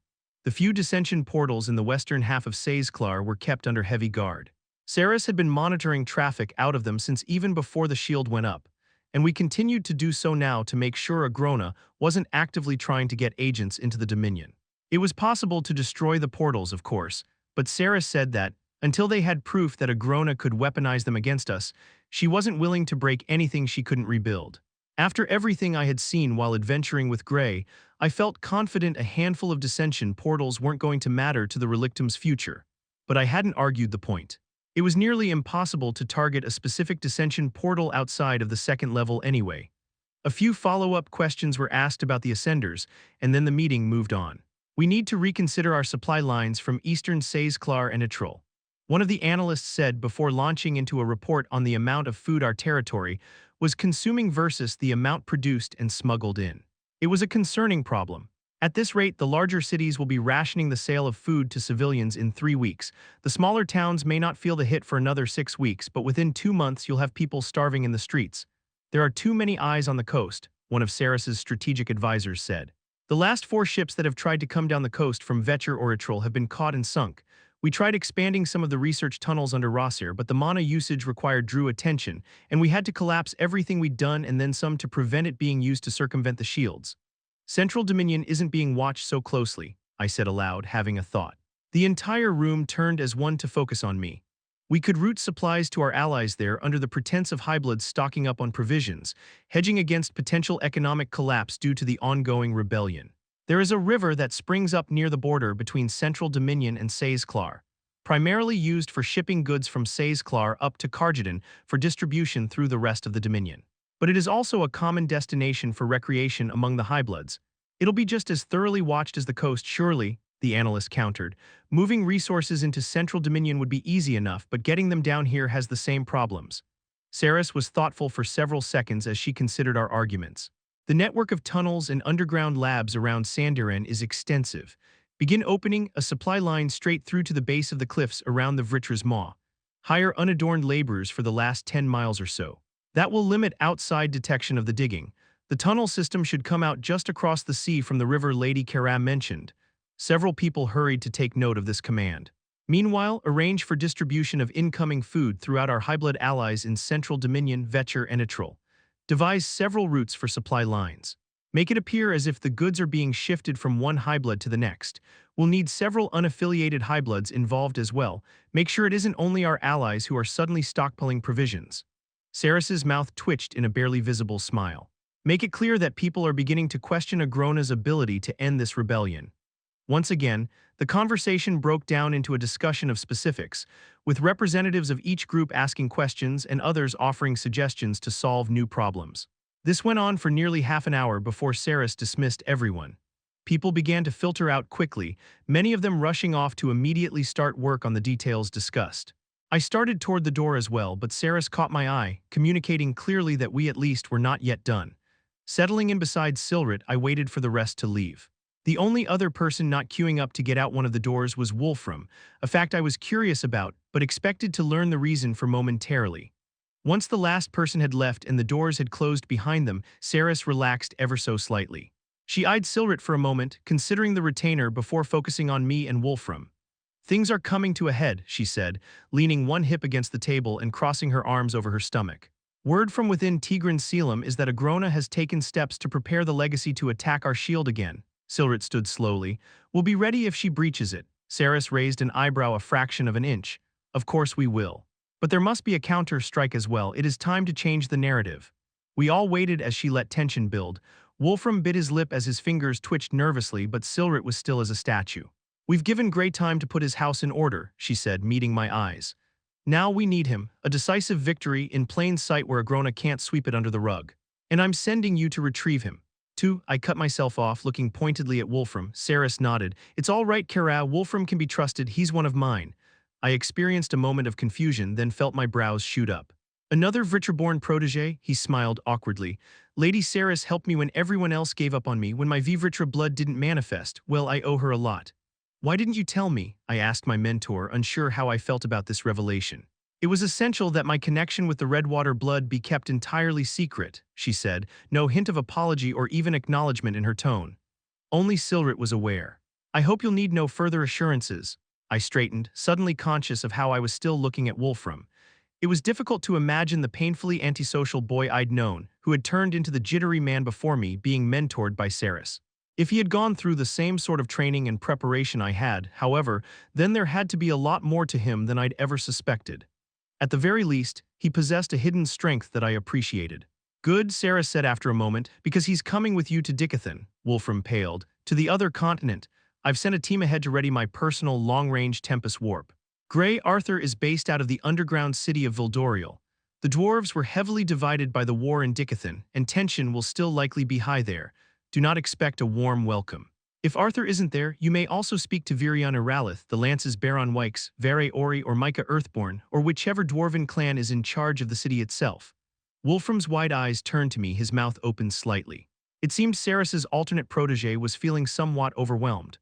The few dissension portals in the western half of Sazeklar were kept under heavy guard. Saris had been monitoring traffic out of them since even before the Shield went up, and we continued to do so now to make sure Agrona wasn't actively trying to get agents into the Dominion. It was possible to destroy the portals, of course, but Saris said that, until they had proof that Agrona could weaponize them against us, she wasn't willing to break anything she couldn't rebuild. After everything I had seen while adventuring with Grey, I felt confident a handful of dissension portals weren't going to matter to the Relictum's future. But I hadn't argued the point. It was nearly impossible to target a specific dissension portal outside of the second level anyway. A few follow-up questions were asked about the Ascenders, and then the meeting moved on. We need to reconsider our supply lines from eastern Sazeklar and Itril. One of the analysts said before launching into a report on the amount of food our territory was consuming versus the amount produced and smuggled in. It was a concerning problem. At this rate, the larger cities will be rationing the sale of food to civilians in 3 weeks. The smaller towns may not feel the hit for another 6 weeks, but within 2 months you'll have people starving in the streets. There are too many eyes on the coast, one of Saris's strategic advisors said. The last 4 ships that have tried to come down the coast from Vetcher or Itril have been caught and sunk. We tried expanding some of the research tunnels under Rossir, but the mana usage required drew attention, and we had to collapse everything we'd done and then some to prevent it being used to circumvent the shields. Central Dominion isn't being watched so closely, I said aloud, having a thought. The entire room turned as one to focus on me. We could route supplies to our allies there under the pretense of highbloods stocking up on provisions, hedging against potential economic collapse due to the ongoing rebellion. There is a river that springs up near the border between Central Dominion and Sazeklar, primarily used for shipping goods from Sazeklar up to Karjadan for distribution through the rest of the Dominion. But it is also a common destination for recreation among the highbloods. It'll be just as thoroughly watched as the coast, surely, the analyst countered. Moving resources into Central Dominion would be easy enough, but getting them down here has the same problems. Saris was thoughtful for several seconds as she considered our arguments. The network of tunnels and underground labs around Sandiran is extensive. Begin opening a supply line straight through to the base of the cliffs around the Vritra's Maw. Hire unadorned laborers for the last 10 miles or so. That will limit outside detection of the digging. The tunnel system should come out just across the sea from the river Lady Karam mentioned. Several people hurried to take note of this command. Meanwhile, arrange for distribution of incoming food throughout our highblood allies in Central Dominion, Vetcher, and Itril. Devise several routes for supply lines. Make it appear as if the goods are being shifted from one highblood to the next. We'll need several unaffiliated highbloods involved as well. Make sure it isn't only our allies who are suddenly stockpiling provisions. Saris's mouth twitched in a barely visible smile. Make it clear that people are beginning to question Agrona's ability to end this rebellion. Once again, the conversation broke down into a discussion of specifics, with representatives of each group asking questions and others offering suggestions to solve new problems. This went on for nearly half an hour before Saris dismissed everyone. People began to filter out quickly, many of them rushing off to immediately start work on the details discussed. I started toward the door as well, but Saris caught my eye, communicating clearly that we at least were not yet done. Settling in beside Silrit, I waited for the rest to leave. The only other person not queuing up to get out one of the doors was Wolfram, a fact I was curious about, but expected to learn the reason for momentarily. Once the last person had left and the doors had closed behind them, Saris relaxed ever so slightly. She eyed Silrit for a moment, considering the retainer before focusing on me and Wolfram. Things are coming to a head, she said, leaning one hip against the table and crossing her arms over her stomach. Word from within Tigran Selim is that Agrona has taken steps to prepare the legacy to attack our shield again. Silrit stood slowly. We'll be ready if she breaches it. Saris raised an eyebrow a fraction of an inch. Of course we will. But there must be a counter-strike as well. It is time to change the narrative. We all waited as she let tension build. Wolfram bit his lip as his fingers twitched nervously, but Silrit was still as a statue. We've given Grey time to put his house in order, she said, meeting my eyes. Now we need him, a decisive victory in plain sight where Agrona can't sweep it under the rug. And I'm sending you to retrieve him. 2. I cut myself off, looking pointedly at Wolfram. Saris nodded. It's all right, Kara. Wolfram can be trusted. He's one of mine. I experienced a moment of confusion, then felt my brows shoot up. Another Reborn protege? He smiled awkwardly. Lady Saris helped me when everyone else gave up on me, when my Vivritra blood didn't manifest. Well, I owe her a lot. Why didn't you tell me? I asked my mentor, unsure how I felt about this revelation. It was essential that my connection with the Redwater blood be kept entirely secret, she said, no hint of apology or even acknowledgement in her tone. Only Silrit was aware. I hope you'll need no further assurances. I straightened, suddenly conscious of how I was still looking at Wolfram. It was difficult to imagine the painfully antisocial boy I'd known, who had turned into the jittery man before me, being mentored by Saris. If he had gone through the same sort of training and preparation I had, however, then there had to be a lot more to him than I'd ever suspected. At the very least, he possessed a hidden strength that I appreciated. Good, Sarah said after a moment, because he's coming with you to Dicathen. Wolfram paled. To the other continent. I've sent a team ahead to ready my personal long-range Tempest warp. Grey Arthur is based out of the underground city of Vildoriel. The dwarves were heavily divided by the war in Dicathen, and tension will still likely be high there. Do not expect a warm welcome. If Arthur isn't there, you may also speak to Virion Iralith, the Lance's Baron Wykes, Vere Ori or Micah Earthborn, or whichever dwarven clan is in charge of the city itself. Wolfram's wide eyes turned to me, his mouth opened slightly. It seemed Saris's alternate protege was feeling somewhat overwhelmed.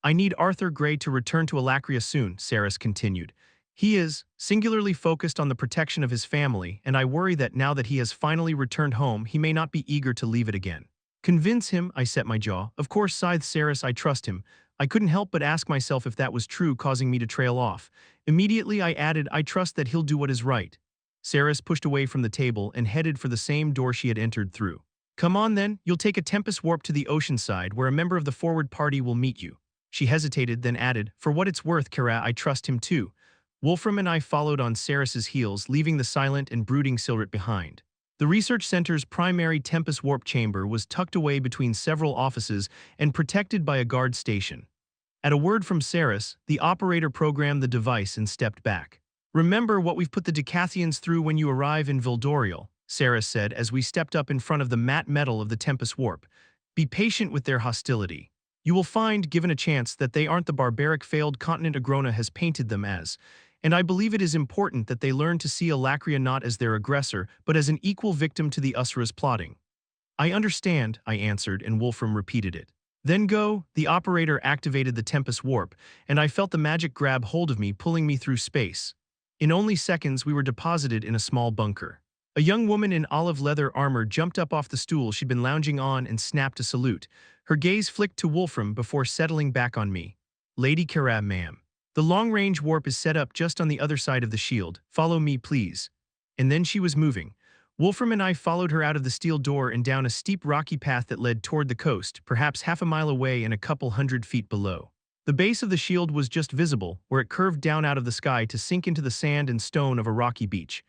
I need Arthur Grey to return to Alacria soon, Saris continued. He is singularly focused on the protection of his family, and I worry that now that he has finally returned home, he may not be eager to leave it again. Convince him, I set my jaw. Of course, sighed Saris, I trust him. I couldn't help but ask myself if that was true, causing me to trail off. Immediately I added, I trust that he'll do what is right. Saris pushed away from the table and headed for the same door she had entered through. Come on then, you'll take a Tempest warp to the ocean side where a member of the forward party will meet you. She hesitated, then added, for what it's worth, Kara, I trust him too. Wolfram and I followed on Saris's heels, leaving the silent and brooding Silrit behind. The research center's primary Tempest warp chamber was tucked away between several offices and protected by a guard station. At a word from Saris, the operator programmed the device and stepped back. Remember what we've put the Dicathians through when you arrive in Vildoriel, Saris said as we stepped up in front of the matte metal of the Tempest warp. Be patient with their hostility. You will find, given a chance, that they aren't the barbaric failed continent Agrona has painted them as. And I believe it is important that they learn to see Alacria not as their aggressor, but as an equal victim to the Usura's plotting. I understand, I answered, and Wolfram repeated it. Then go, the operator activated the Tempest warp, and I felt the magic grab hold of me, pulling me through space. In only seconds, we were deposited in a small bunker. A young woman in olive leather armor jumped up off the stool she'd been lounging on and snapped a salute. Her gaze flicked to Wolfram before settling back on me. Lady Kara, ma'am. The long-range warp is set up just on the other side of the shield. Follow me, please. And then she was moving. Wolfram and I followed her out of the steel door and down a steep rocky path that led toward the coast, perhaps half a mile away and a couple 100 feet below. The base of the shield was just visible, where it curved down out of the sky to sink into the sand and stone of a rocky beach.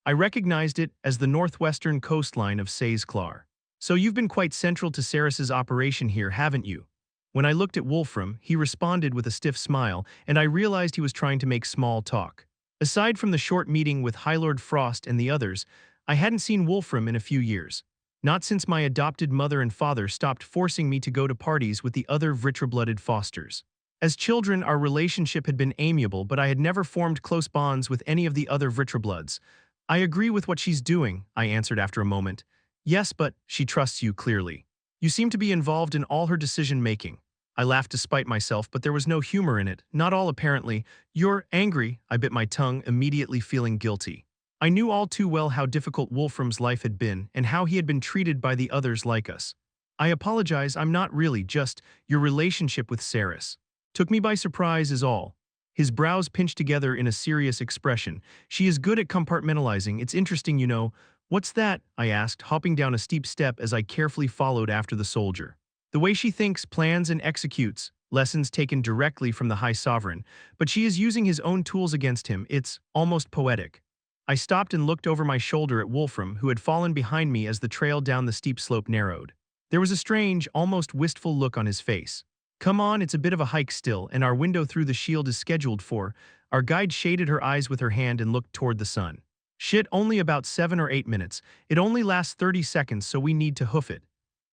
I recognized it as the northwestern coastline of Says-Clar. So you've been quite central to Saris's operation here, haven't you? When I looked at Wolfram, he responded with a stiff smile, and I realized he was trying to make small talk. Aside from the short meeting with High Lord Frost and the others, I hadn't seen Wolfram in a few years. Not since my adopted mother and father stopped forcing me to go to parties with the other Vritra-blooded Fosters. As children, our relationship had been amiable, but I had never formed close bonds with any of the other Vritra-bloods. I agree with what she's doing, I answered after a moment. Yes, but she trusts you clearly. You seem to be involved in all her decision-making. I laughed despite myself, but there was no humor in it, not all apparently. You're angry, I bit my tongue, immediately feeling guilty. I knew all too well how difficult Wolfram's life had been and how he had been treated by the others like us. I apologize, I'm not really, just your relationship with Saris. Took me by surprise is all. His brows pinched together in a serious expression. She is good at compartmentalizing, it's interesting, you know. What's that? I asked, hopping down a steep step as I carefully followed after the soldier. The way she thinks, plans, and executes, lessons taken directly from the High Sovereign, but she is using his own tools against him, it's almost poetic. I stopped and looked over my shoulder at Wolfram, who had fallen behind me as the trail down the steep slope narrowed. There was a strange, almost wistful look on his face. Come on, it's a bit of a hike still, and our window through the shield is scheduled for. Our guide shaded her eyes with her hand and looked toward the sun. Shit, only about 7 or 8 minutes. It only lasts 30 seconds, so we need to hoof it.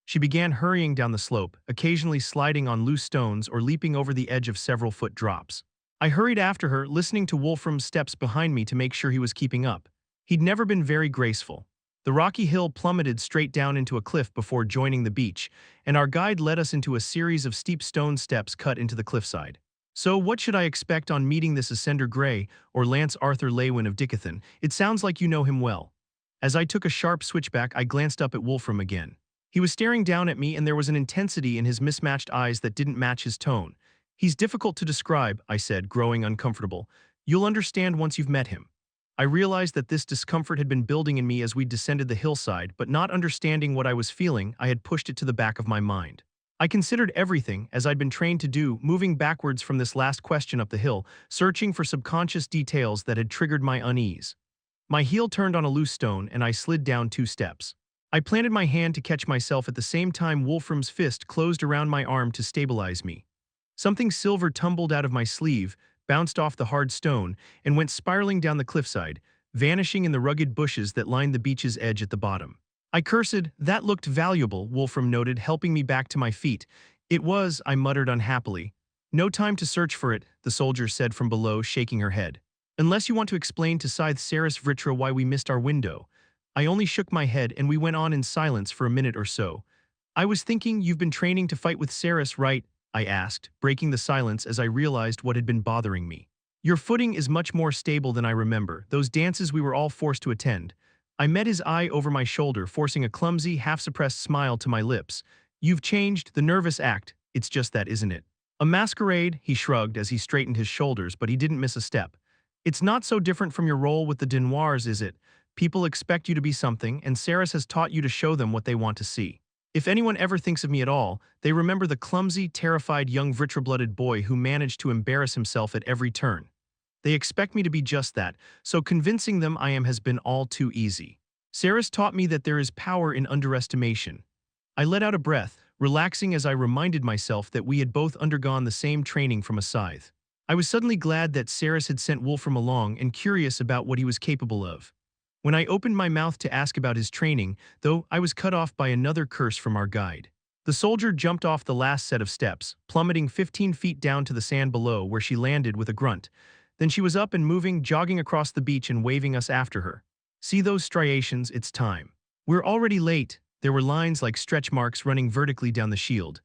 She began hurrying down the slope, occasionally sliding on loose stones or leaping over the edge of several-foot drops. I hurried after her, listening to Wolfram's steps behind me to make sure he was keeping up. He'd never been very graceful. The rocky hill plummeted straight down into a cliff before joining the beach, and our guide led us into a series of steep stone steps cut into the cliffside. So what should I expect on meeting this Ascender Grey, or Lance Arthur Leywin of Dicathen? It sounds like you know him well. As I took a sharp switchback, I glanced up at Wolfram again. He was staring down at me, and there was an intensity in his mismatched eyes that didn't match his tone. He's difficult to describe, I said, growing uncomfortable. You'll understand once you've met him. I realized that this discomfort had been building in me as we descended the hillside, but not understanding what I was feeling, I had pushed it to the back of my mind. I considered everything, as I'd been trained to do, moving backwards from this last question up the hill, searching for subconscious details that had triggered my unease. My heel turned on a loose stone, and I slid down 2 steps. I planted my hand to catch myself at the same time Wolfram's fist closed around my arm to stabilize me. Something silver tumbled out of my sleeve, bounced off the hard stone, and went spiraling down the cliffside, vanishing in the rugged bushes that lined the beach's edge at the bottom. I cursed. That looked valuable, Wolfram noted, helping me back to my feet. It was, I muttered unhappily. No time to search for it, the soldier said from below, shaking her head. Unless you want to explain to Scythe Saris Vritra why we missed our window. I only shook my head, and we went on in silence for a minute or so. I was thinking you've been training to fight with Saris, right? I asked, breaking the silence as I realized what had been bothering me. Your footing is much more stable than I remember, those dances we were all forced to attend. I met his eye over my shoulder, forcing a clumsy, half-suppressed smile to my lips. You've changed, the nervous act. It's just that, isn't it? A masquerade, he shrugged as he straightened his shoulders, but he didn't miss a step. It's not so different from your role with the Denoirs, is it? People expect you to be something, and Saris has taught you to show them what they want to see. If anyone ever thinks of me at all, they remember the clumsy, terrified young Vritra-blooded boy who managed to embarrass himself at every turn. They expect me to be just that, so convincing them I am has been all too easy. Saris taught me that there is power in underestimation. I let out a breath, relaxing as I reminded myself that we had both undergone the same training from a scythe. I was suddenly glad that Saris had sent Wolfram along and curious about what he was capable of. When I opened my mouth to ask about his training, though, I was cut off by another curse from our guide. The soldier jumped off the last set of steps, plummeting 15 feet down to the sand below, where she landed with a grunt. Then she was up and moving, jogging across the beach and waving us after her. See those striations? It's time. We're already late. There were lines like stretch marks running vertically down the shield.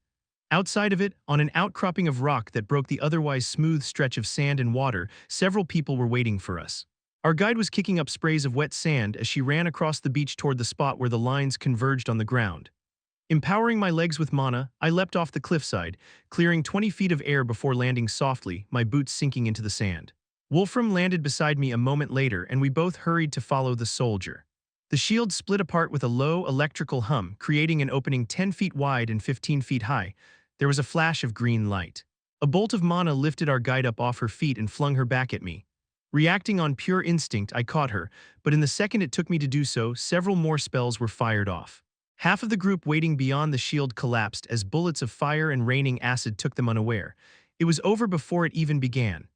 Outside of it, on an outcropping of rock that broke the otherwise smooth stretch of sand and water, several people were waiting for us. Our guide was kicking up sprays of wet sand as she ran across the beach toward the spot where the lines converged on the ground. Empowering my legs with mana, I leapt off the cliffside, clearing 20 feet of air before landing softly, my boots sinking into the sand. Wolfram landed beside me a moment later, and we both hurried to follow the soldier. The shield split apart with a low electrical hum, creating an opening 10 feet wide and 15 feet high. There was a flash of green light. A bolt of mana lifted our guide up off her feet and flung her back at me. Reacting on pure instinct, I caught her, but in the second it took me to do so, several more spells were fired off. Half of the group waiting beyond the shield collapsed as bullets of fire and raining acid took them unaware. It was over before it even began.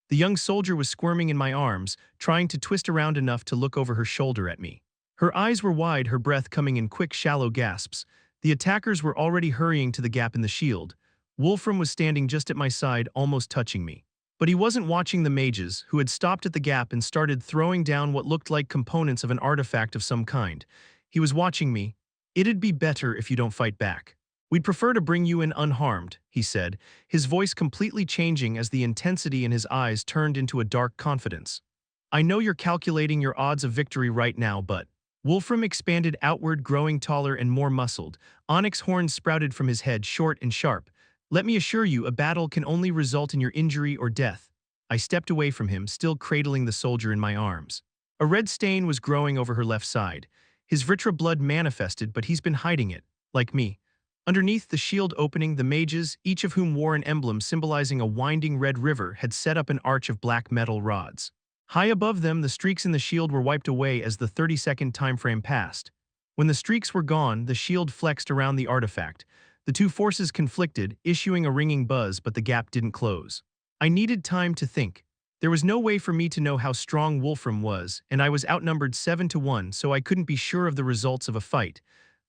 The young soldier was squirming in my arms, trying to twist around enough to look over her shoulder at me. Her eyes were wide, her breath coming in quick, shallow gasps. The attackers were already hurrying to the gap in the shield. Wolfram was standing just at my side, almost touching me. But he wasn't watching the mages, who had stopped at the gap and started throwing down what looked like components of an artifact of some kind. He was watching me. It'd be better if you don't fight back. We'd prefer to bring you in unharmed, he said, his voice completely changing as the intensity in his eyes turned into a dark confidence. I know you're calculating your odds of victory right now, but… Wolfram expanded outward, growing taller and more muscled. Onyx horns sprouted from his head, short and sharp. Let me assure you, a battle can only result in your injury or death. I stepped away from him, still cradling the soldier in my arms. A red stain was growing over her left side. His Vritra blood manifested, but he's been hiding it, like me. Underneath the shield opening, the mages, each of whom wore an emblem symbolizing a winding red river, had set up an arch of black metal rods. High above them, the streaks in the shield were wiped away as the 30-second timeframe passed. When the streaks were gone, the shield flexed around the artifact. The two forces conflicted, issuing a ringing buzz, but the gap didn't close. I needed time to think. There was no way for me to know how strong Wolfram was, and I was outnumbered 7-1, so I couldn't be sure of the results of a fight.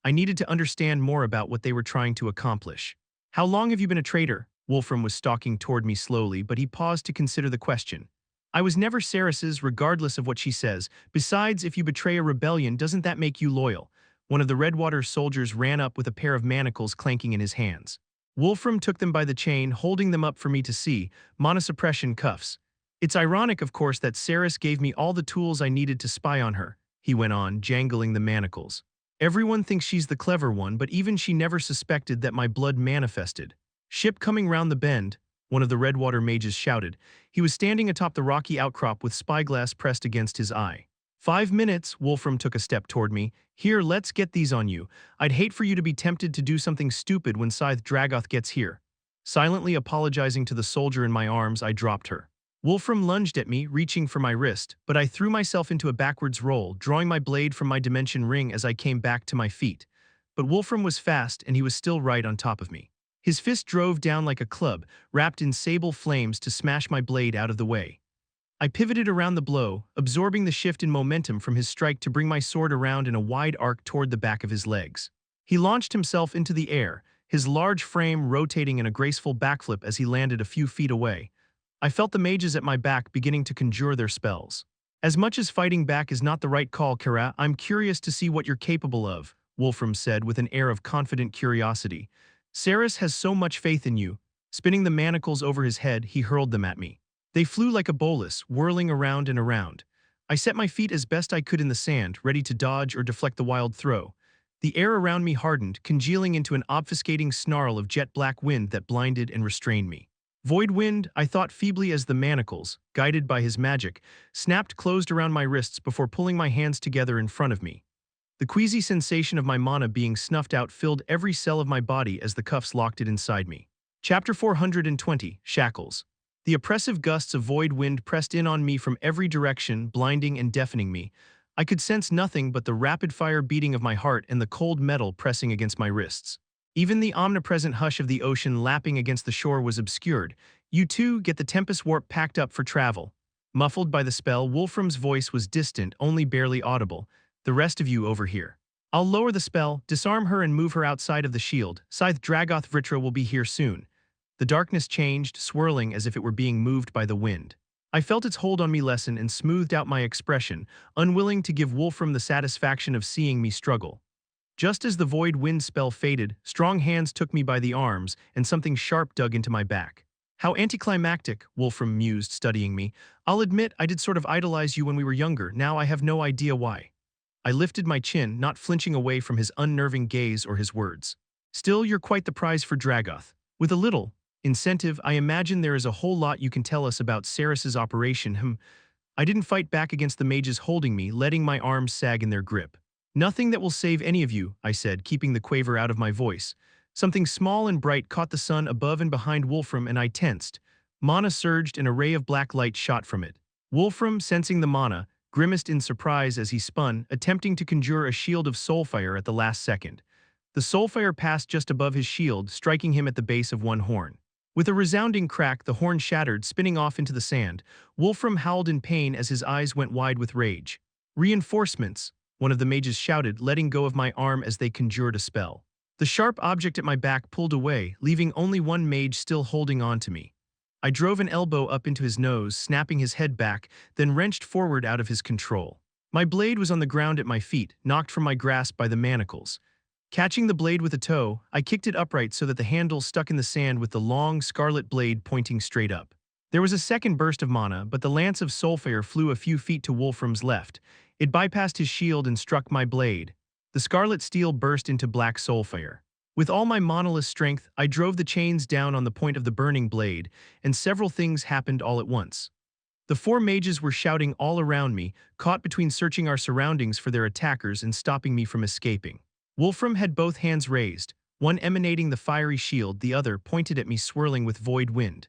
I needed to understand more about what they were trying to accomplish. How long have you been a traitor? Wolfram was stalking toward me slowly, but he paused to consider the question. I was never Ceres's, regardless of what she says. Besides, if you betray a rebellion, doesn't that make you loyal? One of the Redwater soldiers ran up with a pair of manacles clanking in his hands. Wolfram took them by the chain, holding them up for me to see, monosuppression cuffs. It's ironic, of course, that Ceres gave me all the tools I needed to spy on her, he went on, jangling the manacles. Everyone thinks she's the clever one, but even she never suspected that my blood manifested. Ship coming round the bend, one of the Redwater mages shouted. He was standing atop the rocky outcrop with spyglass pressed against his eye. 5 minutes, Wolfram took a step toward me. Here, let's get these on you. I'd hate for you to be tempted to do something stupid when Scythe Dragoth gets here. Silently apologizing to the soldier in my arms, I dropped her. Wolfram lunged at me, reaching for my wrist, but I threw myself into a backwards roll, drawing my blade from my dimension ring as I came back to my feet. But Wolfram was fast, and he was still right on top of me. His fist drove down like a club, wrapped in sable flames to smash my blade out of the way. I pivoted around the blow, absorbing the shift in momentum from his strike to bring my sword around in a wide arc toward the back of his legs. He launched himself into the air, his large frame rotating in a graceful backflip as he landed a few feet away. I felt the mages at my back beginning to conjure their spells. As much as fighting back is not the right call, Kara, I'm curious to see what you're capable of, Wolfram said with an air of confident curiosity. Ceres has so much faith in you. Spinning the manacles over his head, he hurled them at me. They flew like a bolus, whirling around and around. I set my feet as best I could in the sand, ready to dodge or deflect the wild throw. The air around me hardened, congealing into an obfuscating snarl of jet-black wind that blinded and restrained me. Void wind, I thought feebly as the manacles, guided by his magic, snapped closed around my wrists before pulling my hands together in front of me. The queasy sensation of my mana being snuffed out filled every cell of my body as the cuffs locked it inside me. Chapter 420, Shackles. The oppressive gusts of void wind pressed in on me from every direction, blinding and deafening me. I could sense nothing but the rapid-fire beating of my heart and the cold metal pressing against my wrists. Even the omnipresent hush of the ocean lapping against the shore was obscured. You too, get the Tempest Warp packed up for travel. Muffled by the spell, Wolfram's voice was distant, only barely audible. The rest of you over here. I'll lower the spell, disarm her and move her outside of the shield. Scythe Dragoth Vritra will be here soon. The darkness changed, swirling as if it were being moved by the wind. I felt its hold on me lessen and smoothed out my expression, unwilling to give Wolfram the satisfaction of seeing me struggle. Just as the void wind spell faded, strong hands took me by the arms, and something sharp dug into my back. How anticlimactic, Wolfram mused, studying me. I'll admit I did sort of idolize you when we were younger, now I have no idea why. I lifted my chin, not flinching away from his unnerving gaze or his words. Still, you're quite the prize for Dragoth. With a little incentive, I imagine there is a whole lot you can tell us about Ceres's operation. I didn't fight back against the mages holding me, letting my arms sag in their grip. Nothing that will save any of you, I said, keeping the quaver out of my voice. Something small and bright caught the sun above and behind Wolfram, and I tensed. Mana surged, and a ray of black light shot from it. Wolfram, sensing the mana, grimaced in surprise as he spun, attempting to conjure a shield of soulfire at the last second. The soulfire passed just above his shield, striking him at the base of one horn. With a resounding crack, the horn shattered, spinning off into the sand. Wolfram howled in pain as his eyes went wide with rage. Reinforcements, one of the mages shouted, letting go of my arm as they conjured a spell. The sharp object at my back pulled away, leaving only one mage still holding on to me. I drove an elbow up into his nose, snapping his head back, then wrenched forward out of his control. My blade was on the ground at my feet, knocked from my grasp by the manacles. Catching the blade with a toe, I kicked it upright so that the handle stuck in the sand with the long, scarlet blade pointing straight up. There was a second burst of mana, but the lance of soulfire flew a few feet to Wolfram's left. It bypassed his shield and struck my blade. The scarlet steel burst into black soulfire. With all my monolith strength, I drove the chains down on the point of the burning blade, and several things happened all at once. The four mages were shouting all around me, caught between searching our surroundings for their attackers and stopping me from escaping. Wolfram had both hands raised, one emanating the fiery shield, the other pointed at me, swirling with void wind.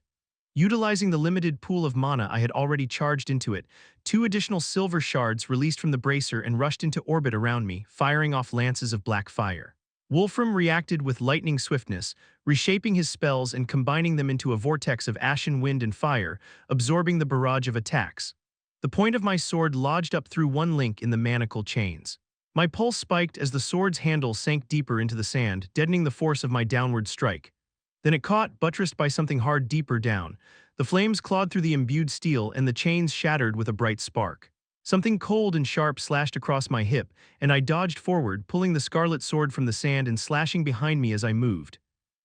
Utilizing the limited pool of mana I had already charged into it, 2 additional silver shards released from the bracer and rushed into orbit around me, firing off lances of black fire. Wolfram reacted with lightning swiftness, reshaping his spells and combining them into a vortex of ashen wind and fire, absorbing the barrage of attacks. The point of my sword lodged up through one link in the manacle chains. My pulse spiked as the sword's handle sank deeper into the sand, deadening the force of my downward strike. Then it caught, buttressed by something hard deeper down. The flames clawed through the imbued steel and the chains shattered with a bright spark. Something cold and sharp slashed across my hip, and I dodged forward, pulling the scarlet sword from the sand and slashing behind me as I moved.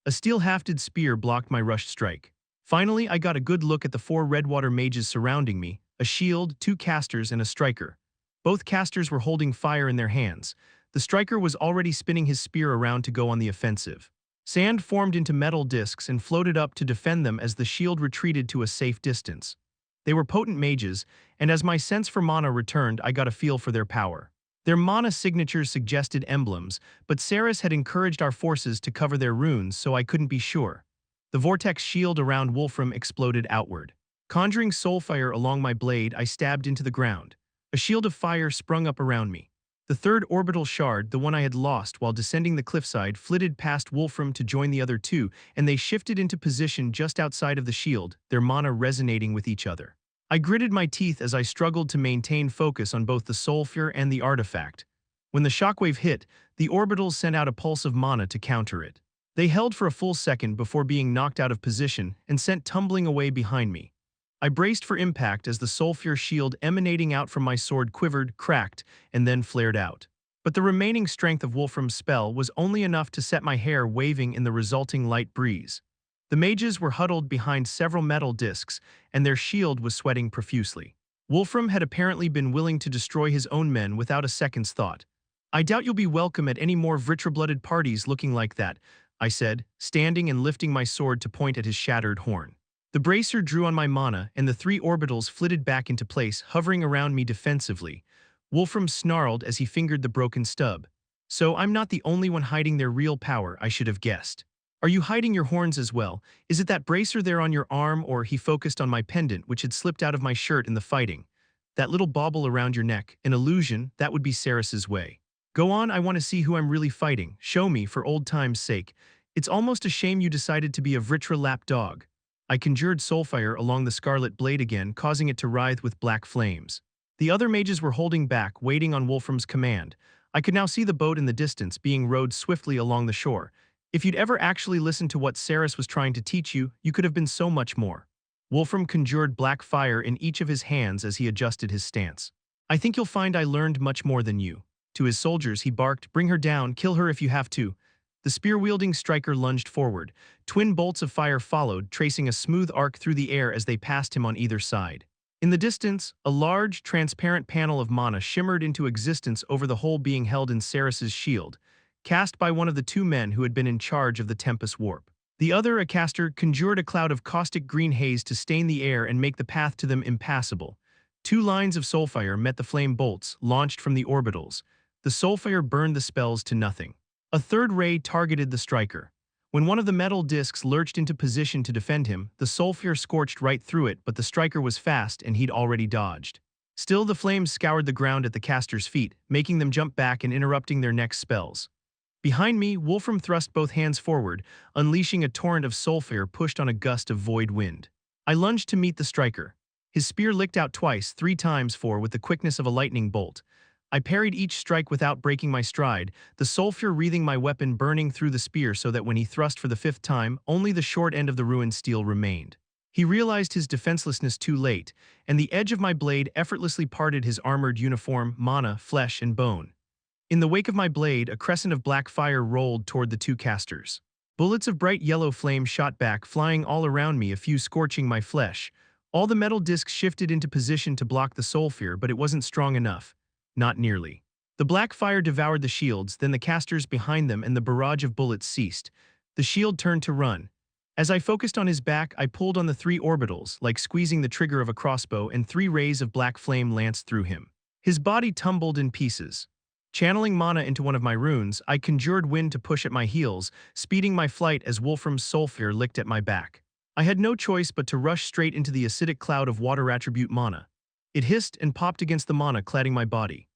A steel-hafted spear blocked my rushed strike. Finally, I got a good look at the 4 Redwater mages surrounding me, a shield, 2 casters, and a striker. Both casters were holding fire in their hands. The striker was already spinning his spear around to go on the offensive. Sand formed into metal discs and floated up to defend them as the shield retreated to a safe distance. They were potent mages, and as my sense for mana returned, I got a feel for their power. Their mana signatures suggested emblems, but Ceres had encouraged our forces to cover their runes, so I couldn't be sure. The vortex shield around Wolfram exploded outward. Conjuring soulfire along my blade, I stabbed into the ground. A shield of fire sprung up around me. The 3rd orbital shard, the one I had lost while descending the cliffside, flitted past Wolfram to join the other 2, and they shifted into position just outside of the shield, their mana resonating with each other. I gritted my teeth as I struggled to maintain focus on both the soulfire and the artifact. When the shockwave hit, the orbitals sent out a pulse of mana to counter it. They held for a full second before being knocked out of position and sent tumbling away behind me. I braced for impact as the soulfire shield emanating out from my sword quivered, cracked, and then flared out. But the remaining strength of Wolfram's spell was only enough to set my hair waving in the resulting light breeze. The mages were huddled behind several metal discs, and their shield was sweating profusely. Wolfram had apparently been willing to destroy his own men without a second's thought. "I doubt you'll be welcome at any more Vritra-blooded parties looking like that," I said, standing and lifting my sword to point at his shattered horn. The bracer drew on my mana, and the 3 orbitals flitted back into place, hovering around me defensively. Wolfram snarled as he fingered the broken stub. "So I'm not the only one hiding their real power, I should have guessed. Are you hiding your horns as well? Is it that bracer there on your arm?" Or he focused on my pendant, which had slipped out of my shirt in the fighting. "That little bauble around your neck, an illusion, that would be Ceres's way. Go on, I want to see who I'm really fighting. Show me, for old time's sake. It's almost a shame you decided to be a Vritra lapdog." I conjured soulfire along the scarlet blade again, causing it to writhe with black flames. The other mages were holding back, waiting on Wolfram's command. I could now see the boat in the distance, being rowed swiftly along the shore. If you'd ever actually listened to what Ceres was trying to teach you, you could have been so much more. Wolfram conjured black fire in each of his hands as he adjusted his stance. "I think you'll find I learned much more than you." To his soldiers, he barked, "Bring her down, kill her if you have to." The spear-wielding striker lunged forward. Twin bolts of fire followed, tracing a smooth arc through the air as they passed him on either side. In the distance, a large, transparent panel of mana shimmered into existence over the whole being held in Ceres's shield, cast by one of the 2 men who had been in charge of the Tempest Warp. The other, a caster, conjured a cloud of caustic green haze to stain the air and make the path to them impassable. 2 lines of soulfire met the flame bolts, launched from the orbitals. The soulfire burned the spells to nothing. A 3rd ray targeted the striker. When one of the metal discs lurched into position to defend him, the soulfire scorched right through it, but the striker was fast and he'd already dodged. Still, the flames scoured the ground at the caster's feet, making them jump back and interrupting their next spells. Behind me, Wolfram thrust both hands forward, unleashing a torrent of soulfire pushed on a gust of void wind. I lunged to meet the striker. His spear licked out twice, 3 times with the quickness of a lightning bolt. I parried each strike without breaking my stride, the soulfire wreathing my weapon burning through the spear so that when he thrust for the 5th time, only the short end of the ruined steel remained. He realized his defenselessness too late, and the edge of my blade effortlessly parted his armored uniform, mana, flesh, and bone. In the wake of my blade, a crescent of black fire rolled toward the 2 casters. Bullets of bright yellow flame shot back, flying all around me, a few scorching my flesh. All the metal discs shifted into position to block the soulfire, but it wasn't strong enough. Not nearly. The black fire devoured the shields, then the casters behind them, and the barrage of bullets ceased. The shield turned to run. As I focused on his back, I pulled on the 3 orbitals, like squeezing the trigger of a crossbow, and 3 rays of black flame lanced through him. His body tumbled in pieces. Channeling mana into one of my runes, I conjured wind to push at my heels, speeding my flight as Wolfram's soulfire licked at my back. I had no choice but to rush straight into the acidic cloud of water attribute mana. It hissed and popped against the mana cladding my body.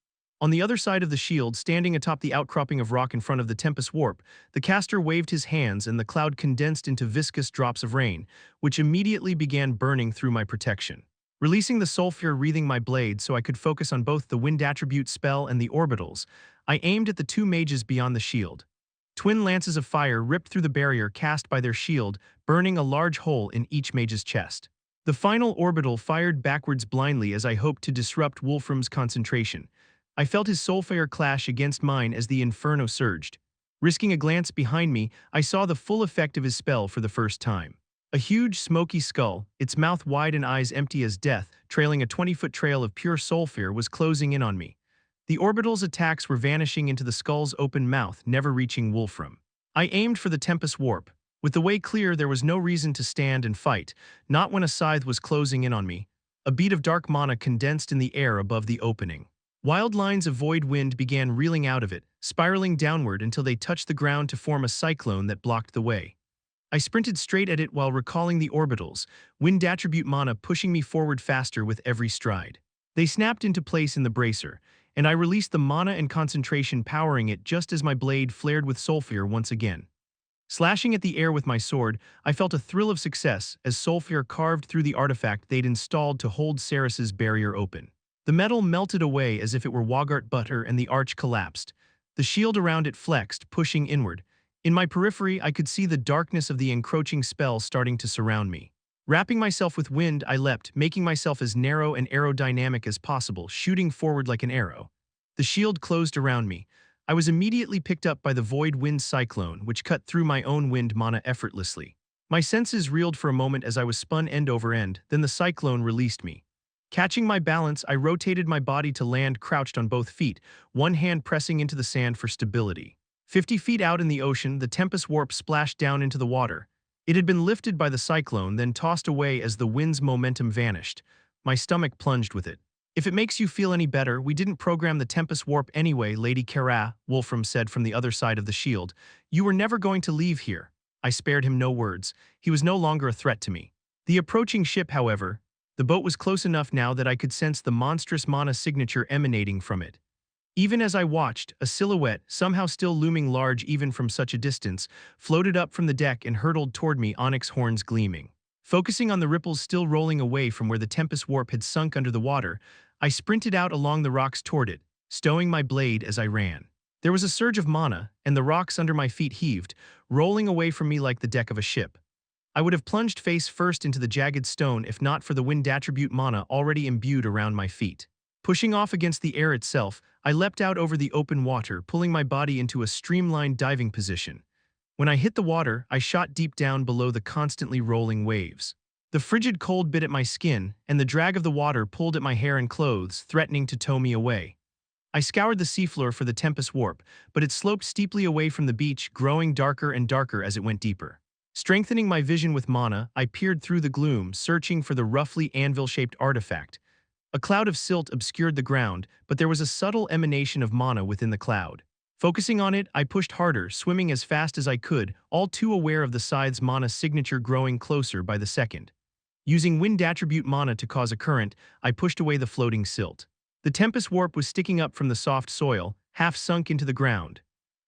On the other side of the shield, standing atop the outcropping of rock in front of the Tempest Warp, the caster waved his hands and the cloud condensed into viscous drops of rain, which immediately began burning through my protection. Releasing the sulfur wreathing my blade so I could focus on both the wind attribute spell and the orbitals, I aimed at the two mages beyond the shield. Twin lances of fire ripped through the barrier cast by their shield, burning a large hole in each mage's chest. The final orbital fired backwards blindly as I hoped to disrupt Wolfram's concentration. I felt his soulfire clash against mine as the inferno surged. Risking a glance behind me, I saw the full effect of his spell for the first time. A huge, smoky skull, its mouth wide and eyes empty as death, trailing a 20-foot trail of pure soulfire, was closing in on me. The orbital's attacks were vanishing into the skull's open mouth, never reaching Wolfram. I aimed for the Tempest Warp. With the way clear, there was no reason to stand and fight, not when a scythe was closing in on me. A bead of dark mana condensed in the air above the opening. Wild lines of void wind began reeling out of it, spiraling downward until they touched the ground to form a cyclone that blocked the way. I sprinted straight at it while recalling the orbitals, wind attribute mana pushing me forward faster with every stride. They snapped into place in the bracer, and I released the mana and concentration powering it just as my blade flared with sulfur once again. Slashing at the air with my sword, I felt a thrill of success as sulfur carved through the artifact they'd installed to hold Ceres's barrier open. The metal melted away as if it were Wogart butter and the arch collapsed. The shield around it flexed, pushing inward. In my periphery, I could see the darkness of the encroaching spell starting to surround me. Wrapping myself with wind, I leapt, making myself as narrow and aerodynamic as possible, shooting forward like an arrow. The shield closed around me. I was immediately picked up by the void wind cyclone, which cut through my own wind mana effortlessly. My senses reeled for a moment as I was spun end over end, then the cyclone released me. Catching my balance, I rotated my body to land crouched on both feet, one hand pressing into the sand for stability. 50 feet out in the ocean, the Tempest Warp splashed down into the water. It had been lifted by the cyclone, then tossed away as the wind's momentum vanished. My stomach plunged with it. "If it makes you feel any better, we didn't program the Tempest Warp anyway, Lady Kara," Wolfram said from the other side of the shield. "You were never going to leave here." I spared him no words. He was no longer a threat to me. The approaching ship, however, the boat was close enough now that I could sense the monstrous mana signature emanating from it. Even as I watched, a silhouette, somehow still looming large even from such a distance, floated up from the deck and hurtled toward me, onyx horns gleaming. Focusing on the ripples still rolling away from where the Tempest Warp had sunk under the water, I sprinted out along the rocks toward it, stowing my blade as I ran. There was a surge of mana, and the rocks under my feet heaved, rolling away from me like the deck of a ship. I would have plunged face first into the jagged stone if not for the wind attribute mana already imbued around my feet. Pushing off against the air itself, I leapt out over the open water, pulling my body into a streamlined diving position. When I hit the water, I shot deep down below the constantly rolling waves. The frigid cold bit at my skin, and the drag of the water pulled at my hair and clothes, threatening to tow me away. I scoured the seafloor for the Tempest Warp, but it sloped steeply away from the beach, growing darker and darker as it went deeper. Strengthening my vision with mana, I peered through the gloom, searching for the roughly anvil-shaped artifact. A cloud of silt obscured the ground, but there was a subtle emanation of mana within the cloud. Focusing on it, I pushed harder, swimming as fast as I could, all too aware of the scythe's mana signature growing closer by the second. Using wind attribute mana to cause a current, I pushed away the floating silt. The Tempest Warp was sticking up from the soft soil, half sunk into the ground.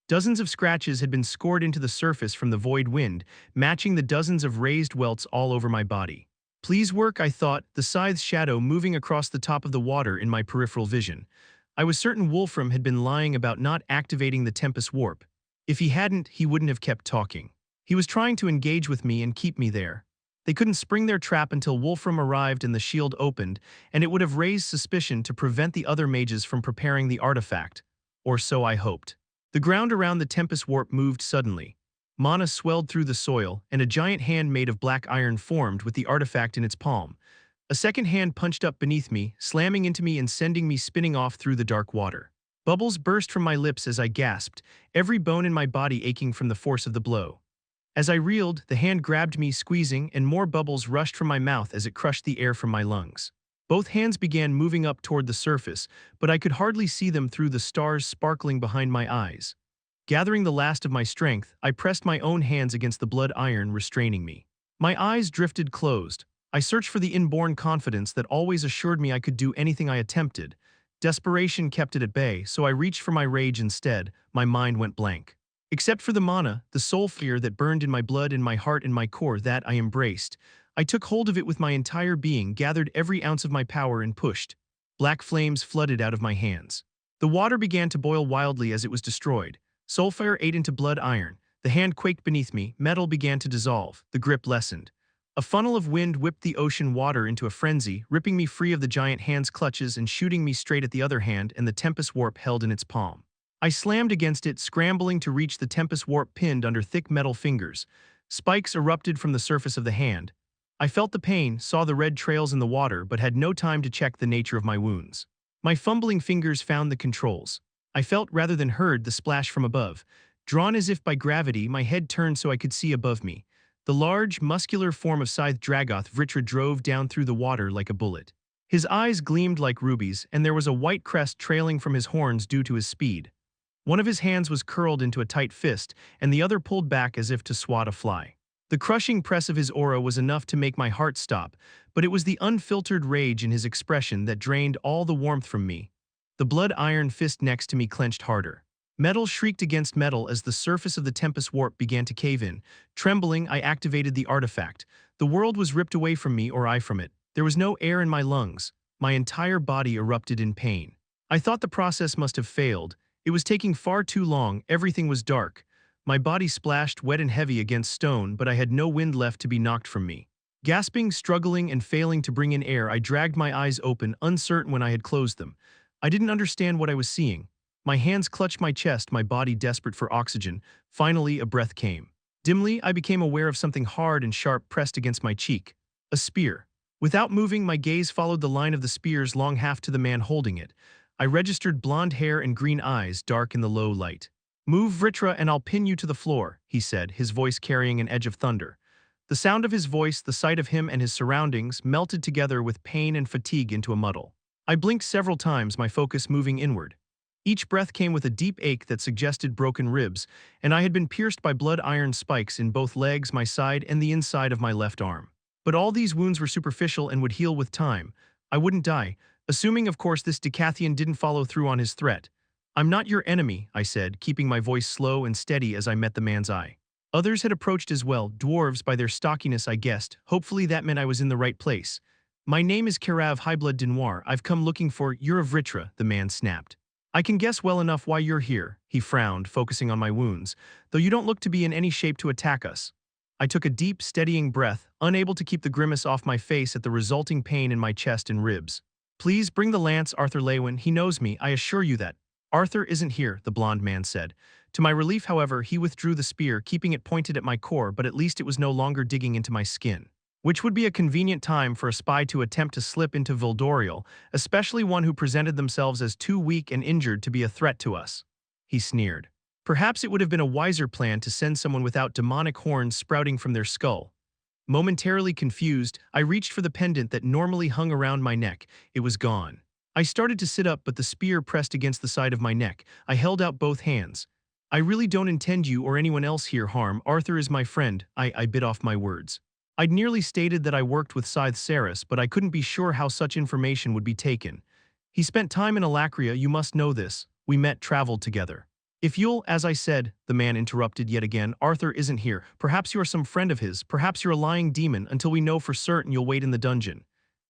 Dozens of scratches had been scored into the surface from the void wind, matching the dozens of raised welts all over my body. Please work, I thought, the scythe's shadow moving across the top of the water in my peripheral vision. I was certain Wolfram had been lying about not activating the Tempest Warp. If he hadn't, he wouldn't have kept talking. He was trying to engage with me and keep me there. They couldn't spring their trap until Wolfram arrived and the shield opened, and it would have raised suspicion to prevent the other mages from preparing the artifact. Or so I hoped. The ground around the Tempest Warp moved suddenly. Mana swelled through the soil, and a giant hand made of black iron formed with the artifact in its palm. A second hand punched up beneath me, slamming into me and sending me spinning off through the dark water. Bubbles burst from my lips as I gasped, every bone in my body aching from the force of the blow. As I reeled, the hand grabbed me, squeezing, and more bubbles rushed from my mouth as it crushed the air from my lungs. Both hands began moving up toward the surface, but I could hardly see them through the stars sparkling behind my eyes. Gathering the last of my strength, I pressed my own hands against the blood iron restraining me. My eyes drifted closed. I searched for the inborn confidence that always assured me I could do anything I attempted. Desperation kept it at bay, so I reached for my rage instead. My mind went blank. Except for the mana, the soul fear that burned in my blood, in my heart, in my core, that I embraced. I took hold of it with my entire being, gathered every ounce of my power and pushed. Black flames flooded out of my hands. The water began to boil wildly as it was destroyed. Soulfire ate into blood iron. The hand quaked beneath me, metal began to dissolve, the grip lessened. A funnel of wind whipped the ocean water into a frenzy, ripping me free of the giant hand's clutches and shooting me straight at the other hand and the Tempest Warp held in its palm. I slammed against it, scrambling to reach the Tempest Warp pinned under thick metal fingers. Spikes erupted from the surface of the hand. I felt the pain, saw the red trails in the water, but had no time to check the nature of my wounds. My fumbling fingers found the controls. I felt rather than heard the splash from above. Drawn as if by gravity, my head turned so I could see above me. The large, muscular form of Scythe Dragoth Vritra drove down through the water like a bullet. His eyes gleamed like rubies, and there was a white crest trailing from his horns due to his speed. One of his hands was curled into a tight fist, and the other pulled back as if to swat a fly. The crushing press of his aura was enough to make my heart stop, but it was the unfiltered rage in his expression that drained all the warmth from me. The blood iron fist next to me clenched harder. Metal shrieked against metal as the surface of the Tempest Warp began to cave in. Trembling, I activated the artifact. The world was ripped away from me, or I from it. There was no air in my lungs. My entire body erupted in pain. I thought the process must have failed. It was taking far too long, everything was dark. My body splashed wet and heavy against stone, but I had no wind left to be knocked from me. Gasping, struggling, and failing to bring in air, I dragged my eyes open, uncertain when I had closed them. I didn't understand what I was seeing. My hands clutched my chest, my body desperate for oxygen. Finally, a breath came. Dimly, I became aware of something hard and sharp pressed against my cheek. A spear. Without moving, my gaze followed the line of the spear's long haft to the man holding it. I registered blonde hair and green eyes, dark in the low light. "Move, Vritra, and I'll pin you to the floor," he said, his voice carrying an edge of thunder. The sound of his voice, the sight of him and his surroundings, melted together with pain and fatigue into a muddle. I blinked several times, my focus moving inward. Each breath came with a deep ache that suggested broken ribs, and I had been pierced by blood iron spikes in both legs, my side, and the inside of my left arm. But all these wounds were superficial and would heal with time. I wouldn't die, assuming, of course, this Dicathen didn't follow through on his threat. "I'm not your enemy," I said, keeping my voice slow and steady as I met the man's eye. Others had approached as well, dwarves by their stockiness I guessed. Hopefully that meant I was in the right place. "My name is Karav Highblood Denoir. I've come looking for you're a Vritra," the man snapped. "I can guess well enough why you're here," he frowned, focusing on my wounds, "though you don't look to be in any shape to attack us." I took a deep, steadying breath, unable to keep the grimace off my face at the resulting pain in my chest and ribs. "Please bring the lance, Arthur Leywin. He knows me, I assure you that." "Arthur isn't here," the blond man said. To my relief, however, he withdrew the spear, keeping it pointed at my core, but at least it was no longer digging into my skin. Which would be a convenient time for a spy to attempt to slip into Vildoriel, especially one who presented themselves as too weak and injured to be a threat to us. He sneered. Perhaps it would have been a wiser plan to send someone without demonic horns sprouting from their skull. Momentarily confused, I reached for the pendant that normally hung around my neck. It was gone. I started to sit up, but the spear pressed against the side of my neck. I held out both hands. "I really don't intend you or anyone else here harm. Arthur is my friend." I bit off my words. I'd nearly stated that I worked with Scythe Saris, but I couldn't be sure how such information would be taken. "He spent time in Alacria, you must know this. We met, traveled together." "If you'll," as I said, the man interrupted yet again, "Arthur isn't here. Perhaps you're some friend of his, perhaps you're a lying demon. Until we know for certain, you'll wait in the dungeon."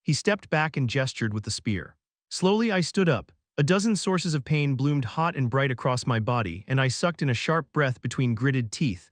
He stepped back and gestured with the spear. Slowly I stood up. A dozen sources of pain bloomed hot and bright across my body, and I sucked in a sharp breath between gritted teeth.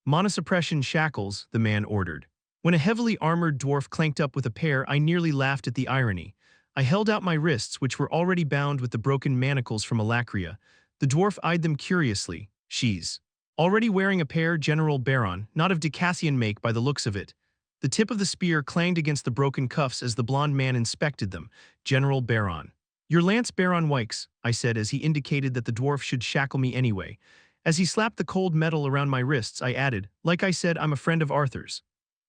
"Monosuppression shackles," the man ordered. When a heavily armored dwarf clanked up with a pair, I nearly laughed at the irony. I held out my wrists, which were already bound with the broken manacles from Alacria. The dwarf eyed them curiously. "She's already wearing a pair, General Baron, not of Dicathen make by the looks of it." The tip of the spear clanged against the broken cuffs as the blond man inspected them. "General Baron." "Your lance, Baron Wykes," I said as he indicated that the dwarf should shackle me anyway. As he slapped the cold metal around my wrists, I added, "Like I said, I'm a friend of Arthur's."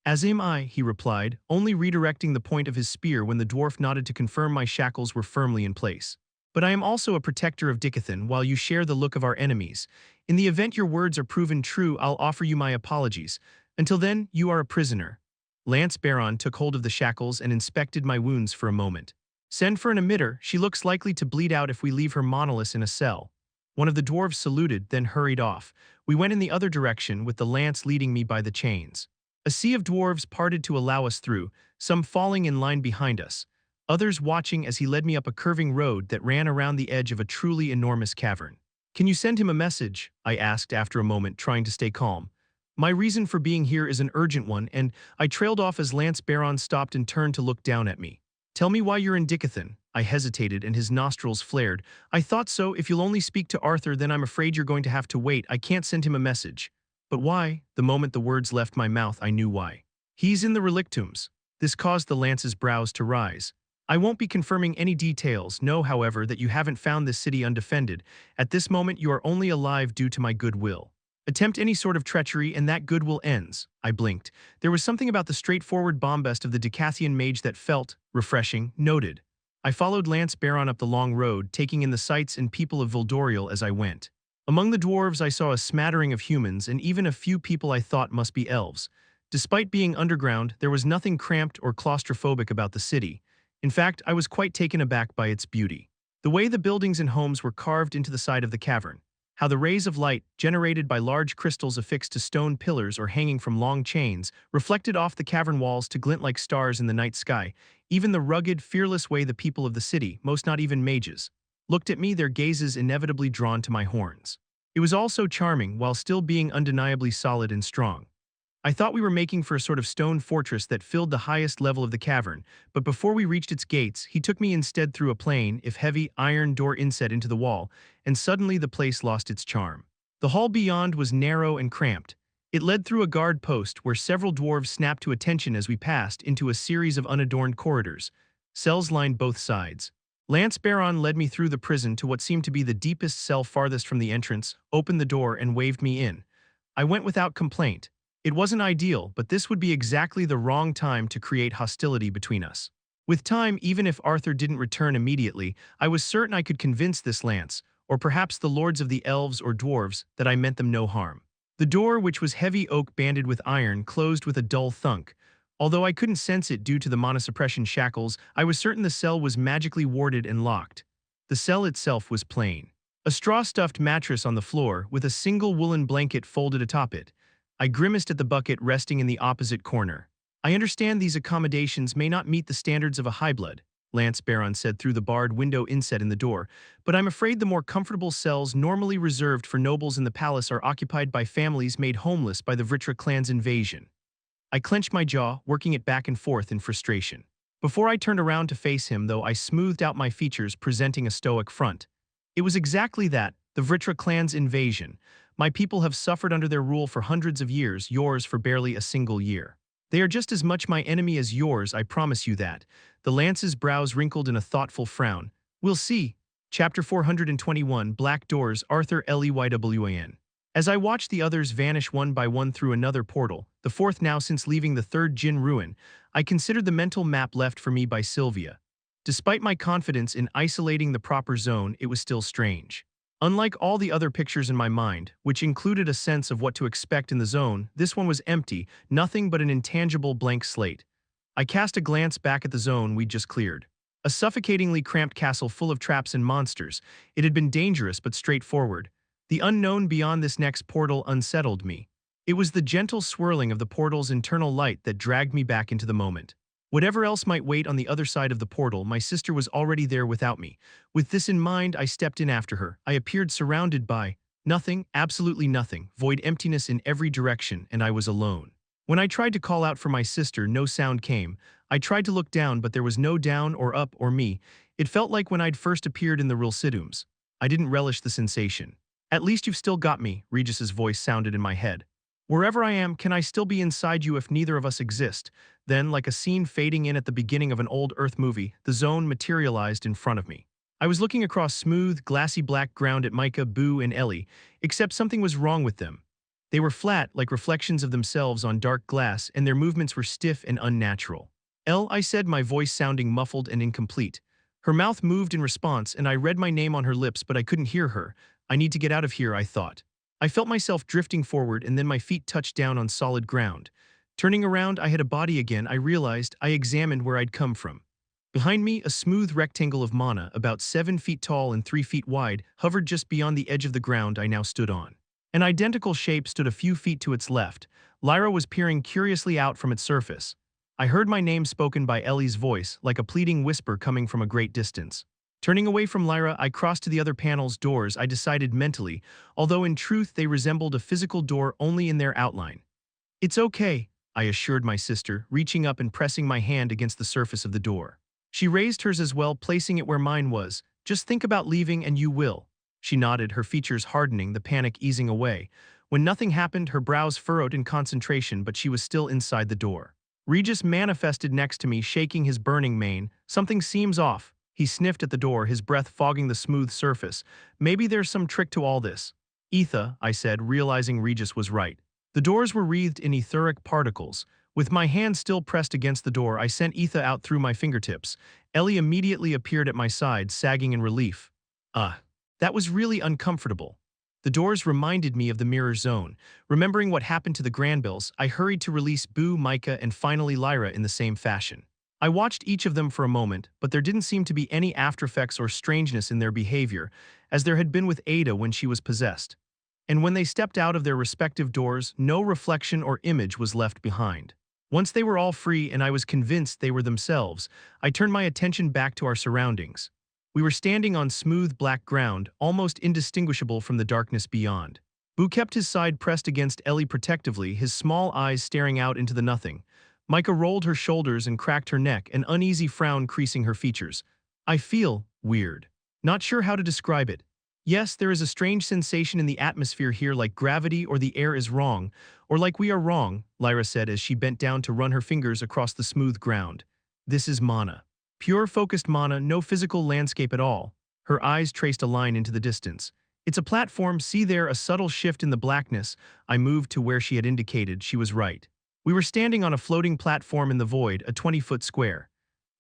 "As am I," he replied, only redirecting the point of his spear when the dwarf nodded to confirm my shackles were firmly in place. "But I am also a protector of Dicathen while you share the look of our enemies. In the event your words are proven true, I'll offer you my apologies. Until then, you are a prisoner." Lance Baron took hold of the shackles and inspected my wounds for a moment. Send for an emitter. She looks likely to bleed out if we leave her monolith in a cell. One of the dwarves saluted, then hurried off. We went in the other direction, with the lance leading me by the chains. A sea of dwarves parted to allow us through, some falling in line behind us, others watching as he led me up a curving road that ran around the edge of a truly enormous cavern. Can you send him a message? I asked after a moment, trying to stay calm. My reason for being here is an urgent one, and I trailed off as Lance Baron stopped and turned to look down at me. Tell me why you're in Dicathen. I hesitated and his nostrils flared. I thought so. If you'll only speak to Arthur, then I'm afraid you're going to have to wait. I can't send him a message. But why? The moment the words left my mouth, I knew why. He's in the relictums. This caused the Lance's brows to rise. I won't be confirming any details. Know, however, that you haven't found this city undefended. At this moment, you are only alive due to my goodwill. Attempt any sort of treachery, and that goodwill ends. I blinked. There was something about the straightforward bombast of the Dicathen mage that felt refreshing, noted. I followed Lance Baron up the long road, taking in the sights and people of Vildoriel as I went. Among the dwarves, I saw a smattering of humans and even a few people I thought must be elves. Despite being underground, there was nothing cramped or claustrophobic about the city. In fact, I was quite taken aback by its beauty. The way the buildings and homes were carved into the side of the cavern, how the rays of light, generated by large crystals affixed to stone pillars or hanging from long chains, reflected off the cavern walls to glint like stars in the night sky, even the rugged, fearless way the people of the city, most not even mages, looked at me, their gazes inevitably drawn to my horns. It was all so charming while still being undeniably solid and strong. I thought we were making for a sort of stone fortress that filled the highest level of the cavern, but before we reached its gates, he took me instead through a plain, if heavy, iron door inset into the wall, and suddenly the place lost its charm. The hall beyond was narrow and cramped. It led through a guard post where several dwarves snapped to attention as we passed into a series of unadorned corridors. Cells lined both sides. Lance Baron led me through the prison to what seemed to be the deepest cell farthest from the entrance, opened the door and waved me in. I went without complaint. It wasn't ideal, but this would be exactly the wrong time to create hostility between us. With time, even if Arthur didn't return immediately, I was certain I could convince this Lance, or perhaps the lords of the elves or dwarves, that I meant them no harm. The door, which was heavy oak banded with iron, closed with a dull thunk. Although I couldn't sense it due to the monosuppression shackles, I was certain the cell was magically warded and locked. The cell itself was plain. A straw-stuffed mattress on the floor, with a single woolen blanket folded atop it. I grimaced at the bucket resting in the opposite corner. I understand these accommodations may not meet the standards of a highblood, Lance Baron said through the barred window inset in the door, but I'm afraid the more comfortable cells normally reserved for nobles in the palace are occupied by families made homeless by the Vritra clan's invasion. I clenched my jaw, working it back and forth in frustration. Before I turned around to face him, though, I smoothed out my features, presenting a stoic front. It was exactly that, the Vritra clan's invasion. My people have suffered under their rule for hundreds of years, yours for barely a single year. They are just as much my enemy as yours, I promise you that. The Lance's brows wrinkled in a thoughtful frown. We'll see. Chapter 421, Black Doors, Arthur Leywin. As I watched the others vanish one by one through another portal, the fourth now since leaving the third Jinn ruin, I considered the mental map left for me by Sylvia. Despite my confidence in isolating the proper zone, it was still strange. Unlike all the other pictures in my mind, which included a sense of what to expect in the zone, this one was empty, nothing but an intangible blank slate. I cast a glance back at the zone we'd just cleared. A suffocatingly cramped castle full of traps and monsters. It had been dangerous but straightforward. The unknown beyond this next portal unsettled me. It was the gentle swirling of the portal's internal light that dragged me back into the moment. Whatever else might wait on the other side of the portal, my sister was already there without me. With this in mind, I stepped in after her. I appeared surrounded by nothing, absolutely nothing, void emptiness in every direction, and I was alone. When I tried to call out for my sister, no sound came. I tried to look down, but there was no down or up or me. It felt like when I'd first appeared in the Rilsidums. I didn't relish the sensation. At least you've still got me, Regis's voice sounded in my head. Wherever I am, can I still be inside you if neither of us exist? Then, like a scene fading in at the beginning of an old Earth movie, the zone materialized in front of me. I was looking across smooth, glassy black ground at Micah, Boo, and Ellie, except something was wrong with them. They were flat, like reflections of themselves on dark glass, and their movements were stiff and unnatural. Elle, I said, my voice sounding muffled and incomplete. Her mouth moved in response, and I read my name on her lips, but I couldn't hear her. I need to get out of here, I thought. I felt myself drifting forward, and then my feet touched down on solid ground. Turning around, I had a body again. I realized I examined where I'd come from. Behind me, a smooth rectangle of mana, about 7 feet tall and 3 feet wide, hovered just beyond the edge of the ground I now stood on. An identical shape stood a few feet to its left. Lyra was peering curiously out from its surface. I heard my name spoken by Ellie's voice, like a pleading whisper coming from a great distance. Turning away from Lyra, I crossed to the other panel's doors, I decided mentally, although in truth they resembled a physical door only in their outline. "It's okay," I assured my sister, reaching up and pressing my hand against the surface of the door. She raised hers as well, placing it where mine was. "Just think about leaving and you will." She nodded, her features hardening, the panic easing away. When nothing happened, her brows furrowed in concentration, but she was still inside the door. Regis manifested next to me, shaking his burning mane. "Something seems off." He sniffed at the door, his breath fogging the smooth surface. "Maybe there's some trick to all this." "Etha," I said, realizing Regis was right. The doors were wreathed in etheric particles. With my hand still pressed against the door, I sent Etha out through my fingertips. Ellie immediately appeared at my side, sagging in relief. That was really uncomfortable. The doors reminded me of the mirror zone. Remembering what happened to the Granbills, I hurried to release Boo, Micah, and finally Lyra in the same fashion. I watched each of them for a moment, but there didn't seem to be any aftereffects or strangeness in their behavior, as there had been with Ada when she was possessed. And when they stepped out of their respective doors, no reflection or image was left behind. Once they were all free and I was convinced they were themselves, I turned my attention back to our surroundings. We were standing on smooth black ground, almost indistinguishable from the darkness beyond. Boo kept his side pressed against Ellie protectively, his small eyes staring out into the nothing. Micah rolled her shoulders and cracked her neck, an uneasy frown creasing her features. "I feel weird. Not sure how to describe it. Yes, there is a strange sensation in the atmosphere here, like gravity or the air is wrong, or like we are wrong," Lyra said as she bent down to run her fingers across the smooth ground. "This is mana. Pure focused mana, no physical landscape at all." Her eyes traced a line into the distance. "It's a platform, see there, a subtle shift in the blackness." I moved to where she had indicated. She was right. We were standing on a floating platform in the void, a 20-foot square.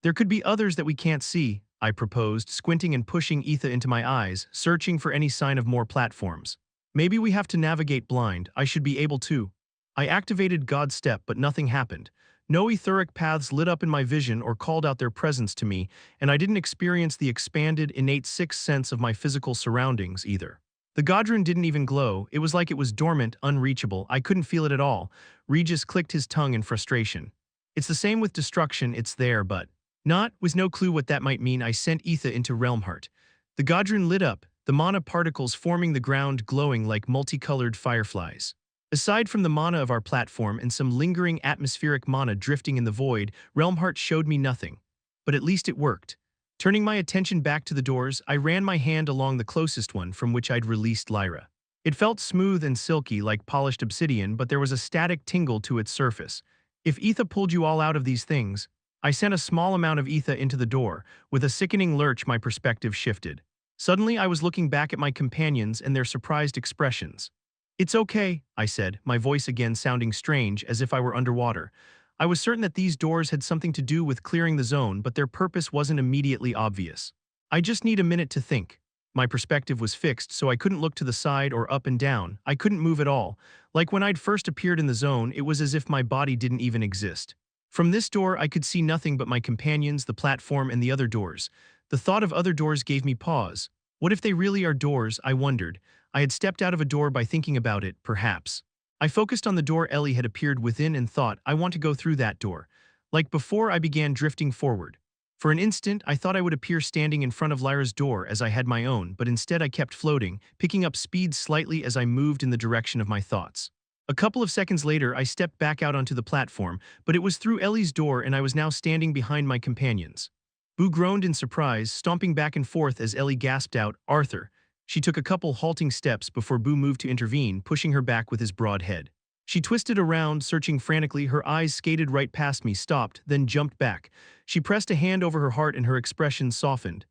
"There could be others that we can't see," I proposed, squinting and pushing Etha into my eyes, searching for any sign of more platforms. "Maybe we have to navigate blind. I should be able to." I activated God's Step, but nothing happened. No etheric paths lit up in my vision or called out their presence to me, and I didn't experience the expanded, innate sixth sense of my physical surroundings either. The Godrun didn't even glow. It was like it was dormant, unreachable. I couldn't feel it at all. Regis clicked his tongue in frustration. "It's the same with destruction, it's there, but..." Not, with no clue what that might mean, I sent Etha into Realmheart. The Godrun lit up, the mana particles forming the ground glowing like multicolored fireflies. Aside from the mana of our platform and some lingering atmospheric mana drifting in the void, Realmheart showed me nothing. But at least it worked. Turning my attention back to the doors, I ran my hand along the closest one from which I'd released Lyra. It felt smooth and silky like polished obsidian, but there was a static tingle to its surface. "If Etha pulled you all out of these things..." I sent a small amount of Etha into the door. With a sickening lurch, my perspective shifted. Suddenly, I was looking back at my companions and their surprised expressions. "It's okay," I said, my voice again sounding strange, as if I were underwater. I was certain that these doors had something to do with clearing the zone, but their purpose wasn't immediately obvious. "I just need a minute to think." My perspective was fixed, so I couldn't look to the side or up and down. I couldn't move at all. Like when I'd first appeared in the zone, it was as if my body didn't even exist. From this door, I could see nothing but my companions, the platform, and the other doors. The thought of other doors gave me pause. What if they really are doors, I wondered. I had stepped out of a door by thinking about it, perhaps. I focused on the door Ellie had appeared within and thought, I want to go through that door. Like before, I began drifting forward. For an instant, I thought I would appear standing in front of Lyra's door as I had my own, but instead I kept floating, picking up speed slightly as I moved in the direction of my thoughts. A couple of seconds later, I stepped back out onto the platform, but it was through Ellie's door and I was now standing behind my companions. Boo groaned in surprise, stomping back and forth as Ellie gasped out, "Arthur." She took a couple halting steps before Boo moved to intervene, pushing her back with his broad head. She twisted around, searching frantically, her eyes skated right past me, stopped, then jumped back. She pressed a hand over her heart and her expression softened.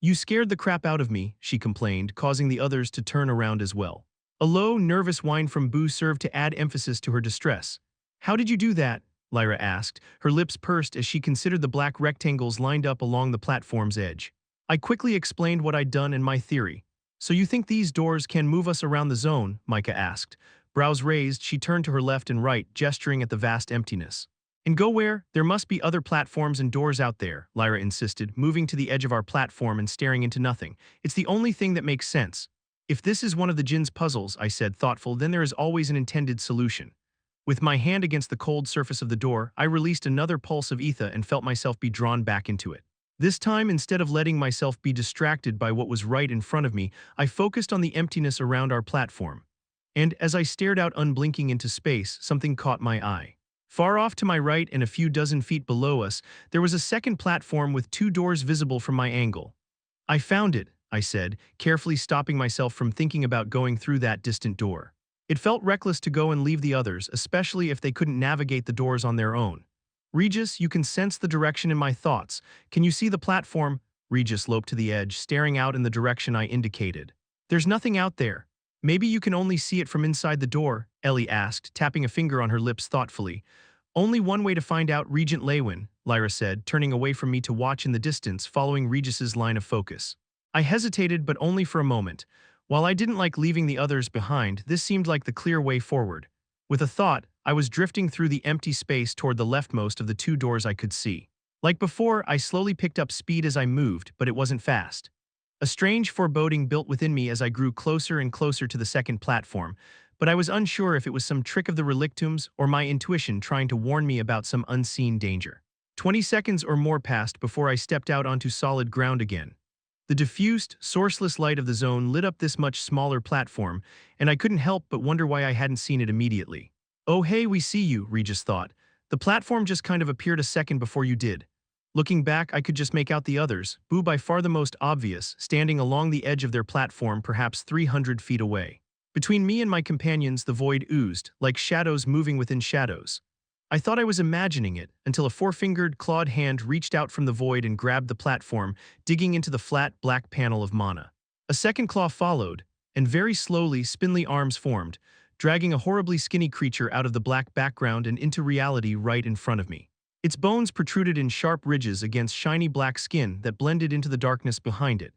"You scared the crap out of me," she complained, causing the others to turn around as well. A low, nervous whine from Boo served to add emphasis to her distress. "How did you do that?" Lyra asked, her lips pursed as she considered the black rectangles lined up along the platform's edge. I quickly explained what I'd done and my theory. "So you think these doors can move us around the zone?" Micah asked. Brows raised, she turned to her left and right, gesturing at the vast emptiness. And go where? There must be other platforms and doors out there, Lyra insisted, moving to the edge of our platform and staring into nothing. It's the only thing that makes sense. If this is one of the jinn's puzzles, I said, thoughtful, then there is always an intended solution. With my hand against the cold surface of the door, I released another pulse of ether and felt myself be drawn back into it. This time, instead of letting myself be distracted by what was right in front of me, I focused on the emptiness around our platform. And as I stared out unblinking into space, something caught my eye. Far off to my right and a few dozen feet below us, there was a second platform with two doors visible from my angle. I found it, I said, carefully stopping myself from thinking about going through that distant door. It felt reckless to go and leave the others, especially if they couldn't navigate the doors on their own. Regis, you can sense the direction in my thoughts. Can you see the platform? Regis loped to the edge, staring out in the direction I indicated. There's nothing out there. Maybe you can only see it from inside the door, Ellie asked, tapping a finger on her lips thoughtfully. Only one way to find out, Regent Leywin, Lyra said, turning away from me to watch in the distance, following Regis's line of focus. I hesitated, but only for a moment. While I didn't like leaving the others behind, this seemed like the clear way forward. With a thought, I was drifting through the empty space toward the leftmost of the two doors I could see. Like before, I slowly picked up speed as I moved, but it wasn't fast. A strange foreboding built within me as I grew closer and closer to the second platform, but I was unsure if it was some trick of the relictums or my intuition trying to warn me about some unseen danger. 20 seconds or more passed before I stepped out onto solid ground again. The diffused, sourceless light of the zone lit up this much smaller platform, and I couldn't help but wonder why I hadn't seen it immediately. Oh hey, we see you, Regis thought. The platform just kind of appeared a second before you did. Looking back, I could just make out the others, Boo by far the most obvious, standing along the edge of their platform perhaps 300 feet away. Between me and my companions, the void oozed, like shadows moving within shadows. I thought I was imagining it, until a four-fingered, clawed hand reached out from the void and grabbed the platform, digging into the flat, black panel of mana. A second claw followed, and very slowly, spindly arms formed, dragging a horribly skinny creature out of the black background and into reality right in front of me. Its bones protruded in sharp ridges against shiny black skin that blended into the darkness behind it.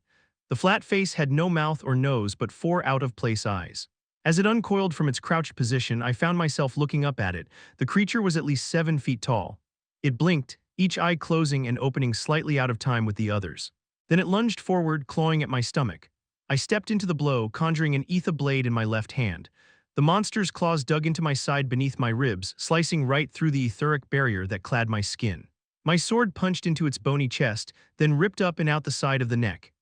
The flat face had no mouth or nose but four out-of-place eyes. As it uncoiled from its crouched position, I found myself looking up at it. The creature was at least 7 feet tall. It blinked, each eye closing and opening slightly out of time with the others. Then it lunged forward, clawing at my stomach. I stepped into the blow, conjuring an ether blade in my left hand. The monster's claws dug into my side beneath my ribs, slicing right through the etheric barrier that clad my skin. My sword punched into its bony chest, then ripped up and out the side of the neck.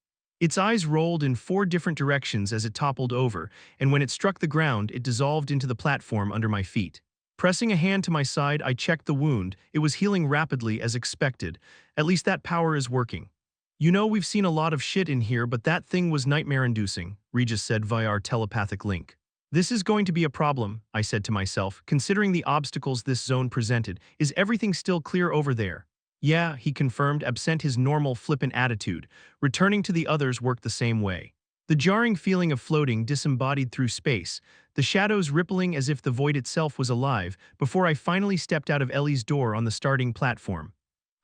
Its eyes rolled in 4 different directions as it toppled over, and when it struck the ground, it dissolved into the platform under my feet. Pressing a hand to my side, I checked the wound. It was healing rapidly as expected. At least that power is working. You know, we've seen a lot of shit in here, but that thing was nightmare-inducing, Regis said via our telepathic link. This is going to be a problem, I said to myself, considering the obstacles this zone presented. Is everything still clear over there? Yeah, he confirmed, absent his normal flippant attitude. Returning to the others worked the same way. The jarring feeling of floating disembodied through space, the shadows rippling as if the void itself was alive, before I finally stepped out of Ellie's door on the starting platform.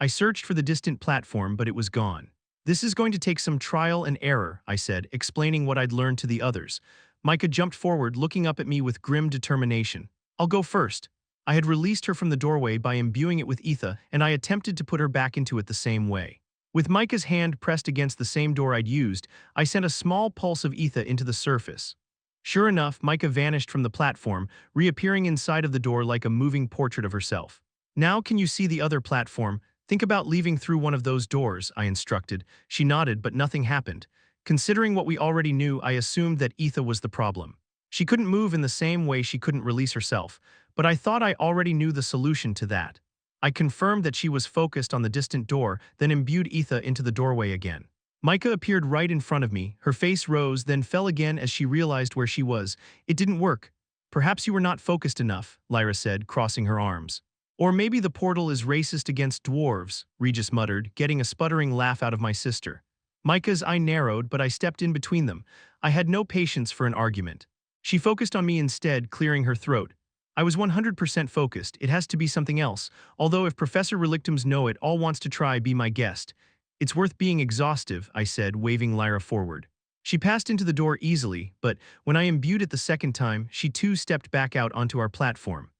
I searched for the distant platform, but it was gone. This is going to take some trial and error, I said, explaining what I'd learned to the others. Micah jumped forward, looking up at me with grim determination. I'll go first. I had released her from the doorway by imbuing it with ether, and I attempted to put her back into it the same way. With Micah's hand pressed against the same door I'd used, I sent a small pulse of ether into the surface. Sure enough, Micah vanished from the platform, reappearing inside of the door like a moving portrait of herself. Now can you see the other platform? Think about leaving through one of those doors, I instructed. She nodded, but nothing happened. Considering what we already knew, I assumed that ether was the problem. She couldn't move in the same way she couldn't release herself, but I thought I already knew the solution to that. I confirmed that she was focused on the distant door, then imbued ether into the doorway again. Micah appeared right in front of me. Her face rose, then fell again as she realized where she was. It didn't work. Perhaps you were not focused enough, Lyra said, crossing her arms. Or maybe the portal is racist against dwarves, Regis muttered, getting a sputtering laugh out of my sister. Micah's eye narrowed, but I stepped in between them. I had no patience for an argument. She focused on me instead, clearing her throat. I was 100% focused. It has to be something else, although if Professor Relictums know it all wants to try be my guest. It's worth being exhaustive, I said, waving Lyra forward. She passed into the door easily, but when I imbued it the second time, she too stepped back out onto our platform.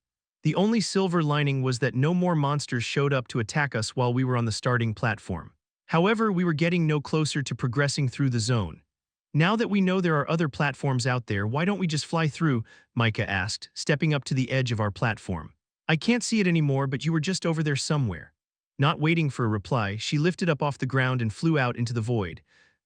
The only silver lining was that no more monsters showed up to attack us while we were on the starting platform. However, we were getting no closer to progressing through the zone. Now that we know there are other platforms out there, why don't we just fly through? Micah asked, stepping up to the edge of our platform. I can't see it anymore, but you were just over there somewhere. Not waiting for a reply, she lifted up off the ground and flew out into the void.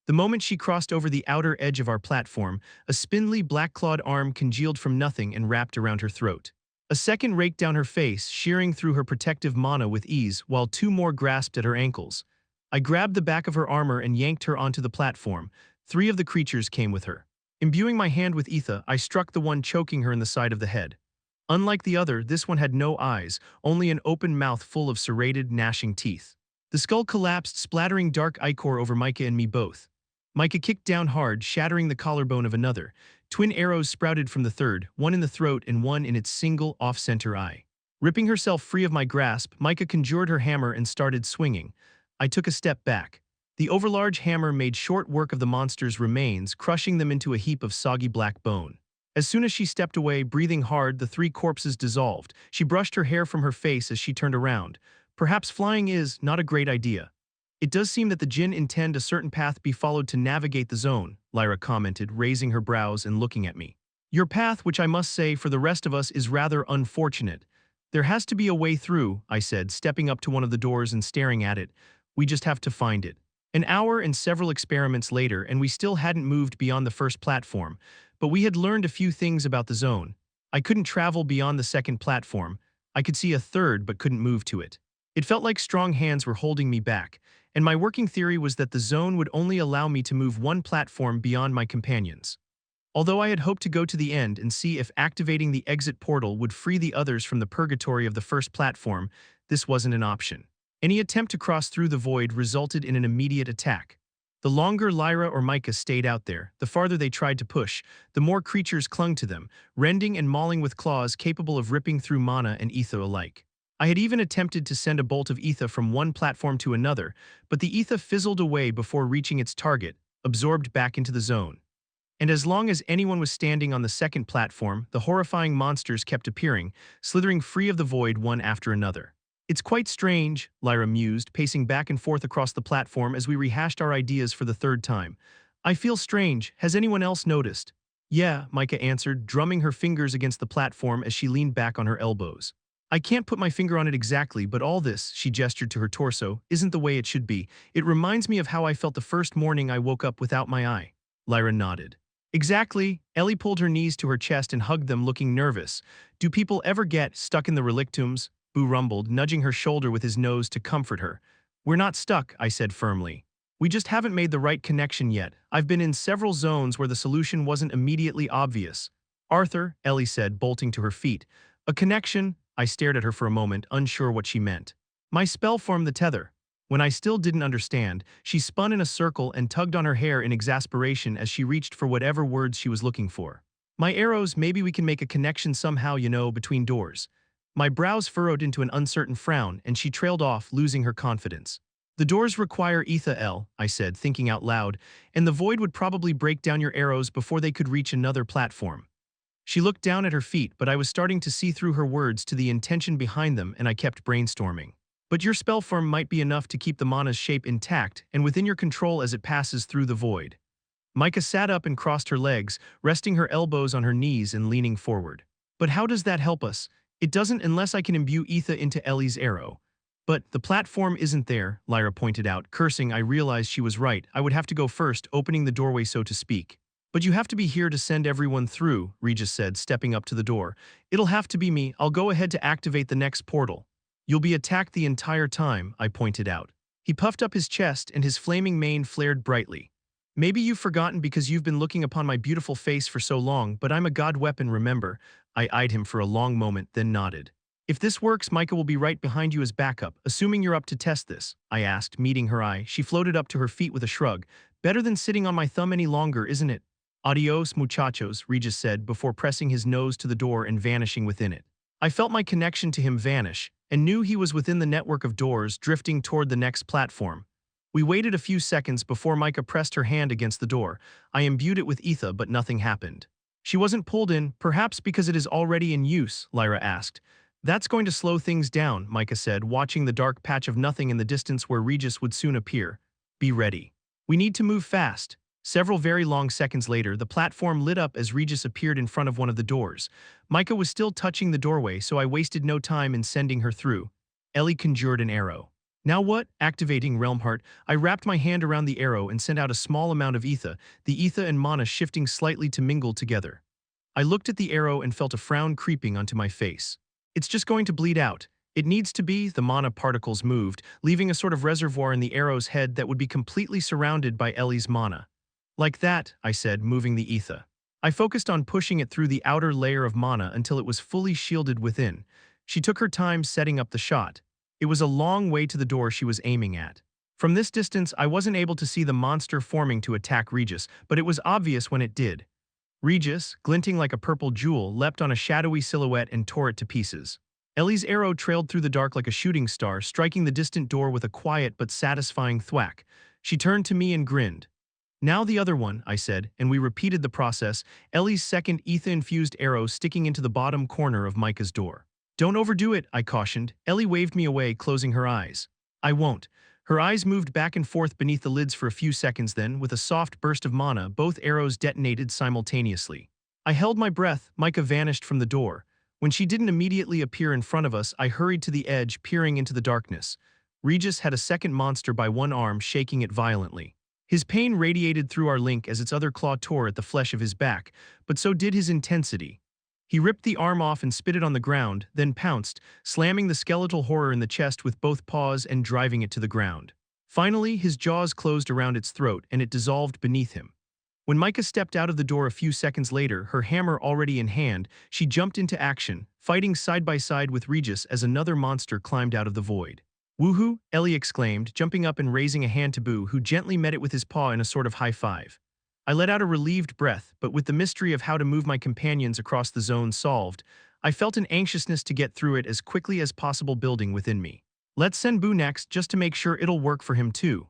The moment she crossed over the outer edge of our platform, a spindly black-clawed arm congealed from nothing and wrapped around her throat. A second raked down her face, shearing through her protective mana with ease, while two more grasped at her ankles. I grabbed the back of her armor and yanked her onto the platform. 3 of the creatures came with her. Imbuing my hand with ether, I struck the one choking her in the side of the head. Unlike the other, this one had no eyes, only an open mouth full of serrated, gnashing teeth. The skull collapsed, splattering dark ichor over Micah and me both. Micah kicked down hard, shattering the collarbone of another. Twin arrows sprouted from the third, one in the throat and one in its single, off-center eye. Ripping herself free of my grasp, Micah conjured her hammer and started swinging. I took a step back. The overlarge hammer made short work of the monster's remains, crushing them into a heap of soggy black bone. As soon as she stepped away, breathing hard, the 3 corpses dissolved. She brushed her hair from her face as she turned around. Perhaps flying is not a great idea. It does seem that the Jinn intend a certain path be followed to navigate the zone, Lyra commented, raising her brows and looking at me. Your path, which I must say for the rest of us is rather unfortunate. There has to be a way through, I said, stepping up to one of the doors and staring at it. We just have to find it. An hour and several experiments later, and we still hadn't moved beyond the first platform, but we had learned a few things about the zone. I couldn't travel beyond the second platform. I could see a third but couldn't move to it. It felt like strong hands were holding me back, and my working theory was that the zone would only allow me to move one platform beyond my companions. Although I had hoped to go to the end and see if activating the exit portal would free the others from the purgatory of the first platform, this wasn't an option. Any attempt to cross through the void resulted in an immediate attack. The longer Lyra or Micah stayed out there, the farther they tried to push, the more creatures clung to them, rending and mauling with claws capable of ripping through mana and ether alike. I had even attempted to send a bolt of ether from one platform to another, but the ether fizzled away before reaching its target, absorbed back into the zone. And as long as anyone was standing on the second platform, the horrifying monsters kept appearing, slithering free of the void one after another. It's quite strange, Lyra mused, pacing back and forth across the platform as we rehashed our ideas for the 3rd time. I feel strange. Has anyone else noticed? Yeah, Micah answered, drumming her fingers against the platform as she leaned back on her elbows. I can't put my finger on it exactly, but all this, she gestured to her torso, isn't the way it should be. It reminds me of how I felt the first morning I woke up without my eye. Lyra nodded. Exactly. Ellie pulled her knees to her chest and hugged them, looking nervous. Do people ever get stuck in the relictums? Boo rumbled, nudging her shoulder with his nose to comfort her. We're not stuck, I said firmly. We just haven't made the right connection yet. I've been in several zones where the solution wasn't immediately obvious. Arthur, Ellie said, bolting to her feet. A connection? I stared at her for a moment, unsure what she meant. My spell formed the tether. When I still didn't understand, she spun in a circle and tugged on her hair in exasperation as she reached for whatever words she was looking for. My arrows, maybe we can make a connection somehow, between doors. My brows furrowed into an uncertain frown, and she trailed off, losing her confidence. The doors require ether, El, I said, thinking out loud, and the void would probably break down your arrows before they could reach another platform. She looked down at her feet, but I was starting to see through her words to the intention behind them, and I kept brainstorming. But your spell form might be enough to keep the mana's shape intact and within your control as it passes through the void. Micah sat up and crossed her legs, resting her elbows on her knees and leaning forward. But how does that help us? It doesn't unless I can imbue ether into Ellie's arrow. But the platform isn't there, Lyra pointed out. Cursing, I realized she was right. I would have to go first, opening the doorway so to speak. But you have to be here to send everyone through, Regis said, stepping up to the door. It'll have to be me. I'll go ahead to activate the next portal. You'll be attacked the entire time, I pointed out. He puffed up his chest and his flaming mane flared brightly. Maybe you've forgotten because you've been looking upon my beautiful face for so long, but I'm a god weapon, remember? I eyed him for a long moment, then nodded. If this works, Micah will be right behind you as backup, assuming you're up to test this, I asked, meeting her eye. She floated up to her feet with a shrug. Better than sitting on my thumb any longer, isn't it? Adios, muchachos, Regis said before pressing his nose to the door and vanishing within it. I felt my connection to him vanish, and knew he was within the network of doors drifting toward the next platform. We waited a few seconds before Micah pressed her hand against the door. I imbued it with ether, but nothing happened. She wasn't pulled in, perhaps because it is already in use, Lyra asked. That's going to slow things down, Micah said, watching the dark patch of nothing in the distance where Regis would soon appear. Be ready. We need to move fast. Several very long seconds later, the platform lit up as Regis appeared in front of one of the doors. Micah was still touching the doorway, so I wasted no time in sending her through. Ellie conjured an arrow. Now what? Activating Realm Heart, I wrapped my hand around the arrow and sent out a small amount of ether, the ether and mana shifting slightly to mingle together. I looked at the arrow and felt a frown creeping onto my face. It's just going to bleed out. It needs to be. The mana particles moved, leaving a sort of reservoir in the arrow's head that would be completely surrounded by Ellie's mana. Like that, I said, moving the ether. I focused on pushing it through the outer layer of mana until it was fully shielded within. She took her time setting up the shot. It was a long way to the door she was aiming at. From this distance, I wasn't able to see the monster forming to attack Regis, but it was obvious when it did. Regis, glinting like a purple jewel, leapt on a shadowy silhouette and tore it to pieces. Ellie's arrow trailed through the dark like a shooting star, striking the distant door with a quiet but satisfying thwack. She turned to me and grinned. Now the other one, I said, and we repeated the process, Ellie's second ether-infused arrow sticking into the bottom corner of Micah's door. Don't overdo it, I cautioned. Ellie waved me away, closing her eyes. I won't. Her eyes moved back and forth beneath the lids for a few seconds then, with a soft burst of mana, both arrows detonated simultaneously. I held my breath. Micah vanished from the door. When she didn't immediately appear in front of us, I hurried to the edge, peering into the darkness. Regis had a second monster by one arm, shaking it violently. His pain radiated through our link as its other claw tore at the flesh of his back, but so did his intensity. He ripped the arm off and spit it on the ground, then pounced, slamming the skeletal horror in the chest with both paws and driving it to the ground. Finally, his jaws closed around its throat and it dissolved beneath him. When Micah stepped out of the door a few seconds later, her hammer already in hand, she jumped into action, fighting side by side with Regis as another monster climbed out of the void. Woohoo! Ellie exclaimed, jumping up and raising a hand to Boo, who gently met it with his paw in a sort of high five. I let out a relieved breath, but with the mystery of how to move my companions across the zone solved, I felt an anxiousness to get through it as quickly as possible building within me. Let's send Boo next just to make sure it'll work for him too.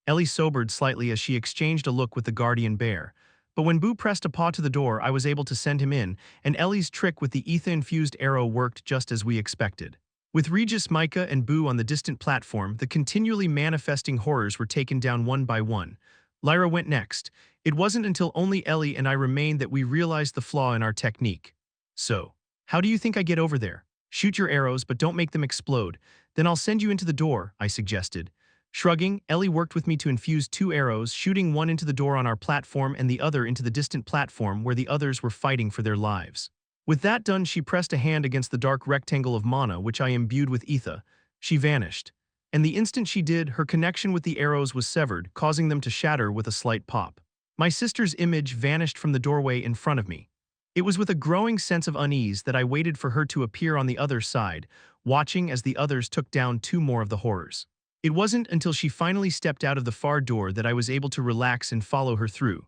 Ellie sobered slightly as she exchanged a look with the guardian bear. But when Boo pressed a paw to the door, I was able to send him in, and Ellie's trick with the ether-infused arrow worked just as we expected. With Regis, Micah, and Boo on the distant platform, the continually manifesting horrors were taken down one by one. Lyra went next. It wasn't until only Ellie and I remained that we realized the flaw in our technique. So, how do you think I get over there? Shoot your arrows, but don't make them explode. Then I'll send you into the door, I suggested. Shrugging, Ellie worked with me to infuse 2 arrows, shooting one into the door on our platform and the other into the distant platform where the others were fighting for their lives. With that done, she pressed a hand against the dark rectangle of mana, which I imbued with ether. She vanished. And the instant she did, her connection with the arrows was severed, causing them to shatter with a slight pop. My sister's image vanished from the doorway in front of me. It was with a growing sense of unease that I waited for her to appear on the other side, watching as the others took down 2 more of the horrors. It wasn't until she finally stepped out of the far door that I was able to relax and follow her through.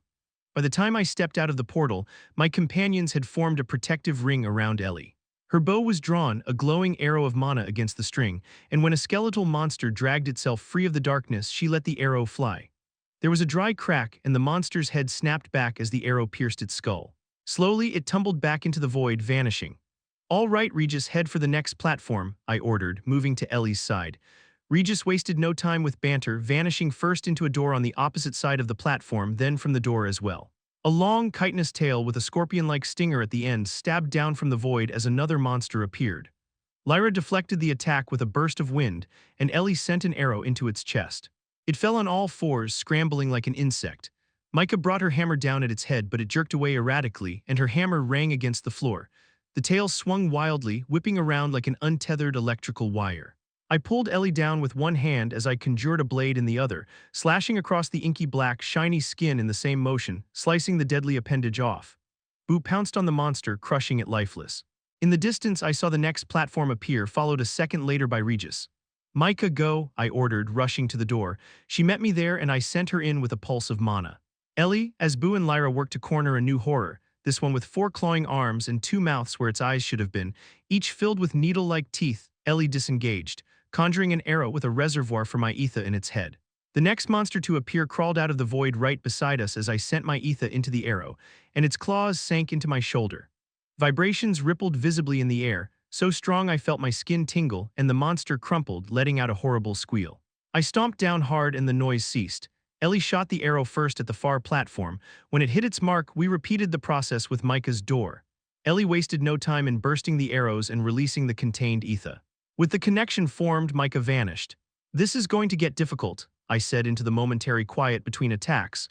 By the time I stepped out of the portal, my companions had formed a protective ring around Ellie. Her bow was drawn, a glowing arrow of mana against the string, and when a skeletal monster dragged itself free of the darkness, she let the arrow fly. There was a dry crack, and the monster's head snapped back as the arrow pierced its skull. Slowly, it tumbled back into the void, vanishing. All right, Regis, head for the next platform, I ordered, moving to Ellie's side. Regis wasted no time with banter, vanishing first into a door on the opposite side of the platform, then from the door as well. A long, chitinous tail with a scorpion-like stinger at the end stabbed down from the void as another monster appeared. Lyra deflected the attack with a burst of wind, and Ellie sent an arrow into its chest. It fell on all fours, scrambling like an insect. Micah brought her hammer down at its head, but it jerked away erratically, and her hammer rang against the floor. The tail swung wildly, whipping around like an untethered electrical wire. I pulled Ellie down with one hand as I conjured a blade in the other, slashing across the inky black, shiny skin in the same motion, slicing the deadly appendage off. Boo pounced on the monster, crushing it lifeless. In the distance, I saw the next platform appear, followed a second later by Regis. Micah, go, I ordered, rushing to the door. She met me there and I sent her in with a pulse of mana. Ellie, as Boo and Lyra worked to corner a new horror, this one with 4 clawing arms and 2 mouths where its eyes should have been, each filled with needle-like teeth, Ellie disengaged, conjuring an arrow with a reservoir for my ether in its head. The next monster to appear crawled out of the void right beside us as I sent my ether into the arrow, and its claws sank into my shoulder. Vibrations rippled visibly in the air, so strong I felt my skin tingle, and the monster crumpled, letting out a horrible squeal. I stomped down hard and the noise ceased. Ellie shot the arrow first at the far platform. When it hit its mark, we repeated the process with Micah's door. Ellie wasted no time in bursting the arrows and releasing the contained ether. With the connection formed, Micah vanished. "This is going to get difficult," I said into the momentary quiet between attacks.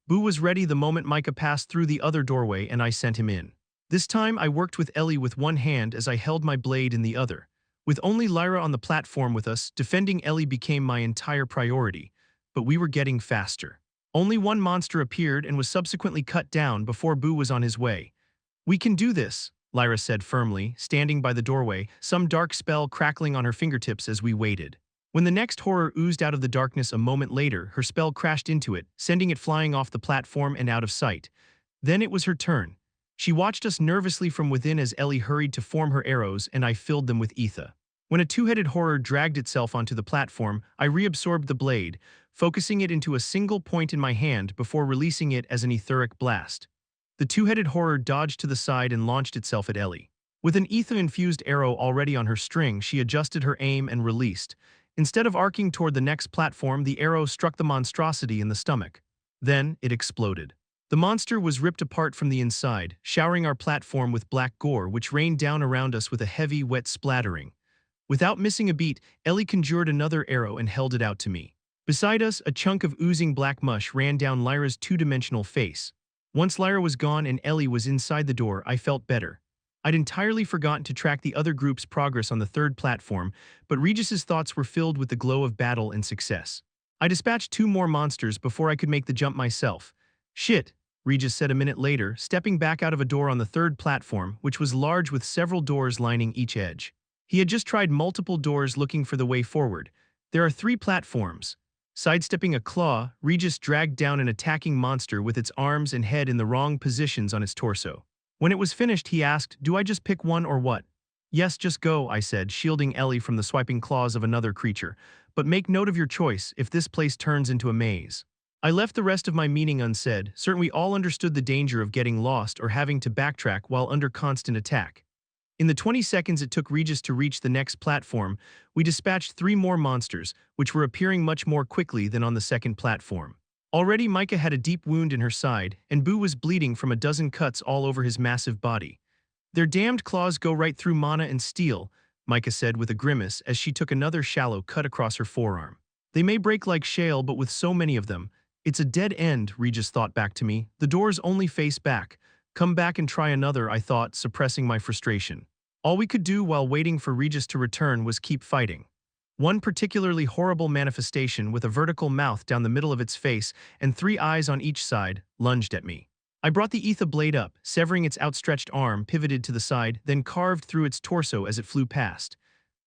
Boo was ready the moment Micah passed through the other doorway and I sent him in. This time I worked with Ellie with one hand as I held my blade in the other. With only Lyra on the platform with us, defending Ellie became my entire priority. But we were getting faster. Only one monster appeared and was subsequently cut down before Boo was on his way. "We can do this," Lyra said firmly, standing by the doorway, some dark spell crackling on her fingertips as we waited. When the next horror oozed out of the darkness a moment later, her spell crashed into it, sending it flying off the platform and out of sight. Then it was her turn. She watched us nervously from within as Ellie hurried to form her arrows and I filled them with ether. When a two-headed horror dragged itself onto the platform, I reabsorbed the blade, focusing it into a single point in my hand before releasing it as an etheric blast. The two-headed horror dodged to the side and launched itself at Ellie. With an ether-infused arrow already on her string, she adjusted her aim and released. Instead of arcing toward the next platform, the arrow struck the monstrosity in the stomach. Then it exploded. The monster was ripped apart from the inside, showering our platform with black gore which rained down around us with a heavy, wet splattering. Without missing a beat, Ellie conjured another arrow and held it out to me. Beside us, a chunk of oozing black mush ran down Lyra's two-dimensional face. Once Lyra was gone and Ellie was inside the door, I felt better. I'd entirely forgotten to track the other group's progress on the third platform, but Regis's thoughts were filled with the glow of battle and success. I dispatched 2 more monsters before I could make the jump myself. "Shit," Regis said a minute later, stepping back out of a door on the third platform, which was large with several doors lining each edge. He had just tried multiple doors looking for the way forward. "There are 3 platforms." Sidestepping a claw, Regis dragged down an attacking monster with its arms and head in the wrong positions on its torso. When it was finished, he asked, "Do I just pick one or what?" "Yes, just go," I said, shielding Ellie from the swiping claws of another creature. "But make note of your choice if this place turns into a maze." I left the rest of my meaning unsaid, certain we all understood the danger of getting lost or having to backtrack while under constant attack. In the 20 seconds it took Regis to reach the next platform, we dispatched 3 more monsters, which were appearing much more quickly than on the second platform. Already Micah had a deep wound in her side, and Boo was bleeding from a dozen cuts all over his massive body. "Their damned claws go right through mana and steel," Micah said with a grimace as she took another shallow cut across her forearm. "They may break like shale, but with so many of them, it's a dead end," Regis thought back to me. "The doors only face back. Come back and try another," I thought, suppressing my frustration. All we could do while waiting for Regis to return was keep fighting. One particularly horrible manifestation with a vertical mouth down the middle of its face and 3 eyes on each side lunged at me. I brought the ether blade up, severing its outstretched arm, pivoted to the side, then carved through its torso as it flew past.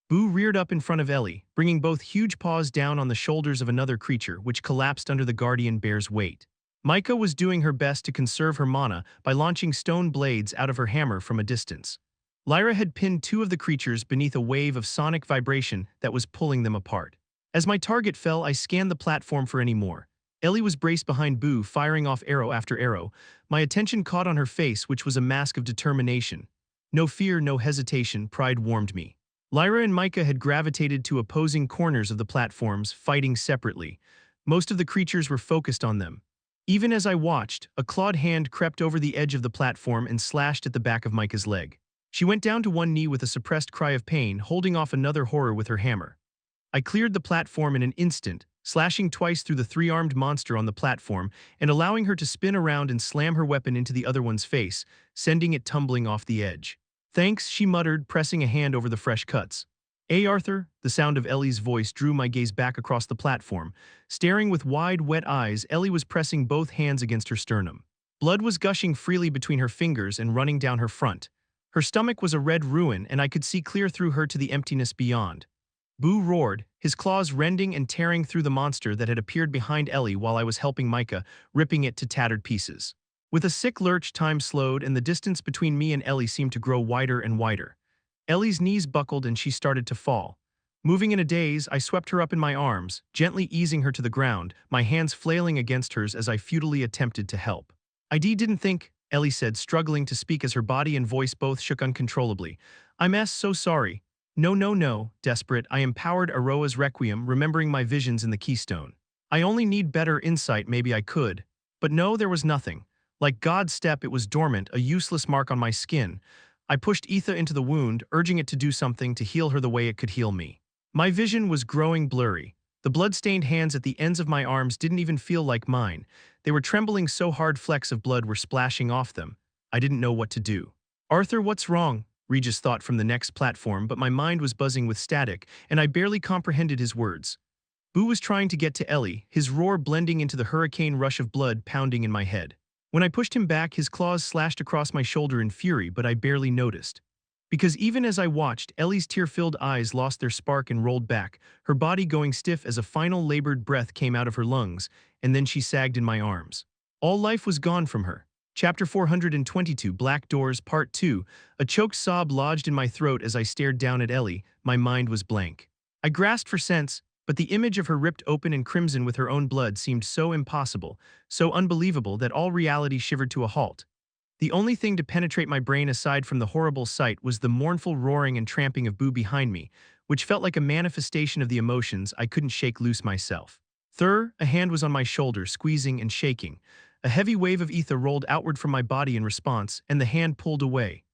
Boo reared up in front of Ellie, bringing both huge paws down on the shoulders of another creature, which collapsed under the guardian bear's weight. Micah was doing her best to conserve her mana by launching stone blades out of her hammer from a distance. Lyra had pinned 2 of the creatures beneath a wave of sonic vibration that was pulling them apart. As my target fell, I scanned the platform for any more. Ellie was braced behind Boo, firing off arrow after arrow. My attention caught on her face, which was a mask of determination. No fear, no hesitation, pride warmed me. Lyra and Micah had gravitated to opposing corners of the platforms, fighting separately. Most of the creatures were focused on them. Even as I watched, a clawed hand crept over the edge of the platform and slashed at the back of Micah's leg. She went down to one knee with a suppressed cry of pain, holding off another horror with her hammer. I cleared the platform in an instant, slashing twice through the 3-armed monster on the platform and allowing her to spin around and slam her weapon into the other one's face, sending it tumbling off the edge. "Thanks," she muttered, pressing a hand over the fresh cuts. Arthur," the sound of Ellie's voice drew my gaze back across the platform. Staring with wide, wet eyes, Ellie was pressing both hands against her sternum. Blood was gushing freely between her fingers and running down her front. Her stomach was a red ruin, and I could see clear through her to the emptiness beyond. Boo roared, his claws rending and tearing through the monster that had appeared behind Ellie while I was helping Micah, ripping it to tattered pieces. With a sick lurch, time slowed, and the distance between me and Ellie seemed to grow wider and wider. Ellie's knees buckled and she started to fall. Moving in a daze, I swept her up in my arms, gently easing her to the ground, my hands flailing against hers as I futilely attempted to help. "I didn't think," Ellie said, struggling to speak as her body and voice both shook uncontrollably. I'm so sorry. No, no, no, desperate, I empowered Aroa's Requiem, remembering my visions in the Keystone. I only need better insight, maybe I could. But no, there was nothing. Like God's step, it was dormant, a useless mark on my skin. I pushed Etha into the wound, urging it to do something to heal her the way it could heal me. My vision was growing blurry. The blood-stained hands at the ends of my arms didn't even feel like mine. They were trembling so hard flecks of blood were splashing off them. I didn't know what to do. Arthur, what's wrong? Regis thought from the next platform, but my mind was buzzing with static, and I barely comprehended his words. Boo was trying to get to Ellie, his roar blending into the hurricane rush of blood pounding in my head. When I pushed him back, his claws slashed across my shoulder in fury, but I barely noticed. Because even as I watched, Ellie's tear-filled eyes lost their spark and rolled back, her body going stiff as a final labored breath came out of her lungs, and then she sagged in my arms. All life was gone from her. Chapter 422, Black Doors, Part 2. A choked sob lodged in my throat as I stared down at Ellie. My mind was blank. I grasped for sense, but the image of her ripped open and crimson with her own blood seemed so impossible, so unbelievable that all reality shivered to a halt. The only thing to penetrate my brain aside from the horrible sight was the mournful roaring and tramping of Boo behind me, which felt like a manifestation of the emotions I couldn't shake loose myself. A hand was on my shoulder, squeezing and shaking. A heavy wave of ether rolled outward from my body in response, and the hand pulled away.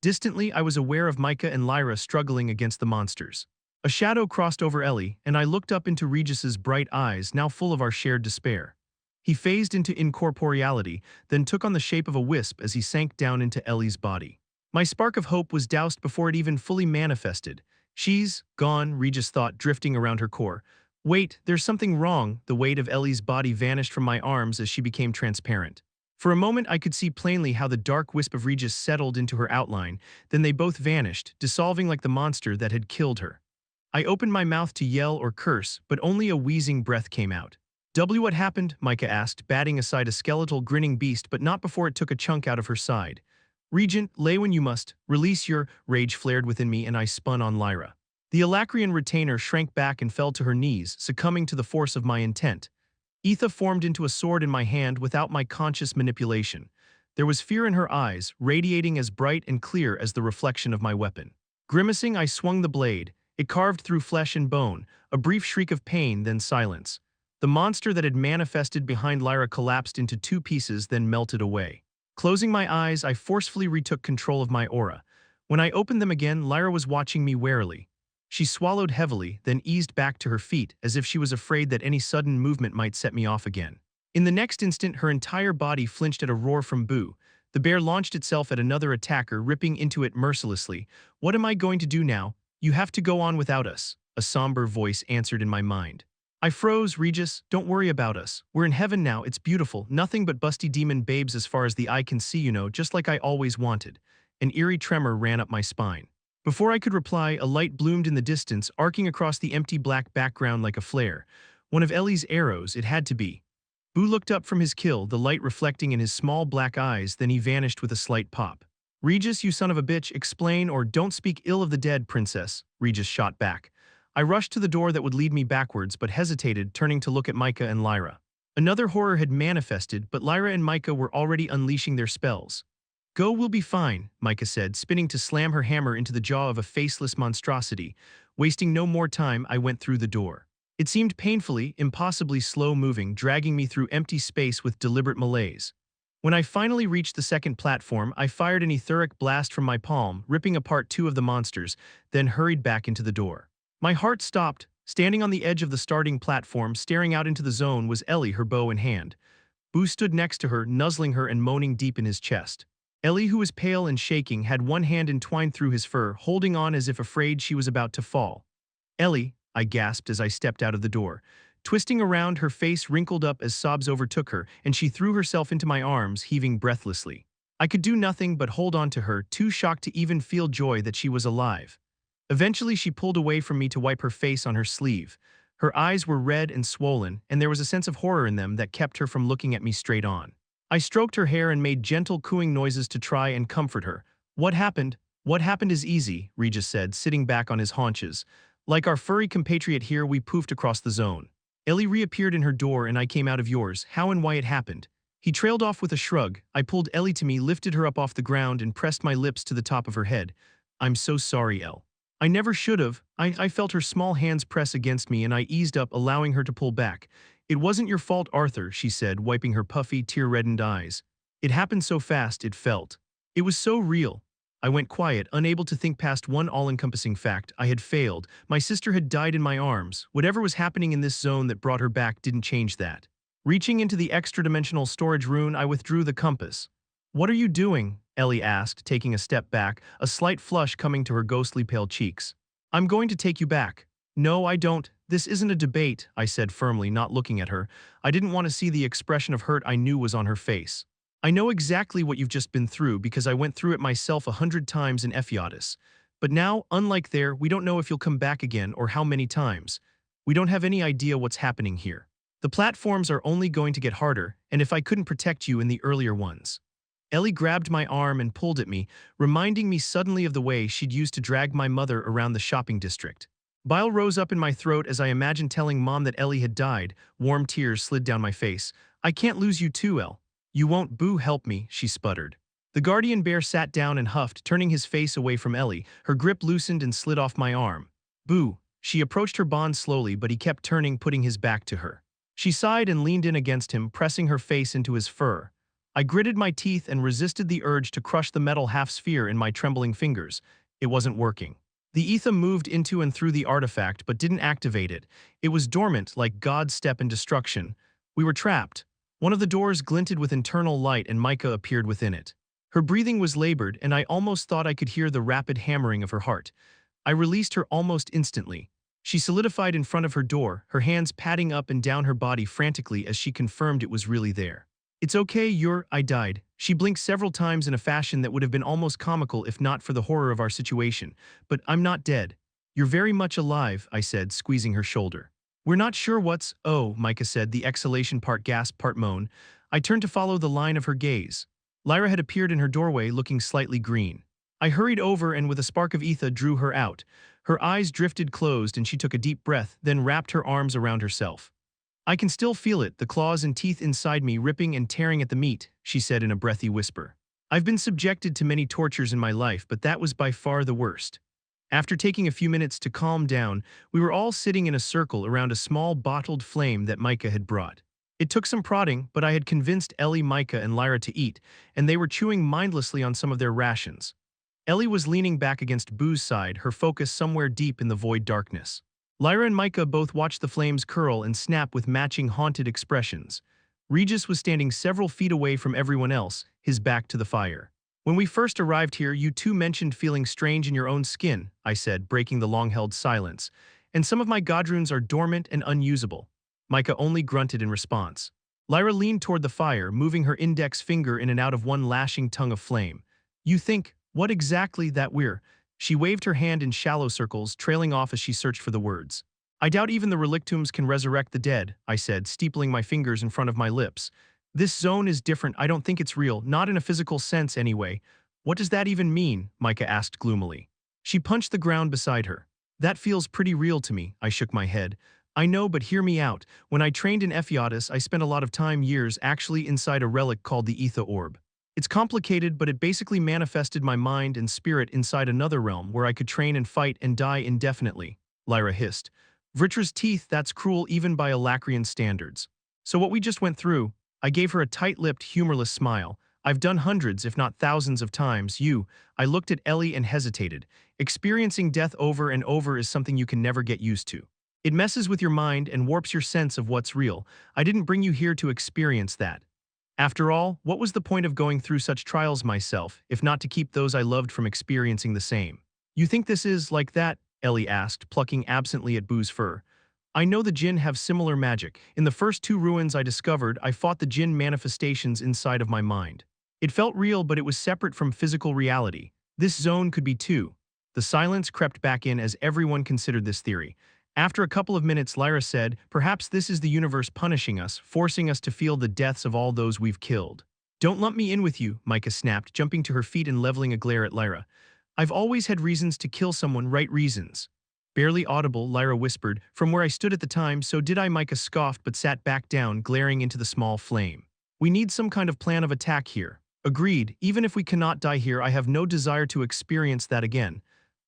Distantly, I was aware of Micah and Lyra struggling against the monsters. A shadow crossed over Ellie, and I looked up into Regis's bright eyes, now full of our shared despair. He phased into incorporeality, then took on the shape of a wisp as he sank down into Ellie's body. My spark of hope was doused before it even fully manifested. She's gone, Regis thought, drifting around her core. Wait, there's something wrong. The weight of Ellie's body vanished from my arms as she became transparent. For a moment I could see plainly how the dark wisp of Regis settled into her outline, then they both vanished, dissolving like the monster that had killed her. I opened my mouth to yell or curse, but only a wheezing breath came out. What happened? Micah asked, batting aside a skeletal grinning beast, but not before it took a chunk out of her side. Regent, Leywin, you must release your rage flared within me, and I spun on Lyra. The Alacrian retainer shrank back and fell to her knees, succumbing to the force of my intent. Etha formed into a sword in my hand without my conscious manipulation. There was fear in her eyes, radiating as bright and clear as the reflection of my weapon. Grimacing, I swung the blade. It carved through flesh and bone, a brief shriek of pain, then silence. The monster that had manifested behind Lyra collapsed into two pieces, then melted away. Closing my eyes, I forcefully retook control of my aura. When I opened them again, Lyra was watching me warily. She swallowed heavily, then eased back to her feet, as if she was afraid that any sudden movement might set me off again. In the next instant, her entire body flinched at a roar from Boo. The bear launched itself at another attacker, ripping into it mercilessly. What am I going to do now? You have to go on without us, a somber voice answered in my mind. I froze. Regis, don't worry about us. We're in heaven now, it's beautiful, nothing but busty demon babes as far as the eye can see, just like I always wanted. An eerie tremor ran up my spine. Before I could reply, a light bloomed in the distance, arcing across the empty black background like a flare. One of Ellie's arrows, it had to be. Boo looked up from his kill, the light reflecting in his small black eyes, then he vanished with a slight pop. Regis, you son of a bitch, explain or don't speak ill of the dead, princess, Regis shot back. I rushed to the door that would lead me backwards, but hesitated, turning to look at Micah and Lyra. Another horror had manifested, but Lyra and Micah were already unleashing their spells. Go, we'll be fine, Micah said, spinning to slam her hammer into the jaw of a faceless monstrosity. Wasting no more time, I went through the door. It seemed painfully, impossibly slow-moving, dragging me through empty space with deliberate malaise. When I finally reached the second platform, I fired an etheric blast from my palm, ripping apart two of the monsters, then hurried back into the door. My heart stopped. Standing on the edge of the starting platform, staring out into the zone, was Ellie, her bow in hand. Boo stood next to her, nuzzling her and moaning deep in his chest. Ellie, who was pale and shaking, had one hand entwined through his fur, holding on as if afraid she was about to fall. Ellie, I gasped as I stepped out of the door. Twisting around, her face wrinkled up as sobs overtook her, and she threw herself into my arms, heaving breathlessly. I could do nothing but hold on to her, too shocked to even feel joy that she was alive. Eventually, she pulled away from me to wipe her face on her sleeve. Her eyes were red and swollen, and there was a sense of horror in them that kept her from looking at me straight on. I stroked her hair and made gentle cooing noises to try and comfort her. What happened? What happened is easy, Regis said, sitting back on his haunches. Like our furry compatriot here, we poofed across the zone. Ellie reappeared in her door and I came out of yours. How and why it happened? He trailed off with a shrug. I pulled Ellie to me, lifted her up off the ground and pressed my lips to the top of her head. I'm so sorry, Elle. I never should have. I felt her small hands press against me and I eased up, allowing her to pull back. It wasn't your fault, Arthur, she said, wiping her puffy, tear-reddened eyes. It happened so fast, it felt. It was so real. I went quiet, unable to think past one all-encompassing fact. I had failed. My sister had died in my arms. Whatever was happening in this zone that brought her back didn't change that. Reaching into the extra-dimensional storage rune, I withdrew the compass. What are you doing? Ellie asked, taking a step back, a slight flush coming to her ghostly pale cheeks. I'm going to take you back. No, I don't. This isn't a debate, I said firmly, not looking at her. I didn't want to see the expression of hurt I knew was on her face. I know exactly what you've just been through because I went through it myself 100 times in Ephiatis. But now, unlike there, we don't know if you'll come back again or how many times. We don't have any idea what's happening here. The platforms are only going to get harder, and if I couldn't protect you in the earlier ones. Ellie grabbed my arm and pulled at me, reminding me suddenly of the way she'd used to drag my mother around the shopping district. Bile rose up in my throat as I imagined telling Mom that Ellie had died. Warm tears slid down my face. I can't lose you too, Elle. You won't, Boo, help me, she sputtered. The guardian bear sat down and huffed, turning his face away from Ellie. Her grip loosened and slid off my arm. Boo. She approached her bond slowly, but he kept turning, putting his back to her. She sighed and leaned in against him, pressing her face into his fur. I gritted my teeth and resisted the urge to crush the metal half-sphere in my trembling fingers. It wasn't working. The ether moved into and through the artifact but didn't activate it. It was dormant, like God's step in destruction. We were trapped. One of the doors glinted with internal light and Micah appeared within it. Her breathing was labored and I almost thought I could hear the rapid hammering of her heart. I released her almost instantly. She solidified in front of her door, her hands patting up and down her body frantically as she confirmed it was really there. It's okay, I died. She blinked several times in a fashion that would have been almost comical if not for the horror of our situation. But I'm not dead. You're very much alive, I said, squeezing her shoulder. We're not sure what's, oh, Micah said, the exhalation part gasp, part moan. I turned to follow the line of her gaze. Lyra had appeared in her doorway looking slightly green. I hurried over and with a spark of ether drew her out. Her eyes drifted closed and she took a deep breath, then wrapped her arms around herself. I can still feel it, the claws and teeth inside me ripping and tearing at the meat, she said in a breathy whisper. I've been subjected to many tortures in my life, but that was by far the worst. After taking a few minutes to calm down, we were all sitting in a circle around a small bottled flame that Micah had brought. It took some prodding, but I had convinced Ellie, Micah, and Lyra to eat, and they were chewing mindlessly on some of their rations. Ellie was leaning back against Boo's side, her focus somewhere deep in the void darkness. Lyra and Micah both watched the flames curl and snap with matching haunted expressions. Regis was standing several feet away from everyone else, his back to the fire. When we first arrived here, you two mentioned feeling strange in your own skin, I said, breaking the long-held silence. And some of my godrunes are dormant and unusable. Micah only grunted in response. Lyra leaned toward the fire, moving her index finger in and out of one lashing tongue of flame. You think, what exactly that we're... She waved her hand in shallow circles, trailing off as she searched for the words. I doubt even the relictums can resurrect the dead, I said, steepling my fingers in front of my lips. This zone is different. I don't think it's real, not in a physical sense anyway. What does that even mean? Micah asked gloomily. She punched the ground beside her. That feels pretty real to me, I shook my head. I know, but hear me out. When I trained in Ephiatis, I spent a lot of time, years, actually inside a relic called the Ether Orb. It's complicated, but it basically manifested my mind and spirit inside another realm where I could train and fight and die indefinitely, Lyra hissed. Vritra's teeth, that's cruel even by Alacrian standards. So what we just went through, I gave her a tight-lipped, humorless smile. I've done hundreds, if not thousands of times. I looked at Ellie and hesitated. Experiencing death over and over is something you can never get used to. It messes with your mind and warps your sense of what's real. I didn't bring you here to experience that. After all, what was the point of going through such trials myself, if not to keep those I loved from experiencing the same? You think this is like that? Ellie asked, plucking absently at Boo's fur. I know the Jinn have similar magic. In the first 2 ruins I discovered, I fought the Jinn manifestations inside of my mind. It felt real, but it was separate from physical reality. This zone could be too. The silence crept back in as everyone considered this theory. After a couple of minutes, Lyra said, perhaps this is the universe punishing us, forcing us to feel the deaths of all those we've killed. Don't lump me in with you, Micah snapped, jumping to her feet and leveling a glare at Lyra. I've always had reasons to kill someone, right reasons. Barely audible, Lyra whispered, from where I stood at the time, so did I. Micah scoffed but sat back down, glaring into the small flame. We need some kind of plan of attack here. Agreed, even if we cannot die here, I have no desire to experience that again.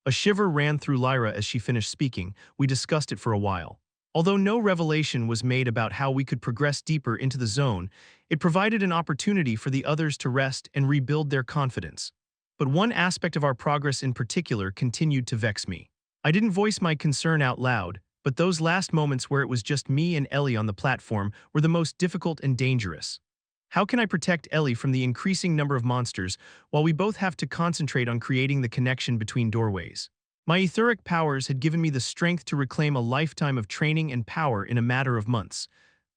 A shiver ran through Lyra as she finished speaking. We discussed it for a while. Although no revelation was made about how we could progress deeper into the zone, it provided an opportunity for the others to rest and rebuild their confidence. But one aspect of our progress in particular continued to vex me. I didn't voice my concern out loud, but those last moments where it was just me and Ellie on the platform were the most difficult and dangerous. How can I protect Ellie from the increasing number of monsters while we both have to concentrate on creating the connection between doorways? My etheric powers had given me the strength to reclaim a lifetime of training and power in a matter of months,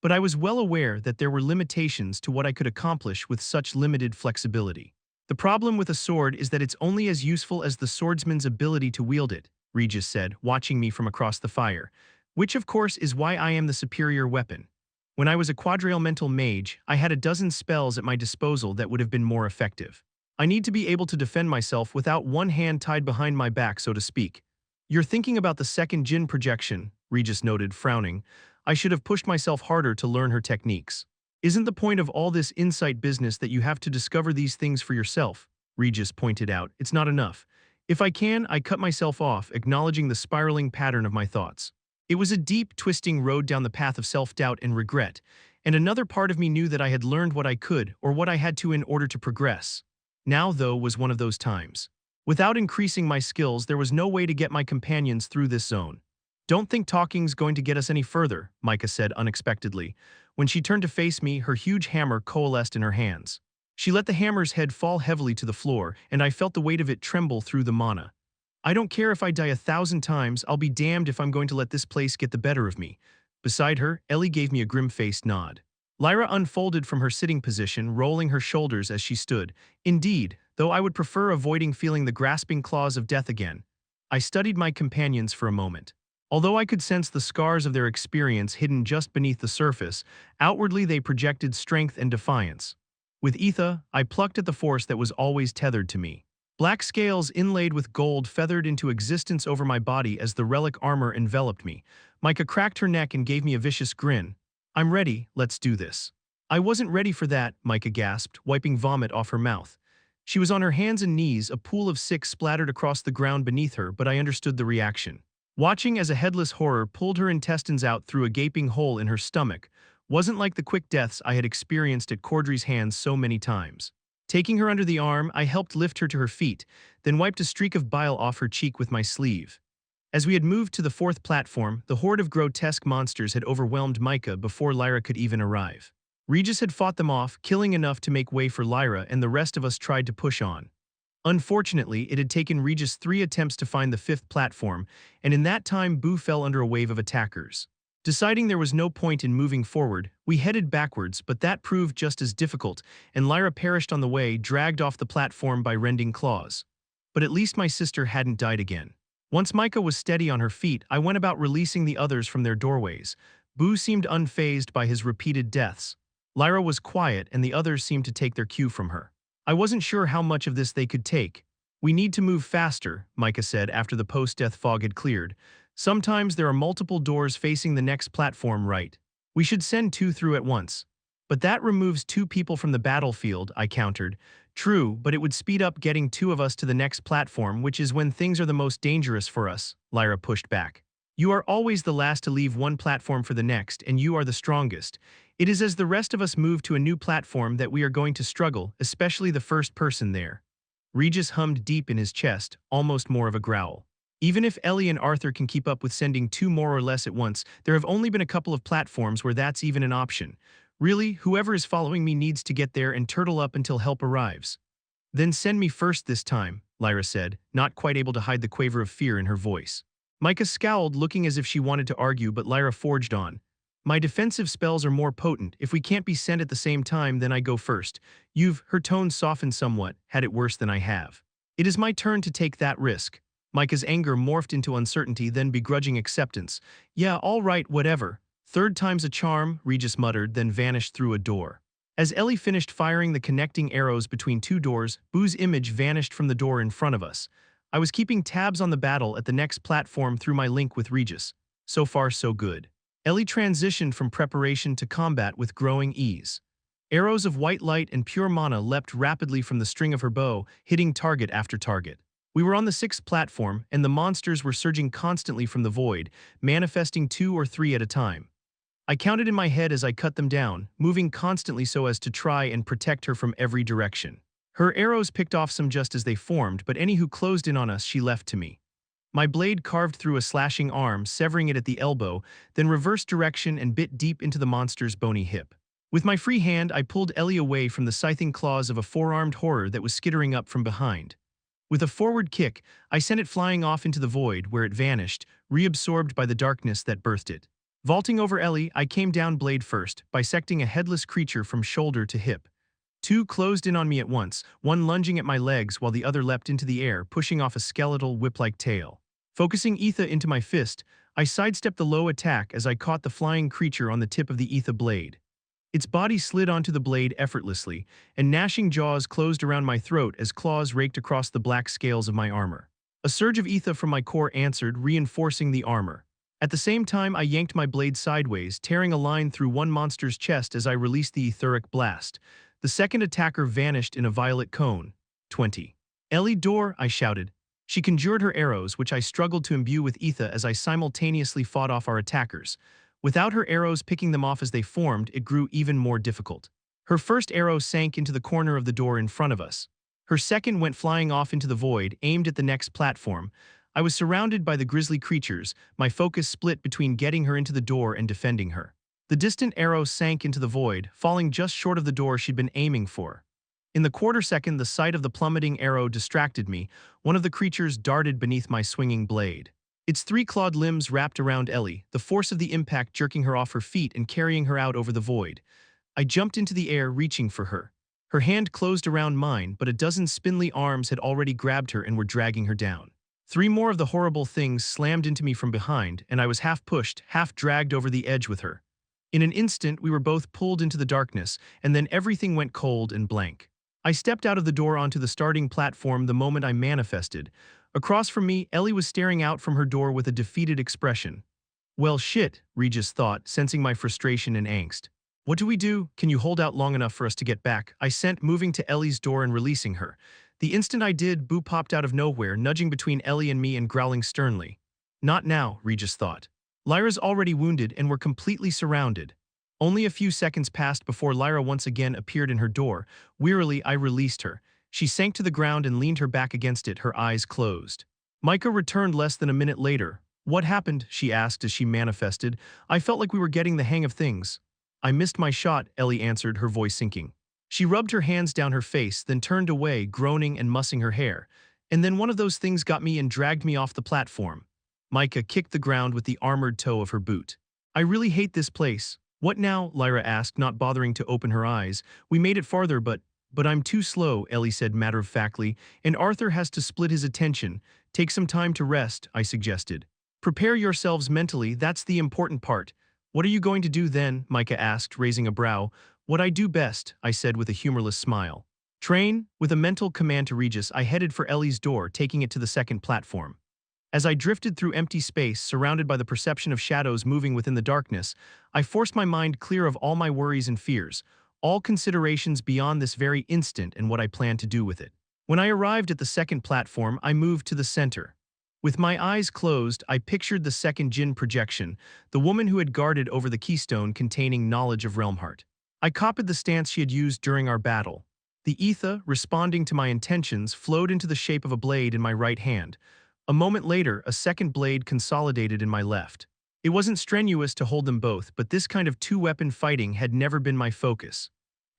but I was well aware that there were limitations to what I could accomplish with such limited flexibility. The problem with a sword is that it's only as useful as the swordsman's ability to wield it, Regis said, watching me from across the fire, which of course is why I am the superior weapon. When I was a quadrielemental mage, I had a dozen spells at my disposal that would have been more effective. I need to be able to defend myself without one hand tied behind my back, so to speak. You're thinking about the second Jinn projection, Regis noted, frowning. I should have pushed myself harder to learn her techniques. Isn't the point of all this insight business that you have to discover these things for yourself? Regis pointed out. It's not enough. If I can, I cut myself off, acknowledging the spiraling pattern of my thoughts. It was a deep, twisting road down the path of self-doubt and regret, and another part of me knew that I had learned what I could or what I had to in order to progress. Now, though, was one of those times. Without increasing my skills, there was no way to get my companions through this zone. Don't think talking's going to get us any further, Micah said unexpectedly. When she turned to face me, her huge hammer coalesced in her hands. She let the hammer's head fall heavily to the floor, and I felt the weight of it tremble through the mana. I don't care if I die 1,000 times, I'll be damned if I'm going to let this place get the better of me. Beside her, Ellie gave me a grim-faced nod. Lyra unfolded from her sitting position, rolling her shoulders as she stood. Indeed, though I would prefer avoiding feeling the grasping claws of death again. I studied my companions for a moment. Although I could sense the scars of their experience hidden just beneath the surface, outwardly they projected strength and defiance. With Etha, I plucked at the force that was always tethered to me. Black scales inlaid with gold feathered into existence over my body as the relic armor enveloped me. Micah cracked her neck and gave me a vicious grin. I'm ready, let's do this. I wasn't ready for that, Micah gasped, wiping vomit off her mouth. She was on her hands and knees, a pool of sick splattered across the ground beneath her, but I understood the reaction. Watching as a headless horror pulled her intestines out through a gaping hole in her stomach wasn't like the quick deaths I had experienced at Cordry's hands so many times. Taking her under the arm, I helped lift her to her feet, then wiped a streak of bile off her cheek with my sleeve. As we had moved to the fourth platform, the horde of grotesque monsters had overwhelmed Micah before Lyra could even arrive. Regis had fought them off, killing enough to make way for Lyra, and the rest of us tried to push on. Unfortunately, it had taken Regis 3 attempts to find the fifth platform, and in that time Boo fell under a wave of attackers. Deciding there was no point in moving forward, we headed backwards, but that proved just as difficult, and Lyra perished on the way, dragged off the platform by rending claws. But at least my sister hadn't died again. Once Micah was steady on her feet, I went about releasing the others from their doorways. Boo seemed unfazed by his repeated deaths. Lyra was quiet, and the others seemed to take their cue from her. I wasn't sure how much of this they could take. We need to move faster, Micah said after the post-death fog had cleared. Sometimes there are multiple doors facing the next platform right. We should send 2 through at once. But that removes 2 people from the battlefield, I countered. True, but it would speed up getting 2 of us to the next platform, which is when things are the most dangerous for us, Lyra pushed back. You are always the last to leave one platform for the next, and you are the strongest. It is as the rest of us move to a new platform that we are going to struggle, especially the first person there. Regis hummed deep in his chest, almost more of a growl. Even if Ellie and Arthur can keep up with sending 2 more or less at once, there have only been a couple of platforms where that's even an option. Really, whoever is following me needs to get there and turtle up until help arrives. Then send me first this time, Lyra said, not quite able to hide the quaver of fear in her voice. Micah scowled, looking as if she wanted to argue, but Lyra forged on. My defensive spells are more potent. If we can't be sent at the same time, then I go first. Her tone softened somewhat, had it worse than I have. It is my turn to take that risk. Micah's anger morphed into uncertainty, then begrudging acceptance. Yeah, all right, whatever. 3rd time's a charm, Regis muttered, then vanished through a door. As Ellie finished firing the connecting arrows between 2 doors, Boo's image vanished from the door in front of us. I was keeping tabs on the battle at the next platform through my link with Regis. So far, so good. Ellie transitioned from preparation to combat with growing ease. Arrows of white light and pure mana leapt rapidly from the string of her bow, hitting target after target. We were on the sixth platform, and the monsters were surging constantly from the void, manifesting 2 or 3 at a time. I counted in my head as I cut them down, moving constantly so as to try and protect her from every direction. Her arrows picked off some just as they formed, but any who closed in on us she left to me. My blade carved through a slashing arm, severing it at the elbow, then reversed direction and bit deep into the monster's bony hip. With my free hand, I pulled Ellie away from the scything claws of a four-armed horror that was skittering up from behind. With a forward kick, I sent it flying off into the void, where it vanished, reabsorbed by the darkness that birthed it. Vaulting over Ellie, I came down blade first, bisecting a headless creature from shoulder to hip. 2 closed in on me at once, one lunging at my legs while the other leapt into the air, pushing off a skeletal, whip-like tail. Focusing Etha into my fist, I sidestepped the low attack as I caught the flying creature on the tip of the Etha blade. Its body slid onto the blade effortlessly, and gnashing jaws closed around my throat as claws raked across the black scales of my armor. A surge of Etha from my core answered, reinforcing the armor. At the same time, I yanked my blade sideways, tearing a line through one monster's chest as I released the etheric blast. The second attacker vanished in a violet cone. 20. Ellie Door, I shouted. She conjured her arrows, which I struggled to imbue with Etha as I simultaneously fought off our attackers. Without her arrows picking them off as they formed, it grew even more difficult. Her first arrow sank into the corner of the door in front of us. Her second went flying off into the void, aimed at the next platform. I was surrounded by the grisly creatures, my focus split between getting her into the door and defending her. The distant arrow sank into the void, falling just short of the door she'd been aiming for. In the quarter second, the sight of the plummeting arrow distracted me. One of the creatures darted beneath my swinging blade. Its 3-clawed limbs wrapped around Ellie, the force of the impact jerking her off her feet and carrying her out over the void. I jumped into the air, reaching for her. Her hand closed around mine, but a dozen spindly arms had already grabbed her and were dragging her down. 3 more of the horrible things slammed into me from behind, and I was half pushed, half dragged over the edge with her. In an instant, we were both pulled into the darkness, and then everything went cold and blank. I stepped out of the door onto the starting platform the moment I manifested. Across from me, Ellie was staring out from her door with a defeated expression. Well shit, Regis thought, sensing my frustration and angst. What do we do? Can you hold out long enough for us to get back? I sent, moving to Ellie's door and releasing her. The instant I did, Boo popped out of nowhere, nudging between Ellie and me and growling sternly. Not now, Regis thought. Lyra's already wounded and we're completely surrounded. Only a few seconds passed before Lyra once again appeared in her door. Wearily, I released her. She sank to the ground and leaned her back against it, her eyes closed. Micah returned less than a minute later. What happened? She asked as she manifested. I felt like we were getting the hang of things. I missed my shot, Ellie answered, her voice sinking. She rubbed her hands down her face, then turned away, groaning and mussing her hair. And then one of those things got me and dragged me off the platform. Micah kicked the ground with the armored toe of her boot. I really hate this place. What now? Lyra asked, not bothering to open her eyes. We made it farther, but I'm too slow, Ellie said matter-of-factly, and Arthur has to split his attention. Take some time to rest, I suggested. Prepare yourselves mentally, that's the important part. What are you going to do then? Micah asked, raising a brow. What I do best, I said with a humorless smile. Train? With a mental command to Regis, I headed for Ellie's door, taking it to the second platform. As I drifted through empty space, surrounded by the perception of shadows moving within the darkness, I forced my mind clear of all my worries and fears, all considerations beyond this very instant and what I planned to do with it. When I arrived at the second platform, I moved to the center. With my eyes closed, I pictured the second Jinn projection, the woman who had guarded over the keystone containing knowledge of Realmheart. I copied the stance she had used during our battle. The Etha, responding to my intentions, flowed into the shape of a blade in my right hand. A moment later, a second blade consolidated in my left. It wasn't strenuous to hold them both, but this kind of two-weapon fighting had never been my focus.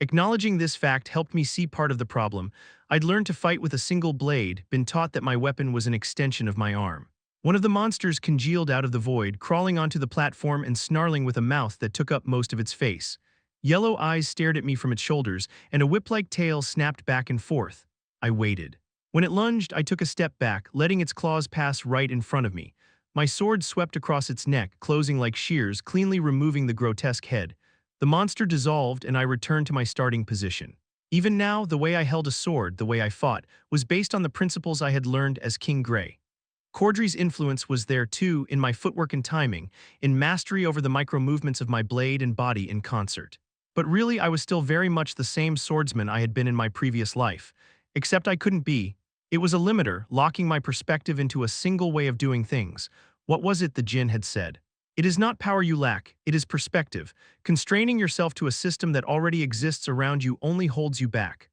Acknowledging this fact helped me see part of the problem. I'd learned to fight with a single blade, been taught that my weapon was an extension of my arm. One of the monsters congealed out of the void, crawling onto the platform and snarling with a mouth that took up most of its face. Yellow eyes stared at me from its shoulders, and a whip-like tail snapped back and forth. I waited. When it lunged, I took a step back, letting its claws pass right in front of me. My sword swept across its neck, closing like shears, cleanly removing the grotesque head. The monster dissolved, and I returned to my starting position. Even now, the way I held a sword, the way I fought, was based on the principles I had learned as King Grey. Cordry's influence was there too, in my footwork and timing, in mastery over the micro-movements of my blade and body in concert. But really, I was still very much the same swordsman I had been in my previous life. Except I couldn't be. It was a limiter, locking my perspective into a single way of doing things. What was it the Jinn had said? It is not power you lack, it is perspective. Constraining yourself to a system that already exists around you only holds you back.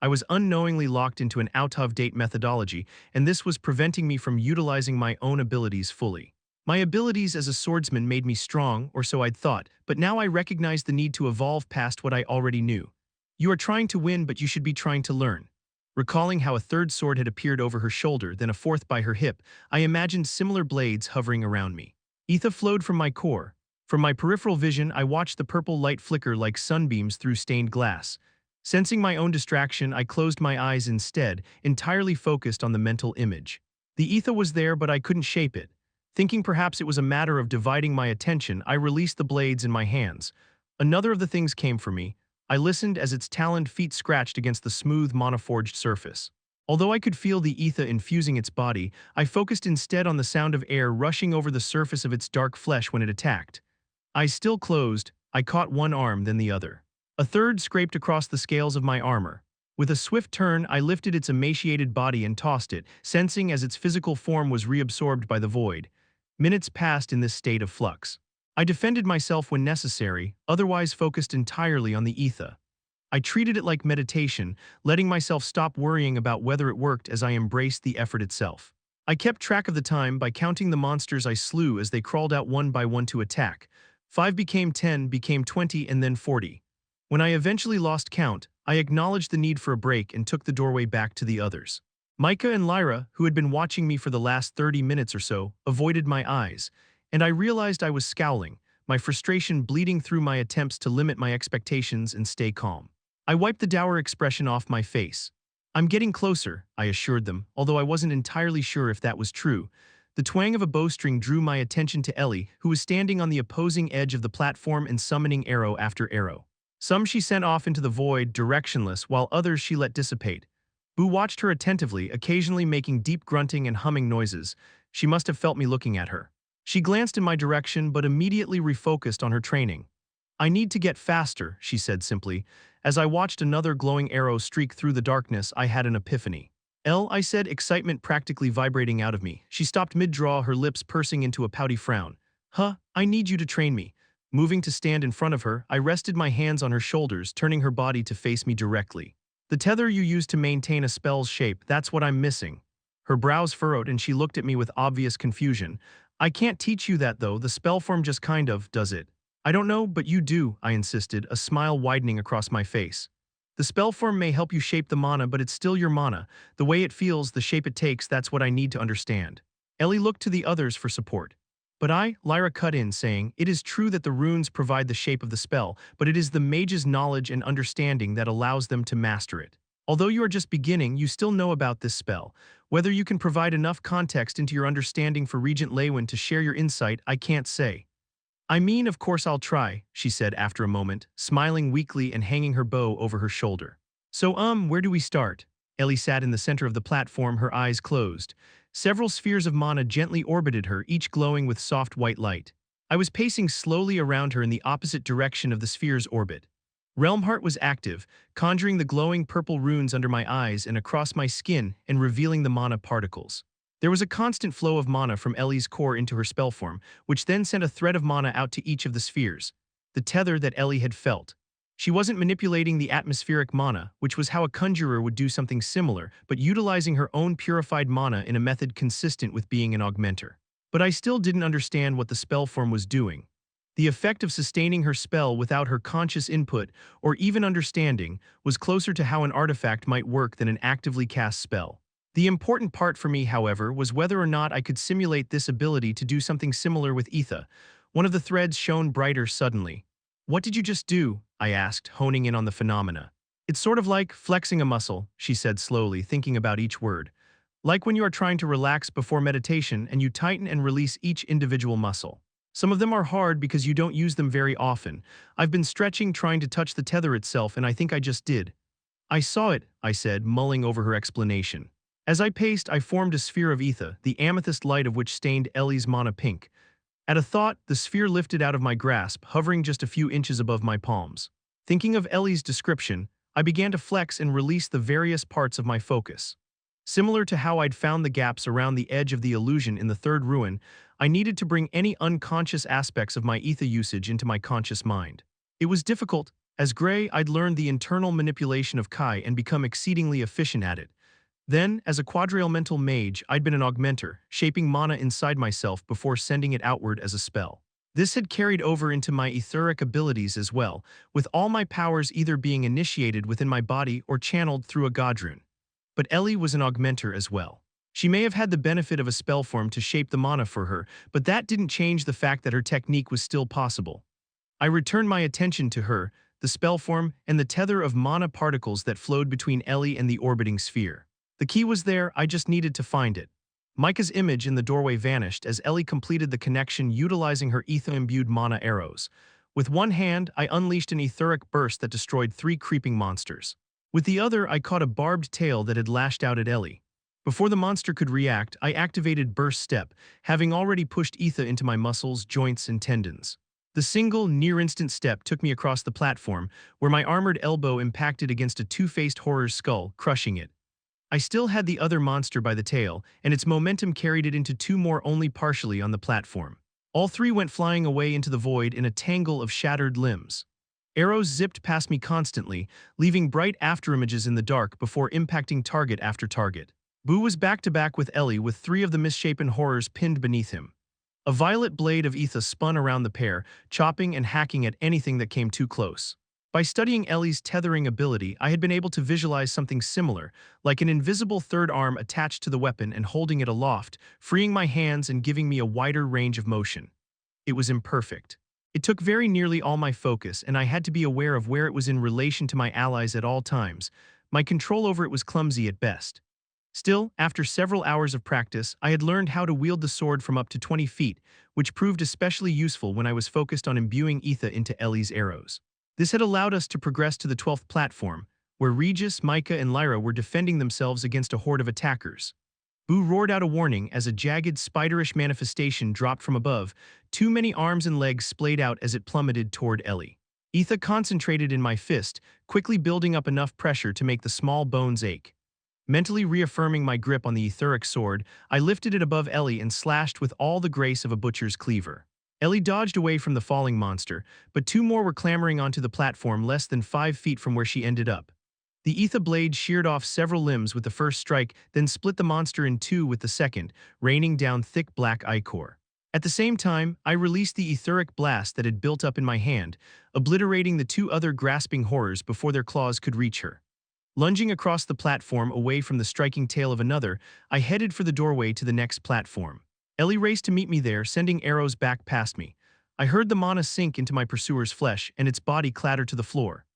I was unknowingly locked into an out-of-date methodology, and this was preventing me from utilizing my own abilities fully. My abilities as a swordsman made me strong, or so I'd thought, but now I recognized the need to evolve past what I already knew. You are trying to win, but you should be trying to learn. Recalling how a third sword had appeared over her shoulder, then a fourth by her hip, I imagined similar blades hovering around me. Ether flowed from my core. From my peripheral vision, I watched the purple light flicker like sunbeams through stained glass. Sensing my own distraction, I closed my eyes instead, entirely focused on the mental image. The ether was there, but I couldn't shape it. Thinking perhaps it was a matter of dividing my attention, I released the blades in my hands. Another of the things came for me. I listened as its taloned feet scratched against the smooth, monoforged surface. Although I could feel the ether infusing its body, I focused instead on the sound of air rushing over the surface of its dark flesh when it attacked. Eyes still closed, I caught one arm, then the other. A third scraped across the scales of my armor. With a swift turn, I lifted its emaciated body and tossed it, sensing as its physical form was reabsorbed by the void. Minutes passed in this state of flux. I defended myself when necessary, otherwise focused entirely on the ether. I treated it like meditation, letting myself stop worrying about whether it worked as I embraced the effort itself. I kept track of the time by counting the monsters I slew as they crawled out one by one to attack. 5 became 10, became 20, and then 40. When I eventually lost count, I acknowledged the need for a break and took the doorway back to the others. Micah and Lyra, who had been watching me for the last 30 minutes or so, avoided my eyes, and I realized I was scowling, my frustration bleeding through my attempts to limit my expectations and stay calm. I wiped the dour expression off my face. I'm getting closer, I assured them, although I wasn't entirely sure if that was true. The twang of a bowstring drew my attention to Ellie, who was standing on the opposing edge of the platform and summoning arrow after arrow. Some she sent off into the void, directionless, while others she let dissipate. Boo watched her attentively, occasionally making deep grunting and humming noises. She must have felt me looking at her. She glanced in my direction but immediately refocused on her training. I need to get faster, she said simply. As I watched another glowing arrow streak through the darkness, I had an epiphany. I said, excitement practically vibrating out of me. She stopped mid-draw, her lips pursing into a pouty frown. I need you to train me. Moving to stand in front of her, I rested my hands on her shoulders, turning her body to face me directly. The tether you use to maintain a spell's shape, that's what I'm missing. Her brows furrowed and she looked at me with obvious confusion. I can't teach you that though, the spell form just kind of does it. I don't know, but you do, I insisted, a smile widening across my face. The spell form may help you shape the mana, but it's still your mana. The way it feels, the shape it takes, that's what I need to understand. Ellie looked to the others for support. But Lyra cut in, saying, it is true that the runes provide the shape of the spell, but it is the mage's knowledge and understanding that allows them to master it. Although you are just beginning, you still know about this spell. Whether you can provide enough context into your understanding for Regent Leywin to share your insight, I can't say. I mean, of course I'll try, she said after a moment, smiling weakly and hanging her bow over her shoulder. So where do we start? Ellie sat in the center of the platform, her eyes closed. Several spheres of mana gently orbited her, each glowing with soft white light. I was pacing slowly around her in the opposite direction of the sphere's orbit. Realmheart was active, conjuring the glowing purple runes under my eyes and across my skin and revealing the mana particles. There was a constant flow of mana from Ellie's core into her spell form, which then sent a thread of mana out to each of the spheres, the tether that Ellie had felt. She wasn't manipulating the atmospheric mana, which was how a conjurer would do something similar, but utilizing her own purified mana in a method consistent with being an augmenter. But I still didn't understand what the spell form was doing. The effect of sustaining her spell without her conscious input, or even understanding, was closer to how an artifact might work than an actively cast spell. The important part for me, however, was whether or not I could simulate this ability to do something similar with Etha. One of the threads shone brighter suddenly. What did you just do? I asked, honing in on the phenomena. It's sort of like flexing a muscle, she said slowly, thinking about each word. Like when you are trying to relax before meditation and you tighten and release each individual muscle. Some of them are hard because you don't use them very often. I've been stretching, trying to touch the tether itself, and I think I just did. I saw it, I said, mulling over her explanation. As I paced, I formed a sphere of ether, the amethyst light of which stained Ellie's mana pink. At a thought, the sphere lifted out of my grasp, hovering just a few inches above my palms. Thinking of Ellie's description, I began to flex and release the various parts of my focus. Similar to how I'd found the gaps around the edge of the illusion in the third ruin, I needed to bring any unconscious aspects of my ether usage into my conscious mind. It was difficult. As Grey, I'd learned the internal manipulation of Kai and become exceedingly efficient at it. Then, as a quadrielemental mage, I'd been an augmenter, shaping mana inside myself before sending it outward as a spell. This had carried over into my etheric abilities as well, with all my powers either being initiated within my body or channeled through a godrune. But Ellie was an augmenter as well. She may have had the benefit of a spell form to shape the mana for her, but that didn't change the fact that her technique was still possible. I returned my attention to her, the spell form, and the tether of mana particles that flowed between Ellie and the orbiting sphere. The key was there, I just needed to find it. Micah's image in the doorway vanished as Ellie completed the connection utilizing her ether-imbued mana arrows. With one hand, I unleashed an etheric burst that destroyed 3 creeping monsters. With the other, I caught a barbed tail that had lashed out at Ellie. Before the monster could react, I activated Burst Step, having already pushed ether into my muscles, joints, and tendons. The single, near-instant step took me across the platform, where my armored elbow impacted against a two-faced horror's skull, crushing it. I still had the other monster by the tail, and its momentum carried it into 2 more only partially on the platform. All 3 went flying away into the void in a tangle of shattered limbs. Arrows zipped past me constantly, leaving bright afterimages in the dark before impacting target after target. Boo was back-to-back with Ellie with 3 of the misshapen horrors pinned beneath him. A violet blade of ether spun around the pair, chopping and hacking at anything that came too close. By studying Ellie's tethering ability, I had been able to visualize something similar, like an invisible third arm attached to the weapon and holding it aloft, freeing my hands and giving me a wider range of motion. It was imperfect. It took very nearly all my focus, and I had to be aware of where it was in relation to my allies at all times. My control over it was clumsy at best. Still, after several hours of practice, I had learned how to wield the sword from up to 20 feet, which proved especially useful when I was focused on imbuing ether into Ellie's arrows. This had allowed us to progress to the 12th platform, where Regis, Micah, and Lyra were defending themselves against a horde of attackers. Boo roared out a warning as a jagged, spiderish manifestation dropped from above. Too many arms and legs splayed out as it plummeted toward Ellie. Ether concentrated in my fist, quickly building up enough pressure to make the small bones ache. Mentally reaffirming my grip on the etheric sword, I lifted it above Ellie and slashed with all the grace of a butcher's cleaver. Ellie dodged away from the falling monster, but 2 more were clambering onto the platform less than 5 feet from where she ended up. The ether blade sheared off several limbs with the first strike, then split the monster in 2 with the second, raining down thick black ichor. At the same time, I released the etheric blast that had built up in my hand, obliterating the 2 other grasping horrors before their claws could reach her. Lunging across the platform away from the striking tail of another, I headed for the doorway to the next platform. Ellie raced to meet me there, sending arrows back past me. I heard the mana sink into my pursuer's flesh, and its body clatter to the floor.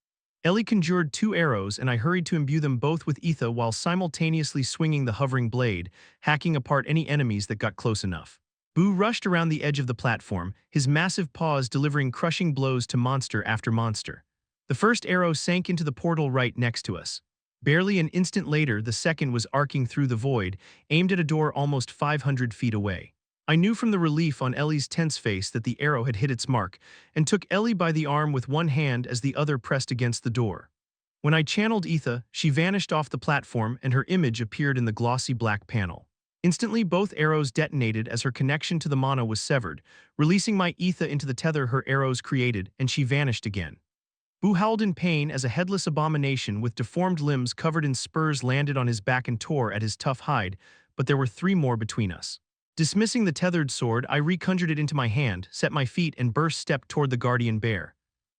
Ellie conjured 2 arrows, and I hurried to imbue them both with ether while simultaneously swinging the hovering blade, hacking apart any enemies that got close enough. Boo rushed around the edge of the platform, his massive paws delivering crushing blows to monster after monster. The first arrow sank into the portal right next to us. Barely an instant later, the second was arcing through the void, aimed at a door almost 500 feet away. I knew from the relief on Ellie's tense face that the arrow had hit its mark, and took Ellie by the arm with one hand as the other pressed against the door. When I channeled ether, she vanished off the platform and her image appeared in the glossy black panel. Instantly, both arrows detonated as her connection to the mana was severed, releasing my ether into the tether her arrows created, and she vanished again. Boo howled in pain as a headless abomination with deformed limbs covered in spurs landed on his back and tore at his tough hide, but there were 3 more between us. Dismissing the tethered sword, I reconjured it into my hand, set my feet, and burst step toward the guardian bear.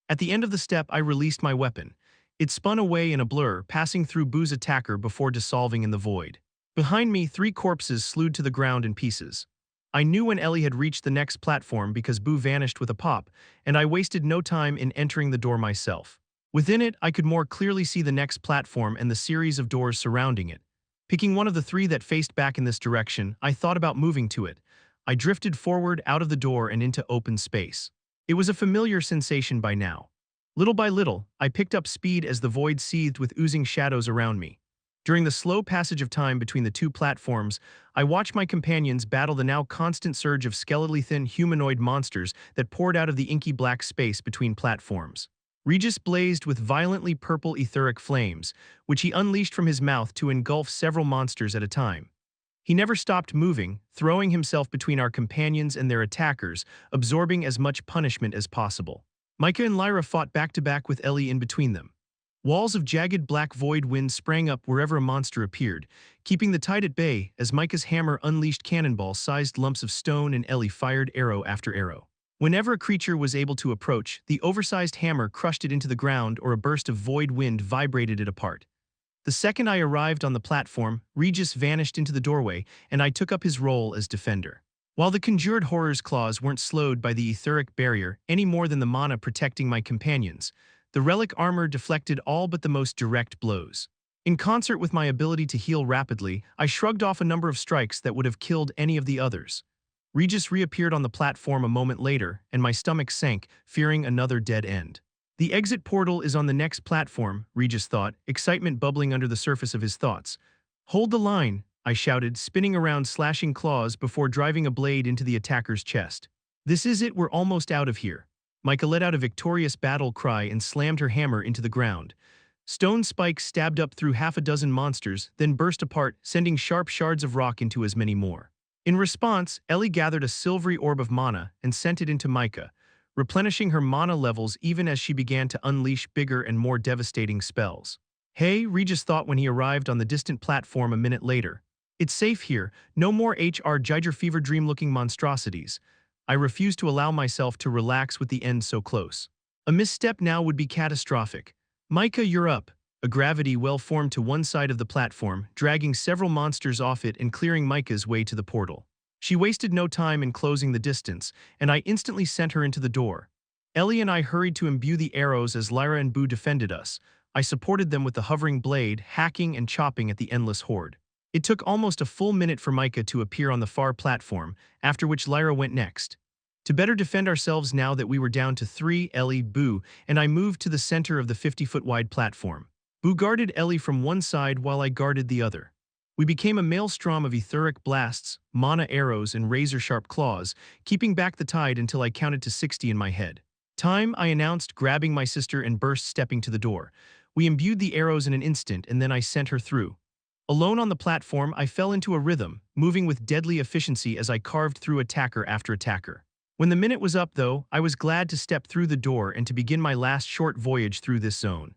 At the end of the step, I released my weapon. It spun away in a blur, passing through Boo's attacker before dissolving in the void. Behind me, 3 corpses slewed to the ground in pieces. I knew when Ellie had reached the next platform because Boo vanished with a pop, and I wasted no time in entering the door myself. Within it, I could more clearly see the next platform and the series of doors surrounding it. Picking one of the 3 that faced back in this direction, I thought about moving to it. I drifted forward out of the door and into open space. It was a familiar sensation by now. Little by little, I picked up speed as the void seethed with oozing shadows around me. During the slow passage of time between the 2 platforms, I watched my companions battle the now constant surge of skeletally thin humanoid monsters that poured out of the inky black space between platforms. Regis blazed with violently purple etheric flames, which he unleashed from his mouth to engulf several monsters at a time. He never stopped moving, throwing himself between our companions and their attackers, absorbing as much punishment as possible. Micah and Lyra fought back-to-back with Ellie in between them. Walls of jagged black void wind sprang up wherever a monster appeared, keeping the tide at bay as Micah's hammer unleashed cannonball-sized lumps of stone and Ellie fired arrow after arrow. Whenever a creature was able to approach, the oversized hammer crushed it into the ground or a burst of void wind vibrated it apart. The second I arrived on the platform, Regis vanished into the doorway, and I took up his role as defender. While the conjured horror's claws weren't slowed by the etheric barrier any more than the mana protecting my companions, the relic armor deflected all but the most direct blows. In concert with my ability to heal rapidly, I shrugged off a number of strikes that would have killed any of the others. Regis reappeared on the platform a moment later, and my stomach sank, fearing another dead end. The exit portal is on the next platform, Regis thought, excitement bubbling under the surface of his thoughts. Hold the line, I shouted, spinning around slashing claws before driving a blade into the attacker's chest. This is it, we're almost out of here. Micah let out a victorious battle cry and slammed her hammer into the ground. Stone spikes stabbed up through half a dozen monsters, then burst apart, sending sharp shards of rock into as many more. In response, Ellie gathered a silvery orb of mana and sent it into Micah, replenishing her mana levels even as she began to unleash bigger and more devastating spells. Hey, Regis thought when he arrived on the distant platform a minute later. It's safe here, no more Giger fever dream-looking monstrosities. I refuse to allow myself to relax with the end so close. A misstep now would be catastrophic. Micah, you're up. A gravity well formed to one side of the platform, dragging several monsters off it and clearing Micah's way to the portal. She wasted no time in closing the distance, and I instantly sent her into the door. Ellie and I hurried to imbue the arrows as Lyra and Boo defended us. I supported them with the hovering blade, hacking and chopping at the endless horde. It took almost a full minute for Micah to appear on the far platform, after which Lyra went next. To better defend ourselves now that we were down to 3, Ellie, Boo, and I moved to the center of the 50-foot-wide platform. Boo guarded Ellie from one side while I guarded the other. We became a maelstrom of etheric blasts, mana arrows, and razor-sharp claws, keeping back the tide until I counted to 60 in my head. Time, I announced, grabbing my sister and burst stepping to the door. We imbued the arrows in an instant, and then I sent her through. Alone on the platform, I fell into a rhythm, moving with deadly efficiency as I carved through attacker after attacker. When the minute was up, though, I was glad to step through the door and to begin my last short voyage through this zone.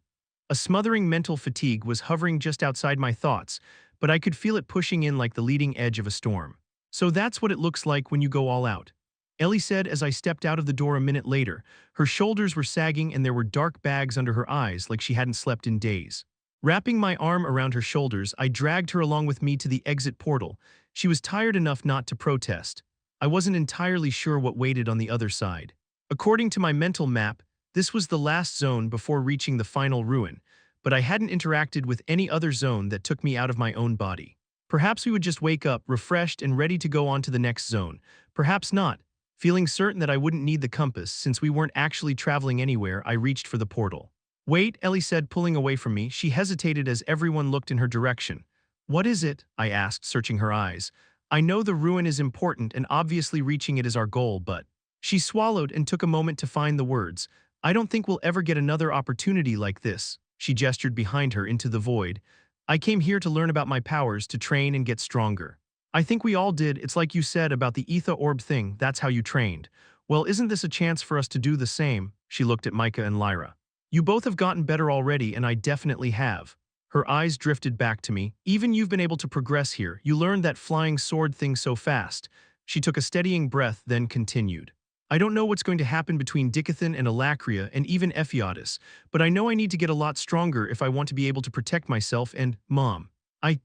A smothering mental fatigue was hovering just outside my thoughts, but I could feel it pushing in like the leading edge of a storm. So that's what it looks like when you go all out, Ellie said as I stepped out of the door a minute later. Her shoulders were sagging and there were dark bags under her eyes like she hadn't slept in days. Wrapping my arm around her shoulders, I dragged her along with me to the exit portal. She was tired enough not to protest. I wasn't entirely sure what waited on the other side. According to my mental map, this was the last zone before reaching the final ruin, but I hadn't interacted with any other zone that took me out of my own body. Perhaps we would just wake up, refreshed and ready to go on to the next zone. Perhaps not. Feeling certain that I wouldn't need the compass since we weren't actually traveling anywhere, I reached for the portal. Wait, Ellie said, pulling away from me. She hesitated as everyone looked in her direction. What is it? I asked, searching her eyes. I know the ruin is important and obviously reaching it is our goal, but... She swallowed and took a moment to find the words. I don't think we'll ever get another opportunity like this. She gestured behind her into the void. I came here to learn about my powers, to train and get stronger. I think we all did. It's like you said about the ether orb thing, that's how you trained. Well, isn't this a chance for us to do the same? She looked at Micah and Lyra. You both have gotten better already, and I definitely have. Her eyes drifted back to me. Even you've been able to progress here. You learned that flying sword thing so fast. She took a steadying breath, then continued. I don't know what's going to happen between Dicathen and Alacria and even Ephiodus, but I know I need to get a lot stronger if I want to be able to protect myself and Mom. I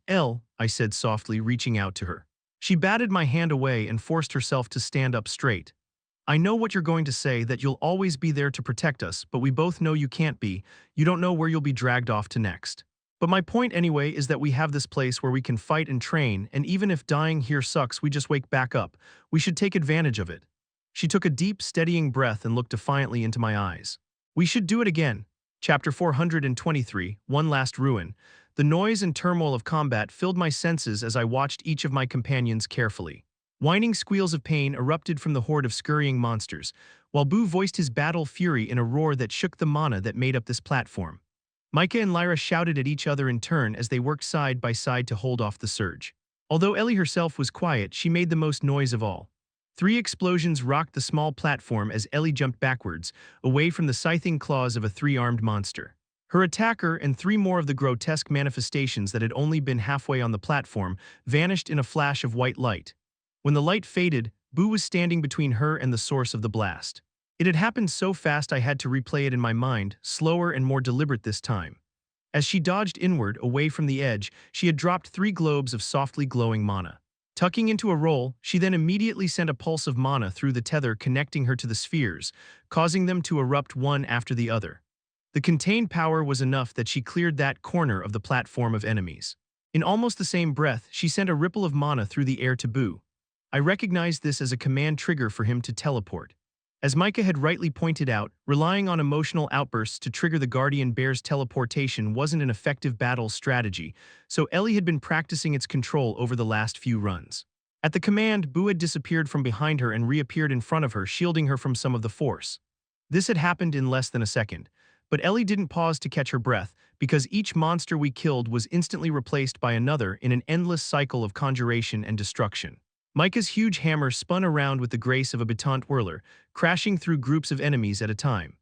said softly, reaching out to her. She batted my hand away and forced herself to stand up straight. I know what you're going to say, that you'll always be there to protect us, but we both know you can't be. You don't know where you'll be dragged off to next. But my point anyway is that we have this place where we can fight and train, and even if dying here sucks, we just wake back up. We should take advantage of it. She took a deep, steadying breath and looked defiantly into my eyes. We should do it again. Chapter 423, One Last Ruin. The noise and turmoil of combat filled my senses as I watched each of my companions carefully. Whining squeals of pain erupted from the horde of scurrying monsters. while Boo voiced his battle fury in a roar that shook the mana that made up this platform. Micah and Lyra shouted at each other in turn as they worked side by side to hold off the surge. Although Ellie herself was quiet, she made the most noise of all. 3 explosions rocked the small platform as Ellie jumped backwards, away from the scything claws of a 3-armed monster. Her attacker and 3 more of the grotesque manifestations that had only been halfway on the platform vanished in a flash of white light. When the light faded, Boo was standing between her and the source of the blast. It had happened so fast I had to replay it in my mind, slower and more deliberate this time. As she dodged inward, away from the edge, she had dropped 3 globes of softly glowing mana. Tucking into a roll, she then immediately sent a pulse of mana through the tether connecting her to the spheres, causing them to erupt one after the other. The contained power was enough that she cleared that corner of the platform of enemies. In almost the same breath, she sent a ripple of mana through the air to Boo. I recognized this as a command trigger for him to teleport. As Micah had rightly pointed out, relying on emotional outbursts to trigger the Guardian Bear's teleportation wasn't an effective battle strategy, so Ellie had been practicing its control over the last few runs. At the command, Boo had disappeared from behind her and reappeared in front of her, shielding her from some of the force. This had happened in less than a second, but Ellie didn't pause to catch her breath, because each monster we killed was instantly replaced by another in an endless cycle of conjuration and destruction. Micah's huge hammer spun around with the grace of a baton twirler, crashing through groups of enemies at a time.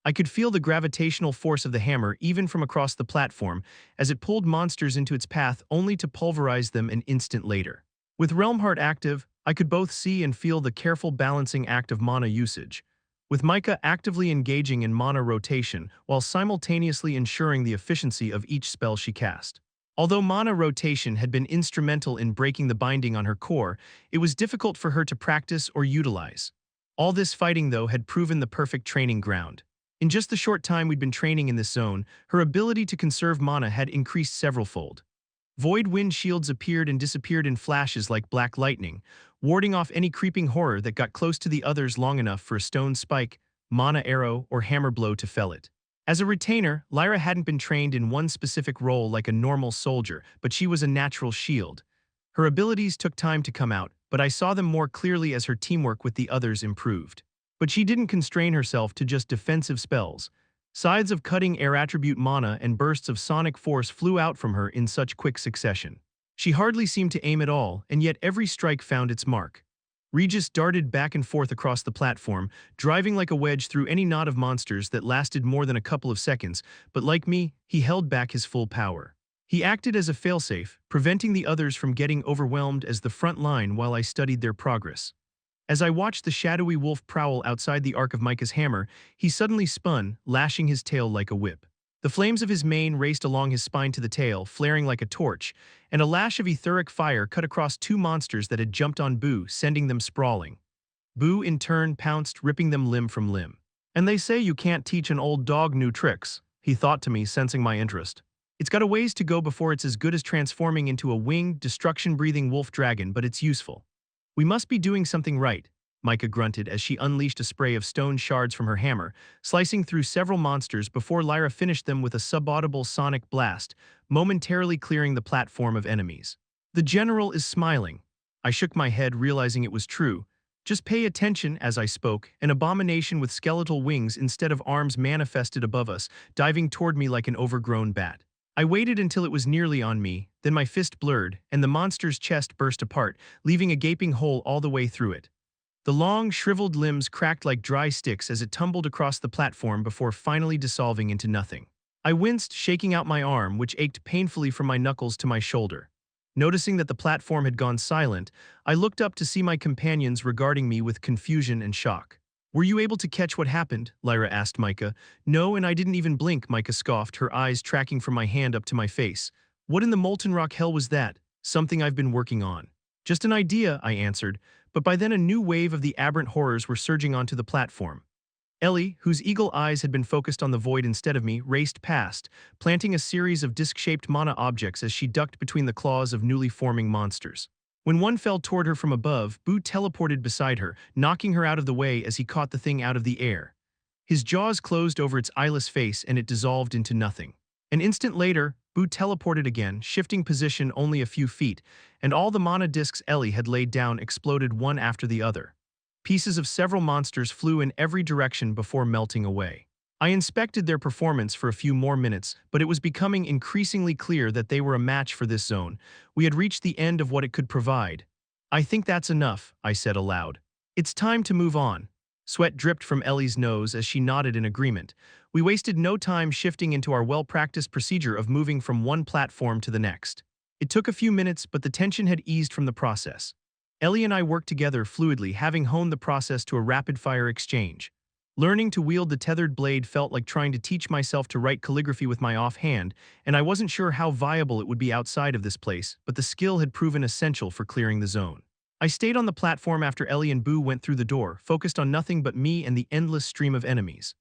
I could feel the gravitational force of the hammer even from across the platform as it pulled monsters into its path only to pulverize them an instant later. With Realm Heart active, I could both see and feel the careful balancing act of mana usage, with Micah actively engaging in mana rotation while simultaneously ensuring the efficiency of each spell she cast. Although mana rotation had been instrumental in breaking the binding on her core, it was difficult for her to practice or utilize. All this fighting, though, had proven the perfect training ground. In just the short time we'd been training in this zone, her ability to conserve mana had increased several-fold. Void wind shields appeared and disappeared in flashes like black lightning, warding off any creeping horror that got close to the others long enough for a stone spike, mana arrow, or hammer blow to fell it. As a retainer, Lyra hadn't been trained in one specific role like a normal soldier, but she was a natural shield. Her abilities took time to come out, but I saw them more clearly as her teamwork with the others improved. But she didn't constrain herself to just defensive spells. Scythes of cutting air attribute mana and bursts of sonic force flew out from her in such quick succession. She hardly seemed to aim at all, and yet every strike found its mark. Regis darted back and forth across the platform, driving like a wedge through any knot of monsters that lasted more than a couple of seconds, but like me, he held back his full power. He acted as a failsafe, preventing the others from getting overwhelmed as the front line while I studied their progress. As I watched the shadowy wolf prowl outside the arc of Micah's hammer, he suddenly spun, lashing his tail like a whip. The flames of his mane raced along his spine to the tail, flaring like a torch, and a lash of etheric fire cut across 2 monsters that had jumped on Boo, sending them sprawling. Boo, in turn, pounced, ripping them limb from limb. "And they say you can't teach an old dog new tricks," he thought to me, sensing my interest. "It's got a ways to go before it's as good as transforming into a winged, destruction-breathing wolf dragon, but it's useful." "We must be doing something right," Micah grunted as she unleashed a spray of stone shards from her hammer, slicing through several monsters before Lyra finished them with a subaudible sonic blast, momentarily clearing the platform of enemies. "The general is smiling." I shook my head, realizing it was true. Just pay attention as I spoke. An abomination with skeletal wings instead of arms manifested above us, diving toward me like an overgrown bat. I waited until it was nearly on me, then my fist blurred, and the monster's chest burst apart, leaving a gaping hole all the way through it. The long, shriveled limbs cracked like dry sticks as it tumbled across the platform before finally dissolving into nothing. I winced, shaking out my arm, which ached painfully from my knuckles to my shoulder. Noticing that the platform had gone silent, I looked up to see my companions regarding me with confusion and shock. "Were you able to catch what happened?" Lyra asked Micah. "No, and I didn't even blink," Micah scoffed, her eyes tracking from my hand up to my face. "What in the molten rock hell was that?" "Something I've been working on." "Just an idea," I answered, but by then a new wave of the aberrant horrors were surging onto the platform. Ellie, whose eagle eyes had been focused on the void instead of me, raced past, planting a series of disc-shaped mana objects as she ducked between the claws of newly forming monsters. When one fell toward her from above, Boo teleported beside her, knocking her out of the way as he caught the thing out of the air. His jaws closed over its eyeless face and it dissolved into nothing. An instant later, Boo teleported again, shifting position only a few feet, and all the mana discs Ellie had laid down exploded one after the other. Pieces of several monsters flew in every direction before melting away. I inspected their performance for a few more minutes, but it was becoming increasingly clear that they were a match for this zone. We had reached the end of what it could provide. "I think that's enough," I said aloud. "It's time to move on." Sweat dripped from Ellie's nose as she nodded in agreement. We wasted no time shifting into our well-practiced procedure of moving from one platform to the next. It took a few minutes, but the tension had eased from the process. Ellie and I worked together fluidly, having honed the process to a rapid-fire exchange. Learning to wield the tethered blade felt like trying to teach myself to write calligraphy with my offhand, and I wasn't sure how viable it would be outside of this place, but the skill had proven essential for clearing the zone. I stayed on the platform after Ellie and Boo went through the door, focused on nothing but me and the endless stream of enemies.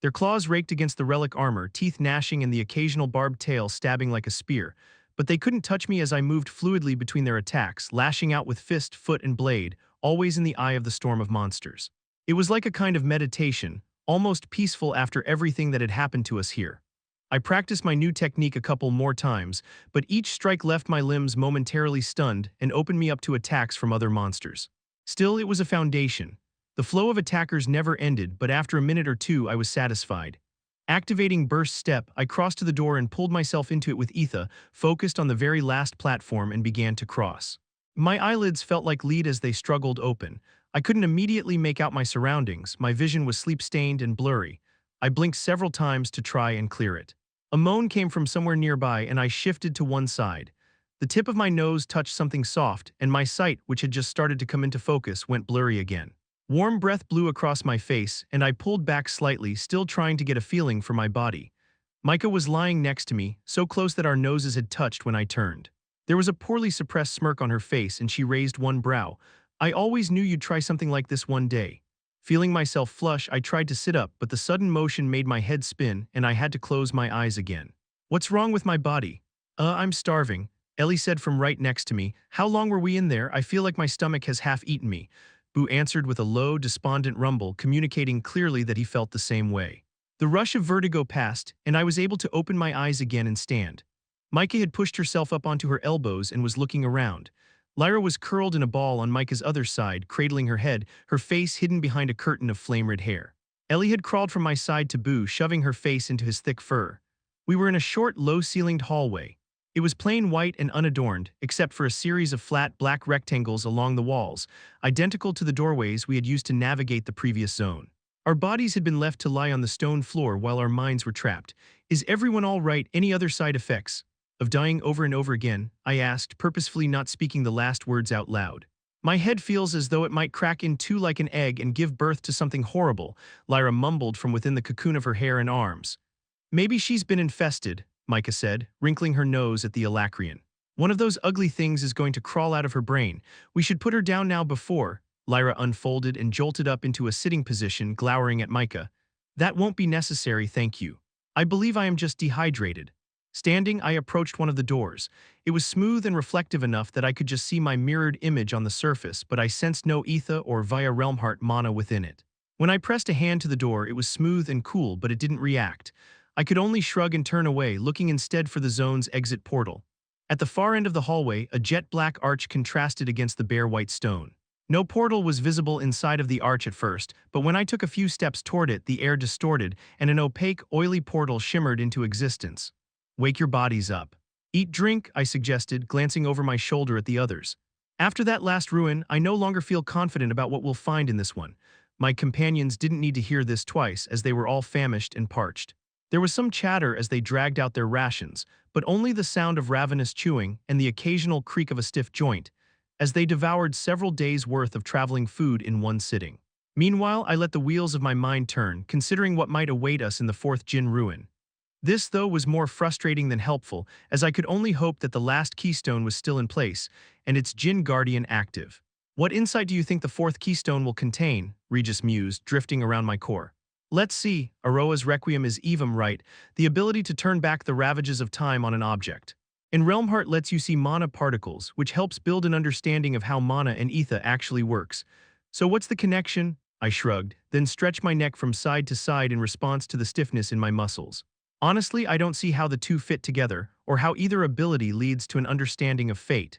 Their claws raked against the relic armor, teeth gnashing and the occasional barbed tail stabbing like a spear, but they couldn't touch me as I moved fluidly between their attacks, lashing out with fist, foot, and blade, always in the eye of the storm of monsters. It was like a kind of meditation, almost peaceful after everything that had happened to us here. I practiced my new technique a couple more times, but each strike left my limbs momentarily stunned and opened me up to attacks from other monsters. Still, it was a foundation. The flow of attackers never ended, but after a minute or two I was satisfied. Activating Burst Step, I crossed to the door and pulled myself into it with Etha, focused on the very last platform, and began to cross. My eyelids felt like lead as they struggled open. I couldn't immediately make out my surroundings, my vision was sleep-stained and blurry. I blinked several times to try and clear it. A moan came from somewhere nearby and I shifted to one side. The tip of my nose touched something soft, and my sight, which had just started to come into focus, went blurry again. Warm breath blew across my face, and I pulled back slightly, still trying to get a feeling for my body. Micah was lying next to me, so close that our noses had touched when I turned. There was a poorly suppressed smirk on her face, and she raised one brow. "I always knew you'd try something like this one day." Feeling myself flush, I tried to sit up, but the sudden motion made my head spin, and I had to close my eyes again. "What's wrong with my body?" I'm starving," Ellie said from right next to me. "How long were we in there? I feel like my stomach has half eaten me." Boo answered with a low, despondent rumble, communicating clearly that he felt the same way. The rush of vertigo passed, and I was able to open my eyes again and stand. Micah had pushed herself up onto her elbows and was looking around. Lyra was curled in a ball on Micah's other side, cradling her head, her face hidden behind a curtain of flame-red hair. Ellie had crawled from my side to Boo, shoving her face into his thick fur. We were in a short, low-ceilinged hallway. It was plain white and unadorned, except for a series of flat, black rectangles along the walls, identical to the doorways we had used to navigate the previous zone. Our bodies had been left to lie on the stone floor while our minds were trapped. "Is everyone all right? Any other side effects of dying over and over again?" I asked, purposefully not speaking the last words out loud. "My head feels as though it might crack in two like an egg and give birth to something horrible," Lyra mumbled from within the cocoon of her hair and arms. "Maybe she's been infested," Micah said, wrinkling her nose at the Alacrian. "One of those ugly things is going to crawl out of her brain. We should put her down now before—" Lyra unfolded and jolted up into a sitting position, glowering at Micah. "That won't be necessary, thank you. I believe I am just dehydrated." Standing, I approached one of the doors. It was smooth and reflective enough that I could just see my mirrored image on the surface, but I sensed no ether or via Realmheart mana within it. When I pressed a hand to the door, it was smooth and cool, but it didn't react. I could only shrug and turn away, looking instead for the zone's exit portal. At the far end of the hallway, a jet-black arch contrasted against the bare white stone. No portal was visible inside of the arch at first, but when I took a few steps toward it, the air distorted, and an opaque, oily portal shimmered into existence. "Wake your bodies up. Eat, drink," I suggested, glancing over my shoulder at the others. "After that last ruin, I no longer feel confident about what we'll find in this one." My companions didn't need to hear this twice, as they were all famished and parched. There was some chatter as they dragged out their rations, but only the sound of ravenous chewing and the occasional creak of a stiff joint, as they devoured several days' worth of traveling food in one sitting. Meanwhile, I let the wheels of my mind turn, considering what might await us in the fourth Jinn ruin. This, though, was more frustrating than helpful, as I could only hope that the last keystone was still in place, and its Jinn Guardian active. "What insight do you think the fourth keystone will contain?" Regis mused, drifting around my core. "Let's see, Aroa's Requiem is even right, the ability to turn back the ravages of time on an object. And Realmheart lets you see mana particles, which helps build an understanding of how mana and ether actually works. So what's the connection?" I shrugged, then stretched my neck from side to side in response to the stiffness in my muscles. "Honestly, I don't see how the two fit together, or how either ability leads to an understanding of fate."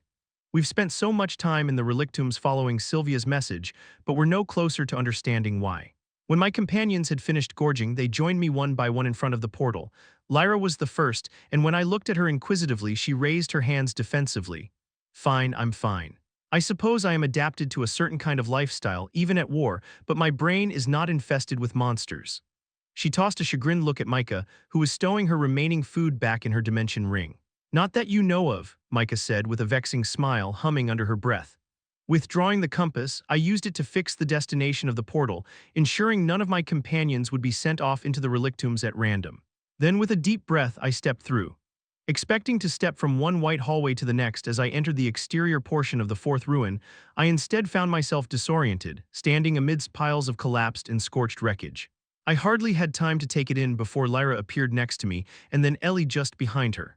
We've spent so much time in the relictums following Sylvia's message, but we're no closer to understanding why. When my companions had finished gorging, they joined me one by one in front of the portal. Lyra was the first, and when I looked at her inquisitively, she raised her hands defensively. Fine, I'm fine. I suppose I am adapted to a certain kind of lifestyle, even at war, but my brain is not infested with monsters. She tossed a chagrined look at Micah, who was stowing her remaining food back in her dimension ring. Not that you know of, Micah said with a vexing smile, humming under her breath. Withdrawing the compass, I used it to fix the destination of the portal, ensuring none of my companions would be sent off into the relictums at random. Then with a deep breath, I stepped through. Expecting to step from one white hallway to the next as I entered the exterior portion of the fourth ruin, I instead found myself disoriented, standing amidst piles of collapsed and scorched wreckage. I hardly had time to take it in before Lyra appeared next to me, and then Ellie just behind her.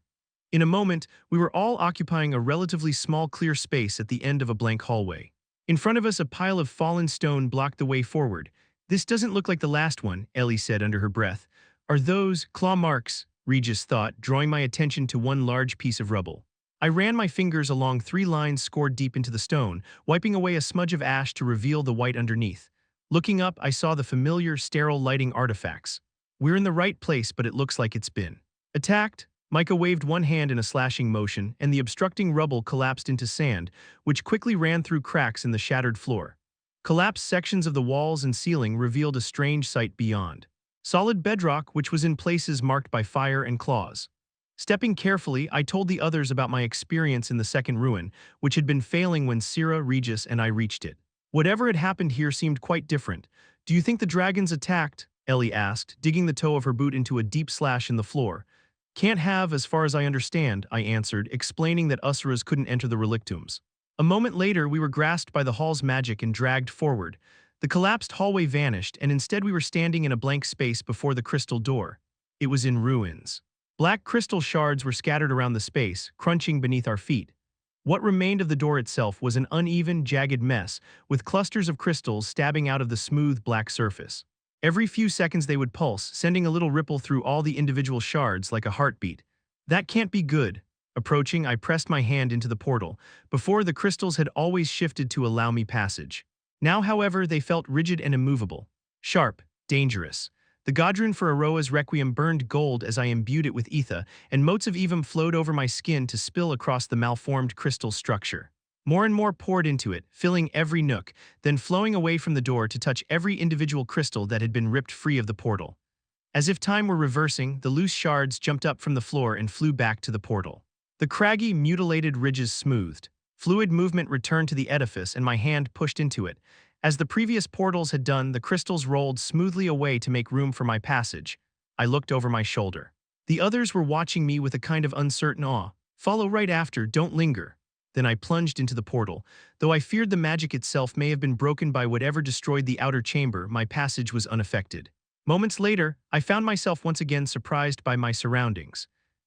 In a moment, we were all occupying a relatively small clear space at the end of a blank hallway. In front of us, a pile of fallen stone blocked the way forward. This doesn't look like the last one, Ellie said under her breath. Are those claw marks? Regis thought, drawing my attention to one large piece of rubble. I ran my fingers along 3 lines scored deep into the stone, wiping away a smudge of ash to reveal the white underneath. Looking up, I saw the familiar, sterile lighting artifacts. We're in the right place, but it looks like it's been attacked. Micah waved one hand in a slashing motion, and the obstructing rubble collapsed into sand, which quickly ran through cracks in the shattered floor. Collapsed sections of the walls and ceiling revealed a strange sight beyond. Solid bedrock, which was in places marked by fire and claws. Stepping carefully, I told the others about my experience in the second ruin, which had been failing when Syrah, Regis, and I reached it. Whatever had happened here seemed quite different. Do you think the dragons attacked? Ellie asked, digging the toe of her boot into a deep slash in the floor. Can't have, as far as I understand, I answered, explaining that Usuras couldn't enter the relictums. A moment later, we were grasped by the hall's magic and dragged forward. The collapsed hallway vanished, and instead we were standing in a blank space before the crystal door. It was in ruins. Black crystal shards were scattered around the space, crunching beneath our feet. What remained of the door itself was an uneven, jagged mess, with clusters of crystals stabbing out of the smooth black surface. Every few seconds they would pulse, sending a little ripple through all the individual shards like a heartbeat. That can't be good. Approaching, I pressed my hand into the portal. Before, the crystals had always shifted to allow me passage. Now, however, they felt rigid and immovable. Sharp, dangerous. The Godrun for Aroa's Requiem burned gold as I imbued it with ether, and motes of evum flowed over my skin to spill across the malformed crystal structure. More and more poured into it, filling every nook, then flowing away from the door to touch every individual crystal that had been ripped free of the portal. As if time were reversing, the loose shards jumped up from the floor and flew back to the portal. The craggy, mutilated ridges smoothed. Fluid movement returned to the edifice, and my hand pushed into it. As the previous portals had done, the crystals rolled smoothly away to make room for my passage. I looked over my shoulder. The others were watching me with a kind of uncertain awe. Follow right after, don't linger. Then I plunged into the portal. Though I feared the magic itself may have been broken by whatever destroyed the outer chamber, my passage was unaffected. Moments later, I found myself once again surprised by my surroundings.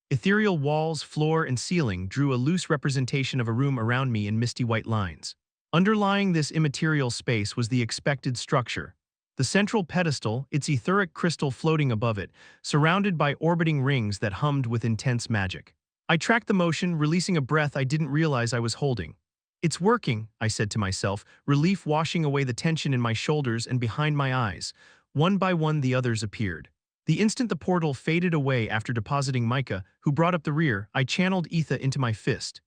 Ethereal walls, floor, and ceiling drew a loose representation of a room around me in misty white lines. Underlying this immaterial space was the expected structure. The central pedestal, its etheric crystal floating above it, surrounded by orbiting rings that hummed with intense magic. I tracked the motion, releasing a breath I didn't realize I was holding. It's working, I said to myself, relief washing away the tension in my shoulders and behind my eyes. One by one, the others appeared. The instant the portal faded away after depositing Micah, who brought up the rear, I channeled ether into my fist.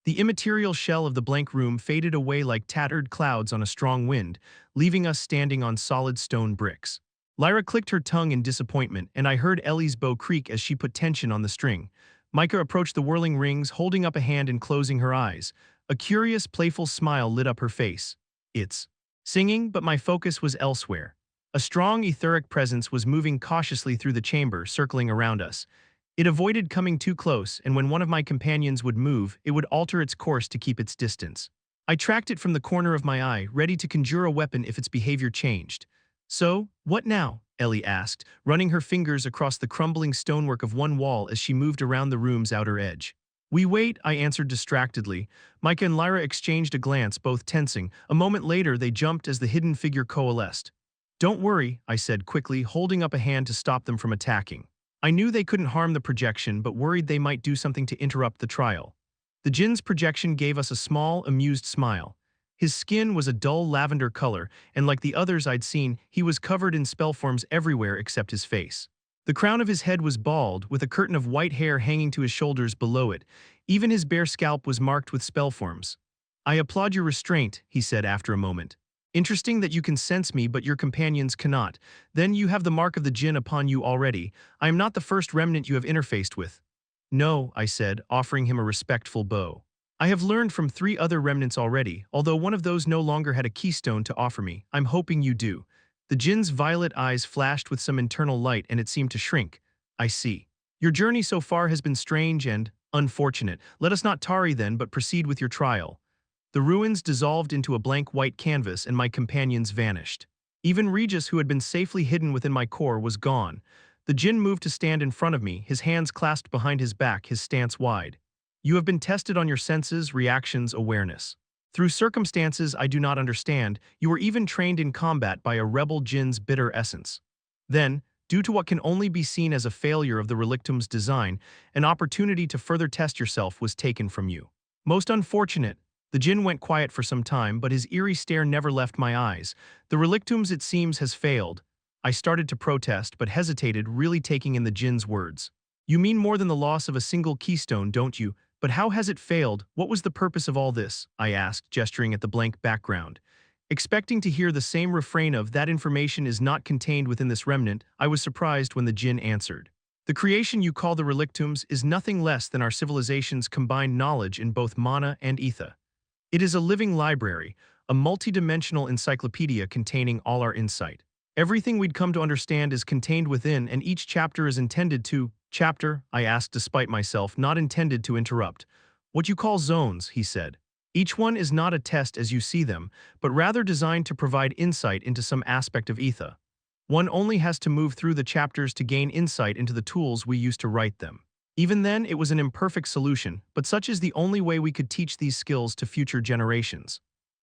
The immaterial shell of the blank room faded away like tattered clouds on a strong wind, leaving us standing on solid stone bricks. Lyra clicked her tongue in disappointment, and I heard Ellie's bow creak as she put tension on the string. Micah approached the whirling rings, holding up a hand and closing her eyes. A curious, playful smile lit up her face. It's singing, but my focus was elsewhere. A strong etheric presence was moving cautiously through the chamber, circling around us. It avoided coming too close, and when one of my companions would move, it would alter its course to keep its distance. I tracked it from the corner of my eye, ready to conjure a weapon if its behavior changed. So, what now? Ellie asked, running her fingers across the crumbling stonework of one wall as she moved around the room's outer edge. We wait, I answered distractedly. Micah and Lyra exchanged a glance, both tensing. A moment later, they jumped as the hidden figure coalesced. Don't worry, I said quickly, holding up a hand to stop them from attacking. I knew they couldn't harm the projection, but worried they might do something to interrupt the trial. The Jinn's projection gave us a small, amused smile. His skin was a dull lavender color, and like the others I'd seen, he was covered in spell forms everywhere except his face. The crown of his head was bald, with a curtain of white hair hanging to his shoulders below it. Even his bare scalp was marked with spell forms. "I applaud your restraint," he said after a moment. "Interesting that you can sense me, but your companions cannot. Then you have the mark of the Jinn upon you already. I am not the first remnant you have interfaced with." "No," I said, offering him a respectful bow. "I have learned from 3 other remnants already, although one of those no longer had a keystone to offer me. I'm hoping you do." The Jinn's violet eyes flashed with some internal light and it seemed to shrink. "I see. Your journey so far has been strange and unfortunate. Let us not tarry then, but proceed with your trial." The ruins dissolved into a blank white canvas and my companions vanished. Even Regis, who had been safely hidden within my core, was gone. The Jinn moved to stand in front of me, his hands clasped behind his back, his stance wide. "You have been tested on your senses, reactions, awareness. Through circumstances I do not understand, you were even trained in combat by a rebel Jinn's bitter essence. Then, due to what can only be seen as a failure of the relictum's design, an opportunity to further test yourself was taken from you. Most unfortunate." The Jinn went quiet for some time, but his eerie stare never left my eyes. "The relictums, it seems, has failed." I started to protest, but hesitated, really taking in the Jinn's words. "You mean more than the loss of a single keystone, don't you? But how has it failed? What was the purpose of all this?" I asked, gesturing at the blank background. Expecting to hear the same refrain of "that information is not contained within this remnant," I was surprised when the Jinn answered. "The creation you call the relictums is nothing less than our civilization's combined knowledge in both mana and ether. It is a living library, a multidimensional encyclopedia containing all our insight. Everything we'd come to understand is contained within, and each chapter is intended to—" "Chapter?" I asked despite myself, not intended to interrupt. "What you call zones," he said. "Each one is not a test as you see them, but rather designed to provide insight into some aspect of ether. One only has to move through the chapters to gain insight into the tools we use to write them. Even then, it was an imperfect solution, but such is the only way we could teach these skills to future generations.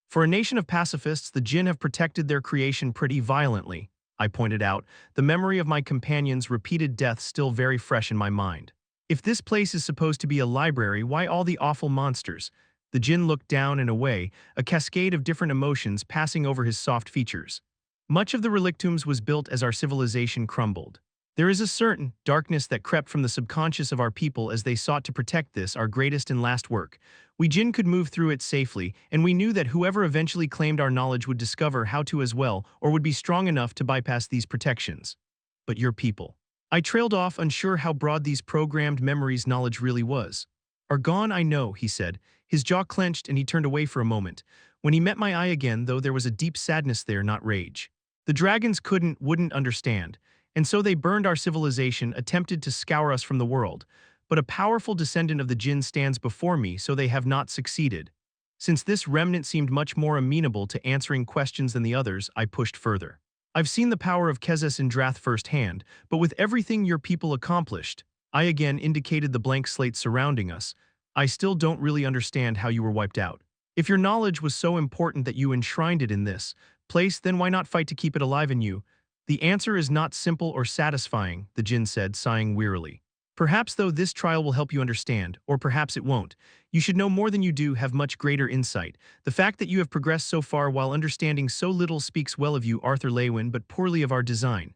For a nation of pacifists, the Jinn have protected their creation pretty violently," I pointed out, the memory of my companions' repeated deaths still very fresh in my mind. "If this place is supposed to be a library, why all the awful monsters?" The Jinn looked down and away, a cascade of different emotions passing over his soft features. "Much of the relictums was built as our civilization crumbled. There is a certain darkness that crept from the subconscious of our people as they sought to protect this, our greatest and last work. We Jinn could move through it safely, and we knew that whoever eventually claimed our knowledge would discover how to as well, or would be strong enough to bypass these protections. But your people." I trailed off, unsure how broad these programmed memories' knowledge really was. "Are gone, I know," he said. His jaw clenched and he turned away for a moment. When he met my eye again, though, there was a deep sadness there, not rage. "The dragons wouldn't understand. And so they burned our civilization, attempted to scour us from the world. But a powerful descendant of the Jinn stands before me, so they have not succeeded." Since this remnant seemed much more amenable to answering questions than the others, I pushed further. "I've seen the power of Kezes in Drath firsthand, but with everything your people accomplished," I again indicated the blank slate surrounding us, "I still don't really understand how you were wiped out. If your knowledge was so important that you enshrined it in this place, then why not fight to keep it alive in you?" "The answer is not simple or satisfying," the Jinn said, sighing wearily. "Perhaps, though, this trial will help you understand, or perhaps it won't. You should know more than you do, have much greater insight. The fact that you have progressed so far while understanding so little speaks well of you, Arthur Leywin, but poorly of our design."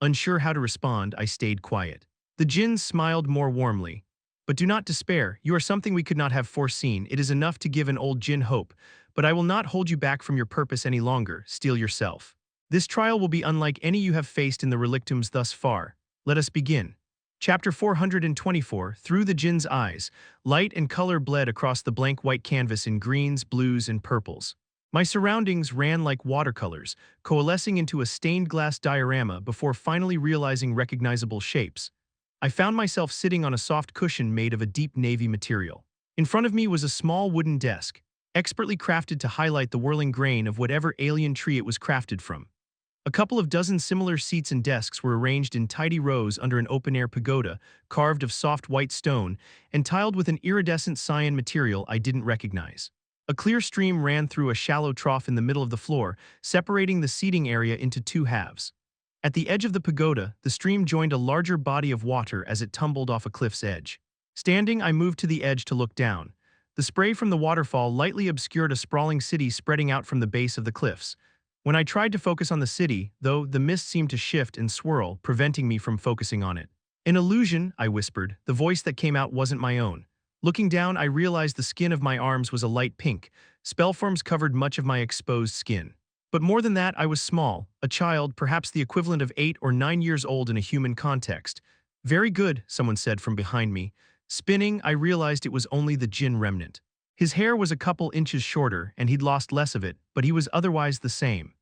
Unsure how to respond, I stayed quiet. The Jinn smiled more warmly. "But do not despair. You are something we could not have foreseen. It is enough to give an old Jinn hope. But I will not hold you back from your purpose any longer. Steel yourself. This trial will be unlike any you have faced in the relictums thus far. Let us begin." Chapter 424, Through the Jinn's Eyes. Light and color bled across the blank white canvas in greens, blues, and purples. My surroundings ran like watercolors, coalescing into a stained glass diorama before finally realizing recognizable shapes. I found myself sitting on a soft cushion made of a deep navy material. In front of me was a small wooden desk, expertly crafted to highlight the whirling grain of whatever alien tree it was crafted from. A couple of dozen similar seats and desks were arranged in tidy rows under an open-air pagoda, carved of soft white stone, and tiled with an iridescent cyan material I didn't recognize. A clear stream ran through a shallow trough in the middle of the floor, separating the seating area into 2 halves. At the edge of the pagoda, the stream joined a larger body of water as it tumbled off a cliff's edge. Standing, I moved to the edge to look down. The spray from the waterfall lightly obscured a sprawling city spreading out from the base of the cliffs. When I tried to focus on the city, though, the mist seemed to shift and swirl, preventing me from focusing on it. An illusion, I whispered. The voice that came out wasn't my own. Looking down, I realized the skin of my arms was a light pink. Spellforms covered much of my exposed skin. But more than that, I was small, a child, perhaps the equivalent of 8 or 9 years old in a human context. Very good, someone said from behind me. Spinning, I realized it was only the Jinn remnant. His hair was a couple inches shorter, and he'd lost less of it, but he was otherwise the same.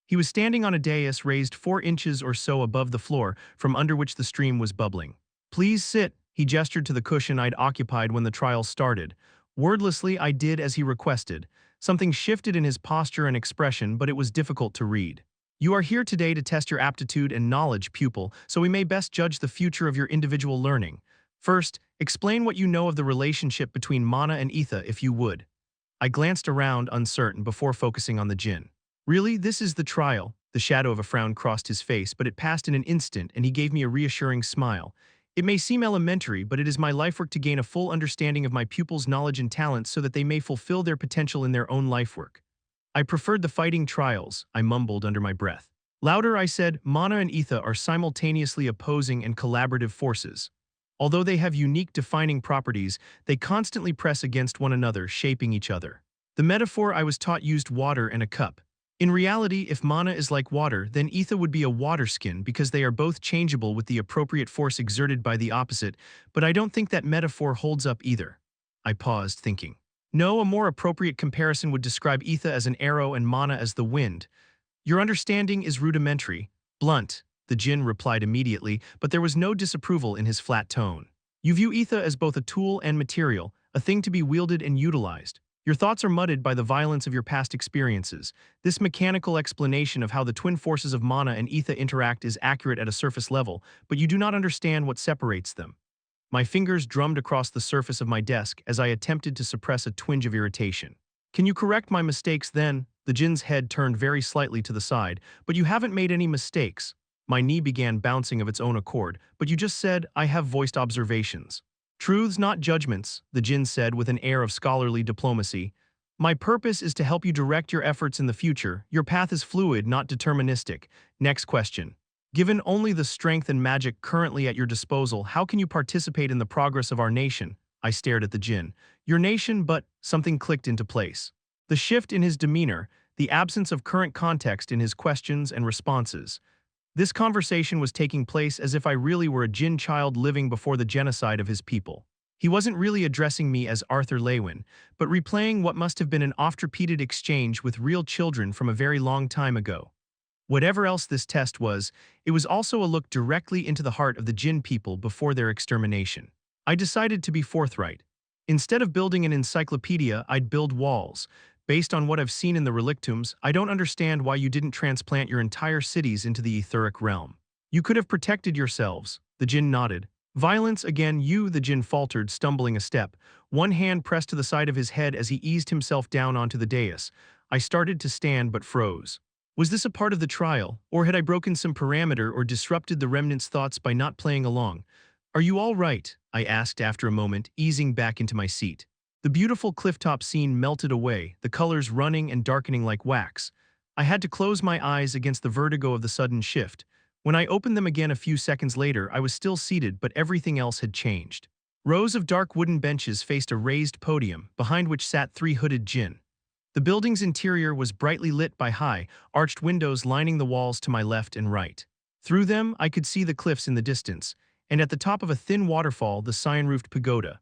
He was standing on a dais raised 4 inches or so above the floor, from under which the stream was bubbling. Please sit, he gestured to the cushion I'd occupied when the trial started. Wordlessly, I did as he requested. Something shifted in his posture and expression, but it was difficult to read. You are here today to test your aptitude and knowledge, pupil, so we may best judge the future of your individual learning. First, explain what you know of the relationship between mana and ether, if you would. I glanced around, uncertain, before focusing on the Jinn. Really, this is the trial? The shadow of a frown crossed his face, but it passed in an instant, and he gave me a reassuring smile. It may seem elementary, but it is my lifework to gain a full understanding of my pupils' knowledge and talents so that they may fulfill their potential in their own lifework. I preferred the fighting trials, I mumbled under my breath. Louder, I said, mana and ether are simultaneously opposing and collaborative forces. Although they have unique defining properties, they constantly press against one another, shaping each other. The metaphor I was taught used water and a cup. In reality, if mana is like water, then ether would be a water skin because they are both changeable with the appropriate force exerted by the opposite, but I don't think that metaphor holds up either. I paused, thinking. No, a more appropriate comparison would describe ether as an arrow and mana as the wind. Your understanding is rudimentary, blunt, the Jinn replied immediately, but there was no disapproval in his flat tone. You view ether as both a tool and material, a thing to be wielded and utilized. Your thoughts are muddied by the violence of your past experiences. This mechanical explanation of how the twin forces of mana and ether interact is accurate at a surface level, but you do not understand what separates them. My fingers drummed across the surface of my desk as I attempted to suppress a twinge of irritation. Can you correct my mistakes then? The Jinn's head turned very slightly to the side. But you haven't made any mistakes. My knee began bouncing of its own accord, but you just said, I have voiced observations. Truths, not judgments, the Jinn said with an air of scholarly diplomacy. My purpose is to help you direct your efforts in the future. Your path is fluid, not deterministic. Next question. Given only the strength and magic currently at your disposal, how can you participate in the progress of our nation? I stared at the Jinn. Your nation, but something clicked into place. The shift in his demeanor, the absence of current context in his questions and responses. This conversation was taking place as if I really were a Jinn child living before the genocide of his people. He wasn't really addressing me as Arthur Leywin, but replaying what must have been an oft-repeated exchange with real children from a very long time ago. Whatever else this test was, it was also a look directly into the heart of the Jinn people before their extermination. I decided to be forthright. Instead of building an encyclopedia, I'd build walls. Based on what I've seen in the relictums, I don't understand why you didn't transplant your entire cities into the etheric realm. You could have protected yourselves. The Jinn nodded. Violence again, the Jinn faltered, stumbling a step. One hand pressed to the side of his head as he eased himself down onto the dais. I started to stand but froze. Was this a part of the trial, or had I broken some parameter or disrupted the remnant's thoughts by not playing along? Are you all right? I asked after a moment, easing back into my seat. The beautiful clifftop scene melted away, the colors running and darkening like wax. I had to close my eyes against the vertigo of the sudden shift. When I opened them again a few seconds later, I was still seated, but everything else had changed. Rows of dark wooden benches faced a raised podium, behind which sat 3 hooded Jinn. The building's interior was brightly lit by high, arched windows lining the walls to my left and right. Through them, I could see the cliffs in the distance, and at the top of a thin waterfall, the cyan-roofed pagoda.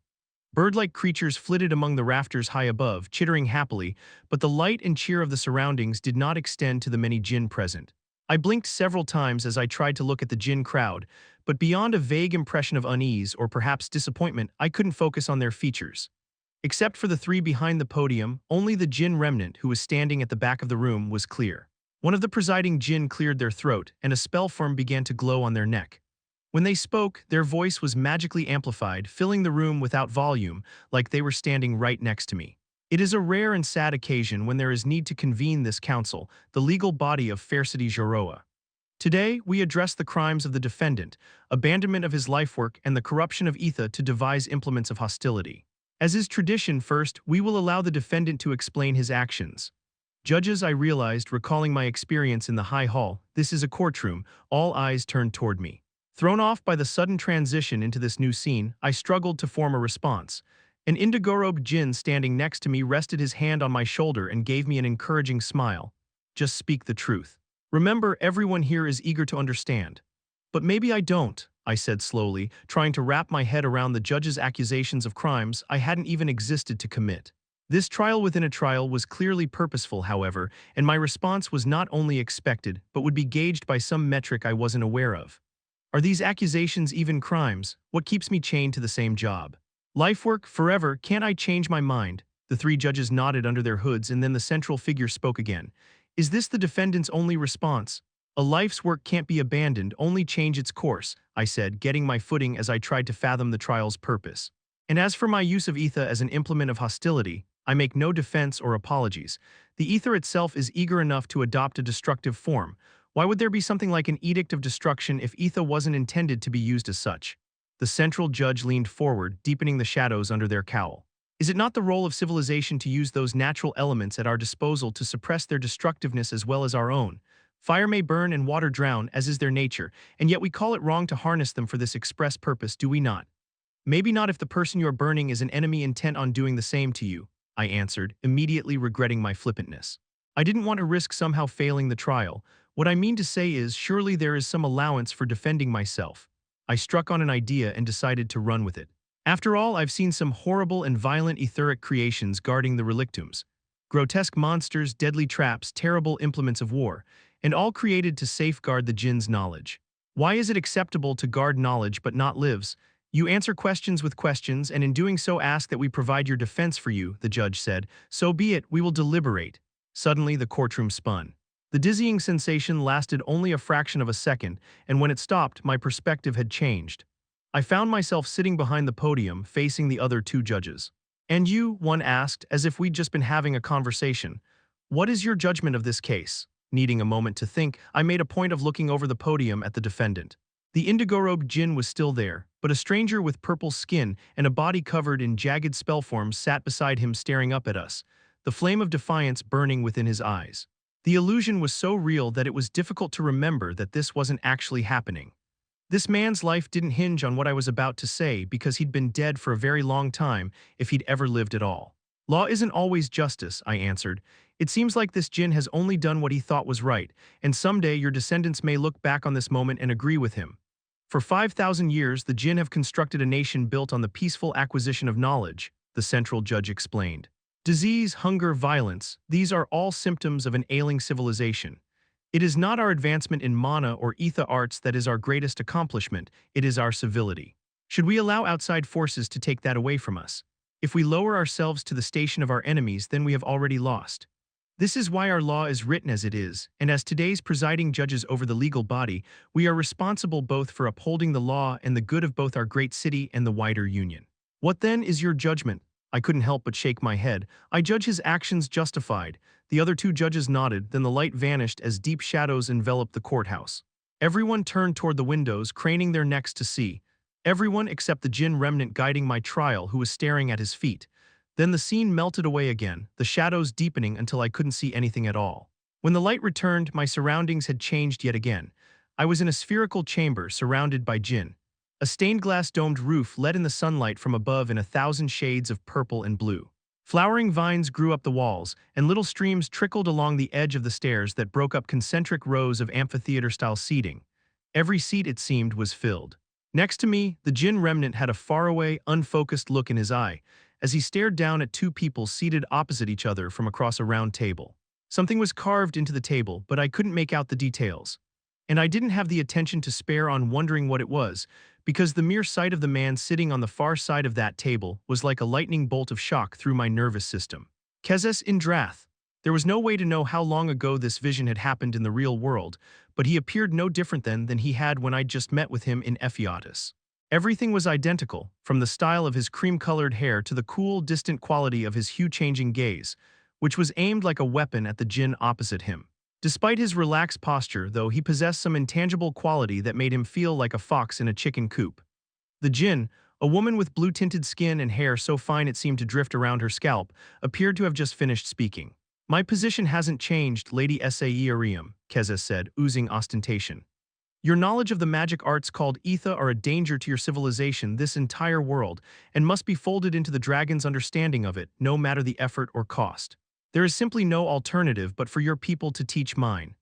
Bird-like creatures flitted among the rafters high above, chittering happily, but the light and cheer of the surroundings did not extend to the many Jinn present. I blinked several times as I tried to look at the Jinn crowd, but beyond a vague impression of unease or perhaps disappointment, I couldn't focus on their features. Except for the 3 behind the podium, only the Jinn remnant who was standing at the back of the room was clear. One of the presiding Jinn cleared their throat, and a spell form began to glow on their neck. When they spoke, their voice was magically amplified, filling the room without volume, like they were standing right next to me. It is a rare and sad occasion when there is need to convene this council, the legal body of Fair City Joroa. Today, we address the crimes of the defendant, abandonment of his lifework, and the corruption of ether to devise implements of hostility. As is tradition, first, we will allow the defendant to explain his actions. Judges, I realized, recalling my experience in the high hall, this is a courtroom, all eyes turned toward me. Thrown off by the sudden transition into this new scene, I struggled to form a response. An indigo-robed djinn standing next to me rested his hand on my shoulder and gave me an encouraging smile. Just speak the truth. Remember, everyone here is eager to understand. But maybe I don't, I said slowly, trying to wrap my head around the judge's accusations of crimes I hadn't even existed to commit. This trial within a trial was clearly purposeful, however, and my response was not only expected, but would be gauged by some metric I wasn't aware of. Are these accusations even crimes? What keeps me chained to the same job? Life work, forever, can't I change my mind? The three judges nodded under their hoods, and then the central figure spoke again. Is this the defendant's only response? A life's work can't be abandoned, only change its course, I said, getting my footing as I tried to fathom the trial's purpose. And as for my use of ether as an implement of hostility, I make no defense or apologies. The ether itself is eager enough to adopt a destructive form. Why would there be something like an edict of destruction if ether wasn't intended to be used as such? The central judge leaned forward, deepening the shadows under their cowl. Is it not the role of civilization to use those natural elements at our disposal to suppress their destructiveness as well as our own? Fire may burn and water drown, as is their nature, and yet we call it wrong to harness them for this express purpose, do we not? Maybe not if the person you're burning is an enemy intent on doing the same to you, I answered, immediately regretting my flippantness. I didn't want to risk somehow failing the trial. What I mean to say is, surely there is some allowance for defending myself. I struck on an idea and decided to run with it. After all, I've seen some horrible and violent etheric creations guarding the relictums. Grotesque monsters, deadly traps, terrible implements of war, and all created to safeguard the jinn's knowledge. Why is it acceptable to guard knowledge but not lives? You answer questions with questions, and in doing so ask that we provide your defense for you, the judge said. So be it, we will deliberate. Suddenly, the courtroom spun. The dizzying sensation lasted only a fraction of a second, and when it stopped, my perspective had changed. I found myself sitting behind the podium, facing the other two judges. And you, one asked, as if we'd just been having a conversation. What is your judgment of this case? Needing a moment to think, I made a point of looking over the podium at the defendant. The indigo-robed djinn was still there, but a stranger with purple skin and a body covered in jagged spell forms sat beside him staring up at us, the flame of defiance burning within his eyes. The illusion was so real that it was difficult to remember that this wasn't actually happening. This man's life didn't hinge on what I was about to say because he'd been dead for a very long time if he'd ever lived at all. Law isn't always justice, I answered. It seems like this djinn has only done what he thought was right, and someday your descendants may look back on this moment and agree with him. For 5,000 years, the jinn have constructed a nation built on the peaceful acquisition of knowledge, the central judge explained. Disease, hunger, violence, these are all symptoms of an ailing civilization. It is not our advancement in mana or ether arts that is our greatest accomplishment, it is our civility. Should we allow outside forces to take that away from us? If we lower ourselves to the station of our enemies, then we have already lost. This is why our law is written as it is, and as today's presiding judges over the legal body, we are responsible both for upholding the law and the good of both our great city and the wider union. What then is your judgment? I couldn't help but shake my head. I judge his actions justified. The other two judges nodded, then the light vanished as deep shadows enveloped the courthouse. Everyone turned toward the windows, craning their necks to see. Everyone except the jinn remnant guiding my trial, who was staring at his feet. Then the scene melted away again, the shadows deepening until I couldn't see anything at all. When the light returned, my surroundings had changed yet again. I was in a spherical chamber surrounded by jinn. A stained-glass domed roof let in the sunlight from above in 1,000 shades of purple and blue. Flowering vines grew up the walls, and little streams trickled along the edge of the stairs that broke up concentric rows of amphitheater-style seating. Every seat, it seemed, was filled. Next to me, the jinn remnant had a faraway, unfocused look in his eye, as he stared down at two people seated opposite each other from across a round table. Something was carved into the table, but I couldn't make out the details. And I didn't have the attention to spare on wondering what it was, because the mere sight of the man sitting on the far side of that table was like a lightning bolt of shock through my nervous system. Kezes Indrath. There was no way to know how long ago this vision had happened in the real world, but he appeared no different than he had when I'd just met with him in Ephiatus. Everything was identical, from the style of his cream-colored hair to the cool, distant quality of his hue-changing gaze, which was aimed like a weapon at the jinn opposite him. Despite his relaxed posture, though, he possessed some intangible quality that made him feel like a fox in a chicken coop. The jinn, A woman with blue-tinted skin and hair so fine it seemed to drift around her scalp appeared to have just finished speaking. "My position hasn't changed, Lady Assassinated," Kezes said, oozing ostentation. "Your knowledge of the magic arts called Etha are a danger to your civilization, this entire world, and must be folded into the dragon's understanding of it, no matter the effort or cost. There is simply no alternative but for your people to teach mine."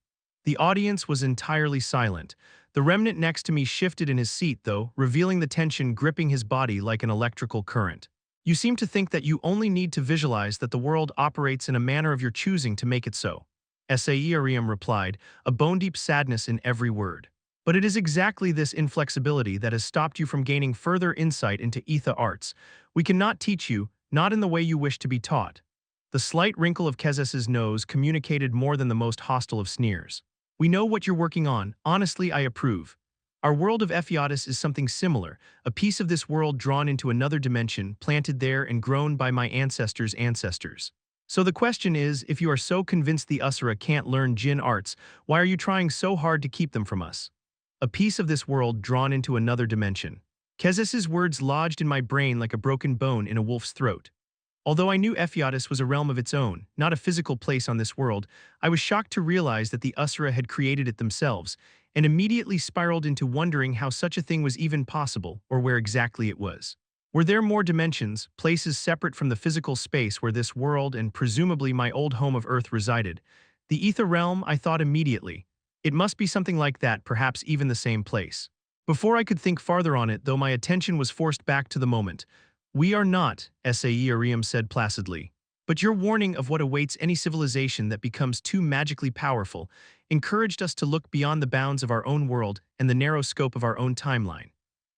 The audience was entirely silent. The remnant next to me shifted in his seat, though, revealing the tension gripping his body like an electrical current. "You seem to think that you only need to visualize that the world operates in a manner of your choosing to make it so," Saerim replied, a bone-deep sadness in every word. "But it is exactly this inflexibility that has stopped you from gaining further insight into Etha arts. We cannot teach you, not in the way you wish to be taught." The slight wrinkle of Kezes's nose communicated more than the most hostile of sneers. "We know what you're working on. Honestly, I approve. Our world of Ephiodus is something similar, a piece of this world drawn into another dimension, planted there and grown by my ancestors' ancestors. So the question is, if you are so convinced the Usura can't learn Jinn arts, why are you trying so hard to keep them from us? A piece of this world drawn into another dimension." Kezes's words lodged in my brain like a broken bone in a wolf's throat. Although I knew Ephiodus was a realm of its own, not a physical place on this world, I was shocked to realize that the Usura had created it themselves, and immediately spiraled into wondering how such a thing was even possible, or where exactly it was. Were there more dimensions, places separate from the physical space where this world and presumably my old home of Earth resided? The Ether realm, I thought immediately. It must be something like that, perhaps even the same place. Before I could think farther on it, though, my attention was forced back to the moment. "We are not," Saerim said placidly. "But your warning of what awaits any civilization that becomes too magically powerful encouraged us to look beyond the bounds of our own world and the narrow scope of our own timeline.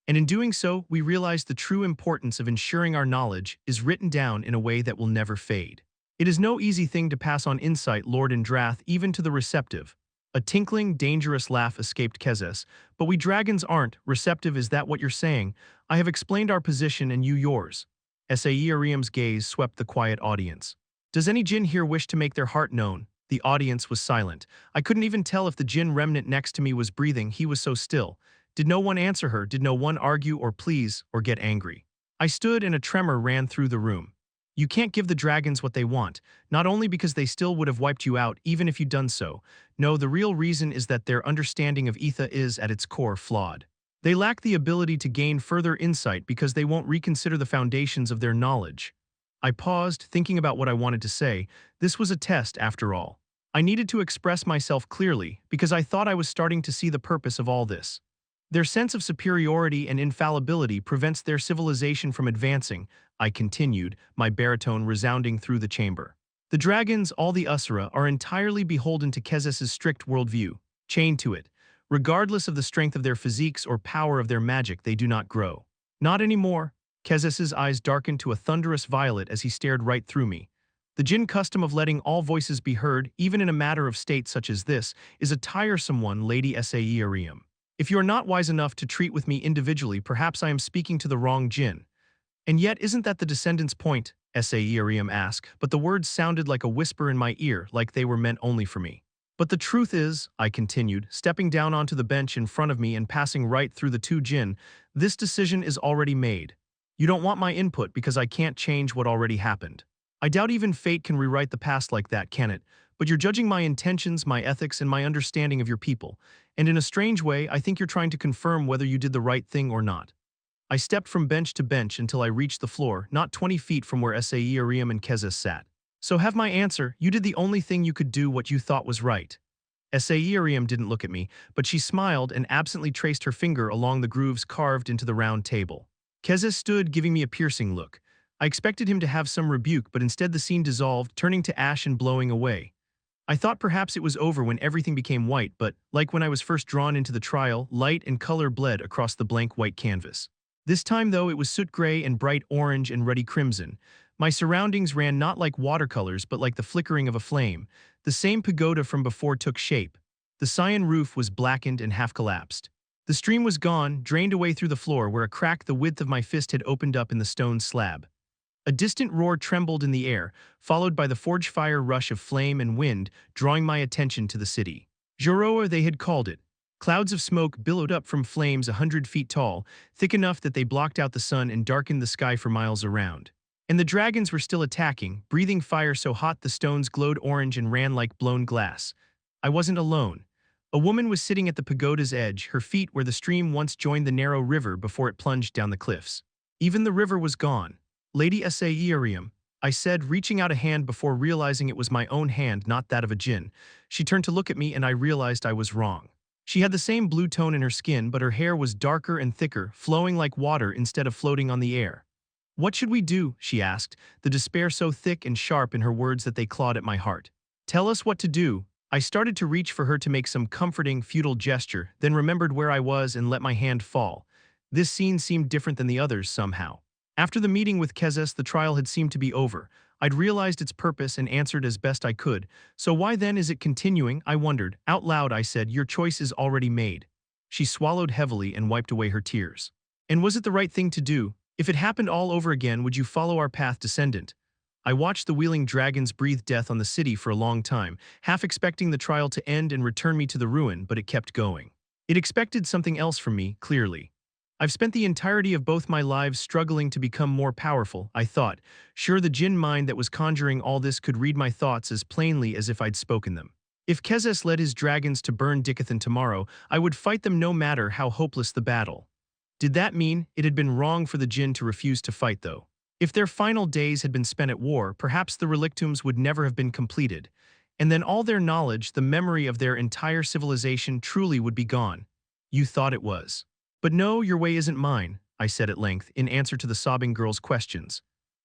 And in doing so, we realized the true importance of ensuring our knowledge is written down in a way that will never fade. It is no easy thing to pass on insight, Lord Indrath, even to the receptive." A tinkling, dangerous laugh escaped Kezes. "But we dragons aren't receptive, is that what you're saying? I have explained our position and you yours." Saerim's gaze swept the quiet audience. "Does any Jinn here wish to make their heart known?" The audience was silent. I couldn't even tell if the Jinn remnant next to me was breathing, he was so still. Did no one answer her? Did no one argue or please or get angry? I stood and a tremor ran through the room. "You can't give the dragons what they want, not only because they still would have wiped you out even if you'd done so. No, the real reason is that their understanding of Etha is, at its core, flawed. They lack the ability to gain further insight because they won't reconsider the foundations of their knowledge." I paused, thinking about what I wanted to say. This was a test, after all. I needed to express myself clearly because I thought I was starting to see the purpose of all this. "Their sense of superiority and infallibility prevents their civilization from advancing," I continued, my baritone resounding through the chamber. "The dragons, all the Usura, are entirely beholden to Kezes's strict worldview, chained to it. Regardless of the strength of their physiques or power of their magic, they do not grow. Not anymore." Kezes's eyes darkened to a thunderous violet as he stared right through me. "The Jinn custom of letting all voices be heard, even in a matter of state such as this, is a tiresome one, Lady Saerim. If you are not wise enough to treat with me individually, perhaps I am speaking to the wrong Jinn." "And yet, isn't that the descendant's point?" Saerim asked, but the words sounded like a whisper in my ear, like they were meant only for me. "But the truth is," I continued, stepping down onto the bench in front of me and passing right through the two Jinn, "this decision is already made. You don't want my input because I can't change what already happened. I doubt even fate can rewrite the past like that, can it? But you're judging my intentions, my ethics, and my understanding of your people. And in a strange way, I think you're trying to confirm whether you did the right thing or not." I stepped from bench to bench until I reached the floor, not 20 feet from where Saerim and Kezes sat. "So have my answer, you did the only thing you could do, what you thought was right." Saerim didn't look at me, but she smiled and absently traced her finger along the grooves carved into the round table. Kezes stood, giving me a piercing look. I expected him to have some rebuke, but instead the scene dissolved, turning to ash and blowing away. I thought perhaps it was over when everything became white, but, like when I was first drawn into the trial, light and color bled across the blank white canvas. This time, though, it was soot gray and bright orange and ruddy crimson. My surroundings ran not like watercolors, but like the flickering of a flame. The same pagoda from before took shape. The cyan roof was blackened and half-collapsed. The stream was gone, drained away through the floor where a crack the width of my fist had opened up in the stone slab. A distant roar trembled in the air, followed by the forge fire rush of flame and wind, drawing my attention to the city. Joroa, they had called it. Clouds of smoke billowed up from flames 100 feet tall, thick enough that they blocked out the sun and darkened the sky for miles around. And the dragons were still attacking, breathing fire so hot the stones glowed orange and ran like blown glass. I wasn't alone. A woman was sitting at the pagoda's edge, her feet where the stream once joined the narrow river before it plunged down the cliffs. Even the river was gone. Lady Assassinated, I said, reaching out a hand before realizing it was my own hand, not that of a djinn. She turned to look at me and I realized I was wrong. She had the same blue tone in her skin, but her hair was darker and thicker, flowing like water instead of floating on the air. "What should we do?" she asked, the despair so thick and sharp in her words that they clawed at my heart. "Tell us what to do." I started to reach for her to make some comforting, futile gesture, then remembered where I was and let my hand fall. This scene seemed different than the others somehow. After the meeting with Kezes, the trial had seemed to be over. I'd realized its purpose and answered as best I could. So why then is it continuing? I wondered. Out loud I said, "Your choice is already made." She swallowed heavily and wiped away her tears. "And was it the right thing to do? If it happened all over again, would you follow our path, descendant?" I watched the wheeling dragons breathe death on the city for a long time, half expecting the trial to end and return me to the ruin, but it kept going. It expected something else from me, clearly. I've spent the entirety of both my lives struggling to become more powerful, I thought, sure the jinn mind that was conjuring all this could read my thoughts as plainly as if I'd spoken them. If Kezes led his dragons to burn Dicathen tomorrow, I would fight them no matter how hopeless the battle. Did that mean it had been wrong for the jinn to refuse to fight, though? If their final days had been spent at war, perhaps the relictums would never have been completed. And then all their knowledge, the memory of their entire civilization, truly would be gone. You thought it was. "But no, your way isn't mine," I said at length, in answer to the sobbing girl's questions.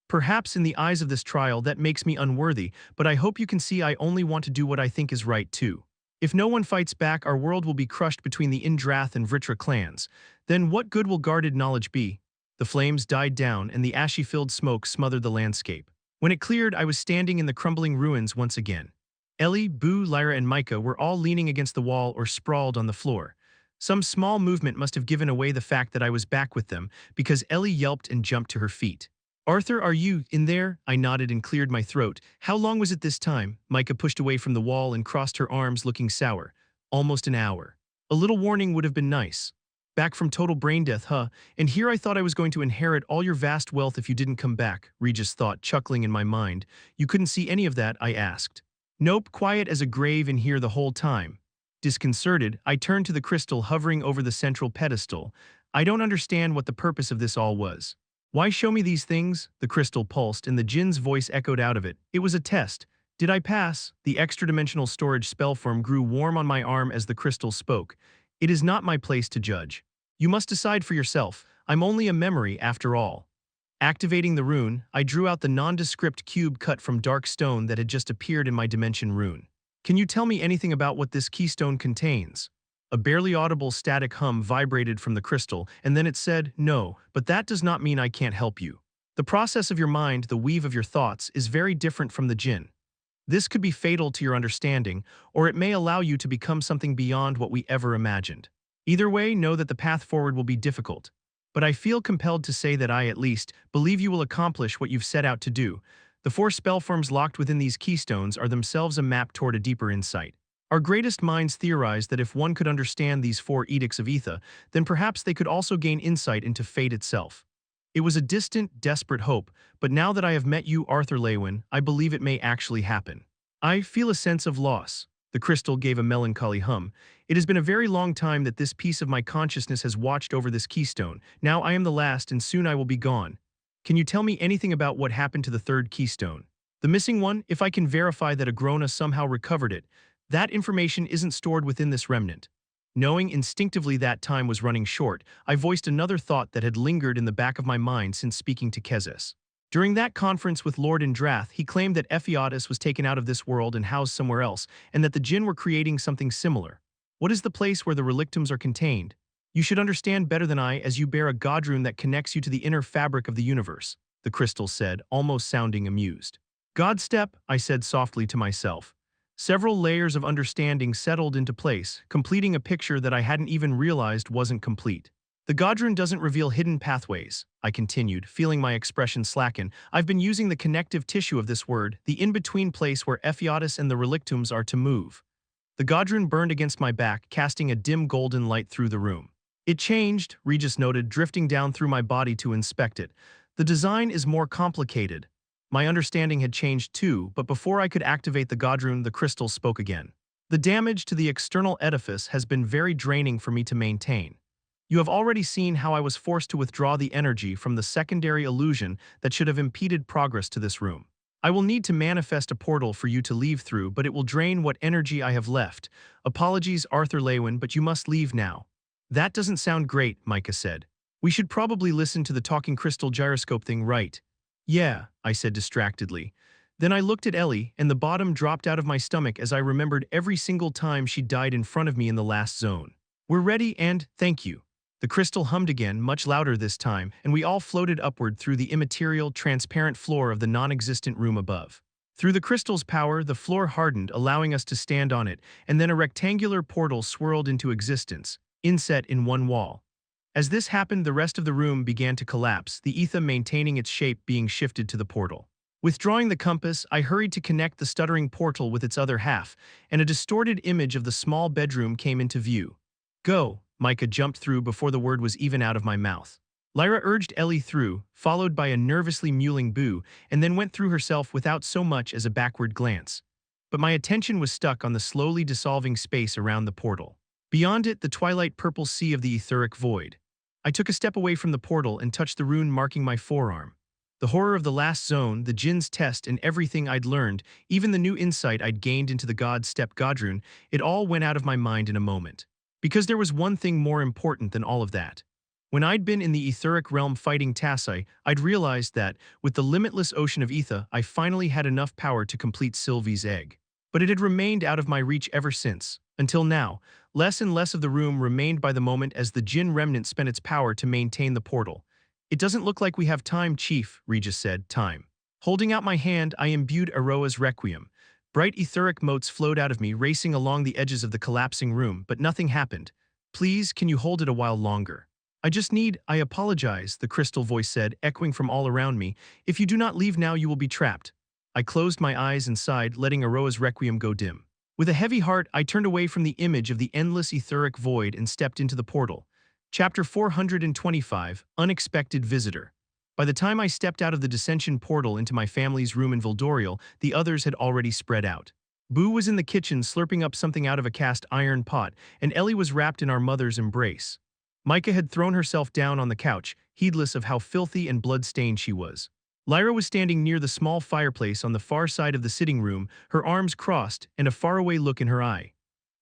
"Perhaps in the eyes of this trial that makes me unworthy, but I hope you can see I only want to do what I think is right too. If no one fights back, our world will be crushed between the Indrath and Vritra clans. Then what good will guarded knowledge be?" The flames died down and the ashy-filled smoke smothered the landscape. When it cleared, I was standing in the crumbling ruins once again. Ellie, Boo, Lyra, and Micah were all leaning against the wall or sprawled on the floor. Some small movement must have given away the fact that I was back with them, because Ellie yelped and jumped to her feet. "Arthur, are you in there?" I nodded and cleared my throat. "How long was it this time?" Micah pushed away from the wall and crossed her arms, looking sour. "Almost an hour. A little warning would have been nice." "Back from total brain death, huh? And here I thought I was going to inherit all your vast wealth if you didn't come back," Regis thought, chuckling in my mind. "You couldn't see any of that?" I asked. "Nope, quiet as a grave in here the whole time." Disconcerted, I turned to the crystal hovering over the central pedestal. "I don't understand what the purpose of this all was." "Why show me these things?" The crystal pulsed and the djinn's voice echoed out of it. "It was a test. Did I pass?" The extra-dimensional storage spellform grew warm on my arm as the crystal spoke. "It is not my place to judge. You must decide for yourself. I'm only a memory after all." Activating the rune, I drew out the nondescript cube cut from dark stone that had just appeared in my dimension rune. "Can you tell me anything about what this keystone contains?" A barely audible static hum vibrated from the crystal, and then it said, "No, but that does not mean I can't help you. The process of your mind, the weave of your thoughts, is very different from the jinn. This could be fatal to your understanding, or it may allow you to become something beyond what we ever imagined. Either way, know that the path forward will be difficult. But I feel compelled to say that I, at least, believe you will accomplish what you've set out to do. The 4 spellforms locked within these keystones are themselves a map toward a deeper insight. Our greatest minds theorized that if one could understand these 4 edicts of Etha, then perhaps they could also gain insight into fate itself. It was a distant, desperate hope, but now that I have met you, Arthur Leywin, I believe it may actually happen. I feel a sense of loss." The crystal gave a melancholy hum. "It has been a very long time that this piece of my consciousness has watched over this keystone. Now I am the last, and soon I will be gone. Can you tell me anything about what happened to the 3rd keystone? The missing one, if I can verify that Agrona somehow recovered it, that information isn't stored within this remnant." Knowing instinctively that time was running short, I voiced another thought that had lingered in the back of my mind since speaking to Kezes. During that conference with Lord Indrath, he claimed that Ephiatus was taken out of this world and housed somewhere else, and that the jinn were creating something similar. "What is the place where the relictums are contained? You should understand better than I, as you bear a godrune that connects you to the inner fabric of the universe," the crystal said, almost sounding amused. "Godstep," I said softly to myself. Several layers of understanding settled into place, completing a picture that I hadn't even realized wasn't complete. "The godrune doesn't reveal hidden pathways," I continued, feeling my expression slacken. "I've been using the connective tissue of this word, the in-between place where Ephiatus and the relictums are to move." The godrune burned against my back, casting a dim golden light through the room. It changed, Regis noted, drifting down through my body to inspect it. The design is more complicated. My understanding had changed too, but before I could activate the godrune, the crystal spoke again. The damage to the external edifice has been very draining for me to maintain. You have already seen how I was forced to withdraw the energy from the secondary illusion that should have impeded progress to this room. I will need to manifest a portal for you to leave through, but it will drain what energy I have left. Apologies, Arthur Leywin, but you must leave now. That doesn't sound great, Micah said. We should probably listen to the talking crystal gyroscope thing, right? Yeah, I said distractedly. Then I looked at Ellie, and the bottom dropped out of my stomach as I remembered every single time she died in front of me in the last zone. We're ready and thank you. The crystal hummed again, much louder this time, and we all floated upward through the immaterial, transparent floor of the non-existent room above. Through the crystal's power, the floor hardened, allowing us to stand on it, and then a rectangular portal swirled into existence, inset in one wall. As this happened, the rest of the room began to collapse, the ether maintaining its shape being shifted to the portal. Withdrawing the compass, I hurried to connect the stuttering portal with its other half, and a distorted image of the small bedroom came into view. Go, Micah jumped through before the word was even out of my mouth. Lyra urged Ellie through, followed by a nervously mewling Boo, and then went through herself without so much as a backward glance. But my attention was stuck on the slowly dissolving space around the portal. Beyond it, the twilight purple sea of the etheric void. I took a step away from the portal and touched the rune marking my forearm. The horror of the last zone, the Jinn's test, and everything I'd learned, even the new insight I'd gained into the God Step Godrune, it all went out of my mind in a moment. Because there was one thing more important than all of that. When I'd been in the etheric realm fighting Tassi, I'd realized that, with the limitless ocean of ether, I finally had enough power to complete Sylvie's egg. But it had remained out of my reach ever since. Until now, less and less of the room remained by the moment as the Jinn remnant spent its power to maintain the portal. It doesn't look like we have time, Chief, Regis said, time. Holding out my hand, I imbued Aroa's requiem. Bright etheric motes flowed out of me, racing along the edges of the collapsing room, but nothing happened. Please, can you hold it a while longer? I apologize, the crystal voice said, echoing from all around me. If you do not leave now, you will be trapped. I closed my eyes and sighed, letting Aroa's requiem go dim. With a heavy heart, I turned away from the image of the endless etheric void and stepped into the portal. Chapter 425, Unexpected Visitor. By the time I stepped out of the dissension portal into my family's room in Vildoriel, the others had already spread out. Boo was in the kitchen slurping up something out of a cast iron pot, and Ellie was wrapped in our mother's embrace. Micah had thrown herself down on the couch, heedless of how filthy and blood-stained she was. Lyra was standing near the small fireplace on the far side of the sitting room, her arms crossed and a faraway look in her eye.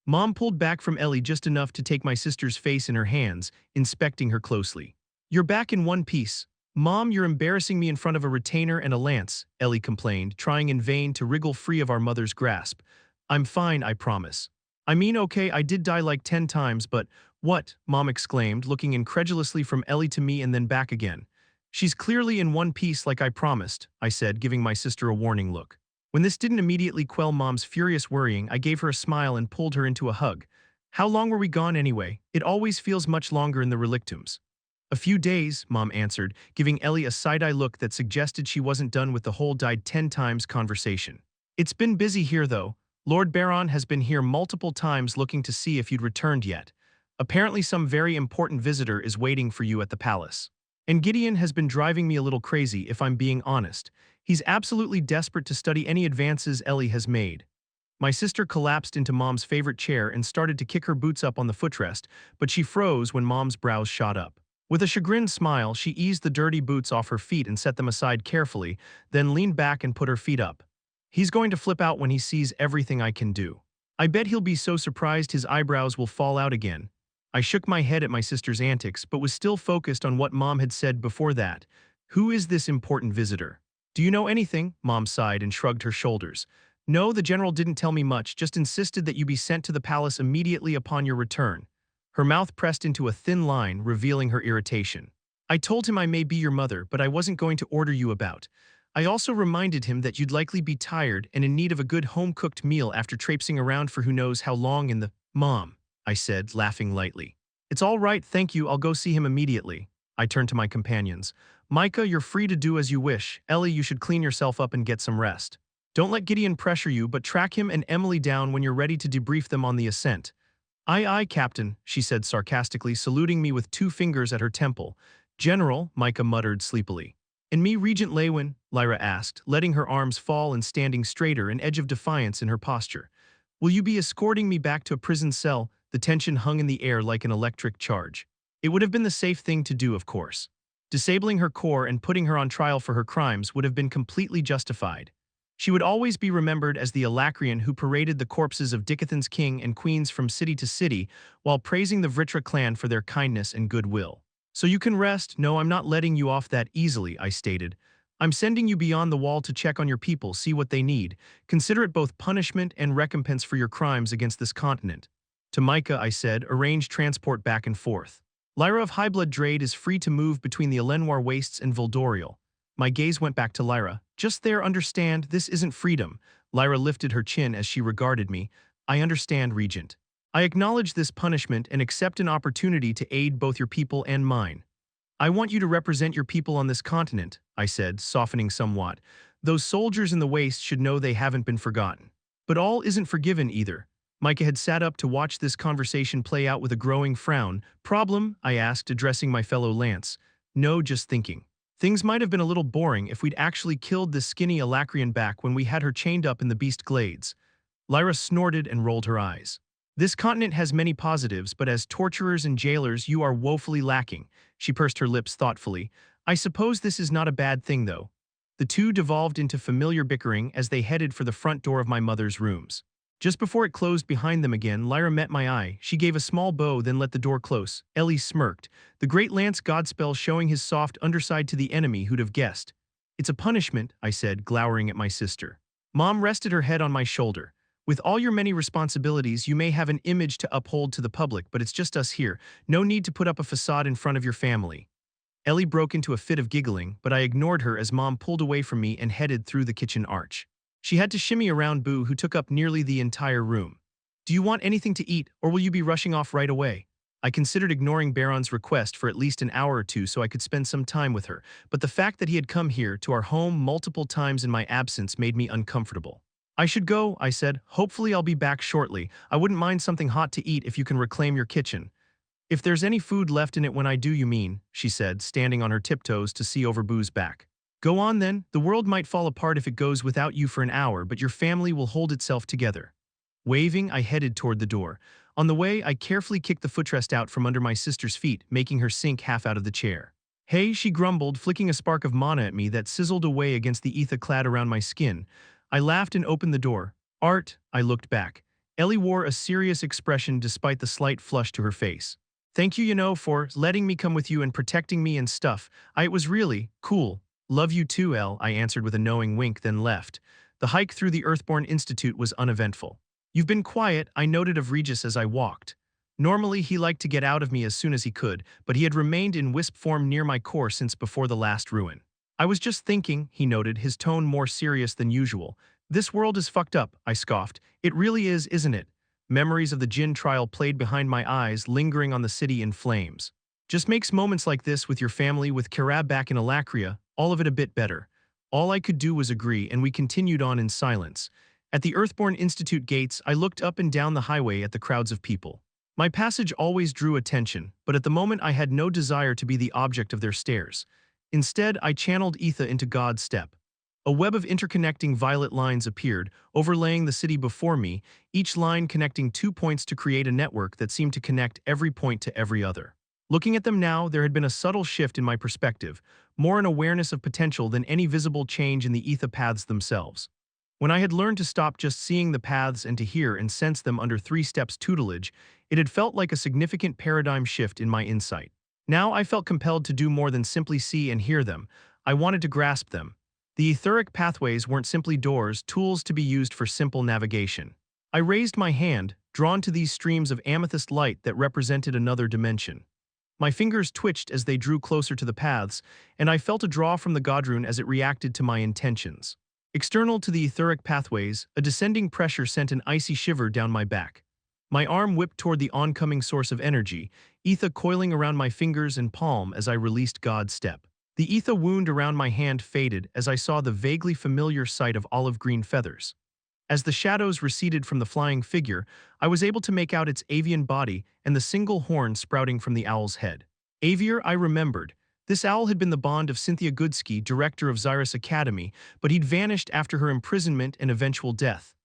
Mom pulled back from Ellie just enough to take my sister's face in her hands, inspecting her closely. You're back in one piece. Mom, you're embarrassing me in front of a retainer and a lance, Ellie complained, trying in vain to wriggle free of our mother's grasp. I'm fine, I promise. I mean, okay, I did die like 10 times, but what? Mom exclaimed, looking incredulously from Ellie to me and then back again. She's clearly in one piece like I promised, I said, giving my sister a warning look. When this didn't immediately quell Mom's furious worrying, I gave her a smile and pulled her into a hug. How long were we gone anyway? It always feels much longer in the relictums. A few days, Mom answered, giving Ellie a side-eye look that suggested she wasn't done with the whole died 10 times conversation. It's been busy here though. Lord Baron has been here multiple times looking to see if you'd returned yet. Apparently some very important visitor is waiting for you at the palace. And Gideon has been driving me a little crazy, if I'm being honest. He's absolutely desperate to study any advances Ellie has made. My sister collapsed into Mom's favorite chair and started to kick her boots up on the footrest, but she froze when Mom's brows shot up. With a chagrined smile, she eased the dirty boots off her feet and set them aside carefully, then leaned back and put her feet up. He's going to flip out when he sees everything I can do. I bet he'll be so surprised his eyebrows will fall out again. I shook my head at my sister's antics, but was still focused on what Mom had said before that. Who is this important visitor? Do you know anything? Mom sighed and shrugged her shoulders. No, the general didn't tell me much, just insisted that you be sent to the palace immediately upon your return. Her mouth pressed into a thin line, revealing her irritation. I told him I may be your mother, but I wasn't going to order you about. I also reminded him that you'd likely be tired and in need of a good home-cooked meal after traipsing around for who knows how long in the— Mom, I said, laughing lightly. It's all right, thank you, I'll go see him immediately. I turned to my companions. Micah, you're free to do as you wish. Ellie, you should clean yourself up and get some rest. Don't let Gideon pressure you, but track him and Emily down when you're ready to debrief them on the ascent. Aye, aye, Captain, she said sarcastically, saluting me with 2 fingers at her temple. General, Micah muttered sleepily. And me, Regent Leywin? Lyra asked, letting her arms fall and standing straighter, an edge of defiance in her posture. Will you be escorting me back to a prison cell? The tension hung in the air like an electric charge. It would have been the safe thing to do, of course. Disabling her core and putting her on trial for her crimes would have been completely justified. She would always be remembered as the Alacrian who paraded the corpses of Dicathen's king and queens from city to city while praising the Vritra clan for their kindness and goodwill. So you can rest. No, I'm not letting you off that easily, I stated. I'm sending you beyond the wall to check on your people, see what they need. Consider it both punishment and recompense for your crimes against this continent. To Micah, I said, arrange transport back and forth. Lyra of Highblood Drade is free to move between the Elenoir Wastes and Voldorial. My gaze went back to Lyra. Just there, understand, this isn't freedom. Lyra lifted her chin as she regarded me. I understand, Regent. I acknowledge this punishment and accept an opportunity to aid both your people and mine. I want you to represent your people on this continent, I said, softening somewhat. Those soldiers in the waste should know they haven't been forgotten. But all isn't forgiven either. Micah had sat up to watch this conversation play out with a growing frown. Problem? I asked, addressing my fellow Lance. No, just thinking. Things might have been a little boring if we'd actually killed this skinny Alacrian back when we had her chained up in the beast glades. Lyra snorted and rolled her eyes. This continent has many positives, but as torturers and jailers you are woefully lacking. She pursed her lips thoughtfully. I suppose this is not a bad thing, though. The two devolved into familiar bickering as they headed for the front door of my mother's rooms. Just before it closed behind them again, Lyra met my eye. She gave a small bow, then let the door close. Ellie smirked. The great Lance Godspell showing his soft underside to the enemy, who'd have guessed. It's a punishment, I said, glowering at my sister. Mom rested her head on my shoulder. With all your many responsibilities, you may have an image to uphold to the public, but it's just us here. No need to put up a facade in front of your family. Ellie broke into a fit of giggling, but I ignored her as Mom pulled away from me and headed through the kitchen arch. She had to shimmy around Boo, who took up nearly the entire room. Do you want anything to eat, or will you be rushing off right away? I considered ignoring Baron's request for at least an hour or two so I could spend some time with her, but the fact that he had come here to our home multiple times in my absence made me uncomfortable. I should go, I said. Hopefully I'll be back shortly. I wouldn't mind something hot to eat if you can reclaim your kitchen. If there's any food left in it when I do, you mean, she said, standing on her tiptoes to see over Boo's back. Go on then. The world might fall apart if it goes without you for an hour, but your family will hold itself together. Waving, I headed toward the door. On the way, I carefully kicked the footrest out from under my sister's feet, making her sink half out of the chair. Hey, she grumbled, flicking a spark of mana at me that sizzled away against the ether clad around my skin. I laughed and opened the door. Art, I looked back. Ellie wore a serious expression despite the slight flush to her face. Thank you, for letting me come with you and protecting me and stuff. It was really cool. Love you too, Elle, I answered with a knowing wink, then left. The hike through the Earthborn Institute was uneventful. You've been quiet, I noted of Regis as I walked. Normally, he liked to get out of me as soon as he could, but he had remained in wisp form near my core since before the last ruin. I was just thinking, he noted, his tone more serious than usual. This world is fucked up, I scoffed. It really is, isn't it? Memories of the Jinn trial played behind my eyes, lingering on the city in flames. Just makes moments like this with your family, with Karab back in Alacria, all of it a bit better. All I could do was agree, and we continued on in silence. At the Earthborn Institute gates, I looked up and down the highway at the crowds of people. My passage always drew attention, but at the moment I had no desire to be the object of their stares. Instead, I channeled Etha into God's step. A web of interconnecting violet lines appeared, overlaying the city before me, each line connecting 2 points to create a network that seemed to connect every point to every other. Looking at them now, there had been a subtle shift in my perspective, more an awareness of potential than any visible change in the Etha paths themselves. When I had learned to stop just seeing the paths and to hear and sense them under 3 steps tutelage, it had felt like a significant paradigm shift in my insight. Now I felt compelled to do more than simply see and hear them. I wanted to grasp them. The etheric pathways weren't simply doors, tools to be used for simple navigation. I raised my hand, drawn to these streams of amethyst light that represented another dimension. My fingers twitched as they drew closer to the paths, and I felt a draw from the Godrune as it reacted to my intentions. External to the etheric pathways, a descending pressure sent an icy shiver down my back. My arm whipped toward the oncoming source of energy, Etha coiling around my fingers and palm as I released God's step. The ether wound around my hand faded as I saw the vaguely familiar sight of olive-green feathers. As the shadows receded from the flying figure, I was able to make out its avian body and the single horn sprouting from the owl's head. Aviar, I remembered. This owl had been the bond of Cynthia Goodsky, director of Xyrus Academy, but he'd vanished after her imprisonment and eventual death.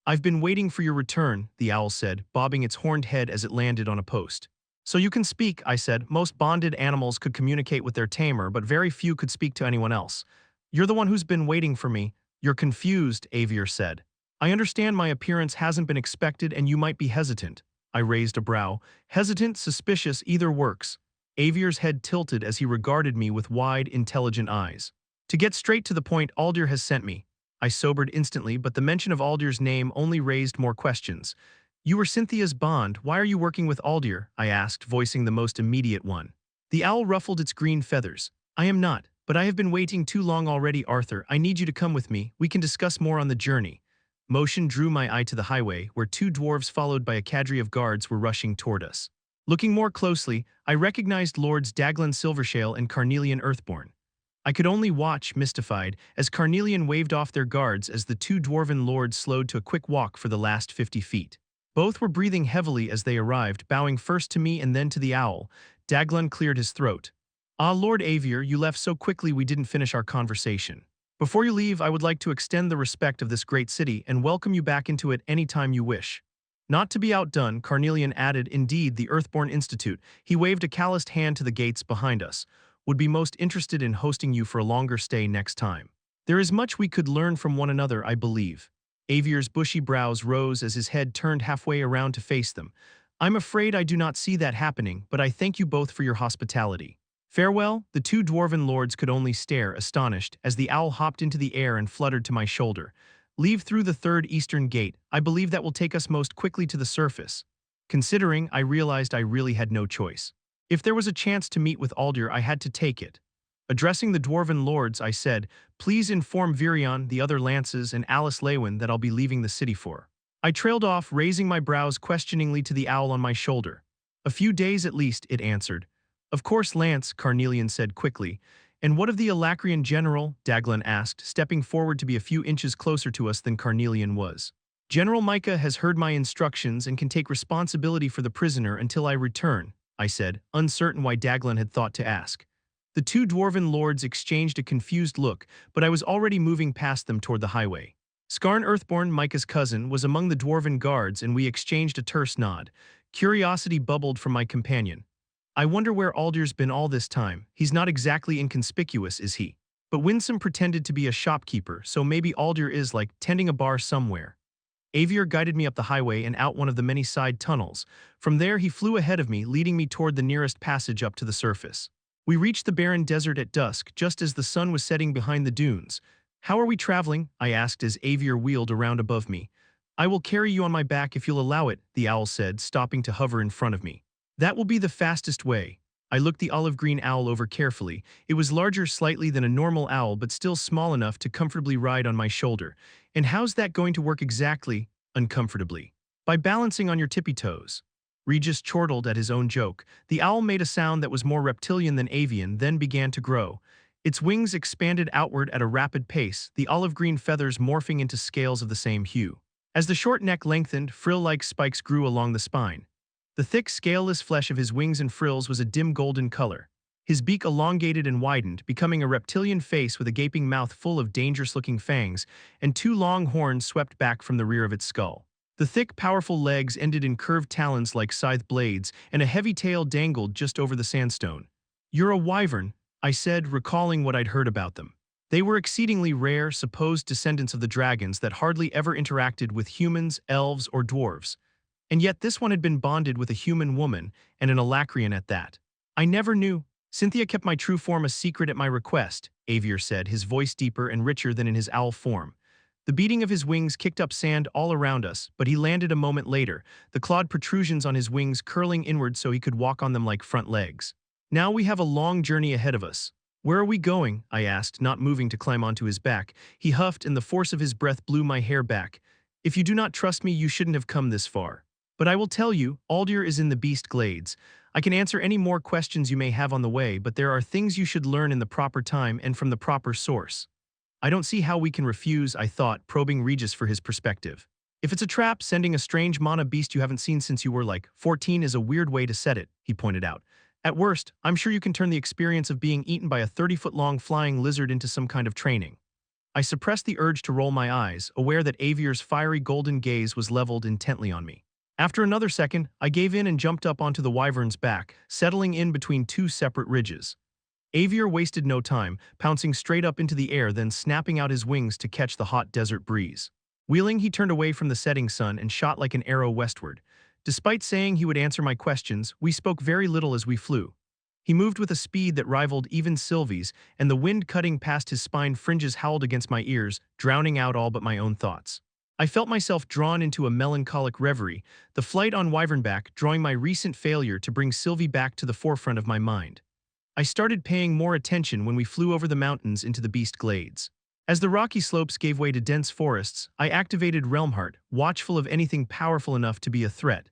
"I've been waiting for your return," the owl said, bobbing its horned head as it landed on a post. "So you can speak," I said. "Most bonded animals could communicate with their tamer, but very few could speak to anyone else. You're the one who's been waiting for me." "You're confused," Aviar said. "I understand my appearance hasn't been expected and you might be hesitant." I raised a brow. "Hesitant, suspicious, either works." Aviar's head tilted as he regarded me with wide, intelligent eyes. "To get straight to the point, Aldir has sent me." I sobered instantly, but the mention of Aldir's name only raised more questions. "You were Cynthia's bond. Why are you working with Aldir?" I asked, voicing the most immediate one. The owl ruffled its green feathers. "I am not, but I have been waiting too long already, Arthur. I need you to come with me. We can discuss more on the journey." Motion drew my eye to the highway, where two dwarves followed by a cadre of guards were rushing toward us. Looking more closely, I recognized Lords Daglan Silvershale and Carnelian Earthborn. I could only watch, mystified, as Carnelian waved off their guards as the two dwarven lords slowed to a quick walk for the last 50 feet. Both were breathing heavily as they arrived, bowing first to me and then to the owl. Daglan cleared his throat. "Ah, Lord Aviar, you left so quickly we didn't finish our conversation. Before you leave, I would like to extend the respect of this great city and welcome you back into it any time you wish." Not to be outdone, Carnelian added, "Indeed, the Earthborn Institute," he waved a calloused hand to the gates behind us, "would be most interested in hosting you for a longer stay next time. There is much we could learn from one another, I believe." Aviar's bushy brows rose as his head turned halfway around to face them. "I'm afraid I do not see that happening, but I thank you both for your hospitality. Farewell." The two dwarven lords could only stare, astonished, as the owl hopped into the air and fluttered to my shoulder. "Leave through the third eastern gate. I believe that will take us most quickly to the surface." Considering, I realized I really had no choice. If there was a chance to meet with Aldir, I had to take it. Addressing the dwarven lords, I said, "Please inform Virion, the other lances, and Alice Leywin that I'll be leaving the city for." I trailed off, raising my brows questioningly to the owl on my shoulder. "A few days at least," it answered. "Of course, Lance," Carnelian said quickly. "And what of the Alacrian general?" Daglan asked, stepping forward to be a few inches closer to us than Carnelian was. "General Micah has heard my instructions and can take responsibility for the prisoner until I return," I said, uncertain why Daglan had thought to ask. The two dwarven lords exchanged a confused look, but I was already moving past them toward the highway. Skarn Earthborn, Micah's cousin, was among the dwarven guards, and we exchanged a terse nod. Curiosity bubbled from my companion. "I wonder where Aldir's been all this time. He's not exactly inconspicuous, is he?" But Winsome pretended to be a shopkeeper, so maybe Aldir is, like, tending a bar somewhere. Aviar guided me up the highway and out one of the many side tunnels. From there he flew ahead of me, leading me toward the nearest passage up to the surface. We reached the barren desert at dusk, just as the sun was setting behind the dunes. "How are we traveling?" I asked as Aviar wheeled around above me. "I will carry you on my back if you'll allow it," the owl said, stopping to hover in front of me. "That will be the fastest way." I looked the olive-green owl over carefully. It was larger slightly than a normal owl, but still small enough to comfortably ride on my shoulder. "And how's that going to work exactly, uncomfortably?" "By balancing on your tippy toes." Regis chortled at his own joke. The owl made a sound that was more reptilian than avian, then began to grow. Its wings expanded outward at a rapid pace, the olive-green feathers morphing into scales of the same hue. As the short neck lengthened, frill-like spikes grew along the spine. The thick, scaleless flesh of his wings and frills was a dim golden color. His beak elongated and widened, becoming a reptilian face with a gaping mouth full of dangerous-looking fangs, and two long horns swept back from the rear of its skull. The thick, powerful legs ended in curved talons like scythe blades, and a heavy tail dangled just over the sandstone. "You're a wyvern," I said, recalling what I'd heard about them. They were exceedingly rare, supposed descendants of the dragons that hardly ever interacted with humans, elves, or dwarves. And yet this one had been bonded with a human woman, and an Alacrian at that. "I never knew. Cynthia kept my true form a secret at my request," Aviar said, his voice deeper and richer than in his owl form. The beating of his wings kicked up sand all around us, but he landed a moment later, the clawed protrusions on his wings curling inward so he could walk on them like front legs. "Now we have a long journey ahead of us." "Where are we going?" I asked, not moving to climb onto his back. He huffed, and the force of his breath blew my hair back. "If you do not trust me, you shouldn't have come this far." But I will tell you, Aldir is in the Beast Glades. I can answer any more questions you may have on the way, but there are things you should learn in the proper time and from the proper source. I don't see how we can refuse, I thought, probing Regis for his perspective. If it's a trap, sending a strange mana beast you haven't seen since you were like 14 is a weird way to set it, he pointed out. At worst, I'm sure you can turn the experience of being eaten by a 30-foot-long flying lizard into some kind of training. I suppressed the urge to roll my eyes, aware that Avier's fiery golden gaze was leveled intently on me. After another second, I gave in and jumped up onto the wyvern's back, settling in between two separate ridges. Avier wasted no time, pouncing straight up into the air then snapping out his wings to catch the hot desert breeze. Wheeling, he turned away from the setting sun and shot like an arrow westward. Despite saying he would answer my questions, we spoke very little as we flew. He moved with a speed that rivaled even Sylvie's, and the wind cutting past his spine fringes howled against my ears, drowning out all but my own thoughts. I felt myself drawn into a melancholic reverie, the flight on Wyvernback drawing my recent failure to bring Sylvie back to the forefront of my mind. I started paying more attention when we flew over the mountains into the Beast Glades. As the rocky slopes gave way to dense forests, I activated Realmheart, watchful of anything powerful enough to be a threat.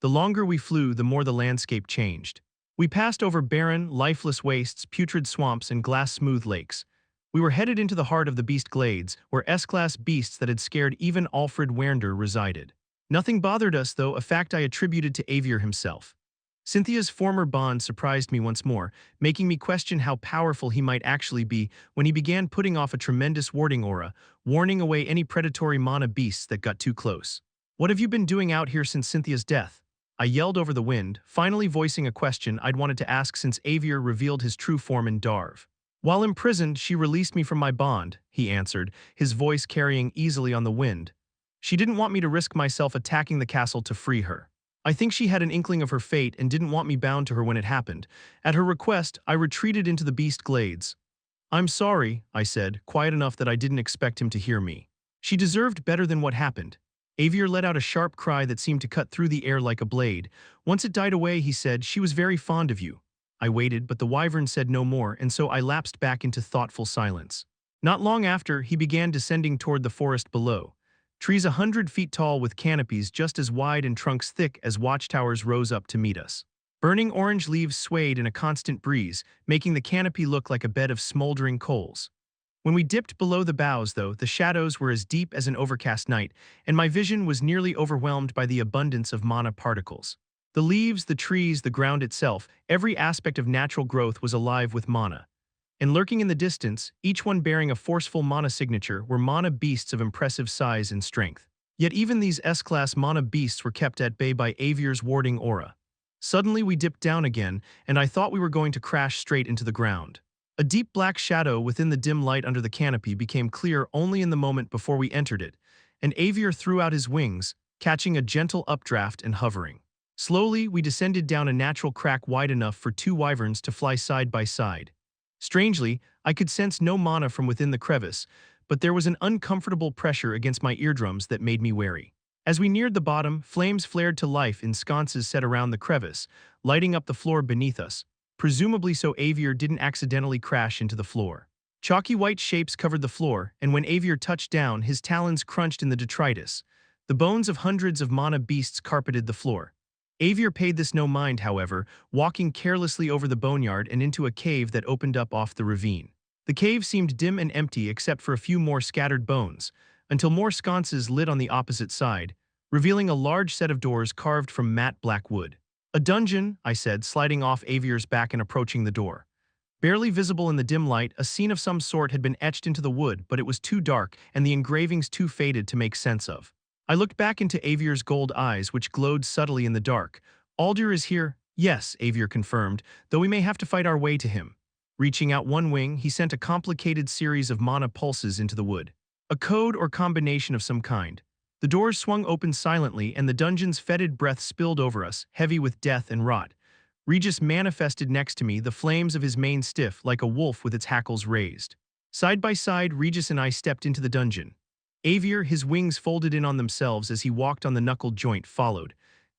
The longer we flew, the more the landscape changed. We passed over barren, lifeless wastes, putrid swamps, and glass-smooth lakes. We were headed into the heart of the Beast Glades, where S-class beasts that had scared even Alfred Wernder resided. Nothing bothered us, though, a fact I attributed to Avier himself. Cynthia's former bond surprised me once more, making me question how powerful he might actually be when he began putting off a tremendous warding aura, warning away any predatory mana beasts that got too close. "What have you been doing out here since Cynthia's death?" I yelled over the wind, finally voicing a question I'd wanted to ask since Avier revealed his true form in Darv. "While imprisoned, she released me from my bond," he answered, his voice carrying easily on the wind. "She didn't want me to risk myself attacking the castle to free her. I think she had an inkling of her fate and didn't want me bound to her when it happened. At her request, I retreated into the Beast Glades." "I'm sorry," I said, quiet enough that I didn't expect him to hear me. "She deserved better than what happened." Avier let out a sharp cry that seemed to cut through the air like a blade. Once it died away, he said, "She was very fond of you." I waited, but the wyvern said no more, and so I lapsed back into thoughtful silence. Not long after, he began descending toward the forest below. Trees 100 feet tall with canopies just as wide and trunks thick as watchtowers rose up to meet us. Burning orange leaves swayed in a constant breeze, making the canopy look like a bed of smoldering coals. When we dipped below the boughs, though, the shadows were as deep as an overcast night, and my vision was nearly overwhelmed by the abundance of mana particles. The leaves, the trees, the ground itself, every aspect of natural growth was alive with mana. And lurking in the distance, each one bearing a forceful mana signature, were mana beasts of impressive size and strength. Yet even these S-class mana beasts were kept at bay by Avier's warding aura. Suddenly we dipped down again, and I thought we were going to crash straight into the ground. A deep black shadow within the dim light under the canopy became clear only in the moment before we entered it, and Avier threw out his wings, catching a gentle updraft and hovering. Slowly, we descended down a natural crack wide enough for two wyverns to fly side by side. Strangely, I could sense no mana from within the crevice, but there was an uncomfortable pressure against my eardrums that made me wary. As we neared the bottom, flames flared to life in sconces set around the crevice, lighting up the floor beneath us, presumably so Avier didn't accidentally crash into the floor. Chalky white shapes covered the floor, and when Avier touched down, his talons crunched in the detritus. The bones of hundreds of mana beasts carpeted the floor. Avier paid this no mind, however, walking carelessly over the boneyard and into a cave that opened up off the ravine. The cave seemed dim and empty except for a few more scattered bones, until more sconces lit on the opposite side, revealing a large set of doors carved from matte black wood. "A dungeon," I said, sliding off Avier's back and approaching the door. Barely visible in the dim light, a scene of some sort had been etched into the wood, but it was too dark and the engravings too faded to make sense of. I looked back into Avier's gold eyes, which glowed subtly in the dark. "Aldir is here?" "Yes," Avier confirmed, "though we may have to fight our way to him." Reaching out one wing, he sent a complicated series of mana pulses into the wood. A code or combination of some kind. The doors swung open silently, and the dungeon's fetid breath spilled over us, heavy with death and rot. Regis manifested next to me, the flames of his mane stiff like a wolf with its hackles raised. Side by side, Regis and I stepped into the dungeon. Avier, his wings folded in on themselves as he walked on the knuckled joint, followed.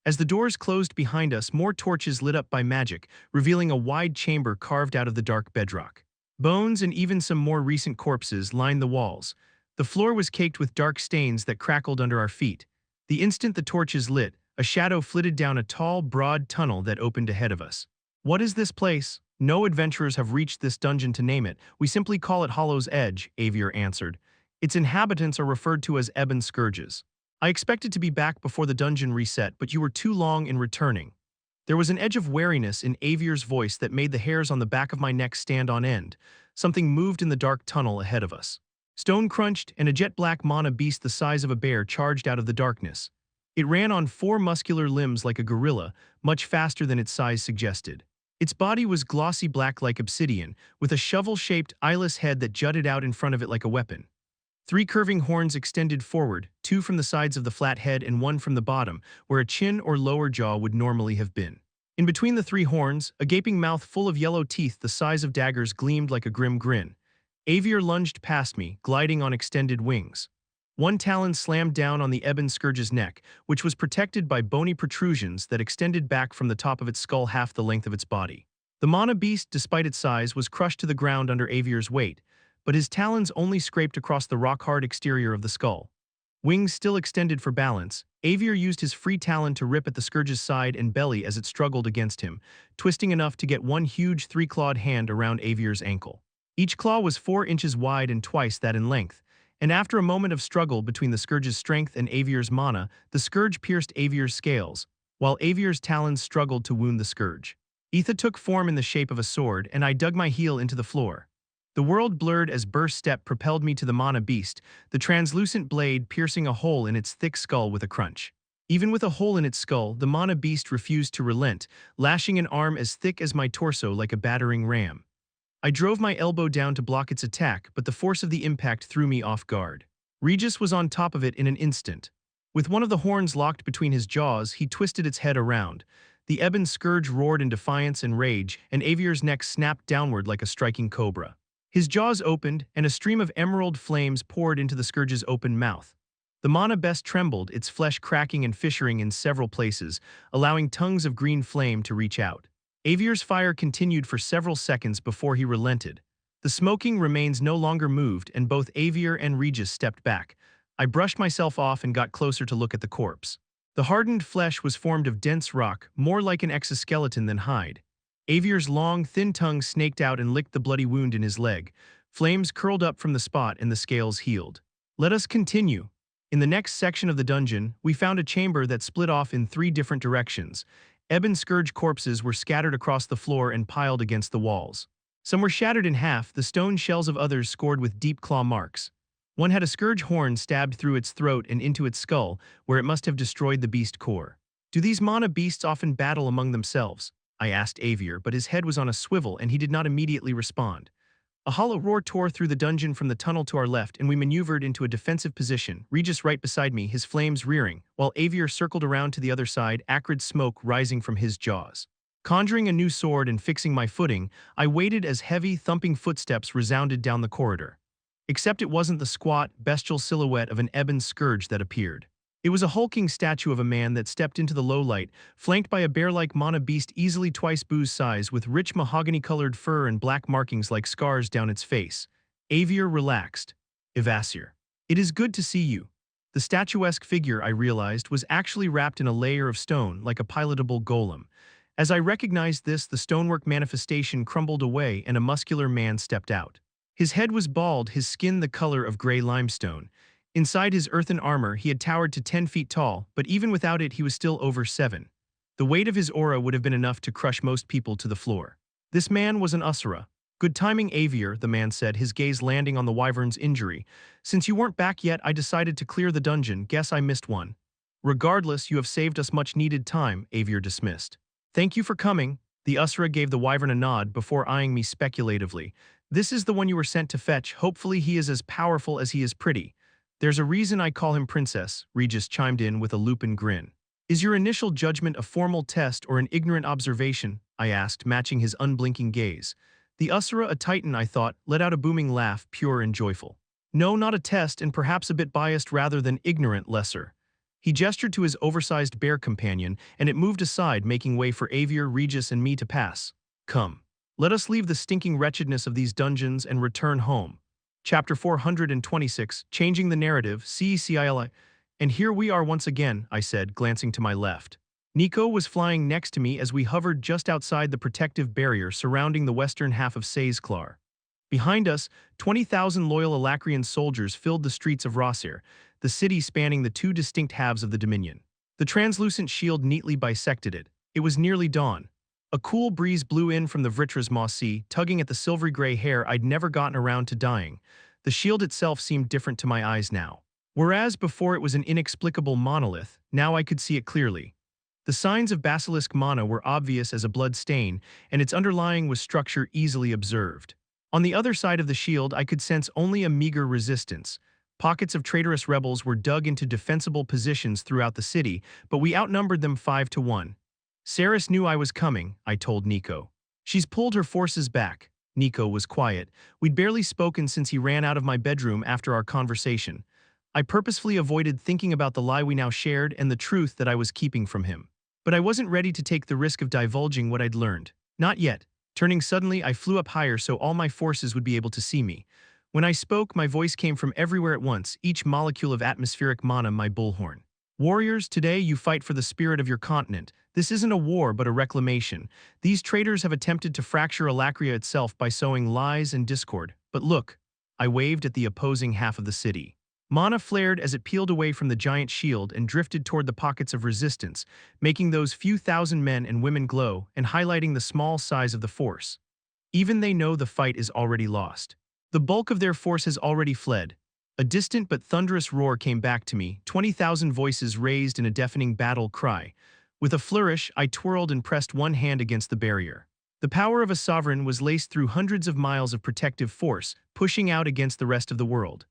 As the doors closed behind us, more torches lit up by magic, revealing a wide chamber carved out of the dark bedrock. Bones and even some more recent corpses lined the walls. The floor was caked with dark stains that crackled under our feet. The instant the torches lit, A shadow flitted down a tall, broad tunnel that opened ahead of us. What is this place? No adventurers have reached this dungeon to name it. We simply call it Hollow's Edge, Avier answered. Its inhabitants are referred to as ebon scourges. I expected to be back before the dungeon reset, but you were too long in returning. There was an edge of wariness in Avier's voice that made the hairs on the back of my neck stand on end. Something moved in the dark tunnel ahead of us. Stone crunched, and a jet-black mana beast the size of a bear charged out of the darkness. It ran on four muscular limbs like a gorilla, much faster than its size suggested. Its body was glossy black like obsidian, with a shovel-shaped, eyeless head that jutted out in front of it like a weapon. Three curving horns extended forward, two from the sides of the flat head and one from the bottom, where a chin or lower jaw would normally have been. In between the three horns, a gaping mouth full of yellow teeth the size of daggers gleamed like a grim grin. Avier lunged past me, gliding on extended wings. One talon slammed down on the ebon scourge's neck, which was protected by bony protrusions that extended back from the top of its skull half the length of its body. The mana beast, despite its size, was crushed to the ground under Avier's weight, but his talons only scraped across the rock-hard exterior of the skull. Wings still extended for balance, Avier used his free talon to rip at the scourge's side and belly as it struggled against him, twisting enough to get one huge three-clawed hand around Avier's ankle. Each claw was 4 inches wide and twice that in length, and after a moment of struggle between the scourge's strength and Avier's mana, the scourge pierced Avier's scales, while Avier's talons struggled to wound the scourge. Etha took form in the shape of a sword, and I dug my heel into the floor. The world blurred as Burst Step propelled me to the mana beast, the translucent blade piercing a hole in its thick skull with a crunch. Even with a hole in its skull, the mana beast refused to relent, lashing an arm as thick as my torso like a battering ram. I drove my elbow down to block its attack, but the force of the impact threw me off guard. Regis was on top of it in an instant. With one of the horns locked between his jaws, he twisted its head around. The ebon scourge roared in defiance and rage, and Avier's neck snapped downward like a striking cobra. His jaws opened, and a stream of emerald flames poured into the scourge's open mouth. The mana beast trembled, its flesh cracking and fissuring in several places, allowing tongues of green flame to reach out. Avier's fire continued for several seconds before he relented. The smoking remains no longer moved, and both Avier and Regis stepped back. I brushed myself off and got closer to look at the corpse. The hardened flesh was formed of dense rock, more like an exoskeleton than hide. Avier's long, thin tongue snaked out and licked the bloody wound in his leg. Flames curled up from the spot and the scales healed. Let us continue. In the next section of the dungeon, we found a chamber that split off in 3 different directions. Ebon scourge corpses were scattered across the floor and piled against the walls. Some were shattered in half, the stone shells of others scored with deep claw marks. One had a scourge horn stabbed through its throat and into its skull, where it must have destroyed the beast core. Do these mana beasts often battle among themselves? I asked Avier, but his head was on a swivel and he did not immediately respond. A hollow roar tore through the dungeon from the tunnel to our left, and we maneuvered into a defensive position, Regis right beside me, his flames rearing, while Avier circled around to the other side, acrid smoke rising from his jaws. Conjuring a new sword and fixing my footing, I waited as heavy, thumping footsteps resounded down the corridor. Except it wasn't the squat, bestial silhouette of an ebon scourge that appeared. It was a hulking statue of a man that stepped into the low light, flanked by a bear-like mana beast easily twice Boo's size with rich mahogany-colored fur and black markings like scars down its face. Avier relaxed. Evasir. It is good to see you. The statuesque figure, I realized, was actually wrapped in a layer of stone like a pilotable golem. As I recognized this, the stonework manifestation crumbled away and a muscular man stepped out. His head was bald, his skin the color of gray limestone. Inside his earthen armor, he had towered to 10 feet tall, but even without it, he was still over 7. The weight of his aura would have been enough to crush most people to the floor. This man was an Usura. Good timing, Avier, the man said, his gaze landing on the wyvern's injury. Since you weren't back yet, I decided to clear the dungeon. Guess I missed one. Regardless, you have saved us much needed time, Avier dismissed. Thank you for coming. The Usura gave the wyvern a nod before eyeing me speculatively. This is the one you were sent to fetch. Hopefully he is as powerful as he is pretty. There's a reason I call him Princess, Regis chimed in with a lupin grin. Is your initial judgment a formal test or an ignorant observation? I asked, matching his unblinking gaze. The Usura, a titan, I thought, let out a booming laugh, pure and joyful. No, not a test, and perhaps a bit biased rather than ignorant, lesser. He gestured to his oversized bear companion, and it moved aside, making way for Avier, Regis, and me to pass. Come. Let us leave the stinking wretchedness of these dungeons and return home. Chapter 426, Changing the Narrative, CECILI. And here we are once again, I said, glancing to my left. Nico was flying next to me as we hovered just outside the protective barrier surrounding the western half of Saizklar. Behind us, 20,000 loyal Alacrian soldiers filled the streets of Rossir, the city spanning the two distinct halves of the Dominion. The translucent shield neatly bisected it. It was nearly dawn. A cool breeze blew in from the Vritra's Maw Sea, tugging at the silvery gray hair I'd never gotten around to dyeing. The shield itself seemed different to my eyes now. Whereas before it was an inexplicable monolith, now I could see it clearly. The signs of basilisk mana were obvious as a blood stain, and its underlying was structure easily observed. On the other side of the shield, I could sense only a meager resistance. Pockets of traitorous rebels were dug into defensible positions throughout the city, but we outnumbered them 5-1. Saris knew I was coming, I told Nico. She's pulled her forces back. Nico was quiet. We'd barely spoken since he ran out of my bedroom after our conversation. I purposefully avoided thinking about the lie we now shared and the truth that I was keeping from him. But I wasn't ready to take the risk of divulging what I'd learned. Not yet. Turning suddenly, I flew up higher so all my forces would be able to see me. When I spoke, my voice came from everywhere at once, each molecule of atmospheric mana my bullhorn. Warriors, today you fight for the spirit of your continent. This isn't a war but a reclamation. These traitors have attempted to fracture Alacria itself by sowing lies and discord. But look, I waved at the opposing half of the city. Mana flared as it peeled away from the giant shield and drifted toward the pockets of resistance, making those few thousand men and women glow and highlighting the small size of the force. Even they know the fight is already lost. The bulk of their force has already fled. A distant but thunderous roar came back to me, 20,000 voices raised in a deafening battle cry. With a flourish, I twirled and pressed one hand against the barrier. The power of a sovereign was laced through hundreds of miles of protective force, pushing out against the rest of the world.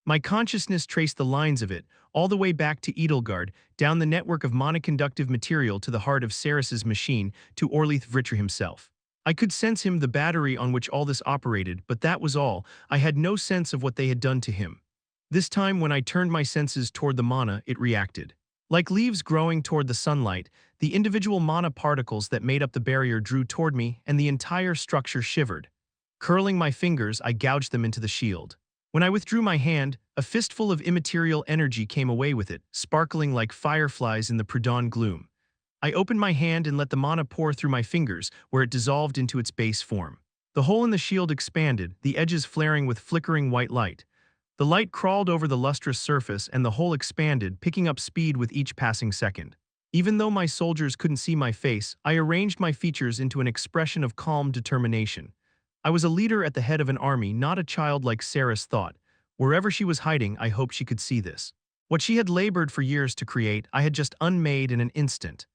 My consciousness traced the lines of it, all the way back to Edelgard, down the network of monoconductive material to the heart of Saris's machine, to Orleith Vritra himself. I could sense him, the battery on which all this operated, but that was all. I had no sense of what they had done to him. This time, when I turned my senses toward the mana, it reacted. Like leaves growing toward the sunlight, the individual mana particles that made up the barrier drew toward me, and the entire structure shivered. Curling my fingers, I gouged them into the shield. When I withdrew my hand, a fistful of immaterial energy came away with it, sparkling like fireflies in the pre-dawn gloom. I opened my hand and let the mana pour through my fingers, where it dissolved into its base form. The hole in the shield expanded, the edges flaring with flickering white light. The light crawled over the lustrous surface and the hole expanded, picking up speed with each passing second. Even though my soldiers couldn't see my face, I arranged my features into an expression of calm determination. I was a leader at the head of an army, not a child like Saris thought. Wherever she was hiding, I hoped she could see this. What she had labored for years to create, I had just unmade in an instant.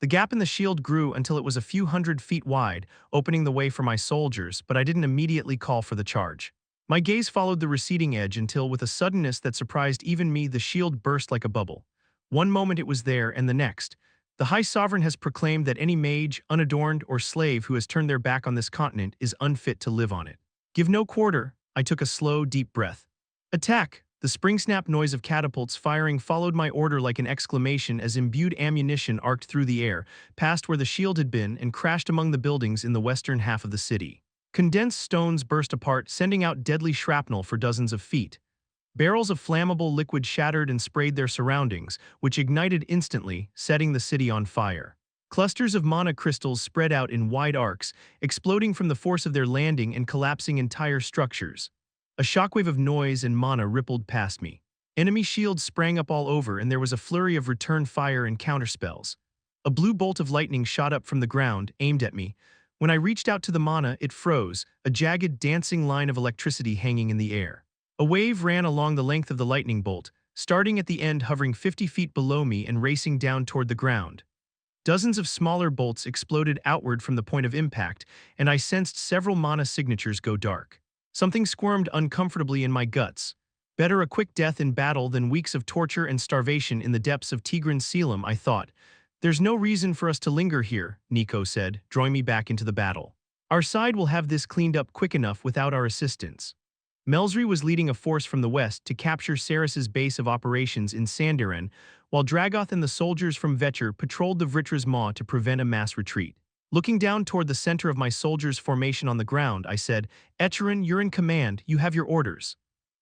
The gap in the shield grew until it was a few hundred feet wide, opening the way for my soldiers, but I didn't immediately call for the charge. My gaze followed the receding edge until, with a suddenness that surprised even me, the shield burst like a bubble. One moment it was there, and the next. The High Sovereign has proclaimed that any mage, unadorned, or slave who has turned their back on this continent is unfit to live on it. Give no quarter. I took a slow, deep breath. Attack! The spring-snap noise of catapults firing followed my order like an exclamation as imbued ammunition arced through the air, past where the shield had been, and crashed among the buildings in the western half of the city. Condensed stones burst apart, sending out deadly shrapnel for dozens of feet. Barrels of flammable liquid shattered and sprayed their surroundings, which ignited instantly, setting the city on fire. Clusters of mana crystals spread out in wide arcs, exploding from the force of their landing and collapsing entire structures. A shockwave of noise and mana rippled past me. Enemy shields sprang up all over, and there was a flurry of return fire and counterspells. A blue bolt of lightning shot up from the ground, aimed at me. When I reached out to the mana, it froze, a jagged, dancing line of electricity hanging in the air. A wave ran along the length of the lightning bolt, starting at the end, hovering 50 feet below me and racing down toward the ground. Dozens of smaller bolts exploded outward from the point of impact, and I sensed several mana signatures go dark. Something squirmed uncomfortably in my guts. Better a quick death in battle than weeks of torture and starvation in the depths of Tigran Selim, I thought. There's no reason for us to linger here, Nico said, drawing me back into the battle. Our side will have this cleaned up quick enough without our assistance. Melsry was leading a force from the west to capture Saris's base of operations in Sandarin, while Dragoth and the soldiers from Vetcher patrolled the Vritra's Maw to prevent a mass retreat. Looking down toward the center of my soldiers' formation on the ground, I said, Echerin, you're in command, you have your orders.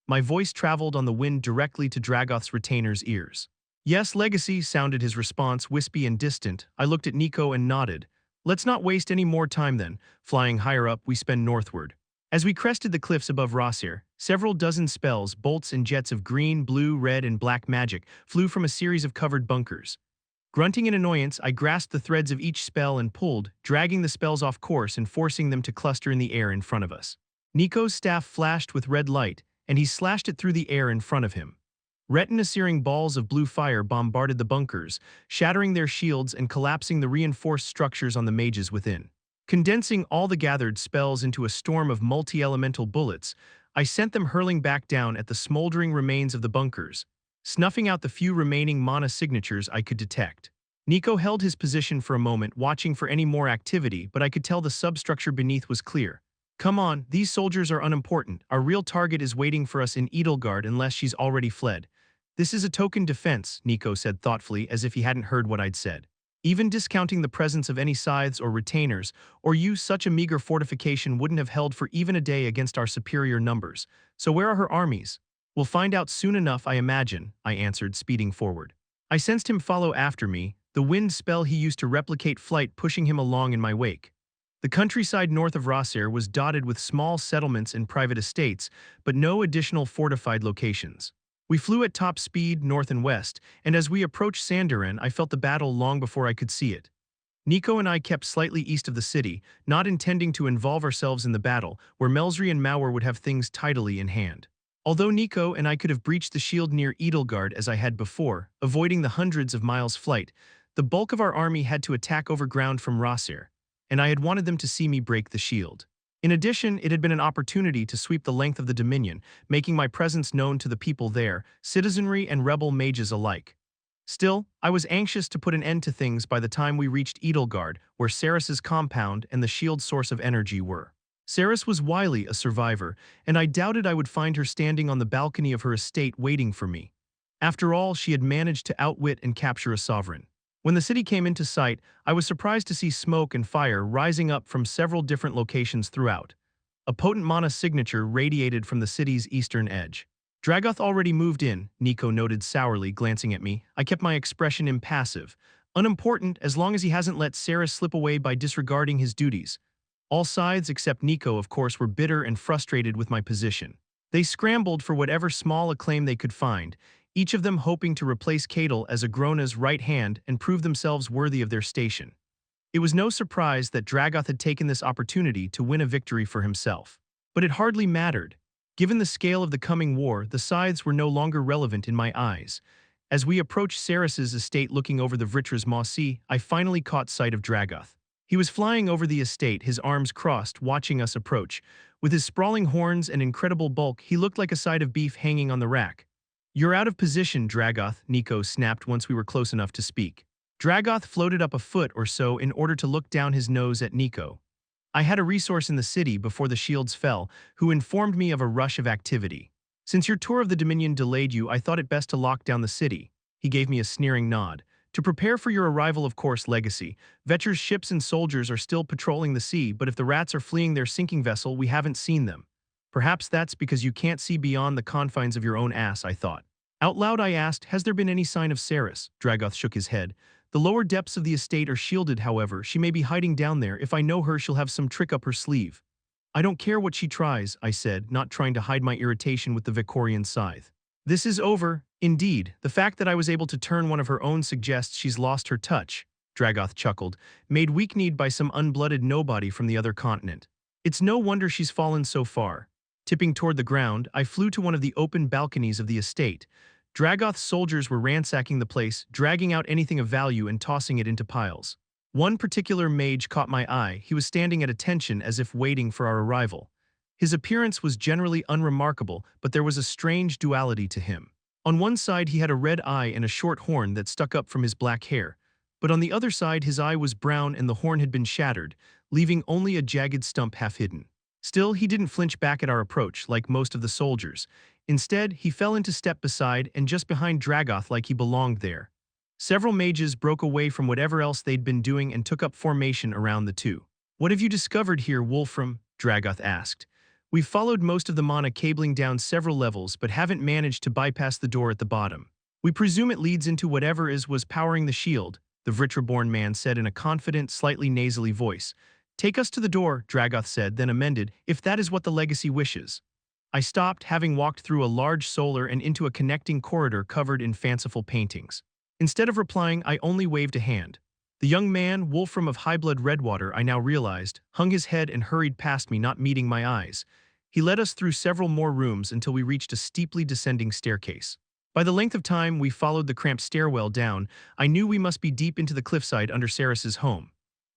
My voice traveled on the wind directly to Dragoth's retainer's ears. Yes, Legacy, sounded his response, wispy and distant. I looked at Nico and nodded. Let's not waste any more time then. Flying higher up, we sped northward. As we crested the cliffs above Rossir, several dozen spells, bolts and jets of green, blue, red, and black magic flew from a series of covered bunkers. Grunting in annoyance, I grasped the threads of each spell and pulled, dragging the spells off course and forcing them to cluster in the air in front of us. Nico's staff flashed with red light, and he slashed it through the air in front of him. Retina-searing balls of blue fire bombarded the bunkers, shattering their shields and collapsing the reinforced structures on the mages within. Condensing all the gathered spells into a storm of multi-elemental bullets, I sent them hurling back down at the smoldering remains of the bunkers, snuffing out the few remaining mana signatures I could detect. Nico held his position for a moment, watching for any more activity, but I could tell the substructure beneath was clear. Come on, these soldiers are unimportant. Our real target is waiting for us in Edelgard unless she's already fled. This is a token defense, Nico said thoughtfully, as if he hadn't heard what I'd said. Even discounting the presence of any scythes or retainers, or you, such a meager fortification wouldn't have held for even a day against our superior numbers. So where are her armies? We'll find out soon enough, I imagine, I answered, speeding forward. I sensed him follow after me, the wind spell he used to replicate flight pushing him along in my wake. The countryside north of Rossir was dotted with small settlements and private estates, but no additional fortified locations. We flew at top speed north and west, and as we approached Sandarin, I felt the battle long before I could see it. Nico and I kept slightly east of the city, not intending to involve ourselves in the battle, where Melsri and Mauer would have things tidily in hand. Although Nico and I could have breached the shield near Edelgard as I had before, avoiding the hundreds of miles flight, the bulk of our army had to attack over ground from Rossir, and I had wanted them to see me break the shield. In addition, it had been an opportunity to sweep the length of the Dominion, making my presence known to the people there, citizenry and rebel mages alike. Still, I was anxious to put an end to things by the time we reached Edelgard, where Ceres's compound and the shield's source of energy were. Ceres was wily, a survivor, and I doubted I would find her standing on the balcony of her estate waiting for me. After all, she had managed to outwit and capture a sovereign. When the city came into sight, I was surprised to see smoke and fire rising up from several different locations throughout. A potent mana signature radiated from the city's eastern edge. Dragoth already moved in, Nico noted sourly, glancing at me. I kept my expression impassive. Unimportant as long as he hasn't let Ceres slip away by disregarding his duties. All sides except Nico, of course, were bitter and frustrated with my position. They scrambled for whatever small acclaim they could find, each of them hoping to replace Cadel as Agrona's right hand and prove themselves worthy of their station. It was no surprise that Dragoth had taken this opportunity to win a victory for himself. But it hardly mattered. Given the scale of the coming war, the sides were no longer relevant in my eyes. As we approached Ceres's estate looking over the Vritra's Maussi, I finally caught sight of Dragoth. He was flying over the estate, his arms crossed, watching us approach. With his sprawling horns and incredible bulk, he looked like a side of beef hanging on the rack. You're out of position, Dragoth, Nico snapped once we were close enough to speak. Dragoth floated up a foot or so in order to look down his nose at Nico. I had a resource in the city before the shields fell, who informed me of a rush of activity. Since your tour of the Dominion delayed you, I thought it best to lock down the city. He gave me a sneering nod. To prepare for your arrival, of course, Legacy. Vetcher's ships and soldiers are still patrolling the sea, but if the rats are fleeing their sinking vessel, we haven't seen them. Perhaps that's because you can't see beyond the confines of your own ass, I thought. Out loud I asked, has there been any sign of Ceres? Dragoth shook his head. The lower depths of the estate are shielded, however. She may be hiding down there. If I know her, she'll have some trick up her sleeve. I don't care what she tries, I said, not trying to hide my irritation with the Vicorian scythe. This is over. Indeed, the fact that I was able to turn one of her own suggests she's lost her touch, Dragoth chuckled, made weak-kneed by some unblooded nobody from the other continent. It's no wonder she's fallen so far. Tipping toward the ground, I flew to one of the open balconies of the estate. Dragoth's soldiers were ransacking the place, dragging out anything of value and tossing it into piles. One particular mage caught my eye. He was standing at attention as if waiting for our arrival. His appearance was generally unremarkable, but there was a strange duality to him. On one side he had a red eye and a short horn that stuck up from his black hair, but on the other side his eye was brown and the horn had been shattered, leaving only a jagged stump half hidden. Still, he didn't flinch back at our approach, like most of the soldiers. Instead, he fell into step beside and just behind Dragoth like he belonged there. Several mages broke away from whatever else they'd been doing and took up formation around the two. What have you discovered here, Wolfram? Dragoth asked. We've followed most of the mana cabling down several levels but haven't managed to bypass the door at the bottom. We presume it leads into whatever was powering the shield, the Reborn man said in a confident, slightly nasally voice. Take us to the door, Dragoth said, then amended, if that is what the legacy wishes. I stopped, having walked through a large solar and into a connecting corridor covered in fanciful paintings. Instead of replying, I only waved a hand. The young man, Wolfram of High-Blood Redwater, I now realized, hung his head and hurried past me, not meeting my eyes. He led us through several more rooms until we reached a steeply descending staircase. By the length of time we followed the cramped stairwell down, I knew we must be deep into the cliffside under Ceres's home.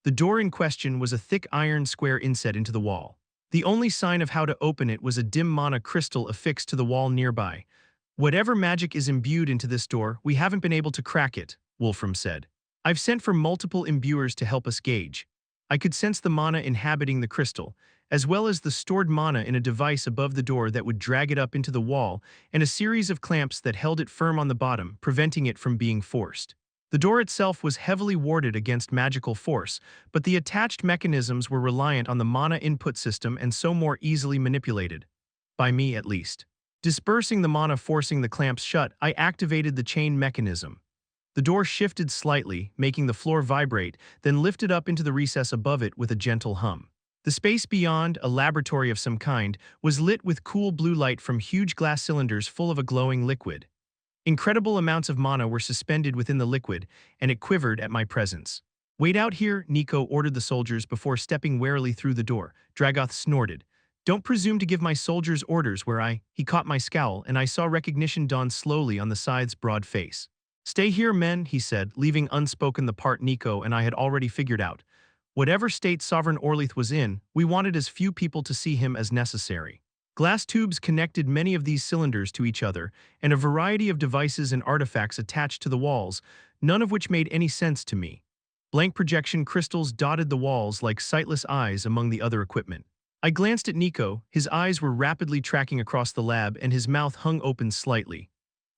The door in question was a thick iron square inset into the wall. The only sign of how to open it was a dim mana crystal affixed to the wall nearby. Whatever magic is imbued into this door, we haven't been able to crack it, Wolfram said. I've sent for multiple imbuers to help us gauge. I could sense the mana inhabiting the crystal, as well as the stored mana in a device above the door that would drag it up into the wall, and a series of clamps that held it firm on the bottom, preventing it from being forced. The door itself was heavily warded against magical force, but the attached mechanisms were reliant on the mana input system and so more easily manipulated. By me, at least. Dispersing the mana forcing the clamps shut, I activated the chain mechanism. The door shifted slightly, making the floor vibrate, then lifted up into the recess above it with a gentle hum. The space beyond, a laboratory of some kind, was lit with cool blue light from huge glass cylinders full of a glowing liquid. Incredible amounts of mana were suspended within the liquid, and it quivered at my presence. Wait out here, Nico ordered the soldiers before stepping warily through the door. Dragoth snorted. Don't presume to give my soldiers orders where He caught my scowl, and I saw recognition dawn slowly on the scythe's broad face. Stay here, men, he said, leaving unspoken the part Nico and I had already figured out. Whatever state Sovereign Orlith was in, we wanted as few people to see him as necessary. Glass tubes connected many of these cylinders to each other, and a variety of devices and artifacts attached to the walls, none of which made any sense to me. Blank projection crystals dotted the walls like sightless eyes among the other equipment. I glanced at Nico, his eyes were rapidly tracking across the lab and his mouth hung open slightly.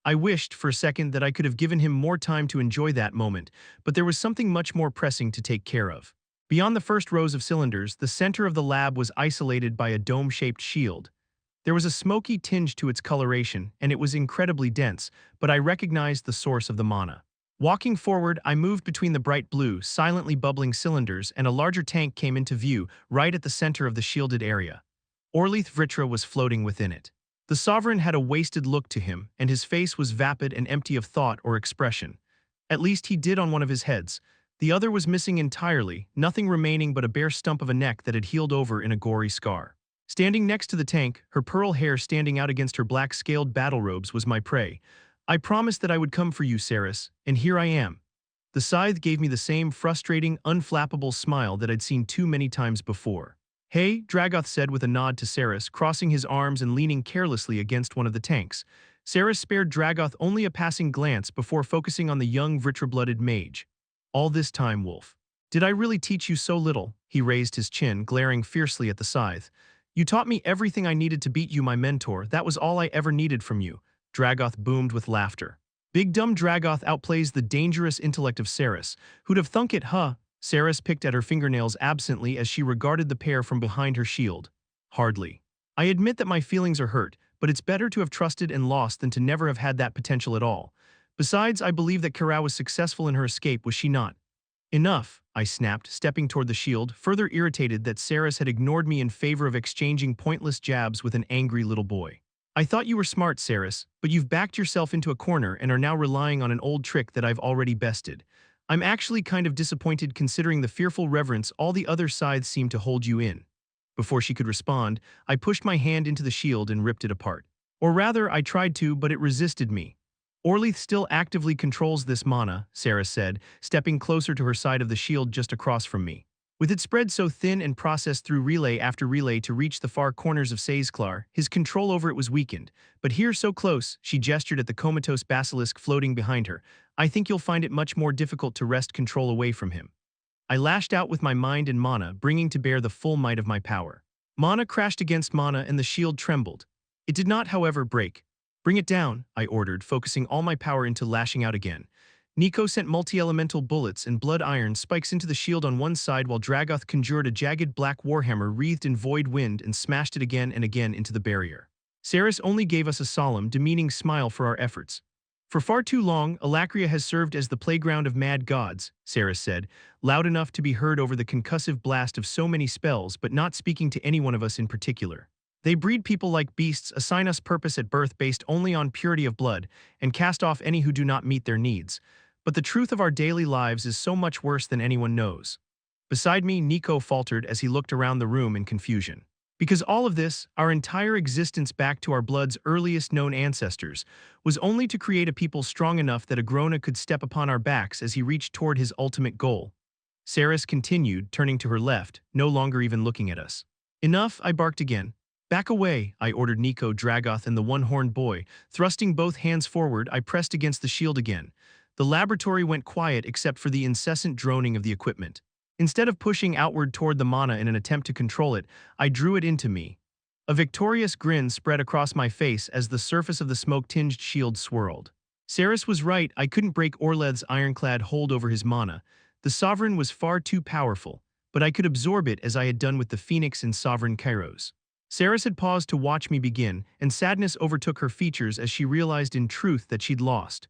I wished, for a second, that I could have given him more time to enjoy that moment, but there was something much more pressing to take care of. Beyond the first rows of cylinders, the center of the lab was isolated by a dome-shaped shield. There was a smoky tinge to its coloration, and it was incredibly dense, but I recognized the source of the mana. Walking forward, I moved between the bright blue, silently bubbling cylinders, and a larger tank came into view, right at the center of the shielded area. Orlith Vritra was floating within it. The Sovereign had a wasted look to him, and his face was vapid and empty of thought or expression. At least he did on one of his heads. The other was missing entirely, nothing remaining but a bare stump of a neck that had healed over in a gory scar. Standing next to the tank, her pearl hair standing out against her black scaled battle robes, was my prey. I promised that I would come for you, Ceres, and here I am. The scythe gave me the same frustrating, unflappable smile that I'd seen too many times before. Hey, Dragoth said with a nod to Ceres, crossing his arms and leaning carelessly against one of the tanks. Ceres spared Dragoth only a passing glance before focusing on the young Vritra-blooded mage. All this time, Wolf. Did I really teach you so little? He raised his chin, glaring fiercely at the scythe. You taught me everything I needed to beat you, my mentor. That was all I ever needed from you. Dragoth boomed with laughter. Big dumb Dragoth outplays the dangerous intellect of Ceres. Who'd have thunk it, huh? Ceres picked at her fingernails absently as she regarded the pair from behind her shield. Hardly. I admit that my feelings are hurt, but it's better to have trusted and lost than to never have had that potential at all. Besides, I believe that Kara was successful in her escape, was she not? Enough, I snapped, stepping toward the shield, further irritated that Ceres had ignored me in favor of exchanging pointless jabs with an angry little boy. I thought you were smart, Ceres, but you've backed yourself into a corner and are now relying on an old trick that I've already bested. I'm actually kind of disappointed considering the fearful reverence all the other scythes seem to hold you in. Before she could respond, I pushed my hand into the shield and ripped it apart. Or rather, I tried to, but it resisted me. Orlith still actively controls this mana, Ceres said, stepping closer to her side of the shield just across from me. With it spread so thin and processed through relay after relay to reach the far corners of Sazeklar, his control over it was weakened. But here so close, she gestured at the comatose basilisk floating behind her, I think you'll find it much more difficult to wrest control away from him. I lashed out with my mind and mana, bringing to bear the full might of my power. Mana crashed against mana and the shield trembled. It did not, however, break. Bring it down, I ordered, focusing all my power into lashing out again. Nico sent multi-elemental bullets and blood iron spikes into the shield on one side while Dragoth conjured a jagged black warhammer wreathed in void wind and smashed it again and again into the barrier. Ceres only gave us a solemn, demeaning smile for our efforts. For far too long, Alacria has served as the playground of mad gods, Sarah said, loud enough to be heard over the concussive blast of so many spells but not speaking to any one of us in particular. They breed people like beasts, assign us purpose at birth based only on purity of blood, and cast off any who do not meet their needs. But the truth of our daily lives is so much worse than anyone knows. Beside me, Nico faltered as he looked around the room in confusion. Because all of this, our entire existence back to our blood's earliest known ancestors, was only to create a people strong enough that Agrona could step upon our backs as he reached toward his ultimate goal. Saris continued, turning to her left, no longer even looking at us. Enough, I barked again. Back away, I ordered Nico, Dragoth, and the one-horned boy. Thrusting both hands forward, I pressed against the shield again. The laboratory went quiet except for the incessant droning of the equipment. Instead of pushing outward toward the mana in an attempt to control it, I drew it into me. A victorious grin spread across my face as the surface of the smoke-tinged shield swirled. Saris was right, I couldn't break Orleth's ironclad hold over his mana. The Sovereign was far too powerful, but I could absorb it as I had done with the Phoenix in Sovereign Kairos. Saris had paused to watch me begin, and sadness overtook her features as she realized in truth that she'd lost.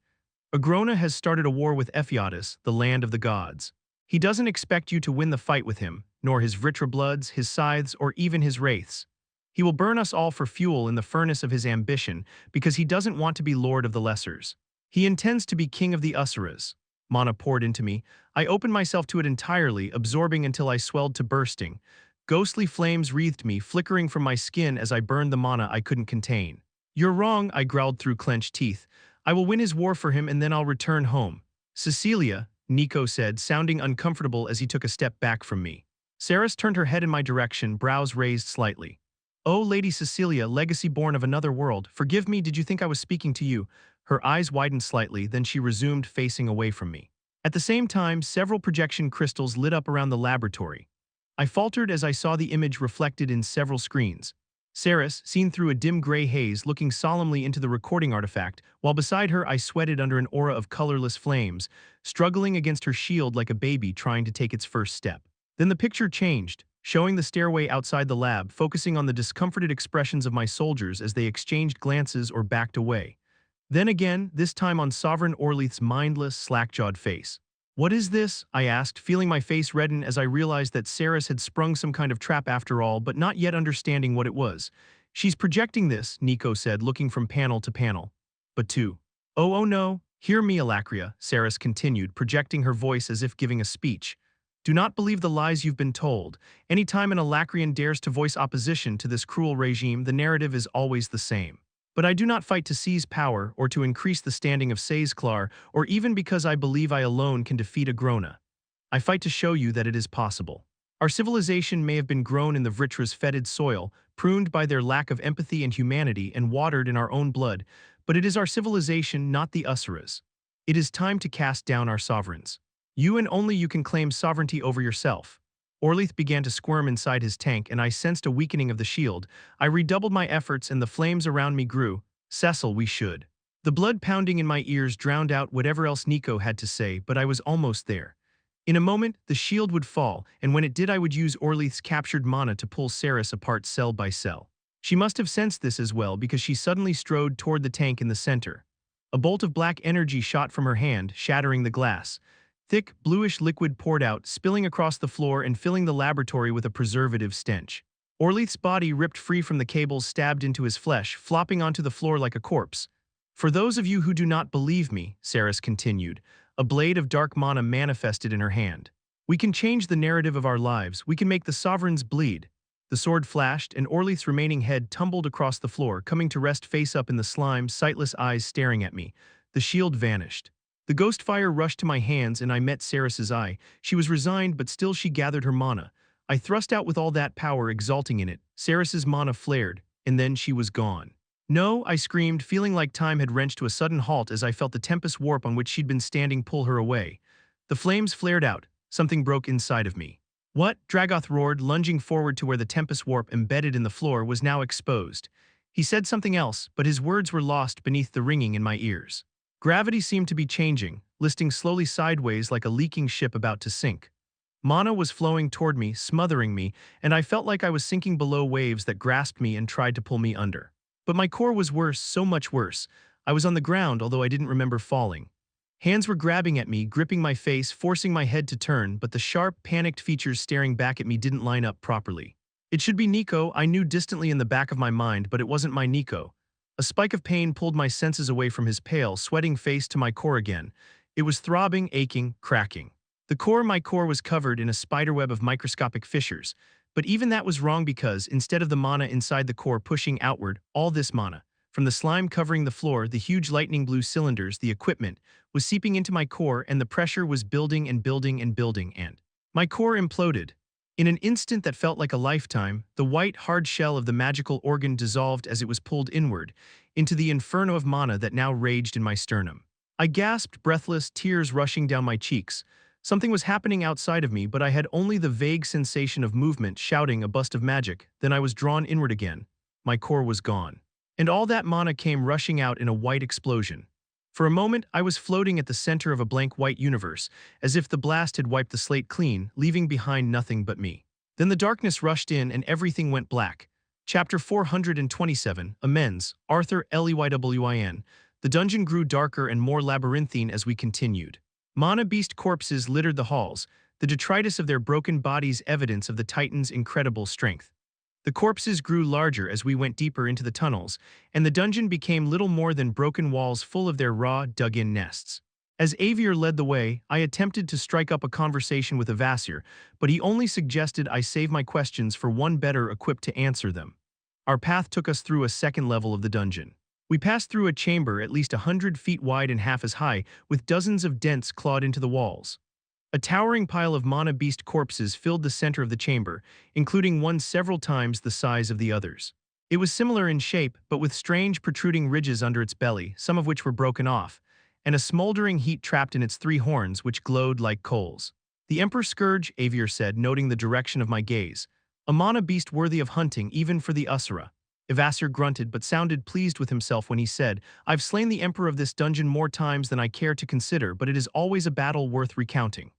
Agrona has started a war with Ephiatis, the land of the gods. He doesn't expect you to win the fight with him, nor his Vritrabloods, his scythes, or even his wraiths. He will burn us all for fuel in the furnace of his ambition because he doesn't want to be lord of the Lessers. He intends to be king of the Usuras. Mana poured into me. I opened myself to it entirely, absorbing until I swelled to bursting. Ghostly flames wreathed me, flickering from my skin as I burned the mana I couldn't contain. You're wrong, I growled through clenched teeth. I will win his war for him and then I'll return home. Cecilia, Nico said, sounding uncomfortable as he took a step back from me. Saris turned her head in my direction, brows raised slightly. Oh, Lady Cecilia, legacy born of another world, forgive me, did you think I was speaking to you? Her eyes widened slightly, then she resumed facing away from me. At the same time, several projection crystals lit up around the laboratory. I faltered as I saw the image reflected in several screens. Saris, seen through a dim gray haze, looking solemnly into the recording artifact, while beside her I sweated under an aura of colorless flames, struggling against her shield like a baby trying to take its first step. Then the picture changed, showing the stairway outside the lab, focusing on the discomforted expressions of my soldiers as they exchanged glances or backed away. Then again, this time on Sovereign Orleth's mindless, slack-jawed face. What is this? I asked, feeling my face redden as I realized that Saris had sprung some kind of trap after all, but not yet understanding what it was. She's projecting this, Nico said, looking from panel to panel. But two. Oh no. Hear me, Alacria, Saris continued, projecting her voice as if giving a speech. Do not believe the lies you've been told. Anytime an Alacrian dares to voice opposition to this cruel regime, the narrative is always the same. But I do not fight to seize power or to increase the standing of Sazeklar, or even because I believe I alone can defeat Agrona. I fight to show you that it is possible. Our civilization may have been grown in the Vritra's fetid soil, pruned by their lack of empathy and humanity and watered in our own blood, but it is our civilization, not the Usuras. It is time to cast down our sovereigns. You and only you can claim sovereignty over yourself. Orleth began to squirm inside his tank, and I sensed a weakening of the shield. I redoubled my efforts, and the flames around me grew. Cecil, we should. The blood pounding in my ears drowned out whatever else Nico had to say, but I was almost there. In a moment, the shield would fall, and when it did I would use Orleth's captured mana to pull Saris apart cell by cell. She must have sensed this as well because she suddenly strode toward the tank in the center. A bolt of black energy shot from her hand, shattering the glass. Thick, bluish liquid poured out, spilling across the floor and filling the laboratory with a preservative stench. Orleth's body ripped free from the cables stabbed into his flesh, flopping onto the floor like a corpse. For those of you who do not believe me, Saris continued, a blade of dark mana manifested in her hand. We can change the narrative of our lives, we can make the sovereigns bleed. The sword flashed, and Orleth's remaining head tumbled across the floor, coming to rest face up in the slime, sightless eyes staring at me. The shield vanished. The ghost fire rushed to my hands and I met Saris's eye. She was resigned, but still she gathered her mana. I thrust out with all that power, exulting in it. Saris's mana flared, and then she was gone. No, I screamed, feeling like time had wrenched to a sudden halt as I felt the tempest warp on which she'd been standing pull her away. The flames flared out. Something broke inside of me. What? Dragoth roared, lunging forward to where the tempest warp embedded in the floor was now exposed. He said something else, but his words were lost beneath the ringing in my ears. Gravity seemed to be changing, listing slowly sideways like a leaking ship about to sink. Mana was flowing toward me, smothering me, and I felt like I was sinking below waves that grasped me and tried to pull me under. But my core was worse, so much worse. I was on the ground, although I didn't remember falling. Hands were grabbing at me, gripping my face, forcing my head to turn, but the sharp, panicked features staring back at me didn't line up properly. It should be Nico, I knew distantly in the back of my mind, but it wasn't my Nico. A spike of pain pulled my senses away from his pale, sweating face to my core again. It was throbbing, aching, cracking. My core was covered in a spiderweb of microscopic fissures. But even that was wrong because, instead of the mana inside the core pushing outward, all this mana, from the slime covering the floor, the huge lightning blue cylinders, the equipment, was seeping into my core, and the pressure was building and building and building, and my core imploded. In an instant that felt like a lifetime, the white, hard shell of the magical organ dissolved as it was pulled inward, into the inferno of mana that now raged in my sternum. I gasped, breathless, tears rushing down my cheeks. Something was happening outside of me, but I had only the vague sensation of movement, shouting, a bust of magic. Then I was drawn inward again. My core was gone. And all that mana came rushing out in a white explosion. For a moment, I was floating at the center of a blank white universe, as if the blast had wiped the slate clean, leaving behind nothing but me. Then the darkness rushed in and everything went black. Chapter 427, Amends, Arthur Leywin. The dungeon grew darker and more labyrinthine as we continued. Mana beast corpses littered the halls, the detritus of their broken bodies evidence of the Titan's incredible strength. The corpses grew larger as we went deeper into the tunnels, and the dungeon became little more than broken walls full of their raw, dug-in nests. As Avier led the way, I attempted to strike up a conversation with Avassir, but he only suggested I save my questions for one better equipped to answer them. Our path took us through a second level of the dungeon. We passed through a chamber at least 100 feet wide and half as high, with dozens of dents clawed into the walls. A towering pile of mana beast corpses filled the center of the chamber, including one several times the size of the others. It was similar in shape, but with strange protruding ridges under its belly, some of which were broken off, and a smoldering heat trapped in its three horns which glowed like coals. The Emperor Scourge, Avier said, noting the direction of my gaze. A mana beast worthy of hunting even for the Usura. Avassir grunted but sounded pleased with himself when he said, I've slain the Emperor of this dungeon more times than I care to consider, but it is always a battle worth recounting.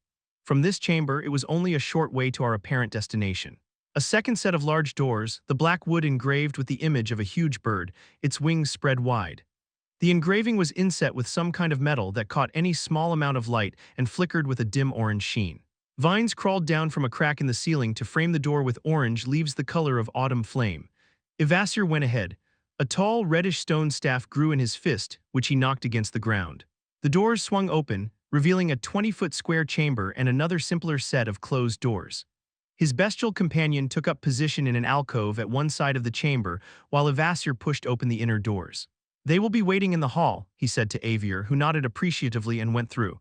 From this chamber, it was only a short way to our apparent destination. A second set of large doors, the black wood engraved with the image of a huge bird, its wings spread wide. The engraving was inset with some kind of metal that caught any small amount of light and flickered with a dim orange sheen. Vines crawled down from a crack in the ceiling to frame the door with orange leaves the color of autumn flame. Avassir went ahead. A tall, reddish stone staff grew in his fist, which he knocked against the ground. The doors swung open, revealing a 20-foot square chamber and another simpler set of closed doors. His bestial companion took up position in an alcove at one side of the chamber, while Avassir pushed open the inner doors. They will be waiting in the hall, he said to Avier, who nodded appreciatively and went through.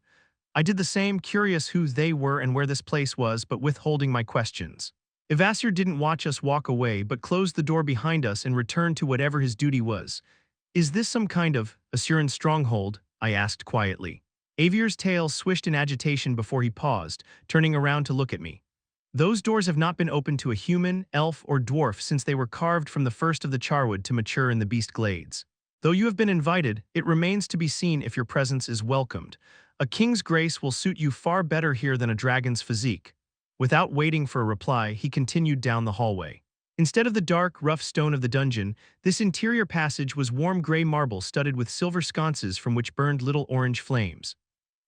I did the same, curious who they were and where this place was, but withholding my questions. Avassir didn't watch us walk away, but closed the door behind us and returned to whatever his duty was. Is this some kind of Asuran stronghold? I asked quietly. Avier's tail swished in agitation before he paused, turning around to look at me. Those doors have not been opened to a human, elf, or dwarf since they were carved from the first of the charwood to mature in the beast glades. Though you have been invited, it remains to be seen if your presence is welcomed. A king's grace will suit you far better here than a dragon's physique. Without waiting for a reply, he continued down the hallway. Instead of the dark, rough stone of the dungeon, this interior passage was warm gray marble studded with silver sconces from which burned little orange flames.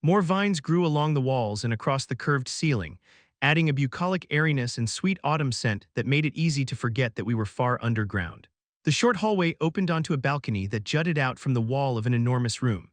More vines grew along the walls and across the curved ceiling, adding a bucolic airiness and sweet autumn scent that made it easy to forget that we were far underground. The short hallway opened onto a balcony that jutted out from the wall of an enormous room.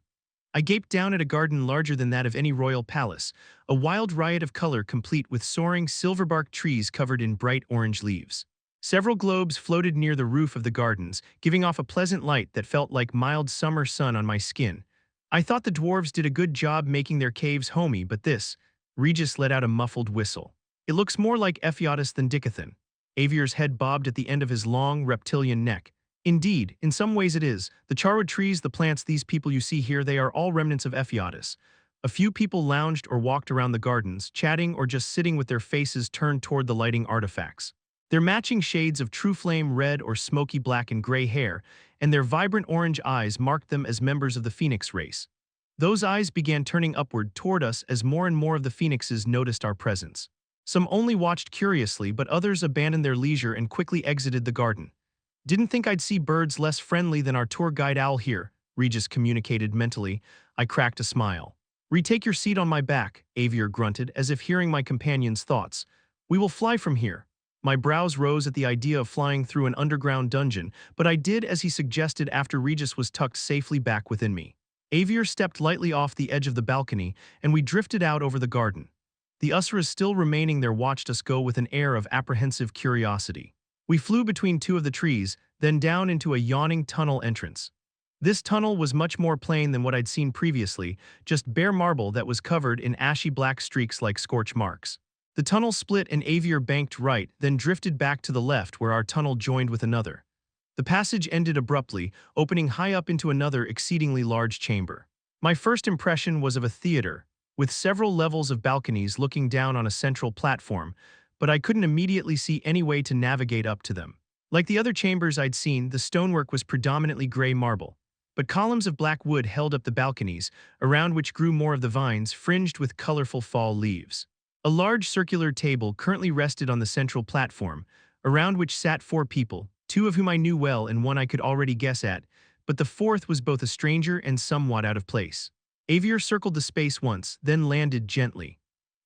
I gaped down at a garden larger than that of any royal palace, a wild riot of color complete with soaring silverbark trees covered in bright orange leaves. Several globes floated near the roof of the gardens, giving off a pleasant light that felt like mild summer sun on my skin. I thought the dwarves did a good job making their caves homey, but this, Regis let out a muffled whistle. It looks more like Ephiodus than Dicathen. Avier's head bobbed at the end of his long, reptilian neck. Indeed, in some ways it is. The charwood trees, the plants, these people you see here, they are all remnants of Ephiodus. A few people lounged or walked around the gardens, chatting or just sitting with their faces turned toward the lighting artifacts. Their matching shades of true flame red or smoky black and gray hair, and their vibrant orange eyes marked them as members of the phoenix race. Those eyes began turning upward toward us as more and more of the phoenixes noticed our presence. Some only watched curiously, but others abandoned their leisure and quickly exited the garden. Didn't think I'd see birds less friendly than our tour guide owl here, Regis communicated mentally. I cracked a smile. Retake your seat on my back, Avier grunted, as if hearing my companion's thoughts. We will fly from here. My brows rose at the idea of flying through an underground dungeon, but I did as he suggested after Regis was tucked safely back within me. Avier stepped lightly off the edge of the balcony, and we drifted out over the garden. The Usras still remaining there watched us go with an air of apprehensive curiosity. We flew between two of the trees, then down into a yawning tunnel entrance. This tunnel was much more plain than what I'd seen previously, just bare marble that was covered in ashy black streaks like scorch marks. The tunnel split and Avier banked right, then drifted back to the left where our tunnel joined with another. The passage ended abruptly, opening high up into another exceedingly large chamber. My first impression was of a theater, with several levels of balconies looking down on a central platform, but I couldn't immediately see any way to navigate up to them. Like the other chambers I'd seen, the stonework was predominantly gray marble, but columns of black wood held up the balconies, around which grew more of the vines fringed with colorful fall leaves. A large circular table currently rested on the central platform, around which sat 4 people, 2 of whom I knew well and one I could already guess at, but the 4th was both a stranger and somewhat out of place. Avier circled the space once, then landed gently.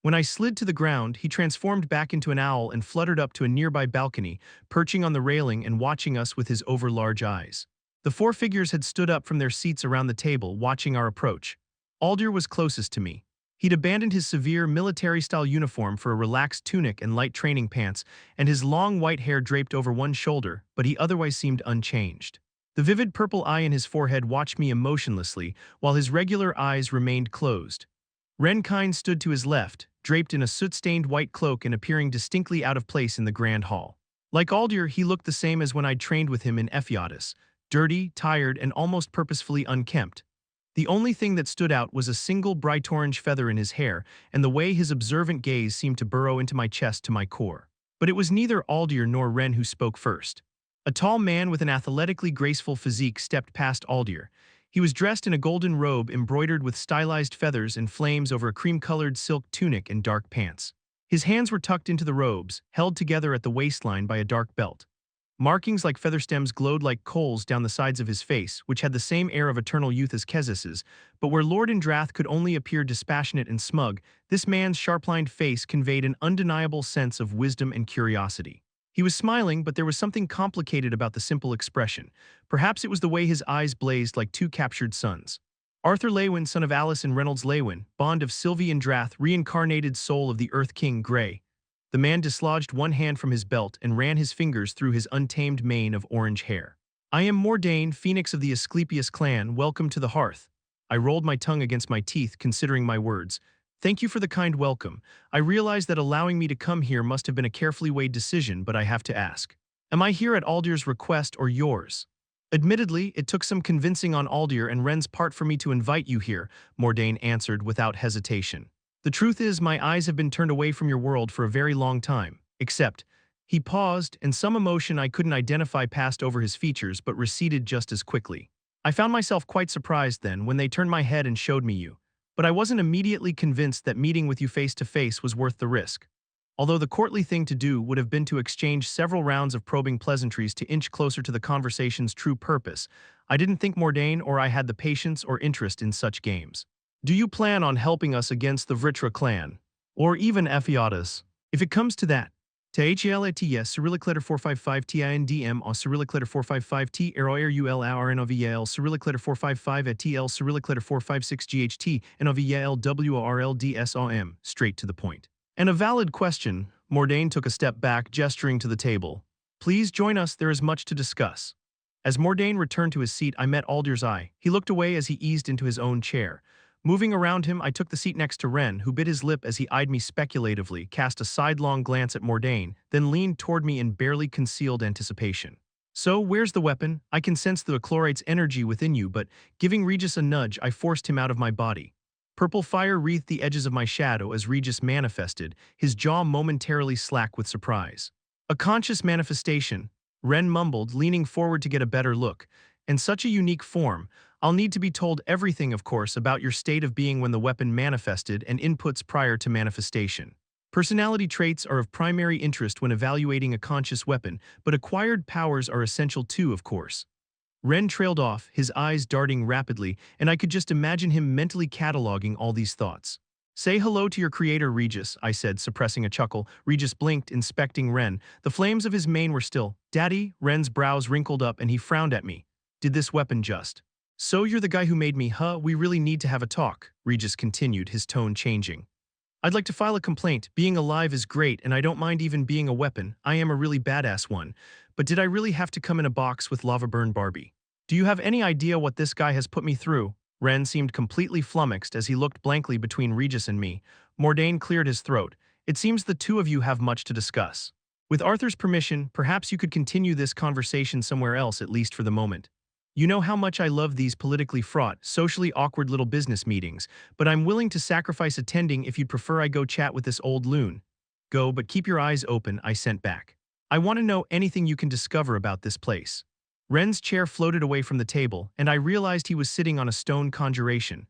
When I slid to the ground, he transformed back into an owl and fluttered up to a nearby balcony, perching on the railing and watching us with his overlarge eyes. The 4 figures had stood up from their seats around the table, watching our approach. Aldir was closest to me. He'd abandoned his severe military-style uniform for a relaxed tunic and light training pants, and his long white hair draped over one shoulder, but he otherwise seemed unchanged. The vivid purple eye in his forehead watched me emotionlessly, while his regular eyes remained closed. Renkind stood to his left, draped in a soot-stained white cloak and appearing distinctly out of place in the grand hall. Like Aldir, he looked the same as when I'd trained with him in Ephiatis, dirty, tired, and almost purposefully unkempt. The only thing that stood out was a single bright orange feather in his hair and the way his observant gaze seemed to burrow into my chest to my core. But it was neither Aldir nor Ren who spoke first. A tall man with an athletically graceful physique stepped past Aldir. He was dressed in a golden robe embroidered with stylized feathers and flames over a cream-colored silk tunic and dark pants. His hands were tucked into the robes, held together at the waistline by a dark belt. Markings like feather stems glowed like coals down the sides of his face, which had the same air of eternal youth as Kezis's, but where Lord Indrath could only appear dispassionate and smug, this man's sharp-lined face conveyed an undeniable sense of wisdom and curiosity. He was smiling, but there was something complicated about the simple expression. Perhaps it was the way his eyes blazed like 2 captured suns. Arthur Leywin, son of Alice and Reynolds Leywin, bond of Sylvie Indrath, reincarnated soul of the Earth King Grey. The man dislodged one hand from his belt and ran his fingers through his untamed mane of orange hair. I am Mordain, Phoenix of the Asclepius clan, welcome to the hearth. I rolled my tongue against my teeth, considering my words. Thank you for the kind welcome. I realize that allowing me to come here must have been a carefully weighed decision, but I have to ask. Am I here at Aldir's request or yours? Admittedly, it took some convincing on Aldir and Ren's part for me to invite you here, Mordain answered without hesitation. The truth is, my eyes have been turned away from your world for a very long time, except, he paused, and some emotion I couldn't identify passed over his features but receded just as quickly. I found myself quite surprised then when they turned my head and showed me you, but I wasn't immediately convinced that meeting with you face to face was worth the risk. Although the courtly thing to do would have been to exchange several rounds of probing pleasantries to inch closer to the conversation's true purpose, I didn't think Mordain or I had the patience or interest in such games. Do you plan on helping us against the Vritra clan? Or even Ephiatis? If it comes to that. THLATS Cyrillic letter 455 TINDM or Cyrillic letter 455 T RORUL Cyrillic letter 455 at TL Cyrillic letter 456 GHT NOVIL. Straight to the point. And a valid question. Mordain took a step back, gesturing to the table. Please join us, there is much to discuss. As Mordain returned to his seat, I met Aldir's eye. He looked away as he eased into his own chair. Moving around him, I took the seat next to Ren, who bit his lip as he eyed me speculatively, cast a sidelong glance at Mordain, then leaned toward me in barely concealed anticipation. So, where's the weapon? I can sense the chlorate's energy within you, but, giving Regis a nudge, I forced him out of my body. Purple fire wreathed the edges of my shadow as Regis manifested, his jaw momentarily slack with surprise. A conscious manifestation, Ren mumbled, leaning forward to get a better look. In such a unique form, I'll need to be told everything, of course, about your state of being when the weapon manifested and inputs prior to manifestation. Personality traits are of primary interest when evaluating a conscious weapon, but acquired powers are essential too, of course. Ren trailed off, his eyes darting rapidly, and I could just imagine him mentally cataloging all these thoughts. Say hello to your creator, Regis, I said, suppressing a chuckle. Regis blinked, inspecting Ren. The flames of his mane were still. Daddy? Ren's brows wrinkled up and he frowned at me. Did this weapon just? So you're the guy who made me, huh? We really need to have a talk, Regis continued, his tone changing. I'd like to file a complaint. Being alive is great, and I don't mind even being a weapon. I am a really badass one. But did I really have to come in a box with lava burn Barbie? Do you have any idea what this guy has put me through? Ren seemed completely flummoxed as he looked blankly between Regis and me. Mordain cleared his throat. It seems the two of you have much to discuss. With Arthur's permission, perhaps you could continue this conversation somewhere else, at least for the moment. You know how much I love these politically fraught, socially awkward little business meetings, but I'm willing to sacrifice attending if you'd prefer I go chat with this old loon. Go, but keep your eyes open, I sent back. I want to know anything you can discover about this place. Ren's chair floated away from the table, and I realized he was sitting on a stone conjuration.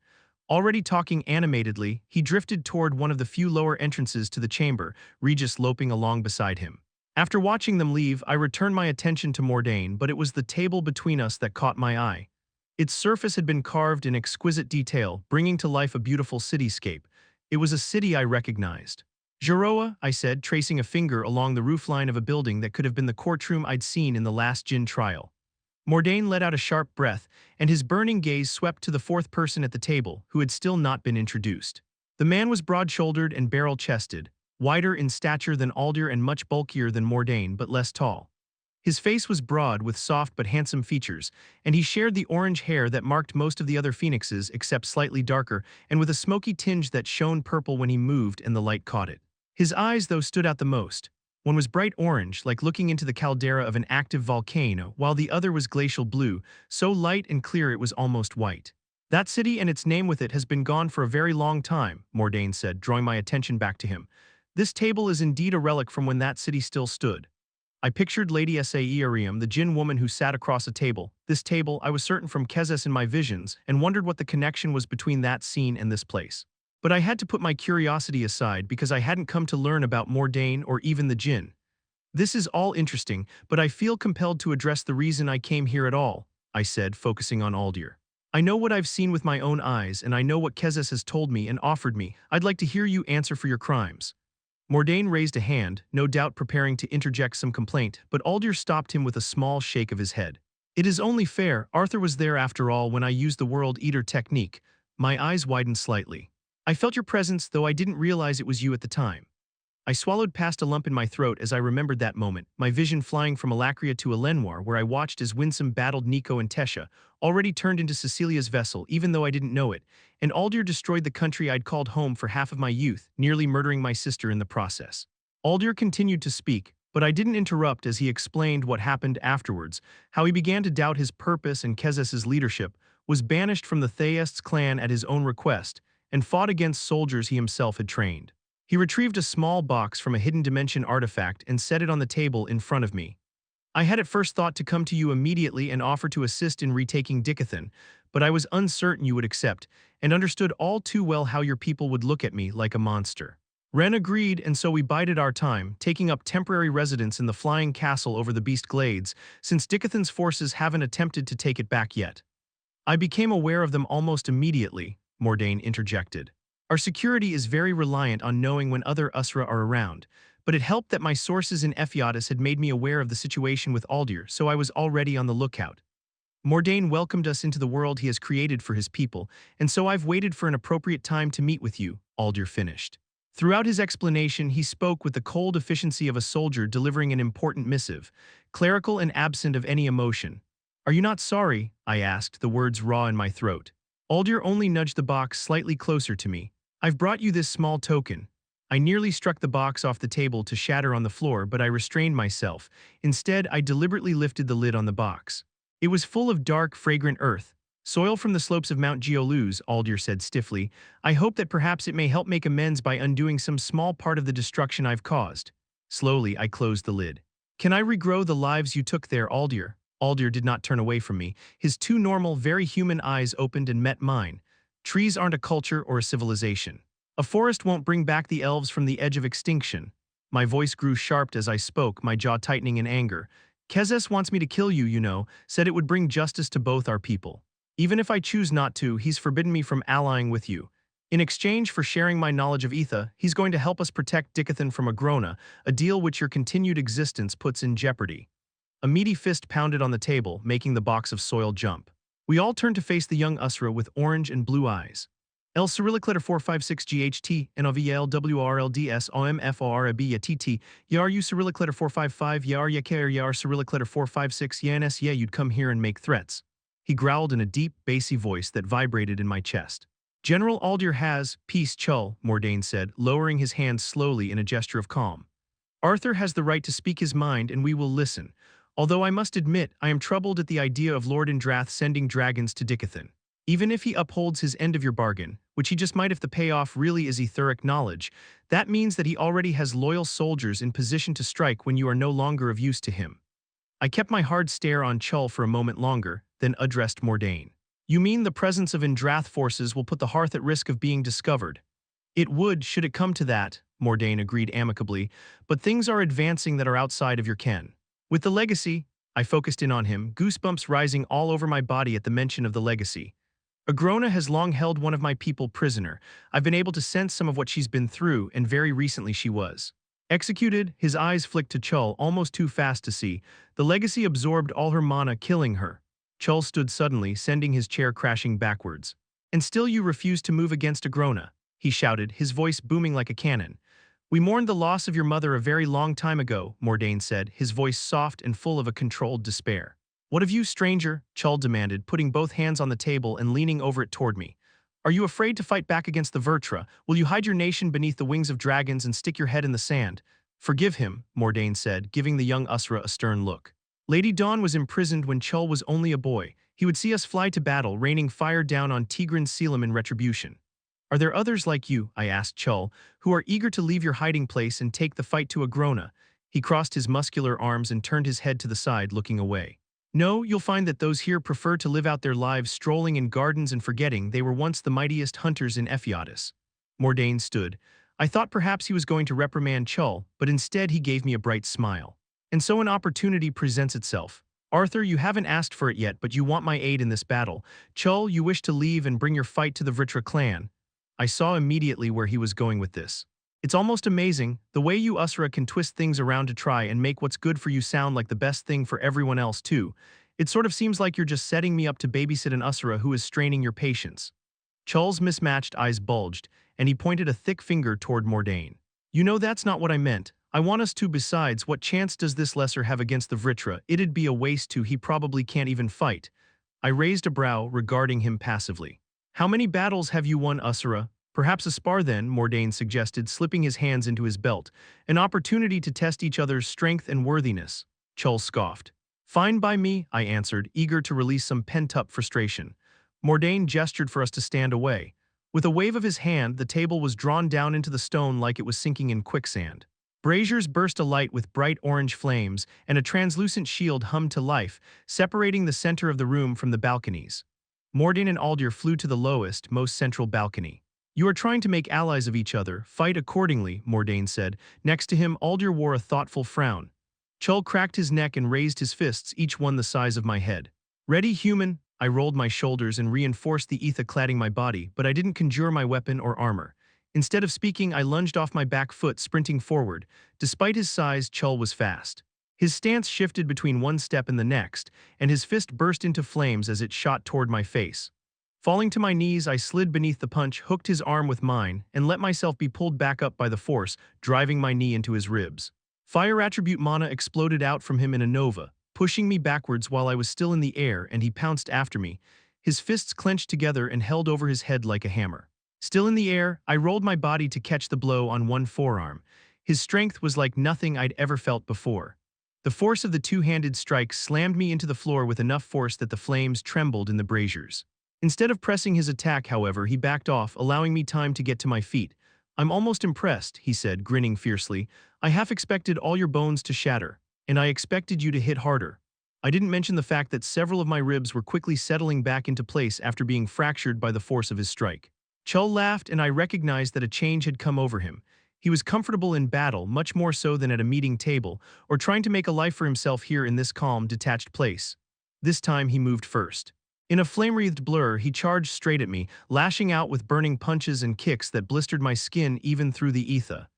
Already talking animatedly, he drifted toward one of the few lower entrances to the chamber, Regis loping along beside him. After watching them leave, I returned my attention to Mordain, but it was the table between us that caught my eye. Its surface had been carved in exquisite detail, bringing to life a beautiful cityscape. It was a city I recognized. Geroa, I said, tracing a finger along the roofline of a building that could have been the courtroom I'd seen in the last Jin trial. Mordain let out a sharp breath, and his burning gaze swept to the fourth person at the table, who had still not been introduced. The man was broad-shouldered and barrel-chested, wider in stature than Aldir and much bulkier than Mordain, but less tall. His face was broad with soft but handsome features, and he shared the orange hair that marked most of the other phoenixes except slightly darker and with a smoky tinge that shone purple when he moved and the light caught it. His eyes, though, stood out the most. One was bright orange, like looking into the caldera of an active volcano, while the other was glacial blue, so light and clear it was almost white. That city and its name with it has been gone for a very long time, Mordain said, drawing my attention back to him. This table is indeed a relic from when that city still stood. I pictured Lady Saearium, the Jinn woman who sat across a table. This table, I was certain from Kezes in my visions, and wondered what the connection was between that scene and this place. But I had to put my curiosity aside because I hadn't come to learn about Mordain or even the Jinn. This is all interesting, but I feel compelled to address the reason I came here at all, I said, focusing on Aldir. I know what I've seen with my own eyes, and I know what Kezes has told me and offered me. I'd like to hear you answer for your crimes. Mordain raised a hand, no doubt preparing to interject some complaint, but Aldir stopped him with a small shake of his head. It is only fair, Arthur was there after all when I used the World Eater technique. My eyes widened slightly. I felt your presence, though I didn't realize it was you at the time. I swallowed past a lump in my throat as I remembered that moment, my vision flying from Alacria to Elenoir, where I watched as Winsome battled Nico and Tesha, already turned into Cecilia's vessel even though I didn't know it, and Aldir destroyed the country I'd called home for half of my youth, nearly murdering my sister in the process. Aldir continued to speak, but I didn't interrupt as he explained what happened afterwards, how he began to doubt his purpose and Kezes' leadership, was banished from the Theists clan at his own request, and fought against soldiers he himself had trained. He retrieved a small box from a hidden dimension artifact and set it on the table in front of me. I had at first thought to come to you immediately and offer to assist in retaking Dicathen, but I was uncertain you would accept, and understood all too well how your people would look at me like a monster. Ren agreed, and so we bided our time, taking up temporary residence in the flying castle over the Beast Glades, since Dicathen's forces haven't attempted to take it back yet. I became aware of them almost immediately, Mordain interjected. Our security is very reliant on knowing when other Usra are around, but it helped that my sources in Ephiatis had made me aware of the situation with Aldir, so I was already on the lookout. Mordain welcomed us into the world he has created for his people, and so I've waited for an appropriate time to meet with you, Aldir finished. Throughout his explanation, he spoke with the cold efficiency of a soldier delivering an important missive, clerical and absent of any emotion. Are you not sorry? I asked, the words raw in my throat. Aldir only nudged the box slightly closer to me. I've brought you this small token. I nearly struck the box off the table to shatter on the floor, but I restrained myself. Instead, I deliberately lifted the lid on the box. It was full of dark, fragrant earth. Soil from the slopes of Mount Geoluz, Aldir said stiffly. I hope that perhaps it may help make amends by undoing some small part of the destruction I've caused. Slowly, I closed the lid. Can I regrow the lives you took there, Aldir? Aldir did not turn away from me. His two normal, very human eyes opened and met mine. Trees aren't a culture or a civilization. A forest won't bring back the elves from the edge of extinction. My voice grew sharp as I spoke, my jaw tightening in anger. Kezes wants me to kill you, said it would bring justice to both our people. Even if I choose not to, he's forbidden me from allying with you. In exchange for sharing my knowledge of Etha, he's going to help us protect Dicathen from Agrona, a deal which your continued existence puts in jeopardy. A meaty fist pounded on the table, making the box of soil jump. We all turned to face the young Usra with orange and blue eyes. L Cyrillic letter 456 GHT, NOVL WRLDS OMFORAB YATT, YAR Cyrillic letter 455, YAR Yakar YAR Cyrillic letter 456, YANS Yeah, you'd come here and make threats. He growled in a deep, bassy voice that vibrated in my chest. General Aldir has, peace Chull, Mordain said, lowering his hands slowly in a gesture of calm. Arthur has the right to speak his mind and we will listen. Although I must admit, I am troubled at the idea of Lord Indrath sending dragons to Dicathen. Even if he upholds his end of your bargain, which he just might if the payoff really is etheric knowledge, that means that he already has loyal soldiers in position to strike when you are no longer of use to him. I kept my hard stare on Chull for a moment longer, then addressed Mordain. You mean the presence of Indrath forces will put the hearth at risk of being discovered? It would, should it come to that, Mordain agreed amicably, but things are advancing that are outside of your ken. With the legacy, I focused in on him, goosebumps rising all over my body at the mention of the legacy. Agrona has long held one of my people prisoner. I've been able to sense some of what she's been through, and very recently she was executed. His eyes flicked to Chull, almost too fast to see. The legacy absorbed all her mana, killing her. Chull stood suddenly, sending his chair crashing backwards. And still you refuse to move against Agrona, he shouted, his voice booming like a cannon. We mourned the loss of your mother a very long time ago, Mordain said, his voice soft and full of a controlled despair. What of you, stranger? Chull demanded, putting both hands on the table and leaning over it toward me. Are you afraid to fight back against the Vertra? Will you hide your nation beneath the wings of dragons and stick your head in the sand? Forgive him, Mordain said, giving the young Usra a stern look. Lady Dawn was imprisoned when Chull was only a boy. He would see us fly to battle, raining fire down on Tigran Selim in retribution. Are there others like you, I asked Chull, who are eager to leave your hiding place and take the fight to Agrona? He crossed his muscular arms and turned his head to the side, looking away. No, you'll find that those here prefer to live out their lives strolling in gardens and forgetting they were once the mightiest hunters in Ephiatis. Mordain stood. I thought perhaps he was going to reprimand Chull, but instead he gave me a bright smile. And so an opportunity presents itself. Arthur, you haven't asked for it yet, but you want my aid in this battle. Chull, you wish to leave and bring your fight to the Vritra clan. I saw immediately where he was going with this. It's almost amazing, the way you Usra can twist things around to try and make what's good for you sound like the best thing for everyone else too. It sort of seems like you're just setting me up to babysit an Usra who is straining your patience. Chull's mismatched eyes bulged, and he pointed a thick finger toward Mordain. You know that's not what I meant. I want us to. Besides, what chance does this lesser have against the Vritra? It'd be a waste to. He probably can't even fight. I raised a brow, regarding him passively. How many battles have you won, Usra? Perhaps a spar then, Mordain suggested, slipping his hands into his belt. An opportunity to test each other's strength and worthiness. Chull scoffed. Fine by me, I answered, eager to release some pent-up frustration. Mordain gestured for us to stand away. With a wave of his hand, the table was drawn down into the stone like it was sinking in quicksand. Braziers burst alight with bright orange flames, and a translucent shield hummed to life, separating the center of the room from the balconies. Mordain and Aldir flew to the lowest, most central balcony. You are trying to make allies of each other. Fight accordingly, Mordain said. Next to him, Aldir wore a thoughtful frown. Chull cracked his neck and raised his fists, each one the size of my head. Ready, human? I rolled my shoulders and reinforced the ether cladding my body, but I didn't conjure my weapon or armor. Instead of speaking, I lunged off my back foot, sprinting forward. Despite his size, Chull was fast. His stance shifted between one step and the next, and his fist burst into flames as it shot toward my face. Falling to my knees, I slid beneath the punch, hooked his arm with mine, and let myself be pulled back up by the force, driving my knee into his ribs. Fire attribute mana exploded out from him in a nova, pushing me backwards while I was still in the air, and he pounced after me. His fists clenched together and held over his head like a hammer. Still in the air, I rolled my body to catch the blow on one forearm. His strength was like nothing I'd ever felt before. The force of the two-handed strike slammed me into the floor with enough force that the flames trembled in the braziers. Instead of pressing his attack, however, he backed off, allowing me time to get to my feet. I'm almost impressed, he said, grinning fiercely. I half expected all your bones to shatter, and I expected you to hit harder. I didn't mention the fact that several of my ribs were quickly settling back into place after being fractured by the force of his strike. Chull laughed, and I recognized that a change had come over him. He was comfortable in battle, much more so than at a meeting table, or trying to make a life for himself here in this calm, detached place. This time he moved first. In a flame-wreathed blur, he charged straight at me, lashing out with burning punches and kicks that blistered my skin even through the ether.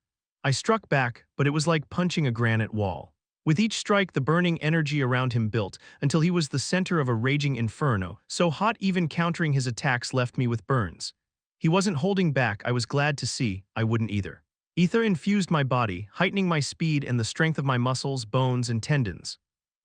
I struck back, but it was like punching a granite wall. With each strike, the burning energy around him built, until he was the center of a raging inferno, so hot even countering his attacks left me with burns. He wasn't holding back, I was glad to see, I wouldn't either. Ether infused my body, heightening my speed and the strength of my muscles, bones, and tendons.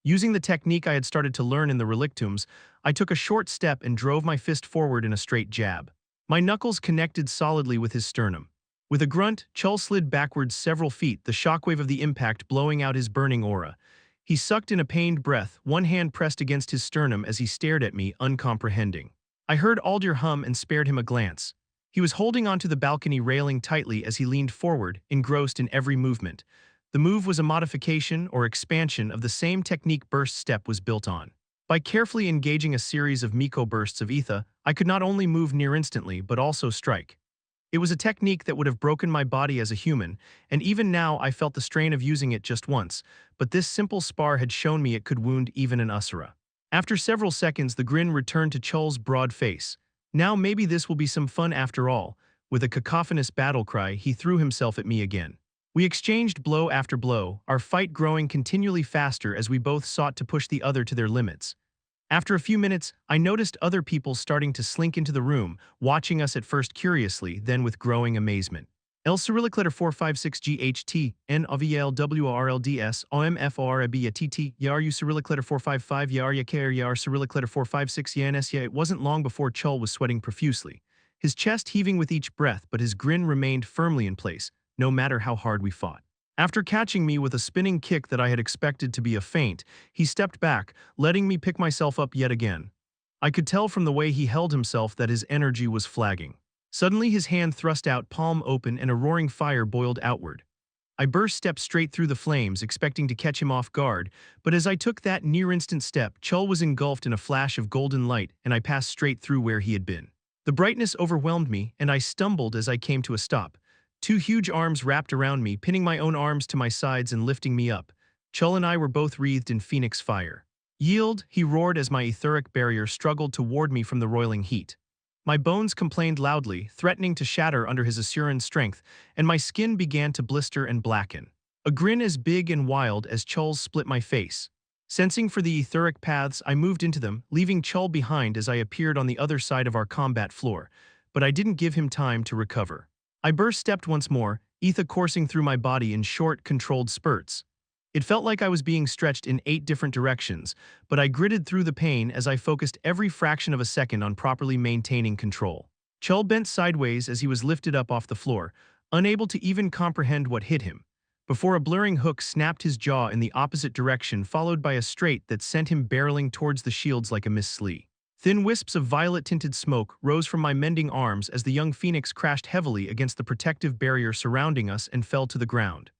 Using the technique I had started to learn in the relictums, I took a short step and drove my fist forward in a straight jab. My knuckles connected solidly with his sternum. With a grunt, Chul slid backwards several feet, the shockwave of the impact blowing out his burning aura. He sucked in a pained breath, one hand pressed against his sternum as he stared at me, uncomprehending. I heard Aldir hum and spared him a glance. He was holding onto the balcony railing tightly as he leaned forward, engrossed in every movement. The move was a modification or expansion of the same technique burst step was built on. By carefully engaging a series of Miko bursts of ether, I could not only move near instantly but also strike. It was a technique that would have broken my body as a human, and even now I felt the strain of using it just once, but this simple spar had shown me it could wound even an Asura. After several seconds, the grin returned to Chul's broad face. Now maybe this will be some fun after all. With a cacophonous battle cry, he threw himself at me again. We exchanged blow after blow, our fight growing continually faster as we both sought to push the other to their limits. After a few minutes, I noticed other people starting to slink into the room, watching us at first curiously, then with growing amazement. L Cyrillic letter 456GHT, N OVL WRLDS, OMFORABATT, YARU Cyrillic letter 455, YAR YAKR YAR Cyrillic letter 456 YANS. It wasn't long before Chul was sweating profusely, his chest heaving with each breath, but his grin remained firmly in place, no matter how hard we fought. After catching me with a spinning kick that I had expected to be a feint, he stepped back, letting me pick myself up yet again. I could tell from the way he held himself that his energy was flagging. Suddenly his hand thrust out, palm open, and a roaring fire boiled outward. I stepped straight through the flames, expecting to catch him off guard, but as I took that near-instant step, Chul was engulfed in a flash of golden light, and I passed straight through where he had been. The brightness overwhelmed me, and I stumbled as I came to a stop. Two huge arms wrapped around me, pinning my own arms to my sides and lifting me up. Chul and I were both wreathed in phoenix fire. Yield, he roared as my etheric barrier struggled to ward me from the roiling heat. My bones complained loudly, threatening to shatter under his Asuran strength, and my skin began to blister and blacken. A grin as big and wild as Chul's split my face. Sensing for the etheric paths, I moved into them, leaving Chul behind as I appeared on the other side of our combat floor, but I didn't give him time to recover. I stepped once more, ether coursing through my body in short, controlled spurts. It felt like I was being stretched in 8 different directions, but I gritted through the pain as I focused every fraction of a second on properly maintaining control. Chul bent sideways as he was lifted up off the floor, unable to even comprehend what hit him, before a blurring hook snapped his jaw in the opposite direction, followed by a straight that sent him barreling towards the shields like a Miss Slee. Thin wisps of violet-tinted smoke rose from my mending arms as the young phoenix crashed heavily against the protective barrier surrounding us and fell to the ground.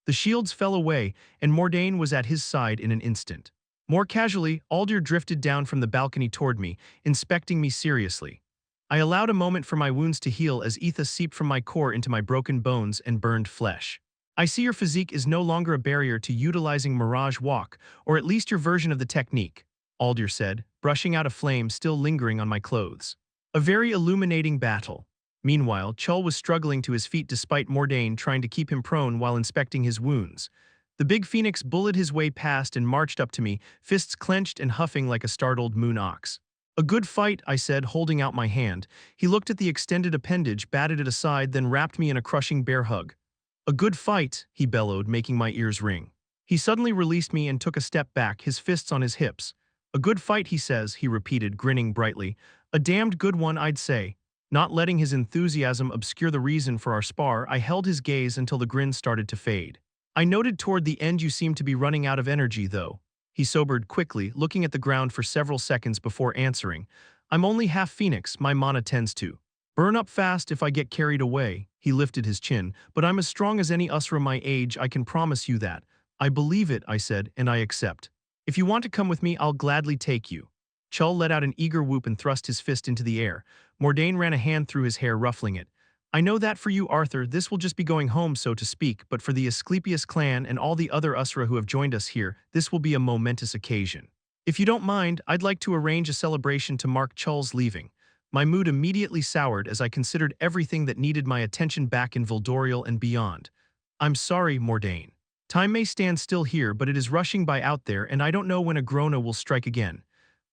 The shields fell away, and Mordain was at his side in an instant. More casually, Aldir drifted down from the balcony toward me, inspecting me seriously. I allowed a moment for my wounds to heal as ether seeped from my core into my broken bones and burned flesh. I see your physique is no longer a barrier to utilizing Mirage Walk, or at least your version of the technique, Aldir said, brushing out a flame still lingering on my clothes. A very illuminating battle. Meanwhile, Chul was struggling to his feet despite Mordain trying to keep him prone while inspecting his wounds. The big phoenix bullied his way past and marched up to me, fists clenched and huffing like a startled moon ox. A good fight, I said, holding out my hand. He looked at the extended appendage, batted it aside, then wrapped me in a crushing bear hug. A good fight, he bellowed, making my ears ring. He suddenly released me and took a step back, his fists on his hips. A good fight, he says, he repeated, grinning brightly. A damned good one, I'd say. Not letting his enthusiasm obscure the reason for our spar, I held his gaze until the grin started to fade. I noted toward the end you seem to be running out of energy, though. He sobered quickly, looking at the ground for several seconds before answering. I'm only half phoenix, my mana tends to burn up fast if I get carried away. He lifted his chin, but I'm as strong as any Usra my age, I can promise you that. I believe it, I said, and I accept. If you want to come with me, I'll gladly take you. Chul let out an eager whoop and thrust his fist into the air. Mordain ran a hand through his hair, ruffling it. I know that for you, Arthur, this will just be going home, so to speak, but for the Asclepius clan and all the other Usra who have joined us here, this will be a momentous occasion. If you don't mind, I'd like to arrange a celebration to mark Chull's leaving. My mood immediately soured as I considered everything that needed my attention back in Vildoriel and beyond. I'm sorry, Mordain. Time may stand still here, but it is rushing by out there, and I don't know when a Grona will strike again.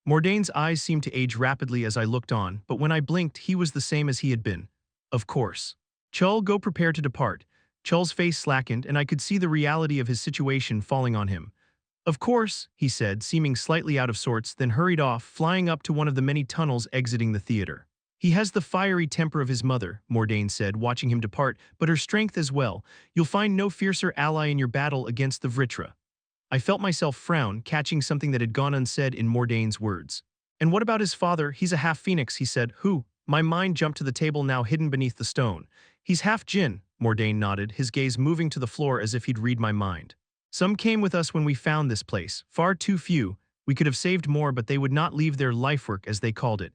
Mordain's eyes seemed to age rapidly as I looked on, but when I blinked, he was the same as he had been. Of course. Chull, go prepare to depart. Chull's face slackened, and I could see the reality of his situation falling on him. Of course, he said, seeming slightly out of sorts, then hurried off, flying up to one of the many tunnels exiting the theater. He has the fiery temper of his mother, Mordain said, watching him depart, but her strength as well. You'll find no fiercer ally in your battle against the Vritra. I felt myself frown, catching something that had gone unsaid in Mordain's words. And what about his father? He's a half-phoenix, he said. Who? My mind jumped to the table now hidden beneath the stone. He's half-Jinn, Mordain nodded, his gaze moving to the floor as if he'd read my mind. Some came with us when we found this place. Far too few. We could have saved more, but they would not leave their lifework, as they called it.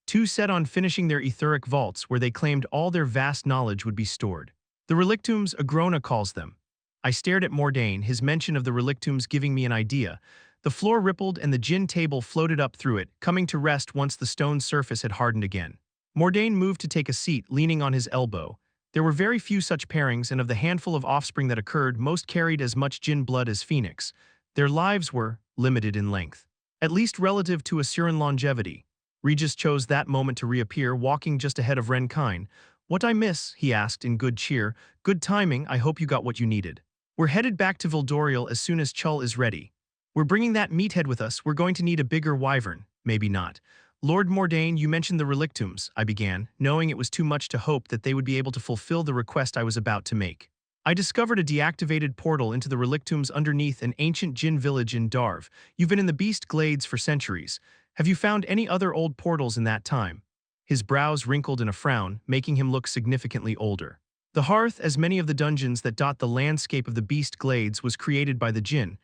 Too set on finishing their etheric vaults, where they claimed all their vast knowledge would be stored. The relictums, Agrona calls them. I stared at Mordain, his mention of the relictums giving me an idea. The floor rippled and the Jinn table floated up through it, coming to rest once the stone surface had hardened again. Mordain moved to take a seat, leaning on his elbow. There were very few such pairings, and of the handful of offspring that occurred, most carried as much Jinn blood as Phoenix. Their lives were limited in length, at least relative to Asuran longevity. Regis chose that moment to reappear, walking just ahead of Renkine. What I miss? He asked in good cheer. Good timing, I hope you got what you needed. We're headed back to Vildoriel as soon as Chull is ready. We're bringing that meathead with us. We're going to need a bigger wyvern. Maybe not. Lord Mordain, you mentioned the relictums, I began, knowing it was too much to hope that they would be able to fulfill the request I was about to make. I discovered a deactivated portal into the relictums underneath an ancient Jinn village in Darv. You've been in the Beast Glades for centuries. Have you found any other old portals in that time? His brows wrinkled in a frown, making him look significantly older. The hearth, as many of the dungeons that dot the landscape of the Beast Glades, was created by the Jinn.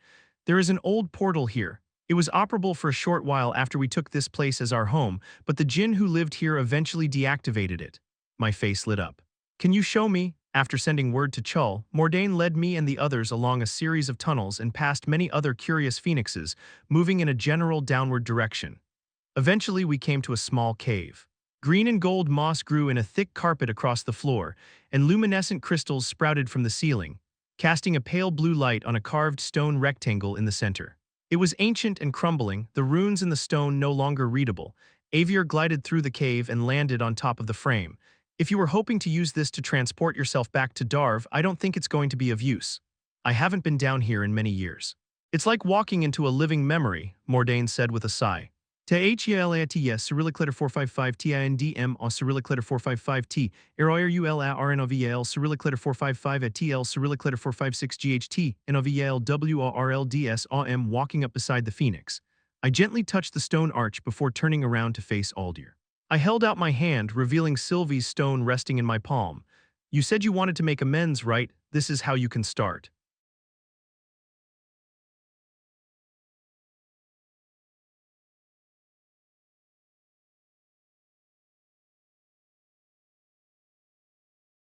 There is an old portal here. It was operable for a short while after we took this place as our home, but the Jinn who lived here eventually deactivated it. My face lit up. Can you show me? After sending word to Chull, Mordain led me and the others along a series of tunnels and past many other curious phoenixes, moving in a general downward direction. Eventually we came to a small cave. Green and gold moss grew in a thick carpet across the floor, and luminescent crystals sprouted from the ceiling, casting a pale blue light on a carved stone rectangle in the center. It was ancient and crumbling, the runes in the stone no longer readable. Avier glided through the cave and landed on top of the frame. If you were hoping to use this to transport yourself back to Darv, I don't think it's going to be of use. I haven't been down here in many years. It's like walking into a living memory, Mordain said with a sigh. T-H-E-L-A-T-S, Cyrillic letter 455, T-I-N-D-M, Cyrillic letter 455, T, R-O-R-U-L-A-R-N-O-V-A-L, Cyrillic letter 455 at T-L, Cyrillic letter 456, G-H-T, N-O-V-A-L-W-O-R-L-D-S-O-M, walking up beside the phoenix. I gently touched the stone arch before turning around to face Aldir. I held out my hand, revealing Sylvie's stone resting in my palm. You said you wanted to make amends, right? This is how you can start.